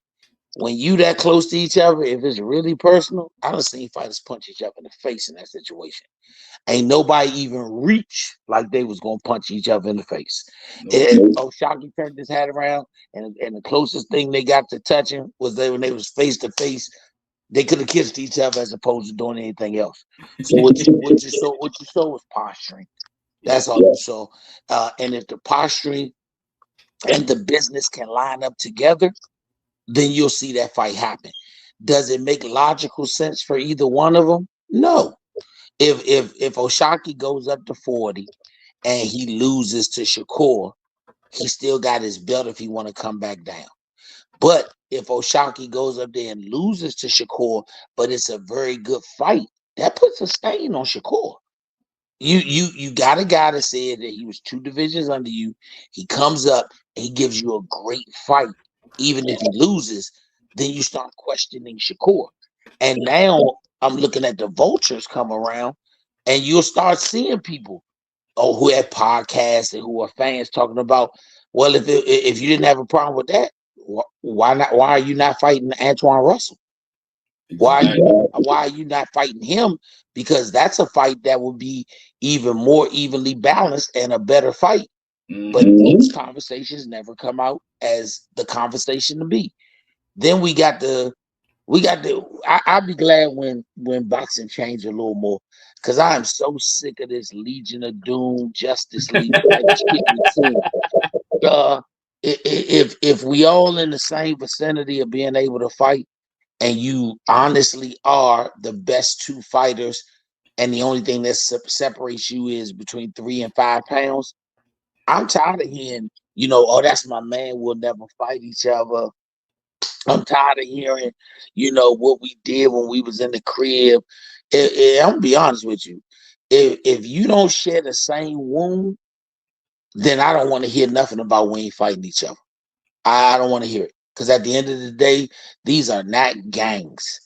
When you that close to each other, if it's really personal, I done seen fighters punch each other in the face in that situation. Ain't nobody even reach like they was gonna punch each other in the face. O'Shaquie turned his hat around, and the closest thing they got to touching was when they was face to face. They could have kissed each other as opposed to doing anything else. So what you saw was posturing. That's all you saw. And if the posturing and the business can line up together, then you'll see that fight happen. Does it make logical sense for either one of them? No. If O'Shaquie goes up to 40 and he loses to Shakur, he still got his belt if he want to come back down. But if O'Shaquie goes up there and loses to Shakur, but it's a very good fight, that puts a stain on Shakur. You got a guy that said that he was 2 divisions under you. He comes up and he gives you a great fight. Even if he loses, then you start questioning Shakur. And now I'm looking at the vultures come around, and you'll start seeing people who have podcasts and who are fans talking about, well, if you didn't have a problem with that, why not? Why are you not fighting Antoine Russell? Why are you not fighting him? Because that's a fight that would be even more evenly balanced and a better fight. But those conversations never come out as the conversation to be. Then I'd be glad when boxing changed a little more, because I am so sick of this Legion of Doom, Justice League type shit. If we all in the same vicinity of being able to fight, and you honestly are the best 2 fighters, and the only thing that separates you is between 3 and 5 pounds, I'm tired of hearing, oh, that's my man, we'll never fight each other. I'm tired of hearing, what we did when we was in the crib. I'm gonna be honest with you. If you don't share the same wound, then I don't want to hear nothing about we ain't fighting each other. I don't want to hear it. Because at the end of the day, these are not gangs.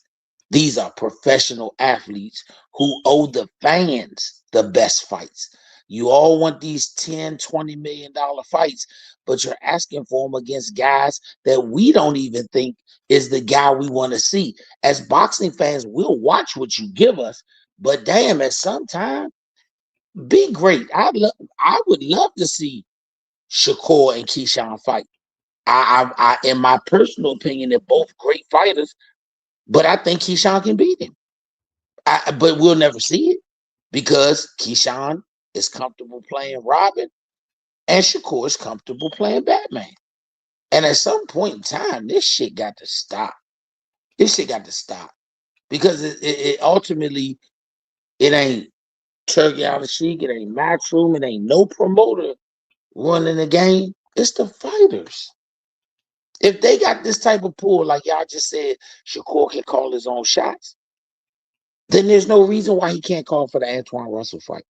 These are professional athletes who owe the fans the best fights. You all want these $10, $20 million fights, but you're asking for them against guys that we don't even think is the guy we want to see. As boxing fans, we'll watch what you give us, but damn, at some time, be great. I would love to see Shakur and Keyshawn fight. I in my personal opinion, they're both great fighters, but I think Keyshawn can beat him. But we'll never see it because Keyshawn is comfortable playing Robin and Shakur is comfortable playing Batman. And at some point in time, this shit got to stop. This shit got to stop because it ultimately, it ain't Turkey out of Sheik, it ain't Matchroom, it ain't no promoter running the game. It's the fighters. If they got this type of pull, like y'all just said, Shakur can call his own shots, then there's no reason why he can't call for the Antoine Russell fight.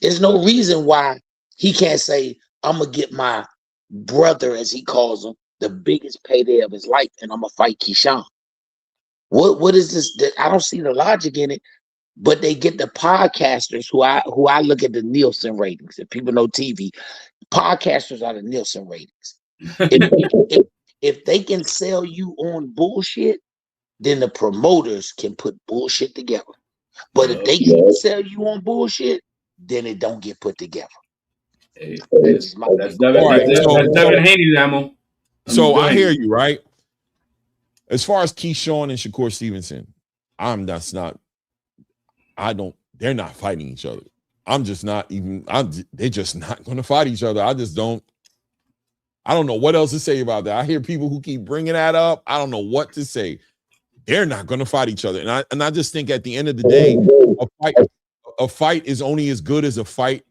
There's no reason why he can't say, I'm going to get my brother, as he calls him, the biggest payday of his life, and I'm going to fight Keyshawn. What is this? I don't see the logic in it, but they get the podcasters who I look at the Nielsen ratings. If people know TV, podcasters are the Nielsen ratings. If they can sell you on bullshit, then the promoters can put bullshit together. But if they can't sell you on bullshit, then it don't get put together. Hey, that's Devin Haney's ammo. So I hear you, right? As far as Keyshawn and Shakur Stevenson, they're not fighting each other. They're just not going to fight each other. I don't know what else to say about that. I hear people who keep bringing that up. I don't know what to say. They're not going to fight each other. And I just think at the end of the day, a fight is only as good as a fight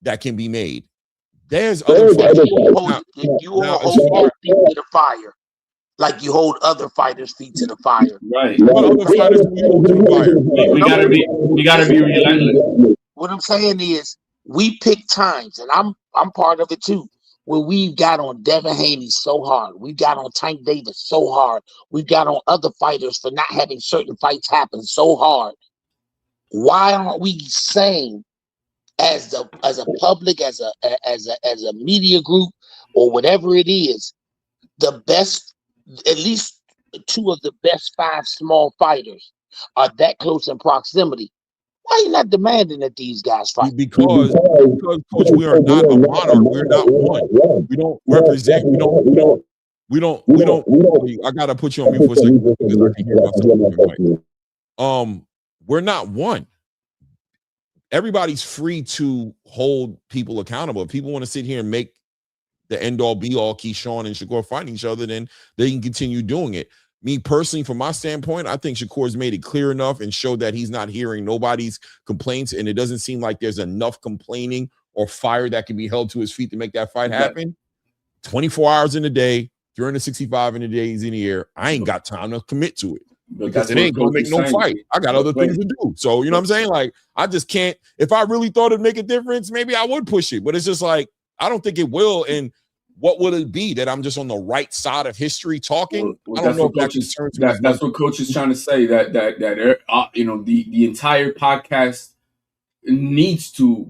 that can be made. There's other fights. You hold feet to the fire. Like you hold other fighters' feet to the fire. Right. What other fighters do you hold to the fire? We gotta be relentless. What I'm saying is we pick times, and I'm part of it too, where we've got on Devin Haney so hard. We've got on Tank Davis so hard. We've got on other fighters for not having certain fights happen so hard. Why aren't we saying as a public, as a media group, or whatever it is, the best, at least two of the best 5 small fighters are that close in proximity? Why are you not demanding that these guys fight? Because Coach, we are not a monarch. We're not one. We don't represent. We don't. I gotta put you on mute for a second because I can hear myself. We're not one. Everybody's free to hold people accountable. If people want to sit here and make the end all be all Keyshawn and Shakur fighting each other, then they can continue doing it. Me personally, from my standpoint, I think Shakur's made it clear enough and showed that he's not hearing nobody's complaints, and it doesn't seem like there's enough complaining or fire that can be held to his feet to make that fight happen. 24 hours in a day, 365 in the days in the year, I ain't got time to commit to it. Because it ain't gonna make no fight. I got other things to do. So you know what I'm saying? Like, I just can't. If I really thought it'd make a difference, maybe I would push it. But it's just like, I don't think it will. And what would it be? That I'm just on the right side of history talking? I don't know if that concerns me. That's what Coach is trying to say. That the entire podcast needs to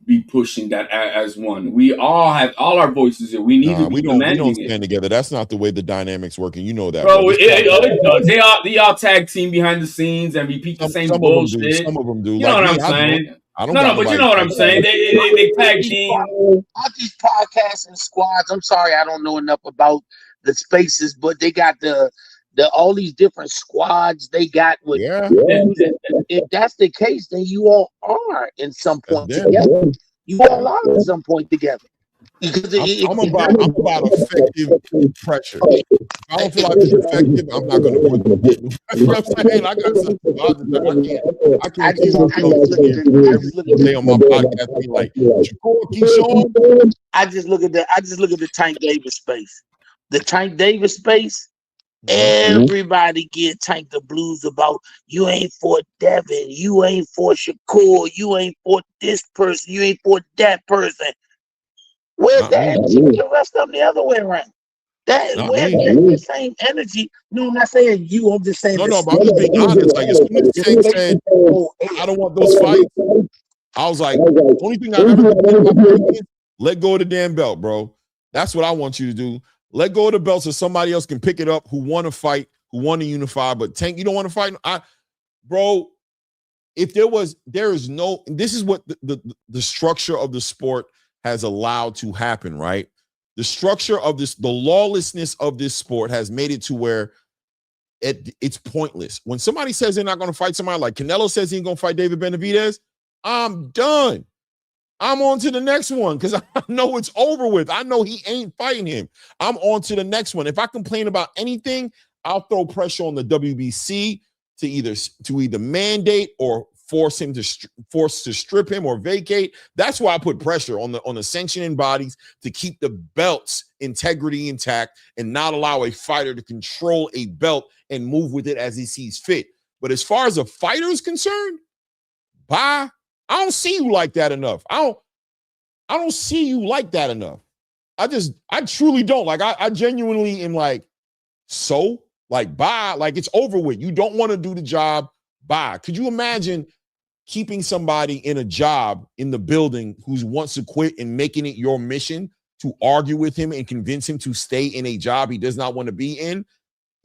be pushing that as one. We all have all our voices here. We need to be we don't stand together. That's not the way the dynamics work, and you know that. Bro, it does. They all tag team behind the scenes and repeat the same bullshit. Some of them do. You know what I'm saying? But you know what I'm saying. They tag team. All these podcasts and squads. I'm sorry, I don't know enough about the spaces, but they got the all these different squads they got with. Yeah. If that's the case, then you all are in some point together. You all are in some point together. I'm about effective pressure. If I don't feel like it's effective, I'm not going to put it. You know what I'm saying? I got something. I can't keep every day on my podcast be like, I just look at the Tank Davis space. The Tank Davis space Everybody get Tank the blues about you ain't for Devin, you ain't for Shakur, you ain't for this person, you ain't for that person. Where's Not the me. energy for the rest of them the other way around? Not Where's me. the same energy? No, I'm not saying you. I'm just saying No, this. but I'm just being honest. Like, as soon as Tank said, I don't want those fights, I was like, the only thing I ever did about fighting is let go of the damn belt, bro. That's what I want you to do. Let go of the belt so somebody else can pick it up who want to fight, who want to unify. But Tank, you don't want to fight? Bro, if there is no, this is what the structure of the sport has allowed to happen, right? The structure of this, the lawlessness of this sport has made it to where it's pointless. When somebody says they're not going to fight somebody, like Canelo says he ain't going to fight David Benavidez, I'm done. I'm on to the next one because I know it's over with. I know he ain't fighting him. I'm on to the next one. If I complain about anything, I'll throw pressure on the WBC to either mandate or force to strip him or vacate. That's why I put pressure on the sanctioning bodies to keep the belt's integrity intact and not allow a fighter to control a belt and move with it as he sees fit. But as far as a fighter is concerned, bye. I don't see you like that enough. I don't see you like that enough. I truly don't. Like, I genuinely am like, so? Like, bye. Like, it's over with. You don't want to do the job. Bye. Could you imagine keeping somebody in a job in the building who wants to quit and making it your mission to argue with him and convince him to stay in a job he does not want to be in?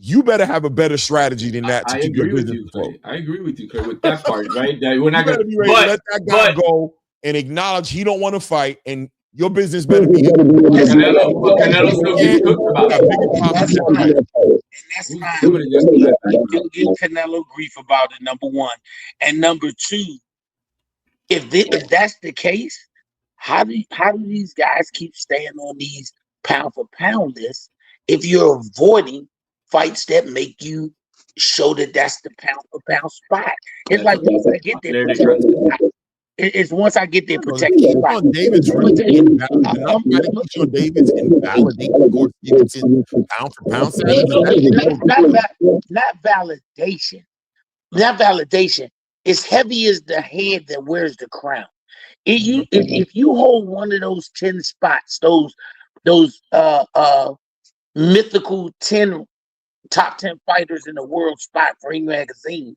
You better have a better strategy than that to keep your business afloat. I agree with you, Clay, with that part, right? That we're not You better be ready to let that guy go and acknowledge he don't want to fight, and your business better be. Canelo still gets cooked about it. And that's fine. You'll give Canelo grief about it, number one. And number two, if that's the case, how do these guys keep staying on these pound for pound lists if you're avoiding fights that make you show that that's the pound for pound spot? It's like once I get there, it's once I get there, protect the spot. Sean David's Sean David's invalidating Gore Stevenson pound for pound status. Not validation. Not validation. It's heavy as the head that wears the crown. If you hold one of those 10 spots, those mythical 10 top 10 fighters in the world spot for Ring Magazine,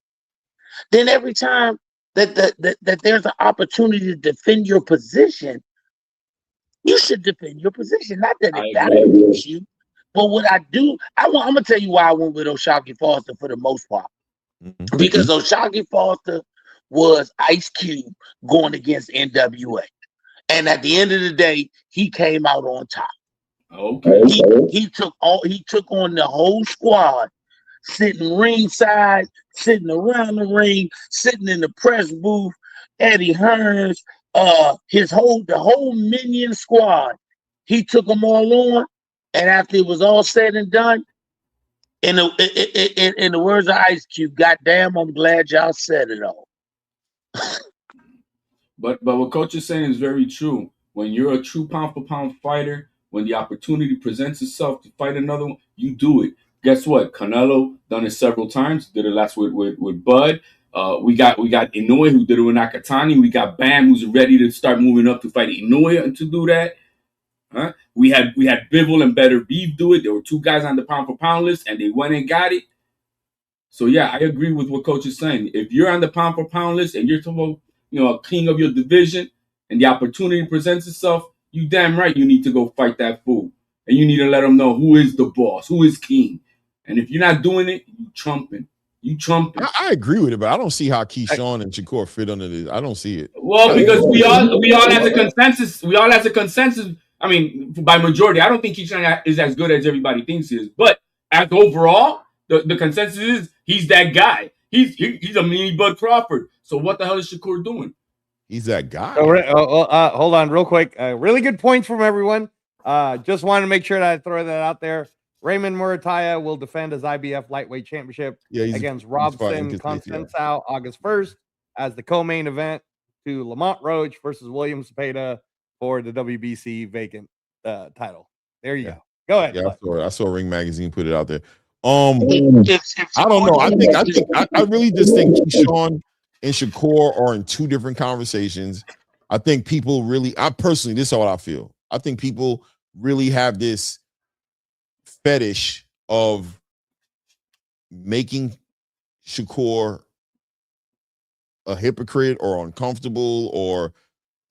then every time that there's an opportunity to defend your position, you should defend your position. Not that it validates you, but what I do, I'm gonna tell you why I went with O'Shaquie Foster for the most part. Because O'Shaquie Foster was Ice Cube going against NWA. And at the end of the day, he came out on top. Okay. He took on the whole squad, sitting ringside, sitting around the ring, sitting in the press booth, Eddie Hearns, the whole minion squad. He took them all on, and after it was all said and done, in the words of Ice Cube, goddamn, I'm glad y'all said it all. But what Coach is saying is very true. When you're a true pound for pound fighter, when the opportunity presents itself to fight another one, you do it. Guess what? Canelo done it several times. Did it last with Bud. We got Inoue who did it with Nakatani. We got Bam who's ready to start moving up to fight Inoue and to do that. Huh? We had Bivol and Better Beef do it. There were two guys on the pound for pound list, and they went and got it. So yeah, I agree with what Coach is saying. If you're on the pound for pound list and you're a king of your division, and the opportunity presents itself, you damn right you need to go fight that fool, and you need to let them know who is the boss, who is king. And if you're not doing it, you trumping. I agree with it, but I don't see how Keyshawn and Shakur fit under this. I don't see it. Well, because we all as a consensus. We all as a consensus. I mean, by majority, I don't think Keyshawn is as good as everybody thinks he is. But as overall, the consensus is he's that guy. He's a mini Bud Crawford. So what the hell is Shakur doing? He's that guy. Hold on real quick. Really good points from everyone. Just wanted to make sure that I throw that out there. Raymond Murataya will defend his IBF lightweight championship against Robson Constantinople August 1st as the co-main event to Lamont Roach versus William Cepeda for the WBC vacant title. There you go. Go ahead. Yeah, I saw Ring Magazine put it out there. I don't know. I really just think Keyshawn and Shakur are in two different conversations. I think people really, this is what I feel. I think people really have this fetish of making Shakur a hypocrite or uncomfortable or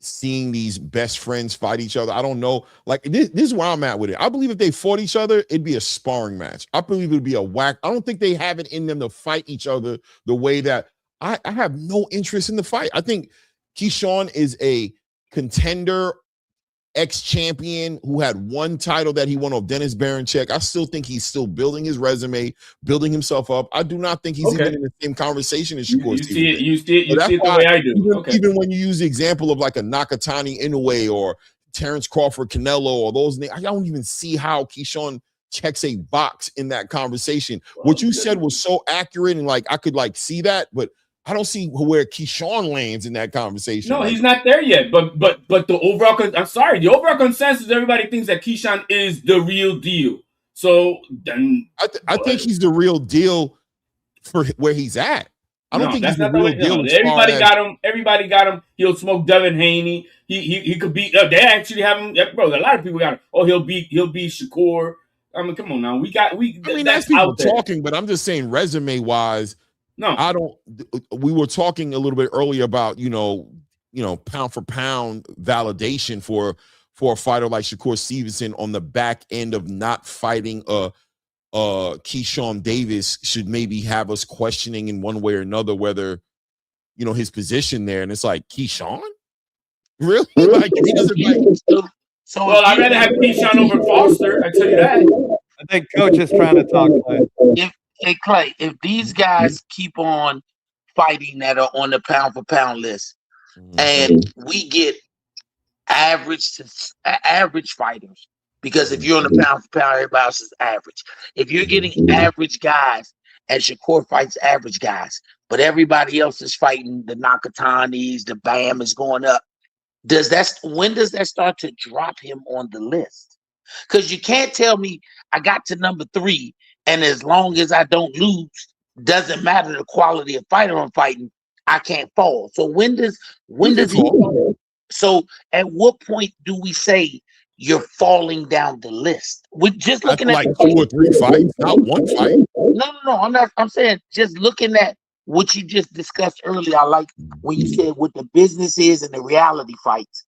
seeing these best friends fight each other. I don't know. Like this is where I'm at with it. I believe if they fought each other, it'd be a sparring match. I believe it would be a whack. I don't think they have it in them to fight each other the way that I have no interest in the fight. I think Keyshawn is a contender, ex-champion who had one title that he won off Dennis Baranchek. I still think he's still building his resume, building himself up. I do not think he's even in the same conversation as Shakur Stevenson. You see it the way I do. Even when you use the example of like a Nakatani Inoue or Terrence Crawford Canelo or those names, I don't even see how Keyshawn checks a box in that conversation. What you said was so accurate and like I could like see that, but I don't see where Keyshawn lands in that conversation. No, he's not there yet. But the overall, the overall consensus, everybody thinks that Keyshawn is the real deal. So then, I think he's the real deal for where he's at. I don't think he's the real deal. Everybody got him. Everybody got him. He'll smoke Devin Haney. He could beat. They actually have him. Bro, a lot of people got him. Oh, he'll beat Shakur. I mean, come on now. That's people talking, but I'm just saying, resume wise. No, I don't. We were talking a little bit earlier about pound for pound validation for a fighter like Shakur Stevenson on the back end of not fighting Keyshawn Davis should maybe have us questioning in one way or another whether his position there. And it's like, Keyshawn, really? Like he doesn't like. So I'd rather have Keyshawn over Foster. I tell you that. I think Coach is trying to talk. Hey Clay, if these guys keep on fighting that are on the pound for pound list, and we get average fighters, because if you're on the pound for pound, everybody else is average. If you're getting average guys, and Shakur fights average guys, but everybody else is fighting the Nakatanis, the Bam is going up. When does that start to drop him on the list? Because you can't tell me I got to number 3. And as long as I don't lose, doesn't matter the quality of fighter I'm fighting, I can't fall. So when does he fall? So at what point do we say you're falling down the list? We're just looking at like 2 or 3 fights, not one fight. No. I'm saying just looking at what you just discussed earlier. I like when you said what the business is and the reality fights.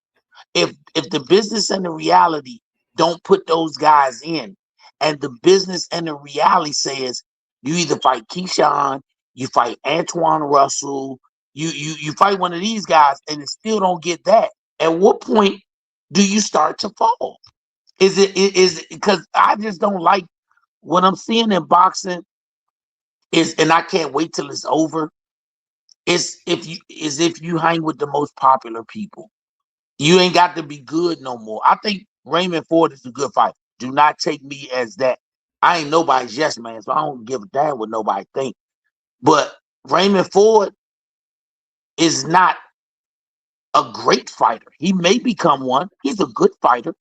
If the business and the reality don't put those guys in, and the business and the reality says you either fight Keyshawn, you fight Antoine Russell, you fight one of these guys, and it still don't get that. At what point do you start to fall? Is it because I just don't like what I'm seeing in boxing and I can't wait till it's over. If you hang with the most popular people, you ain't got to be good no more. I think Raymond Ford is a good fighter. Do not take me as that. I ain't nobody's yes man, so I don't give a damn what nobody think. But Raymond Ford is not a great fighter. He may become one. He's a good fighter.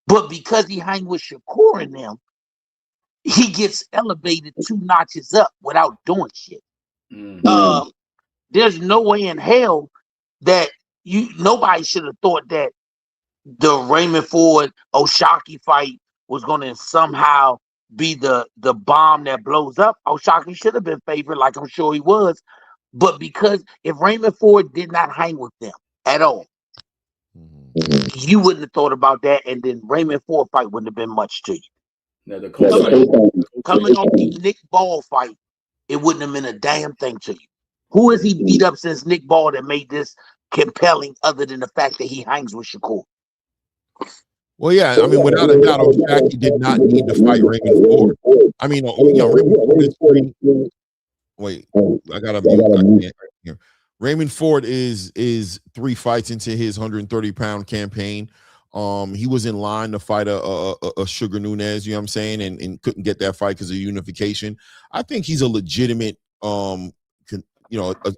But because he hang with Shakur and them, he gets elevated 2 notches up without doing shit. There's no way in hell that nobody should have thought that the Raymond Ford O'Shaquie fight was going to somehow be the bomb that blows up. O'Shaquie should have been favored, like I'm sure he was. But because if Raymond Ford did not hang with them at all, you wouldn't have thought about that. And then Raymond Ford fight wouldn't have been much to you. No, coming on the Nick Ball fight, it wouldn't have been a damn thing to you. Who has he beat up since Nick Ball that made this compelling other than the fact that he hangs with Shakur? Well, yeah, I mean, without a doubt, O'Shaquie did not need to fight Raymond Ford. I mean, Raymond Ford is pretty. Wait, I gotta mute here. Raymond Ford is 3 fights into his 130-pound campaign. He was in line to fight a Sugar Nunez, you know what I'm saying, and couldn't get that fight because of unification. I think he's a legitimate a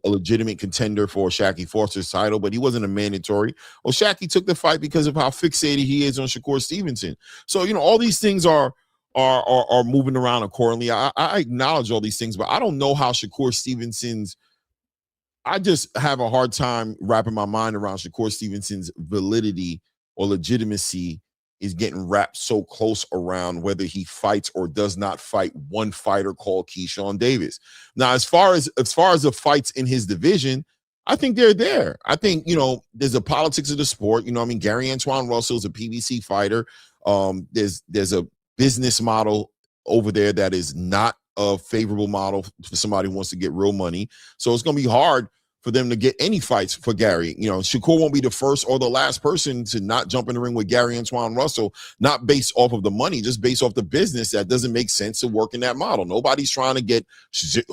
legitimate contender for O'Shaquie Foster's title, but he wasn't a mandatory. O'Shaquie took the fight because of how fixated he is on Shakur Stevenson. So, all these things are are moving around accordingly. I acknowledge all these things, but I don't know how Shakur Stevenson's. I just have a hard time wrapping my mind around Shakur Stevenson's validity or legitimacy is getting wrapped so close around whether he fights or does not fight one fighter called Keyshawn Davis. Now, as far as the fights in his division, I think they're there. I think, there's a politics of the sport. Gary Antoine Russell is a PBC fighter. There's a business model over there that is not a favorable model for somebody who wants to get real money. So it's going to be hard for them to get any fights for Gary. Shakur won't be the first or the last person to not jump in the ring with Gary Antoine Russell, not based off of the money, just based off the business. That doesn't make sense to work in that model. Nobody's trying to get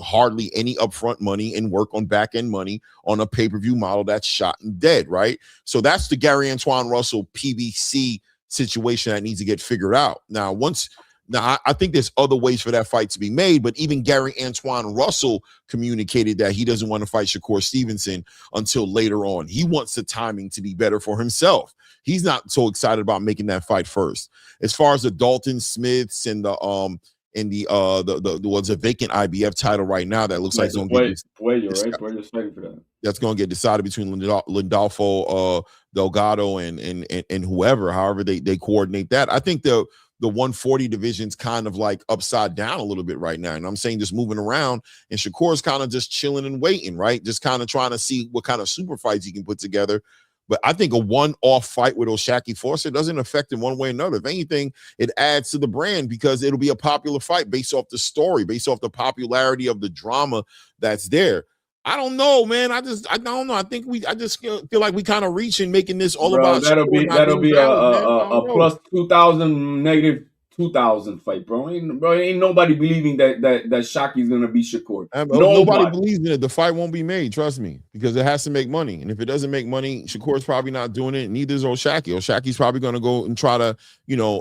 hardly any upfront money and work on back-end money on a pay-per-view model that's shot and dead, right? So that's the Gary Antoine Russell PBC situation that needs to get figured out. Now, I think there's other ways for that fight to be made, but even Gary Antoine Russell communicated that he doesn't want to fight Shakur Stevenson until later on. He wants the timing to be better for himself. He's not so excited about making that fight first. As far as the Dalton Smiths and the what's a vacant IBF title right now that looks like it's going to get that's going to get decided between Lindolfo Delgado and whoever, however they coordinate that. I think the 140 division's kind of like upside down a little bit right now. And I'm saying just moving around, and Shakur's kind of just chilling and waiting, right? Just kind of trying to see what kind of super fights he can put together. But I think a one-off fight with O'Shaquie Foster doesn't affect him one way or another. If anything, it adds to the brand because it'll be a popular fight based off the story, based off the popularity of the drama that's there. I don't know, man. I don't know. I just feel like we kind of reaching, making this all about. That'll be a plus 2,000, negative 2,000 fight, bro. Ain't nobody believing that Shaki's gonna be Shakur. Nobody believes in it. The fight won't be made. Trust me, because it has to make money. And if it doesn't make money, Shakur's probably not doing it. Neither is O'Shaquie. O'Shaquie's probably gonna go and try to,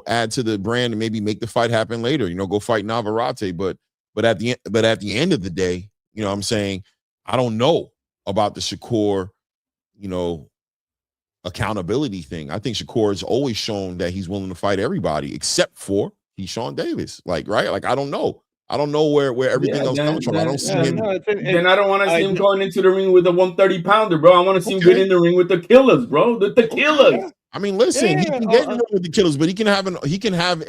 add to the brand and maybe make the fight happen later. Go fight Navarrete. But at the end of the day, I'm saying, I don't know about the Shakur, accountability thing. I think Shakur has always shown that he's willing to fight everybody except for Keyshawn Davis. Right? I don't know. I don't know where everything else comes from. I don't see him. Then I don't want to see him going into the ring with a 130 pounder, bro. I want to see him get in the ring with the killers, bro. The killers. I mean, listen, he can get in the ring with the killers, but he can have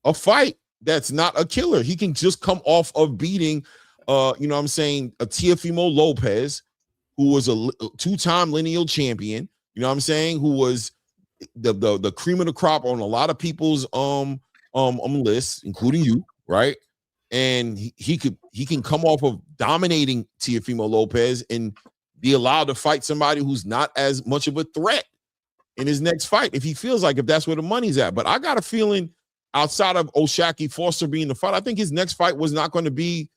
a fight that's not a killer. He can just come off of beating a Teofimo Lopez, who was a two-time lineal champion, who was the cream of the crop on a lot of people's lists, including you, right? And he can come off of dominating Teofimo Lopez and be allowed to fight somebody who's not as much of a threat in his next fight if he feels like, if that's where the money's at. But I got a feeling outside of O'Shaquie Foster being the fight, I think his next fight was not going to be.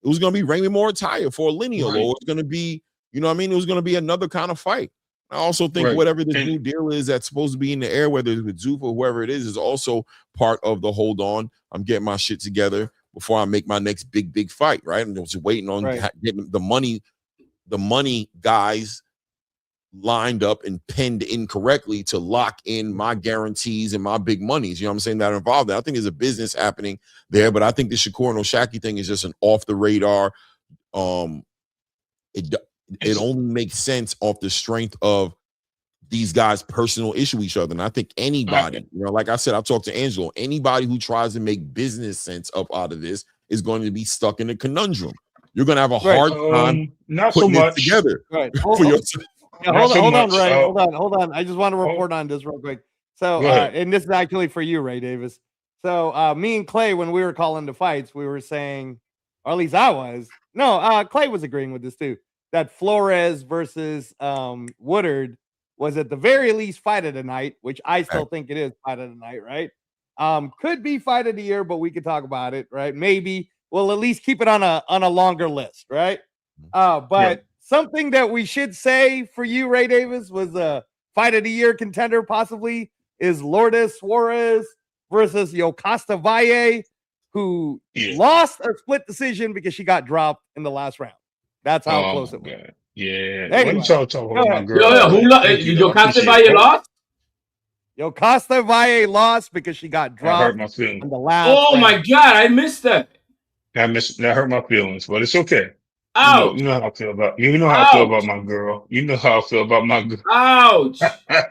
It was going to be Raymond Ford for a lineal, or it's going to be, it was going to be another kind of fight. I also think whatever this new deal is that's supposed to be in the air, whether it's with Zuf or whoever it is also part of the hold on. I'm getting my shit together before I make my next big fight, right? And just waiting on getting the money guys lined up and penned incorrectly to lock in my guarantees and my big monies. You know what I'm saying? That are involved. I think there's a business happening there, but I think the Shakur and O'Shaquie thing is just an off the radar. It only makes sense off the strength of these guys' personal issue with each other. And I think anybody, like I said, I've talked to Angelo, anybody who tries to make business sense up out of this is going to be stuck in a conundrum. You're going to have a hard time not putting so much it together for yourself. Hold on, Ray. Hold on. I just want to report on this real quick. So, and this is actually for you, Ray Davis. So, me and Clay, when we were calling the fights, we were saying, or at least I was. No, Clay was agreeing with this too. That Flores versus Woodard was at the very least fight of the night, which I still think it is fight of the night, right? Could be fight of the year, but we could talk about it, right? Maybe we'll at least keep it on a longer list, right? But something that we should say for you, Ray Davis, was a fight of the year contender possibly is Lourdes Suarez versus Yokasta Valle, who lost a split decision because she got dropped in the last round. That's how close it was. Yeah. Anyway, Talk about my girl. Yokasta Valle lost? Yo, Costa Valle lost because she got That hurt dropped my feelings. on the last Oh round. my God, I missed that. That hurt my feelings, but it's okay. Ouch. You know how I feel about how I feel about Ouch. my girl. You know how I feel about my girl. Ouch.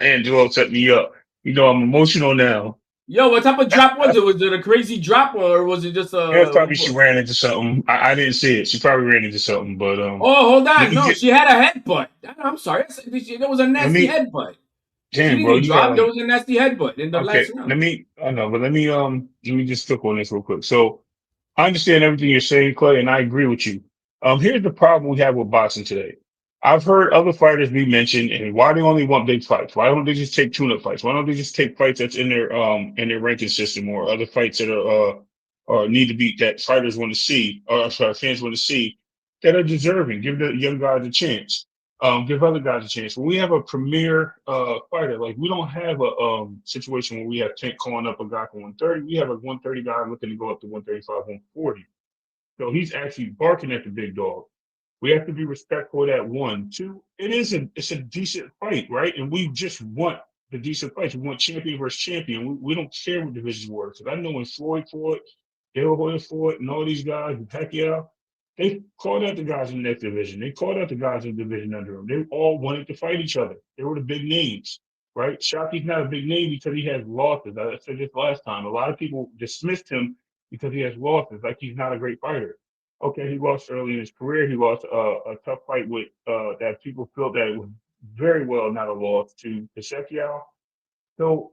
Angelo set me up. You know I'm emotional now. Yo, what type of drop was it? Was it a crazy drop or was it just a? Probably she ran into something. I didn't see it. She probably ran into something, but Oh, hold let on. me No, get. she had a headbutt. I'm sorry. There was a Let nasty me. headbutt. She Damn, didn't bro, get you got dropped. There like. was a nasty headbutt in the Okay, last round. I know, but let me just click on this real quick. So I understand everything you're saying, Clay, and I agree with you. Here's the problem we have with boxing today. I've heard other fighters be mentioned, and why they only want big fights? Why don't they just take tune-up fights? Why don't they just take fights that's in their ranking system, or other fights that are or need to be that fighters want to see, or sorry, fans want to see, that are deserving? Give the young guys a chance. Give other guys a chance. When we have a premier fighter, like we don't have a situation where we have Tank calling up a guy for 130. We have a 130 guy looking to go up to 135, 140. So he's actually barking at the big dog. We have to be respectful of that. One, two. It's a decent fight, right? And we just want the decent fights. We want champion versus champion. We don't care what division we're. Because I know when Floyd fought, De La Hoya fought, and all these guys, and Pacquiao, they called out the guys in that division. They called out the guys in the division under them. They all wanted to fight each other. They were the big names, right? Shockey's not a big name because he has losses. I said this last time. A lot of people dismissed him because he has losses, like he's not a great fighter. Okay, he lost early in his career. He lost a tough fight with that people felt that it was very well not a loss to Pacquiao. So,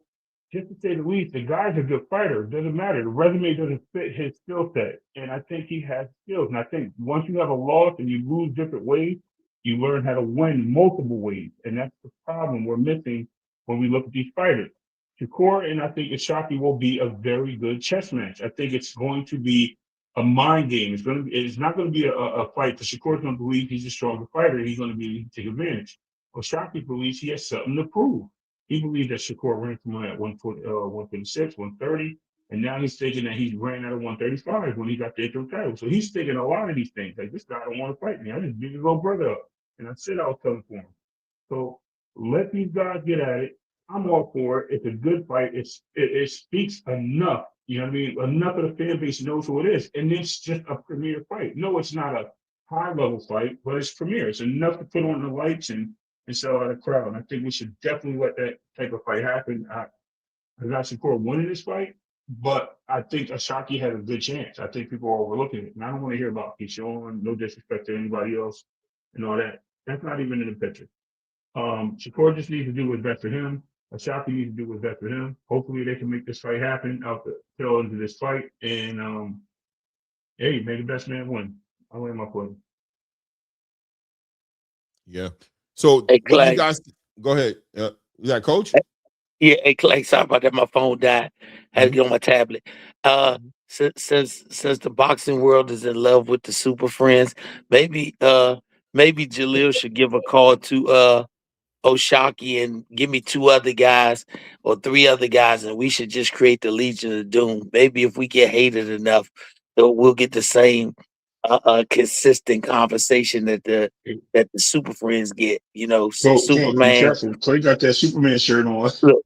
just to say the least, the guy's a good fighter. It doesn't matter. The resume doesn't fit his skill set. And I think he has skills. And I think once you have a loss and you lose different ways, you learn how to win multiple ways. And that's the problem we're missing when we look at these fighters. Shakur and I think Ishaki will be a very good chess match. I think it's going to be a mind game. It's not going to be a fight. Because Shakur's going to believe he's a stronger fighter. He's going to be take advantage. Oshaki believes he has something to prove. He believed that Shakur ran from at 126, 130, and now he's thinking that he ran out of 135 when he got the interim title. So he's thinking a lot of these things. Like, this guy don't want to fight me. I just beat his little brother up. And I said I was coming for him. So let these guys get at it. I'm all for it. It's a good fight. It speaks enough. You know what I mean? Enough of the fan base knows who it is. And it's just a premier fight. No, it's not a high level fight, but it's premier. It's enough to put on the lights and sell out a crowd. And I think we should definitely let that type of fight happen. I got Shakur winning this fight, but I think Ashaki has a good chance. I think people are overlooking it. And I don't want to hear about Keyshawn, no disrespect to anybody else and all that. That's not even in the picture. Shakur just needs to do what's best for him. Ashaki needs to do what's best for him. Hopefully they can make this fight happen out the tail into this fight. And hey, may the best man win. I'll win my point. Yeah. So Hey, what do you Clay. guys go ahead? Is that Coach? Yeah, hey Clay, sorry about that. My phone died. Had to get on my tablet. Since the boxing world is in love with the super friends, maybe Jalil should give a call to Oshaki and give me 2 other guys or 3 other guys, and we should just create the Legion of Doom. Maybe if we get hated enough, we'll get the same consistent conversation that the super friends get. You know, Bro, can't be Superman. careful. Clay got that Superman shirt on. Look,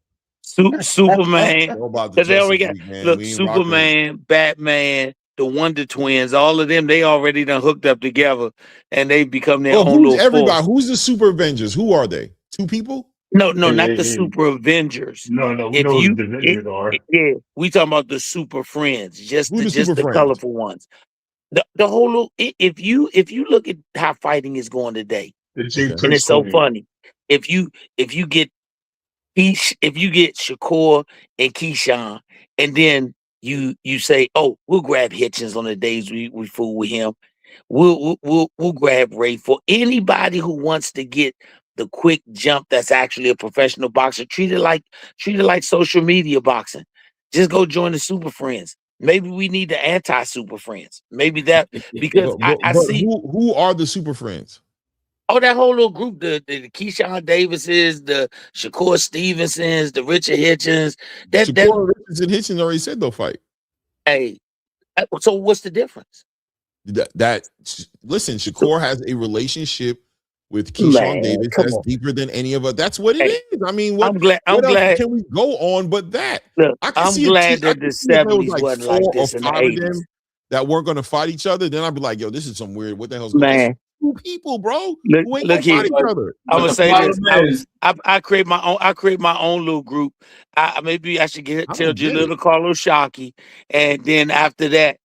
Superman. All about the Because they already Justice got League, man. look, We ain't rocking. Superman, Batman, the Wonder Twins, all of them, they already done hooked up together and they become their Well, own who's little everybody? force. Who's the Super Avengers? Who are they? 2 people? No, Hey, not hey, the hey. Super Avengers. No, we If know you who the Avengers are. yeah, we talking about the Super Friends, just Who the Super the Friends? colorful ones. The whole if you look at how fighting is going today, The Jake and it's so Clan. funny. If you get Shakur and Keyshawn, and then you say, "Oh, we'll grab Hitchens on the days we fool with him. We'll grab Ray for anybody who wants to get the quick jump. That's actually a professional boxer. Treat it like social media boxing. Just go join the Super Friends. Maybe we need the anti-Super Friends. Maybe that because But I see who are the Super Friends? that whole little group, the Keyshawn Davises, the Shakur Stevensons, the Richard Hitchens. Shakur, Richards, and Hitchens already said they'll fight. Hey, so what's the difference? Listen, Shakur has a relationship with Keyshawn Man, Davis come that's on. deeper than any of us. That's what it Hey, is. I mean, I'm glad. what else can we go on but that? Look, I can I'm see glad I that can the see if there was 70s like wasn't 4 like or this in the 5 of 80s. them that weren't going to fight each other. Then I'd be like, yo, this is some weird. What the hell's going on? It's Man, 2 people, bro, look, who ain't look gonna fight here. each other. I'm But gonna the say this. problem is, I create my own. I create my own little group. Maybe I should I tell don't get Jalil it. to call Oshaki, and then after that,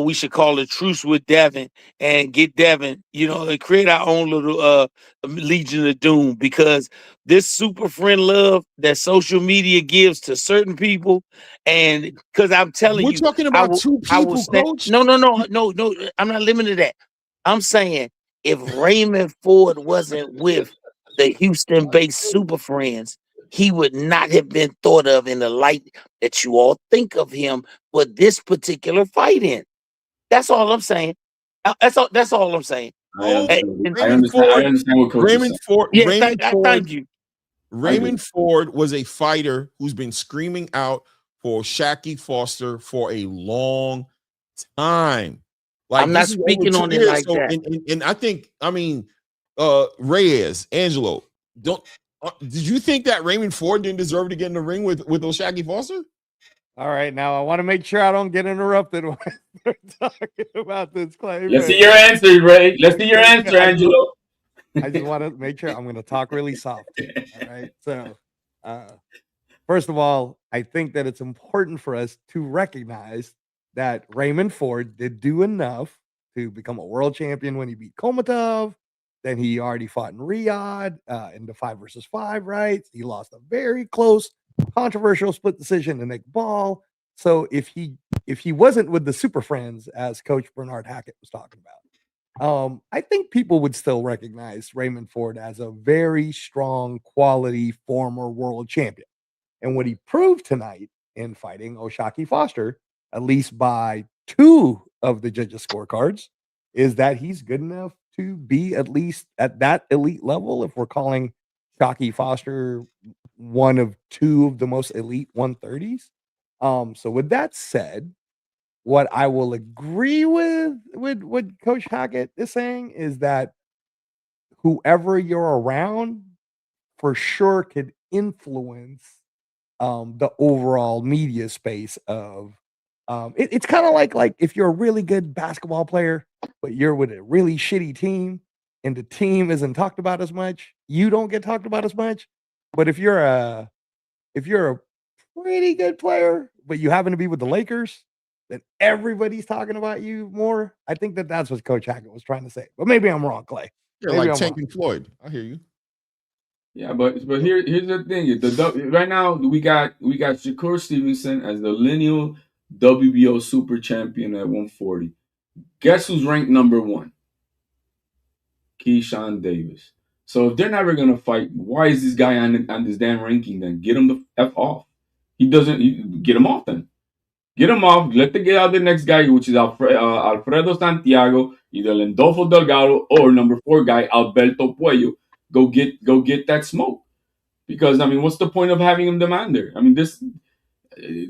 we should call a truce with Devin and get Devin. And create our own little Legion of Doom, because this super friend love that social media gives to certain people, and because I'm telling We're you, talking I about will. 2 I will people, stand. coach. No. I'm not limited to that. I'm saying if Raymond Ford wasn't with the Houston-based Super Friends, he would not have been thought of in the light that you all think of him for this particular fight in. That's all I'm saying. That's all I'm saying. Oh, I understand what Coach is saying. Thank you. Raymond Ford was a fighter who's been screaming out for Shaqy Foster for a long time. Like, I'm not this is over speaking 2 on it years. like So, that. and I think, Reyes, Angelo, did you think that Raymond Ford didn't deserve to get in the ring with Shaqy Foster? All right, now I want to make sure I don't get interrupted when they're talking about this claim. Let's see your answer, Ray. Let's see your answer, Angelo. I just want to make sure I'm going to talk really soft. All right. So, first of all, I think that it's important for us to recognize that Raymond Ford did do enough to become a world champion when he beat Komatov. Then he already fought in Riyadh in the 5 versus 5, right? He lost a very close, controversial split decision to Nick Ball. So if he wasn't with the Super Friends, as Coach Bernard Hackett was talking about, I think people would still recognize Raymond Ford as a very strong, quality former world champion. And what he proved tonight in fighting Oshaki Foster, at least by 2 of the judges' scorecards, is that he's good enough to be at least at that elite level, if we're calling Shockey Foster one of 2 of the most elite 130s. So with that said, what I will agree with what Coach Hackett is saying is that whoever you're around for sure could influence the overall media space of it's kind of like if you're a really good basketball player, but you're with a really shitty team and the team isn't talked about as much, you don't get talked about as much. But if you're a pretty good player, but you happen to be with the Lakers, then everybody's talking about you more. I think that's what Coach Hackett was trying to say. But maybe I'm wrong, Clay. Yeah, Maybe like I'm Tank wrong. and Floyd. I hear you. Yeah, but here's the thing. Right now we got Shakur Stevenson as the lineal WBO super champion at 140. Guess who's ranked number 1? Keyshawn Davis. So if they're never gonna fight, why is this guy on this damn ranking then? Get him the F off. Get him off then. Get him off. Let the get out the next guy, which is Alfredo Santiago, either Lendolfo Delgado or number 4 guy, Alberto Puello. Go get that smoke. Because what's the point of having him demand there?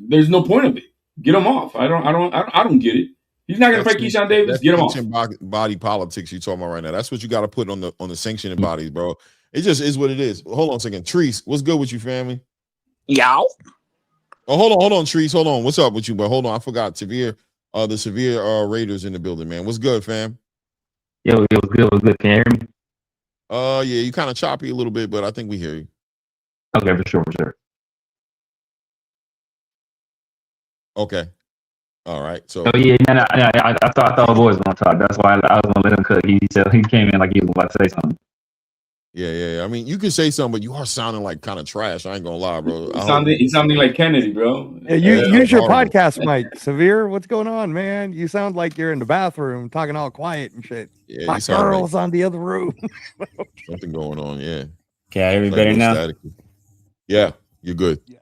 There's no point of it. Get him off. I don't get it. He's not gonna fight Keyshawn Davis. Get him off. Body politics you're talking about right now. That's what you got to put on the sanctioning bodies, bro. It just is what it is. Hold on a second, Treese. What's good with you, family? Y'all. Oh, hold on, Treese. Hold on. What's up with you? But hold on, I forgot. The severe Raiders in the building, man. What's good, fam? Yo, what's good? What's good? Can you hear me? Yeah, you kind of choppy a little bit, but I think we hear you. Okay, for sure. Okay. All right. So. Oh yeah, I thought our boys was gonna talk. That's why I was gonna let him cook. He said he came in like he was about to say something. Yeah. I mean, you can say something, but you are sounding like kind of trash. I ain't gonna lie, bro. He's sounding like Kennedy, bro. Yeah, use your podcast mic, Severe. What's going on, man? You sound like you're in the bathroom talking all quiet and shit. Yeah, my girl's on the other room. Something going on, yeah. Can I hear me better now? Static. Yeah, you're good. Yeah.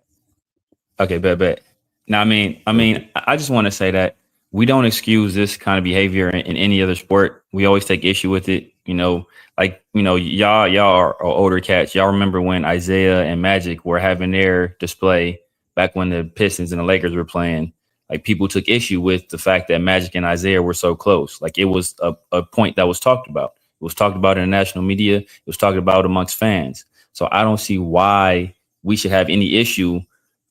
Okay, bet. Now, I just want to say that we don't excuse this kind of behavior in any other sport. We always take issue with it. Y'all are older cats. Y'all remember when Isaiah and Magic were having their display back when the Pistons and the Lakers were playing? Like, people took issue with the fact that Magic and Isaiah were so close. Like, it was a point that was talked about. It was talked about in the national media. It was talked about amongst fans. So I don't see why we should have any issue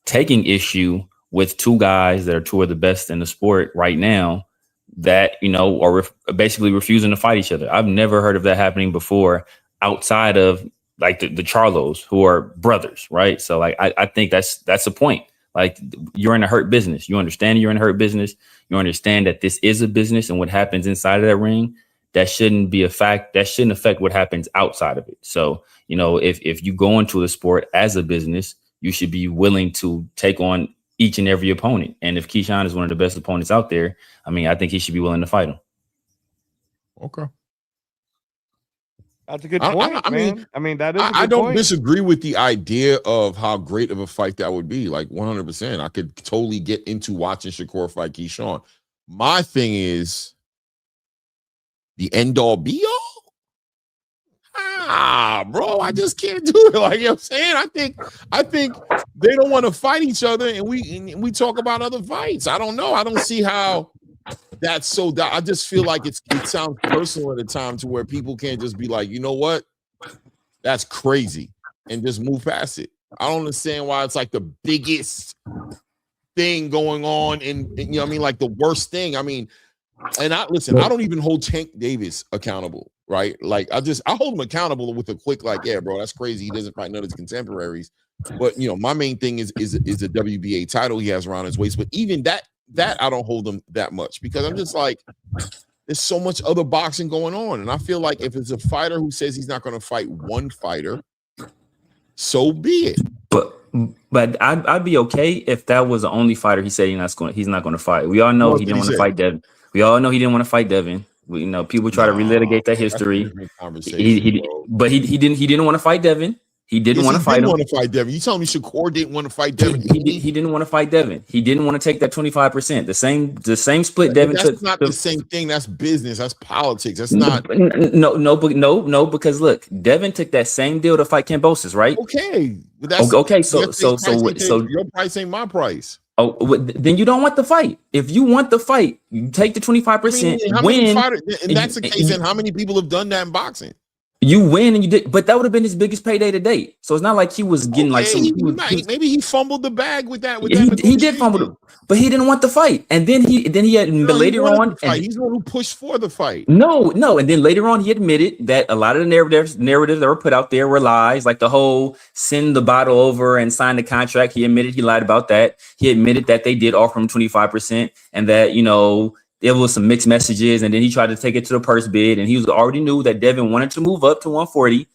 taking issue with two guys that are two of the best in the sport right now that, you know, are basically refusing to fight each other. I've never heard of that happening before outside of like the Charlos, who are brothers, right? So like I think that's the point. Like, you're in a hurt business. You understand you're in a hurt business. You understand that this is a business, and what happens inside of that ring, that shouldn't be a fact. That shouldn't affect what happens outside of it. So, you know, if you go into a sport as a business, you should be willing to take on each and every opponent. And if Keyshawn is one of the best opponents out there, I mean, I think he should be willing to fight him. Okay. That's a good point, I mean, that is a good I don't point. disagree with the idea of how great of a fight that would be. Like 100%. I could totally get into watching Shakur fight Keyshawn. My thing is the end all be all. Bro, I just can't do it. Like, you know what I'm saying? I think they don't want to fight each other, and we talk about other fights. I don't know. I don't see how that's so. I just feel like it sounds personal at a time to where people can't just be like, you know what, that's crazy, and just move past it. I don't understand why it's like the biggest thing going on, and you know what I mean, like the worst thing. I mean, and I don't even hold Tank Davis accountable, right? Like I hold him accountable with a quick like, yeah, bro, that's crazy. He doesn't fight none of his contemporaries. But you know, my main thing is a WBA title he has around his waist. But even that I don't hold him that much, because I'm just like, there's so much other boxing going on. And I feel like if it's a fighter who says he's not going to fight one fighter, so be it. But I'd be okay if that was the only fighter he said he's not going to fight. We all know he didn't want to fight Devin. We all know he didn't want to fight Devin. You know, people try to relitigate that history. But he didn't want to fight Devin. He didn't want to fight him. Want to fight Devin. You telling me Shakur didn't want to fight Devin? He didn't want to fight Devin. He didn't want to take that 25%. The same split Devin took. That's not the same thing. That's business. That's politics. That's not. No. Because look, Devin took that same deal to fight Kambosos, right? Okay. But that's okay. So your price ain't my price. Oh, then you don't want the fight. If you want the fight, you take the 25%. Win. And that's the case. And how many people have done that in boxing? You win and you did, but that would have been his biggest payday to date. So it's not like he was getting maybe he fumbled the bag with that. He did fumble, but he didn't want the fight. And then he had later on. He's the one who pushed for the fight. No. And then later on, he admitted that a lot of the narratives that were put out there were lies, like the whole send the bottle over and sign the contract. He admitted he lied about that. He admitted that they did offer him 25% and that, you know, there was some mixed messages, and then he tried to take it to the purse bid, and he already knew that Devin wanted to move up to 140,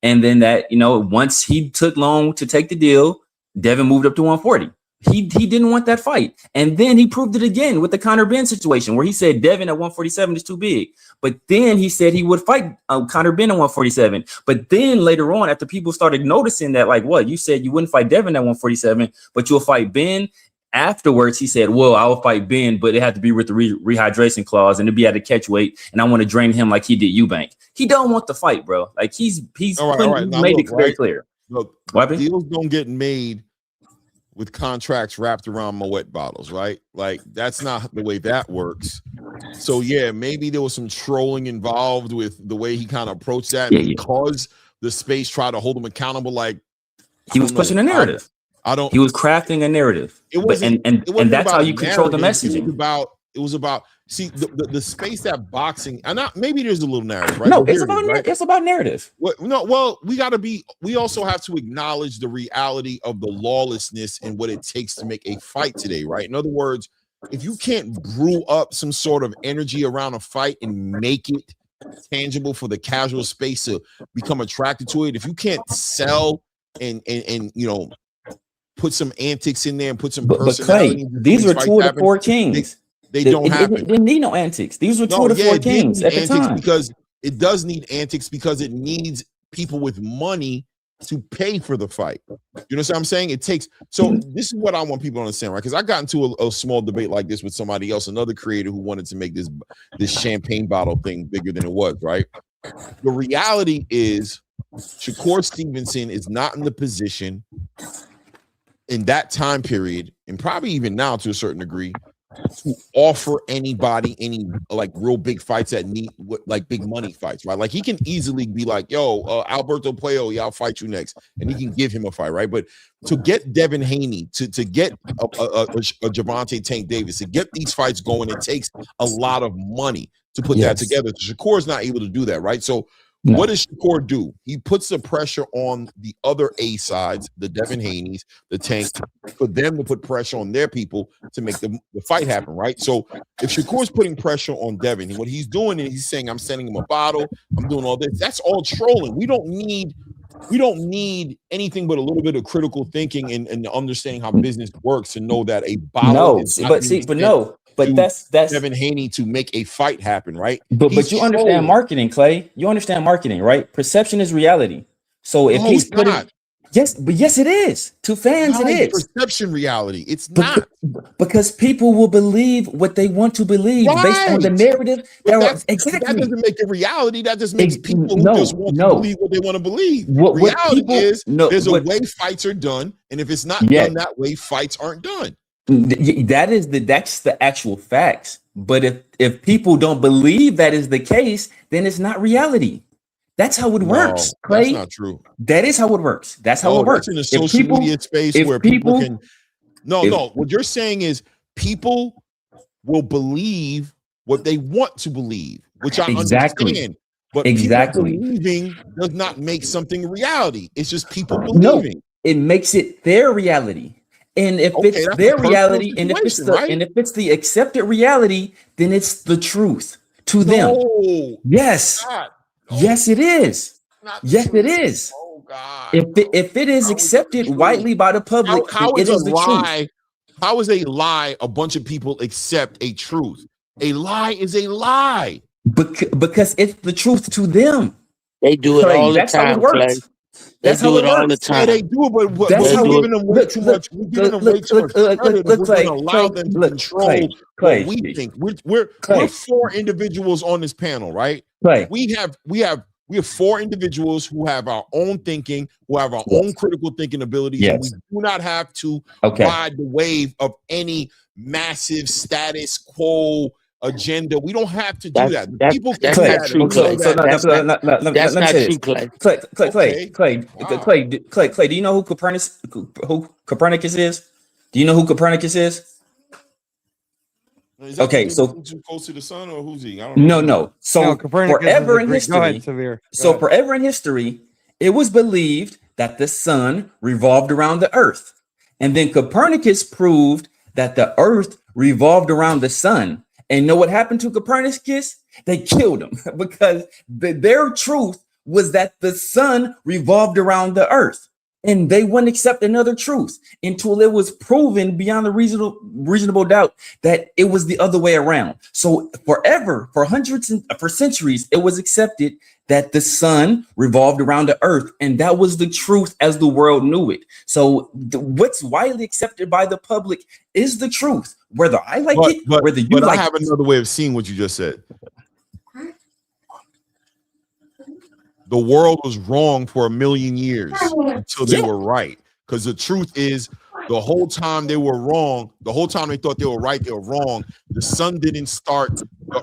and then that, you know, once he took long to take the deal, Devin moved up to 140. He didn't want that fight, and then he proved it again with the Conor Benn situation, where he said Devin at 147 is too big, but then he said he would fight Conor Benn at 147. But then later on, after people started noticing that, like, what you said you wouldn't fight Devin at 147, but you'll fight Ben. Afterwards, he said, well, I will fight Ben, but it had to be with the rehydration clause and it'd be at a catch weight. And I want to drain him like he did Eubank. He don't want the fight, bro. Like he's all right. Made it very clear. Look, deals don't get made with contracts wrapped around Moet bottles, right? Like that's not the way that works. So yeah, maybe there was some trolling involved with the way he kind of approached that because the space tried to hold him accountable. Like he was pushing a narrative. He was crafting a narrative. It wasn't, and that's how you control the messaging. It was about see the space that boxing and maybe there's a little narrative, right? No, it's about narrative. We also have to acknowledge the reality of the lawlessness and what it takes to make a fight today, right? In other words, if you can't brew up some sort of energy around a fight and make it tangible for the casual space to become attracted to it, if you can't sell and you know, put some antics in there and put some personality. But Clay, these were two of the four kings. They don't happen. It didn't need no antics. These were two of the four kings at the time. Because it does need antics because it needs people with money to pay for the fight. You know what I'm saying? It takes. So this is what I want people to understand, right? Because I got into a small debate like this with somebody else, another creator who wanted to make this champagne bottle thing bigger than it was, right? The reality is Shakur Stevenson is not in the position in that time period, and probably even now to a certain degree, to offer anybody any like real big fights that need like big money fights, right? Like he can easily be like, yo, Alberto Puello, yeah, I'll fight you next, and he can give him a fight, right? But to get Devin Haney, to get a Gervonta Tank Davis, to get these fights going, it takes a lot of money to put that together. Shakur's not able to do that, right? So what does Shakur do? He puts the pressure on the other A sides, the Devin Haneys, the Tank, for them to put pressure on their people to make the fight happen, right? So if Shakur's putting pressure on Devin, what he's doing is he's saying, I'm sending him a bottle, I'm doing all this. That's all trolling. We don't need anything but a little bit of critical thinking and understanding how business works to know that a bottle is not but that's Devin Haney to make a fight happen, right? But you understand marketing, Clay. You understand marketing, right? Perception is reality. So if he's putting yes, it is. To fans, it is. Perception reality. It's not. Because people will believe what they want to believe based on the narrative. That doesn't make it reality. That just makes people who just want to believe what they want to believe. Reality is there's a way fights are done, and if it's not done that way, fights aren't done. That's the actual facts. But if people don't believe that is the case, then it's not reality. That's how it works, Clay. That's not true. That is how it works. That's how it works. In a social media space where people can. No. What you're saying is people will believe what they want to believe, which I understand. But people believing does not make something reality. It's just people believing. No, it makes it their reality. And if it's their reality, and if it's the accepted reality, then it's the truth to them. Yes. Yes, it is. Yes, it is. Oh God. If it is accepted widely by the public, it is the truth. How is a lie a bunch of people accept a truth? A lie is a lie. Because it's the truth to them. They do it all the time, Clay. They do it all the time. They do it, but we're giving them way too much. We're giving them way too much credit. We're going to allow them to control what we think. We're 4 individuals on this panel, right? We have 4 individuals who have our own thinking, who have our own critical thinking abilities, and we do not have to ride the wave of any massive status quo agenda. We don't have to do that. People can do that. Clay, do you know who Copernicus is? Do you know who Copernicus is? Okay, so too close to the sun, or who's he? I don't know. No. So forever in history, forever in history, it was believed that the sun revolved around the earth. And then Copernicus proved that the earth revolved around the sun. And you know what happened to Copernicus? They killed him because their truth was that the sun revolved around the earth. And they wouldn't accept another truth until it was proven beyond a reasonable doubt that it was the other way around. So forever, for centuries, it was accepted that the sun revolved around the earth, and that was the truth as the world knew it. So what's widely accepted by the public is the truth, whether I like it, whether you like it. I have another way of seeing what you just said. The world was wrong for 1,000,000 years until they were right. Because the truth is, the whole time they were wrong, the whole time they thought they were right, they were wrong. The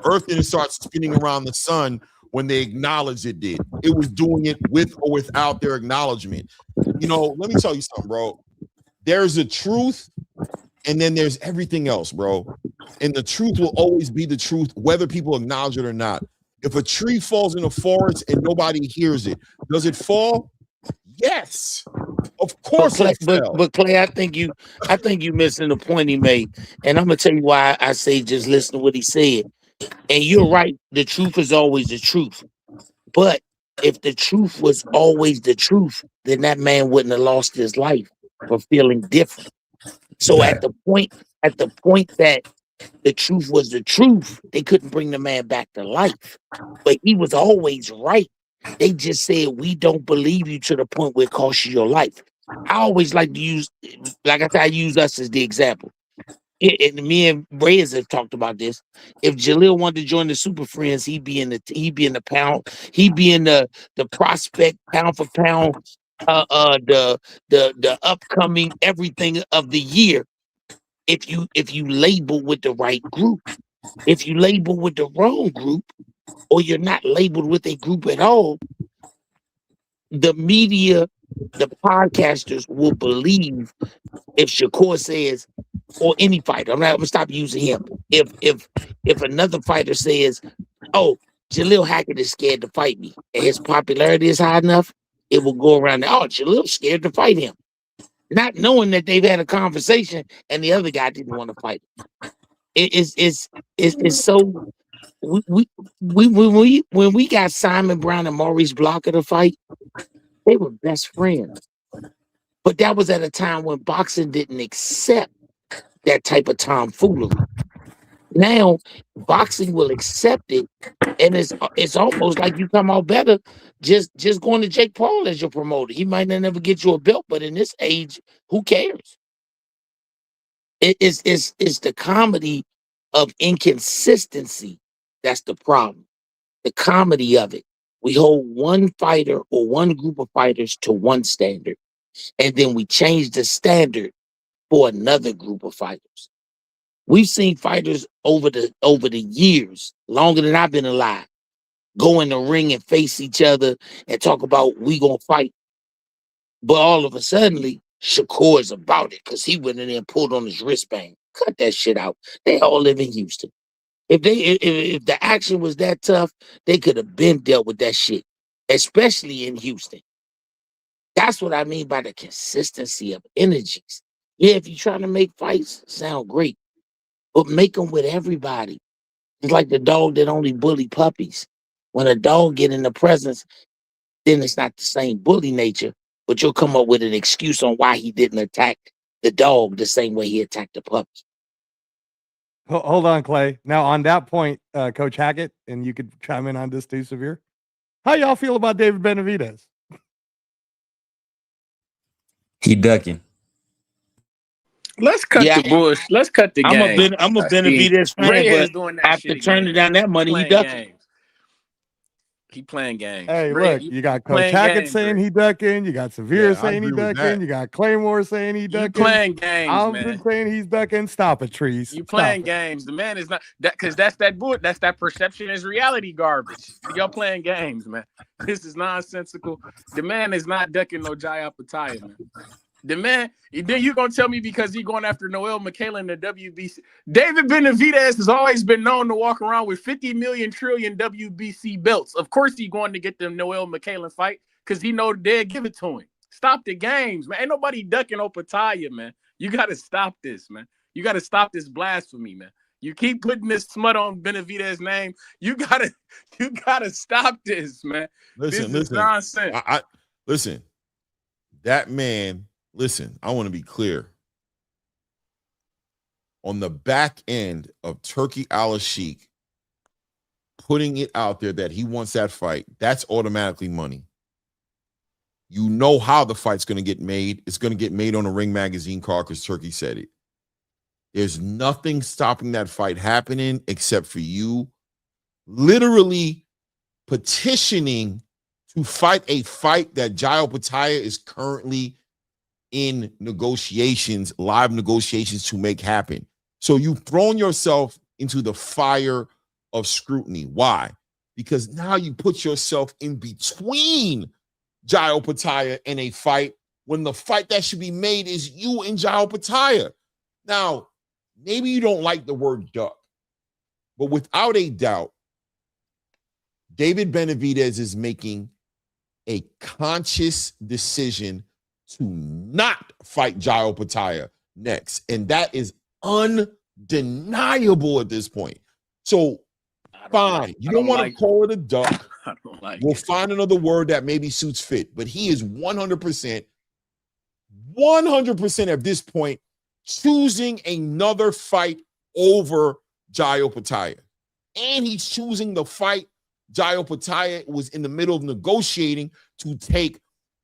earth didn't start spinning around the sun when they acknowledged it did. It was doing it with or without their acknowledgement. You know, let me tell you something, bro. There's a truth, and then there's everything else, bro. And the truth will always be the truth, whether people acknowledge it or not. If a tree falls in a forest and nobody hears it, does it fall? Yes, of course. But Clay, I think you missing the point he made, and I'm gonna tell you why I say just listen to what he said. And you're right. The truth is always the truth. But if the truth was always the truth, then that man wouldn't have lost his life for feeling different. So at the point that the truth was the truth, they couldn't bring the man back to life. But he was always right. They just said, we don't believe you to the point where it costs you your life. I always like to use, like I said, I use us as the example. And me and Reyes have talked about this. If Jalil wanted to join the Super Friends, he'd be in the prospect pound for pound, the upcoming everything of the year. if you label with the right group. If you label with the wrong group, or you're not labeled with a group at all, the media, the podcasters will believe if Shakur says, or any fighter, I'm gonna stop using him. If another fighter says, "Oh, Jalil Hackett is scared to fight me," and his popularity is high enough, it will go around. Oh, Jalil's scared to fight him, not knowing that they've had a conversation and the other guy didn't want to fight him. It's so. When we got Simon Brown and Maurice Blocker to fight, they were best friends. But that was at a time when boxing didn't accept that type of tomfoolery. Now, boxing will accept it, and it's almost like you come out better just going to Jake Paul as your promoter. He might not never get you a belt, but in this age, who cares? It's the comedy of inconsistency that's the problem. The comedy of it. We hold one fighter or one group of fighters to one standard, and then we change the standard for another group of fighters. We've seen fighters over the years, longer than I've been alive, go in the ring and face each other and talk about we gonna fight. But all of a sudden, Shakur is about it because he went in there and pulled on his wristband. Cut that shit out. They all live in Houston. If the action was that tough, they could have been dealt with that shit, especially in Houston. That's what I mean by the consistency of energies. Yeah, if you're trying to make fights sound great, but make them with everybody. It's like the dog that only bully puppies. When a dog get in the presence, then it's not the same bully nature, but you'll come up with an excuse on why he didn't attack the dog the same way he attacked the puppy. Hold on, Clay. Now, on that point, Coach Hackett, and you could chime in on this too, Severe. How y'all feel about David Benavidez? He ducking. Let's cut the bush. Let's cut the game. I'm a Benavidez fan, but after turning down that money, he ducking. He playing games. Hey, look, you got Coach Hackett saying he ducking. You got Severe saying he ducking. You got Claymore saying he ducking. You playing games, I'm saying he's ducking. Stop it, Trees. You playing games. The man is not that because that's that bull. That's that perception is reality garbage. Y'all playing games, man. This is nonsensical. The man is not ducking no Jai Pataya, man. The man, then you gonna tell me because he going after Noel McCallan in the WBC. David Benavidez has always been known to walk around with 50 million trillion WBC belts. Of course, he going to get the Noel McCallan fight because he know they'll give it to him. Stop the games, man. Ain't nobody ducking Opataya, man. You gotta stop this, man. You gotta stop this blasphemy, man. You keep putting this smut on Benavidez's name. You gotta stop this, man. This is nonsense. Listen, that man. Listen, I want to be clear. On the back end of Turki Al-Sheikh putting it out there that he wants that fight, that's automatically money. You know how the fight's going to get made. It's going to get made on a Ring Magazine card because Turki said it. There's nothing stopping that fight happening except for you literally petitioning to fight a fight that Jai Pataya is currently in negotiations, live negotiations to make happen. So you've thrown yourself into the fire of scrutiny. Why? Because now you put yourself in between Jai Pataya and a fight when the fight that should be made is you and Jai Pataya. Now, maybe you don't like the word duck, but without a doubt, David Benavidez is making a conscious decision to not fight Jai Pataya next. And that is undeniable at this point. So, fine. You don't want to call it a duck. We'll find another word that maybe suits fit. But he is 100% at this point choosing another fight over Jai Pataya. And he's choosing the fight Jai Pataya was in the middle of negotiating to take.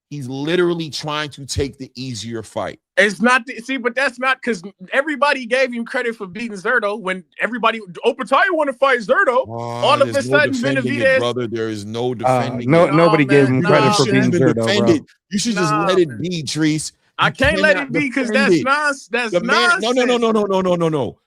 He's literally trying to take the easier fight. It's not but that's not because everybody gave him credit for beating Zerto when everybody Opataya want to fight Zerto. All of a sudden, Benavidez, brother, there is no defending. Nobody gave him credit for beating Zerto, bro. You should just let it be, Treese. I can't let it be because that's nonsense. That's nonsense. No.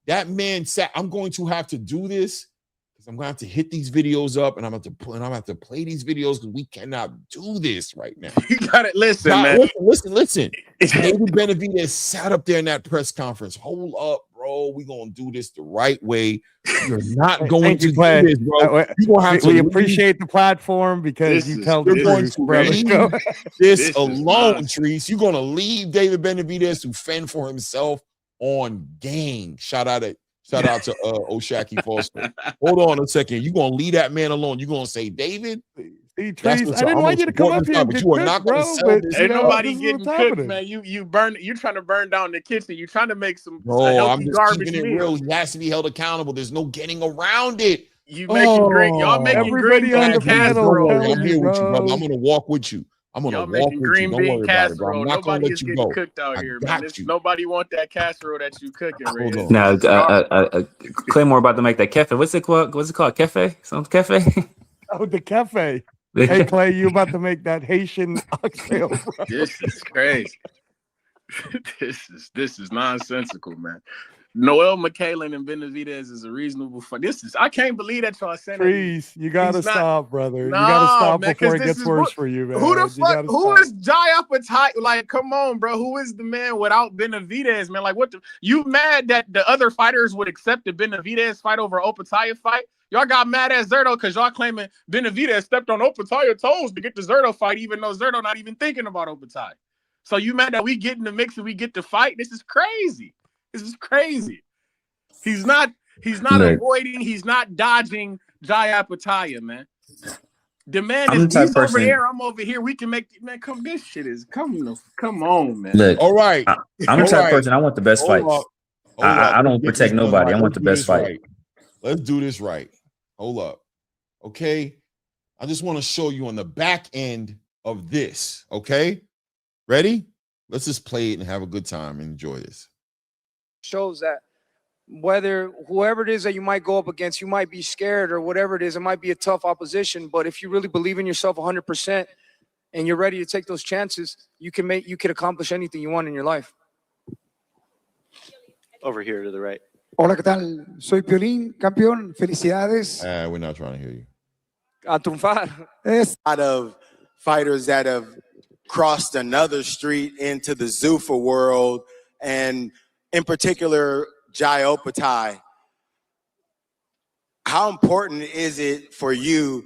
That man said, I'm going to have to do this because I'm going to have to hit these videos up and I'm going to have to play these videos because we cannot do this right now. You got it. Listen, man. Listen. David Benavidez sat up there in that press conference. Hold up, bro. We're going to do this the right way. You're not going to do this, bro. You're going to have to we appreciate the platform because you tell the truth, brother. This alone, Treese. You're going to leave David Benavidez to fend for himself on game. Shout out to Oshaki Foster. Hold on a second. You're going to leave that man alone. You're going to say, David? I didn't want you to come up here and but you are not going to sell this. Ain't nobody getting cooked, man. You're trying to burn down the kitchen. You're trying to make some I'm just garbage keeping it real. He has to be held accountable. There's no getting around it. You making green. Y'all making green bean casserole. I'm here with you, brother. I'm going to walk with you. I'm going to walk with you. Don't worry about it, bro. I'm not going to let you go. Cooked out here, man. Nobody want that casserole that you cooking. Now, Claymore about to make that cafe. What's it called? Cafe? Some cafe? Oh, the cafe. Hey, Clay, you about to make that Haitian oxtail, bro. This is crazy. This is nonsensical, man. Noel McCallan and Benavidez is a reasonable fight. I can't believe that y'all sent it. Please, you gotta stop, brother. You gotta stop before it gets worse for you, man. Who the fuck? Who is Jai Appetite? Like, come on, bro. Who is the man without Benavidez, man? Like, what? You mad that the other fighters would accept the Benavidez fight over Opetaia fight? Y'all got mad at Zerto because y'all claiming Benavidez stepped on Opetaia toes to get the Zerto fight, even though Zerto not even thinking about Opetaia. So you mad that we get in the mix and we get to fight? This is crazy. This is crazy. He's not avoiding, he's not dodging Jai Appetite, man. The man is over there, I'm over here. We can make this shit is come on, man. Look, all right. I'm the type of person, I want the best fights. I don't protect nobody. I want the best fight. Right. Let's do this right. Hold up. Okay. I just want to show you on the back end of this. Okay. Ready? Let's just play it and have a good time and enjoy this. Shows that whether whoever it is that you might go up against, you might be scared or whatever it is, it might be a tough opposition. But if you really believe in yourself 100% and you're ready to take those chances, you can accomplish anything you want in your life. Over here to the right. Hola, ¿qué tal? Soy Piolín, campeón. Felicidades. We're not trying to hear you. A triunfar. A lot of fighters that have crossed another street into the Zuffa world, and in particular, Jai Opetaia. How important is it for you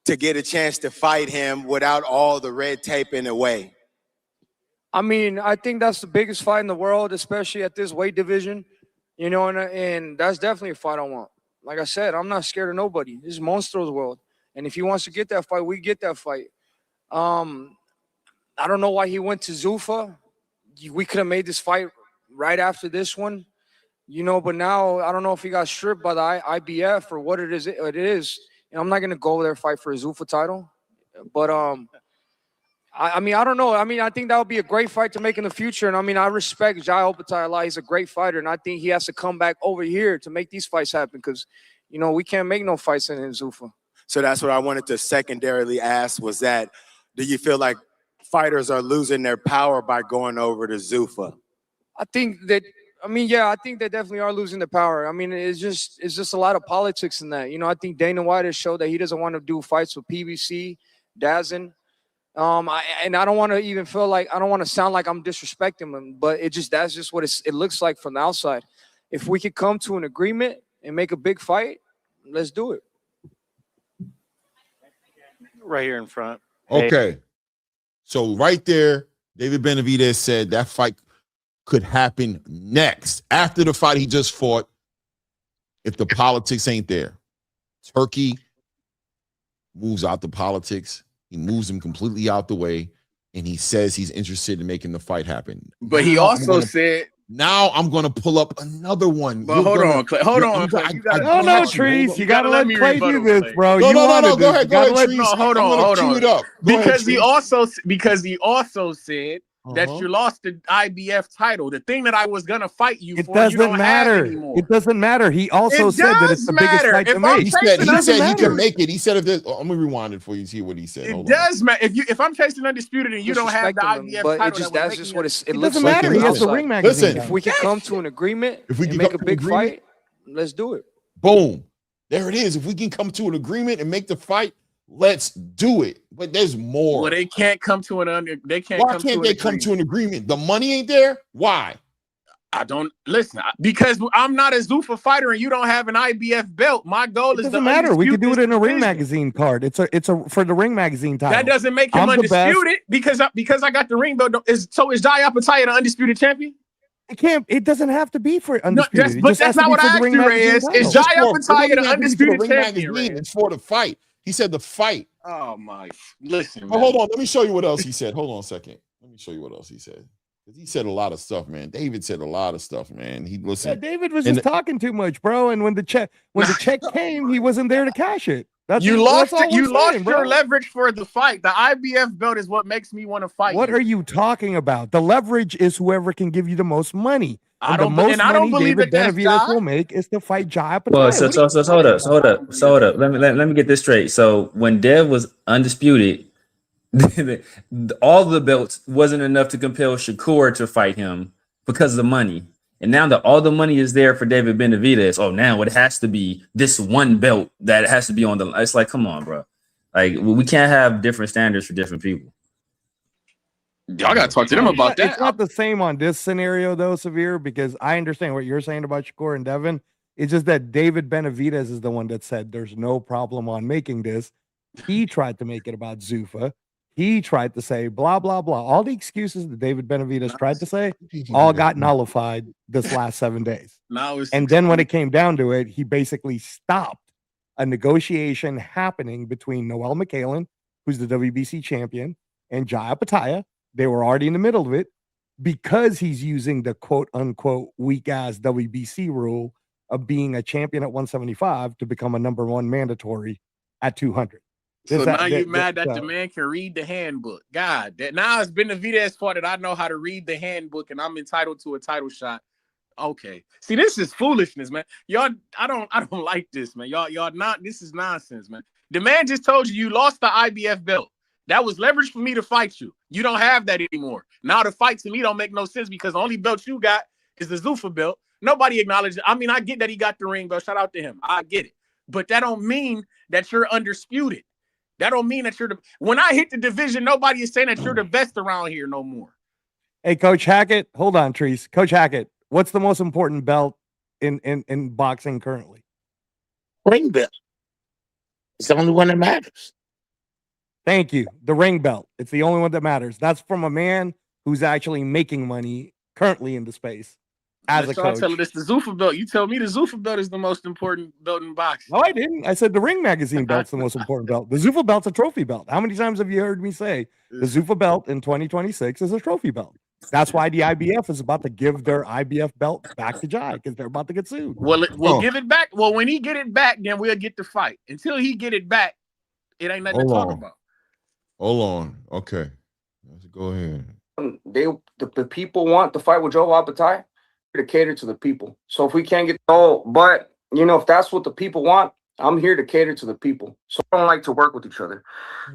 to get a chance to fight him without all the red tape in the way? I mean, I think that's the biggest fight in the world, especially at this weight division. You know, and that's definitely a fight I want. Like I said, I'm not scared of nobody. This is Monstro's world. And if he wants to get that fight, we get that fight. I don't know why he went to Zuffa. We could have made this fight right after this one, you know, but now I don't know if he got stripped by the IBF or what it is. And I'm not going to go there and fight for a Zuffa title. But I mean, I don't know. I mean, I think that would be a great fight to make in the future. And I mean, I respect Jai Opetaia a lot. He's a great fighter. And I think he has to come back over here to make these fights happen because, you know, we can't make no fights in Zuffa. So that's what I wanted to secondarily ask was that, do you feel like fighters are losing their power by going over to Zuffa? I think that, yeah, I think they definitely are losing the power. I mean, it's just a lot of politics in that. You know, I think Dana White has showed that he doesn't want to do fights with PBC, DAZN. And I don't want to even feel like, I don't want to sound like I'm disrespecting him, but that's just what it looks like from the outside. If we could come to an agreement and make a big fight, let's do it. Right here in front. Okay. So right there, David Benavidez said that fight could happen next after the fight he just fought if the politics ain't there. Turkey moves out the politics. He moves him completely out the way, and he says he's interested in making the fight happen. But he also said, now I'm going to pull up another one. But hold on, Clay. Hold on. No, Treese. You got to let Clay do this, bro. No. Go ahead, Treese. Hold on. Cue it up. Because he also said that you lost the IBF title. The thing that I was gonna fight you It for, you doesn't don't have matter. anymore. It doesn't matter. He also It said that it's does the biggest matter. fight to If I'm make. He said chasing he can undisputed, make it. He said if there's, let me rewind it for you. See what he said. it Hold on. does matter. If I'm chasing undisputed and you don't have the Disrespecting him, IBF but it title, just that would that's make just me what a- it It looks doesn't like matter. from He the has the outside. ring magazine. Listen, If we can come to an agreement if we and can make come a to an big agreement, fight, let's do it. boom. There it is. If we can come to an agreement and make the fight, let's do it. But there's more. Well, they can't come to an Why can't they come to an agreement? The money ain't there? Why? I don't listen because I'm not a Zuffa fighter and you don't have an IBF belt. My goal It is to doesn't matter. We could do undisputed it in a ring division. magazine card. It's a for the ring magazine title. That doesn't make him I'm the best. undisputed because I got the ring belt. Is Jai Apataya the undisputed champion? It can't. It doesn't have to be for undisputed. But that's not what I asked you, Reyes. Is Jai Apataya the undisputed champion, Reyes? It's for the fight. He said the fight. Oh my! Listen, Oh, hold on. Let me show you what else he said. Hold on a second. Let me show you what else he said. Because he said a lot of stuff, man. David said a lot of stuff, man. He listened. Yeah, David was just talking too much, bro. And when the check came, he wasn't there to cash it. You lost your leverage for the fight. The IBF belt is what makes me want to fight. What you. are you talking about? The leverage is whoever can give you the most money. I And don't the most I don't money believe David that that's Benavidez Jai. will make is to fight Jai Apataya. Well, so hold up. Let me get this straight. So when Dev was undisputed, all the belts wasn't enough to compel Shakur to fight him because of the money. And now that all the money is there for David Benavidez, now it has to be this one belt that has to be on the. It's like, come on, bro. Like we can't have different standards for different people. Y'all gotta talk to them about that. It's not the same on this scenario though, Severe, because I understand what you're saying about Shakur and Devin. It's just that David Benavidez is the one that said there's no problem on making this. He tried to make it about Zuffa. He tried to say blah blah blah. All the excuses that David Benavidez tried to say all got nullified this last 7 days. And then when it came down to it, he basically stopped a negotiation happening between Noel McCallan, who's the WBC champion, and Jai Apataya. They were already in the middle of it because he's using the quote unquote weak ass WBC rule of being a champion at 175 to become a number one mandatory at 200. So now you're mad that the man can read the handbook. God, that now it's Benavidez's fault that I know how to read the handbook and I'm entitled to a title shot. Okay. See, this is foolishness, man. Y'all, I don't like this, man. Y'all not, this is nonsense, man. The man just told you lost the IBF belt. That was leverage for me to fight you. You don't have that anymore. Now the fight to me don't make no sense because the only belt you got is the Zuffa belt. Nobody acknowledged it. I mean, I get that he got the ring belt. Shout out to him. I get it. But that don't mean that you're undisputed. That don't mean that you're the. When I hit the division, nobody is saying that you're the best around here no more. Hey, Coach Hackett, hold on, Treese. Coach Hackett, what's the most important belt in boxing currently? Ring belt. It's the only one that matters. Thank you. The ring belt. It's the only one that matters. That's from a man who's actually making money currently in the space as a coach. Tell this the Zuffa belt. You tell me the Zuffa belt is the most important belt in boxing. No, I didn't. I said the ring magazine belt's the most important belt. The Zuffa belt's a trophy belt. How many times have you heard me say the Zuffa belt in 2026 is a trophy belt? That's why the IBF is about to give their IBF belt back to Jai because they're about to get sued. Well, we'll give it back. Well, when he get it back, then we'll get the fight. Until he get it back, it ain't nothing to talk about. Hold on. Okay. Let's go ahead. The people want to fight with Joe Apataya to cater to the people. So if we can't get but if that's what the people want, I'm here to cater to the people. So I don't like to work with each other.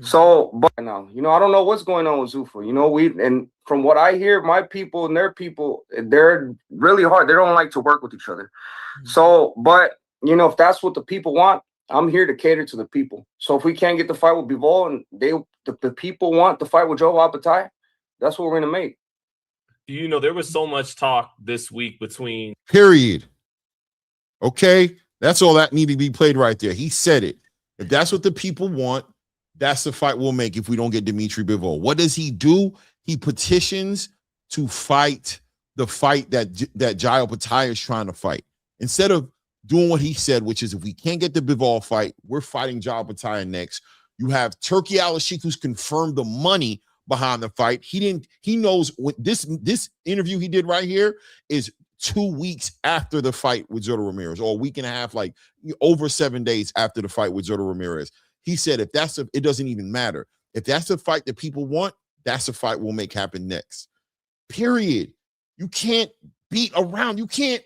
So, but now, I don't know what's going on with Zuffa. And from what I hear, my people and their people, they're really hard. They don't like to work with each other. So, but if that's what the people want, I'm here to cater to the people. So if we can't get the fight with Bivol and the people want to fight with Joe Apataya, that's what we're gonna make. There was so much talk this week between Period. Okay, that's all that needed to be played right there. He said it. If that's what the people want, that's the fight we'll make if we don't get Dimitri Bivol. What does he do? He petitions to fight the fight that Jai Apataya is trying to fight. Instead of doing what he said, which is if we can't get the Bivol fight, we're fighting Jai Apataya next. You have Turki Al-Sheikh who's confirmed the money behind the fight. He knows what this interview he did right here is 2 weeks after the fight with Zurdo Ramirez, or a week and a half, like over 7 days after the fight with Zurdo Ramirez. He said, it doesn't even matter. If that's the fight that people want, that's the fight we'll make happen next. period. You can't beat around. You can't.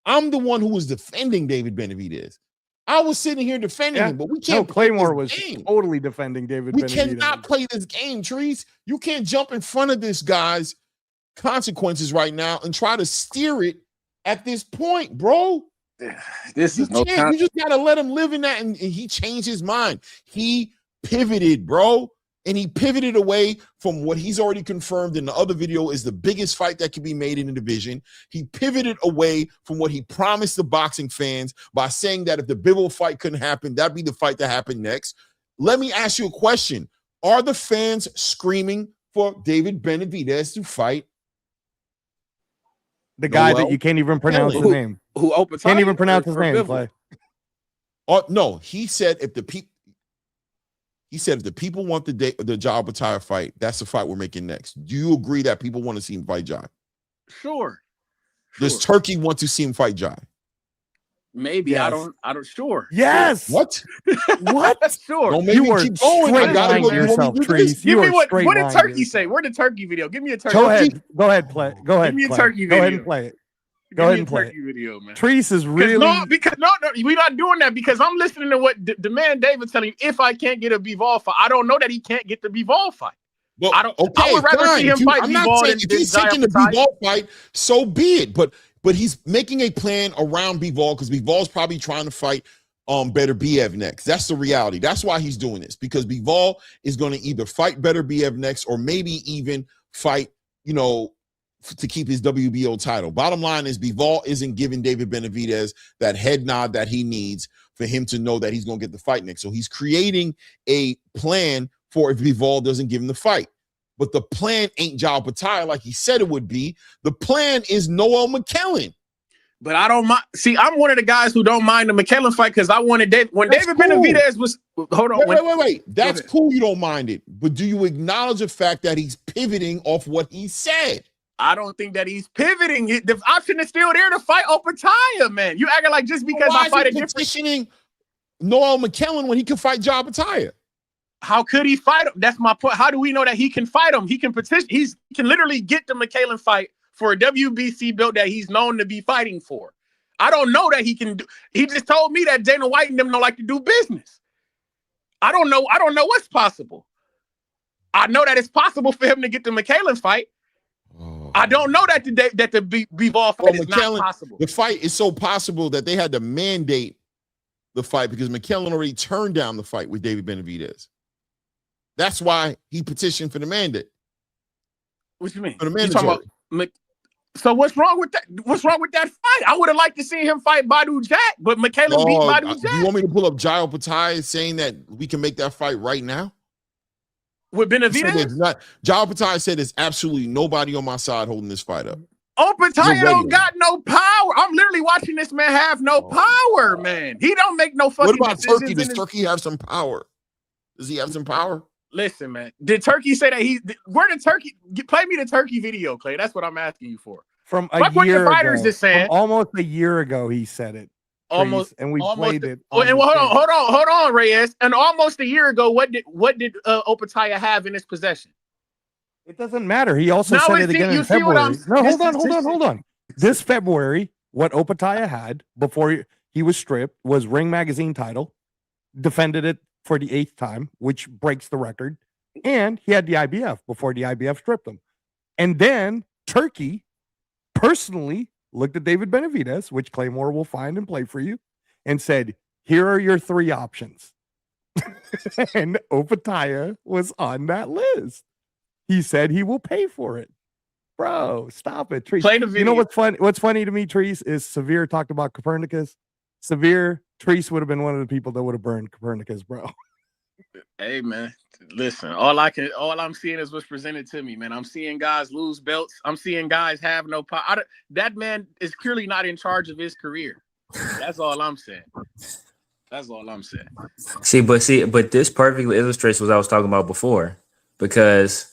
I'm the one who was defending David Benavidez. I was sitting here defending him, but we can't. Claymore was totally defending David Benavidez. We cannot play this game, Trees. You can't jump in front of this guy's consequences right now and try to steer it at this point, bro. This is no You just gotta let him live in that, and he changed his mind. He pivoted, bro. And he pivoted away from what he's already confirmed in the other video is the biggest fight that can be made in the division. He pivoted away from what he promised the boxing fans by saying that if the Bivol fight couldn't happen, that'd be the fight that happened next. Let me ask you a question. Are the fans screaming for David Benavidez to fight the guy that you can't even pronounce the name? Who can't even pronounce his name, Clay? No, he said if the people want the Jai Opetaia fight, that's the fight we're making next. Do you agree that people want to see him fight Jai? Sure. Does Turkey want to see him fight Jai? Maybe. Yes. I don't sure. Yes. What? What? Sure. Don't make me keep going. I gotta go. Yourself, Trees. Give me what did Turkey say? Where did Turkey video? Give me a Turkey. Go ahead, play. Go ahead. Give me a Clay. Turkey Go video. ahead and play it. Go ahead and play it. Video, man. Trees is really no, we're not doing that because I'm listening to what the man David telling him. If I can't get a Bivol fight, I don't know that he can't get the Bivol fight. Well, I would rather see him fight Bivol than if he's taking the Bivol fight, so be it. But he's making a plan around Bivol because Bivol's probably trying to fight Better Biev next. That's the reality. That's why he's doing this, because Bivol is going to either fight Better Biev next or maybe even fight, to keep his WBO title. Bottom line is Bivol isn't giving David Benavidez that head nod that he needs for him to know that he's going to get the fight next. So he's creating a plan for if Bivol doesn't give him the fight. But the plan ain't Jai Opetaia like he said it would be. The plan is Noel McKellen. But I don't mind. See, I'm one of the guys who don't mind the McKellen fight because I wanted David. When David Benavidez was, hold on. Wait. That's cool. You don't mind it. But do you acknowledge the fact that he's pivoting off what he said? I don't think that he's pivoting. The option is still there to fight Opetaia, man. You acting like just because I fight a different petitioning Noel McKellen when he can fight Jai Opetaia. How could he fight him? That's my point. How do we know that he can fight him? He can petition. He can literally get the McKellen fight for a WBC belt that he's known to be fighting for. I don't know that he can do. He just told me that Dana White and them don't like to do business. I don't know what's possible. I know that it's possible for him to get the McKellen fight. I don't know that the Bivol fight is not possible. The fight is so possible that they had to mandate the fight because McKellen already turned down the fight with David Benavidez. That's why he petitioned for the mandate. What you mean? For the mandatory. So what's wrong with that? What's wrong with that fight? I would have liked to see him fight Badou Jack, but McKellen beat Badou Jack. Do you want me to pull up Jai Opetaia saying that we can make that fight right now? With Benavidez? Jai Opetaia said there's absolutely nobody on my side holding this fight up. Opetaia don't got no power. I'm literally watching this man have no power, man. He don't make no fucking What about decisions. Turkey? Does Turkey have some power? Does he have some power? Listen, man. Did Turkey say that where did Turkey play me the Turkey video, Clay? That's what I'm asking you for. From a year ago. From almost a year ago, he said it. Almost, and we played it. Hold on, Reyes. And almost a year ago, what did Opetaia have in his possession? It doesn't matter. He also said it again in February. Hold on. This February, what Opetaia had before he was stripped was Ring Magazine title, defended it for the 8th time, which breaks the record, and he had the IBF before the IBF stripped him. And then Turkey personally looked at David Benavidez, which Claymore will find and play for you, and said, here are your 3 options. And Opetaia was on that list. He said he will pay for it. Bro, stop it, Trees. Play the video. You know what's fun? What's funny to me, Trees, is Severe talked about Copernicus. Severe, Trees would have been one of the people that would have burned Copernicus, bro. Hey, man, listen, all I'm seeing is what's presented to me, man. I'm seeing guys lose belts. I'm seeing guys have no power. That man is clearly not in charge of his career. That's all I'm saying. That's all I'm saying. But this perfectly illustrates what I was talking about before, because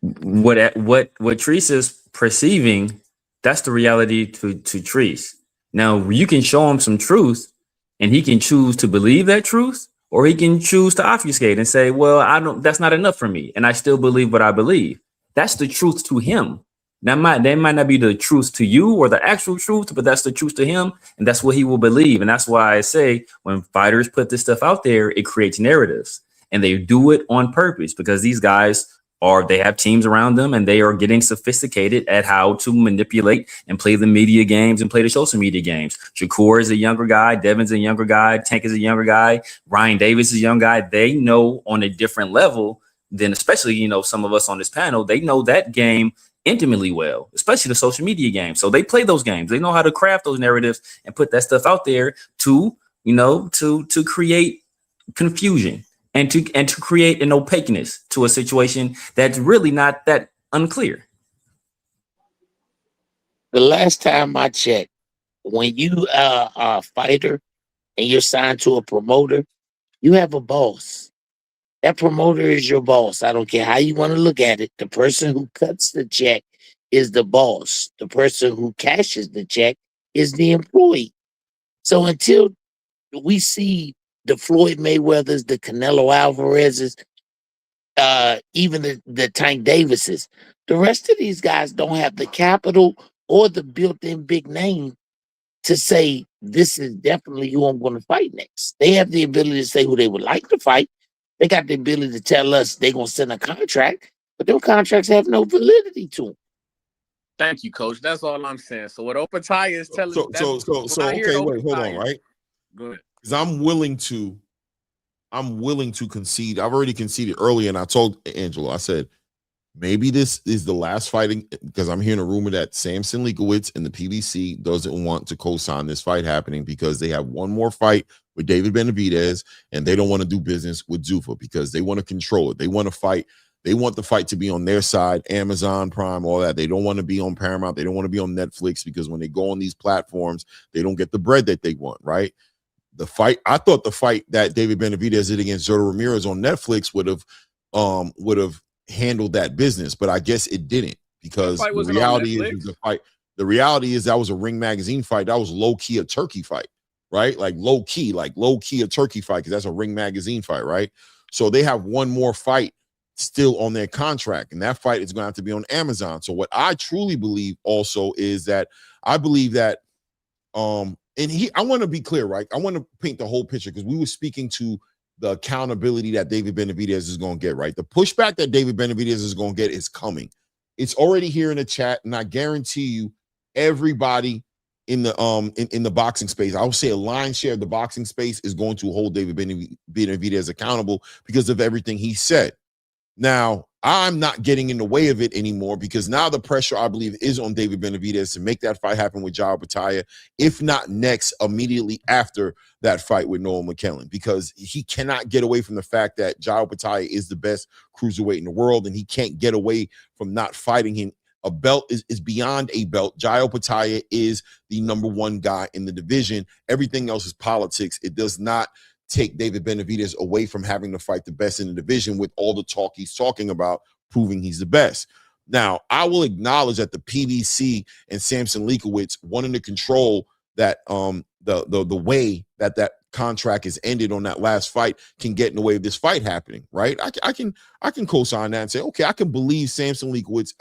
what Treese is perceiving, that's the reality to Treese. Now you can show him some truth, and he can choose to believe that truth, or he can choose to obfuscate and say, well, I don't, that's not enough for me. And I still believe what I believe. That's the truth to him. That might not be the truth to you or the actual truth, but that's the truth to him. And that's what he will believe. And that's why I say when fighters put this stuff out there, it creates narratives, and they do it on purpose because these guys they have teams around them, and they are getting sophisticated at how to manipulate and play the media games and play the social media games. Shakur is a younger guy. Devin's a younger guy. Tank is a younger guy. Ryan Davis is a young guy. They know on a different level than, especially, you know, some of us on this panel, they know that game intimately well, especially the social media game. So they play those games. They know how to craft those narratives and put that stuff out there to, you know, to create confusion and to create an opaqueness to a situation that's really not that unclear. The last time I checked, when you are a fighter and you're signed to a promoter, you have a boss. That promoter is your boss. I don't care how you want to look at it. The person who cuts the check is the boss. The person who cashes the check is the employee. So until we see the Floyd Mayweathers, the Canelo Alvarez's, even the Tank Davises, the rest of these guys don't have the capital or the built-in big name to say, this is definitely who I'm going to fight next. They have the ability to say who they would like to fight. They got the ability to tell us they're going to send a contract, but those contracts have no validity to them. Thank you, Coach. That's all I'm saying. So what Opataya is telling So okay, wait, hold on, right? Go ahead. Because I'm willing to concede. I've already conceded earlier, and I told Angelo, I said, maybe this is the last fighting, because I'm hearing a rumor that Samson Leikowitz and the PBC doesn't want to co-sign this fight happening because they have one more fight with David Benavidez, and they don't want to do business with Zuffa because they want to control it. They want to fight. They want the fight to be on their side, Amazon Prime, all that. They don't want to be on Paramount. They don't want to be on Netflix because when they go on these platforms, they don't get the bread that they want, right? I thought the fight that David Benavidez did against Zurdo Ramirez on Netflix would have handled that business, but I guess it didn't, because the reality is that was a Ring Magazine fight. That was low-key a turkey fight, right? Like low-key a turkey fight, because that's a Ring Magazine fight, right? So they have one more fight still on their contract, and that fight is going to have to be on Amazon. So what I truly believe also is that I believe that I want to be clear, right? I want to paint the whole picture, because we were speaking to the accountability that David Benavidez is going to get, right? The pushback that David Benavidez is going to get is coming. It's already here in the chat, and I guarantee you everybody in the boxing space, I would say a lion's share of the boxing space, is going to hold David Benavidez accountable because of everything he said. Now, I'm not getting in the way of it anymore, because now the pressure, I believe, is on David Benavidez to make that fight happen with Jai Opetaia, if not next, immediately after that fight with Noah McKellen, because he cannot get away from the fact that Jai Opetaia is the best cruiserweight in the world, and he can't get away from not fighting him. A belt is beyond a belt. Jai Opetaia is the number one guy in the division. Everything else is politics. It does not take David Benavidez away from having to fight the best in the division, with all the talk he's talking about proving he's the best. Now, I will acknowledge that the PBC and Samson Leikowitz wanting to control that the way that contract is ended on that last fight can get in the way of this fight happening, right? I can co-sign that and say, okay, I can believe Samson Leikowitz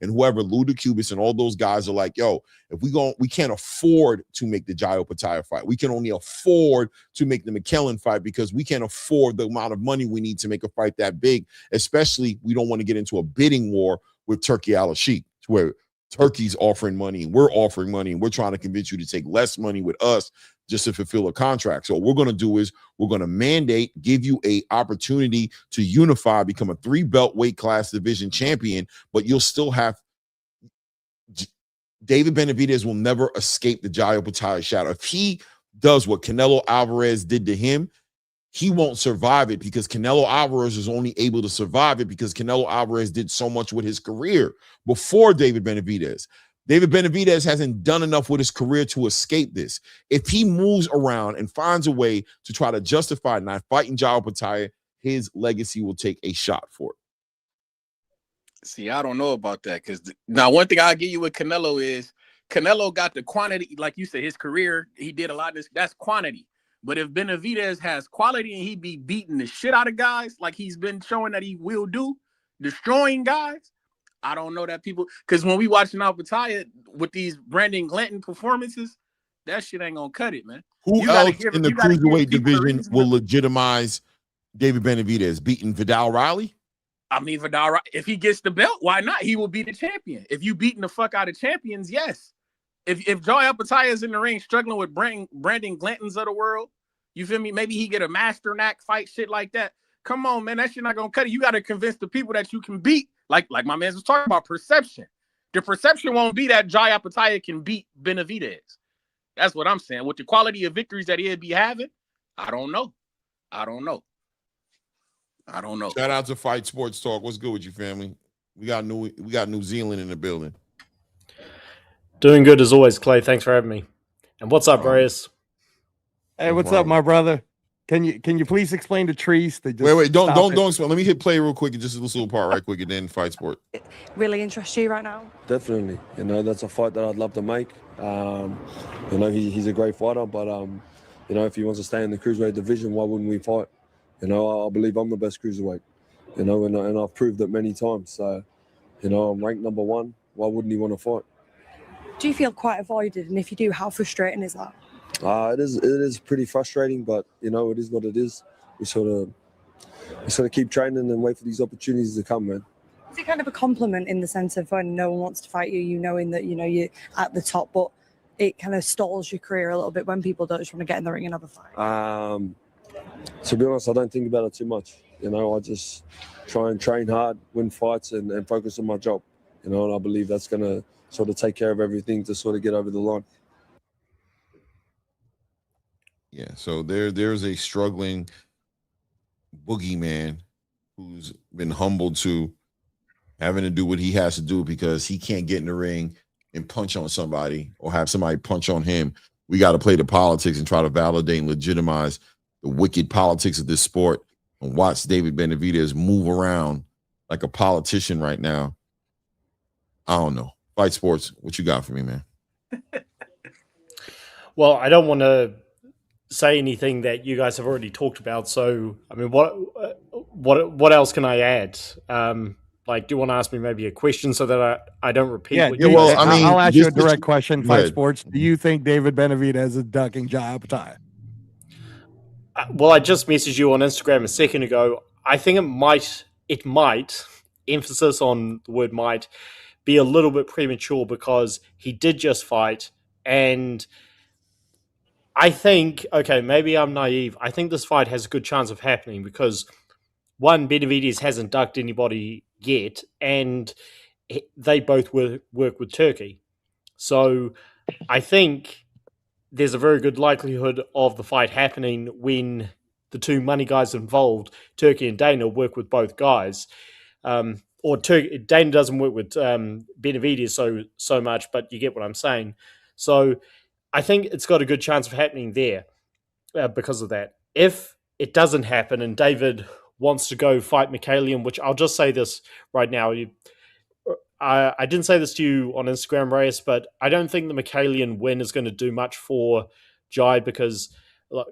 and whoever, Luda Cubis and all those guys are like, yo, if we can't afford to make the Jai Opetaia fight. We can only afford to make the McKellen fight, because we can't afford the amount of money we need to make a fight that big. Especially, we don't want to get into a bidding war with Turkey Al-Sheikh, where Turkey's offering money and we're offering money, and we're trying to convince you to take less money with us just to fulfill a contract. So what we're going to do is we're going to mandate, give you a opportunity to unify, become a 3-belt weight class division champion, but you'll still have David Benavidez will never escape the Jai Opetaia shadow. If he does what Canelo Alvarez did to him, he won't survive it, because Canelo Alvarez is only able to survive it because Canelo Alvarez did so much with his career before David Benavidez. David Benavidez hasn't done enough with his career to escape this. If he moves around and finds a way to try to justify not fighting Jai Opetaia, his legacy will take a shot for it. See, I don't know about that, because now one thing I'll give you with Canelo is Canelo got the quantity, like you said, his career, he did a lot of this. That's quantity. But if Benavidez has quality and he be beating the shit out of guys like he's been showing that he will do, destroying guys, I don't know that people, because when we watching Alpataya with these Brandon Glanton performances, that shit ain't gonna cut it, man. Who You gotta else give in the you gotta give cruiserweight people the division reason. will legitimize David Benavidez? Beating Vidal Riley? I mean, Vidal, if he gets the belt, why not? He will be the champion. If you beating the fuck out of champions, yes. If Joey Alpataya is in the ring struggling with Brandon Glantons of the world, you feel me? Maybe he get a master knack fight, shit like that. Come on, man, that shit not gonna cut it. You got to convince the people that you can beat. Like my man was talking about perception. The perception won't be that Joey Alpataya can beat Benavidez. That's what I'm saying. With the quality of victories that he'll be having, I don't know. Shout out to Fight Sports Talk. What's good with you, family? We got New Zealand in the building. Doing good as always, Clay. Thanks for having me. And what's up, Reyes? Hey, what's up, my brother? Can you please explain to Treese? Wait, don't explain. Let me hit play real quick and just this little part right quick, and then Fight Sport. Really interests you right now? Definitely. That's a fight that I'd love to make. He's a great fighter, but if he wants to stay in the cruiserweight division, why wouldn't we fight? I believe I'm the best cruiserweight. And I've proved it many times. So, I'm ranked number 1. Why wouldn't he want to fight? Do you feel quite avoided? And if you do, how frustrating is that? It is pretty frustrating, but it is what it is. We sort of keep training and wait for these opportunities to come, man. Is it kind of a compliment in the sense of when no one wants to fight you, knowing that you're at the top, but it kind of stalls your career a little bit when people don't just want to get in the ring and have a fight? To be honest, I don't think about it too much. I just try and train hard, win fights, and focus on my job. And I believe that's going to sort of take care of everything to sort of get over the line. Yeah, so there's a struggling boogeyman who's been humbled to having to do what he has to do because he can't get in the ring and punch on somebody or have somebody punch on him. We got to play the politics and try to validate and legitimize the wicked politics of this sport and watch David Benavidez move around like a politician right now. I don't know. Fight Sports, what you got for me, man? Well, I don't want to say anything that you guys have already talked about. So, I mean, what else can I add? Do you want to ask me maybe a question so that I don't repeat? I'll ask you a direct question. Fight Sports. Do you think David Benavidez is ducking Jai Alpataya? Well, I just messaged you on Instagram a second ago. I think it might, emphasis on the word might, be a little bit premature because he did just fight. And I think, okay, maybe I'm naive. I think this fight has a good chance of happening because, one, Benavidez hasn't ducked anybody yet, and they both work with Turkey. So I think there's a very good likelihood of the fight happening when the two money guys involved, Turkey and Dana, work with both guys. Dana doesn't work with Benavidez so much, but you get what I'm saying. So I think it's got a good chance of happening there because of that. If it doesn't happen and David wants to go fight Mikhailian, which I'll just say this right now. I didn't say this to you on Instagram, Reyes, but I don't think the Mikhailian win is going to do much for Jai because, look,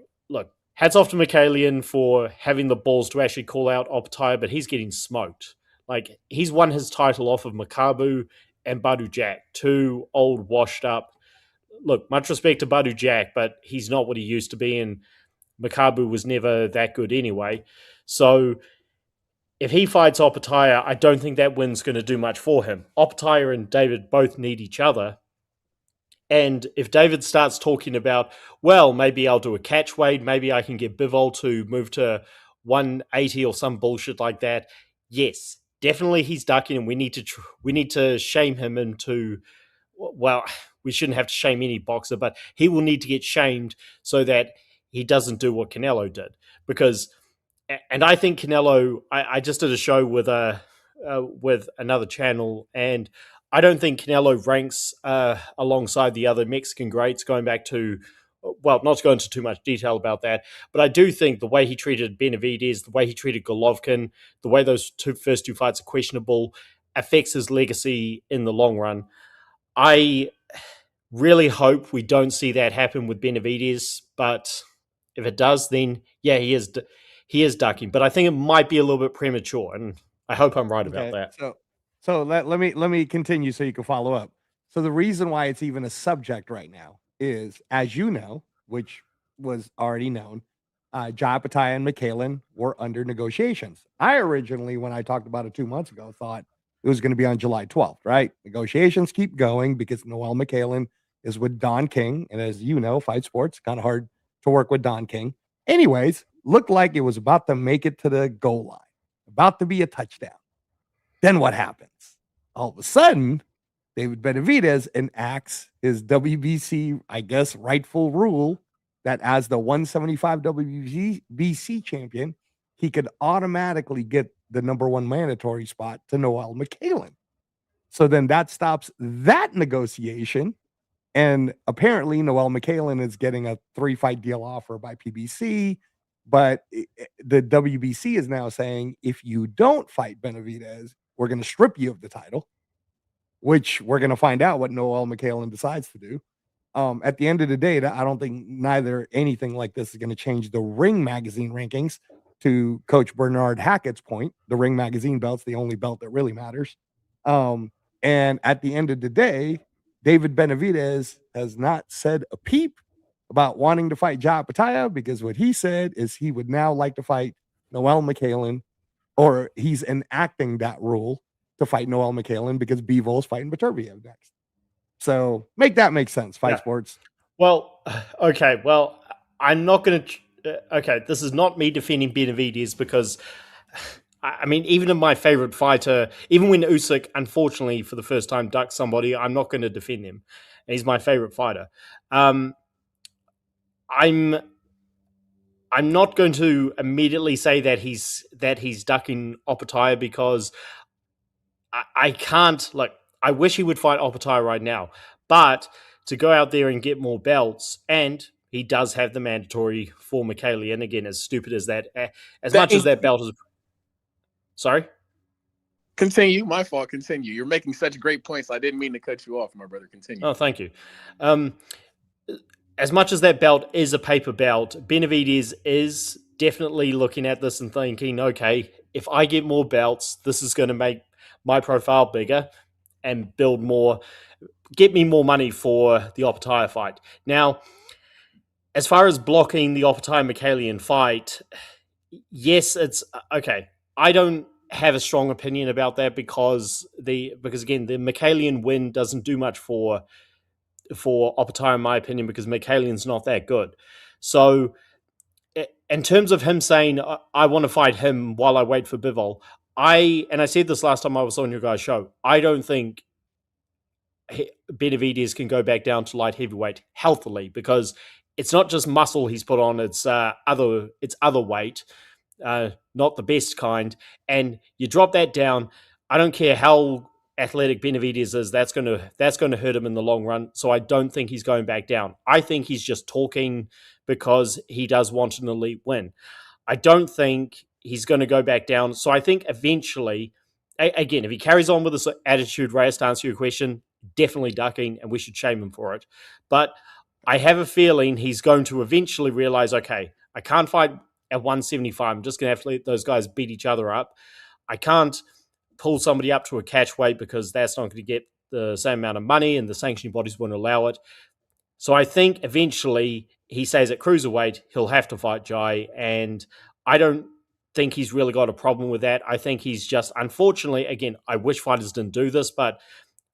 hats off to Mikhailian for having the balls to actually call out Alpataya, but he's getting smoked. Like, he's won his title off of Makabu and Badu Jack, two old, washed up. Look, much respect to Badu Jack, but he's not what he used to be, and Makabu was never that good anyway. So if he fights Alpataya, I don't think that win's going to do much for him. Alpataya and David both need each other. And if David starts talking about, well, maybe I'll do a catch weight, maybe I can get Bivol to move to 180 or some bullshit like that, yes, definitely he's ducking, and we need to shame him into, well, we shouldn't have to shame any boxer, but he will need to get shamed so that he doesn't do what Canelo did. Because, and I think Canelo, I just did a show with another channel, and I don't think Canelo ranks alongside the other Mexican greats, going back to, well, not to go into too much detail about that, but I do think the way he treated Benavidez, the way he treated Golovkin, the way those first two fights are questionable, affects his legacy in the long run. I really hope we don't see that happen with Benavidez, but If it does, then yeah, he is ducking. But I think it might be a little bit premature, and I hope I'm right about that. So let me continue so you can follow up. So the reason why it's even a subject right now is, as you know, which was already known, Jai Pattaya and McKalen were under negotiations. I originally, when I talked about it 2 months ago, thought it was going to be on July 12th, right? Negotiations keep going because Noel McKalen is with Don King. And as you know, Fight Sports, kind of hard to work with Don King. Anyways, looked like it was about to make it to the goal line, about to be a touchdown. Then what happens? All of a sudden, David Benavidez enacts his WBC, I guess, rightful rule that as the 175 WBC champion, he could automatically get the number one mandatory spot to Noel McKalen. So then that stops that negotiation. And apparently Noel McKalen is getting a 3-fight deal offer by PBC. But the WBC is now saying, if you don't fight Benavidez, we're going to strip you of the title, which we're going to find out what Noel McKalen decides to do. At the end of the day, I don't think anything like this is going to change the Ring Magazine rankings. To Coach Bernard Hackett's point, the Ring Magazine belt's the only belt that really matters. And at the end of the day, David Benavidez has not said a peep about wanting to fight Jai Pattaya, because what he said is he would now like to fight Noel McKalen, or he's enacting that rule to fight Noel McKalen because Bivol's fighting Beterbiev next. So make sense, Fight Sports. Well, okay. Well, I'm not going to. Okay, this is not me defending Benavidez, because I mean, even in my favorite fighter, even when Usyk, unfortunately, for the first time ducked somebody, I'm not going to defend him. He's my favorite fighter. I'm not going to immediately say that he's ducking Opataya, because I can't. Like, I wish he would fight Opataya right now, but to go out there and get more belts, and he does have the mandatory for McKaylee. And again, as stupid as that, as much as that belt is. Sorry? Continue. My fault. Continue. You're making such great points. I didn't mean to cut you off, my brother. Continue. Oh, thank you. As much as that belt is a paper belt, Benavidez is definitely looking at this and thinking, okay, if I get more belts, this is going to make my profile bigger and get me more money for the Opataya fight. Now, as far as blocking the Opataya-McKaylian fight, yes, it's okay. I don't have a strong opinion about that, because again, the McKaylian win doesn't do much for Opataya, in my opinion, because McKaylian's not that good. So in terms of him saying, I want to fight him while I wait for Bivol, I said this last time I was on your guys' show, I don't think Benavidez can go back down to light heavyweight healthily, because it's not just muscle he's put on, it's other weight, not the best kind. And you drop that down, I don't care how athletic Benavidez is, that's going to hurt him in the long run. So I don't think he's going back down. I think he's just talking because he does want an elite win. I don't think he's going to go back down. So I think eventually, again, if he carries on with this attitude, Reyes, to answer your question, definitely ducking, and we should shame him for it. But I have a feeling he's going to eventually realize, okay, I can't fight at 175. I'm just going to have to let those guys beat each other up. I can't pull somebody up to a catch weight, because that's not going to get the same amount of money, and the sanctioning bodies won't allow it. So I think eventually he stays at cruiserweight, he'll have to fight Jai, and I don't think he's really got a problem with that. I think he's just, unfortunately, again, I wish fighters didn't do this, but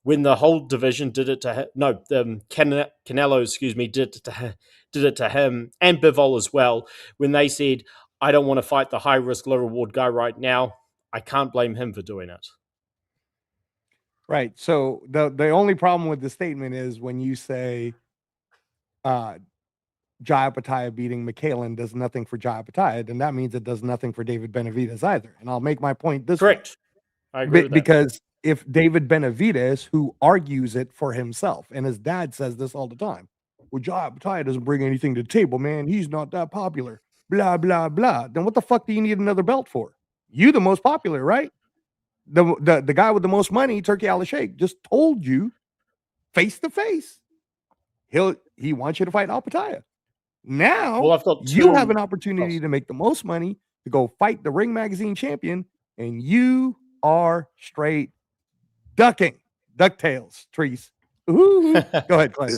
when the whole division did it to him, Canelo, did it to him, and Bivol as well, when they said, I don't want to fight the high-risk, low-reward guy right now, I can't blame him for doing it. Right. So the only problem with the statement is when you say Jai Pattaya beating McKalen does nothing for Jai Pattaya, then that means it does nothing for David Benavidez either. And I'll make my point this Correct. way. I agree with that. Because if David Benavidez, who argues it for himself, and his dad says this all the time, well, Jai Pattaya doesn't bring anything to the table, man. He's not that popular. Blah, blah, blah. Then what the fuck do you need another belt for? You the most popular, right? The guy with the most money, Turkey Al-Sheikh, just told you face to face he wants you to fight Al Pattaya. Now Well, I've got you have two- an opportunity to make the most money to go fight the Ring Magazine champion, and you are straight ducking. DuckTales, Trees. Ooh. Go ahead, Clay.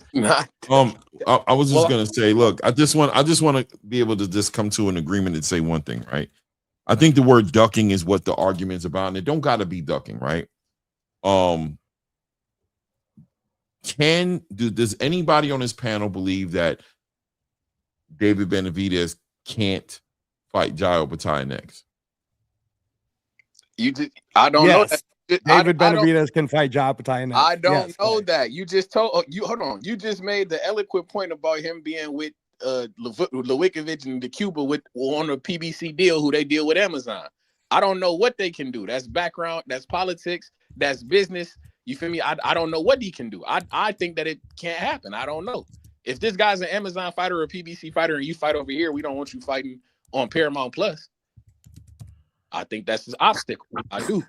I was just gonna say, look, I just want to be able to just come to an agreement and say one thing, right? I think the word ducking is what the argument's about, and it don't gotta be ducking, right? Does anybody on this panel believe that David Benavidez can't fight Jairo Bataille next? I don't know. Yes. David Benavidez can fight Jairo Bataille next. I don't Yes, know that. You just told you hold on. You just made the eloquent point about him being with Lewickovic and the Cuba on a PBC deal, who they deal with Amazon. I don't know what they can do. That's background, that's politics, that's business. You feel me? I don't know what he can do. I think that it can't happen. I don't know. If this guy's an Amazon fighter or a PBC fighter and you fight over here, we don't want you fighting on Paramount Plus. I think that's his obstacle. I do.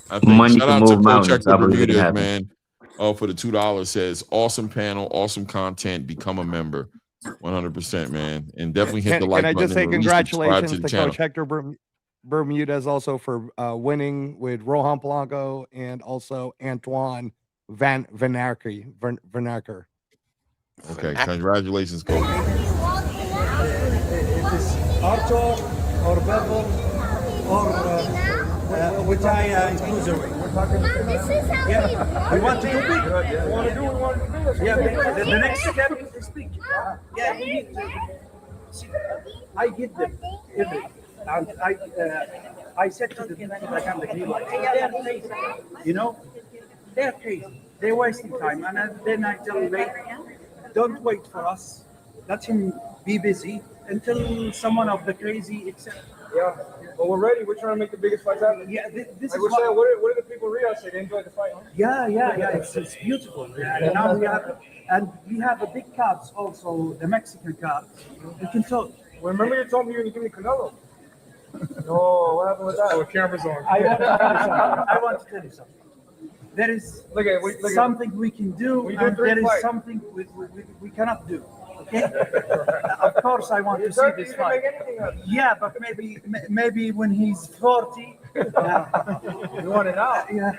I think Money shout can out to move mountains. Projector I believe it can Bermudez, happen. man. Oh, for the $2 says awesome panel, awesome content. Become a member, 100%, man, and definitely hit the like Can I button just say and at least subscribe congratulations to to the channel. Coach Hector Bermudez also for winning with Rohan Polanco and also Antoine Van Vanacker. Okay, congratulations, Coach. It is Arthur or Bevel or which I cruiserweight. We're talking. Yeah, we want to do big. We want to do. Yeah, the next step is big. Yeah, we need to. See, I give them everything. And I said to them, I can't agree with they're crazy. You know, they're crazy. They're wasting time. And then I tell them, don't wait for us. Let him be busy until someone of the crazy accept. Yeah, well, we're ready. We're trying to make the biggest fights happen. Yeah, this like is we're saying. What did the people in Riyadh say? They enjoyed the fight, huh? Yeah. It's beautiful. And now we have a big cards also, the Mexican cards. We can talk. Well, remember you told me you were going to give me Canelo. No, what happened with that? Oh, camera's on. I want to tell you something. There is something we can do, and there is something we cannot do. Okay? Of course, I want to see this fight. Yeah, but maybe when he's 40. You want it now? Yeah.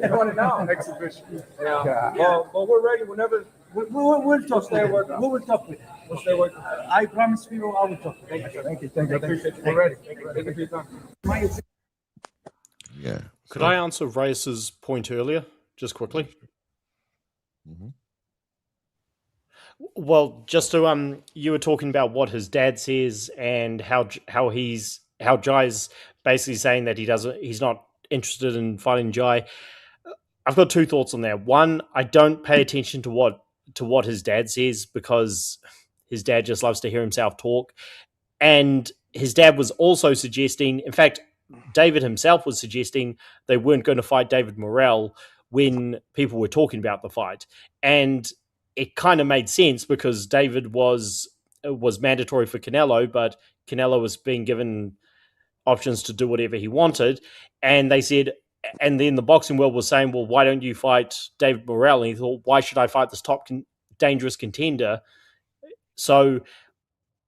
You want it now? Exhibition. Yeah. Well, we're ready whenever. We'll talk. We will talk with him. We'll stay working. I promise people I will talk. Thank you. Thank you. Appreciate you. We're ready. Thank you for your time. Yeah. Could I answer Reyes's point earlier, just quickly? Mm-hmm. Well, just to you were talking about what his dad says and how Jai's basically saying that he's not interested in fighting Jai. I've got two thoughts on that. One, I don't pay attention to what his dad says because his dad just loves to hear himself talk. And his dad was also suggesting, in fact, David himself was suggesting they weren't going to fight David Morrell when people were talking about the fight. And it kind of made sense because David was mandatory for Canelo, but Canelo was being given options to do whatever he wanted. And they said, and then the boxing world was saying, well, why don't you fight David Morrell? And he thought, why should I fight this top dangerous contender? So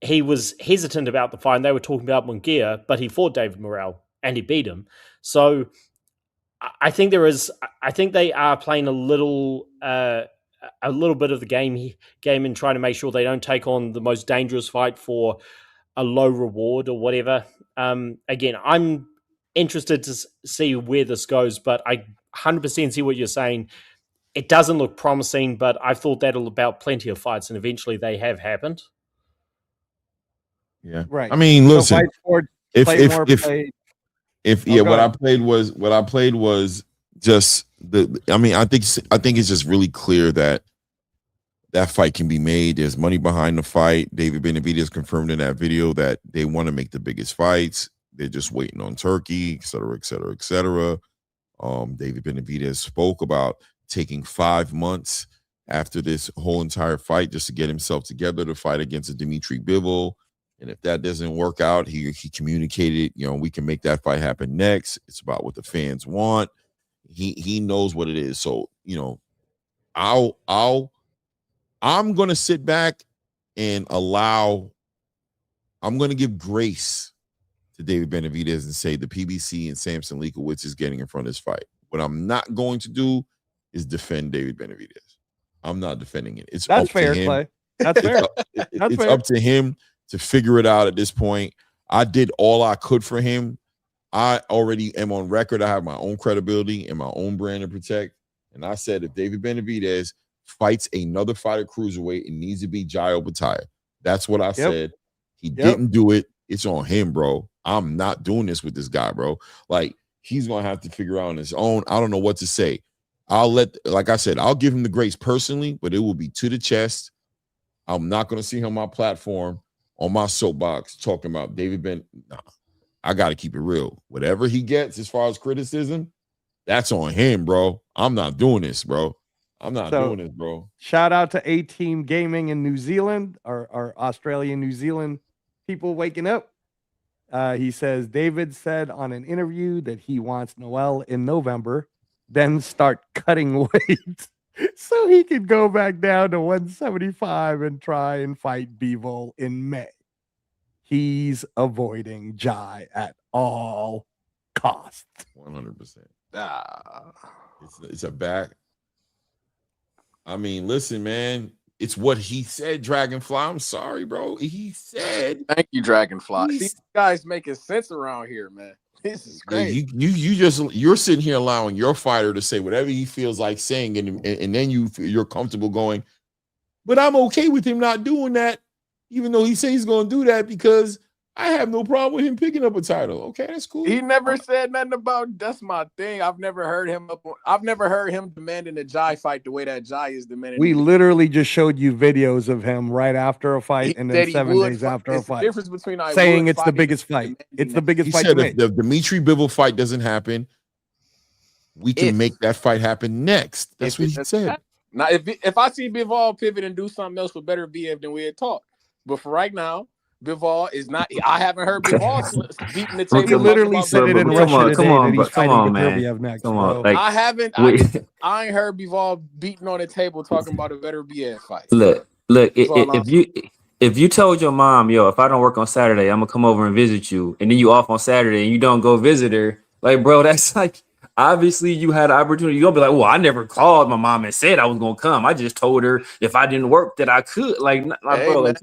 he was hesitant about the fight. And they were talking about Munguia, but he fought David Morrell and he beat him. So I think they are playing a little bit of the game and trying to make sure they don't take on the most dangerous fight for a low reward or whatever. Again, I'm interested to see where this goes, but I 100% see what you're saying. It doesn't look promising, but I've thought that about plenty of fights, and eventually they have happened. Yeah, right. I mean, listen, what I played was just I think it's just really clear that fight can be made. There's money behind the fight. David Benavidez confirmed in that video that they want to make the biggest fights. They're just waiting on Turkey, et cetera, et cetera, et cetera. David Benavidez spoke about taking 5 months after this whole entire fight just to get himself together to fight against a Dimitri Bivol. And if that doesn't work out, he communicated, we can make that fight happen next. It's about what the fans want. He knows what it is. So, I'm going to sit back and allow. I'm going to give grace to David Benavidez and say the PBC and Samson Leakowitz is getting in front of this fight. What I'm not going to do is defend David Benavidez. I'm not defending it. It's That's up fair, to him. Clay. That's fair. It's up to him to figure it out at this point. I did all I could for him. I already am on record. I have my own credibility and my own brand to protect. And I said, if David Benavidez fights another fighter cruiserweight, it needs to be Jairo Bataya. That's what I said. He didn't do it. It's on him, bro. I'm not doing this with this guy, bro. Like, he's going to have to figure out on his own. I don't know what to say. Like I said, I'll give him the grace personally, but it will be to the chest. I'm not going to see him on my platform, on my soapbox, talking about David Ben. Nah, I got to keep it real. Whatever he gets as far as criticism, that's on him, bro. I'm not doing this, bro. I'm not doing this, bro. Shout out to A-Team Gaming in New Zealand, our Australian, New Zealand people waking up. He says, David said on an interview that he wants Noel in November, then start cutting weight so he can go back down to 175 and try and fight Bivol in May. He's avoiding Jai at all costs. 100%. It's a back. I mean, listen, man. It's what he said, Dragonfly. I'm sorry, bro. He said. Thank you, Dragonfly. These guys making sense around here, man. This is great. You're sitting here allowing your fighter to say whatever he feels like saying, and then you're comfortable going, but I'm okay with him not doing that, even though he says he's going to do that because I have no problem with him picking up a title. Okay, that's cool. He never said nothing about. That's my thing. I've never heard him demanding a Jai fight the way that Jai is demanding. We literally just showed you videos of him right after a fight and then 7 days after a fight. Difference between saying it's the biggest fight. It's the biggest fight. He said if the Dimitri Bivol fight doesn't happen, we can make that fight happen next. That's what he said. Now, if I see Bivol pivot and do something else with better BF, then we'd talk. But for right now, Bivol is not. I haven't heard Bivol beating the table. He literally said it in Russia today that he's fighting Beterbiev next. Like, I haven't. I ain't heard Bivol beating on the table talking about a better BF fight. Look. If you told your mom, yo, if I don't work on Saturday, I'm gonna come over and visit you, and then you off on Saturday and you don't go visit her, like, bro, that's like. Obviously, you had an opportunity. You're gonna be like, well, I never called my mom and said I was gonna come. I just told her if I didn't work that I could. Like, bro, like,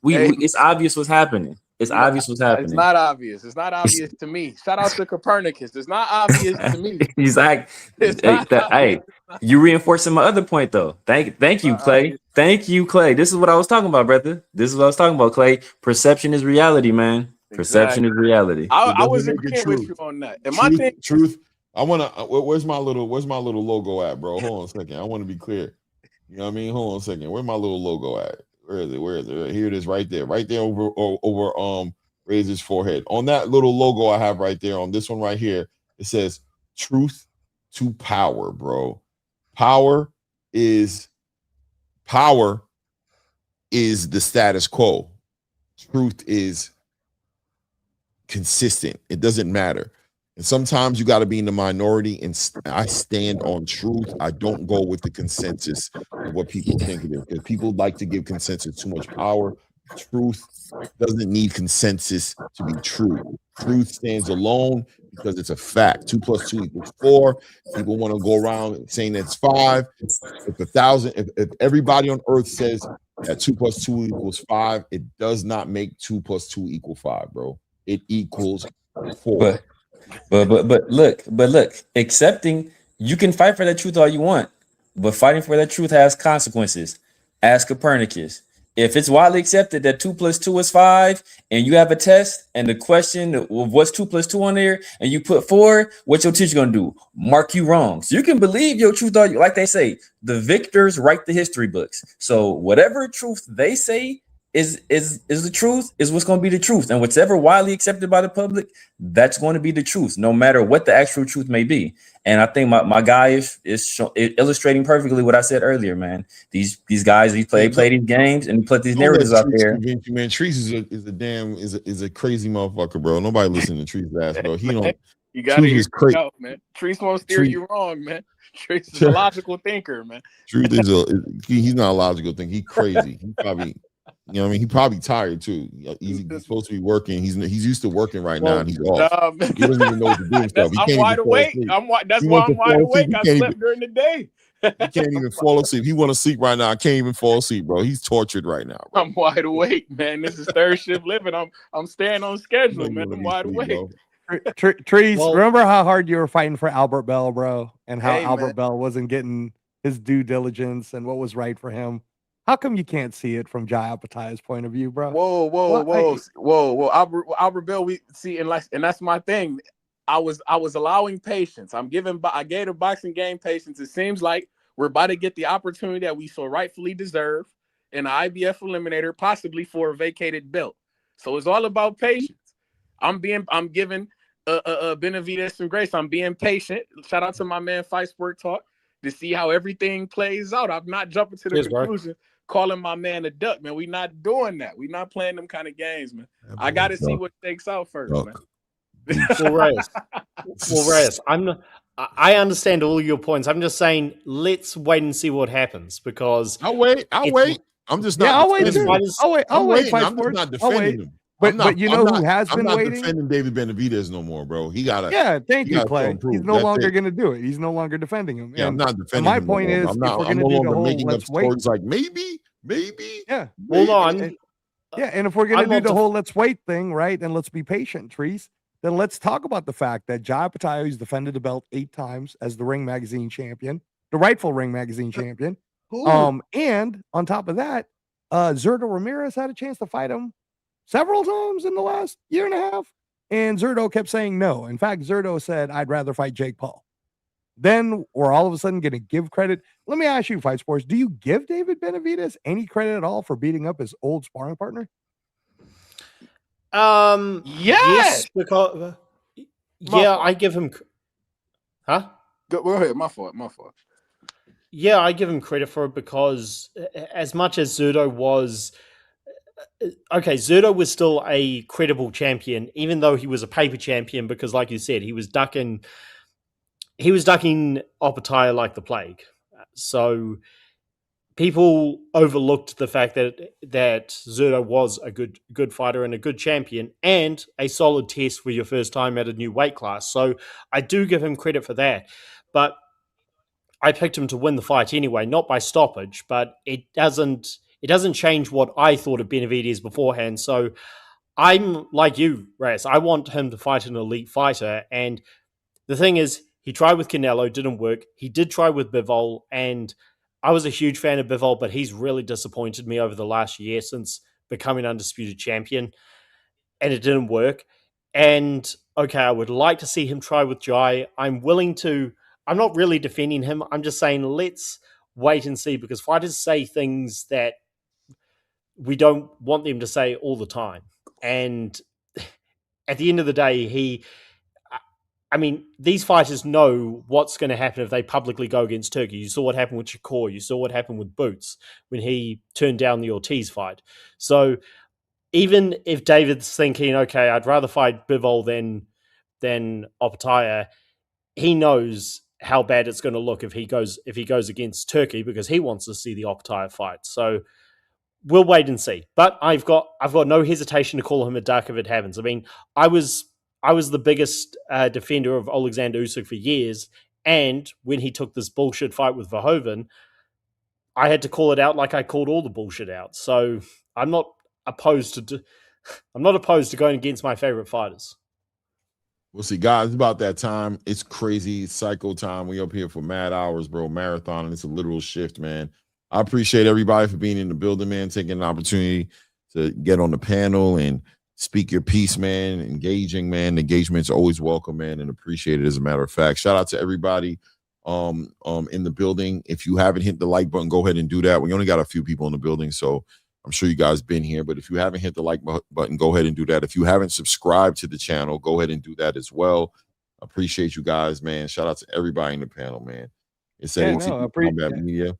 it's obvious what's happening. It's obvious what's happening. It's not obvious. It's not obvious to me. Shout out to Copernicus. It's not obvious to me. He's like, hey, you reinforcing my other point though. Thank you, Clay. Thank you, Clay. This is what I was talking about, brother. This is what I was talking about, Clay. Perception is reality, man. Perception is reality. I was agreeing with you on that. And my thing, truth. I want to. Where's my little logo at, bro? Hold on a second. I want to be clear. You know what I mean? Hold on a second. Where's my little logo at? Where is it? Here it is, right there over Razor's forehead. On that little logo I have right there, on this one right here, it says "Truth to Power," bro. Power is the status quo. Truth is consistent. It doesn't matter. And sometimes you got to be in the minority, and I stand on truth. I don't go with the consensus of what people think it is, because people like to give consensus too much power. Truth doesn't need consensus to be true. Truth stands alone because it's a fact. 2 + 2 = 4. People want to go around saying that's 5. If everybody on earth says that 2 + 2 = 5, it does not make 2 + 2 = 5, bro. It equals 4. But look, accepting, you can fight for that truth all you want, but fighting for that truth has consequences. Ask Copernicus. If it's widely accepted that 2 + 2 = 5, and you have a test and the question of what's 2 + 2 on there, and you put 4, what's your teacher gonna do? Mark you wrong. So you can believe your truth all you, like they say, the victors write the history books. So whatever truth they say is the truth, is what's going to be the truth, and whatever widely accepted by the public, that's going to be the truth, no matter what the actual truth may be. And I think my guy is illustrating perfectly what I said earlier, man. These guys, they play these games and put these narratives out there. Man, Treese is a crazy motherfucker, bro. Nobody listen to Treese's ass, bro. He don't. You got to hear it out, man. Treese won't steer you wrong, man. Treese is a logical thinker, man. Truth he's not a logical thinker. He's crazy. He probably. You know what I mean? He probably tired too. He's supposed to be working. He's used to working right now, and he's off. He doesn't even know what to do himself. He I'm can't wide even fall awake. asleep. That's He why wants I'm to wide fall asleep. awake. He I can't slept even. during the day. He can't even fall asleep. He want to sleep right now. I can't even fall asleep, bro. He's tortured right now, bro. I'm wide awake, man. This is third shift living. I'm staying on schedule, man. I'm wide awake. Trees, Well- remember how hard you were fighting for Albert Bell, bro, and how Hey, Albert man. Bell wasn't getting his due diligence and what was right for him? How come you can't see it from Jai Apatai's point of view, bro? Whoa. Albert Bell, we see, and that's my thing. I was allowing patience. I gave the boxing game patience. It seems like we're about to get the opportunity that we so rightfully deserve in the IBF eliminator, possibly for a vacated belt. So it's all about patience. I'm giving Benavidez some grace. I'm being patient. Shout out to my man Fight Sport Talk to see how everything plays out. I'm not jumping to the Cheers, bro. conclusion, calling my man a duck, man. We not doing that. We not playing them kind of games, man. I got to see what takes out first, man. Well, Reyes, I understand all your points. I'm just saying, let's wait and see what happens because I'll wait. I'm just not. I'll wait defending too. him. I'll wait. Fight I'm just Sports. not I'll defending wait. him. But you know who has been I'm not waiting? defending David Benavidez no more, bro. He got to. Yeah, thank you, gotta Clay. improve. He's no That's longer it. going to do it. He's no longer defending him. Yeah, I'm And not defending my him no point more. is, I'm not. if we're I'm going no to do the longer whole making up let's wait, stories like maybe. yeah, Hold on. Yeah, and if we're going I'm to do not the def- whole let's wait thing, right, and let's be patient, Trees, then let's talk about the fact that Jai Apatio has defended the belt 8 times as the Ring Magazine champion, the rightful Ring Magazine champion. And on top of that, Zurdo Ramirez had a chance to fight him several times in the last year and a half, and Zurdo kept saying no. In fact, Zurdo said, I'd rather fight Jake Paul. Then we're all of a sudden going to give credit. Let me ask you, Fight Sports, do you give David Benavidez any credit at all for beating up his old sparring partner? Yes, because I give him. Huh? Go ahead. My fault. Yeah, I give him credit for it because as much as Zurdo was Zurdo was still a credible champion, even though he was a paper champion, because like you said, he was ducking Opataya like the plague. So people overlooked the fact that Zurdo was a good fighter and a good champion and a solid test for your first time at a new weight class. So I do give him credit for that. But I picked him to win the fight anyway, not by stoppage, but it doesn't change what I thought of Benavidez beforehand. So I'm like you, Raz. I want him to fight an elite fighter. And the thing is, he tried with Canelo, didn't work. He did try with Bivol, and I was a huge fan of Bivol, but he's really disappointed me over the last year since becoming undisputed champion, and it didn't work. And okay, I would like to see him try with Jai. I'm not really defending him. I'm just saying let's wait and see, because fighters say things that we don't want them to say all the time. And at the end of the day, these fighters know what's going to happen if they publicly go against Turkey. You saw what happened with Shakur. You saw what happened with Boots when he turned down the Ortiz fight. So even if David's thinking, okay, I'd rather fight Bivol than Opataya, he knows how bad it's going to look if he goes against Turkey, because he wants to see the Opataya fight. So we'll wait and see. But I've got no hesitation to call him a duck if it happens. I mean, I was the biggest defender of Alexander Usyk for years, and when he took this bullshit fight with Verhoeven, I had to call it out like I called all the bullshit out. So I'm not opposed to going against my favorite fighters. We'll see, guys. It's about that time. It's crazy. It's psycho time. We up here for mad hours, bro. Marathon, and it's a literal shift, man. I appreciate everybody for being in the building, man, taking an opportunity to get on the panel and speak your piece, man. Engaging, man. Engagement's always welcome, man, and appreciated, as a matter of fact. Shout out to everybody in the building. If you haven't hit the like button, go ahead and do that. We only got a few people in the building, so I'm sure you guys been here, but if you haven't hit the like button, go ahead and do that. If you haven't subscribed to the channel, go ahead and do that as well. Appreciate you guys, man. Shout out to everybody in the panel, man. It's Combat Media.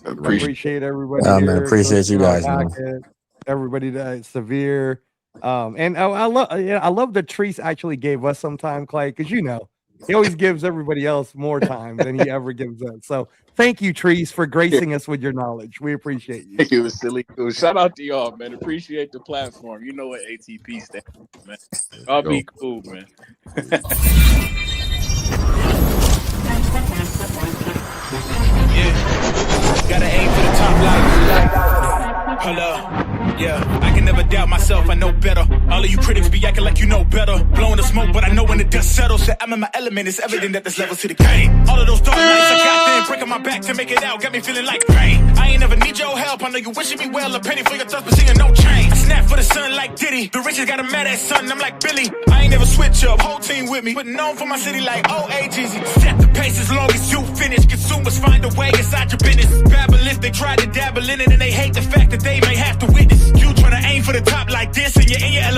Appreciate everybody. Man, here. appreciate you guys, man. Everybody that Severe. And I love that Treese actually gave us some time, Clay, because He always gives everybody else more time than he ever gives us. So thank you, Trees, for gracing us with your knowledge. We appreciate you. Thank you, silly. Shout out to y'all, man. Appreciate the platform. You know what ATP stands for, man. Y'all be cool, man. Gotta aim for the top life. Hold up. Yeah, I can never doubt myself, I know better. All of you critics be acting like you know better. Blowing the smoke, but I know when the dust settles that I'm in my element. It's evident that there's levels to the game. All of those dark nights I got there, breaking my back to make it out, got me feeling like pain. I ain't never need your help, I know you wishing me well. A penny for your thoughts, but seeing no change. I snap for the sun like Diddy. The riches got a mad ass son, I'm like Billy. I ain't never switch up, whole team with me. Putting on for my city like OAGZ. Set the pace as long as you finish. Consumers find a way inside your business. Babble if they try to dabble in it, and they hate the fact that they may have to witness. You tryna aim for the top like this, and you're in your element.